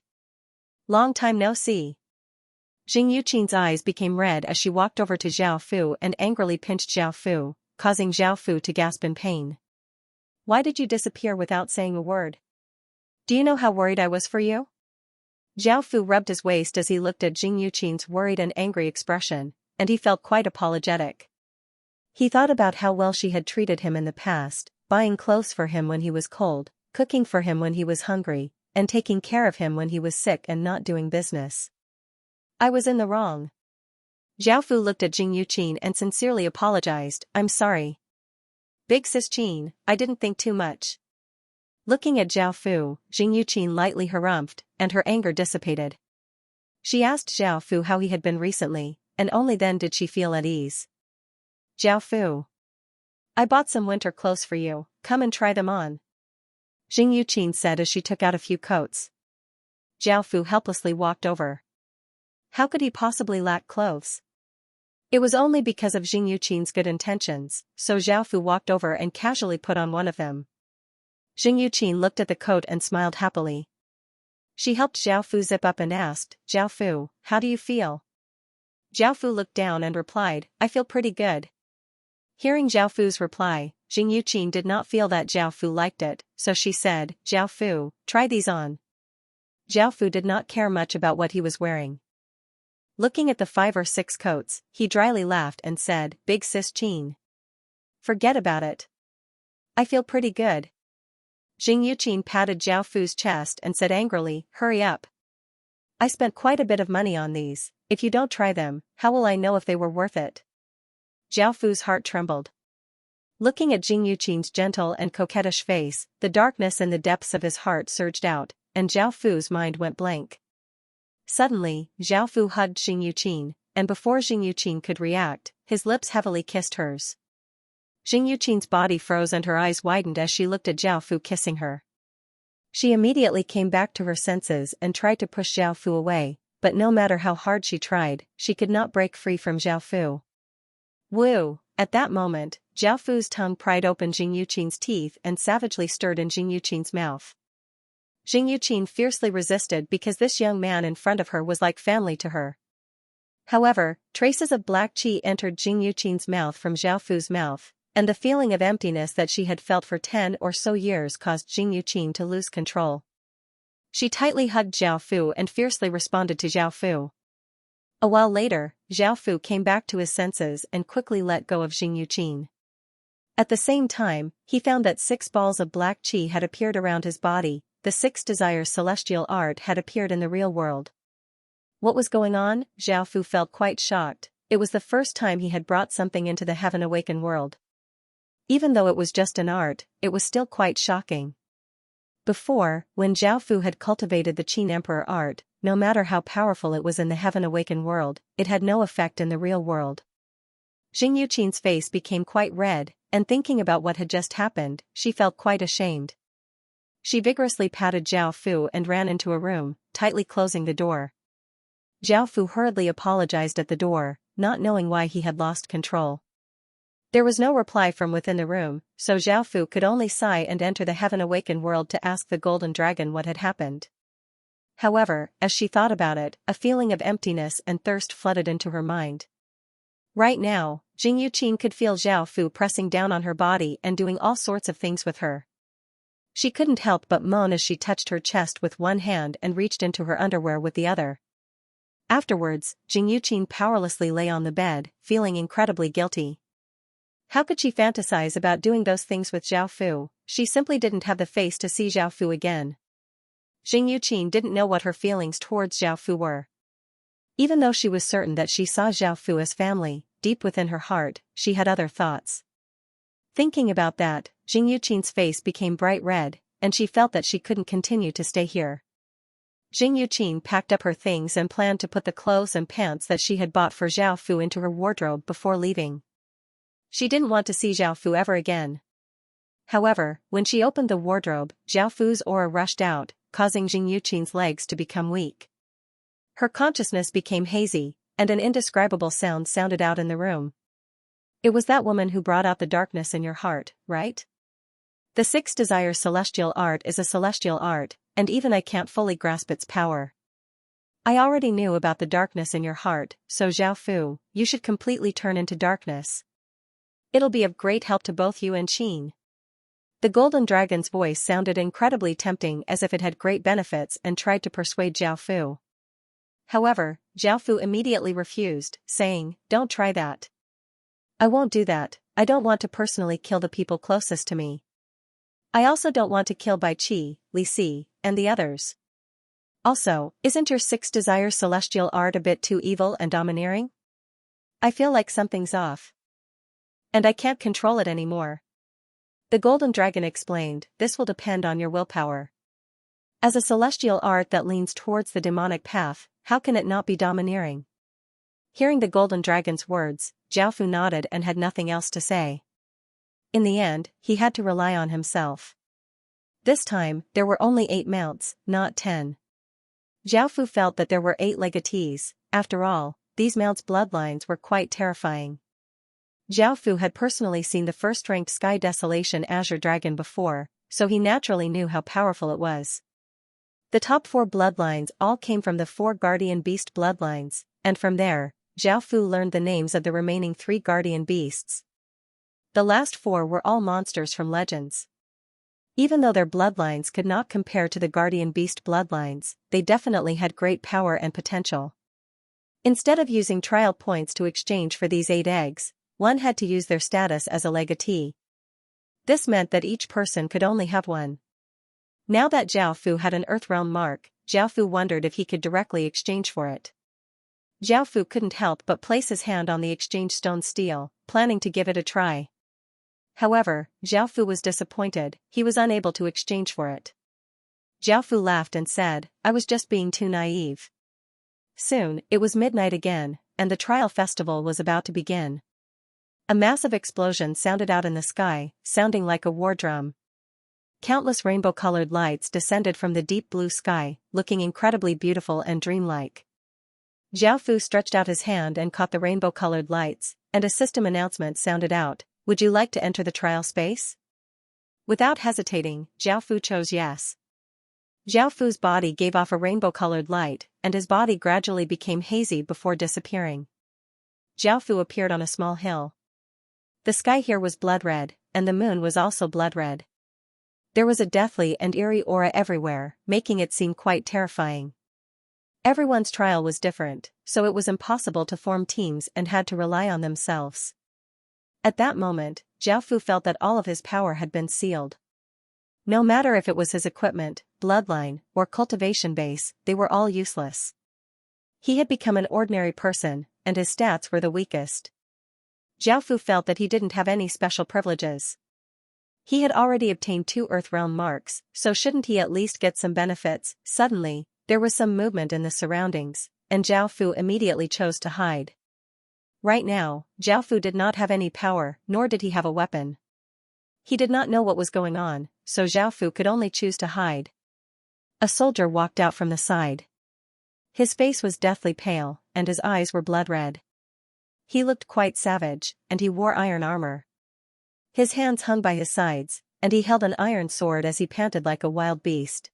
Long time no see." Jing Yuqin's eyes became red as she walked over to Zhao Fu and angrily pinched Zhao Fu, causing Zhao Fu to gasp in pain. "Why did you disappear without saying a word? Do you know how worried I was for you?" Zhao Fu rubbed his waist as he looked at Jing Yuqin's worried and angry expression, and he felt quite apologetic. He thought about how well she had treated him in the past, buying clothes for him when he was cold, cooking for him when he was hungry, and taking care of him when he was sick and not doing business. "I was in the wrong." Zhao Fu looked at Jing Yuqin and sincerely apologized, "I'm sorry. Big sis Qin, I didn't think too much." Looking at Zhao Fu, Jing Yuqin lightly harumphed, and her anger dissipated. She asked Zhao Fu how he had been recently, and only then did she feel at ease. "Zhao Fu, I bought some winter clothes for you, come and try them on," Jing Yuqin said as she took out a few coats. Zhao Fu helplessly walked over. How could he possibly lack clothes? It was only because of Jing Yuqin's good intentions, so Zhao Fu walked over and casually put on one of them. Jing Yuqin looked at the coat and smiled happily. She helped Zhao Fu zip up and asked, "Zhao Fu, how do you feel?" Zhao Fu looked down and replied, "I feel pretty good." Hearing Zhao Fu's reply, Jing Yuqin did not feel that Zhao Fu liked it, so she said, "Zhao Fu, try these on." Zhao Fu did not care much about what he was wearing. Looking at the 5 or 6 coats, he dryly laughed and said, "Big sis Qin, forget about it. I feel pretty good." Jing Yuqin patted Zhao Fu's chest and said angrily, "Hurry up. I spent quite a bit of money on these. If you don't try them, how will I know if they were worth it?" Zhao Fu's heart trembled. Looking at Jing Yuqin's gentle and coquettish face, the darkness in the depths of his heart surged out, and Zhao Fu's mind went blank. Suddenly, Zhao Fu hugged Jing Yuqin, and before Jing Yuqin could react, his lips heavily kissed hers. Jing Yuqin's body froze and her eyes widened as she looked at Zhao Fu kissing her. She immediately came back to her senses and tried to push Zhao Fu away, but no matter how hard she tried, she could not break free from Zhao Fu. Woo! At that moment, Zhao Fu's tongue pried open Jing Yuqin's teeth and savagely stirred in Jing Yuqin's mouth. Jing Yuqin fiercely resisted because this young man in front of her was like family to her. However, traces of black qi entered Jing Yuqin's mouth from Zhao Fu's mouth, and the feeling of emptiness that she had felt for 10 or so years caused Jing Yuqin to lose control. She tightly hugged Zhao Fu and fiercely responded to Zhao Fu. A while later, Zhao Fu came back to his senses and quickly let go of Jing Yuqin. At the same time, he found that 6 balls of black qi had appeared around his body. The 6 desires celestial art had appeared in the real world. What was going on? Zhao Fu felt quite shocked. It was the first time he had brought something into the Heaven Awakened world. Even though it was just an art, it was still quite shocking. Before, when Zhao Fu had cultivated the Qin Emperor art, no matter how powerful it was in the Heaven Awakened world, it had no effect in the real world. Jing Yuqin's face became quite red, and thinking about what had just happened, she felt quite ashamed. She vigorously patted Zhao Fu and ran into a room, tightly closing the door. Zhao Fu hurriedly apologized at the door, not knowing why he had lost control. There was no reply from within the room, so Zhao Fu could only sigh and enter the Heaven Awakened world to ask the Golden Dragon what had happened. However, as she thought about it, a feeling of emptiness and thirst flooded into her mind. Right now, Jing Yuqin could feel Zhao Fu pressing down on her body and doing all sorts of things with her. She couldn't help but moan as she touched her chest with one hand and reached into her underwear with the other. Afterwards, Jing Yuqin powerlessly lay on the bed, feeling incredibly guilty. How could she fantasize about doing those things with Zhao Fu? She simply didn't have the face to see Zhao Fu again. Jing Yuqin didn't know what her feelings towards Zhao Fu were. Even though she was certain that she saw Zhao Fu as family, deep within her heart, she had other thoughts. Thinking about that, Jing Yuqin's face became bright red, and she felt that she couldn't continue to stay here. Jing Yuqin packed up her things and planned to put the clothes and pants that she had bought for Zhao Fu into her wardrobe before leaving. She didn't want to see Zhao Fu ever again. However, when she opened the wardrobe, Zhao Fu's aura rushed out, causing Jing Yuqin's legs to become weak. Her consciousness became hazy, and an indescribable sound sounded out in the room. It was that woman who brought out the darkness in your heart, right? The 6 desires celestial art is a celestial art, and even I can't fully grasp its power. I already knew about the darkness in your heart, so Zhao Fu, you should completely turn into darkness. It'll be of great help to both you and Qin. The Golden Dragon's voice sounded incredibly tempting as if it had great benefits and tried to persuade Zhao Fu. However, Zhao Fu immediately refused, saying, "Don't try that. I won't do that. I don't want to personally kill the people closest to me. I also don't want to kill Bai Qi, Li Si, and the others. Also, isn't your 6 desires celestial art a bit too evil and domineering? I feel like something's off. And I can't control it anymore." The Golden Dragon explained, "This will depend on your willpower. As a celestial art that leans towards the demonic path, how can it not be domineering?" Hearing the Golden Dragon's words, Zhao Fu nodded and had nothing else to say. In the end, he had to rely on himself. This time, there were only 8 mounts, not 10. Zhao Fu felt that there were 8 legatees. After all, these mounts' bloodlines were quite terrifying. Zhao Fu had personally seen the first-ranked Sky Desolation Azure Dragon before, so he naturally knew how powerful it was. The top 4 bloodlines all came from the 4 Guardian Beast bloodlines, and from there, Zhao Fu learned the names of the remaining 3 Guardian Beasts. The last 4 were all monsters from legends. Even though their bloodlines could not compare to the Guardian Beast bloodlines, they definitely had great power and potential. Instead of using trial points to exchange for these 8 eggs, one had to use their status as a legatee. This meant that each person could only have one. Now that Zhao Fu had an Earthrealm mark, Zhao Fu wondered if he could directly exchange for it. Zhao Fu couldn't help but place his hand on the exchange stone steel, planning to give it a try. However, Zhao Fu was disappointed, he was unable to exchange for it. Zhao Fu laughed and said, "I was just being too naive." Soon, it was midnight again, and the trial festival was about to begin. A massive explosion sounded out in the sky, sounding like a war drum. Countless rainbow-colored lights descended from the deep blue sky, looking incredibly beautiful and dreamlike. Zhao Fu stretched out his hand and caught the rainbow-colored lights, and a system announcement sounded out, "Would you like to enter the trial space?" Without hesitating, Zhao Fu chose yes. Zhao Fu's body gave off a rainbow-colored light, and his body gradually became hazy before disappearing. Zhao Fu appeared on a small hill. The sky here was blood-red, and the moon was also blood-red. There was a deathly and eerie aura everywhere, making it seem quite terrifying. Everyone's trial was different, so it was impossible to form teams and had to rely on themselves. At that moment, Zhao Fu felt that all of his power had been sealed. No matter if it was his equipment, bloodline, or cultivation base, they were all useless. He had become an ordinary person, and his stats were the weakest. Zhao Fu felt that he didn't have any special privileges. He had already obtained 2 Earthrealm marks, so shouldn't he at least get some benefits? Suddenly, there was some movement in the surroundings, and Zhao Fu immediately chose to hide. Right now, Zhao Fu did not have any power, nor did he have a weapon. He did not know what was going on, so Zhao Fu could only choose to hide. A soldier walked out from the side. His face was deathly pale, and his eyes were blood-red. He looked quite savage, and he wore iron armor. His hands hung by his sides, and he held an iron sword as he panted like a wild beast.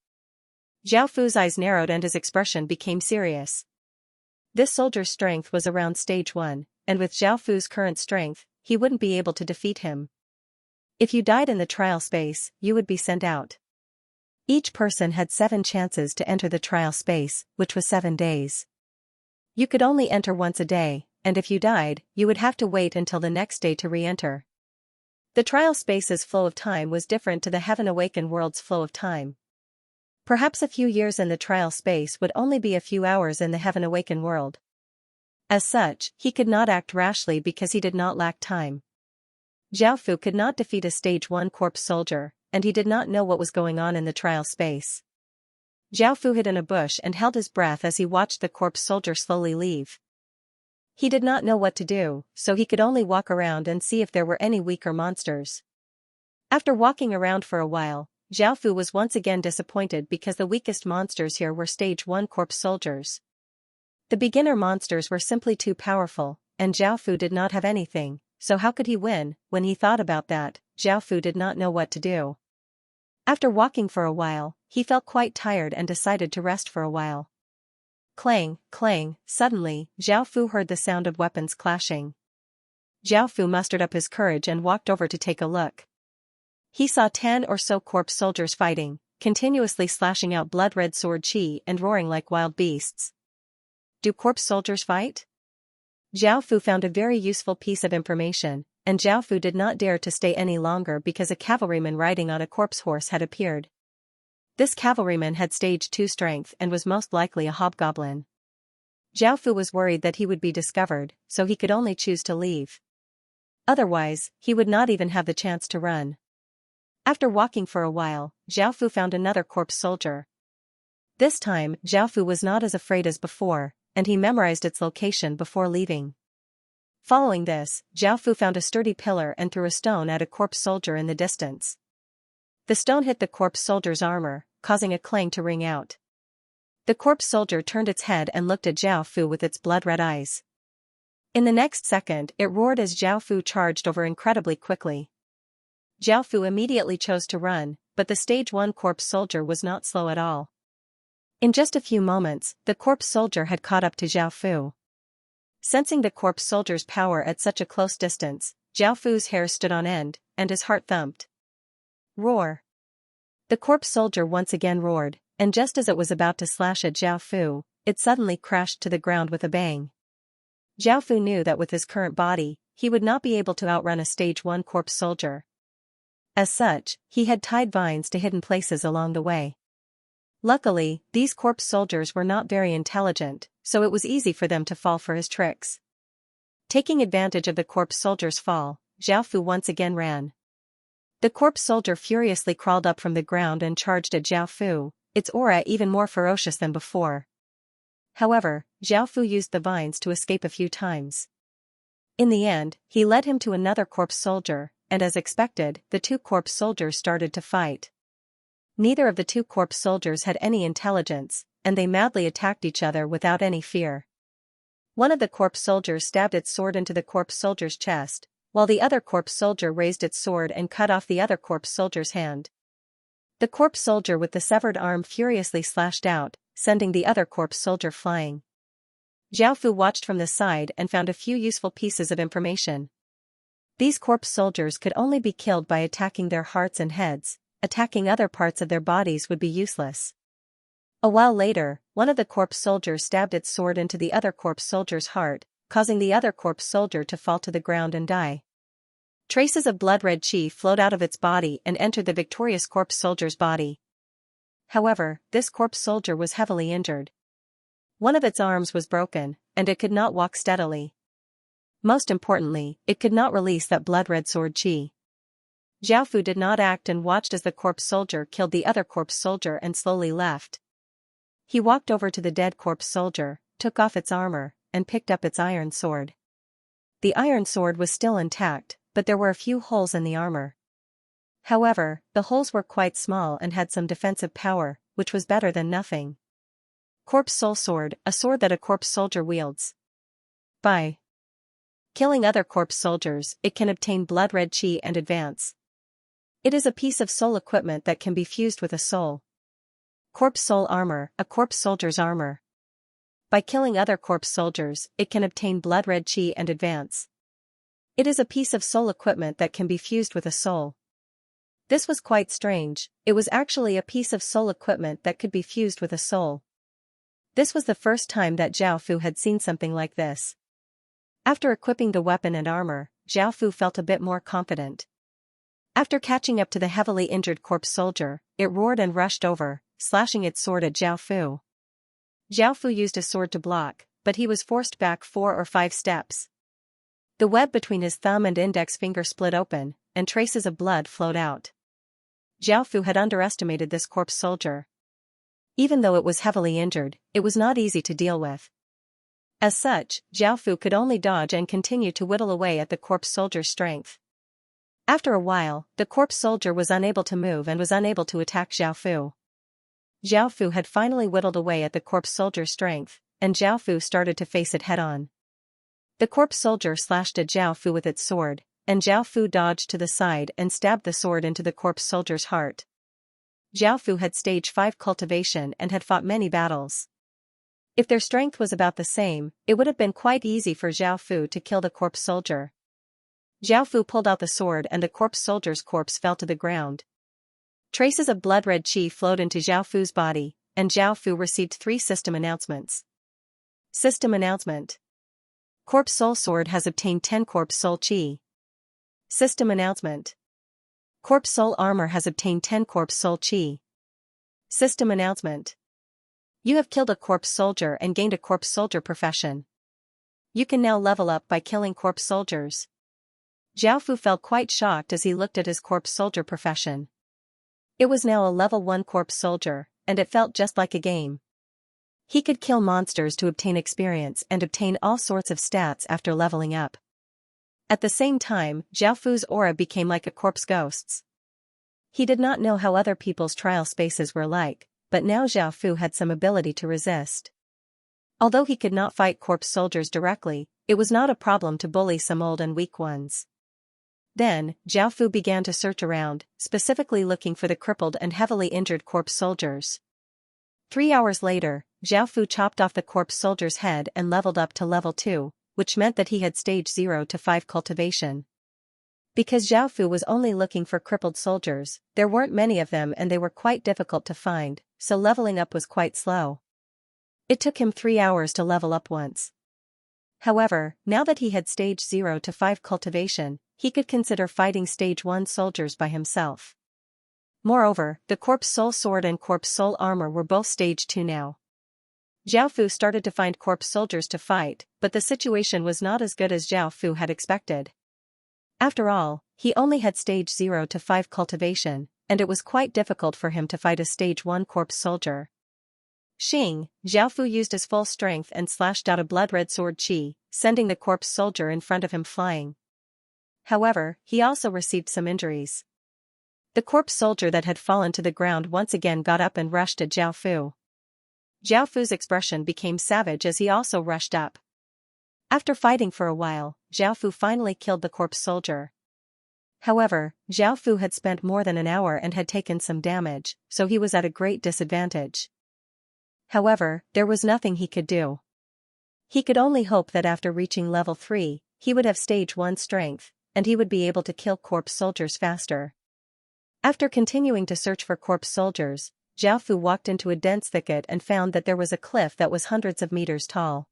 Zhao Fu's eyes narrowed and his expression became serious. This soldier's strength was around stage 1, and with Zhao Fu's current strength, he wouldn't be able to defeat him. If you died in the trial space, you would be sent out. Each person had 7 chances to enter the trial space, which was 7 days. You could only enter once a day, and if you died, you would have to wait until the next day to re-enter. The trial space's flow of time was different to the Heaven Awakened world's flow of time. Perhaps a few years in the trial space would only be a few hours in the Heaven Awakened world. As such, he could not act rashly because he did not lack time. Zhao Fu could not defeat a stage 1 corpse soldier, and he did not know what was going on in the trial space. Zhao Fu hid in a bush and held his breath as he watched the corpse soldier slowly leave. He did not know what to do, so he could only walk around and see if there were any weaker monsters. After walking around for a while, Zhao Fu was once again disappointed because the weakest monsters here were stage 1 corpse soldiers. The beginner monsters were simply too powerful, and Zhao Fu did not have anything, so how could he win? When he thought about that, Zhao Fu did not know what to do. After walking for a while, he felt quite tired and decided to rest for a while. Clang, clang, suddenly, Zhao Fu heard the sound of weapons clashing. Zhao Fu mustered up his courage and walked over to take a look. He saw 10 or so corpse soldiers fighting, continuously slashing out blood-red sword chi and roaring like wild beasts. Do corpse soldiers fight? Zhao Fu found a very useful piece of information, and Zhao Fu did not dare to stay any longer because a cavalryman riding on a corpse horse had appeared. This cavalryman had stage 2 strength and was most likely a hobgoblin. Zhao Fu was worried that he would be discovered, so he could only choose to leave. Otherwise, he would not even have the chance to run. After walking for a while, Zhao Fu found another corpse soldier. This time, Zhao Fu was not as afraid as before, and he memorized its location before leaving. Following this, Zhao Fu found a sturdy pillar and threw a stone at a corpse soldier in the distance. The stone hit the corpse soldier's armor, causing a clang to ring out. The corpse soldier turned its head and looked at Zhao Fu with its blood-red eyes. In the next second, it roared as Zhao Fu charged over incredibly quickly. Zhao Fu immediately chose to run, but the stage 1 corpse soldier was not slow at all. In just a few moments, the corpse soldier had caught up to Zhao Fu. Sensing the corpse soldier's power at such a close distance, Zhao Fu's hair stood on end, and his heart thumped. Roar! The corpse soldier once again roared, and just as it was about to slash at Zhao Fu, it suddenly crashed to the ground with a bang. Zhao Fu knew that with his current body, he would not be able to outrun a stage 1 corpse soldier. As such, he had tied vines to hidden places along the way. Luckily, these corpse soldiers were not very intelligent, so it was easy for them to fall for his tricks. Taking advantage of the corpse soldier's fall, Zhao Fu once again ran. The corpse soldier furiously crawled up from the ground and charged at Zhao Fu, its aura even more ferocious than before. However, Zhao Fu used the vines to escape a few times. In the end, he led him to another corpse soldier, and as expected, the 2 corpse soldiers started to fight. Neither of the 2 corpse soldiers had any intelligence, and they madly attacked each other without any fear. One of the corpse soldiers stabbed its sword into the corpse soldier's chest, while the other corpse soldier raised its sword and cut off the other corpse soldier's hand. The corpse soldier with the severed arm furiously slashed out, sending the other corpse soldier flying. Zhao Fu watched from the side and found a few useful pieces of information. These corpse soldiers could only be killed by attacking their hearts and heads. Attacking other parts of their bodies would be useless. A while later, one of the corpse soldiers stabbed its sword into the other corpse soldier's heart, causing the other corpse soldier to fall to the ground and die. Traces of blood-red qi flowed out of its body and entered the victorious corpse soldier's body. However, this corpse soldier was heavily injured. One of its arms was broken, and it could not walk steadily. Most importantly, it could not release that blood-red sword qi. Zhao Fu did not act and watched as the corpse soldier killed the other corpse soldier and slowly left. He walked over to the dead corpse soldier, took off its armor, and picked up its iron sword. The iron sword was still intact, but there were a few holes in the armor. However, the holes were quite small and had some defensive power, which was better than nothing. Corpse soul sword, a sword that a corpse soldier wields. By killing other corpse soldiers, it can obtain blood-red qi and advance. It is a piece of soul equipment that can be fused with a soul. Corpse soul armor, a corpse soldier's armor. By killing other corpse soldiers, it can obtain blood-red qi and advance. It is a piece of soul equipment that can be fused with a soul. This was quite strange, it was actually a piece of soul equipment that could be fused with a soul. This was the first time that Zhao Fu had seen something like this. After equipping the weapon and armor, Zhao Fu felt a bit more confident. After catching up to the heavily injured corpse soldier, it roared and rushed over, slashing its sword at Zhao Fu. Zhao Fu used a sword to block, but he was forced back 4 or 5 steps. The web between his thumb and index finger split open, and traces of blood flowed out. Zhao Fu had underestimated this corpse soldier. Even though it was heavily injured, it was not easy to deal with. As such, Zhao Fu could only dodge and continue to whittle away at the corpse soldier's strength. After a while, the corpse soldier was unable to move and was unable to attack Zhao Fu. Zhao Fu had finally whittled away at the corpse soldier's strength, and Zhao Fu started to face it head-on. The corpse soldier slashed at Zhao Fu with its sword, and Zhao Fu dodged to the side and stabbed the sword into the corpse soldier's heart. Zhao Fu had stage 5 cultivation and had fought many battles. If their strength was about the same, it would have been quite easy for Zhao Fu to kill the corpse soldier. Zhao Fu pulled out the sword and the corpse soldier's corpse fell to the ground. Traces of blood-red qi flowed into Zhao Fu's body, and Zhao Fu received 3 system announcements. System announcement. Corpse soul sword has obtained 10 corpse soul qi. System announcement. Corpse soul armor has obtained 10 corpse soul qi. System announcement. You have killed a corpse soldier and gained a corpse soldier profession. You can now level up by killing corpse soldiers. Zhao Fu felt quite shocked as he looked at his corpse soldier profession. It was now a level 1 corpse soldier, and it felt just like a game. He could kill monsters to obtain experience and obtain all sorts of stats after leveling up. At the same time, Zhao Fu's aura became like a corpse ghost's. He did not know how other people's trial spaces were like, but now Zhao Fu had some ability to resist. Although he could not fight corpse soldiers directly, it was not a problem to bully some old and weak ones. Then, Zhao Fu began to search around, specifically looking for the crippled and heavily injured corpse soldiers. 3 hours later, Zhao Fu chopped off the corpse soldier's head and leveled up to level 2, which meant that he had stage 0 to 5 cultivation. Because Zhao Fu was only looking for crippled soldiers, there weren't many of them and they were quite difficult to find, so leveling up was quite slow. It took him 3 hours to level up once. However, now that he had stage 0 to 5 cultivation, he could consider fighting stage 1 soldiers by himself. Moreover, the corpse soul sword and corpse soul armor were both stage 2 now. Zhao Fu started to find corpse soldiers to fight, but the situation was not as good as Zhao Fu had expected. After all, he only had stage 0 to 5 cultivation, and it was quite difficult for him to fight a stage 1 corpse soldier. Zhao Fu used his full strength and slashed out a blood-red sword qi, sending the corpse soldier in front of him flying. However, he also received some injuries. The corpse soldier that had fallen to the ground once again got up and rushed at Zhao Fu. Zhao Fu's expression became savage as he also rushed up. After fighting for a while, Zhao Fu finally killed the corpse soldier. However, Zhao Fu had spent more than an hour and had taken some damage, so he was at a great disadvantage. However, there was nothing he could do. He could only hope that after reaching level 3, he would have stage 1 strength, and he would be able to kill corpse soldiers faster. After continuing to search for corpse soldiers, Zhao Fu walked into a dense thicket and found that there was a cliff that was hundreds of meters tall.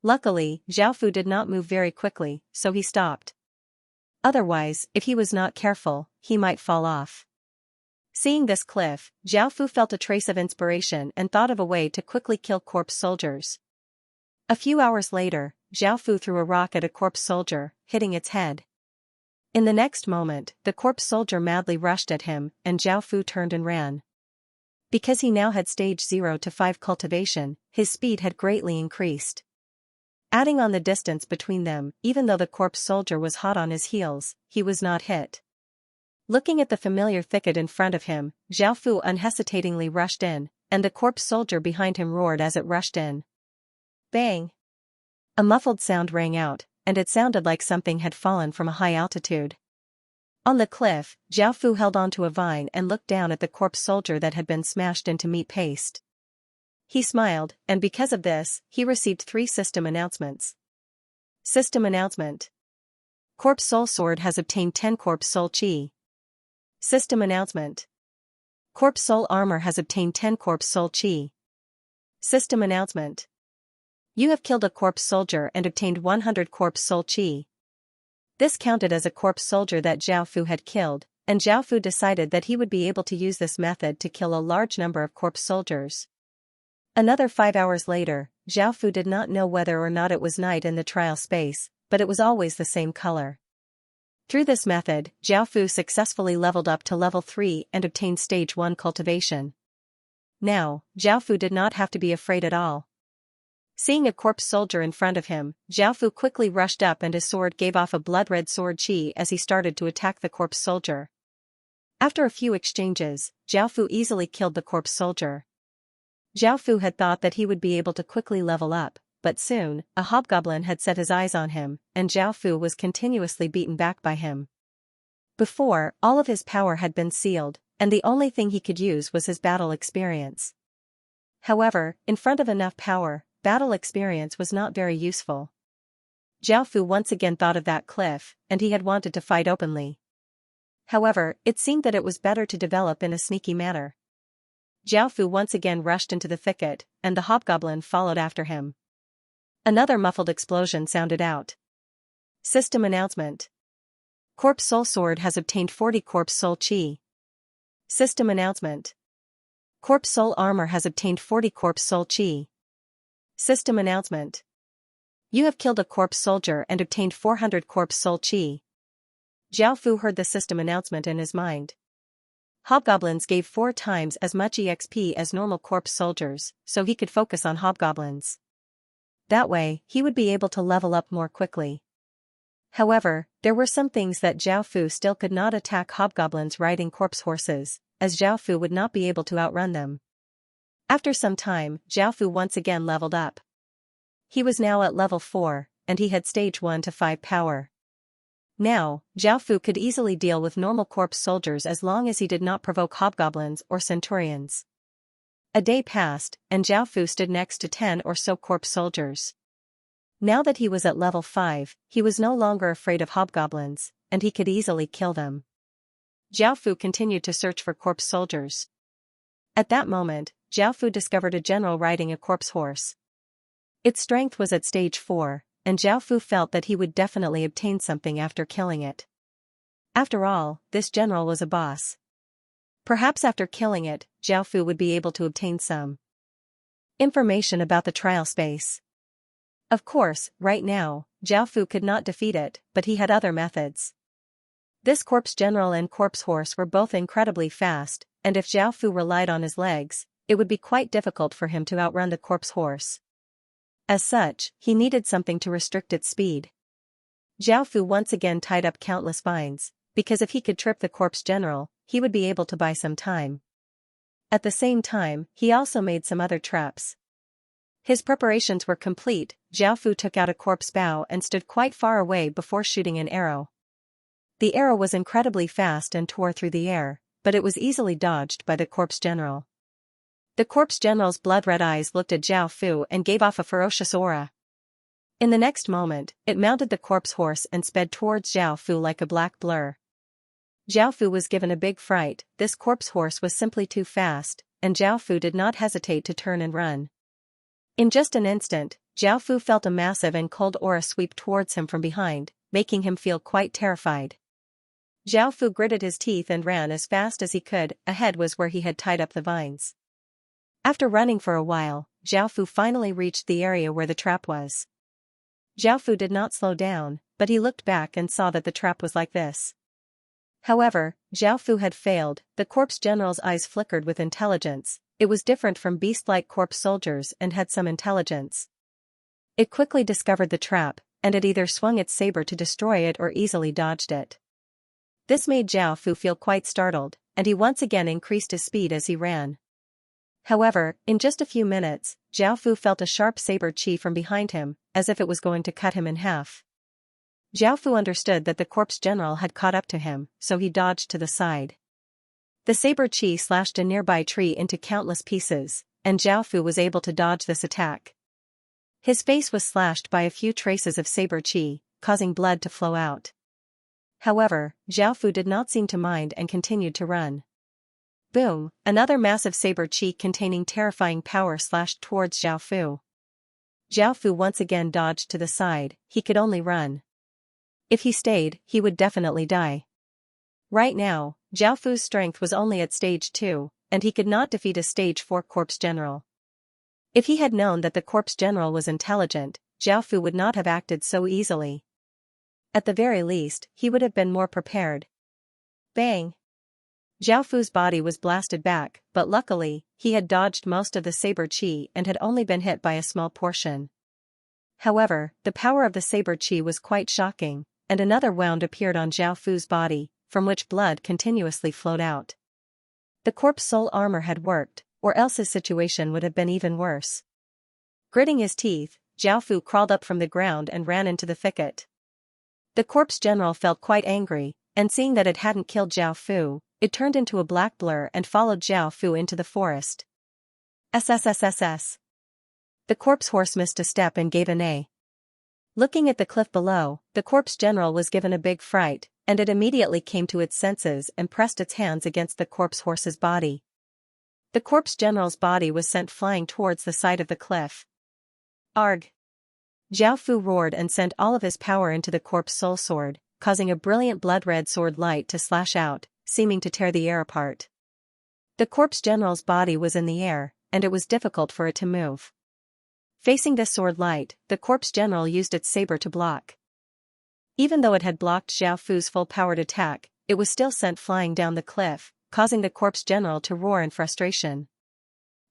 Luckily, Zhao Fu did not move very quickly, so he stopped. Otherwise, if he was not careful, he might fall off. Seeing this cliff, Zhao Fu felt a trace of inspiration and thought of a way to quickly kill corpse soldiers. A few hours later, Zhao Fu threw a rock at a corpse soldier, hitting its head. In the next moment, the corpse soldier madly rushed at him, and Zhao Fu turned and ran. Because he now had stage 0 to 5 cultivation, his speed had greatly increased. Adding on the distance between them, even though the corpse soldier was hot on his heels, he was not hit. Looking at the familiar thicket in front of him, Zhao Fu unhesitatingly rushed in, and the corpse soldier behind him roared as it rushed in. Bang! A muffled sound rang out, and it sounded like something had fallen from a high altitude. On the cliff, Zhao Fu held onto a vine and looked down at the corpse soldier that had been smashed into meat paste. He smiled, and because of this, he received 3 system announcements. System announcement. Corpse Soul Sword has obtained 10 Corpse Soul Chi. System announcement. Corpse Soul Armor has obtained 10 Corpse Soul Chi. System announcement. You have killed a corpse soldier and obtained 100 Corpse Soul Chi. This counted as a corpse soldier that Zhao Fu had killed, and Zhao Fu decided that he would be able to use this method to kill a large number of corpse soldiers. Another 5 hours later, Zhao Fu did not know whether or not it was night in the trial space, but it was always the same color. Through this method, Zhao Fu successfully leveled up to level 3 and obtained stage 1 cultivation. Now, Zhao Fu did not have to be afraid at all. Seeing a corpse soldier in front of him, Zhao Fu quickly rushed up and his sword gave off a blood-red sword chi as he started to attack the corpse soldier. After a few exchanges, Zhao Fu easily killed the corpse soldier. Zhao Fu had thought that he would be able to quickly level up, but soon, a hobgoblin had set his eyes on him, and Zhao Fu was continuously beaten back by him. Before, all of his power had been sealed, and the only thing he could use was his battle experience. However, in front of enough power, battle experience was not very useful. Zhao Fu once again thought of that cliff, and he had wanted to fight openly. However, it seemed that it was better to develop in a sneaky manner. Zhao Fu once again rushed into the thicket, and the hobgoblin followed after him. Another muffled explosion sounded out. System announcement. Corpse Soul Sword has obtained 40 Corpse Soul Chi. System announcement. Corpse Soul Armor has obtained 40 Corpse Soul Chi. System announcement. You have killed a corpse soldier and obtained 400 Corpse Soul Chi. Zhao Fu heard the system announcement in his mind. Hobgoblins gave 4 times as much EXP as normal corpse soldiers, so he could focus on hobgoblins. That way, he would be able to level up more quickly. However, there were some things that Zhao Fu still could not attack hobgoblins riding corpse horses, as Zhao Fu would not be able to outrun them. After some time, Zhao Fu once again leveled up. He was now at level 4, and he had stage 1 to 5 power. Now, Zhao Fu could easily deal with normal corpse soldiers as long as he did not provoke hobgoblins or centurions. A day passed, and Zhao Fu stood next to 10 or so corpse soldiers. Now that he was at level 5, he was no longer afraid of hobgoblins, and he could easily kill them. Zhao Fu continued to search for corpse soldiers. At that moment, Zhao Fu discovered a general riding a corpse horse. Its strength was at stage 4, and Zhao Fu felt that he would definitely obtain something after killing it. After all, this general was a boss. Perhaps after killing it, Zhao Fu would be able to obtain some information about the trial space. Of course, right now, Zhao Fu could not defeat it, but he had other methods. This corpse general and corpse horse were both incredibly fast, and if Zhao Fu relied on his legs, it would be quite difficult for him to outrun the corpse horse. As such, he needed something to restrict its speed. Zhao Fu once again tied up countless vines, because if he could trip the corpse general, he would be able to buy some time. At the same time, he also made some other traps. His preparations were complete. Zhao Fu took out a corpse bow and stood quite far away before shooting an arrow. The arrow was incredibly fast and tore through the air, but it was easily dodged by the corpse general. The corpse general's blood-red eyes looked at Zhao Fu and gave off a ferocious aura. In the next moment, it mounted the corpse horse and sped towards Zhao Fu like a black blur. Zhao Fu was given a big fright. This corpse horse was simply too fast, and Zhao Fu did not hesitate to turn and run. In just an instant, Zhao Fu felt a massive and cold aura sweep towards him from behind, making him feel quite terrified. Zhao Fu gritted his teeth and ran as fast as he could. Ahead was where he had tied up the vines. After running for a while, Zhao Fu finally reached the area where the trap was. Zhao Fu did not slow down, but he looked back and saw that the trap was like this. However, Zhao Fu had failed. The corpse general's eyes flickered with intelligence. It was different from beast-like corpse soldiers and had some intelligence. It quickly discovered the trap, and it either swung its saber to destroy it or easily dodged it. This made Zhao Fu feel quite startled, and he once again increased his speed as he ran. However, in just a few minutes, Zhao Fu felt a sharp saber chi from behind him, as if it was going to cut him in half. Zhao Fu understood that the corpse general had caught up to him, so he dodged to the side. The saber chi slashed a nearby tree into countless pieces, and Zhao Fu was able to dodge this attack. His face was slashed by a few traces of saber chi, causing blood to flow out. However, Zhao Fu did not seem to mind and continued to run. Boom! Another massive saber chi containing terrifying power slashed towards Zhao Fu. Zhao Fu once again dodged to the side. He could only run. If he stayed, he would definitely die. Right now, Zhao Fu's strength was only at stage 2, and he could not defeat a stage 4 corpse general. If he had known that the corpse general was intelligent, Zhao Fu would not have acted so easily. At the very least, he would have been more prepared. Bang! Zhao Fu's body was blasted back, but luckily, he had dodged most of the saber chi and had only been hit by a small portion. However, the power of the saber chi was quite shocking, and another wound appeared on Zhao Fu's body, from which blood continuously flowed out. The corpse soul armor had worked, or else his situation would have been even worse. Gritting his teeth, Zhao Fu crawled up from the ground and ran into the thicket. The corpse general felt quite angry, and seeing that it hadn't killed Zhao Fu, it turned into a black blur and followed Zhao Fu into the forest. SSSSS. The corpse horse missed a step and gave a neigh. Looking at the cliff below, the corpse general was given a big fright, and it immediately came to its senses and pressed its hands against the corpse horse's body. The corpse general's body was sent flying towards the side of the cliff. Arg! Zhao Fu roared and sent all of his power into the corpse soul sword, causing a brilliant blood-red sword light to slash out, seeming to tear the air apart. The corpse general's body was in the air, and it was difficult for it to move. Facing this sword light, the corpse general used its saber to block. Even though it had blocked Zhao Fu's full-powered attack, it was still sent flying down the cliff, causing the corpse general to roar in frustration.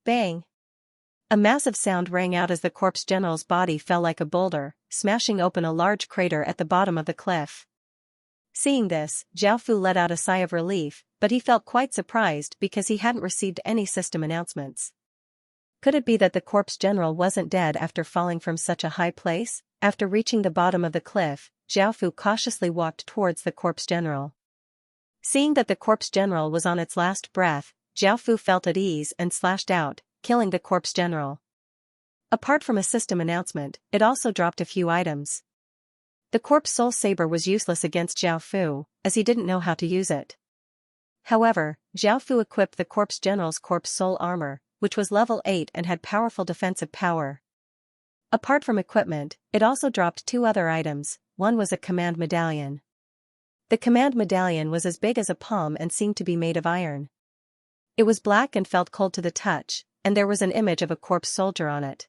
Bang! A massive sound rang out as the corpse general's body fell like a boulder, smashing open a large crater at the bottom of the cliff. Seeing this, Zhao Fu let out a sigh of relief, but he felt quite surprised because he hadn't received any system announcements. Could it be that the corpse general wasn't dead after falling from such a high place? After reaching the bottom of the cliff, Zhao Fu cautiously walked towards the corpse general. Seeing that the corpse general was on its last breath, Zhao Fu felt at ease and slashed out, killing the corpse general. Apart from a system announcement, it also dropped a few items. The corpse soul saber was useless against Zhao Fu, as he didn't know how to use it. However, Zhao Fu equipped the corpse general's corpse soul armor, which was level 8 and had powerful defensive power. Apart from equipment, it also dropped 2 other items. One was a command medallion. The command medallion was as big as a palm and seemed to be made of iron. It was black and felt cold to the touch, and there was an image of a corpse soldier on it.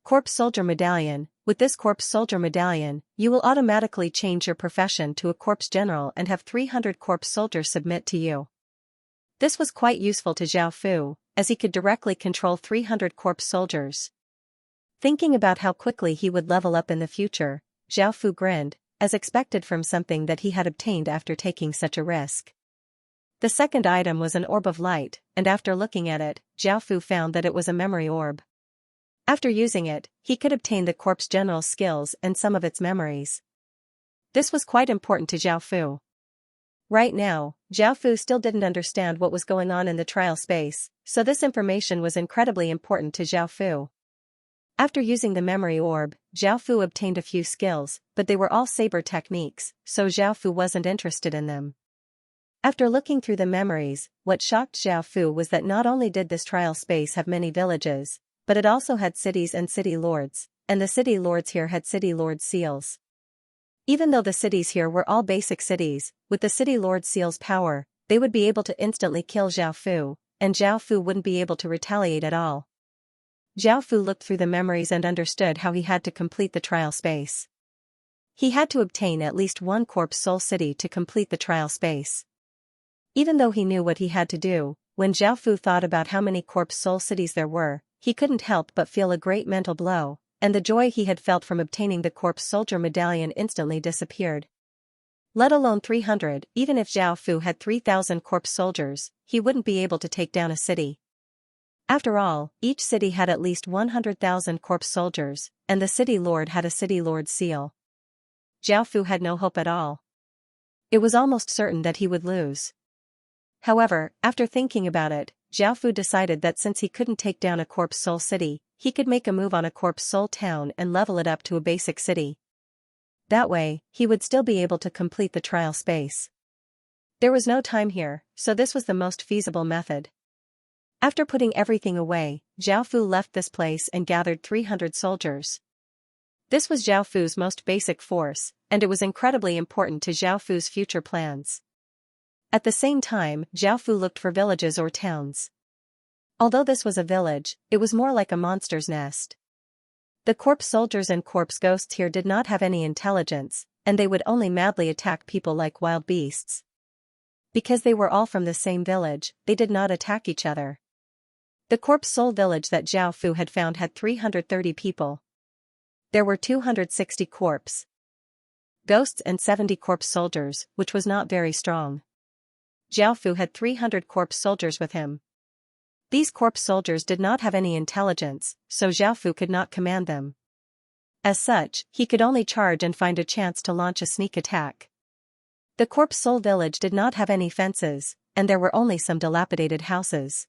Corpse soldier medallion. With this corpse soldier medallion, you will automatically change your profession to a corpse general and have 300 corpse soldiers submit to you. This was quite useful to Zhao Fu, as he could directly control 300 corpse soldiers. Thinking about how quickly he would level up in the future, Zhao Fu grinned, as expected from something that he had obtained after taking such a risk. The second item was an orb of light, and after looking at it, Zhao Fu found that it was a memory orb. After using it, he could obtain the corpse general's skills and some of its memories. This was quite important to Zhao Fu. Right now, Zhao Fu still didn't understand what was going on in the trial space, so this information was incredibly important to Zhao Fu. After using the memory orb, Zhao Fu obtained a few skills, but they were all saber techniques, so Zhao Fu wasn't interested in them. After looking through the memories, what shocked Zhao Fu was that not only did this trial space have many villages, but it also had cities and city lords, and the city lords here had city lord seals. Even though the cities here were all basic cities, with the city lord seal's power, they would be able to instantly kill Zhao Fu, and Zhao Fu wouldn't be able to retaliate at all. Zhao Fu looked through the memories and understood how he had to complete the trial space. He had to obtain at least one corpse soul city to complete the trial space. Even though he knew what he had to do, when Zhao Fu thought about how many corpse soul cities there were, he couldn't help but feel a great mental blow, and the joy he had felt from obtaining the corpse soldier medallion instantly disappeared. Let alone 300, even if Zhao Fu had 3,000 corpse soldiers, he wouldn't be able to take down a city. After all, each city had at least 100,000 corpse soldiers, and the city lord had a city lord seal. Zhao Fu had no hope at all. It was almost certain that he would lose. However, after thinking about it, Zhao Fu decided that since he couldn't take down a corpse soul city, he could make a move on a corpse soul town and level it up to a basic city. That way, he would still be able to complete the trial space. There was no time here, so this was the most feasible method. After putting everything away, Zhao Fu left this place and gathered 300 soldiers. This was Zhao Fu's most basic force, and it was incredibly important to Zhao Fu's future plans. At the same time, Zhao Fu looked for villages or towns. Although this was a village, it was more like a monster's nest. The corpse soldiers and corpse ghosts here did not have any intelligence, and they would only madly attack people like wild beasts. Because they were all from the same village, they did not attack each other. The corpse soul village that Zhao Fu had found had 330 people. There were 260 corpse ghosts and 70 corpse soldiers, which was not very strong. Zhao Fu had 300 corpse soldiers with him. These corpse soldiers did not have any intelligence, so Zhao Fu could not command them. As such, he could only charge and find a chance to launch a sneak attack. The corpse soul village did not have any fences, and there were only some dilapidated houses.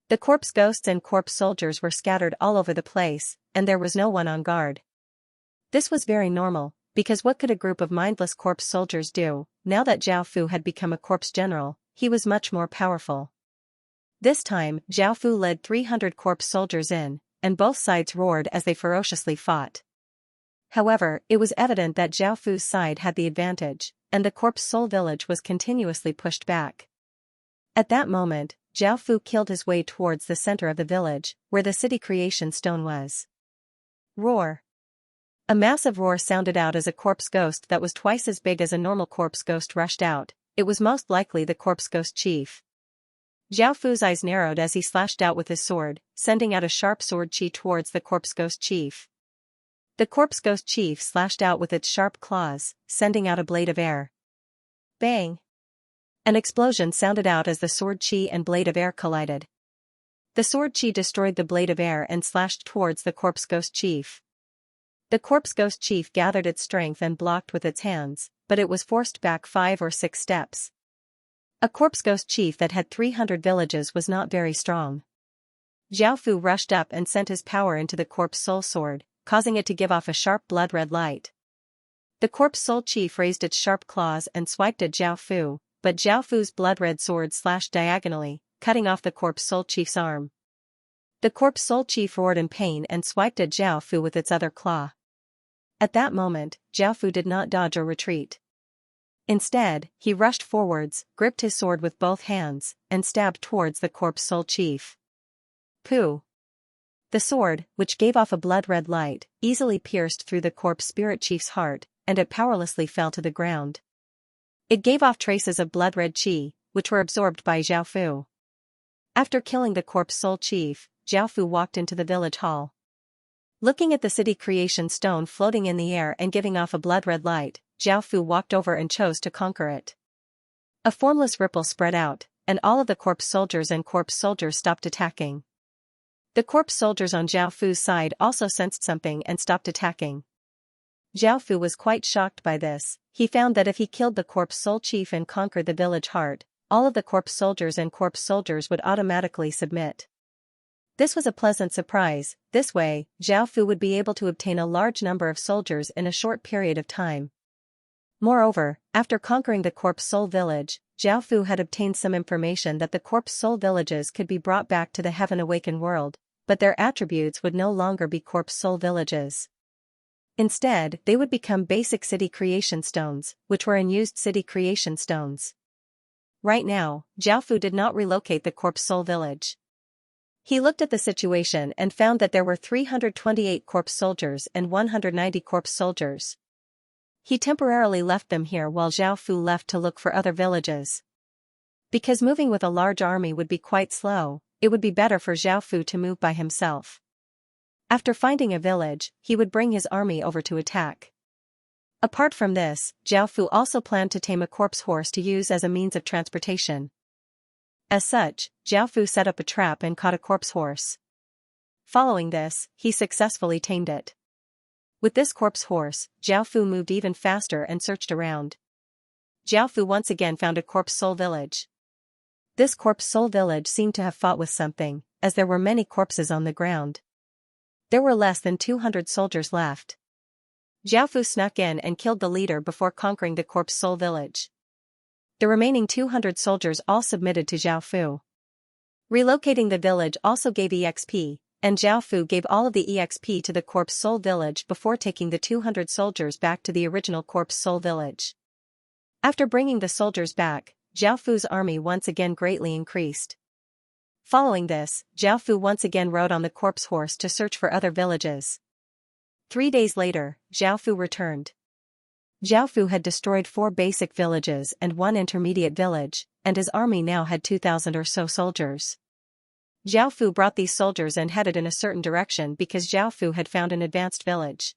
The corpse ghosts and corpse soldiers were scattered all over the place, and there was no one on guard. This was very normal, because what could a group of mindless corpse soldiers do? Now that Zhao Fu had become a corpse general, he was much more powerful. This time, Zhao Fu led 300 corpse soldiers in, and both sides roared as they ferociously fought. However, it was evident that Zhao Fu's side had the advantage, and the corpse soul village was continuously pushed back. At that moment, Zhao Fu killed his way towards the center of the village, where the city creation stone was. Roar! A massive roar sounded out as a corpse ghost that was twice as big as a normal corpse ghost rushed out. It was most likely the corpse ghost chief. Zhao Fu's eyes narrowed as he slashed out with his sword, sending out a sharp sword chi towards the corpse ghost chief. The corpse ghost chief slashed out with its sharp claws, sending out a blade of air. Bang! An explosion sounded out as the sword chi and blade of air collided. The sword chi destroyed the blade of air and slashed towards the corpse ghost chief. The corpse ghost chief gathered its strength and blocked with its hands, but it was forced back 5 or 6 steps. A corpse ghost chief that had 300 villages was not very strong. Zhao Fu rushed up and sent his power into the corpse soul sword, causing it to give off a sharp blood-red light. The corpse soul chief raised its sharp claws and swiped at Zhao Fu, but Zhao Fu's blood-red sword slashed diagonally, cutting off the corpse soul chief's arm. The corpse soul chief roared in pain and swiped at Zhao Fu with its other claw. At that moment, Zhao Fu did not dodge or retreat. Instead, he rushed forwards, gripped his sword with both hands, and stabbed towards the corpse soul chief. Pooh! The sword, which gave off a blood-red light, easily pierced through the corpse spirit chief's heart, and it powerlessly fell to the ground. It gave off traces of blood-red chi, which were absorbed by Zhao Fu. After killing the corpse soul chief, Zhao Fu walked into the village hall. Looking at the city creation stone floating in the air and giving off a blood-red light, Zhao Fu walked over and chose to conquer it. A formless ripple spread out, and all of the corpse soldiers and corpse soldiers stopped attacking. The corpse soldiers on Zhao Fu's side also sensed something and stopped attacking. Zhao Fu was quite shocked by this. He found that if he killed the corpse soul chief and conquered the village heart, all of the corpse soldiers would automatically submit. This was a pleasant surprise. This way, Zhao Fu would be able to obtain a large number of soldiers in a short period of time. Moreover, after conquering the corpse soul village, Zhao Fu had obtained some information that the corpse soul villages could be brought back to the Heaven Awakened world, but their attributes would no longer be corpse soul villages. Instead, they would become basic city creation stones, which were unused city creation stones. Right now, Zhao Fu did not relocate the corpse soul village. He looked at the situation and found that there were 328 corpse soldiers and 190 corpse soldiers. He temporarily left them here while Zhao Fu left to look for other villages. Because moving with a large army would be quite slow, it would be better for Zhao Fu to move by himself. After finding a village, he would bring his army over to attack. Apart from this, Zhao Fu also planned to tame a corpse horse to use as a means of transportation. As such, Zhao Fu set up a trap and caught a corpse horse. Following this, he successfully tamed it. With this corpse horse, Zhao Fu moved even faster and searched around. Zhao Fu once again found a corpse soul village. This corpse soul village seemed to have fought with something, as there were many corpses on the ground. There were less than 200 soldiers left. Zhao Fu snuck in and killed the leader before conquering the corpse soul village. The remaining 200 soldiers all submitted to Zhao Fu. Relocating the village also gave EXP, and Zhao Fu gave all of the EXP to the corpse soul village before taking the 200 soldiers back to the original corpse soul village. After bringing the soldiers back, Zhao Fu's army once again greatly increased. Following this, Zhao Fu once again rode on the corpse horse to search for other villages. 3 days later, Zhao Fu returned. Zhao Fu had destroyed 4 basic villages and 1 intermediate village, and his army now had 2,000 or so soldiers. Zhao Fu brought these soldiers and headed in a certain direction because Zhao Fu had found an advanced village.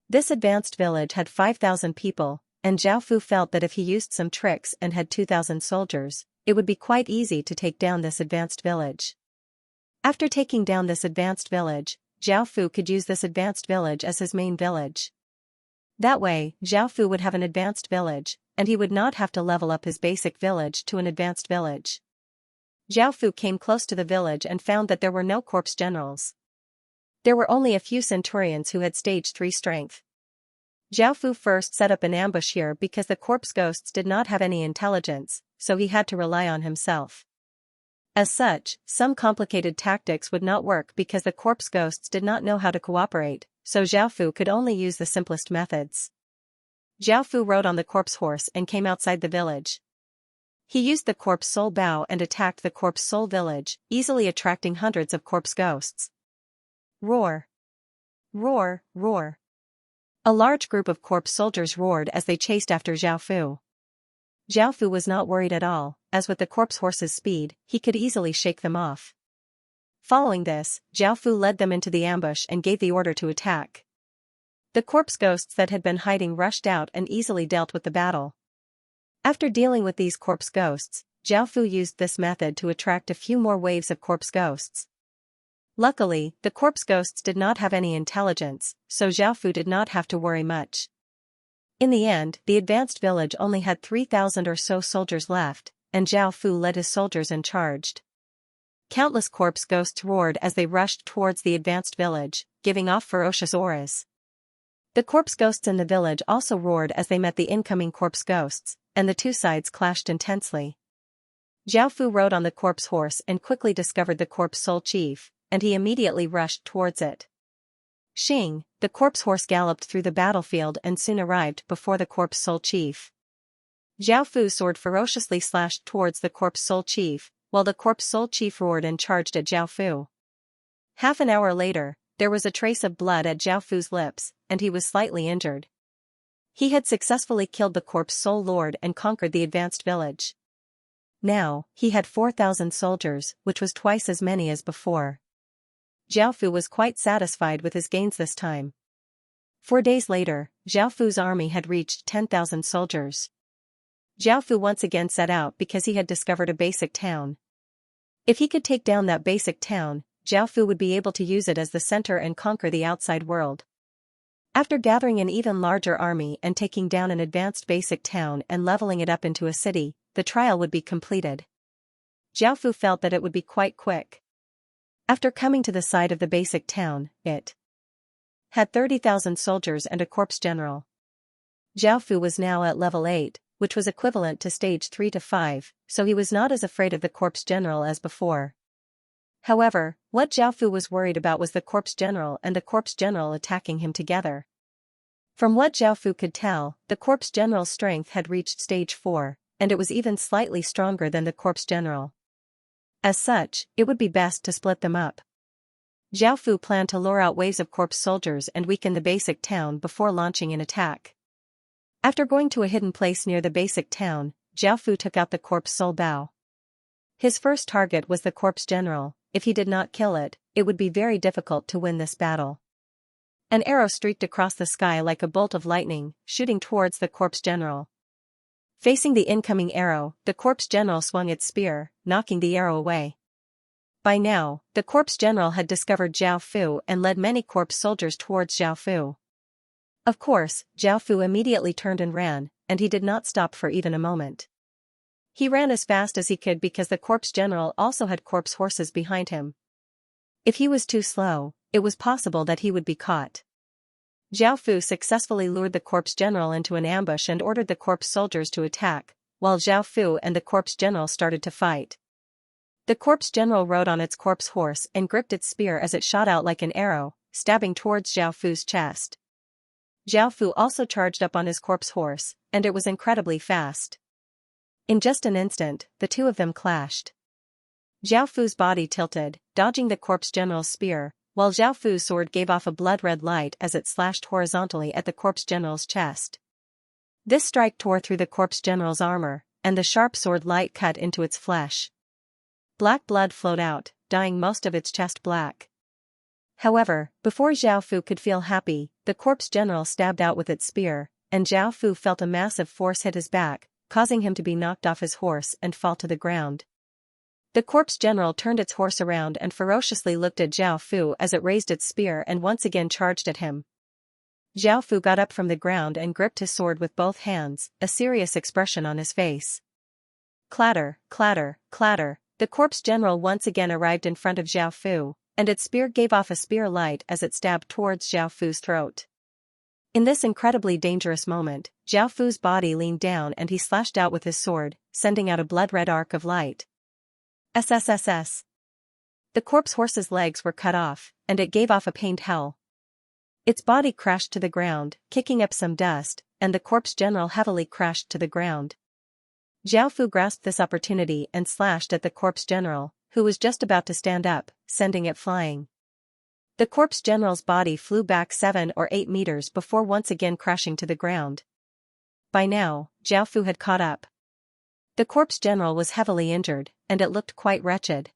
This advanced village had 5,000 people, and Zhao Fu felt that if he used some tricks and had 2,000 soldiers, it would be quite easy to take down this advanced village. After taking down this advanced village, Zhao Fu could use this advanced village as his main village. That way, Zhao Fu would have an advanced village, and he would not have to level up his basic village to an advanced village. Zhao Fu came close to the village and found that there were no corpse generals. There were only a few centurions who had stage 3 strength. Zhao Fu first set up an ambush here because the corpse ghosts did not have any intelligence, so he had to rely on himself. As such, some complicated tactics would not work because the corpse ghosts did not know how to cooperate, so Zhao Fu could only use the simplest methods. Zhao Fu rode on the corpse horse and came outside the village. He used the corpse soul bow and attacked the corpse soul village, easily attracting hundreds of corpse ghosts. Roar! Roar, roar! A large group of corpse soldiers roared as they chased after Zhao Fu. Zhao Fu was not worried at all, as with the corpse horse's speed, he could easily shake them off. Following this, Zhao Fu led them into the ambush and gave the order to attack. The corpse ghosts that had been hiding rushed out and easily dealt with the battle. After dealing with these corpse ghosts, Zhao Fu used this method to attract a few more waves of corpse ghosts. Luckily, the corpse ghosts did not have any intelligence, so Zhao Fu did not have to worry much. In the end, the advanced village only had 3,000 or so soldiers left, and Zhao Fu led his soldiers and charged. Countless corpse ghosts roared as they rushed towards the advanced village, giving off ferocious auras. The corpse ghosts in the village also roared as they met the incoming corpse ghosts, and the two sides clashed intensely. Zhao Fu rode on the corpse horse and quickly discovered the corpse soul chief, and he immediately rushed towards it. Xing, the corpse horse galloped through the battlefield and soon arrived before the corpse soul chief. Zhao Fu's sword ferociously slashed towards the corpse soul chief, while the corpse soul chief roared and charged at Zhao Fu. Half an hour later, there was a trace of blood at Zhao Fu's lips, and he was slightly injured. He had successfully killed the corpse soul lord and conquered the advanced village. Now, he had 4,000 soldiers, which was twice as many as before. Zhao Fu was quite satisfied with his gains this time. 4 days later, Zhao Fu's army had reached 10,000 soldiers. Zhao Fu once again set out because he had discovered a basic town. If he could take down that basic town, Zhao Fu would be able to use it as the center and conquer the outside world. After gathering an even larger army and taking down an advanced basic town and leveling it up into a city, the trial would be completed. Zhao Fu felt that it would be quite quick. After coming to the side of the basic town, it had 30,000 soldiers and a corpse general. Zhao Fu was now at level 8, which was equivalent to stage 3 to 5, so he was not as afraid of the corpse general as before. However, what Zhao Fu was worried about was the corpse general and the corpse general attacking him together. From what Zhao Fu could tell, the corpse general's strength had reached stage 4, and it was even slightly stronger than the corpse general. As such, it would be best to split them up. Zhao Fu planned to lure out waves of corpse soldiers and weaken the basic town before launching an attack. After going to a hidden place near the basic town, Zhao Fu took out the corpse soul bow. His first target was the corpse general. If he did not kill it, it would be very difficult to win this battle. An arrow streaked across the sky like a bolt of lightning, shooting towards the corpse general. Facing the incoming arrow, the corpse general swung its spear, knocking the arrow away. By now, the corpse general had discovered Zhao Fu and led many corpse soldiers towards Zhao Fu. Of course, Zhao Fu immediately turned and ran, and he did not stop for even a moment. He ran as fast as he could because the corpse general also had corpse horses behind him. If he was too slow, it was possible that he would be caught. Zhao Fu successfully lured the corpse general into an ambush and ordered the corpse soldiers to attack, while Zhao Fu and the corpse general started to fight. The corpse general rode on its corpse horse and gripped its spear as it shot out like an arrow, stabbing towards Zhao Fu's chest. Zhao Fu also charged up on his corpse horse, and it was incredibly fast. In just an instant, the two of them clashed. Zhao Fu's body tilted, dodging the corpse general's spear, while Zhao Fu's sword gave off a blood-red light as it slashed horizontally at the corpse general's chest. This strike tore through the corpse general's armor, and the sharp sword light cut into its flesh. Black blood flowed out, dyeing most of its chest black. However, before Zhao Fu could feel happy, the corpse general stabbed out with its spear, and Zhao Fu felt a massive force hit his back, causing him to be knocked off his horse and fall to the ground. The corpse general turned its horse around and ferociously looked at Zhao Fu as it raised its spear and once again charged at him. Zhao Fu got up from the ground and gripped his sword with both hands, a serious expression on his face. Clatter, clatter, clatter, the corpse general once again arrived in front of Zhao Fu, and its spear gave off a spear light as it stabbed towards Zhao Fu's throat. In this incredibly dangerous moment, Zhao Fu's body leaned down and he slashed out with his sword, sending out a blood-red arc of light. SSSS. The corpse horse's legs were cut off, and it gave off a pained howl. Its body crashed to the ground, kicking up some dust, and the corpse general heavily crashed to the ground. Zhao Fu grasped this opportunity and slashed at the corpse general, who was just about to stand up, sending it flying. The corpse general's body flew back 7 or 8 meters before once again crashing to the ground. By now, Zhao Fu had caught up. The corpse general was heavily injured, and it looked quite wretched.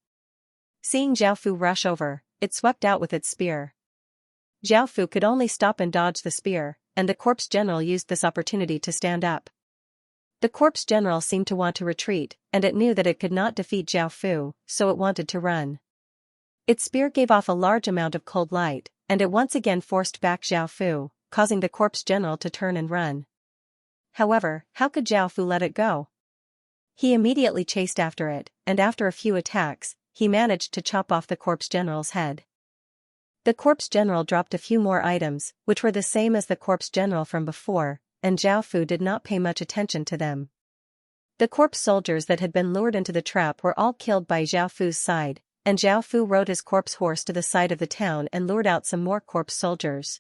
Seeing Zhao Fu rush over, it swept out with its spear. Zhao Fu could only stop and dodge the spear, and the corpse general used this opportunity to stand up. The corpse general seemed to want to retreat, and it knew that it could not defeat Zhao Fu, so it wanted to run. Its spear gave off a large amount of cold light, and it once again forced back Zhao Fu, causing the corpse general to turn and run. However, how could Zhao Fu let it go? He immediately chased after it, and after a few attacks, he managed to chop off the corpse general's head. The corpse general dropped a few more items, which were the same as the corpse general from before, and Zhao Fu did not pay much attention to them. The corpse soldiers that had been lured into the trap were all killed by Zhao Fu's side, and Zhao Fu rode his corpse horse to the side of the town and lured out some more corpse soldiers.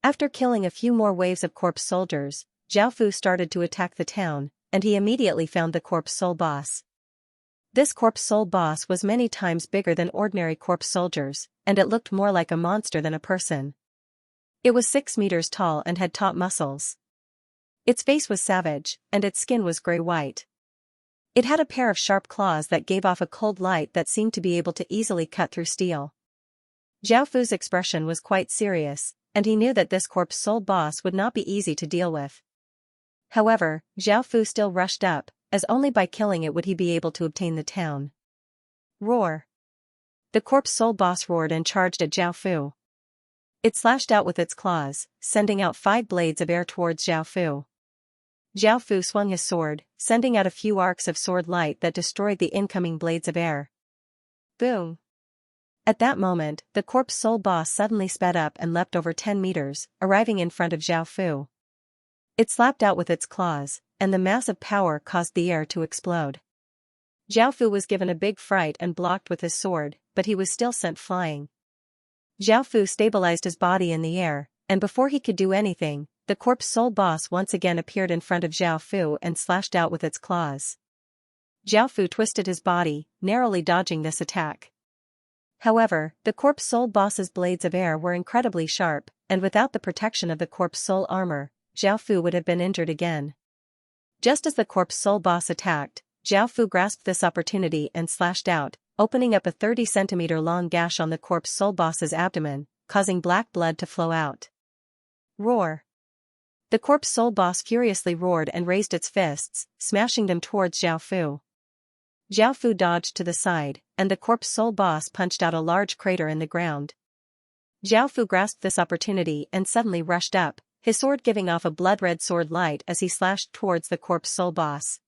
After killing a few more waves of corpse soldiers, Zhao Fu started to attack the town, and he immediately found the corpse soul boss. This corpse soul boss was many times bigger than ordinary corpse soldiers, and it looked more like a monster than a person. It was 6 meters tall and had taut muscles. Its face was savage, and its skin was gray-white. It had a pair of sharp claws that gave off a cold light that seemed to be able to easily cut through steel. Zhao Fu's expression was quite serious, and he knew that this corpse soul boss would not be easy to deal with. However, Zhao Fu still rushed up, as only by killing it would he be able to obtain the town. Roar! the corpse soul boss roared and charged at Zhao Fu. It slashed out with its claws, sending out 5 blades of air towards Zhao Fu. Zhao Fu swung his sword, sending out a few arcs of sword light that destroyed the incoming blades of air. Boom! At that moment, the corpse soul boss suddenly sped up and leapt over 10 meters, arriving in front of Zhao Fu. It slapped out with its claws, and the massive power caused the air to explode. Zhao Fu was given a big fright and blocked with his sword, but he was still sent flying. Zhao Fu stabilized his body in the air, and before he could do anything, the corpse soul boss once again appeared in front of Zhao Fu and slashed out with its claws. Zhao Fu twisted his body, narrowly dodging this attack. However, the corpse soul boss's blades of air were incredibly sharp, and without the protection of the corpse soul armor, Zhao Fu would have been injured again. Just as the corpse soul boss attacked, Zhao Fu grasped this opportunity and slashed out, opening up a 30-centimeter-long gash on the corpse soul boss's abdomen, causing black blood to flow out. Roar! The corpse soul boss furiously roared and raised its fists, smashing them towards Zhao Fu. Zhao Fu dodged to the side, and the corpse soul boss punched out a large crater in the ground. Zhao Fu grasped this opportunity and suddenly rushed up, his sword giving off a blood-red sword light as he slashed towards the corpse soul boss.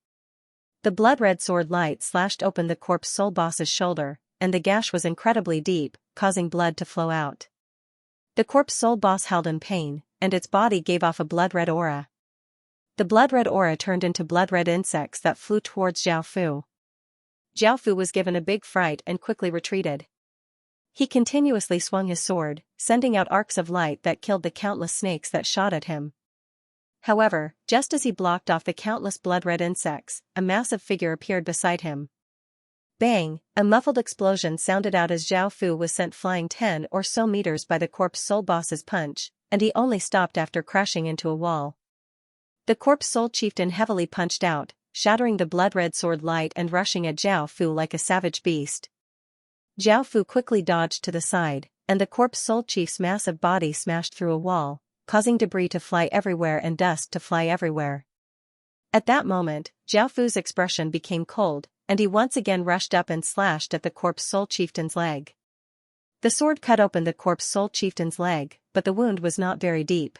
The blood-red sword light slashed open the corpse soul boss's shoulder, and the gash was incredibly deep, causing blood to flow out. The corpse soul boss howled in pain, and its body gave off a blood-red aura. The blood-red aura turned into blood-red insects that flew towards Zhao Fu. Zhao Fu was given a big fright and quickly retreated. He continuously swung his sword, sending out arcs of light that killed the countless snakes that shot at him. However, just as he blocked off the countless blood-red insects, a massive figure appeared beside him. Bang! A muffled explosion sounded out as Zhao Fu was sent flying 10 or so meters by the corpse soul boss's punch, and he only stopped after crashing into a wall. The corpse soul chieftain heavily punched out, shattering the blood-red sword light and rushing at Zhao Fu like a savage beast. Zhao Fu quickly dodged to the side, and the corpse soul chief's massive body smashed through a wall, causing debris to fly everywhere and dust to fly everywhere. At that moment, Zhao Fu's expression became cold, and he once again rushed up and slashed at the corpse soul chieftain's leg. The sword cut open the corpse soul chieftain's leg, but the wound was not very deep.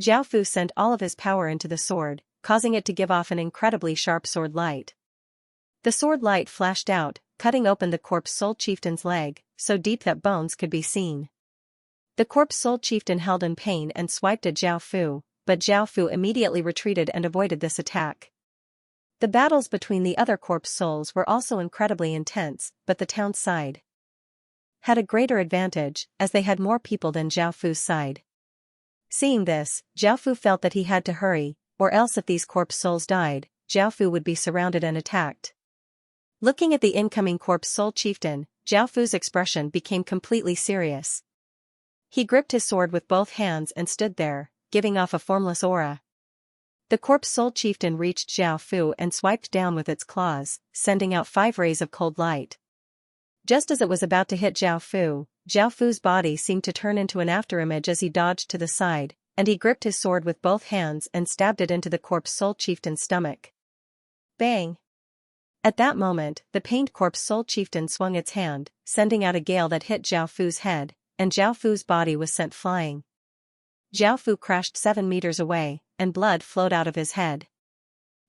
Zhao Fu sent all of his power into the sword, causing it to give off an incredibly sharp sword light. The sword light flashed out, cutting open the corpse soul chieftain's leg, so deep that bones could be seen. The corpse soul chieftain held in pain and swiped at Zhao Fu, but Zhao Fu immediately retreated and avoided this attack. The battles between the other corpse souls were also incredibly intense, but the town's side had a greater advantage, as they had more people than Zhao Fu's side. Seeing this, Zhao Fu felt that he had to hurry, or else if these corpse souls died, Zhao Fu would be surrounded and attacked. Looking at the incoming corpse soul chieftain, Zhao Fu's expression became completely serious. He gripped his sword with both hands and stood there, giving off a formless aura. The corpse soul chieftain reached Zhao Fu and swiped down with its claws, sending out 5 rays of cold light. Just as it was about to hit Zhao Fu's body seemed to turn into an afterimage as he dodged to the side, and he gripped his sword with both hands and stabbed it into the corpse soul chieftain's stomach. Bang! At that moment, the pained corpse soul chieftain swung its hand, sending out a gale that hit Zhao Fu's head, and Zhao Fu's body was sent flying. Zhao Fu crashed 7 meters away, and blood flowed out of his head.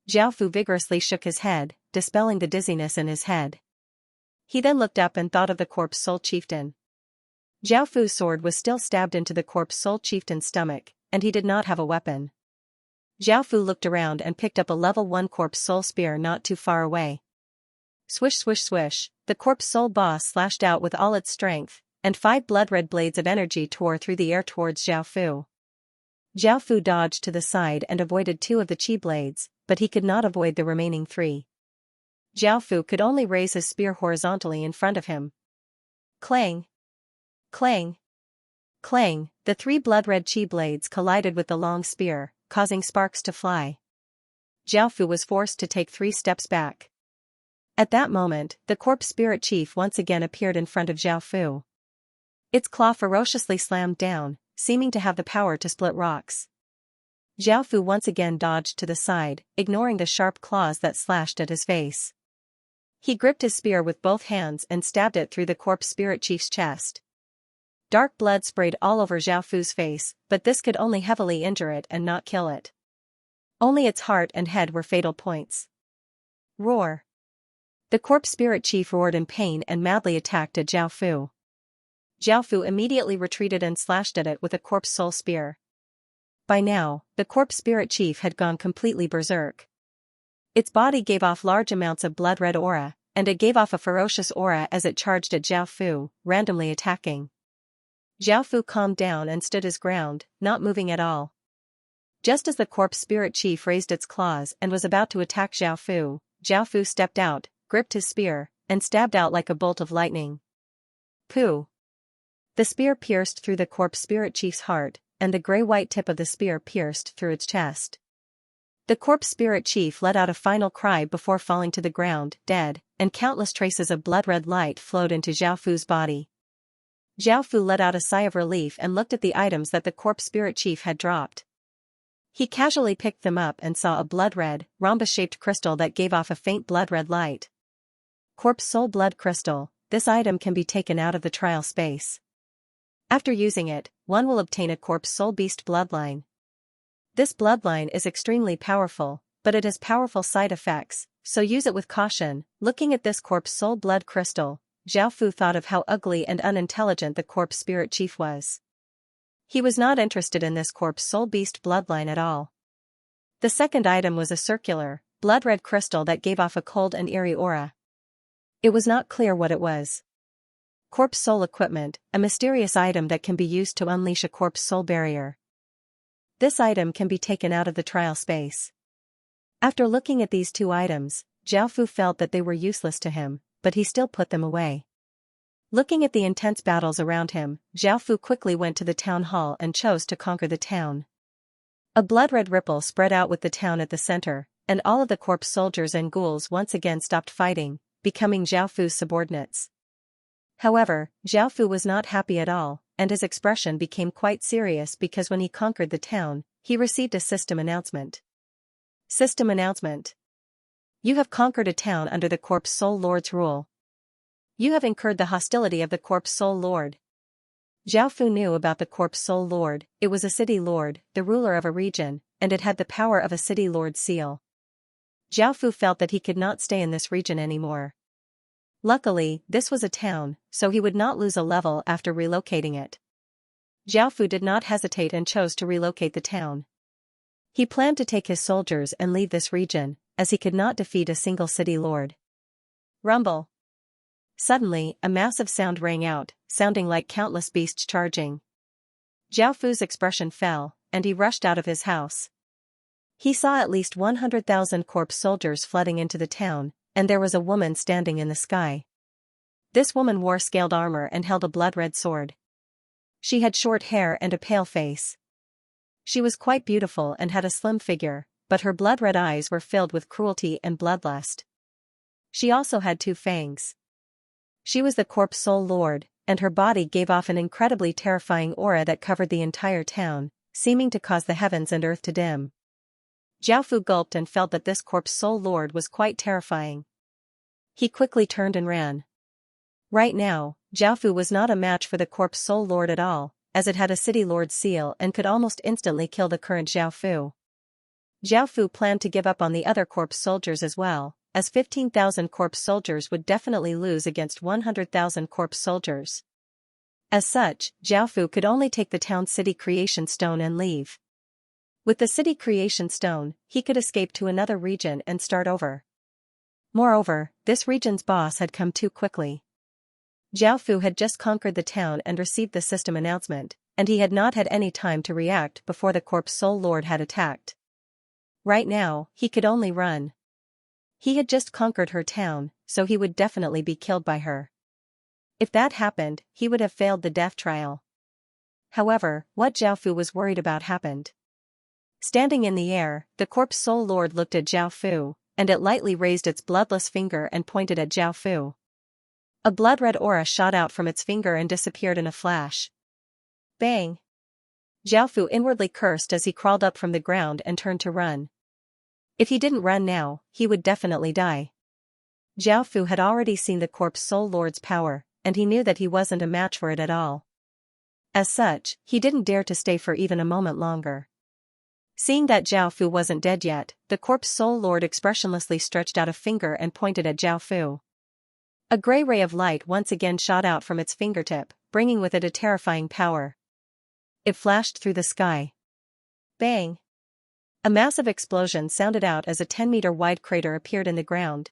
Zhao Fu vigorously shook his head, dispelling the dizziness in his head. He then looked up and thought of the corpse soul chieftain. Zhao Fu's sword was still stabbed into the corpse soul chieftain's stomach, and he did not have a weapon. Zhao Fu looked around and picked up a level 1 corpse soul spear not too far away. Swish swish swish, the corpse soul boss slashed out with all its strength, and 5 blood-red blades of energy tore through the air towards Zhao Fu. Zhao Fu dodged to the side and avoided 2 of the chi blades, but he could not avoid the remaining 3. Zhao Fu could only raise his spear horizontally in front of him. Clang! Clang! Clang! The 3 blood-red chi blades collided with the long spear, causing sparks to fly. Zhao Fu was forced to take 3 steps back. At that moment, the corpse spirit chief once again appeared in front of Zhao Fu. Its claw ferociously slammed down, seeming to have the power to split rocks. Zhao Fu once again dodged to the side, ignoring the sharp claws that slashed at his face. He gripped his spear with both hands and stabbed it through the corpse spirit chief's chest. Dark blood sprayed all over Zhao Fu's face, but this could only heavily injure it and not kill it. Only its heart and head were fatal points. Roar! The corpse spirit chief roared in pain and madly attacked at Zhao Fu. Zhao Fu immediately retreated and slashed at it with a corpse soul spear. By now, the corpse spirit chief had gone completely berserk. Its body gave off large amounts of blood-red aura, and it gave off a ferocious aura as it charged at Zhao Fu, randomly attacking. Zhao Fu calmed down and stood his ground, not moving at all. Just as the corpse spirit chief raised its claws and was about to attack Zhao Fu stepped out, gripped his spear, and stabbed out like a bolt of lightning. Pooh! The spear pierced through the corpse spirit chief's heart, and the gray-white tip of the spear pierced through its chest. The corpse spirit chief let out a final cry before falling to the ground, dead, and countless traces of blood-red light flowed into Zhao Fu's body. Zhao Fu let out a sigh of relief and looked at the items that the corpse spirit chief had dropped. He casually picked them up and saw a blood-red, rhombus-shaped crystal that gave off a faint blood-red light. Corpse Soul Blood Crystal, this item can be taken out of the trial space. After using it, one will obtain a Corpse Soul Beast bloodline. This bloodline is extremely powerful, but it has powerful side effects, so use it with caution. Looking at this Corpse Soul Blood Crystal, Zhao Fu thought of how ugly and unintelligent the corpse spirit chief was. He was not interested in this corpse soul beast bloodline at all. The second item was a circular, blood-red crystal that gave off a cold and eerie aura. It was not clear what it was. Corpse soul equipment, a mysterious item that can be used to unleash a corpse soul barrier. This item can be taken out of the trial space. After looking at these two items, Zhao Fu felt that they were useless to him, but he still put them away. Looking at the intense battles around him, Zhao Fu quickly went to the town hall and chose to conquer the town. A blood-red ripple spread out with the town at the center, and all of the corpse soldiers and ghouls once again stopped fighting, becoming Zhao Fu's subordinates. However, Zhao Fu was not happy at all, and his expression became quite serious because when he conquered the town, he received a system announcement. System announcement. You have conquered a town under the Corpse Soul Lord's rule. You have incurred the hostility of the Corpse Soul Lord. Zhao Fu knew about the Corpse Soul Lord. It was a city lord, the ruler of a region, and it had the power of a city lord's seal. Zhao Fu felt that he could not stay in this region anymore. Luckily, this was a town, so he would not lose a level after relocating it. Zhao Fu did not hesitate and chose to relocate the town. He planned to take his soldiers and leave this region, as he could not defeat a single city lord. Rumble. Suddenly, a massive sound rang out, sounding like countless beasts charging. Zhao Fu's expression fell, and he rushed out of his house. He saw at least 100,000 corpse soldiers flooding into the town, and there was a woman standing in the sky. This woman wore scaled armor and held a blood-red sword. She had short hair and a pale face. She was quite beautiful and had a slim figure, but her blood-red eyes were filled with cruelty and bloodlust. She also had 2 fangs. She was the Corpse Soul Lord, and her body gave off an incredibly terrifying aura that covered the entire town, seeming to cause the heavens and earth to dim. Zhao Fu gulped and felt that this Corpse Soul Lord was quite terrifying. He quickly turned and ran. Right now, Zhao Fu was not a match for the Corpse Soul Lord at all, as it had a city lord's seal and could almost instantly kill the current Zhao Fu. Zhao Fu planned to give up on the other corpse soldiers as well, as 15,000 corpse soldiers would definitely lose against 100,000 corpse soldiers. As such, Zhao Fu could only take the town's city creation stone and leave. With the city creation stone, he could escape to another region and start over. Moreover, this region's boss had come too quickly. Zhao Fu had just conquered the town and received the system announcement, and he had not had any time to react before the Corpse Soul Lord had attacked. Right now, he could only run. He had just conquered her town, so he would definitely be killed by her. If that happened, he would have failed the death trial. However, what Zhao Fu was worried about happened. Standing in the air, the Corpse Soul Lord looked at Zhao Fu, and it lightly raised its bloodless finger and pointed at Zhao Fu. A blood-red aura shot out from its finger and disappeared in a flash. Bang! Zhao Fu inwardly cursed as he crawled up from the ground and turned to run. If he didn't run now, he would definitely die. Zhao Fu had already seen the Corpse Soul Lord's power, and he knew that he wasn't a match for it at all. As such, he didn't dare to stay for even a moment longer. Seeing that Zhao Fu wasn't dead yet, the Corpse Soul Lord expressionlessly stretched out a finger and pointed at Zhao Fu. A gray ray of light once again shot out from its fingertip, bringing with it a terrifying power. It flashed through the sky. Bang! A massive explosion sounded out as a 10-meter-wide crater appeared in the ground.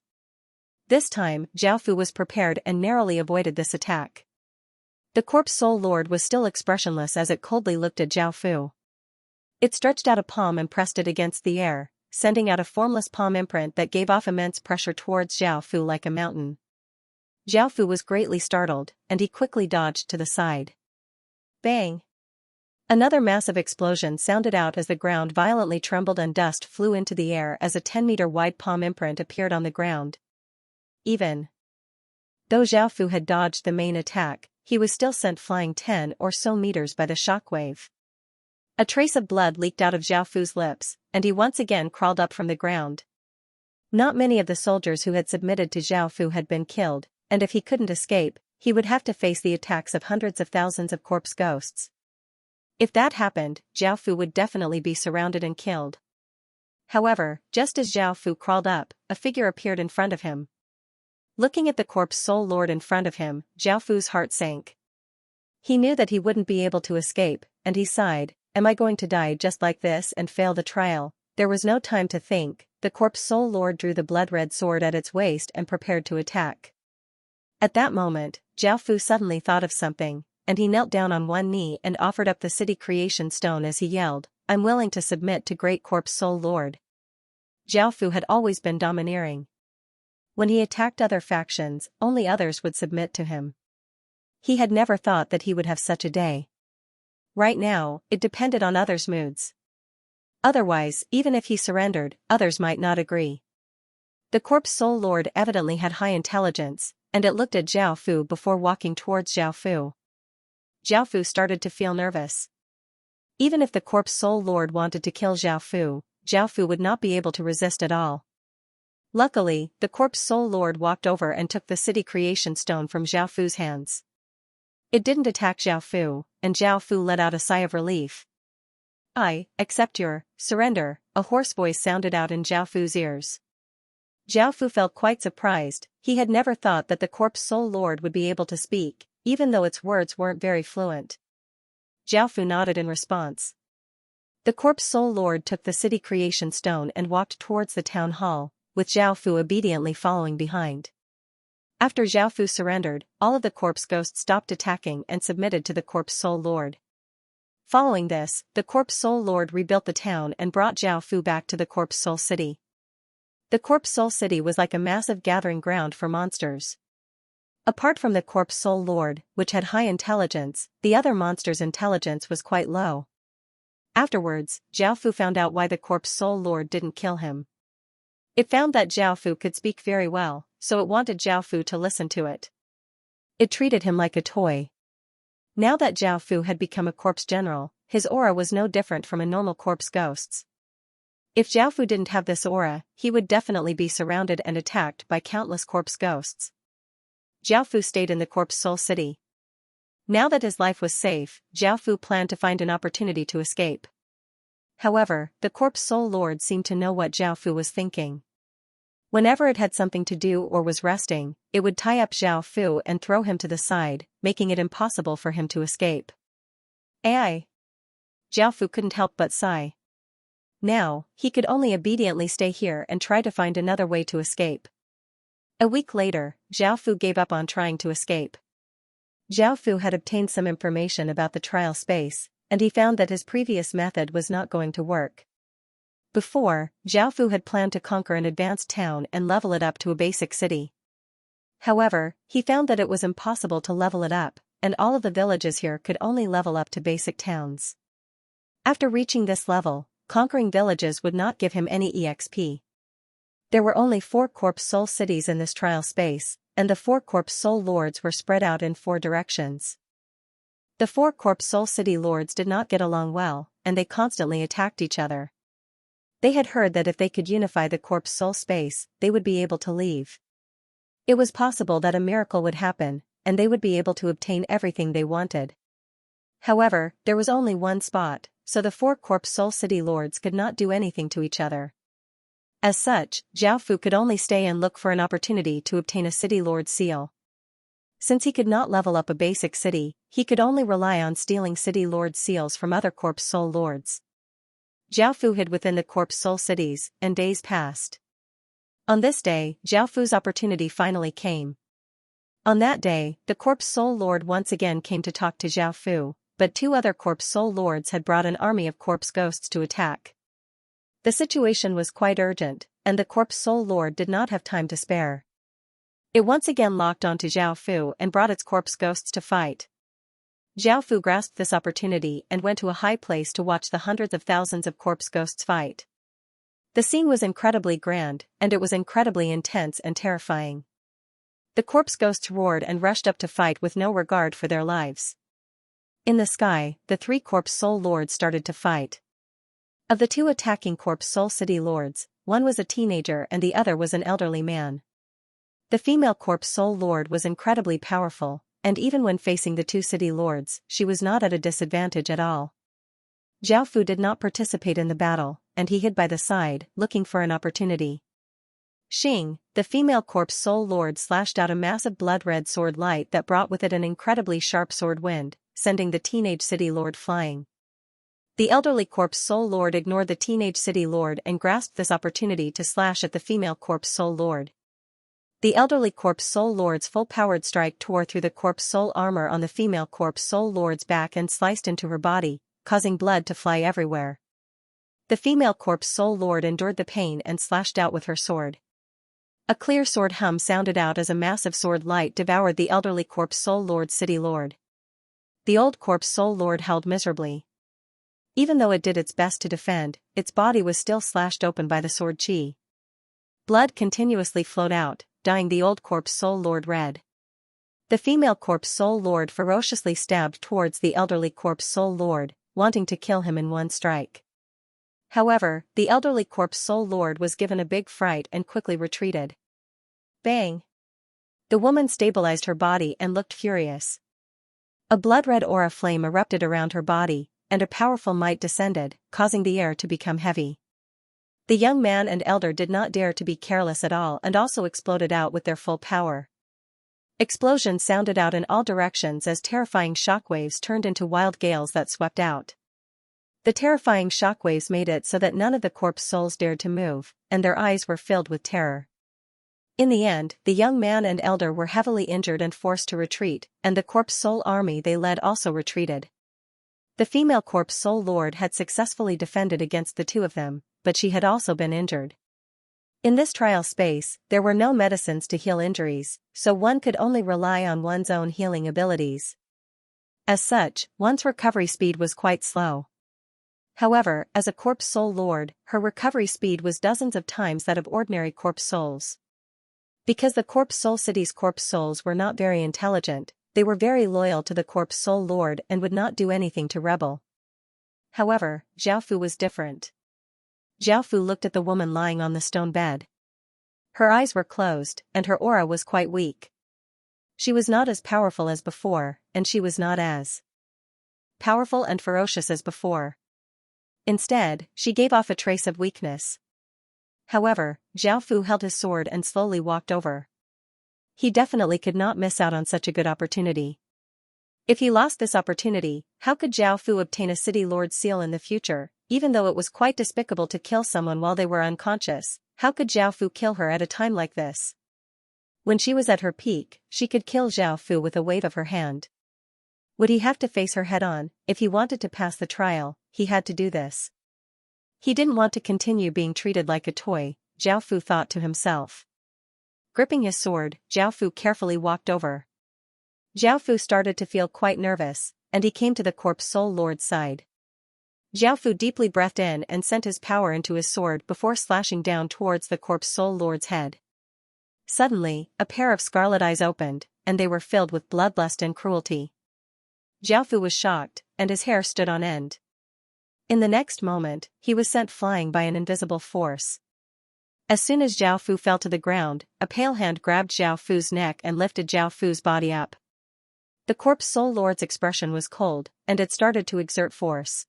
This time, Zhao Fu was prepared and narrowly avoided this attack. The Corpse Soul Lord was still expressionless as it coldly looked at Zhao Fu. It stretched out a palm and pressed it against the air, sending out a formless palm imprint that gave off immense pressure towards Zhao Fu like a mountain. Zhao Fu was greatly startled, and he quickly dodged to the side. Bang! Another massive explosion sounded out as the ground violently trembled and dust flew into the air as a 10-meter-wide palm imprint appeared on the ground. Even though Zhao Fu had dodged the main attack, he was still sent flying 10 or so meters by the shockwave. A trace of blood leaked out of Zhao Fu's lips, and he once again crawled up from the ground. Not many of the soldiers who had submitted to Zhao Fu had been killed, and if he couldn't escape, he would have to face the attacks of hundreds of thousands of corpse ghosts. If that happened, Zhao Fu would definitely be surrounded and killed. However, just as Zhao Fu crawled up, a figure appeared in front of him. Looking at the Corpse Soul Lord in front of him, Zhao Fu's heart sank. He knew that he wouldn't be able to escape, and he sighed, "Am I going to die just like this and fail the trial?" There was no time to think. The Corpse Soul Lord drew the blood-red sword at its waist and prepared to attack. At that moment, Zhao Fu suddenly thought of something, and he knelt down on one knee and offered up the city creation stone as he yelled, "I'm willing to submit to Great Corpse Soul Lord." Zhao Fu had always been domineering. When he attacked other factions, only others would submit to him. He had never thought that he would have such a day. Right now, it depended on others' moods. Otherwise, even if he surrendered, others might not agree. The Corpse Soul Lord evidently had high intelligence, and it looked at Zhao Fu before walking towards Zhao Fu. Zhao Fu started to feel nervous. Even if the Corpse Soul Lord wanted to kill Zhao Fu would not be able to resist at all. Luckily, the Corpse Soul Lord walked over and took the city creation stone from Zhao Fu's hands. It didn't attack Zhao Fu, and Zhao Fu let out a sigh of relief. "I accept your surrender," a hoarse voice sounded out in Zhao Fu's ears. Zhao Fu felt quite surprised. He had never thought that the Corpse Soul Lord would be able to speak, even though its words weren't very fluent. Zhao Fu nodded in response. The Corpse Soul Lord took the city creation stone and walked towards the town hall, with Zhao Fu obediently following behind. After Zhao Fu surrendered, all of the corpse ghosts stopped attacking and submitted to the Corpse Soul Lord. Following this, the Corpse Soul Lord rebuilt the town and brought Zhao Fu back to the Corpse Soul City. The Corpse Soul City was like a massive gathering ground for monsters. Apart from the Corpse Soul Lord, which had high intelligence, the other monsters' intelligence was quite low. Afterwards, Zhao Fu found out why the Corpse Soul Lord didn't kill him. It found that Zhao Fu could speak very well, so it wanted Zhao Fu to listen to it. It treated him like a toy. Now that Zhao Fu had become a corpse general, his aura was no different from a normal corpse ghost's. If Zhao Fu didn't have this aura, he would definitely be surrounded and attacked by countless corpse ghosts. Zhao Fu stayed in the Corpse Soul City. Now that his life was safe, Zhao Fu planned to find an opportunity to escape. However, the Corpse Soul Lord seemed to know what Zhao Fu was thinking. Whenever it had something to do or was resting, it would tie up Zhao Fu and throw him to the side, making it impossible for him to escape. Ai! Zhao Fu couldn't help but sigh. Now, he could only obediently stay here and try to find another way to escape. A week later, Zhao Fu gave up on trying to escape. Zhao Fu had obtained some information about the trial space, and he found that his previous method was not going to work. Before, Zhao Fu had planned to conquer an advanced town and level it up to a basic city. However, he found that it was impossible to level it up, and all of the villages here could only level up to basic towns. After reaching this level, conquering villages would not give him any EXP. There were only 4 Corpse Soul cities in this trial space, and the 4 Corpse Soul Lords were spread out in 4 directions. The 4 Corpse Soul City Lords did not get along well, and they constantly attacked each other. They had heard that if they could unify the Corpse Soul space, they would be able to leave. It was possible that a miracle would happen, and they would be able to obtain everything they wanted. However, there was only one spot, so the four Corpse Soul City Lords could not do anything to each other. As such, Zhao Fu could only stay and look for an opportunity to obtain a City Lord seal. Since he could not level up a basic city, he could only rely on stealing City Lord seals from other Corpse Soul Lords. Zhao Fu hid within the Corpse Soul cities, and days passed. On this day, Zhao Fu's opportunity finally came. On that day, the Corpse Soul Lord once again came to talk to Zhao Fu, but two other Corpse Soul Lords had brought an army of corpse ghosts to attack. The situation was quite urgent, and the Corpse Soul Lord did not have time to spare. It once again locked onto Zhao Fu and brought its corpse ghosts to fight. Zhao Fu grasped this opportunity and went to a high place to watch the hundreds of thousands of corpse ghosts fight. The scene was incredibly grand, and it was incredibly intense and terrifying. The corpse ghosts roared and rushed up to fight with no regard for their lives. In the sky, the three Corpse Soul Lords started to fight. Of the two attacking Corpse Soul City Lords, one was a teenager and the other was an elderly man. The female Corpse Soul Lord was incredibly powerful, and even when facing the two City Lords, she was not at a disadvantage at all. Zhao Fu did not participate in the battle, and he hid by the side, looking for an opportunity. Xing, the female Corpse Soul Lord, slashed out a massive blood-red sword light that brought with it an incredibly sharp sword wind, sending the teenage City Lord flying. The elderly Corpse Soul Lord ignored the teenage City Lord and grasped this opportunity to slash at the female Corpse Soul Lord. The elderly Corpse Soul Lord's full-powered strike tore through the Corpse Soul armor on the female Corpse Soul Lord's back and sliced into her body, causing blood to fly everywhere. The female Corpse Soul Lord endured the pain and slashed out with her sword. A clear sword hum sounded out as a massive sword light devoured the elderly Corpse Soul Lord's City Lord. The old Corpse Soul Lord howled miserably. Even though it did its best to defend, its body was still slashed open by the sword chi. Blood continuously flowed out, dyeing the old Corpse Soul Lord red. The female Corpse Soul Lord ferociously stabbed towards the elderly Corpse Soul Lord, wanting to kill him in one strike. However, the elderly Corpse Soul Lord was given a big fright and quickly retreated. Bang! The woman stabilized her body and looked furious. A blood-red aura flame erupted around her body, and a powerful might descended, causing the air to become heavy. The young man and elder did not dare to be careless at all and also exploded out with their full power. Explosions sounded out in all directions as terrifying shockwaves turned into wild gales that swept out. The terrifying shockwaves made it so that none of the corpse souls dared to move, and their eyes were filled with terror. In the end, the young man and elder were heavily injured and forced to retreat, and the Corpse Soul army they led also retreated. The female Corpse Soul Lord had successfully defended against the two of them, but she had also been injured. In this trial space, there were no medicines to heal injuries, so one could only rely on one's own healing abilities. As such, one's recovery speed was quite slow. However, as a Corpse Soul Lord, her recovery speed was dozens of times that of ordinary Corpse Souls. Because the Corpse Soul City's Corpse Souls were not very intelligent, they were very loyal to the Corpse Soul Lord and would not do anything to rebel. However, Zhao Fu was different. Zhao Fu looked at the woman lying on the stone bed. Her eyes were closed, and her aura was quite weak. She was not as powerful as before, and she was not as powerful and ferocious as before. Instead, she gave off a trace of weakness. However, Zhao Fu held his sword and slowly walked over. He definitely could not miss out on such a good opportunity. If he lost this opportunity, how could Zhao Fu obtain a City Lord seal in the future? Even though it was quite despicable to kill someone while they were unconscious, how could Zhao Fu kill her at a time like this? When she was at her peak, she could kill Zhao Fu with a wave of her hand. Would he have to face her head-on? If he wanted to pass the trial, he had to do this. He didn't want to continue being treated like a toy, Zhao Fu thought to himself. Gripping his sword, Zhao Fu carefully walked over. Zhao Fu started to feel quite nervous, and he came to the Corpse Soul Lord's side. Zhao Fu deeply breathed in and sent his power into his sword before slashing down towards the Corpse Soul Lord's head. Suddenly, a pair of scarlet eyes opened, and they were filled with bloodlust and cruelty. Zhao Fu was shocked, and his hair stood on end. In the next moment, he was sent flying by an invisible force. As soon as Zhao Fu fell to the ground, a pale hand grabbed Zhao Fu's neck and lifted Zhao Fu's body up. The corpse soul lord's expression was cold, and it started to exert force.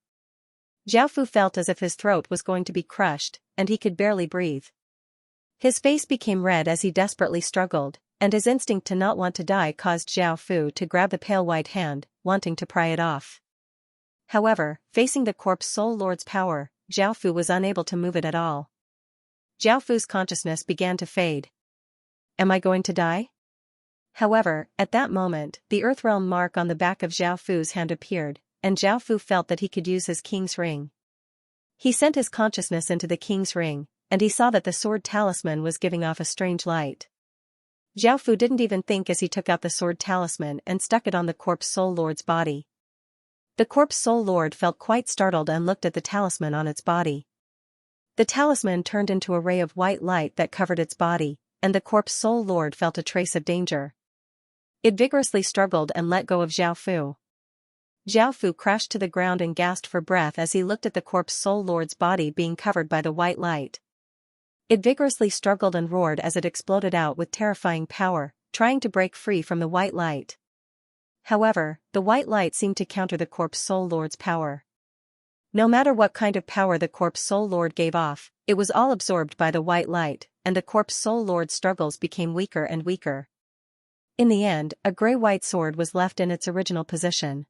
Zhao Fu felt as if his throat was going to be crushed, and he could barely breathe. His face became red as he desperately struggled, and his instinct to not want to die caused Zhao Fu to grab the pale white hand, wanting to pry it off. However, facing the corpse soul lord's power, Zhao Fu was unable to move it at all. Zhao Fu's consciousness began to fade. Am I going to die? However, at that moment, the Earthrealm mark on the back of Zhao Fu's hand appeared, and Zhao Fu felt that he could use his king's ring. He sent his consciousness into the king's ring, and he saw that the sword talisman was giving off a strange light. Zhao Fu didn't even think as he took out the sword talisman and stuck it on the corpse soul lord's body. The corpse soul lord felt quite startled and looked at the talisman on its body. The talisman turned into a ray of white light that covered its body, and the corpse soul lord felt a trace of danger. It vigorously struggled and let go of Zhao Fu. Zhao Fu crashed to the ground and gasped for breath as he looked at the corpse soul lord's body being covered by the white light. It vigorously struggled and roared as it exploded out with terrifying power, trying to break free from the white light. However, the white light seemed to counter the corpse soul lord's power. No matter what kind of power the corpse soul lord gave off, it was all absorbed by the white light, and the corpse soul lord's struggles became weaker and weaker. In the end, a gray-white sword was left in its original position.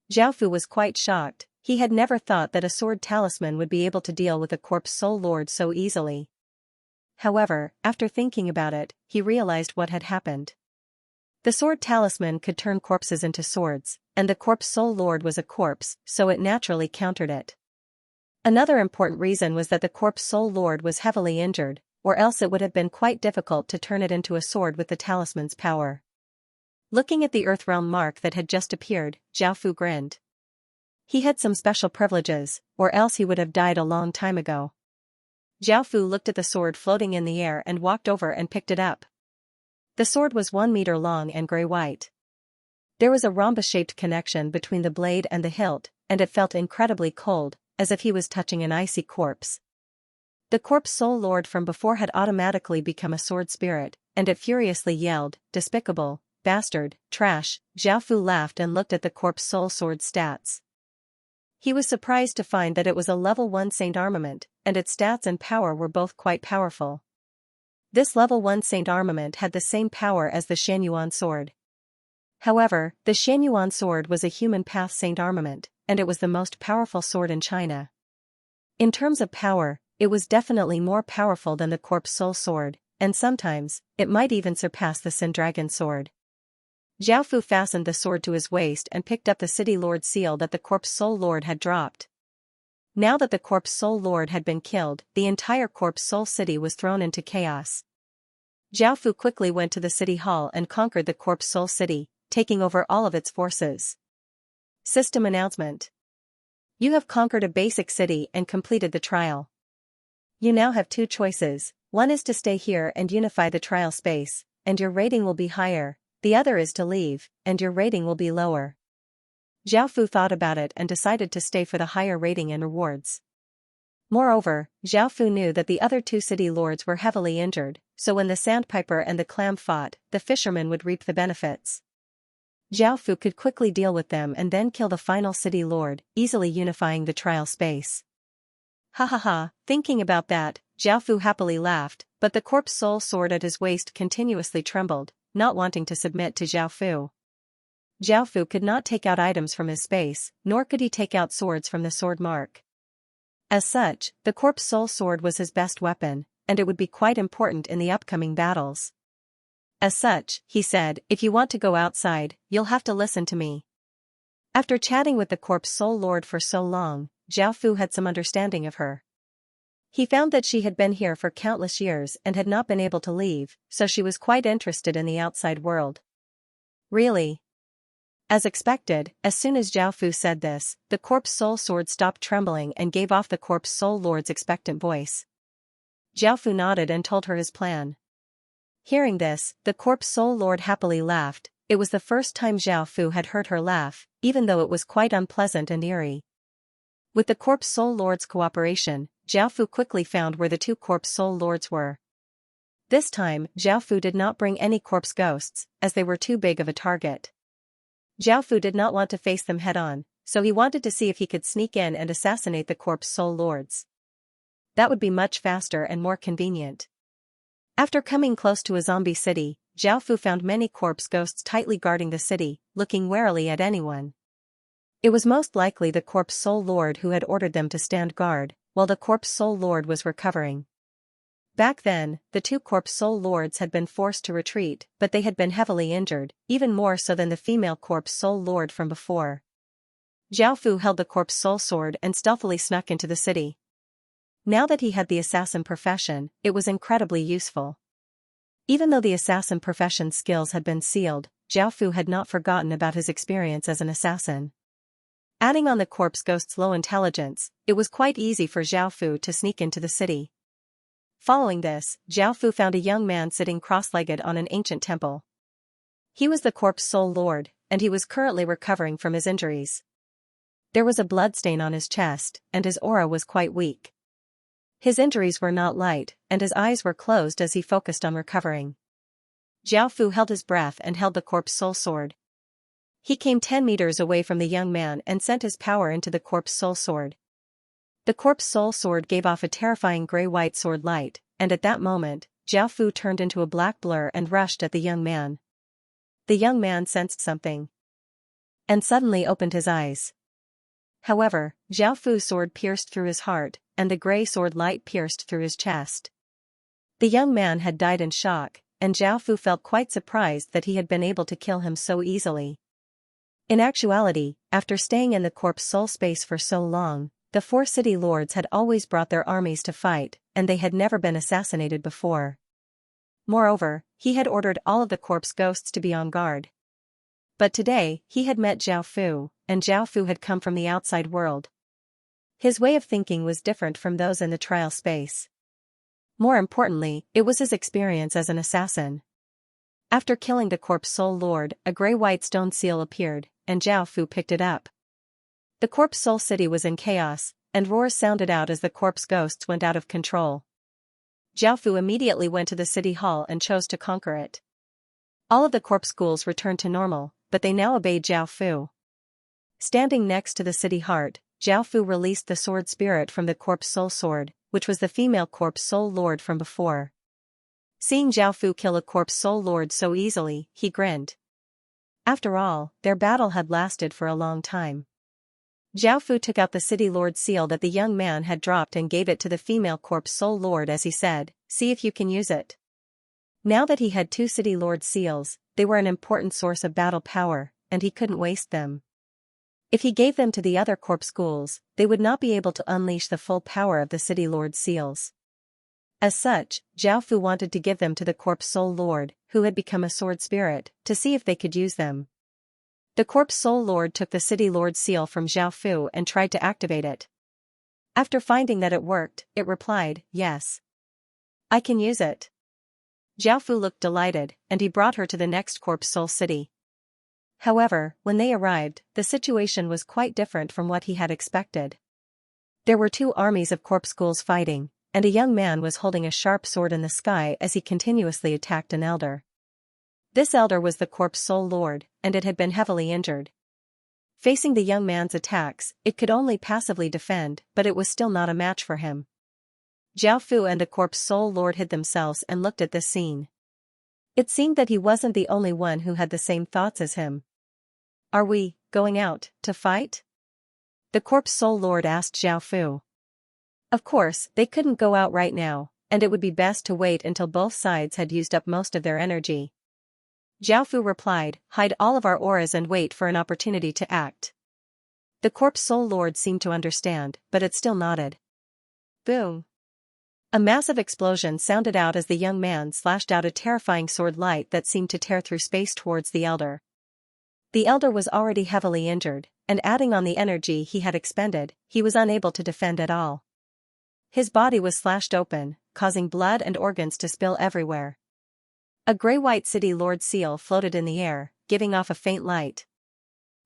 Zhao Fu was quite shocked. He had never thought that a sword talisman would be able to deal with a corpse soul lord so easily. However, after thinking about it, he realized what had happened. The sword talisman could turn corpses into swords, and the corpse soul lord was a corpse, so it naturally countered it. Another important reason was that the corpse soul lord was heavily injured, or else it would have been quite difficult to turn it into a sword with the talisman's power. Looking at the Earthrealm mark that had just appeared, Zhao Fu grinned. He had some special privileges, or else he would have died a long time ago. Zhao Fu looked at the sword floating in the air and walked over and picked it up. The sword was 1 meter long and gray-white. There was a rhombus-shaped connection between the blade and the hilt, and it felt incredibly cold, as if he was touching an icy corpse. The corpse soul lord from before had automatically become a sword spirit, and it furiously yelled, "Despicable, bastard, trash." Zhao Fu laughed and looked at the corpse soul sword's stats. He was surprised to find that it was a level 1 saint armament, and its stats and power were both quite powerful. This level 1 saint armament had the same power as the Xianyuan sword. However, the Xianyuan sword was a human path saint armament, and it was the most powerful sword in China. In terms of power, it was definitely more powerful than the corpse soul sword, and sometimes, it might even surpass the Sin Dragon sword. Zhao Fu fastened the sword to his waist and picked up the city lord's seal that the corpse soul lord had dropped. Now that the corpse soul lord had been killed, the entire corpse soul city was thrown into chaos. Zhao Fu quickly went to the city hall and conquered the corpse soul city, taking over all of its forces. System announcement. You have conquered a basic city and completed the trial. You now have 2 choices. One is to stay here and unify the trial space, and your rating will be higher. The other is to leave, and your rating will be lower. Zhao Fu thought about it and decided to stay for the higher rating and rewards. Moreover, Zhao Fu knew that the other 2 city lords were heavily injured, so when the sandpiper and the clam fought, the fisherman would reap the benefits. Zhao Fu could quickly deal with them and then kill the final city lord, easily unifying the trial space. Ha ha ha, thinking about that, Zhao Fu happily laughed, but the corpse soul sword at his waist continuously trembled, not wanting to submit to Zhao Fu. Zhao Fu could not take out items from his space, nor could he take out swords from the sword mark. As such, the corpse soul sword was his best weapon, and it would be quite important in the upcoming battles. As such, he said, "If you want to go outside, you'll have to listen to me." After chatting with the corpse soul lord for so long, Zhao Fu had some understanding of her. He found that she had been here for countless years and had not been able to leave, so she was quite interested in the outside world. Really? As expected, as soon as Zhao Fu said this, the corpse soul sword stopped trembling and gave off the corpse soul lord's expectant voice. Zhao Fu nodded and told her his plan. Hearing this, the corpse soul lord happily laughed. It was the first time Zhao Fu had heard her laugh, even though it was quite unpleasant and eerie. With the corpse soul lord's cooperation, Zhao Fu quickly found where the two corpse soul lords were. This time, Zhao Fu did not bring any corpse ghosts, as they were too big of a target. Zhao Fu did not want to face them head-on, so he wanted to see if he could sneak in and assassinate the corpse soul lords. That would be much faster and more convenient. After coming close to a zombie city, Zhao Fu found many corpse ghosts tightly guarding the city, looking warily at anyone. It was most likely the corpse soul lord who had ordered them to stand guard, while the corpse soul lord was recovering. Back then, the two corpse soul lords had been forced to retreat, but they had been heavily injured, even more so than the female corpse soul lord from before. Zhao Fu held the corpse soul sword and stealthily snuck into the city. Now that he had the assassin profession, it was incredibly useful. Even though the assassin profession's skills had been sealed, Zhao Fu had not forgotten about his experience as an assassin. Adding on the corpse ghost's low intelligence, it was quite easy for Zhao Fu to sneak into the city. Following this, Zhao Fu found a young man sitting cross-legged on an ancient temple. He was the corpse soul lord, and he was currently recovering from his injuries. There was a bloodstain on his chest, and his aura was quite weak. His injuries were not light, and his eyes were closed as he focused on recovering. Zhao Fu held his breath and held the corpse soul sword. He came 10 meters away from the young man and sent his power into the corpse soul sword. The corpse soul sword gave off a terrifying gray-white sword light, and at that moment, Zhao Fu turned into a black blur and rushed at the young man. The young man sensed something, and suddenly opened his eyes. However, Zhao Fu's sword pierced through his heart, and the gray sword light pierced through his chest. The young man had died in shock, and Zhao Fu felt quite surprised that he had been able to kill him so easily. In actuality, after staying in the corpse soul space for so long, the 4 city lords had always brought their armies to fight, and they had never been assassinated before. Moreover, he had ordered all of the corpse ghosts to be on guard. But today, he had met Zhao Fu, and Zhao Fu had come from the outside world. His way of thinking was different from those in the trial space. More importantly, it was his experience as an assassin. After killing the corpse soul lord, a gray-white stone seal appeared, and Zhao Fu picked it up. The corpse soul city was in chaos, and roars sounded out as the corpse ghosts went out of control. Zhao Fu immediately went to the city hall and chose to conquer it. All of the corpse ghouls returned to normal, but they now obeyed Zhao Fu. Standing next to the city heart, Zhao Fu released the sword spirit from the corpse soul sword, which was the female corpse soul lord from before. Seeing Zhao Fu kill a corpse soul lord so easily, he grinned. After all, their battle had lasted for a long time. Zhao Fu took out the city lord seal that the young man had dropped and gave it to the female corpse soul lord as he said, "See if you can use it." Now that he had 2 city lord seals, they were an important source of battle power, and he couldn't waste them. If he gave them to the other corpse ghouls, they would not be able to unleash the full power of the city lord seals. As such, Zhao Fu wanted to give them to the corpse soul lord, who had become a sword spirit, to see if they could use them. The corpse soul lord took the city lord seal from Zhao Fu and tried to activate it. After finding that it worked, it replied, "Yes. I can use it." Zhao Fu looked delighted, and he brought her to the next corpse soul city. However, when they arrived, the situation was quite different from what he had expected. There were 2 armies of corpse ghouls fighting, and a young man was holding a sharp sword in the sky as he continuously attacked an elder. This elder was the corpse soul lord, and it had been heavily injured. Facing the young man's attacks, it could only passively defend, but it was still not a match for him. Zhao Fu and the corpse soul lord hid themselves and looked at this scene. It seemed that he wasn't the only one who had the same thoughts as him. "Are we going out to fight?" the corpse soul lord asked Zhao Fu. Of course, they couldn't go out right now, and it would be best to wait until both sides had used up most of their energy. Zhao Fu replied, "Hide all of our auras and wait for an opportunity to act." The corpse soul lord seemed to understand, but it still nodded. Boom! A massive explosion sounded out as the young man slashed out a terrifying sword light that seemed to tear through space towards the elder. The elder was already heavily injured, and adding on the energy he had expended, he was unable to defend at all. His body was slashed open, causing blood and organs to spill everywhere. A gray-white city lord seal floated in the air, giving off a faint light.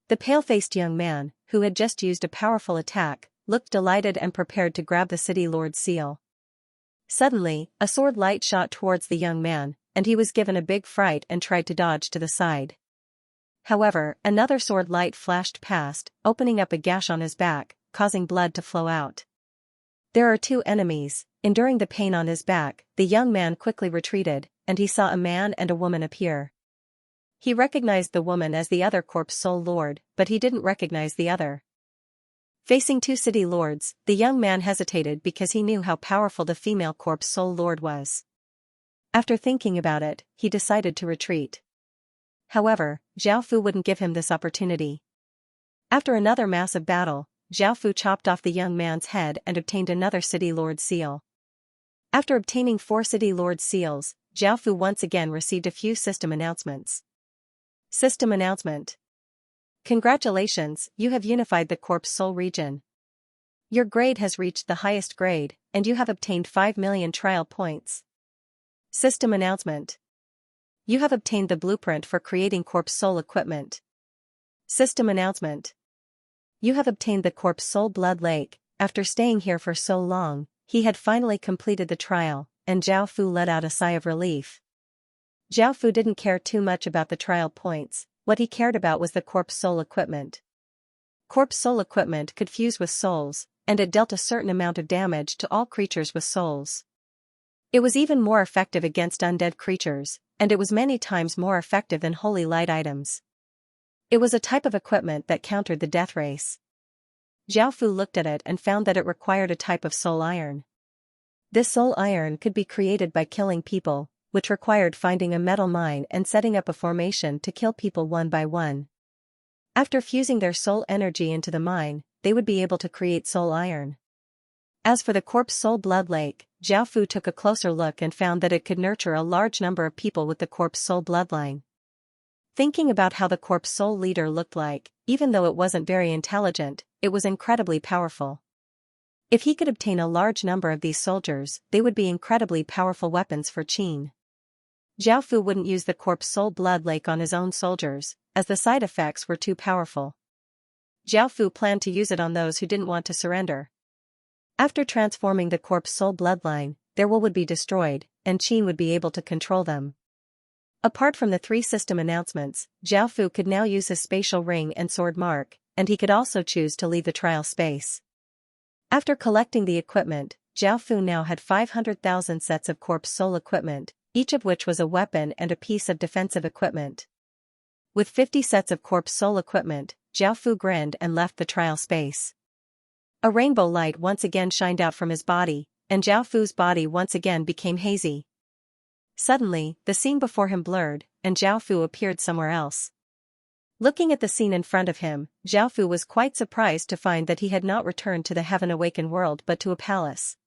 The pale-faced young man, who had just used a powerful attack, looked delighted and prepared to grab the city lord's seal. Suddenly, a sword light shot towards the young man, and he was given a big fright and tried to dodge to the side. However, another sword light flashed past, opening up a gash on his back, causing blood to flow out. There are two enemies. Enduring the pain on his back, the young man quickly retreated, and he saw a man and a woman appear. He recognized the woman as the other corpse soul lord, but he didn't recognize the other. Facing two city lords, the young man hesitated because he knew how powerful the female corpse soul lord was. After thinking about it, he decided to retreat. However, Zhao Fu wouldn't give him this opportunity. After another massive battle, Zhao Fu chopped off the young man's head and obtained another city lord's seal. After obtaining 4 city lord's seals, Zhao Fu once again received a few system announcements. System announcement. Congratulations, you have unified the corpse soul region. Your grade has reached the highest grade, and you have obtained 5 million trial points. System announcement. You have obtained the blueprint for creating corpse soul equipment. System announcement. You have obtained the corpse soul blood lake. After staying here for so long, he had finally completed the trial, and Zhao Fu let out a sigh of relief. Zhao Fu didn't care too much about the trial points. What he cared about was the corpse soul equipment. Corpse soul equipment could fuse with souls, and it dealt a certain amount of damage to all creatures with souls. It was even more effective against undead creatures, and it was many times more effective than holy light items. It was a type of equipment that countered the death race. Zhao Fu looked at it and found that it required a type of soul iron. This soul iron could be created by killing people, which required finding a metal mine and setting up a formation to kill people one by one. After fusing their soul energy into the mine, they would be able to create soul iron. As for the corpse soul blood lake, Zhao Fu took a closer look and found that it could nurture a large number of people with the corpse soul bloodline. Thinking about how the corpse soul leader looked like, even though it wasn't very intelligent, it was incredibly powerful. If he could obtain a large number of these soldiers, they would be incredibly powerful weapons for Qin. Zhao Fu wouldn't use the corpse soul blood lake on his own soldiers, as the side effects were too powerful. Zhao Fu planned to use it on those who didn't want to surrender. After transforming the corpse soul bloodline, their will would be destroyed, and Qin would be able to control them. Apart from the 3 system announcements, Zhao Fu could now use his spatial ring and sword mark, and he could also choose to leave the trial space. After collecting the equipment, Zhao Fu now had 500,000 sets of corpse soul equipment, each of which was a weapon and a piece of defensive equipment. With 50 sets of corpse soul equipment, Zhao Fu grinned and left the trial space. A rainbow light once again shined out from his body, and Zhao Fu's body once again became hazy. Suddenly, the scene before him blurred, and Zhao Fu appeared somewhere else. Looking at the scene in front of him, Zhao Fu was quite surprised to find that he had not returned to the Heaven-Awakened world but to a palace.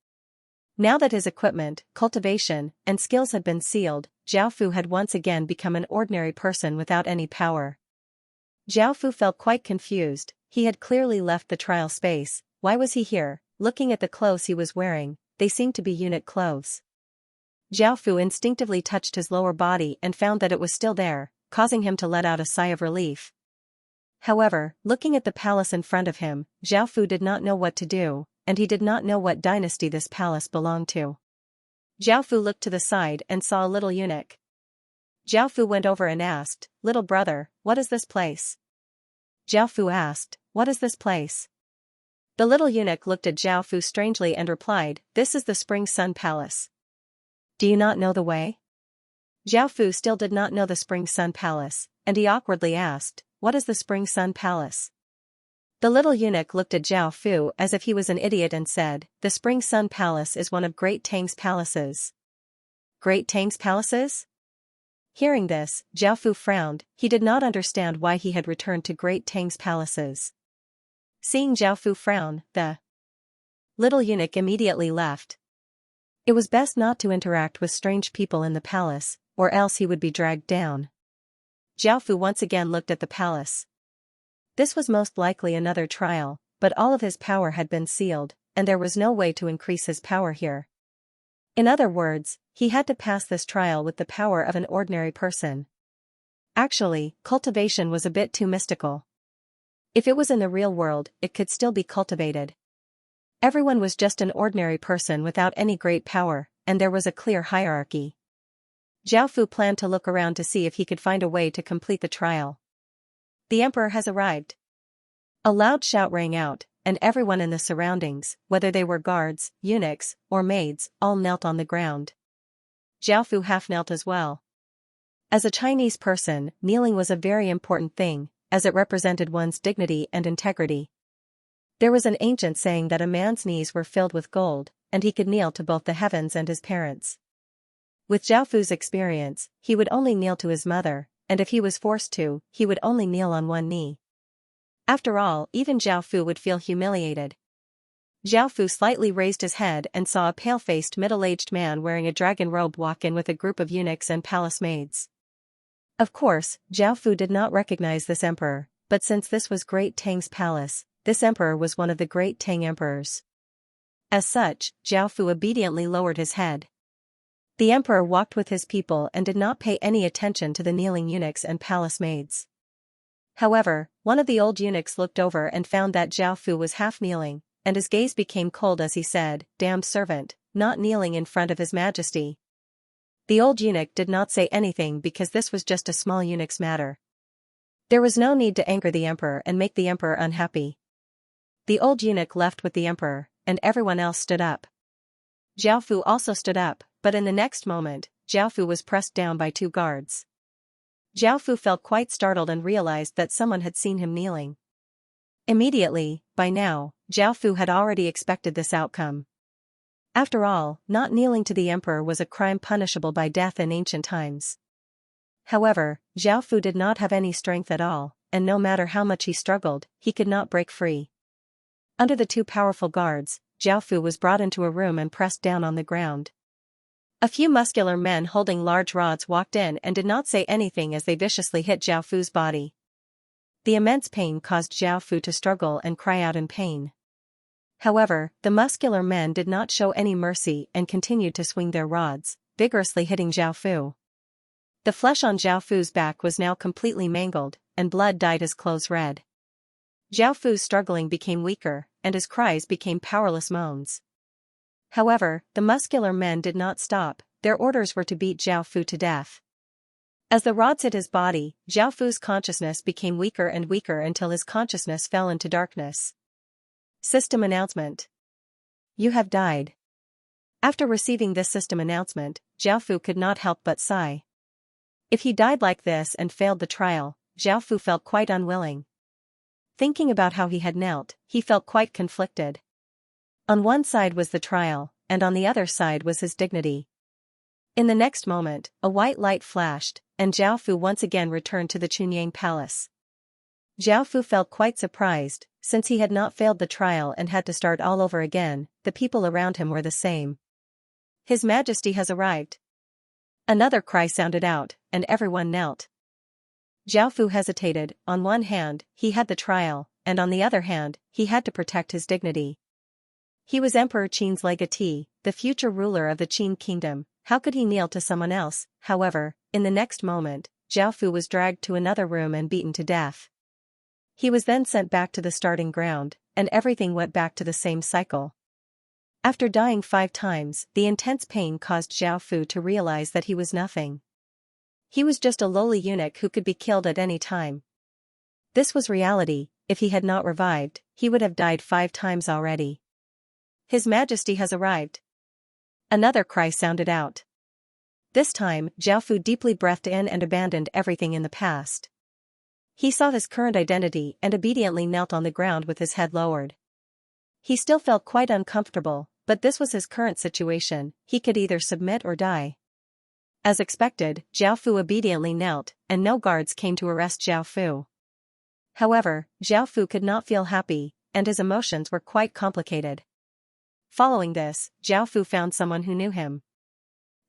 Now that his equipment, cultivation, and skills had been sealed, Zhao Fu had once again become an ordinary person without any power. Zhao Fu felt quite confused. He had clearly left the trial space. Why was he here? Looking at the clothes he was wearing, they seemed to be unit clothes. Zhao Fu instinctively touched his lower body and found that it was still there, causing him to let out a sigh of relief. However, looking at the palace in front of him, Zhao Fu did not know what to do, and he did not know what dynasty this palace belonged to. Zhao Fu looked to the side and saw a little eunuch. Zhao Fu went over and asked, "Little brother, what is this place?" Zhao Fu asked, "What is this place?" The little eunuch looked at Zhao Fu strangely and replied, "This is the Spring Sun Palace. Do you not know the way?" Zhao Fu still did not know the Spring Sun Palace, and he awkwardly asked, "What is the Spring Sun Palace?" The little eunuch looked at Zhao Fu as if he was an idiot and said, "The Spring Sun Palace is one of Great Tang's palaces." Great Tang's palaces? Hearing this, Zhao Fu frowned. He did not understand why he had returned to Great Tang's palaces. Seeing Zhao Fu frown, the little eunuch immediately left. It was best not to interact with strange people in the palace, or else he would be dragged down. Zhao Fu once again looked at the palace. This was most likely another trial, but all of his power had been sealed, and there was no way to increase his power here. In other words, he had to pass this trial with the power of an ordinary person. Actually, cultivation was a bit too mystical. If it was in the real world, it could still be cultivated. Everyone was just an ordinary person without any great power, and there was a clear hierarchy. Zhao Fu planned to look around to see if he could find a way to complete the trial. The emperor has arrived. A loud shout rang out, and everyone in the surroundings, whether they were guards, eunuchs, or maids, all knelt on the ground. Zhao Fu half knelt as well. As a Chinese person, kneeling was a very important thing, as it represented one's dignity and integrity. There was an ancient saying that a man's knees were filled with gold, and he could kneel to both the heavens and his parents. With Zhao Fu's experience, he would only kneel to his mother, and if he was forced to, he would only kneel on one knee. After all, even Zhao Fu would feel humiliated. Zhao Fu slightly raised his head and saw a pale-faced middle-aged man wearing a dragon robe walk in with a group of eunuchs and palace maids. Of course, Zhao Fu did not recognize this emperor, but since this was Great Tang's palace, this emperor was one of the Great Tang emperors. As such, Zhao Fu obediently lowered his head. The emperor walked with his people and did not pay any attention to the kneeling eunuchs and palace maids. However, one of the old eunuchs looked over and found that Zhao Fu was half kneeling, and his gaze became cold as he said, "Damned servant, not kneeling in front of His Majesty." The old eunuch did not say anything because this was just a small eunuch's matter. There was no need to anger the emperor and make the emperor unhappy. The old eunuch left with the emperor, and everyone else stood up. Zhao Fu also stood up, but in the next moment, Zhao Fu was pressed down by two guards. Zhao Fu felt quite startled and realized that someone had seen him kneeling. Immediately, by now, Zhao Fu had already expected this outcome. After all, not kneeling to the emperor was a crime punishable by death in ancient times. However, Zhao Fu did not have any strength at all, and no matter how much he struggled, he could not break free. Under the two powerful guards, Zhao Fu was brought into a room and pressed down on the ground. A few muscular men holding large rods walked in and did not say anything as they viciously hit Zhao Fu's body. The immense pain caused Zhao Fu to struggle and cry out in pain. However, the muscular men did not show any mercy and continued to swing their rods, vigorously hitting Zhao Fu. The flesh on Zhao Fu's back was now completely mangled, and blood dyed his clothes red. Zhao Fu's struggling became weaker, and his cries became powerless moans. However, the muscular men did not stop. Their orders were to beat Zhao Fu to death. As the rods hit his body, Zhao Fu's consciousness became weaker and weaker until his consciousness fell into darkness. System announcement. You have died. After receiving this system announcement, Zhao Fu could not help but sigh. If he died like this and failed the trial, Zhao Fu felt quite unwilling. Thinking about how he had knelt, he felt quite conflicted. On one side was the trial, and on the other side was his dignity. In the next moment, a white light flashed, and Zhao Fu once again returned to the Chunyang Palace. Zhao Fu felt quite surprised, since he had not failed the trial and had to start all over again. The people around him were the same. His Majesty has arrived. Another cry sounded out, and everyone knelt. Zhao Fu hesitated. On one hand, he had the trial, and on the other hand, he had to protect his dignity. He was Emperor Qin's legatee, the future ruler of the Qin kingdom. How could he kneel to someone else? However, in the next moment, Zhao Fu was dragged to another room and beaten to death. He was then sent back to the starting ground, and everything went back to the same cycle. After dying 5 times, the intense pain caused Zhao Fu to realize that he was nothing. He was just a lowly eunuch who could be killed at any time. This was reality. If he had not revived, he would have died 5 times already. His Majesty has arrived. Another cry sounded out. This time, Zhao Fu deeply breathed in and abandoned everything in the past. He saw his current identity and obediently knelt on the ground with his head lowered. He still felt quite uncomfortable, but this was his current situation. He could either submit or die. As expected, Zhao Fu obediently knelt, and no guards came to arrest Zhao Fu. However, Zhao Fu could not feel happy, and his emotions were quite complicated. Following this, Zhao Fu found someone who knew him.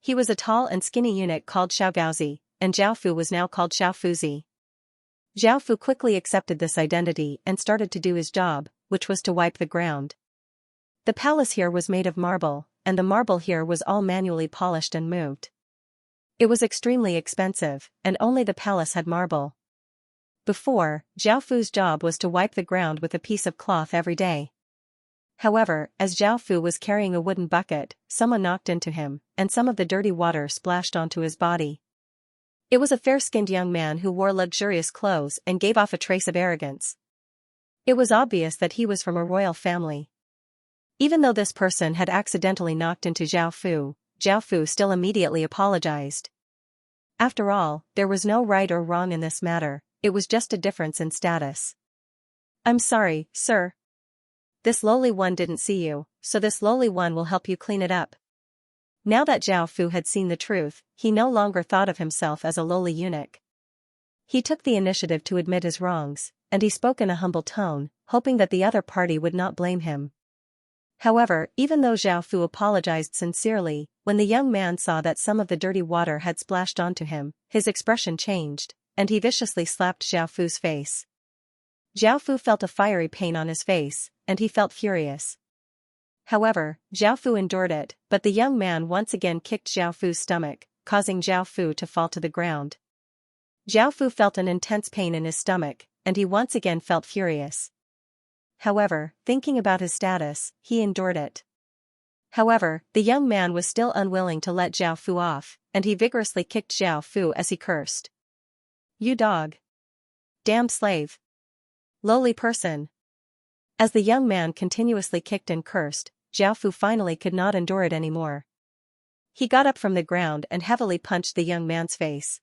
He was a tall and skinny eunuch called Xiao Gaozi, and Zhao Fu was now called Xiao Fuzi. Zhao Fu quickly accepted this identity and started to do his job, which was to wipe the ground. The palace here was made of marble, and the marble here was all manually polished and moved. It was extremely expensive, and only the palace had marble. Before, Zhao Fu's job was to wipe the ground with a piece of cloth every day. However, as Zhao Fu was carrying a wooden bucket, someone knocked into him, and some of the dirty water splashed onto his body. It was a fair-skinned young man who wore luxurious clothes and gave off a trace of arrogance. It was obvious that he was from a royal family. Even though this person had accidentally knocked into Zhao Fu still immediately apologized. After all, there was no right or wrong in this matter, it was just a difference in status. "I'm sorry, sir. This lowly one didn't see you, so this lowly one will help you clean it up." Now that Zhao Fu had seen the truth, he no longer thought of himself as a lowly eunuch. He took the initiative to admit his wrongs, and he spoke in a humble tone, hoping that the other party would not blame him. However, even though Zhao Fu apologized sincerely, when the young man saw that some of the dirty water had splashed onto him, his expression changed, and he viciously slapped Zhao Fu's face. Zhao Fu felt a fiery pain on his face, and he felt furious. However, Zhao Fu endured it, but the young man once again kicked Zhao Fu's stomach, causing Zhao Fu to fall to the ground. Zhao Fu felt an intense pain in his stomach, and he once again felt furious. However, thinking about his status, he endured it. However, the young man was still unwilling to let Zhao Fu off, and he vigorously kicked Zhao Fu as he cursed. "You dog! Damn slave! Lowly person!" As the young man continuously kicked and cursed, Zhao Fu finally could not endure it anymore. He got up from the ground and heavily punched the young man's face.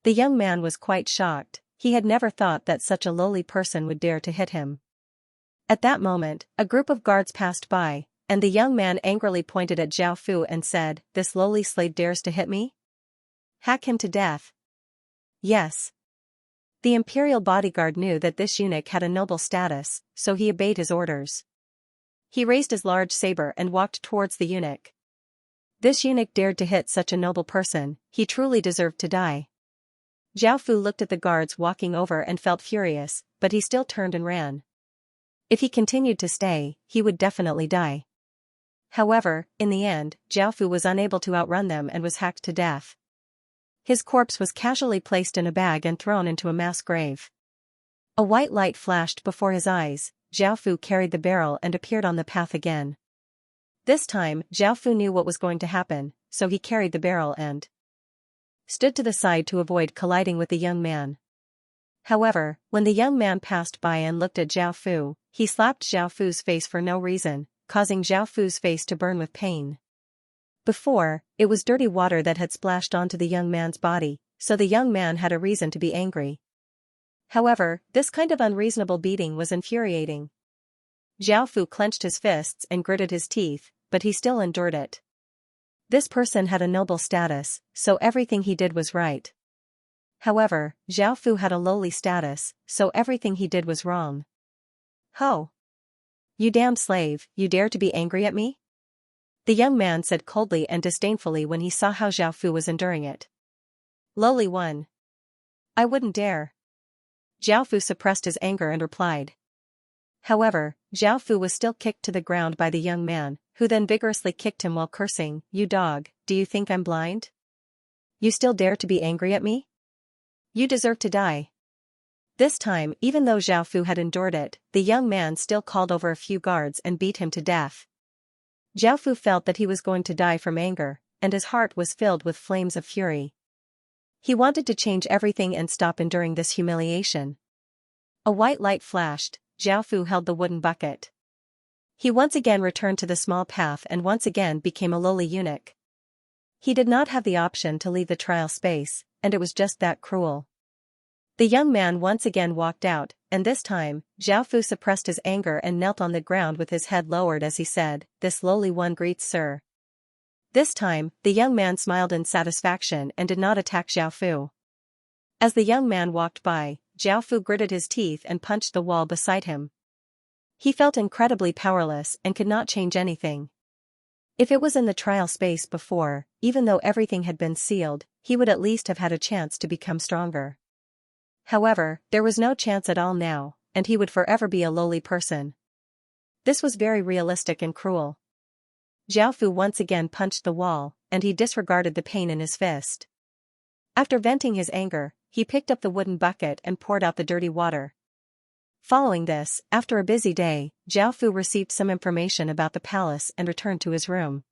The young man was quite shocked, he had never thought that such a lowly person would dare to hit him. At that moment, a group of guards passed by, and the young man angrily pointed at Zhao Fu and said, "This lowly slave dares to hit me? Hack him to death." Yes. The imperial bodyguard knew that this eunuch had a noble status, so he obeyed his orders. He raised his large saber and walked towards the eunuch. This eunuch dared to hit such a noble person, he truly deserved to die. Zhao Fu looked at the guards walking over and felt furious, but he still turned and ran. If he continued to stay, he would definitely die. However, in the end, Zhao Fu was unable to outrun them and was hacked to death. His corpse was casually placed in a bag and thrown into a mass grave. A white light flashed before his eyes, Zhao Fu carried the barrel and appeared on the path again. This time, Zhao Fu knew what was going to happen, so he carried the barrel and stood to the side to avoid colliding with the young man. However, when the young man passed by and looked at Zhao Fu, he slapped Zhao Fu's face for no reason, causing Zhao Fu's face to burn with pain. Before, it was dirty water that had splashed onto the young man's body, so the young man had a reason to be angry. However, this kind of unreasonable beating was infuriating. Zhao Fu clenched his fists and gritted his teeth, but he still endured it. This person had a noble status, so everything he did was right. However, Zhao Fu had a lowly status, so everything he did was wrong. "Ho! You damned slave, you dare to be angry at me?" The young man said coldly and disdainfully when he saw how Zhao Fu was enduring it. "Lowly one. I wouldn't dare." Zhao Fu suppressed his anger and replied. However, Zhao Fu was still kicked to the ground by the young man, who then vigorously kicked him while cursing, "You dog, do you think I'm blind? You still dare to be angry at me? You deserve to die." This time, even though Zhao Fu had endured it, the young man still called over a few guards and beat him to death. Zhao Fu felt that he was going to die from anger, and his heart was filled with flames of fury. He wanted to change everything and stop enduring this humiliation. A white light flashed, Zhao Fu held the wooden bucket. He once again returned to the small path and once again became a lowly eunuch. He did not have the option to leave the trial space, and it was just that cruel. The young man once again walked out, and this time, Zhao Fu suppressed his anger and knelt on the ground with his head lowered as he said, "This lowly one greets sir." This time, the young man smiled in satisfaction and did not attack Zhao Fu. As the young man walked by, Zhao Fu gritted his teeth and punched the wall beside him. He felt incredibly powerless and could not change anything. If it was in the trial space before, even though everything had been sealed, he would at least have had a chance to become stronger. However, there was no chance at all now, and he would forever be a lowly person. This was very realistic and cruel. Zhao Fu once again punched the wall, and he disregarded the pain in his fist. After venting his anger, he picked up the wooden bucket and poured out the dirty water. Following this, after a busy day, Zhao Fu received some information about the palace and returned to his room.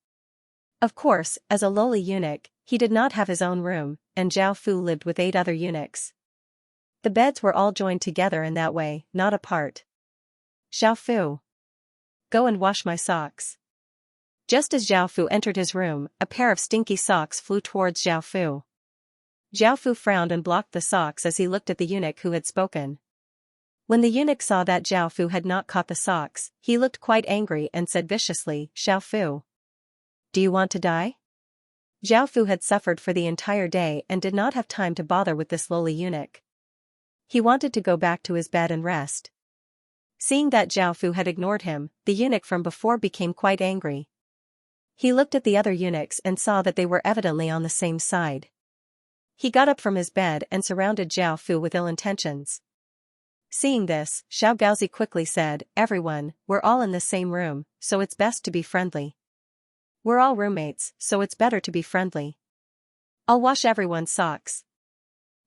Of course, as a lowly eunuch, he did not have his own room, and Zhao Fu lived with 8 other eunuchs. The beds were all joined together in that way, not apart. Zhao Fu. Go and wash my socks. Just as Zhao Fu entered his room, a pair of stinky socks flew towards Zhao Fu. Zhao Fu frowned and blocked the socks as he looked at the eunuch who had spoken. When the eunuch saw that Zhao Fu had not caught the socks, he looked quite angry and said viciously, Zhao Fu. Do you want to die? Zhao Fu had suffered for the entire day and did not have time to bother with this lowly eunuch. He wanted to go back to his bed and rest. Seeing that Zhao Fu had ignored him, the eunuch from before became quite angry. He looked at the other eunuchs and saw that they were evidently on the same side. He got up from his bed and surrounded Zhao Fu with ill intentions. Seeing this, Xiao Gaozi quickly said, Everyone, we're all in the same room, so it's best to be friendly. We're all roommates, so it's better to be friendly. I'll wash everyone's socks.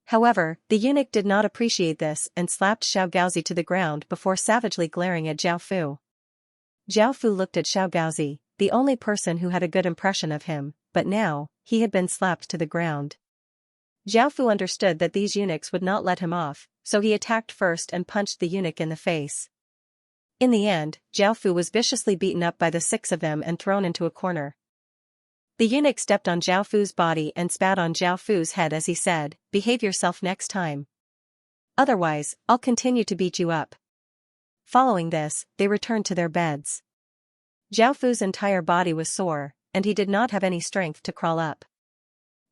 However, the eunuch did not appreciate this and slapped Xiao Gaozi to the ground before savagely glaring at Zhao Fu. Zhao Fu looked at Xiao Gaozi, the only person who had a good impression of him, but now, he had been slapped to the ground. Zhao Fu understood that these eunuchs would not let him off, so he attacked first and punched the eunuch in the face. In the end, Zhao Fu was viciously beaten up by the 6 of them and thrown into a corner. The eunuch stepped on Zhao Fu's body and spat on Zhao Fu's head as he said, Behave yourself next time. Otherwise, I'll continue to beat you up. Following this, they returned to their beds. Zhao Fu's entire body was sore, and he did not have any strength to crawl up.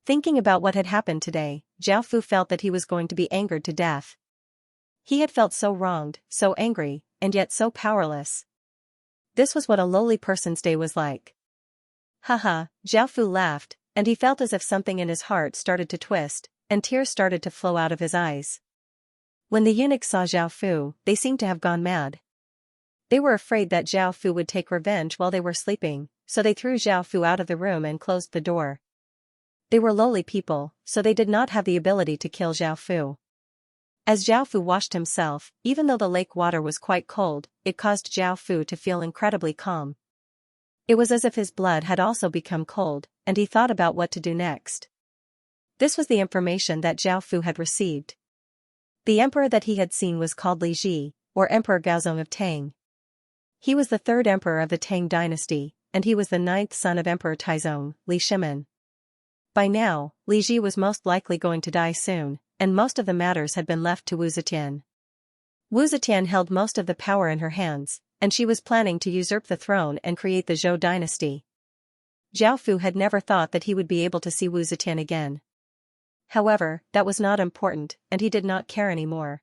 Thinking about what had happened today, Zhao Fu felt that he was going to be angered to death. He had felt so wronged, so angry, and yet so powerless. This was what a lowly person's day was like. Haha, Zhao Fu laughed, and he felt as if something in his heart started to twist, and tears started to flow out of his eyes. When the eunuchs saw Zhao Fu, they seemed to have gone mad. They were afraid that Zhao Fu would take revenge while they were sleeping, so they threw Zhao Fu out of the room and closed the door. They were lowly people, so they did not have the ability to kill Zhao Fu. As Zhao Fu washed himself, even though the lake water was quite cold, it caused Zhao Fu to feel incredibly calm. It was as if his blood had also become cold, and he thought about what to do next. This was the information that Zhao Fu had received. The emperor that he had seen was called Li Ji, or Emperor Gaozong of Tang. He was the 3rd emperor of the Tang dynasty, and he was the 9th son of Emperor Taizong, Li Shimin. By now, Li Ji was most likely going to die soon, and most of the matters had been left to Wu Zetian. Wu Zetian held most of the power in her hands, and she was planning to usurp the throne and create the Zhou dynasty. Zhao Fu had never thought that he would be able to see Wu Zetian again. However, that was not important, and he did not care anymore.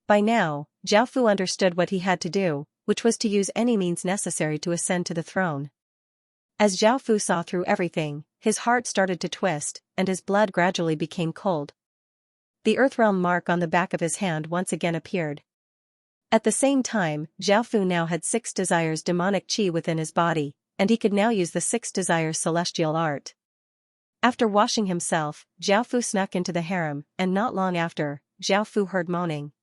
By now, Zhao Fu understood what he had to do, which was to use any means necessary to ascend to the throne. As Zhao Fu saw through everything, his heart started to twist, and his blood gradually became cold. The Earthrealm mark on the back of his hand once again appeared. At the same time, Zhao Fu now had 6 desires demonic qi within his body, and he could now use the 6 desires celestial art. After washing himself, Zhao Fu snuck into the harem, and not long after, Zhao Fu heard moaning.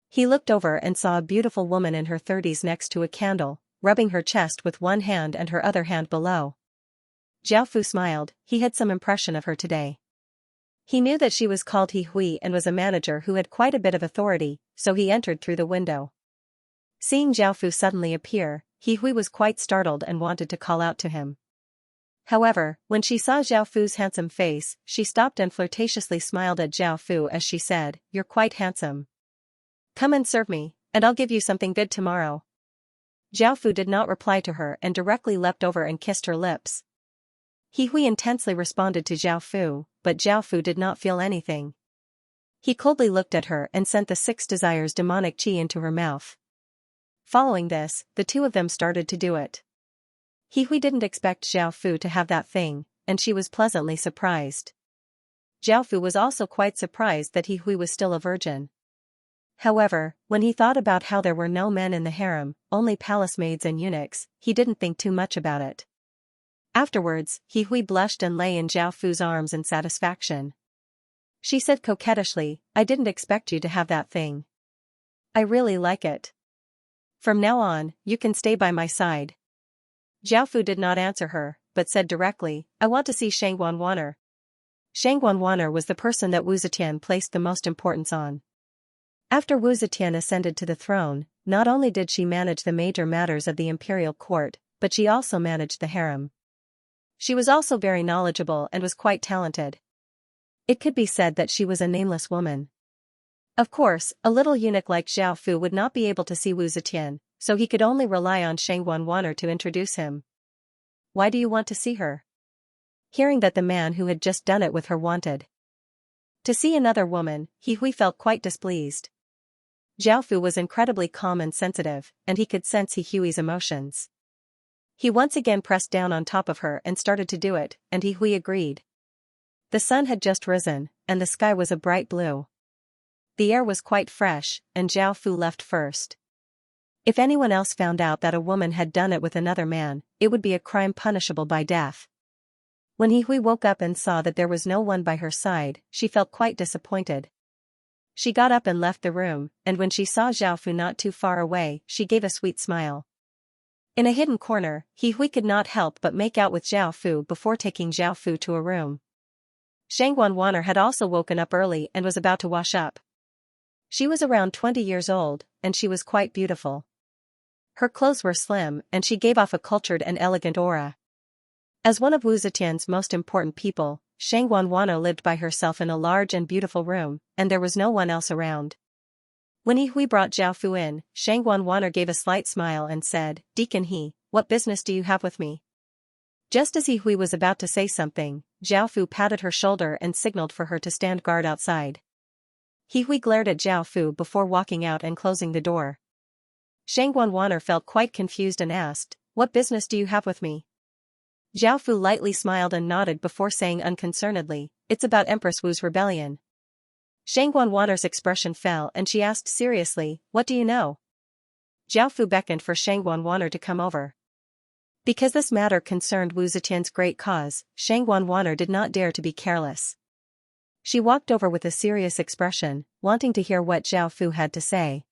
He looked over and saw a beautiful woman in her 30s next to a candle, rubbing her chest with one hand and her other hand below. Zhao Fu smiled, he had some impression of her today. He knew that she was called He Hui and was a manager who had quite a bit of authority, so he entered through the window. Seeing Zhao Fu suddenly appear, He Hui was quite startled and wanted to call out to him. However, when she saw Zhao Fu's handsome face, she stopped and flirtatiously smiled at Zhao Fu as she said, You're quite handsome. Come and serve me, and I'll give you something good tomorrow. Zhao Fu did not reply to her and directly leapt over and kissed her lips. He Hui intensely responded to Zhao Fu, but Zhao Fu did not feel anything. He coldly looked at her and sent the 6 desires demonic qi into her mouth. Following this, the 2 of them started to do it. He Hui didn't expect Zhao Fu to have that thing, and she was pleasantly surprised. Zhao Fu was also quite surprised that He Hui was still a virgin. However, when he thought about how there were no men in the harem, only palace maids and eunuchs, he didn't think too much about it. Afterwards, He Hui blushed and lay in Zhao Fu's arms in satisfaction. She said coquettishly, I didn't expect you to have that thing. I really like it. From now on, you can stay by my side. Zhao did not answer her, but said directly, I want to see Shang Wanwaner. Shang Wanwaner was the person that Wu Zetian placed the most importance on. After Wu Zetian ascended to the throne, not only did she manage the major matters of the imperial court, but she also managed the harem. She was also very knowledgeable and was quite talented. It could be said that she was a nameless woman. Of course, a little eunuch like Zhao Fu would not be able to see Wu Zetian, so he could only rely on Shang Wanwaner to introduce him. Why do you want to see her? Hearing that the man who had just done it with her wanted to see another woman, He Hui felt quite displeased. Zhao Fu was incredibly calm and sensitive, and he could sense He Hui's emotions. He once again pressed down on top of her and started to do it, and He Hui agreed. The sun had just risen, and the sky was a bright blue. The air was quite fresh, and Zhao Fu left first. If anyone else found out that a woman had done it with another man, it would be a crime punishable by death. When He Hui woke up and saw that there was no one by her side, she felt quite disappointed. She got up and left the room, and when she saw Zhao Fu not too far away, she gave a sweet smile. In a hidden corner, He Hui could not help but make out with Zhao Fu before taking Zhao Fu to a room. Shang Wanwaner had also woken up early and was about to wash up. She was around 20 years old, and she was quite beautiful. Her clothes were slim, and she gave off a cultured and elegant aura. As one of Wu Zetian's most important people, Shang Wanwaner lived by herself in a large and beautiful room, and there was no one else around. When He Hui brought Zhao Fu in, Shang Wanwaner gave a slight smile and said, Deacon He, what business do you have with me? Just as He Hui was about to say something, Zhao Fu patted her shoulder and signaled for her to stand guard outside. He Hui glared at Zhao Fu before walking out and closing the door. Shang Wanwaner felt quite confused and asked, What business do you have with me? Zhao Fu lightly smiled and nodded before saying unconcernedly, It's about Empress Wu's rebellion. Shang Wanwaner's expression fell and she asked seriously, What do you know? Zhao Fu beckoned for Shang Wanwaner to come over. Because this matter concerned Wu Zetian's great cause, Shang Wanwaner did not dare to be careless. She walked over with a serious expression, wanting to hear what Zhao Fu had to say.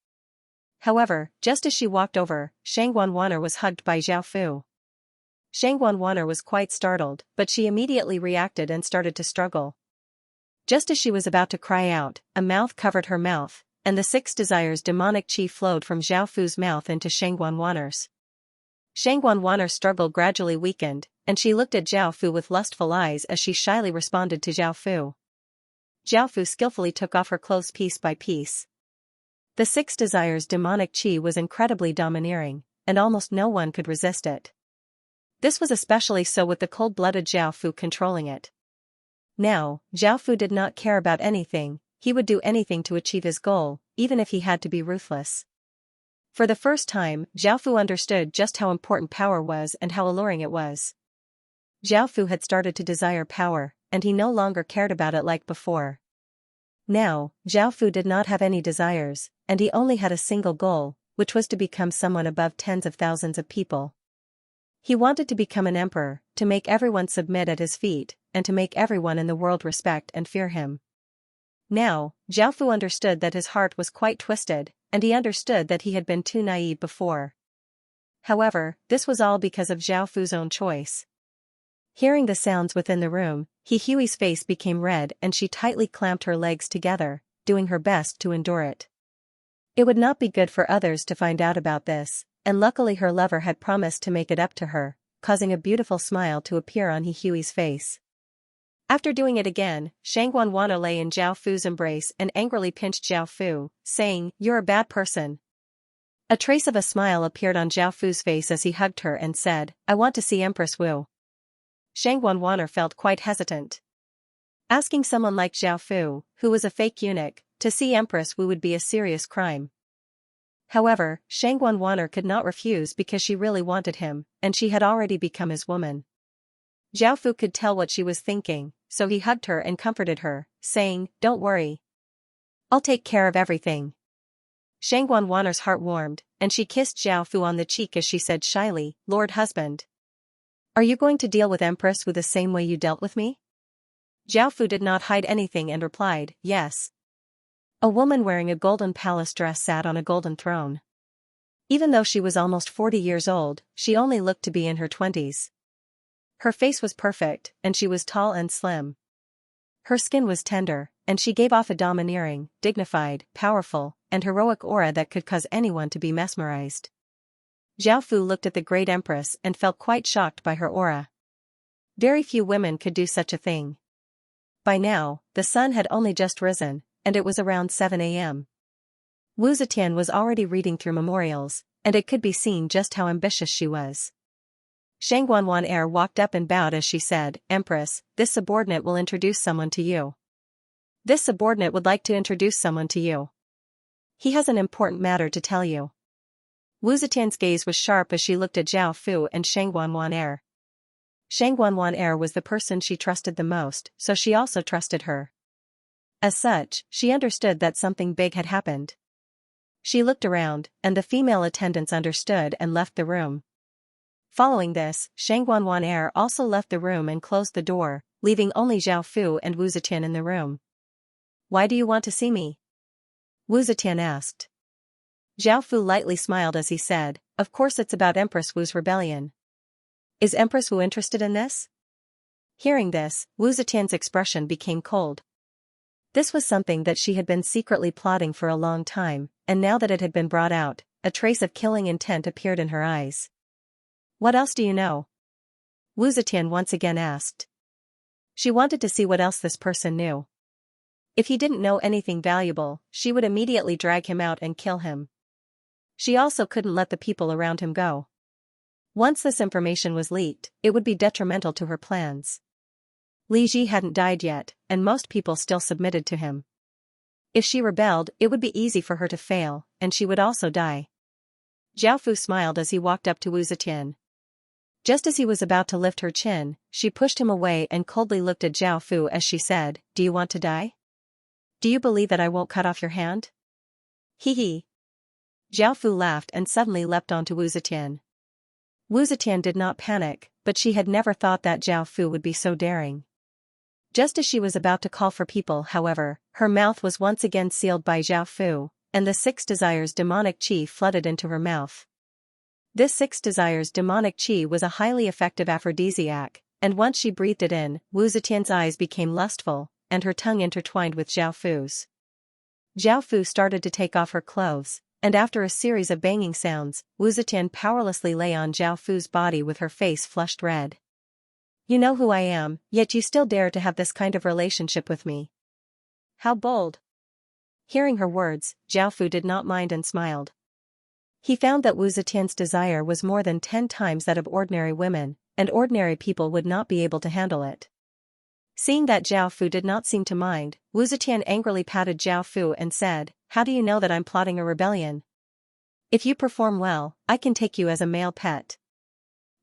However, just as she walked over, Shang Wanwaner was hugged by Zhao Fu. Shang Wanwaner was quite startled, but she immediately reacted and started to struggle. Just as she was about to cry out, a mouth covered her mouth, and the 6 desires demonic chi flowed from Zhao Fu's mouth into Shang Wanwaner's. Shang Wanwaner's struggle gradually weakened, and she looked at Zhao Fu with lustful eyes as she shyly responded to Zhao Fu. Zhao Fu skillfully took off her clothes piece by piece. The 6 desires demonic chi was incredibly domineering, and almost no one could resist it. This was especially so with the cold-blooded Zhao Fu controlling it. Now, Zhao Fu did not care about anything, he would do anything to achieve his goal, even if he had to be ruthless. For the first time, Zhao Fu understood just how important power was and how alluring it was. Zhao Fu had started to desire power, and he no longer cared about it like before. Now, Zhao Fu did not have any desires, and he only had a single goal, which was to become someone above tens of thousands of people. He wanted to become an emperor, to make everyone submit at his feet, and to make everyone in the world respect and fear him. Now, Zhao Fu understood that his heart was quite twisted, and he understood that he had been too naive before. However, this was all because of Zhao Fu's own choice. Hearing the sounds within the room, He Hui's face became red and she tightly clamped her legs together, doing her best to endure it. It would not be good for others to find out about this, and luckily her lover had promised to make it up to her, causing a beautiful smile to appear on He Hui's face. After doing it again, Shang Wanwaner lay in Zhao Fu's embrace and angrily pinched Zhao Fu, saying, You're a bad person. A trace of a smile appeared on Zhao Fu's face as he hugged her and said, I want to see Empress Wu. Shang Wanwaner felt quite hesitant. Asking someone like Zhao Fu, who was a fake eunuch, to see Empress Wu would be a serious crime. However, Shang Wanwaner could not refuse because she really wanted him, and she had already become his woman. Zhao Fu could tell what she was thinking, so he hugged her and comforted her, saying, Don't worry. I'll take care of everything. Shang Wanwaner's heart warmed, and she kissed Zhao Fu on the cheek as she said shyly, Lord husband. Are you going to deal with Empress Wu the same way you dealt with me? Zhao Fu did not hide anything and replied, Yes. A woman wearing a golden palace dress sat on a golden throne. Even though she was almost 40 years old, she only looked to be in her 20s. Her face was perfect, and she was tall and slim. Her skin was tender, and she gave off a domineering, dignified, powerful, and heroic aura that could cause anyone to be mesmerized. Zhao Fu looked at the great empress and felt quite shocked by her aura. Very few women could do such a thing. By now, the sun had only just risen, and it was around 7 a.m. Wu Zetian was already reading through memorials, and it could be seen just how ambitious she was. Shang Wanwan walked up and bowed as she said, "Empress, this subordinate will introduce someone to you." "This subordinate would like to introduce someone to you. He has an important matter to tell you." Wu Zetian's gaze was sharp as she looked at Zhao Fu and Shang Wanwan. Shang Wanwan was the person she trusted the most, so she also trusted her. As such, she understood that something big had happened. She looked around, and the female attendants understood and left the room. Following this, Shang Wanwan also left the room and closed the door, leaving only Zhao Fu and Wu Zetian in the room. "Why do you want to see me?" Wu Zetian asked. Zhao Fu lightly smiled as he said, "Of course it's about Empress Wu's rebellion." "Is Empress Wu interested in this?" Hearing this, Wu Zetian's expression became cold. This was something that she had been secretly plotting for a long time, and now that it had been brought out, a trace of killing intent appeared in her eyes. "What else do you know?" Wu Zetian once again asked. She wanted to see what else this person knew. If he didn't know anything valuable, she would immediately drag him out and kill him. She also couldn't let the people around him go. Once this information was leaked, it would be detrimental to her plans. Li Ji hadn't died yet, and most people still submitted to him. If she rebelled, it would be easy for her to fail, and she would also die. Zhao Fu smiled as he walked up to Wu Zetian. Just as he was about to lift her chin, she pushed him away and coldly looked at Zhao Fu as she said, "Do you want to die? Do you believe that I won't cut off your hand?" "Hee hee." Zhao Fu laughed and suddenly leapt onto Wu Zetian. Wu Zetian did not panic, but she had never thought that Zhao Fu would be so daring. Just as she was about to call for people, however, her mouth was once again sealed by Zhao Fu, and the 6 desires demonic qi flooded into her mouth. This 6 desires demonic qi was a highly effective aphrodisiac, and once she breathed it in, Wu Zetian's eyes became lustful, and her tongue intertwined with Zhao Fu's. Zhao Fu started to take off her clothes, and after a series of banging sounds, Wu Zetian powerlessly lay on Zhao Fu's body with her face flushed red. "You know who I am, yet you still dare to have this kind of relationship with me. How bold." Hearing her words, Zhao Fu did not mind and smiled. He found that Wu Zetian's desire was more than 10 times that of ordinary women, and ordinary people would not be able to handle it. Seeing that Zhao Fu did not seem to mind, Wu Zetian angrily patted Zhao Fu and said, "How do you know that I'm plotting a rebellion? If you perform well, I can take you as a male pet."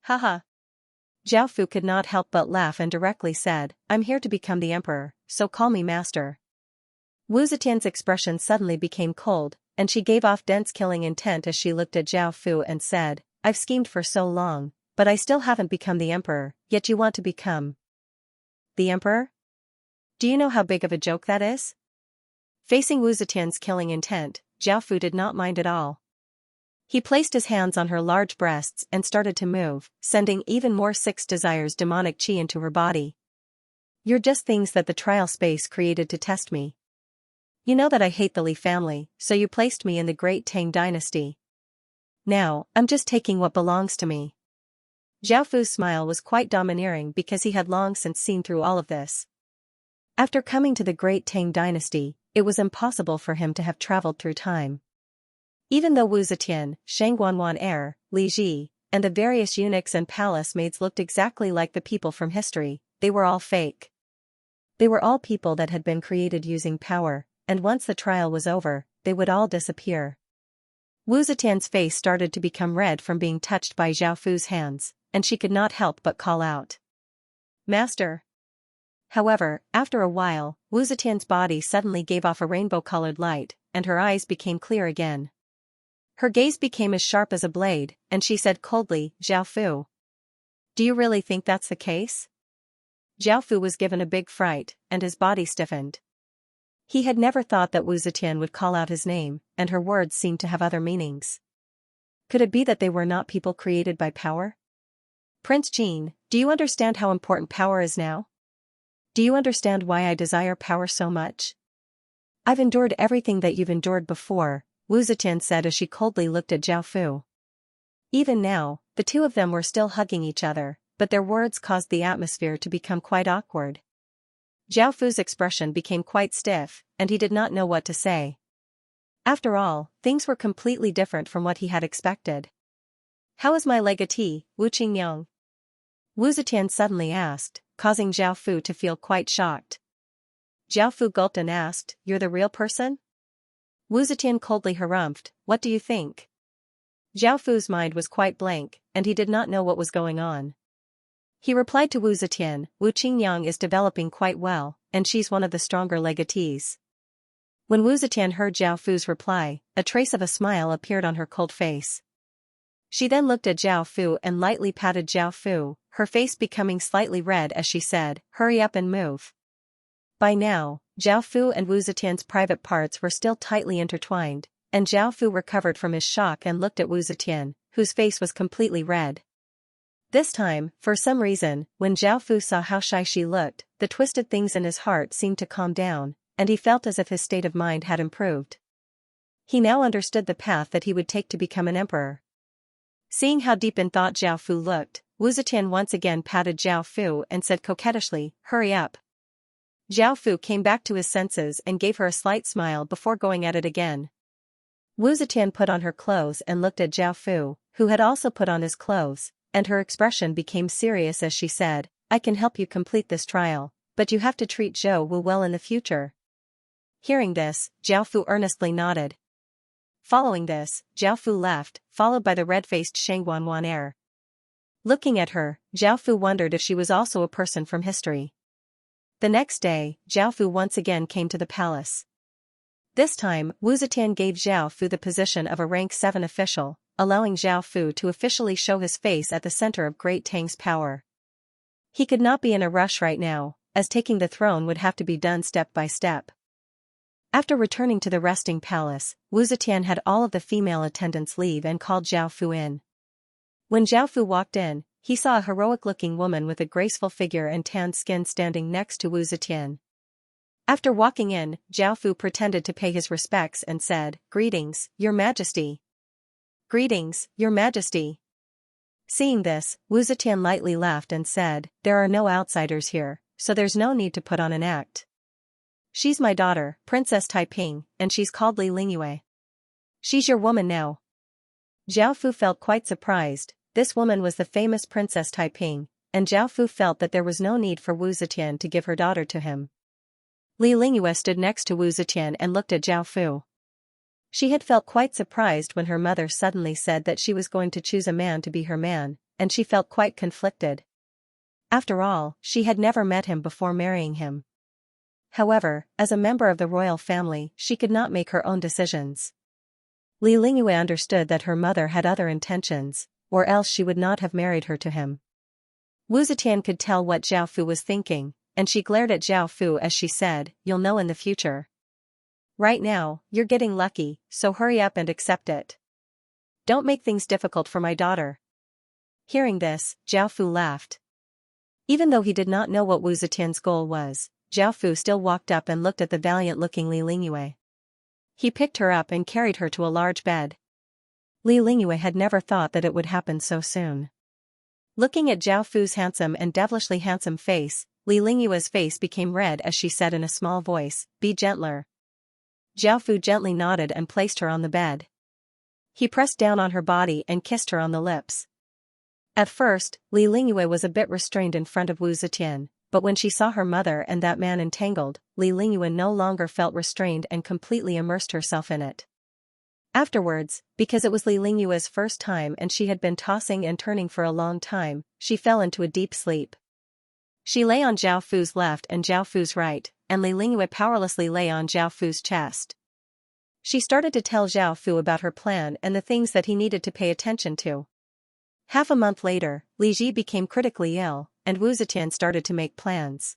"Haha." Zhao Fu could not help but laugh and directly said, "I'm here to become the emperor, so call me master." Wu Zetian's expression suddenly became cold, and she gave off dense killing intent as she looked at Zhao Fu and said, "I've schemed for so long, but I still haven't become the emperor, yet you want to become the emperor? Do you know how big of a joke that is?" Facing Wu Zetian's killing intent, Zhao Fu did not mind at all. He placed his hands on her large breasts and started to move, sending even more 6 desires demonic qi into her body. "You're just things that the trial space created to test me. You know that I hate the Li family, so you placed me in the Great Tang Dynasty. Now, I'm just taking what belongs to me." Zhao Fu's smile was quite domineering because he had long since seen through all of this. After coming to the Great Tang Dynasty, it was impossible for him to have traveled through time. Even though Wu Zetian, Shang Wanwan, Li Ji, and the various eunuchs and palace maids looked exactly like the people from history, they were all fake. They were all people that had been created using power, and once the trial was over, they would all disappear. Wu Zetian's face started to become red from being touched by Zhao Fu's hands, and she could not help but call out, "Master!" However, after a while, Wu Zetian's body suddenly gave off a rainbow-colored light, and her eyes became clear again. Her gaze became as sharp as a blade, and she said coldly, "Zhao Fu. Do you really think that's the case?" Zhao Fu was given a big fright, and his body stiffened. He had never thought that Wu Zetian would call out his name, and her words seemed to have other meanings. Could it be that they were not people created by power? Prince Jean, do you understand how important power is now? Do you understand why I desire power so much? I've endured everything that you've endured before, Wu Zetian said as she coldly looked at Zhao Fu. Even now, the two of them were still hugging each other, but their words caused the atmosphere to become quite awkward. Zhao Fu's expression became quite stiff, and he did not know what to say. After all, things were completely different from what he had expected. How is my legatee, Wu Qingyang? Wu Zetian suddenly asked, causing Zhao Fu to feel quite shocked. Zhao Fu gulped and asked, "You're the real person?" Wu Zetian coldly harumphed, "What do you think?" Zhao Fu's mind was quite blank, and he did not know what was going on. He replied to Wu Zetian, "Wu Qingyang is developing quite well, and she's one of the stronger legatees." When Wu Zetian heard Zhao Fu's reply, a trace of a smile appeared on her cold face. She then looked at Zhao Fu and lightly patted Zhao Fu, her face becoming slightly red as she said, "Hurry up and move." By now, Zhao Fu and Wu Zetian's private parts were still tightly intertwined, and Zhao Fu recovered from his shock and looked at Wu Zetian, whose face was completely red. This time, for some reason, when Zhao Fu saw how shy she looked, the twisted things in his heart seemed to calm down, and he felt as if his state of mind had improved. He now understood the path that he would take to become an emperor. Seeing how deep in thought Zhao Fu looked, Wu Zetian once again patted Zhao Fu and said coquettishly, "Hurry up." Zhao Fu came back to his senses and gave her a slight smile before going at it again. Wu Zetian put on her clothes and looked at Zhao Fu, who had also put on his clothes, and her expression became serious as she said, "I can help you complete this trial, but you have to treat Zhou Wu well in the future." Hearing this, Zhao Fu earnestly nodded. Following this, Zhao Fu left, followed by the red-faced Shang Wanwan heir. Looking at her, Zhao Fu wondered if she was also a person from history. The next day, Zhao Fu once again came to the palace. This time, Wu Zetian gave Zhao Fu the position of a rank 7 official, allowing Zhao Fu to officially show his face at the center of Great Tang's power. He could not be in a rush right now, as taking the throne would have to be done step by step. After returning to the resting palace, Wu Zetian had all of the female attendants leave and called Zhao Fu in. When Zhao Fu walked in, he saw a heroic-looking woman with a graceful figure and tanned skin standing next to Wu Zetian. After walking in, Zhao Fu pretended to pay his respects and said, "Greetings, Your Majesty." "Greetings, Your Majesty." Seeing this, Wu Zetian lightly laughed and said, "There are no outsiders here, so there's no need to put on an act. She's my daughter, Princess Taiping, and she's called Li Lingyue. She's your woman now." Zhao Fu felt quite surprised. This woman was the famous Princess Taiping, and Zhao Fu felt that there was no need for Wu Zetian to give her daughter to him. Li Lingyue stood next to Wu Zetian and looked at Zhao Fu. She had felt quite surprised when her mother suddenly said that she was going to choose a man to be her man, and she felt quite conflicted. After all, she had never met him before marrying him. However, as a member of the royal family, she could not make her own decisions. Li Lingyue understood that her mother had other intentions, or else she would not have married her to him. Wu Zetian could tell what Zhao Fu was thinking, and she glared at Zhao Fu as she said, "You'll know in the future. Right now, you're getting lucky, so hurry up and accept it. Don't make things difficult for my daughter." Hearing this, Zhao Fu laughed. Even though he did not know what Wu Zetian's goal was, Zhao Fu still walked up and looked at the valiant-looking Li Lingyue. He picked her up and carried her to a large bed. Li Lingyue had never thought that it would happen so soon. Looking at Zhao Fu's handsome and devilishly handsome face, Li Lingyue's face became red as she said in a small voice, "Be gentler." Zhao Fu gently nodded and placed her on the bed. He pressed down on her body and kissed her on the lips. At first, Li Lingyue was a bit restrained in front of Wu Zetian, but when she saw her mother and that man entangled, Li Lingyue no longer felt restrained and completely immersed herself in it. Afterwards, because it was Li Lingyue's first time and she had been tossing and turning for a long time, she fell into a deep sleep. She lay on Zhao Fu's left and Zhao Fu's right, and Li Lingyue powerlessly lay on Zhao Fu's chest. She started to tell Zhao Fu about her plan and the things that he needed to pay attention to. Half a month later, Li Ji became critically ill, and Wu Zetian started to make plans.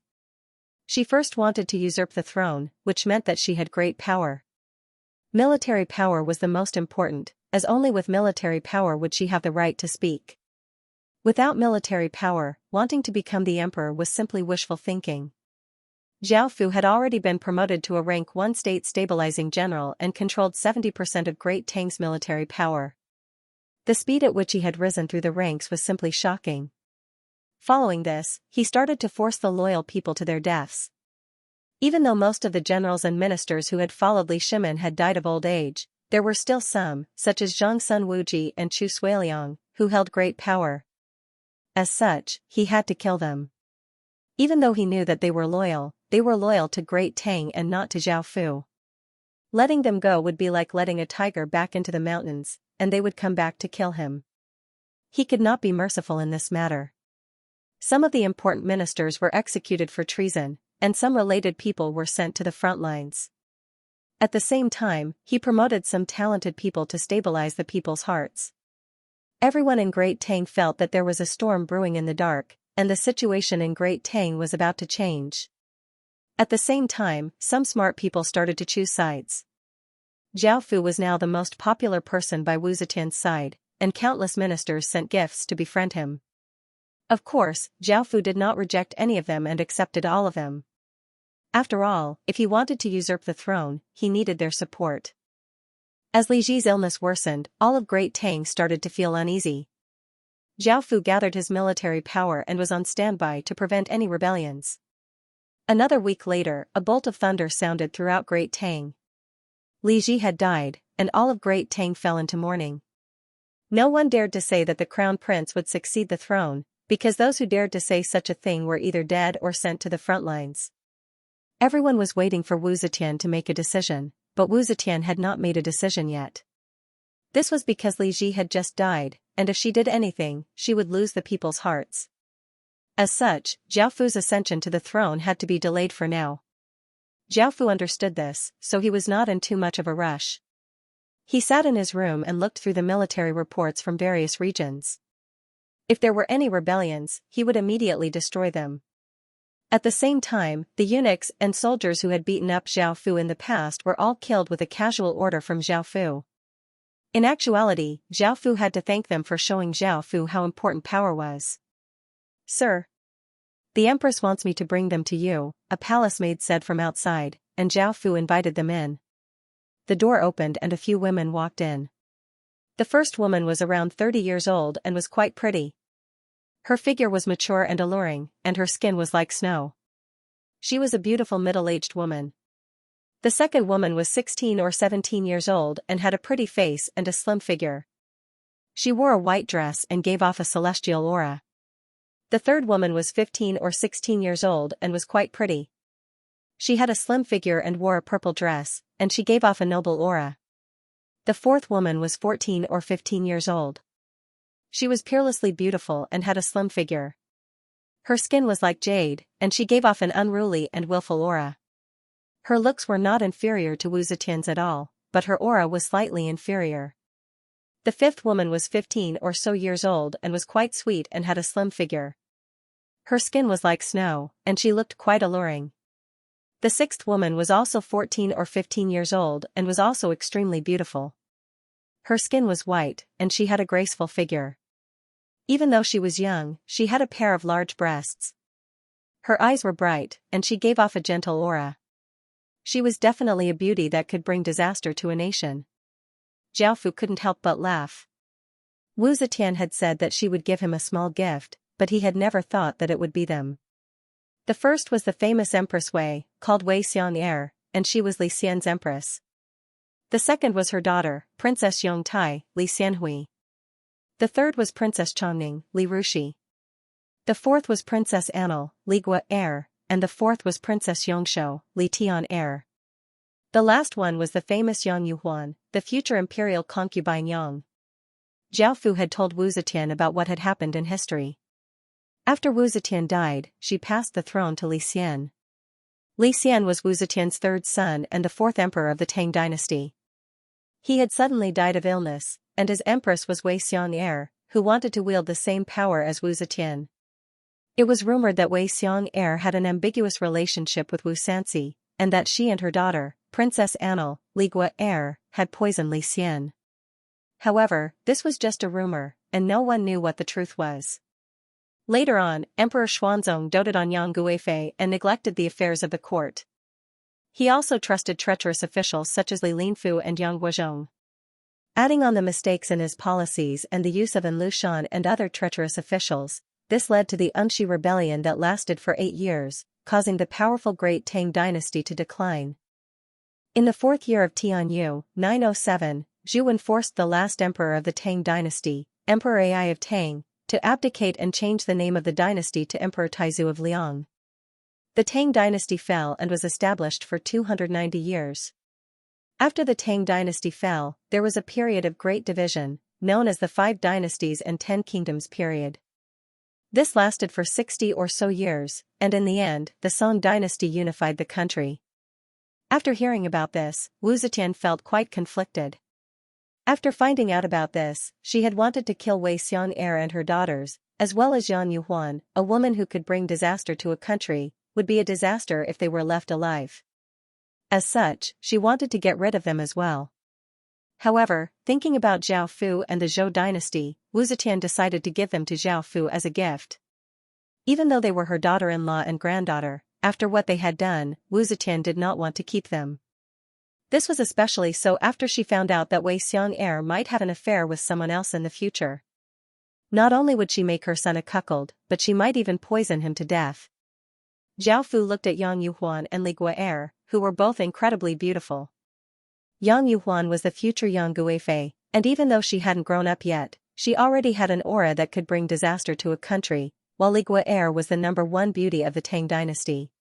She first wanted to usurp the throne, which meant that she had great power. Military power was the most important, as only with military power would she have the right to speak. Without military power, wanting to become the emperor was simply wishful thinking. Zhao Fu had already been promoted to a rank 1 state stabilizing general and controlled 70% of Great Tang's military power. The speed at which he had risen through the ranks was simply shocking. Following this, he started to force the loyal people to their deaths. Even though most of the generals and ministers who had followed Li Shimin had died of old age, there were still some, such as Zhang Sun Wuji and Chu Suiliang, who held great power. As such, he had to kill them. Even though he knew that they were loyal to Great Tang and not to Zhao Fu. Letting them go would be like letting a tiger back into the mountains, and they would come back to kill him. He could not be merciful in this matter. Some of the important ministers were executed for treason, and some related people were sent to the front lines. At the same time, he promoted some talented people to stabilize the people's hearts. Everyone in Great Tang felt that there was a storm brewing in the dark, and the situation in Great Tang was about to change. At the same time, some smart people started to choose sides. Zhao Fu was now the most popular person by Wu Zetian's side, and countless ministers sent gifts to befriend him. Of course, Zhao Fu did not reject any of them and accepted all of them. After all, if he wanted to usurp the throne, he needed their support. As Li Ji's illness worsened, all of Great Tang started to feel uneasy. Zhao Fu gathered his military power and was on standby to prevent any rebellions. Another week later, a bolt of thunder sounded throughout Great Tang. Li Ji had died, and all of Great Tang fell into mourning. No one dared to say that the crown prince would succeed the throne, because those who dared to say such a thing were either dead or sent to the front lines. Everyone was waiting for Wu Zetian to make a decision, but Wu Zetian had not made a decision yet. This was because Li Ji had just died, and if she did anything, she would lose the people's hearts. As such, Zhao Fu's ascension to the throne had to be delayed for now. Zhao Fu understood this, so he was not in too much of a rush. He sat in his room and looked through the military reports from various regions. If there were any rebellions, he would immediately destroy them. At the same time, the eunuchs and soldiers who had beaten up Zhao Fu in the past were all killed with a casual order from Zhao Fu. In actuality, Zhao Fu had to thank them for showing Zhao Fu how important power was. "Sir, the Empress wants me to bring them to you," a palace maid said from outside, and Zhao Fu invited them in. The door opened and a few women walked in. The first woman was around 30 years old and was quite pretty. Her figure was mature and alluring, and her skin was like snow. She was a beautiful middle-aged woman. The second woman was 16 or 17 years old and had a pretty face and a slim figure. She wore a white dress and gave off a celestial aura. The third woman was 15 or 16 years old and was quite pretty. She had a slim figure and wore a purple dress, and she gave off a noble aura. The fourth woman was 14 or 15 years old. She was peerlessly beautiful and had a slim figure. Her skin was like jade, and she gave off an unruly and willful aura. Her looks were not inferior to Wu Zetian's at all, but her aura was slightly inferior. The fifth woman was 15 or so years old and was quite sweet and had a slim figure. Her skin was like snow, and she looked quite alluring. The sixth woman was also 14 or 15 years old and was also extremely beautiful. Her skin was white, and she had a graceful figure. Even though she was young, she had a pair of large breasts. Her eyes were bright, and she gave off a gentle aura. She was definitely a beauty that could bring disaster to a nation. Zhao Fu couldn't help but laugh. Wu Zetian had said that she would give him a small gift, but he had never thought that it would be them. The first was the famous Empress Wei, called Wei Xianxia, and she was Li Xian's empress. The second was her daughter, Princess Yongtai, Li Xianhui. The third was Princess Chongning, Li Rushi. The fourth was Princess Anil, Li Gua heir, and the fourth was Princess Yongshou, Li Tian heir. The last one was the famous Yang Yuhuan, the future imperial concubine Yang. Zhao Fu had told Wu Zetian about what had happened in history. After Wu Zetian died, she passed the throne to Li Xian. Li Xian was Wu Zetian's third son and the fourth emperor of the Tang dynasty. He had suddenly died of illness, and his empress was Wei Xianxia, who wanted to wield the same power as Wu Zetian. It was rumored that Wei Xianxia had an ambiguous relationship with Wu Sanxi, and that she and her daughter, Princess Annal, Ligua heir, had poisoned Li Xian. However, this was just a rumor, and no one knew what the truth was. Later on, Emperor Xuanzong doted on Yang Guifei and neglected the affairs of the court. He also trusted treacherous officials such as Li Linfu and Yang Guozhong. Adding on the mistakes in his policies and the use of An Lushan and other treacherous officials, this led to the Unshi rebellion that lasted for 8 years, causing the powerful Great Tang dynasty to decline. In the 4th year of Tianyu, 907, Zhu Wen forced the last emperor of the Tang dynasty, Emperor Ai of Tang, to abdicate and change the name of the dynasty to Emperor Taizu of Liang. The Tang dynasty fell and was established for 290 years. After the Tang dynasty fell, there was a period of great division, known as the 5 Dynasties and 10 Kingdoms period. This lasted for 60 or so years, and in the end, the Song dynasty unified the country. After hearing about this, Wu Zetian felt quite conflicted. After finding out about this, she had wanted to kill Wei Xianxia and her daughters, as well as Yan Yuhuan, a woman who could bring disaster to a country, would be a disaster if they were left alive. As such, she wanted to get rid of them as well. However, thinking about Zhao Fu and the Zhou dynasty, Wu Zetian decided to give them to Zhao Fu as a gift. Even though they were her daughter-in-law and granddaughter, after what they had done, Wu Zetian did not want to keep them. This was especially so after she found out that Wei Xianxia might have an affair with someone else in the future. Not only would she make her son a cuckold, but she might even poison him to death. Zhao Fu looked at Yang Yuhuan and Ligua heir, who were both incredibly beautiful. Yang Yuhuan was the future Yang Guifei, and even though she hadn't grown up yet, she already had an aura that could bring disaster to a country, while Ligua heir was the #1 beauty of the Tang dynasty.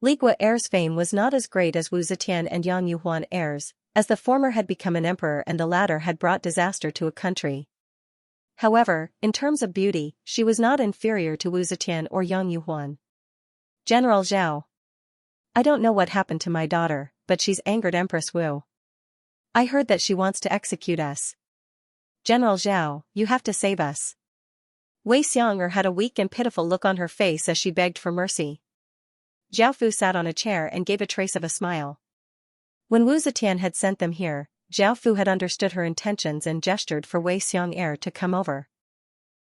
Ligua heir's fame was not as great as Wu Zetian and Yang Yuhuan heir's, as the former had become an emperor and the latter had brought disaster to a country. However, in terms of beauty, she was not inferior to Wu Zetian or Yang Yuhuan. General Zhao. I don't know what happened to my daughter, but she's angered Empress Wu. I heard that she wants to execute us. General Zhao, you have to save us. Wei Xianxia had a weak and pitiful look on her face as she begged for mercy. Zhao Fu sat on a chair and gave a trace of a smile. When Wu Zetian had sent them here, Zhao Fu had understood her intentions and gestured for Wei Xianxia to come over.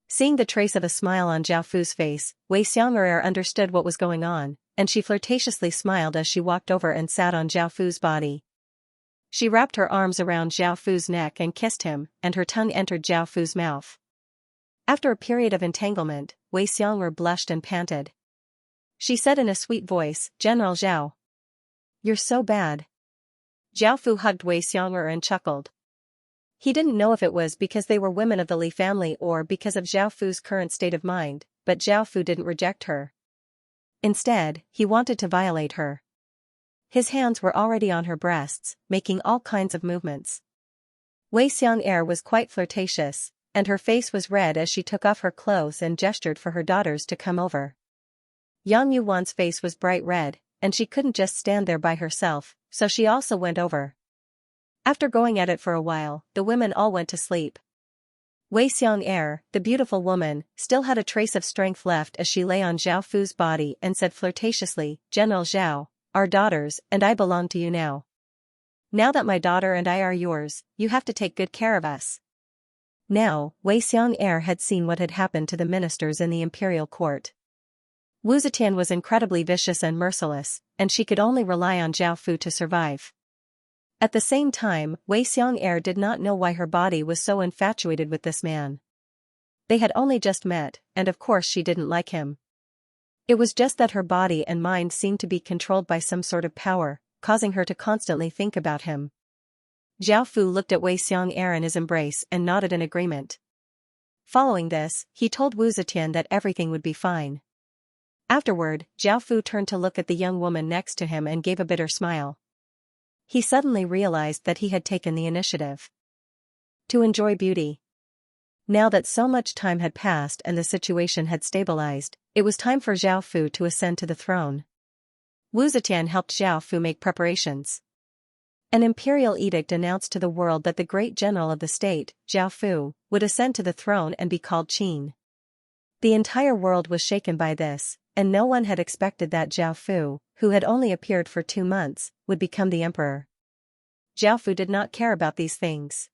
Seeing the trace of a smile on Zhao Fu's face, Wei Xianxia understood what was going on, and she flirtatiously smiled as she walked over and sat on Zhao Fu's body. She wrapped her arms around Zhao Fu's neck and kissed him, and her tongue entered Zhao Fu's mouth. After a period of entanglement, Wei Xianxia blushed and panted. She said in a sweet voice, General Zhao. You're so bad. Zhao Fu hugged Wei Xianxia and chuckled. He didn't know if it was because they were women of the Li family or because of Zhao Fu's current state of mind, but Zhao Fu didn't reject her. Instead, he wanted to violate her. His hands were already on her breasts, making all kinds of movements. Wei Xianxia was quite flirtatious, and her face was red as she took off her clothes and gestured for her daughters to come over. Yang Yuan's face was bright red, and she couldn't just stand there by herself, so she also went over. After going at it for a while, the women all went to sleep. Wei Xianxia, the beautiful woman, still had a trace of strength left as she lay on Zhao Fu's body and said flirtatiously, General Zhao, our daughters and I belong to you now. Now that my daughter and I are yours, you have to take good care of us. Now, Wei Xianxia had seen what had happened to the ministers in the imperial court. Wu Zetian was incredibly vicious and merciless, and she could only rely on Zhao Fu to survive. At the same time, Wei Xianxia did not know why her body was so infatuated with this man. They had only just met, and of course she didn't like him. It was just that her body and mind seemed to be controlled by some sort of power, causing her to constantly think about him. Zhao Fu looked at Wei Xianxia in his embrace and nodded in agreement. Following this, he told Wu Zetian that everything would be fine. Afterward, Zhao Fu turned to look at the young woman next to him and gave a bitter smile. He suddenly realized that he had taken the initiative to enjoy beauty. Now that so much time had passed and the situation had stabilized, it was time for Zhao Fu to ascend to the throne. Wu Zetian helped Zhao Fu make preparations. An imperial edict announced to the world that the great general of the state, Zhao Fu, would ascend to the throne and be called Qin. The entire world was shaken by this, and no one had expected that Zhao Fu, who had only appeared for 2 months, would become the emperor. Zhao Fu did not care about these things.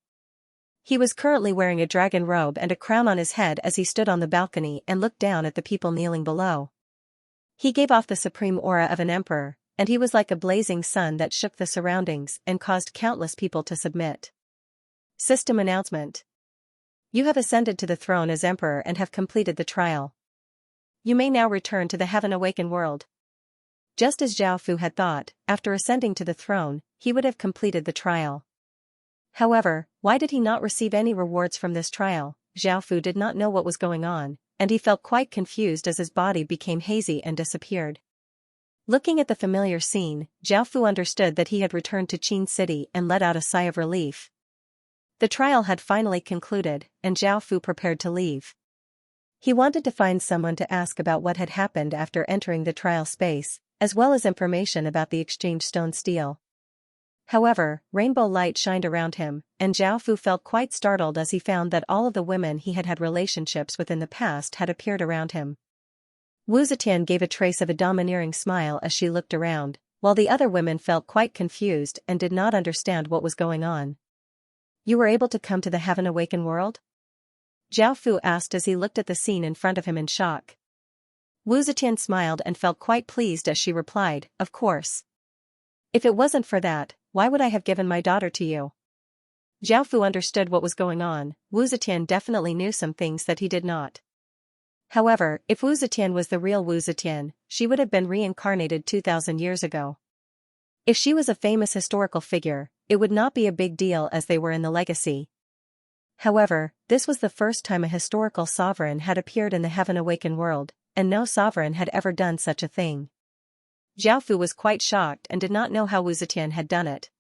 He was currently wearing a dragon robe and a crown on his head as he stood on the balcony and looked down at the people kneeling below. He gave off the supreme aura of an emperor, and he was like a blazing sun that shook the surroundings and caused countless people to submit. System announcement. You have ascended to the throne as emperor and have completed the trial. You may now return to the heaven-awakened world. Just as Zhao Fu had thought, after ascending to the throne, he would have completed the trial. However, why did he not receive any rewards from this trial? Zhao Fu did not know what was going on, and he felt quite confused as his body became hazy and disappeared. Looking at the familiar scene, Zhao Fu understood that he had returned to Qin City and let out a sigh of relief. The trial had finally concluded, and Zhao Fu prepared to leave. He wanted to find someone to ask about what had happened after entering the trial space, as well as information about the exchange stone steel. However, rainbow light shined around him, and Zhao Fu felt quite startled as he found that all of the women he had had relationships with in the past had appeared around him. Wu Zetian gave a trace of a domineering smile as she looked around, while the other women felt quite confused and did not understand what was going on. You were able to come to the heaven-awakened world? Zhao Fu asked as he looked at the scene in front of him in shock. Wu Zetian smiled and felt quite pleased as she replied, of course. If it wasn't for that, why would I have given my daughter to you? Zhao Fu understood what was going on. Wu Zetian definitely knew some things that he did not. However, if Wu Zetian was the real Wu Zetian, she would have been reincarnated 2,000 years ago. If she was a famous historical figure, it would not be a big deal as they were in the legacy. However, this was the first time a historical sovereign had appeared in the heaven-awakened world, and no sovereign had ever done such a thing. Zhao Fu was quite shocked and did not know how Wu Zetian had done it.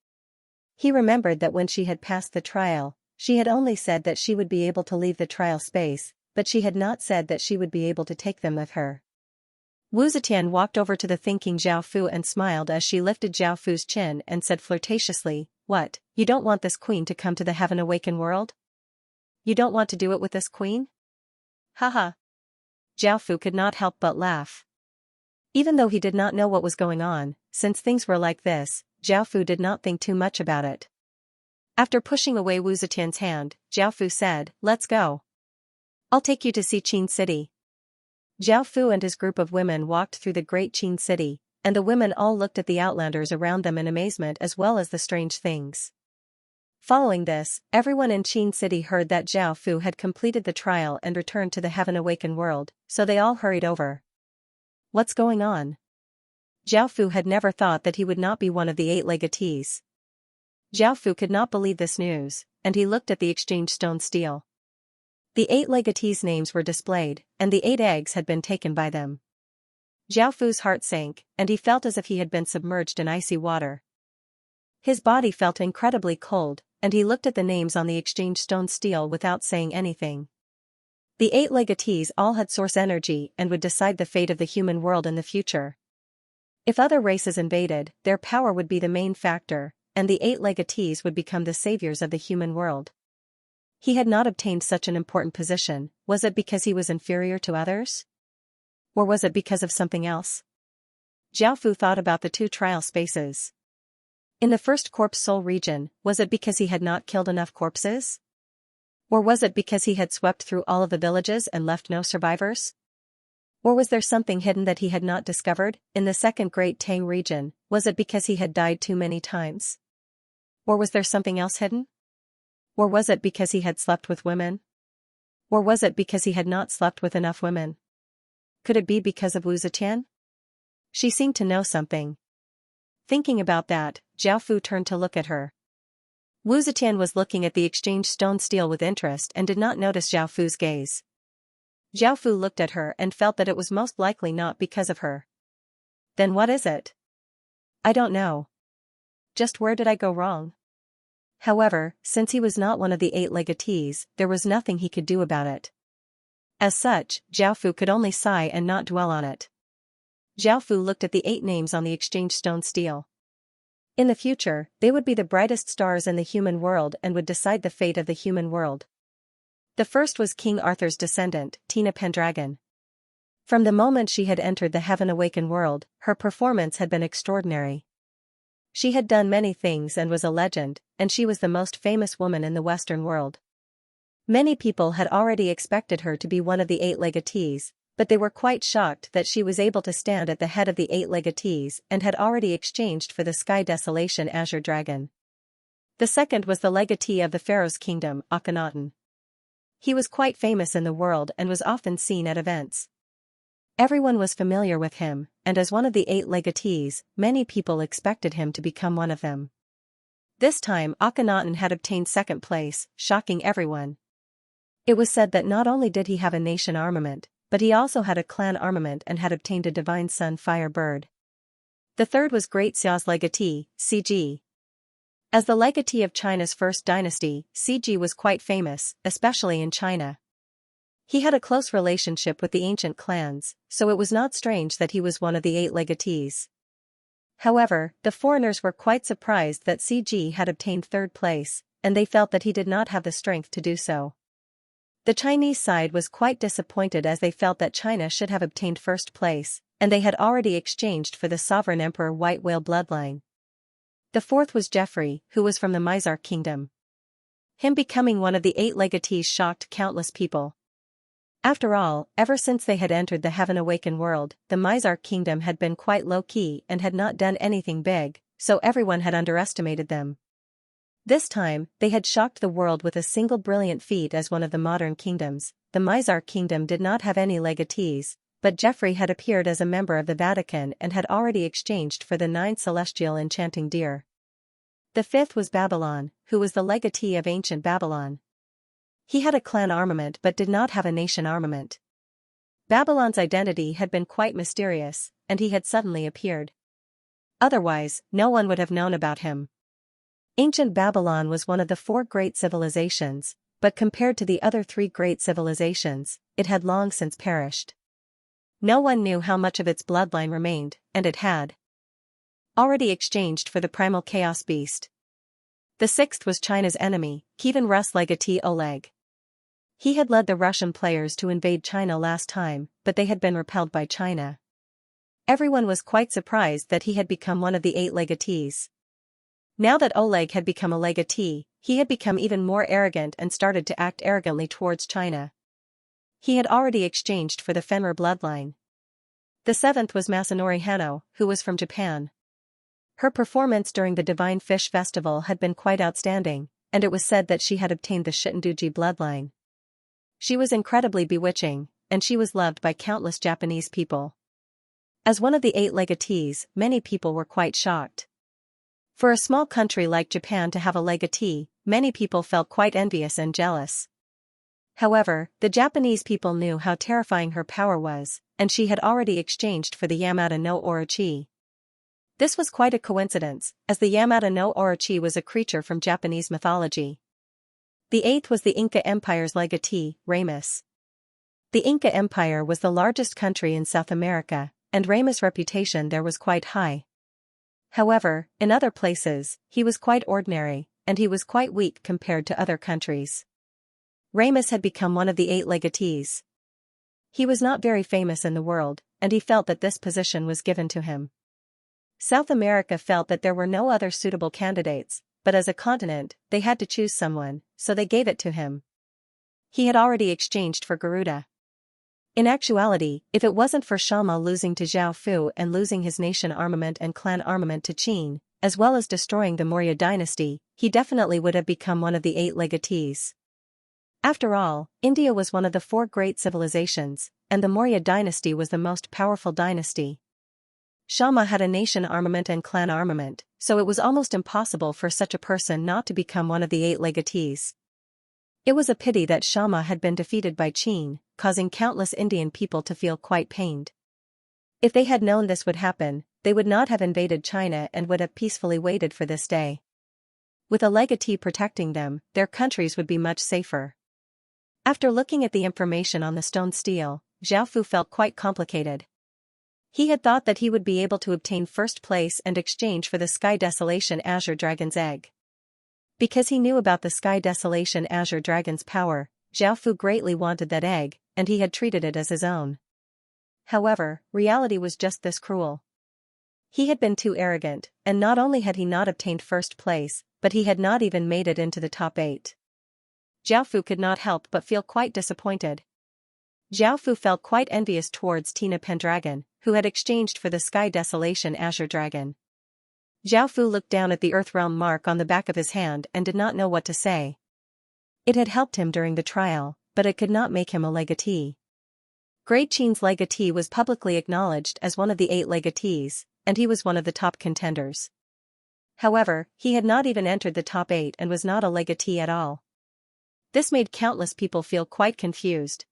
He remembered that when she had passed the trial, she had only said that she would be able to leave the trial space, but she had not said that she would be able to take them with her. Wu Zetian walked over to the thinking Zhao Fu and smiled as she lifted Zhao Fu's chin and said flirtatiously, "What, you don't want this queen to come to the heaven-awakened world? You don't want to do it with this queen?" Haha. Zhao Fu could not help but laugh. Even though he did not know what was going on, since things were like this, Zhao Fu did not think too much about it. After pushing away Wu Zetian's hand, Zhao Fu said, "Let's go. I'll take you to see Qin City." Zhao Fu and his group of women walked through the great Qin City, and the women all looked at the outlanders around them in amazement as well as the strange things. Following this, everyone in Qin City heard that Zhao Fu had completed the trial and returned to the heaven-awakened world, so they all hurried over. What's going on? Zhao Fu had never thought that he would not be one of the 8 legatees. Zhao Fu could not believe this news, and he looked at the exchange stone steel. The 8 legatees' names were displayed, and the 8 eggs had been taken by them. Zhao Fu's heart sank, and he felt as if he had been submerged in icy water. His body felt incredibly cold, and he looked at the names on the exchange stone steel without saying anything. The 8 legatees all had source energy and would decide the fate of the human world in the future. If other races invaded, their power would be the main factor, and the 8 legatees would become the saviors of the human world. He had not obtained such an important position. Was it because he was inferior to others? Or was it because of something else? Zhao Fu thought about the 2 trial spaces. In the first corpse soul region, was it because he had not killed enough corpses? Or was it because he had swept through all of the villages and left no survivors? Or was there something hidden that he had not discovered? In the second Great Tang region, was it because he had died too many times? Or was there something else hidden? Or was it because he had slept with women? Or was it because he had not slept with enough women? Could it be because of Wu Zetian? She seemed to know something. Thinking about that, Zhao Fu turned to look at her. Wu Zetian was looking at the exchange stone steel with interest and did not notice Zhao Fu's gaze. Zhao Fu looked at her and felt that it was most likely not because of her. Then what is it? I don't know. Just where did I go wrong? However, since he was not one of the 8 legatees, there was nothing he could do about it. As such, Zhao Fu could only sigh and not dwell on it. Zhao Fu looked at the 8 names on the exchange stone steel. In the future, they would be the brightest stars in the human world and would decide the fate of the human world. The first was King Arthur's descendant, Tina Pendragon. From the moment she had entered the Heaven-awakened world, her performance had been extraordinary. She had done many things and was a legend, and she was the most famous woman in the Western world. Many people had already expected her to be one of the 8 legatees, but they were quite shocked that she was able to stand at the head of the 8 legatees and had already exchanged for the Sky Desolation Azure Dragon. The second was the legatee of the Pharaoh's kingdom, Akhenaten. He was quite famous in the world and was often seen at events. Everyone was familiar with him, and as one of the 8 legatees, many people expected him to become one of them. This time Akhenaten had obtained second place, shocking everyone. It was said that not only did he have a nation armament, but he also had a clan armament and had obtained a divine sun fire bird. The third was Great Xia's legatee, Cg. As the legatee of China's first dynasty, Cg was quite famous, especially in China. He had a close relationship with the ancient clans, so it was not strange that he was one of the 8 legatees. However, the foreigners were quite surprised that Cg had obtained third place, and they felt that he did not have the strength to do so. The Chinese side was quite disappointed as they felt that China should have obtained first place, and they had already exchanged for the sovereign emperor White Whale bloodline. The fourth was Geoffrey, who was from the Mizar kingdom. Him becoming one of the 8 legatees shocked countless people. After all, ever since they had entered the Heaven-awakened world, the Mizar kingdom had been quite low-key and had not done anything big, so everyone had underestimated them. This time, they had shocked the world with a single brilliant feat as one of the modern kingdoms. The Mizar kingdom did not have any legatees, but Geoffrey had appeared as a member of the Vatican and had already exchanged for the 9 celestial enchanting deer. The fifth was Babylon, who was the legatee of ancient Babylon. He had a clan armament but did not have a nation armament. Babylon's identity had been quite mysterious, and he had suddenly appeared. Otherwise, no one would have known about him. Ancient Babylon was one of the 4 great civilizations, but compared to the other 3 great civilizations, it had long since perished. No one knew how much of its bloodline remained, and it had already exchanged for the primal chaos beast. The sixth was China's enemy, Kievan Rus legatee Oleg. He had led the Russian players to invade China last time, but they had been repelled by China. Everyone was quite surprised that he had become one of the 8 legatees. Now that Oleg had become a legatee, he had become even more arrogant and started to act arrogantly towards China. He had already exchanged for the Fenrir bloodline. The seventh was Masanori Hano, who was from Japan. Her performance during the Divine Fish Festival had been quite outstanding, and it was said that she had obtained the Shitanduji bloodline. She was incredibly bewitching, and she was loved by countless Japanese people. As one of the 8 legatees, many people were quite shocked. For a small country like Japan to have a legatee, many people felt quite envious and jealous. However, the Japanese people knew how terrifying her power was, and she had already exchanged for the Yamata no Orochi. This was quite a coincidence, as the Yamata no Orochi was a creature from Japanese mythology. The eighth was the Inca Empire's legatee, Ramus. The Inca Empire was the largest country in South America, and Ramus' reputation there was quite high. However, in other places, he was quite ordinary, and he was quite weak compared to other countries. Ramus had become one of the 8 legatees. He was not very famous in the world, and he felt that this position was given to him. South America felt that there were no other suitable candidates, but as a continent, they had to choose someone, so they gave it to him. He had already exchanged for Garuda. In actuality, if it wasn't for Xianxia losing to Zhao Fu and losing his nation armament and clan armament to Qin, as well as destroying the Maurya dynasty, he definitely would have become one of the 8 legatees. After all, India was one of the 4 great civilizations, and the Maurya dynasty was the most powerful dynasty. Xianxia had a nation armament and clan armament, so it was almost impossible for such a person not to become one of the 8 legatees. It was a pity that Xianxia had been defeated by Qin, causing countless Indian people to feel quite pained. If they had known this would happen, they would not have invaded China and would have peacefully waited for this day. With a legatee protecting them, their countries would be much safer. After looking at the information on the stone stele, Zhao Fu felt quite complicated. He had thought that he would be able to obtain first place and exchange for the Sky Desolation Azure Dragon's egg. Because he knew about the Sky Desolation Azure Dragon's power, Zhao Fu greatly wanted that egg, and he had treated it as his own. However, reality was just this cruel. He had been too arrogant, and not only had he not obtained first place, but he had not even made it into the top 8. Zhao Fu could not help but feel quite disappointed. Zhao Fu felt quite envious towards Tina Pendragon, who had exchanged for the Sky Desolation Azure Dragon. Zhao Fu looked down at the Earthrealm mark on the back of his hand and did not know what to say. It had helped him during the trial, but it could not make him a legatee. Great Qin's legatee was publicly acknowledged as one of the 8 legatees, and he was one of the top contenders. However, he had not even entered the top 8 and was not a legatee at all. This made countless people feel quite confused.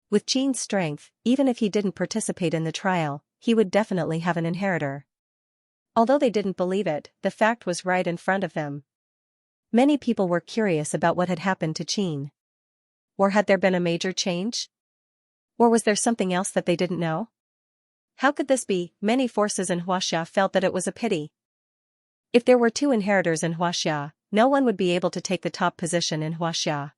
With Qin's strength, even if he didn't participate in the trial, he would definitely have an inheritor. Although they didn't believe it, the fact was right in front of them. Many people were curious about what had happened to Qin. Or had there been a major change? Or was there something else that they didn't know? How could this be? Many forces in Huaxia felt that it was a pity. If there were 2 inheritors in Huaxia, no one would be able to take the top position in Huaxia.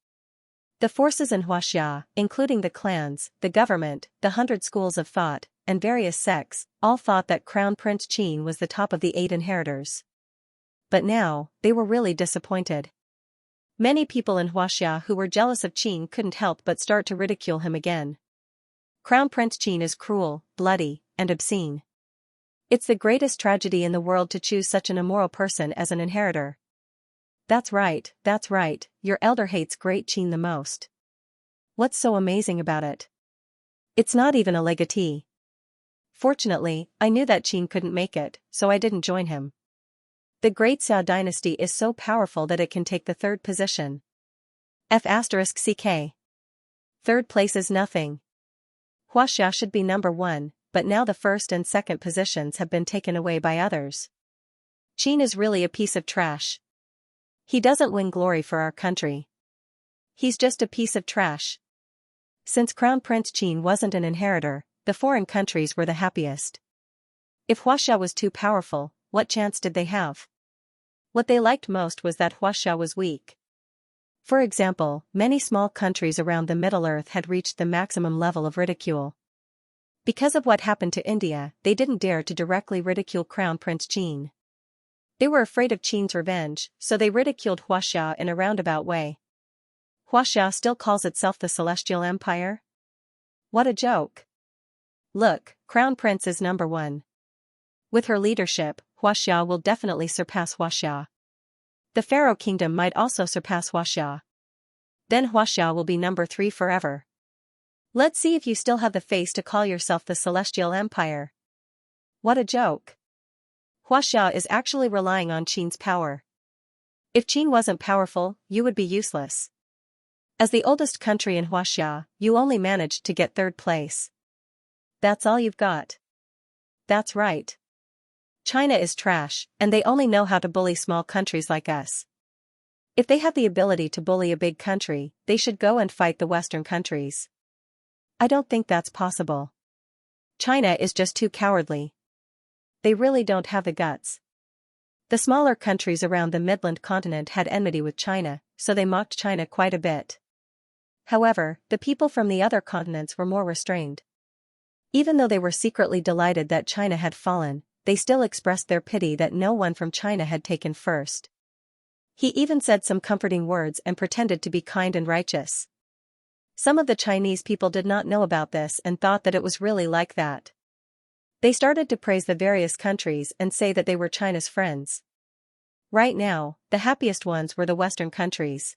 The forces in Huaxia, including the clans, the government, the 100 schools of thought, and various sects, all thought that Crown Prince Qin was the top of the 8 inheritors. But now, they were really disappointed. Many people in Huaxia who were jealous of Qin couldn't help but start to ridicule him again. Crown Prince Qin is cruel, bloody, and obscene. It's the greatest tragedy in the world to choose such an immoral person as an inheritor. That's right, your elder hates Great Qin the most. What's so amazing about it? It's not even a legatee. Fortunately, I knew that Qin couldn't make it, so I didn't join him. The Great Xiao dynasty is so powerful that it can take the 3rd position. F***ck. 3rd place is nothing. Huaxia should be number 1, but now the 1st and 2nd positions have been taken away by others. Qin is really a piece of trash. He doesn't win glory for our country. He's just a piece of trash. Since Crown Prince Qin wasn't an inheritor, the foreign countries were the happiest. If Huaxia was too powerful, what chance did they have? What they liked most was that Huaxia was weak. For example, many small countries around the Middle-earth had reached the maximum level of ridicule. Because of what happened to India, they didn't dare to directly ridicule Crown Prince Qin. They were afraid of Qin's revenge, so they ridiculed Huaxia in a roundabout way. Huaxia still calls itself the Celestial Empire? What a joke. Look, Crown Prince is number 1. With her leadership, Huaxia will definitely surpass Huaxia. The Pharaoh Kingdom might also surpass Huaxia. Then Huaxia will be number 3 forever. Let's see if you still have the face to call yourself the Celestial Empire. What a joke. Huaxia is actually relying on Qin's power. If Qin wasn't powerful, you would be useless. As the oldest country in Huaxia, you only managed to get 3rd place. That's all you've got. That's right. China is trash, and they only know how to bully small countries like us. If they have the ability to bully a big country, they should go and fight the Western countries. I don't think that's possible. China is just too cowardly. They really don't have the guts. The smaller countries around the Midland continent had enmity with China, so they mocked China quite a bit. However, the people from the other continents were more restrained. Even though they were secretly delighted that China had fallen, they still expressed their pity that no one from China had taken first. He even said some comforting words and pretended to be kind and righteous. Some of the Chinese people did not know about this and thought that it was really like that. They started to praise the various countries and say that they were China's friends. Right now, the happiest ones were the Western countries.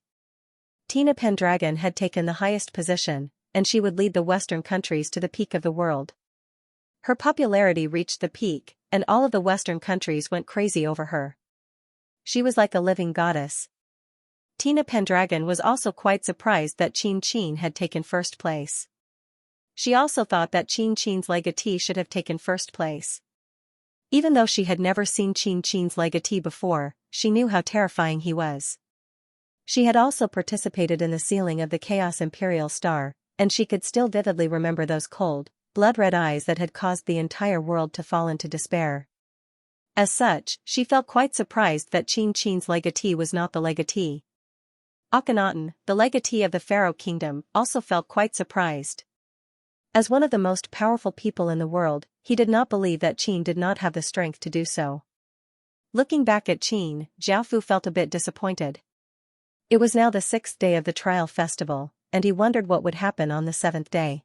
Tina Pendragon had taken the highest position, and she would lead the Western countries to the peak of the world. Her popularity reached the peak, and all of the Western countries went crazy over her. She was like a living goddess. Tina Pendragon was also quite surprised that Qin had taken first place. She also thought that Qin's legatee should have taken first place. Even though she had never seen Qin's legatee before, she knew how terrifying he was. She had also participated in the sealing of the Chaos Imperial Star, and she could still vividly remember those cold, blood-red eyes that had caused the entire world to fall into despair. As such, she felt quite surprised that Qin's legatee was not the legatee. Akhenaten, the legatee of the pharaoh kingdom, also felt quite surprised. As one of the most powerful people in the world, he did not believe that Qin did not have the strength to do so. Looking back at Qin, Zhaofu felt a bit disappointed. It was now the 6th day of the trial festival, and he wondered what would happen on the 7th day.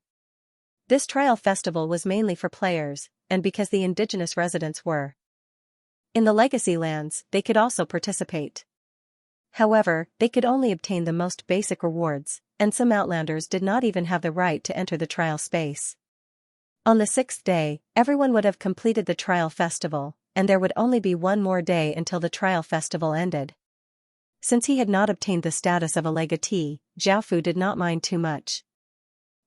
This trial festival was mainly for players, and because the indigenous residents were in the legacy lands, they could also participate. However, they could only obtain the most basic rewards, and some outlanders did not even have the right to enter the trial space. On the 6th day, everyone would have completed the trial festival, and there would only be one more day until the trial festival ended. Since he had not obtained the status of a legatee, Zhaofu did not mind too much.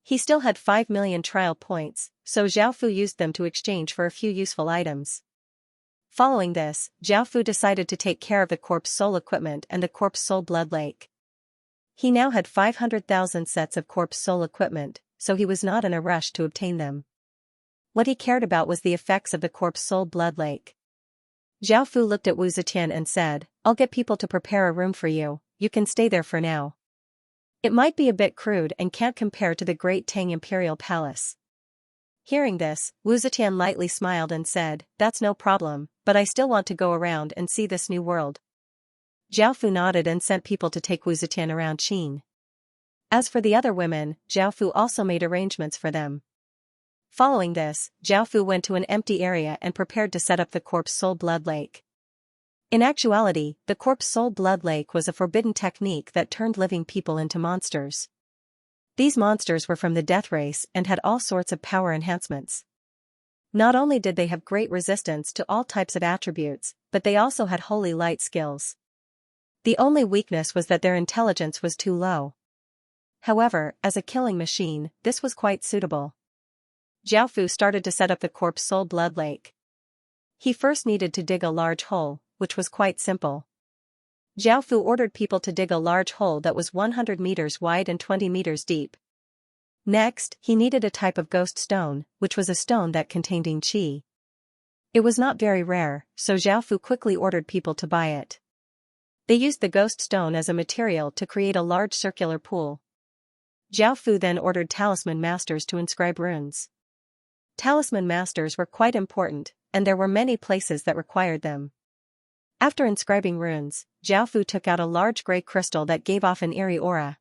He still had 5 million trial points, so Zhaofu used them to exchange for a few useful items. Following this, Zhaofu decided to take care of the corpse soul equipment and the corpse soul blood lake. He now had 500,000 sets of corpse soul equipment, so he was not in a rush to obtain them. What he cared about was the effects of the corpse soul blood lake. Zhaofu looked at Wu Zetian and said, "I'll get people to prepare a room for you, you can stay there for now. It might be a bit crude and can't compare to the Great Tang Imperial Palace." Hearing this, Wu Zetian lightly smiled and said, "That's no problem, but I still want to go around and see this new world." Zhaofu nodded and sent people to take Wu Zetian around Qin. As for the other women, Zhaofu also made arrangements for them. Following this, Zhaofu went to an empty area and prepared to set up the corpse soul blood lake. In actuality, the corpse soul blood lake was a forbidden technique that turned living people into monsters. These monsters were from the death race and had all sorts of power enhancements. Not only did they have great resistance to all types of attributes, but they also had holy light skills. The only weakness was that their intelligence was too low. However, as a killing machine, this was quite suitable. Zhaofu started to set up the corpse soul blood lake. He first needed to dig a large hole, which was quite simple. Zhaofu ordered people to dig a large hole that was 100 meters wide and 20 meters deep. Next, he needed a type of ghost stone, which was a stone that contained yin qi. It was not very rare, so Zhaofu quickly ordered people to buy it. They used the ghost stone as a material to create a large circular pool. Zhaofu then ordered talisman masters to inscribe runes. Talisman masters were quite important, and there were many places that required them. After inscribing runes, Zhaofu took out a large gray crystal that gave off an eerie aura.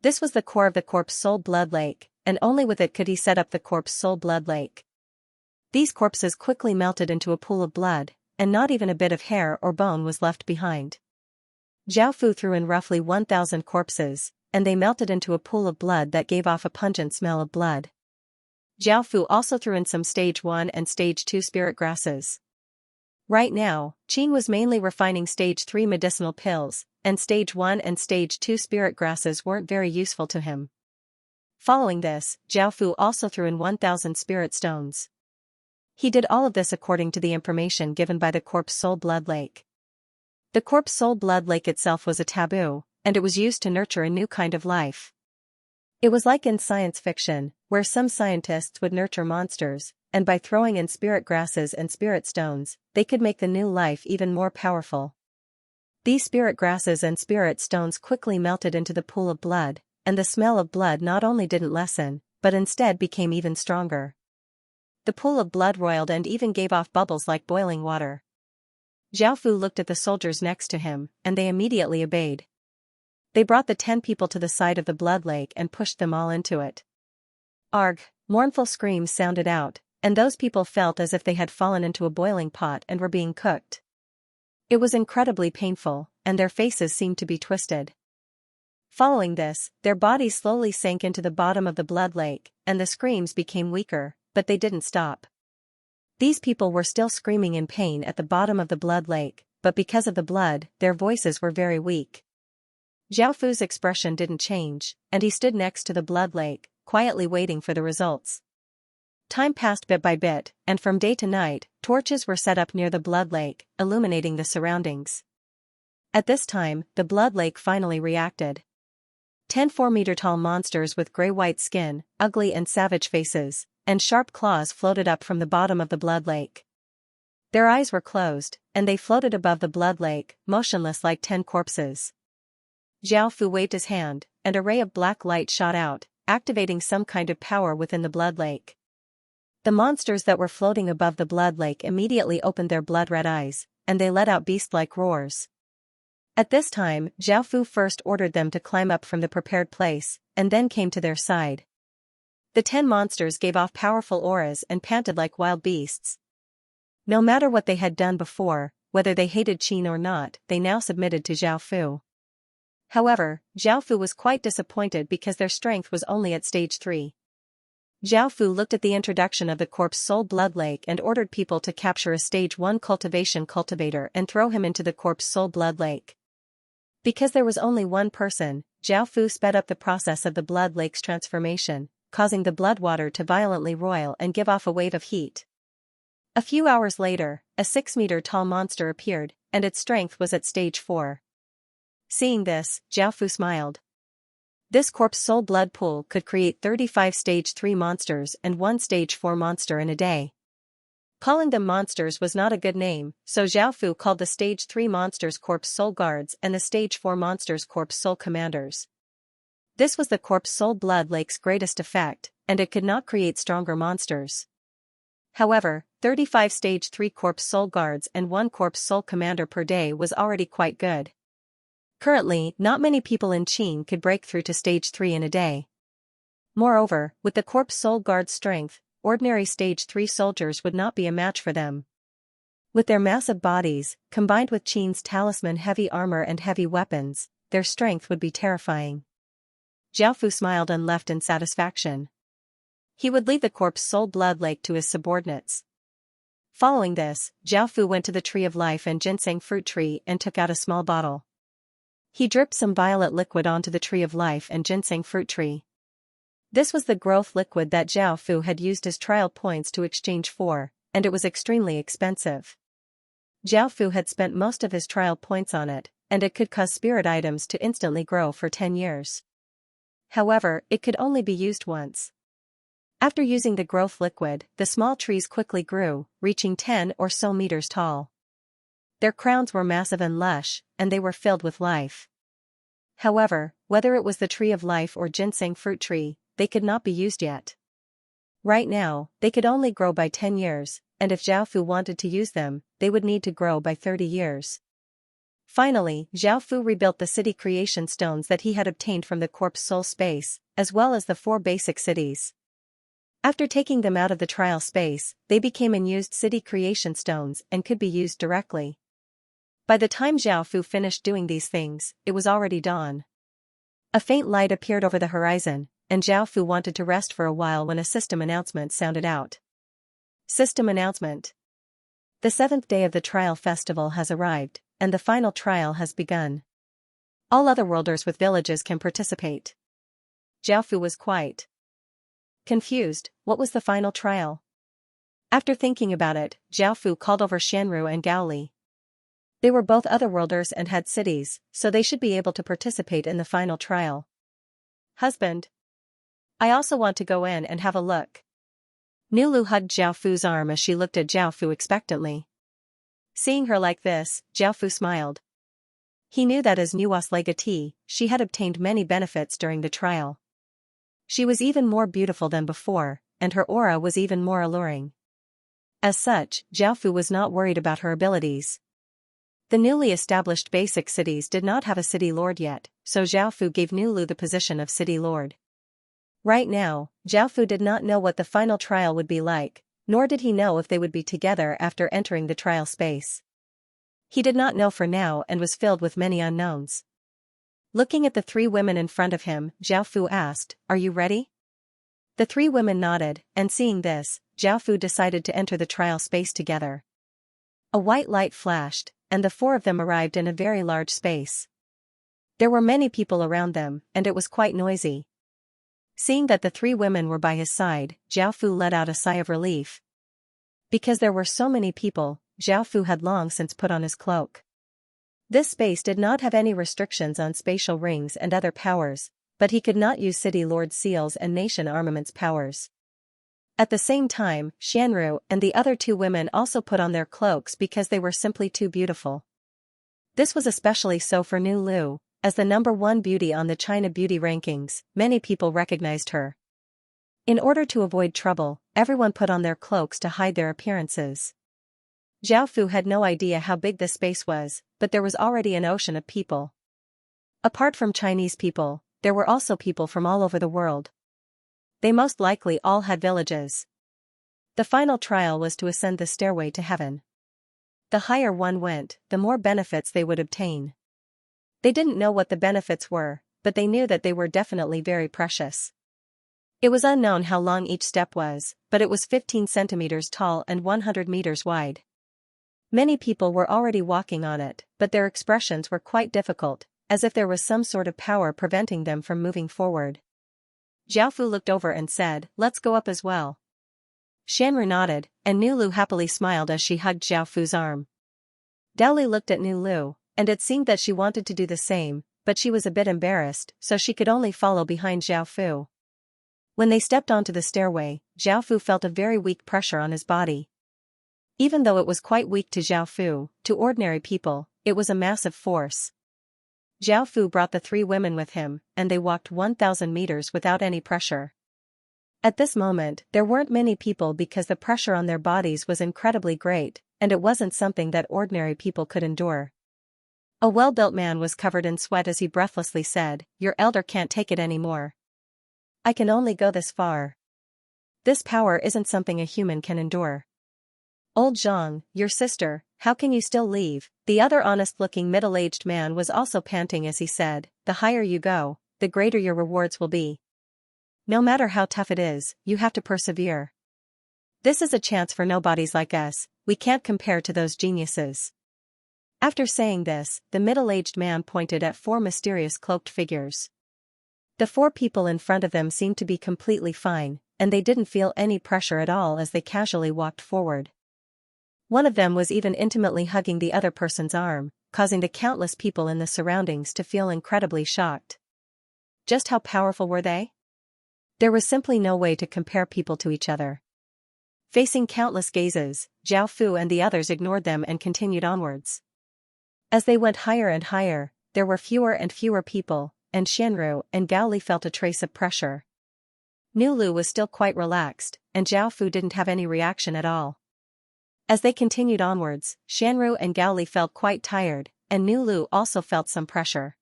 This was the core of the corpse soul blood lake, and only with it could he set up the corpse soul blood lake. These corpses quickly melted into a pool of blood, and not even a bit of hair or bone was left behind. Zhaofu threw in roughly 1,000 corpses, and they melted into a pool of blood that gave off a pungent smell of blood. Zhaofu also threw in some stage 1 and stage 2 spirit grasses. Right now, Qin was mainly refining stage 3 medicinal pills, and stage 1 and stage 2 spirit grasses weren't very useful to him. Following this, Zhaofu also threw in 1,000 spirit stones. He did all of this according to the information given by the corpse soul blood lake. The corpse soul blood lake itself was a taboo, and it was used to nurture a new kind of life. It was like in science fiction, where some scientists would nurture monsters, and by throwing in spirit grasses and spirit stones, they could make the new life even more powerful. These spirit grasses and spirit stones quickly melted into the pool of blood, and the smell of blood not only didn't lessen, but instead became even stronger. The pool of blood roiled and even gave off bubbles like boiling water. Zhaofu looked at the soldiers next to him, and they immediately obeyed. They brought the 10 people to the side of the blood lake and pushed them all into it. Arg! Mournful screams sounded out, and those people felt as if they had fallen into a boiling pot and were being cooked. It was incredibly painful, and their faces seemed to be twisted. Following this, their bodies slowly sank into the bottom of the blood lake, and the screams became weaker, but they didn't stop. These people were still screaming in pain at the bottom of the blood lake, but because of the blood, their voices were very weak. Zhaofu's expression didn't change, and he stood next to the blood lake, quietly waiting for the results. Time passed bit by bit, and from day to night, torches were set up near the blood lake, illuminating the surroundings. At this time, the blood lake finally reacted. 10 4-meter-tall monsters with gray-white skin, ugly and savage faces, and sharp claws floated up from the bottom of the blood lake. Their eyes were closed, and they floated above the blood lake, motionless like 10 corpses. Zhao Fu waved his hand, and a ray of black light shot out, activating some kind of power within the blood lake. The monsters that were floating above the blood lake immediately opened their blood-red eyes, and they let out beast-like roars. At this time, Zhao Fu first ordered them to climb up from the prepared place, and then came to their side. The 10 monsters gave off powerful auras and panted like wild beasts. No matter what they had done before, whether they hated Qin or not, they now submitted to Zhao Fu. However, Zhao Fu was quite disappointed because their strength was only at stage 3. Zhao Fu looked at the introduction of the corpse soul blood lake and ordered people to capture a stage 1 cultivation cultivator and throw him into the corpse soul blood lake. Because there was only one person, Zhao Fu sped up the process of the blood lake's transformation, causing the blood water to violently roil and give off a wave of heat. A few hours later, a 6-meter-tall monster appeared, and its strength was at stage 4. Seeing this, Zhao Fu smiled. This corpse soul blood pool could create 35 stage 3 monsters and 1 stage 4 monster in a day. Calling them monsters was not a good name, so Zhao Fu called the stage 3 monsters corpse soul guards and the stage 4 monsters corpse soul commanders. This was the corpse soul blood lake's greatest effect, and it could not create stronger monsters. However, 35 stage 3 corpse soul guards and 1 corpse soul commander per day was already quite good. Currently, not many people in Qin could break through to stage 3 in a day. Moreover, with the corpse soul guard's strength, ordinary stage 3 soldiers would not be a match for them. With their massive bodies, combined with Qin's talisman heavy armor and heavy weapons, their strength would be terrifying. Zhao Fu smiled and left in satisfaction. He would leave the corpse soul blood lake to his subordinates. Following this, Zhao Fu went to the tree of life and ginseng fruit tree and took out a small bottle. He dripped some violet liquid onto the tree of life and ginseng fruit tree. This was the growth liquid that Zhao Fu had used as trial points to exchange for, and it was extremely expensive. Zhao Fu had spent most of his trial points on it, and it could cause spirit items to instantly grow for 10 years. However, it could only be used once. After using the growth liquid, the small trees quickly grew, reaching 10 or so meters tall. Their crowns were massive and lush, and they were filled with life. However, whether it was the tree of life or ginseng fruit tree, they could not be used yet. Right now, they could only grow by 10 years, and if Zhao Fu wanted to use them, they would need to grow by 30 years. Finally, Zhao Fu rebuilt the city creation stones that he had obtained from the corpse soul space, as well as the 4 basic cities. After taking them out of the trial space, they became unused city creation stones and could be used directly. By the time Zhao Fu finished doing these things, it was already dawn. A faint light appeared over the horizon, and Zhao Fu wanted to rest for a while when a system announcement sounded out. System announcement. The 7th day of the trial festival has arrived, and the final trial has begun. All otherworlders with villages can participate. Zhao Fu was quite confused. What was the final trial? After thinking about it, Zhao Fu called over Xianru and Gaoli. They were both otherworlders and had cities, so they should be able to participate in the final trial. Husband. I also want to go in and have a look. Nulu hugged Zhao Fu's arm as she looked at Zhao Fu expectantly. Seeing her like this, Zhao Fu smiled. He knew that as Nuwa's legatee, she had obtained many benefits during the trial. She was even more beautiful than before, and her aura was even more alluring. As such, Zhao Fu was not worried about her abilities. The newly established basic cities did not have a city lord yet, so Zhao Fu gave Nulu the position of city lord. Right now, Zhao Fu did not know what the final trial would be like, nor did he know if they would be together after entering the trial space. He did not know for now and was filled with many unknowns. Looking at the 3 women in front of him, Zhao Fu asked, "Are you ready?" The 3 women nodded, and seeing this, Zhao Fu decided to enter the trial space together. A white light flashed, and the 4 of them arrived in a very large space. There were many people around them, and it was quite noisy. Seeing that the 3 women were by his side, Zhao Fu let out a sigh of relief. Because there were so many people, Zhao Fu had long since put on his cloak. This space did not have any restrictions on spatial rings and other powers, but he could not use City Lord seals and nation armaments powers. At the same time, Xianru and the other 2 women also put on their cloaks because they were simply too beautiful. This was especially so for Nu Lu, As the #1 beauty on the China beauty rankings, many people recognized her. In order to avoid trouble, everyone put on their cloaks to hide their appearances. Zhao Fu had no idea how big the space was, but there was already an ocean of people. Apart from Chinese people, there were also people from all over the world. They most likely all had villages. The final trial was to ascend the stairway to heaven. The higher one went, the more benefits they would obtain. They didn't know what the benefits were, but they knew that they were definitely very precious. It was unknown how long each step was, but it was 15 centimeters tall and 100 meters wide. Many people were already walking on it, but their expressions were quite difficult, as if there was some sort of power preventing them from moving forward. Zhao Fu looked over and said, "Let's go up as well." Xianru nodded, and Nulu happily smiled as she hugged Zhao Fu's arm. Dowli looked at Nulu, and it seemed that she wanted to do the same, but she was a bit embarrassed, so she could only follow behind Zhao Fu. When they stepped onto the stairway, Zhao Fu felt a very weak pressure on his body. Even though it was quite weak to Zhao Fu, to ordinary people, it was a massive force. Zhao Fu brought the 3 women with him, and they walked 1,000 meters without any pressure. At this moment, there weren't many people because the pressure on their bodies was incredibly great, and it wasn't something that ordinary people could endure. A well-built man was covered in sweat as he breathlessly said, "Your elder can't take it anymore. I can only go this far. This power isn't something a human can endure." "Old Zhang, your sister, how can you still leave?" The other honest-looking middle-aged man was also panting as he said, "The higher you go, the greater your rewards will be. No matter how tough it is, you have to persevere. This is a chance for nobodies like us, we can't compare to those geniuses." After saying this, the middle-aged man pointed at 4 mysterious cloaked figures. The 4 people in front of them seemed to be completely fine, and they didn't feel any pressure at all as they casually walked forward. One of them was even intimately hugging the other person's arm, causing the countless people in the surroundings to feel incredibly shocked. Just how powerful were they? There was simply no way to compare people to each other. Facing countless gazes, Zhao Fu and the others ignored them and continued onwards. As they went higher and higher, there were fewer and fewer people, and Xianru and Gaoli felt a trace of pressure. Nulu was still quite relaxed, and Zhao Fu didn't have any reaction at all. As they continued onwards, Xianru and Gaoli felt quite tired, and Nulu also felt some pressure.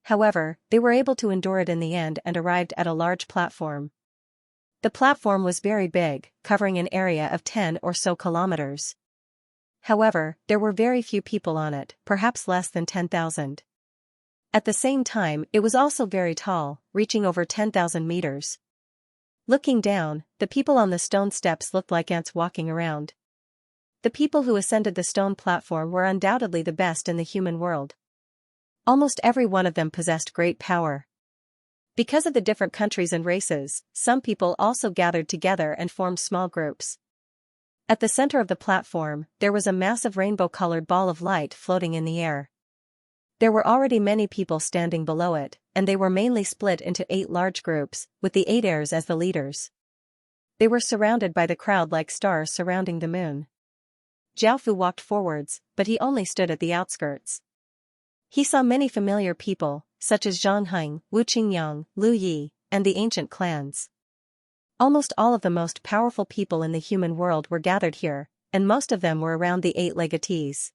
However, they were able to endure it in the end and arrived at a large platform. The platform was very big, covering an area of 10 or so kilometers. However, there were very few people on it, perhaps less than 10,000. At the same time, it was also very tall, reaching over 10,000 meters. Looking down, the people on the stone steps looked like ants walking around. The people who ascended the stone platform were undoubtedly the best in the human world. Almost every one of them possessed great power. Because of the different countries and races, some people also gathered together and formed small groups. At the center of the platform, there was a massive rainbow-colored ball of light floating in the air. There were already many people standing below it, and they were mainly split into 8 large groups, with the 8 heirs as the leaders. They were surrounded by the crowd like stars surrounding the moon. Zhao Fu walked forwards, but he only stood at the outskirts. He saw many familiar people, such as Zhang Heng, Wu Qingyang, Lu Yi, and the ancient clans. Almost all of the most powerful people in the human world were gathered here, and most of them were around the 8 legatees.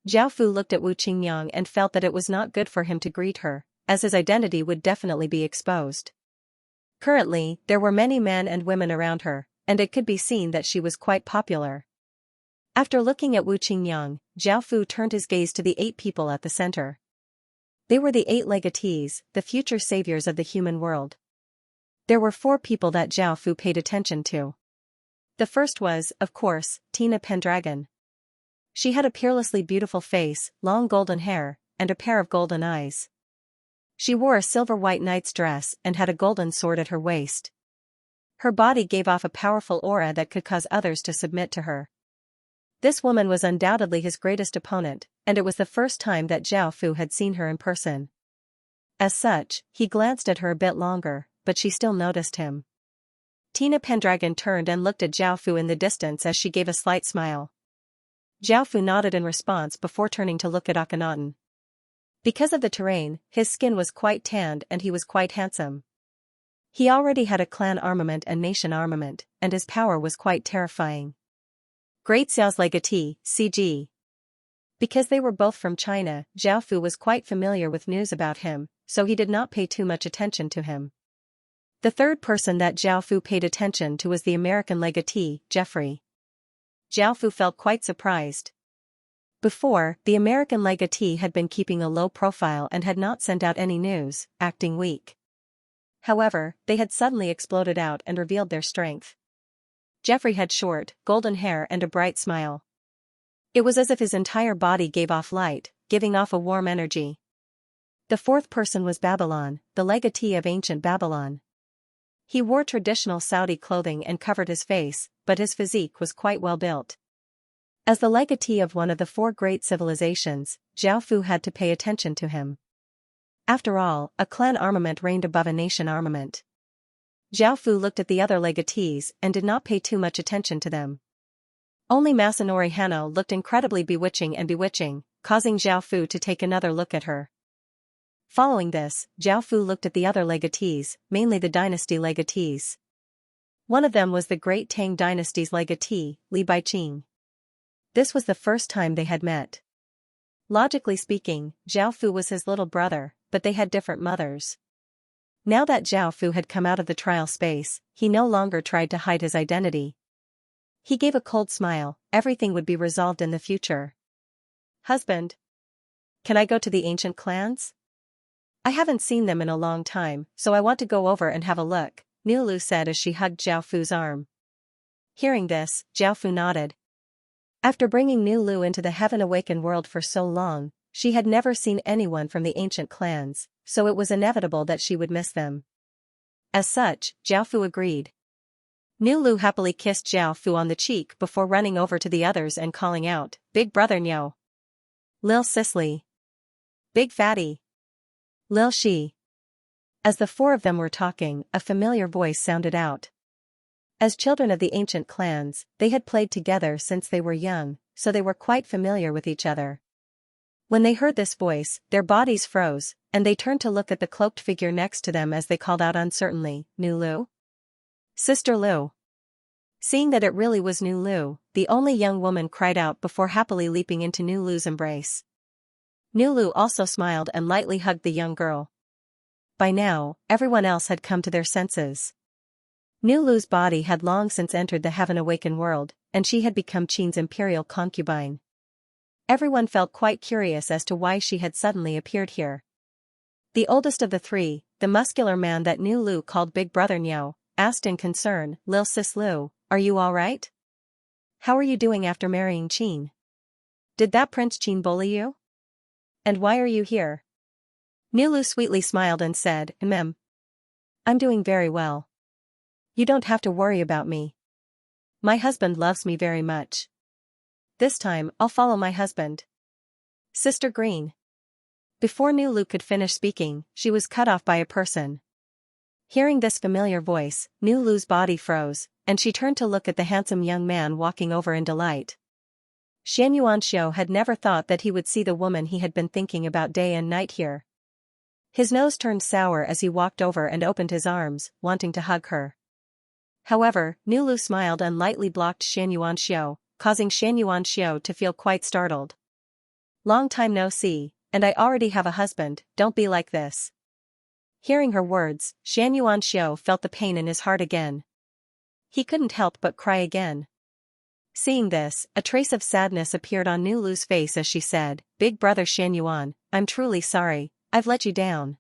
Zhao Fu looked at Wu Qingyang and felt that it was not good for him to greet her, as his identity would definitely be exposed. Currently, there were many men and women around her, and it could be seen that she was quite popular. After looking at Wu Qingyang, Zhao Fu turned his gaze to the 8 people at the center. They were the 8 legatees, the future saviors of the human world. There were 4 people that Zhao Fu paid attention to. The first was, of course, Tina Pendragon. She had a peerlessly beautiful face, long golden hair, and a pair of golden eyes. She wore a silver-white knight's dress and had a golden sword at her waist. Her body gave off a powerful aura that could cause others to submit to her. This woman was undoubtedly his greatest opponent, and it was the first time that Zhao Fu had seen her in person. As such, he glanced at her a bit longer, but she still noticed him. Tina Pendragon turned and looked at Zhao Fu in the distance as she gave a slight smile. Zhao Fu nodded in response before turning to look at Akhenaten. Because of the terrain, his skin was quite tanned and he was quite handsome. He already had a clan armament and nation armament, and his power was quite terrifying. Great Xiao's legatee, CG. Because they were both from China, Zhao Fu was quite familiar with news about him, so he did not pay too much attention to him. The third person that Zhao Fu paid attention to was the American legatee, Jeffrey. Zhao Fu felt quite surprised. Before, the American legatee had been keeping a low profile and had not sent out any news, acting weak. However, they had suddenly exploded out and revealed their strength. Jeffrey had short, golden hair and a bright smile. It was as if his entire body gave off light, giving off a warm energy. The fourth person was Babylon, the legatee of ancient Babylon. He wore traditional Saudi clothing and covered his face, but his physique was quite well built. As the legatee of one of the four great civilizations, Zhao Fu had to pay attention to him. After all, a clan armament reigned above a nation armament. Zhao Fu looked at the other legatees and did not pay too much attention to them. Only Masanori Hano looked incredibly bewitching, causing Zhao Fu to take another look at her. Following this, Zhao Fu looked at the other legatees, mainly the dynasty legatees. One of them was the Great Tang Dynasty's legatee, Li Baiqing. This was the first time they had met. Logically speaking, Zhao Fu was his little brother, but they had different mothers. Now that Zhao Fu had come out of the trial space, he no longer tried to hide his identity. He gave a cold smile, everything would be resolved in the future. Husband. Can I go to the ancient clans? I haven't seen them in a long time, so I want to go over and have a look, Nulu said as she hugged Zhao Fu's arm. Hearing this, Zhao Fu nodded. After bringing Nulu into the heaven-awakened world for so long, she had never seen anyone from the ancient clans, so it was inevitable that she would miss them. As such, Zhao Fu agreed. Nulu happily kissed Zhao Fu on the cheek before running over to the others and calling out, Big brother Nyo. Lil Sisley. Big fatty. Lil Shi. As the four of them were talking, a familiar voice sounded out. As children of the ancient clans, they had played together since they were young, so they were quite familiar with each other. When they heard this voice, their bodies froze, and they turned to look at the cloaked figure next to them as they called out uncertainly, Nulu? Sister Lu. Seeing that it really was Nulu, the only young woman cried out before happily leaping into Nulu's embrace. Nulu also smiled and lightly hugged the young girl. By now, everyone else had come to their senses. Nulu's body had long since entered the heaven-awakened world, and she had become Qin's imperial concubine. Everyone felt quite curious as to why she had suddenly appeared here. The oldest of the three, the muscular man that Nulu called Big Brother Nyo, asked in concern, Lil Sis Lu, are you alright? How are you doing after marrying Qin? Did that Prince Qin bully you? And why are you here? Nulu sweetly smiled and said, I'm doing very well. You don't have to worry about me. My husband loves me very much. This time, I'll follow my husband. Sister Green. Before Nulu could finish speaking, she was cut off by a person. Hearing this familiar voice, Nulu's body froze, and she turned to look at the handsome young man walking over in delight. Xianxia had never thought that he would see the woman he had been thinking about day and night here. His nose turned sour as he walked over and opened his arms, wanting to hug her. However, Nulu smiled and lightly blocked Xianxia, causing Xianxia to feel quite startled. Long time no see, and I already have a husband, don't be like this. Hearing her words, Xianxia felt the pain in his heart again. He couldn't help but cry again. Seeing this, a trace of sadness appeared on Nulu's face as she said, Big brother Xianyuan, I'm truly sorry, I've let you down.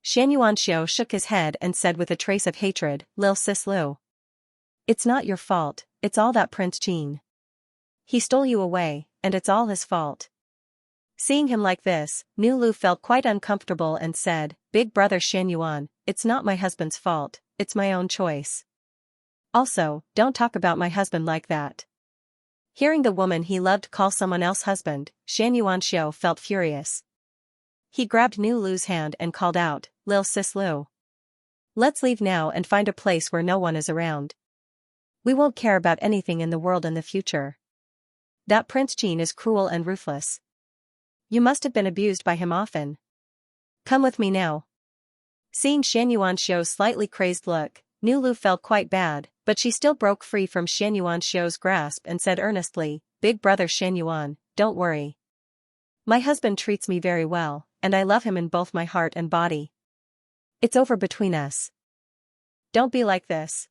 Xianxia shook his head and said with a trace of hatred, Lil Sis Lu. It's not your fault, it's all that Prince Qin. He stole you away, and it's all his fault. Seeing him like this, Nulu felt quite uncomfortable and said, Big brother Xianyuan, it's not my husband's fault, it's my own choice. Also, don't talk about my husband like that. Hearing the woman he loved call someone else husband, Xianxia felt furious. He grabbed Nulu's hand and called out, Lil Sis Lu. Let's leave now and find a place where no one is around. We won't care about anything in the world in the future. That Prince Qin is cruel and ruthless. You must have been abused by him often. Come with me now. Seeing Xianxia's slightly crazed look, Nulu felt quite bad, but she still broke free from Xianxia's grasp and said earnestly, Big brother Xianxia, don't worry. My husband treats me very well, and I love him in both my heart and body. It's over between us. Don't be like this.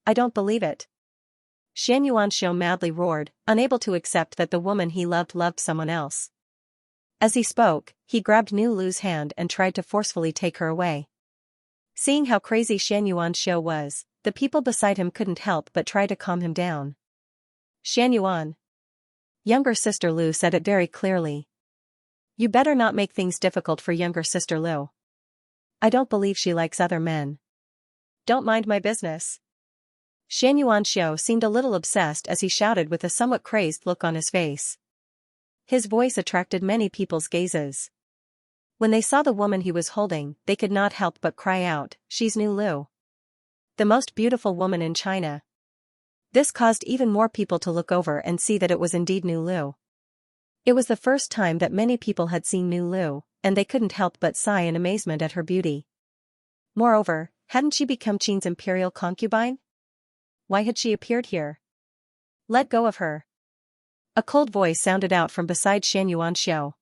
I don't believe it. Xianxia madly roared, unable to accept that the woman he loved someone else. As he spoke, he grabbed Nulu's hand and tried to forcefully take her away. Seeing how crazy Xianxia was, the people beside him couldn't help but try to calm him down. Xianxia. Younger sister Lu said it very clearly. You better not make things difficult for younger sister Lu. I don't believe she likes other men. Don't mind my business. Xianxia seemed a little obsessed as he shouted with a somewhat crazed look on his face. His voice attracted many people's gazes. When they saw the woman he was holding, they could not help but cry out, She's Nu Lu. The most beautiful woman in China. This caused even more people to look over and see that it was indeed Nu Lu. It was the first time that many people had seen Nu Lu, and they couldn't help but sigh in amazement at her beauty. Moreover, hadn't she become Qin's imperial concubine? Why had she appeared here? Let go of her. A cold voice sounded out from beside Xianxia.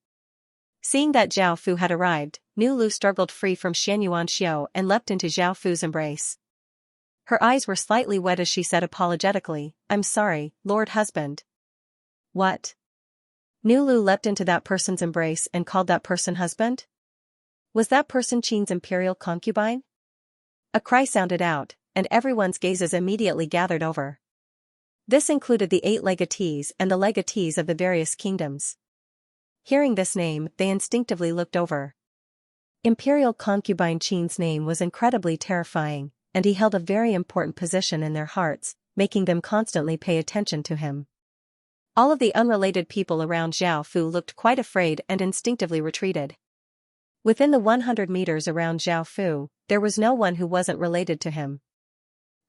Seeing that Zhao Fu had arrived, Nu Lu struggled free from Xianxia and leapt into Zhao Fu's embrace. Her eyes were slightly wet as she said apologetically, I'm sorry, Lord Husband. What? Nu Lu leapt into that person's embrace and called that person husband? Was that person Qin's imperial concubine? A cry sounded out, and everyone's gazes immediately gathered over. This included the 8 legatees and the legatees of the various kingdoms. Hearing this name, they instinctively looked over. Imperial concubine Qin's name was incredibly terrifying, and he held a very important position in their hearts, making them constantly pay attention to him. All of the unrelated people around Zhao Fu looked quite afraid and instinctively retreated. Within the 100 meters around Zhao Fu, there was no one who wasn't related to him.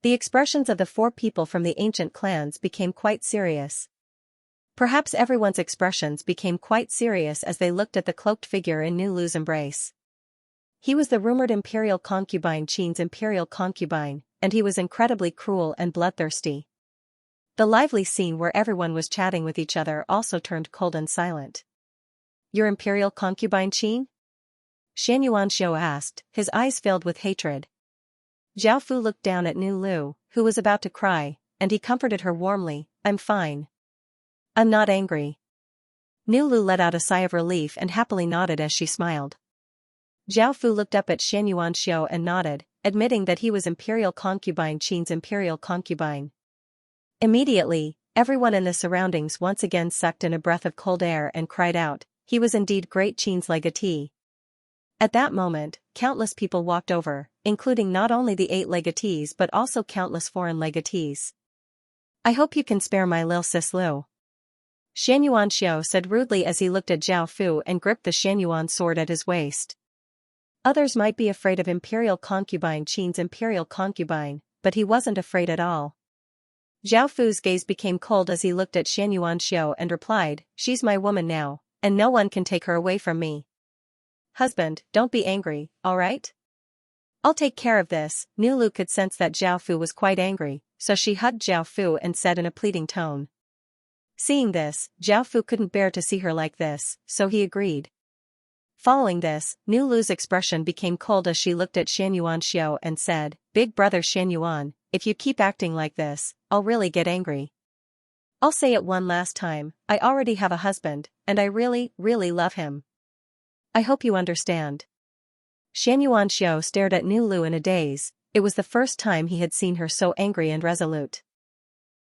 The expressions of the 4 people from the ancient clans became quite serious. Perhaps everyone's expressions became quite serious as they looked at the cloaked figure in Nu Lu's embrace. He was the rumored imperial concubine Qin's imperial concubine, and he was incredibly cruel and bloodthirsty. The lively scene where everyone was chatting with each other also turned cold and silent. Your imperial concubine Qin? Xianxia asked, his eyes filled with hatred. Zhao Fu looked down at Nu Lu, who was about to cry, and he comforted her warmly, I'm fine. I'm not angry. Nu Lu let out a sigh of relief and happily nodded as she smiled. Zhao Fu looked up at Xianxia and nodded, admitting that he was imperial concubine Qin's imperial concubine. Immediately, everyone in the surroundings once again sucked in a breath of cold air and cried out, he was indeed great Qin's legatee. At that moment, countless people walked over, including not only the 8 legatees but also countless foreign legatees. I hope you can spare my lil sis Lu. Xianxia said rudely as he looked at Zhao Fu and gripped the Xianyuan sword at his waist. Others might be afraid of imperial concubine Qin's imperial concubine, but he wasn't afraid at all. Zhao Fu's gaze became cold as he looked at Xianxia and replied, she's my woman now, and no one can take her away from me. Husband, don't be angry, alright? I'll take care of this. Nu Lu could sense that Zhao Fu was quite angry, so she hugged Zhao Fu and said in a pleading tone. Seeing this, Zhao Fu couldn't bear to see her like this, so he agreed. Following this, Nu Lu's expression became cold as she looked at Xianxia and said, Big brother Xianyuan, if you keep acting like this, I'll really get angry. I'll say it one last time, I already have a husband, and I really, really love him. I hope you understand. Xianxia stared at Nu Lu in a daze. It was the first time he had seen her so angry and resolute.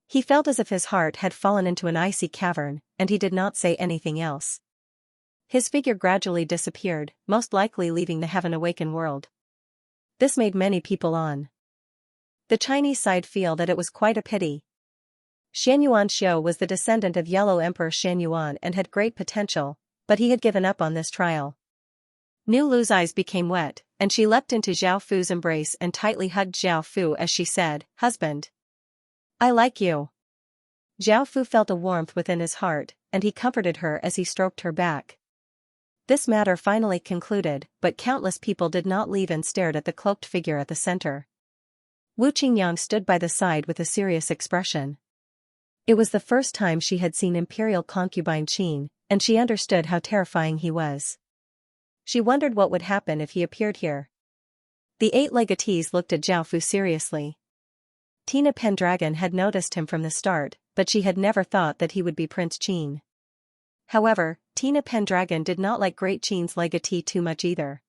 He felt as if his heart had fallen into an icy cavern, and he did not say anything else. His figure gradually disappeared, most likely leaving the heaven-awakened world. This made many people on the Chinese side feel that it was quite a pity. Xianxia was the descendant of Yellow Emperor Xianyuan and had great potential, but he had given up on this trial. Nu Lu's eyes became wet, and she leapt into Zhao Fu's embrace and tightly hugged Zhao Fu as she said, Husband. I like you. Zhao Fu felt a warmth within his heart, and he comforted her as he stroked her back. This matter finally concluded, but countless people did not leave and stared at the cloaked figure at the center. Wu Qingyang stood by the side with a serious expression. It was the first time she had seen imperial concubine Qin, and she understood how terrifying he was. She wondered what would happen if he appeared here. The 8 legatees looked at Zhao Fu seriously. Tina Pendragon had noticed him from the start, but she had never thought that he would be Prince Qin. However, Tina Pendragon did not like Great Qin's legatee too much either.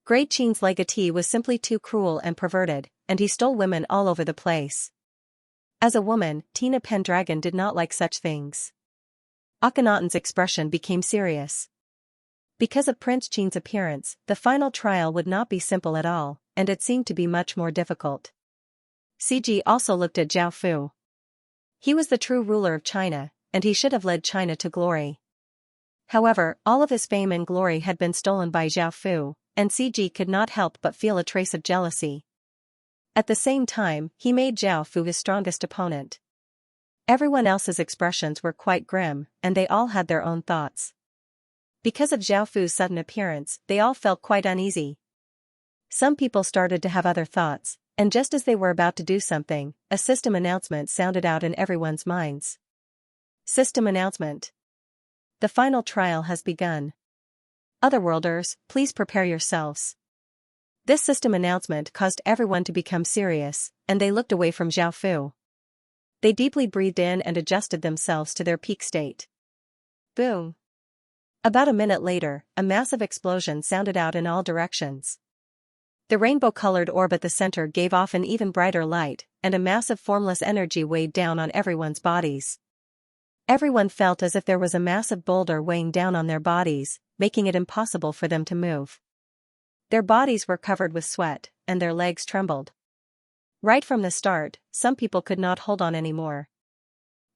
Great Qin's legatee was simply too cruel and perverted, and he stole women all over the place. As a woman, Tina Pendragon did not like such things. Akhenaten's expression became serious. Because of Prince Qin's appearance, the final trial would not be simple at all, and it seemed to be much more difficult. CG also looked at Zhao Fu. He was the true ruler of China, and he should have led China to glory. However, all of his fame and glory had been stolen by Zhao Fu, and CG could not help but feel a trace of jealousy. At the same time, he made Zhao Fu his strongest opponent. Everyone else's expressions were quite grim, and they all had their own thoughts. Because of Zhao Fu's sudden appearance, they all felt quite uneasy. Some people started to have other thoughts, and just as they were about to do something, a system announcement sounded out in everyone's minds. System announcement. The final trial has begun. Otherworlders, please prepare yourselves. This system announcement caused everyone to become serious, and they looked away from Zhao Fu. They deeply breathed in and adjusted themselves to their peak state. Boom. About a minute later, a massive explosion sounded out in all directions. The rainbow-colored orb at the center gave off an even brighter light, and a massive formless energy weighed down on everyone's bodies. Everyone felt as if there was a massive boulder weighing down on their bodies, making it impossible for them to move. Their bodies were covered with sweat, and their legs trembled. Right from the start, some people could not hold on anymore.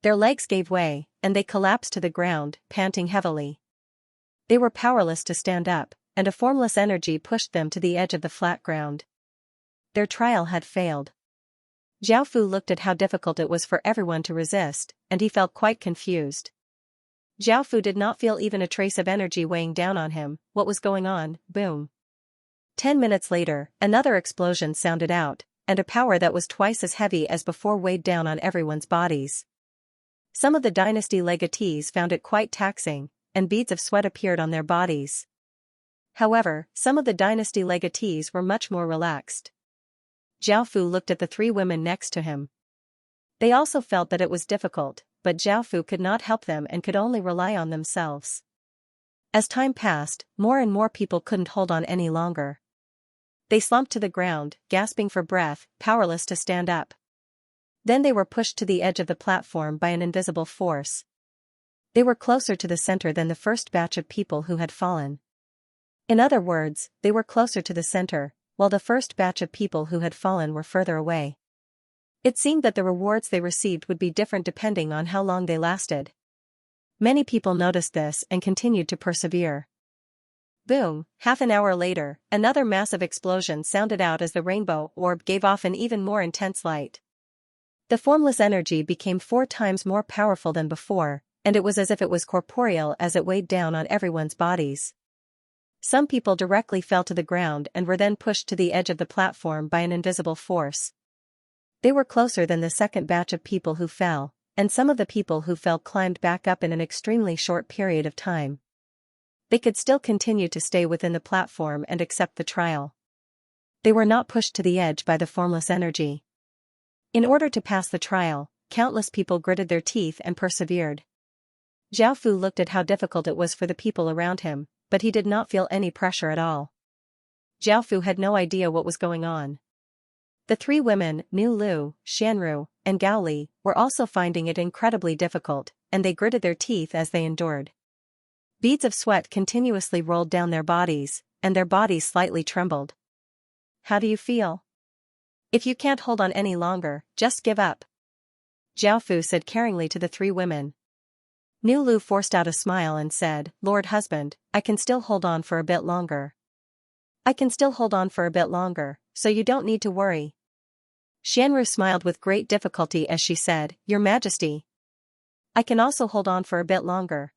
Their legs gave way, and they collapsed to the ground, panting heavily. They were powerless to stand up, and a formless energy pushed them to the edge of the flat ground. Their trial had failed. Zhao Fu looked at how difficult it was for everyone to resist, and he felt quite confused. Zhao Fu did not feel even a trace of energy weighing down on him. What was going on? Boom. 10 minutes later, another explosion sounded out, and a power that was twice as heavy as before weighed down on everyone's bodies. Some of the dynasty legatees found it quite taxing, and beads of sweat appeared on their bodies. However, some of the dynasty legatees were much more relaxed. Zhao Fu looked at the 3 women next to him. They also felt that it was difficult, but Zhao Fu could not help them and could only rely on themselves. As time passed, more and more people couldn't hold on any longer. They slumped to the ground, gasping for breath, powerless to stand up. Then they were pushed to the edge of the platform by an invisible force. They were closer to the center than the first batch of people who had fallen. In other words, they were closer to the center, while the first batch of people who had fallen were further away. It seemed that the rewards they received would be different depending on how long they lasted. Many people noticed this and continued to persevere. Boom, half an hour later, another massive explosion sounded out as the rainbow orb gave off an even more intense light. The formless energy became 4 times more powerful than before, and it was as if it was corporeal as it weighed down on everyone's bodies. Some people directly fell to the ground and were then pushed to the edge of the platform by an invisible force. They were closer than the second batch of people who fell, and some of the people who fell climbed back up in an extremely short period of time. They could still continue to stay within the platform and accept the trial. They were not pushed to the edge by the formless energy. In order to pass the trial, countless people gritted their teeth and persevered. Zhao Fu looked at how difficult it was for the people around him, but he did not feel any pressure at all. Zhao Fu had no idea what was going on. The 3 women, Nu Lu, Xianru, and Gao Li, were also finding it incredibly difficult, and they gritted their teeth as they endured. Beads of sweat continuously rolled down their bodies, and their bodies slightly trembled. How do you feel? If you can't hold on any longer, just give up. Zhao Fu said caringly to the 3 women. Nu Lu forced out a smile and said, Lord Husband, I can still hold on for a bit longer. I can still hold on for a bit longer, so you don't need to worry. Xianru smiled with great difficulty as she said, Your Majesty. I can also hold on for a bit longer.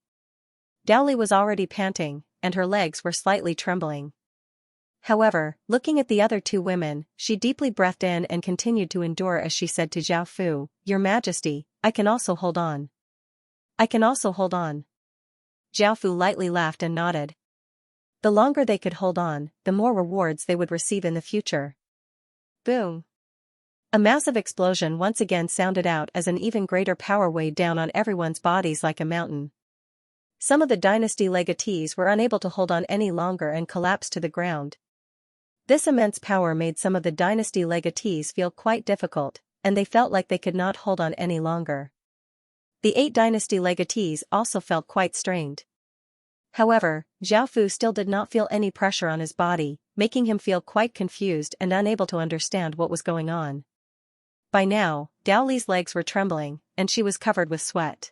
Dao Li was already panting, and her legs were slightly trembling. However, looking at the other two women, she deeply breathed in and continued to endure as she said to Zhao Fu, "Your Majesty, I can also hold on. I can also hold on." Zhao Fu lightly laughed and nodded. The longer they could hold on, the more rewards they would receive in the future. Boom! A massive explosion once again sounded out as an even greater power weighed down on everyone's bodies like a mountain. Some of the dynasty legatees were unable to hold on any longer and collapsed to the ground. This immense power made some of the dynasty legatees feel quite difficult, and they felt like they could not hold on any longer. The 8 dynasty legatees also felt quite strained. However, Zhao Fu still did not feel any pressure on his body, making him feel quite confused and unable to understand what was going on. By now, Dao Li's legs were trembling, and she was covered with sweat.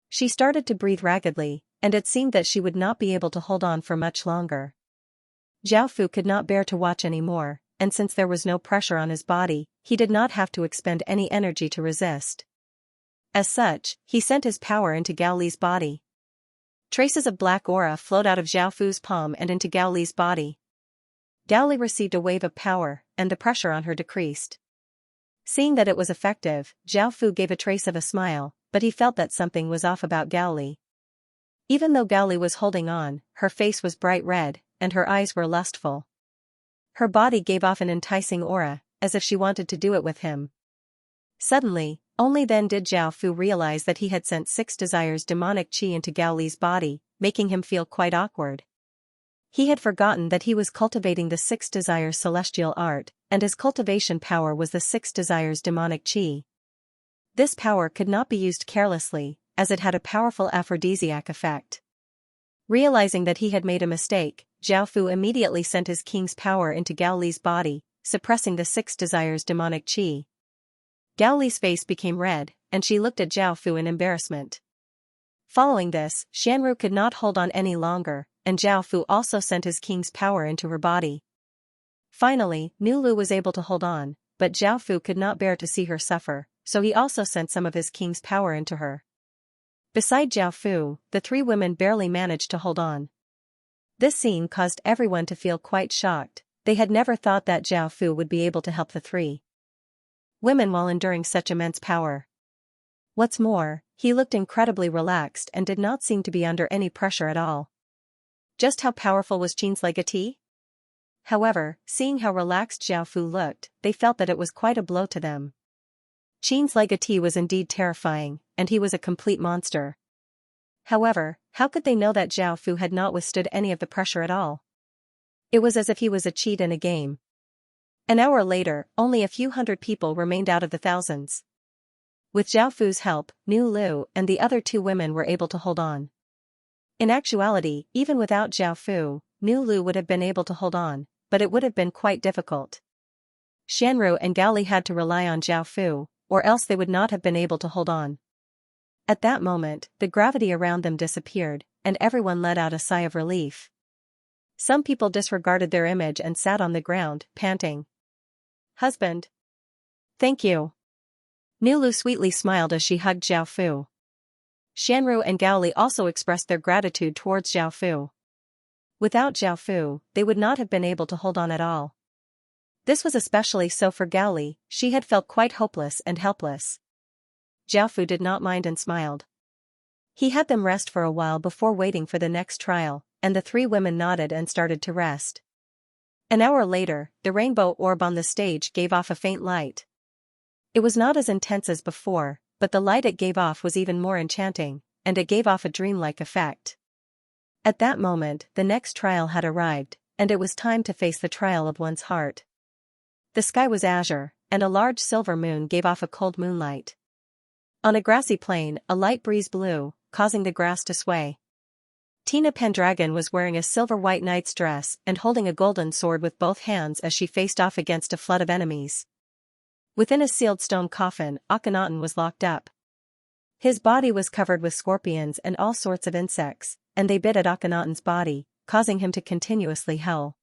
She started to breathe raggedly, and it seemed that she would not be able to hold on for much longer. Zhao Fu could not bear to watch anymore, and since there was no pressure on his body, he did not have to expend any energy to resist. As such, he sent his power into Gao Li's body. Traces of black aura flowed out of Zhao Fu's palm and into Gao Li's body. Gao Li received a wave of power, and the pressure on her decreased. Seeing that it was effective, Zhao Fu gave a trace of a smile, but he felt that something was off about Gao Li. Even though Gao Li was holding on, her face was bright red, and her eyes were lustful. Her body gave off an enticing aura, as if she wanted to do it with him. Suddenly, only then did Zhao Fu realize that he had sent 6 desires demonic chi into Gao Li's body, making him feel quite awkward. He had forgotten that he was cultivating the 6 desires celestial art, and his cultivation power was the 6 desires demonic chi. This power could not be used carelessly, as it had a powerful aphrodisiac effect. Realizing that he had made a mistake, Zhao Fu immediately sent his king's power into Gao Li's body, suppressing the 6 desires demonic chi. Gao Li's face became red, and she looked at Zhao Fu in embarrassment. Following this, Xianru could not hold on any longer, and Zhao Fu also sent his king's power into her body. Finally, Nulu was able to hold on, but Zhao Fu could not bear to see her suffer, so he also sent some of his king's power into her. Beside Zhao Fu, the 3 women barely managed to hold on. This scene caused everyone to feel quite shocked. They had never thought that Zhao Fu would be able to help the 3 women while enduring such immense power. What's more, he looked incredibly relaxed and did not seem to be under any pressure at all. Just how powerful was Qin's legatee? However, seeing how relaxed Zhao Fu looked, they felt that it was quite a blow to them. Qin's legatee was indeed terrifying, and he was a complete monster. However, how could they know that Zhao Fu had not withstood any of the pressure at all? It was as if he was a cheat in a game. An hour later, only a few hundred people remained out of the thousands. With Zhao Fu's help, Nu Lu and the other 2 women were able to hold on. In actuality, even without Zhao Fu, Nu Lu would have been able to hold on, but it would have been quite difficult. Xianru and Gao Li had to rely on Zhao Fu, or else they would not have been able to hold on. At that moment, the gravity around them disappeared, and everyone let out a sigh of relief. Some people disregarded their image and sat on the ground, panting. "Husband. Thank you." Nulu sweetly smiled as she hugged Zhao Fu. Xianru and Gao Li also expressed their gratitude towards Zhao Fu. Without Zhao Fu, they would not have been able to hold on at all. This was especially so for Gao Li. She had felt quite hopeless and helpless. Zhao Fu did not mind and smiled. He had them rest for a while before waiting for the next trial, and the 3 women nodded and started to rest. An hour later, the rainbow orb on the stage gave off a faint light. It was not as intense as before, but the light it gave off was even more enchanting, and it gave off a dreamlike effect. At that moment, the next trial had arrived, and it was time to face the trial of one's heart. The sky was azure, and a large silver moon gave off a cold moonlight. On a grassy plain, a light breeze blew, causing the grass to sway. Tina Pendragon was wearing a silver-white knight's dress and holding a golden sword with both hands as she faced off against a flood of enemies. Within a sealed stone coffin, Akhenaten was locked up. His body was covered with scorpions and all sorts of insects, and they bit at Akhenaten's body, causing him to continuously howl.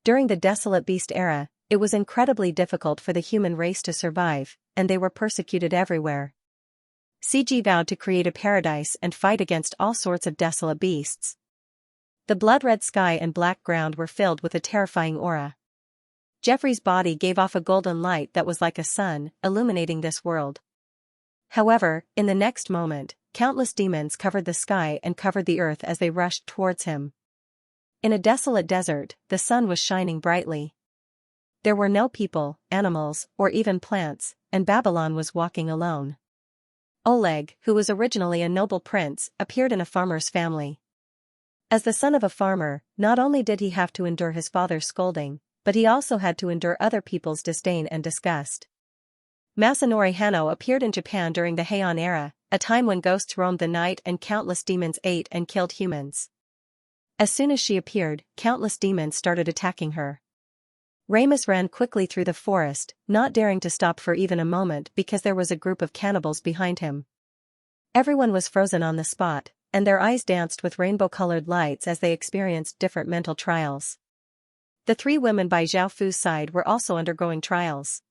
During the Desolate Beast era, it was incredibly difficult for the human race to survive, and they were persecuted everywhere. CG vowed to create a paradise and fight against all sorts of desolate beasts. The blood-red sky and black ground were filled with a terrifying aura. Jeffrey's body gave off a golden light that was like a sun, illuminating this world. However, in the next moment, countless demons covered the sky and covered the earth as they rushed towards him. In a desolate desert, the sun was shining brightly. There were no people, animals, or even plants, and Babylon was walking alone. Oleg, who was originally a noble prince, appeared in a farmer's family. As the son of a farmer, not only did he have to endure his father's scolding, but he also had to endure other people's disdain and disgust. Masanori Hano appeared in Japan during the Heian era, a time when ghosts roamed the night and countless demons ate and killed humans. As soon as she appeared, countless demons started attacking her. Ramus ran quickly through the forest, not daring to stop for even a moment because there was a group of cannibals behind him. Everyone was frozen on the spot, and their eyes danced with rainbow-colored lights as they experienced different mental trials. The three women by Zhao Fu's side were also undergoing trials.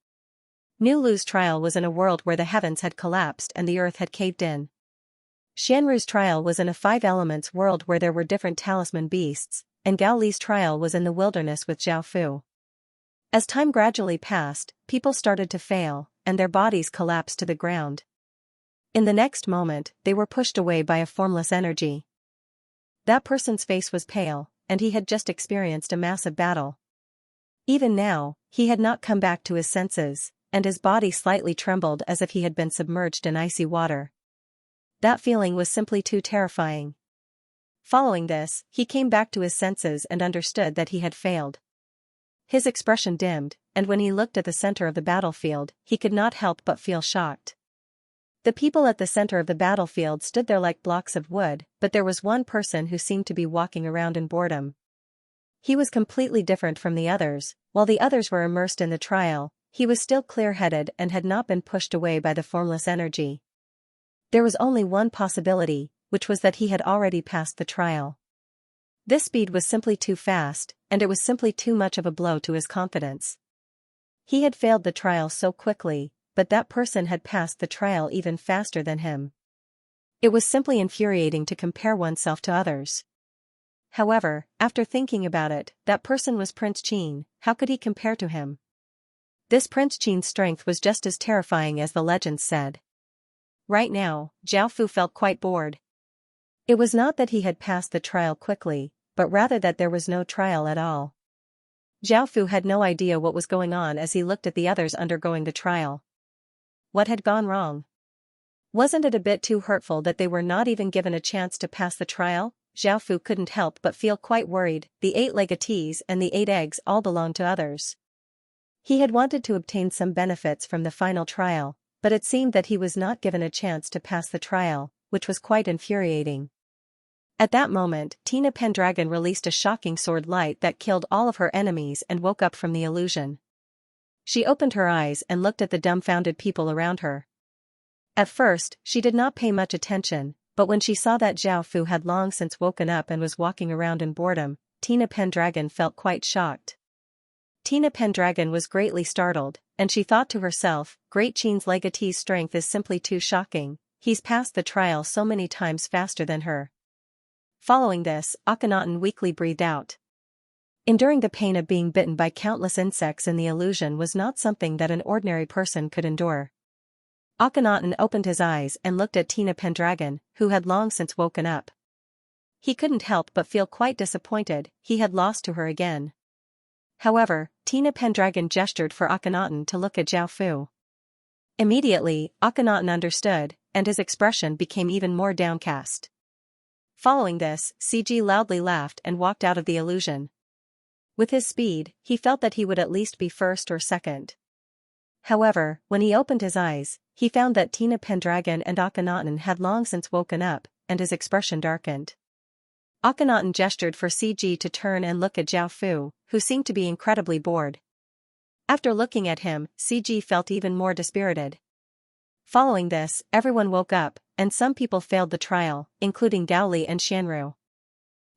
Nu Lu's trial was in a world where the heavens had collapsed and the earth had caved in. Xianru's trial was in a five-elements world where there were different talisman beasts, and Gao Li's trial was in the wilderness with Zhao Fu. As time gradually passed, people started to fail, and their bodies collapsed to the ground. In the next moment, they were pushed away by a formless energy. That person's face was pale, and he had just experienced a massive battle. Even now, he had not come back to his senses, and his body slightly trembled as if he had been submerged in icy water. That feeling was simply too terrifying. Following this, he came back to his senses and understood that he had failed. His expression dimmed, and when he looked at the center of the battlefield, he could not help but feel shocked. The people at the center of the battlefield stood there like blocks of wood, but there was one person who seemed to be walking around in boredom. He was completely different from the others. While the others were immersed in the trial, he was still clear-headed and had not been pushed away by the formless energy. There was only one possibility, which was that he had already passed the trial. This speed was simply too fast, and it was simply too much of a blow to his confidence. He had failed the trial so quickly, but that person had passed the trial even faster than him. It was simply infuriating to compare oneself to others. However, after thinking about it, that person was Prince Qin. How could he compare to him? This Prince Qin's strength was just as terrifying as the legends said. Right now, Zhao Fu felt quite bored. It was not that he had passed the trial quickly, but rather that there was no trial at all. Zhao Fu had no idea what was going on as he looked at the others undergoing the trial. What had gone wrong? Wasn't it a bit too hurtful that they were not even given a chance to pass the trial? Zhao Fu couldn't help but feel quite worried. The 8 legatees and the 8 eggs all belonged to others. He had wanted to obtain some benefits from the final trial, but it seemed that he was not given a chance to pass the trial, which was quite infuriating. At that moment, Tina Pendragon released a shocking sword light that killed all of her enemies and woke up from the illusion. She opened her eyes and looked at the dumbfounded people around her. At first, she did not pay much attention, but when she saw that Zhao Fu had long since woken up and was walking around in boredom, Tina Pendragon felt quite shocked. Tina Pendragon was greatly startled, and she thought to herself, Great Qin's legatee's strength is simply too shocking, he's passed the trial so many times faster than her. Following this, Akhenaten weakly breathed out. Enduring the pain of being bitten by countless insects in the illusion was not something that an ordinary person could endure. Akhenaten opened his eyes and looked at Tina Pendragon, who had long since woken up. He couldn't help but feel quite disappointed. He had lost to her again. However, Tina Pendragon gestured for Akhenaten to look at Zhao Fu. Immediately, Akhenaten understood, and his expression became even more downcast. Following this, CG loudly laughed and walked out of the illusion. With his speed, he felt that he would at least be first or second. However, when he opened his eyes, he found that Tina Pendragon and Akhenaten had long since woken up, and his expression darkened. Akhenaten gestured for CG to turn and look at Zhao Fu, who seemed to be incredibly bored. After looking at him, CG felt even more dispirited. Following this, everyone woke up, and some people failed the trial, including Gao Li and Xianru.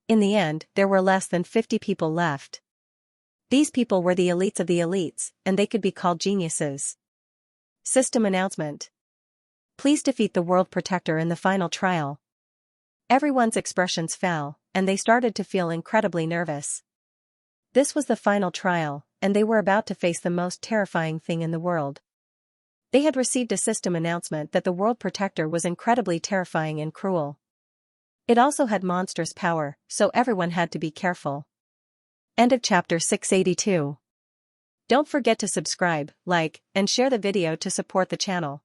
In the end, there were less than 50 people left. These people were the elites of the elites, and they could be called geniuses. System announcement. Please defeat the World Protector in the final trial. Everyone's expressions fell, and they started to feel incredibly nervous. This was the final trial, and they were about to face the most terrifying thing in the world. They had received a system announcement that the World Protector was incredibly terrifying and cruel. It also had monstrous power, so everyone had to be careful. End of chapter 682. Don't forget to subscribe, like, and share the video to support the channel.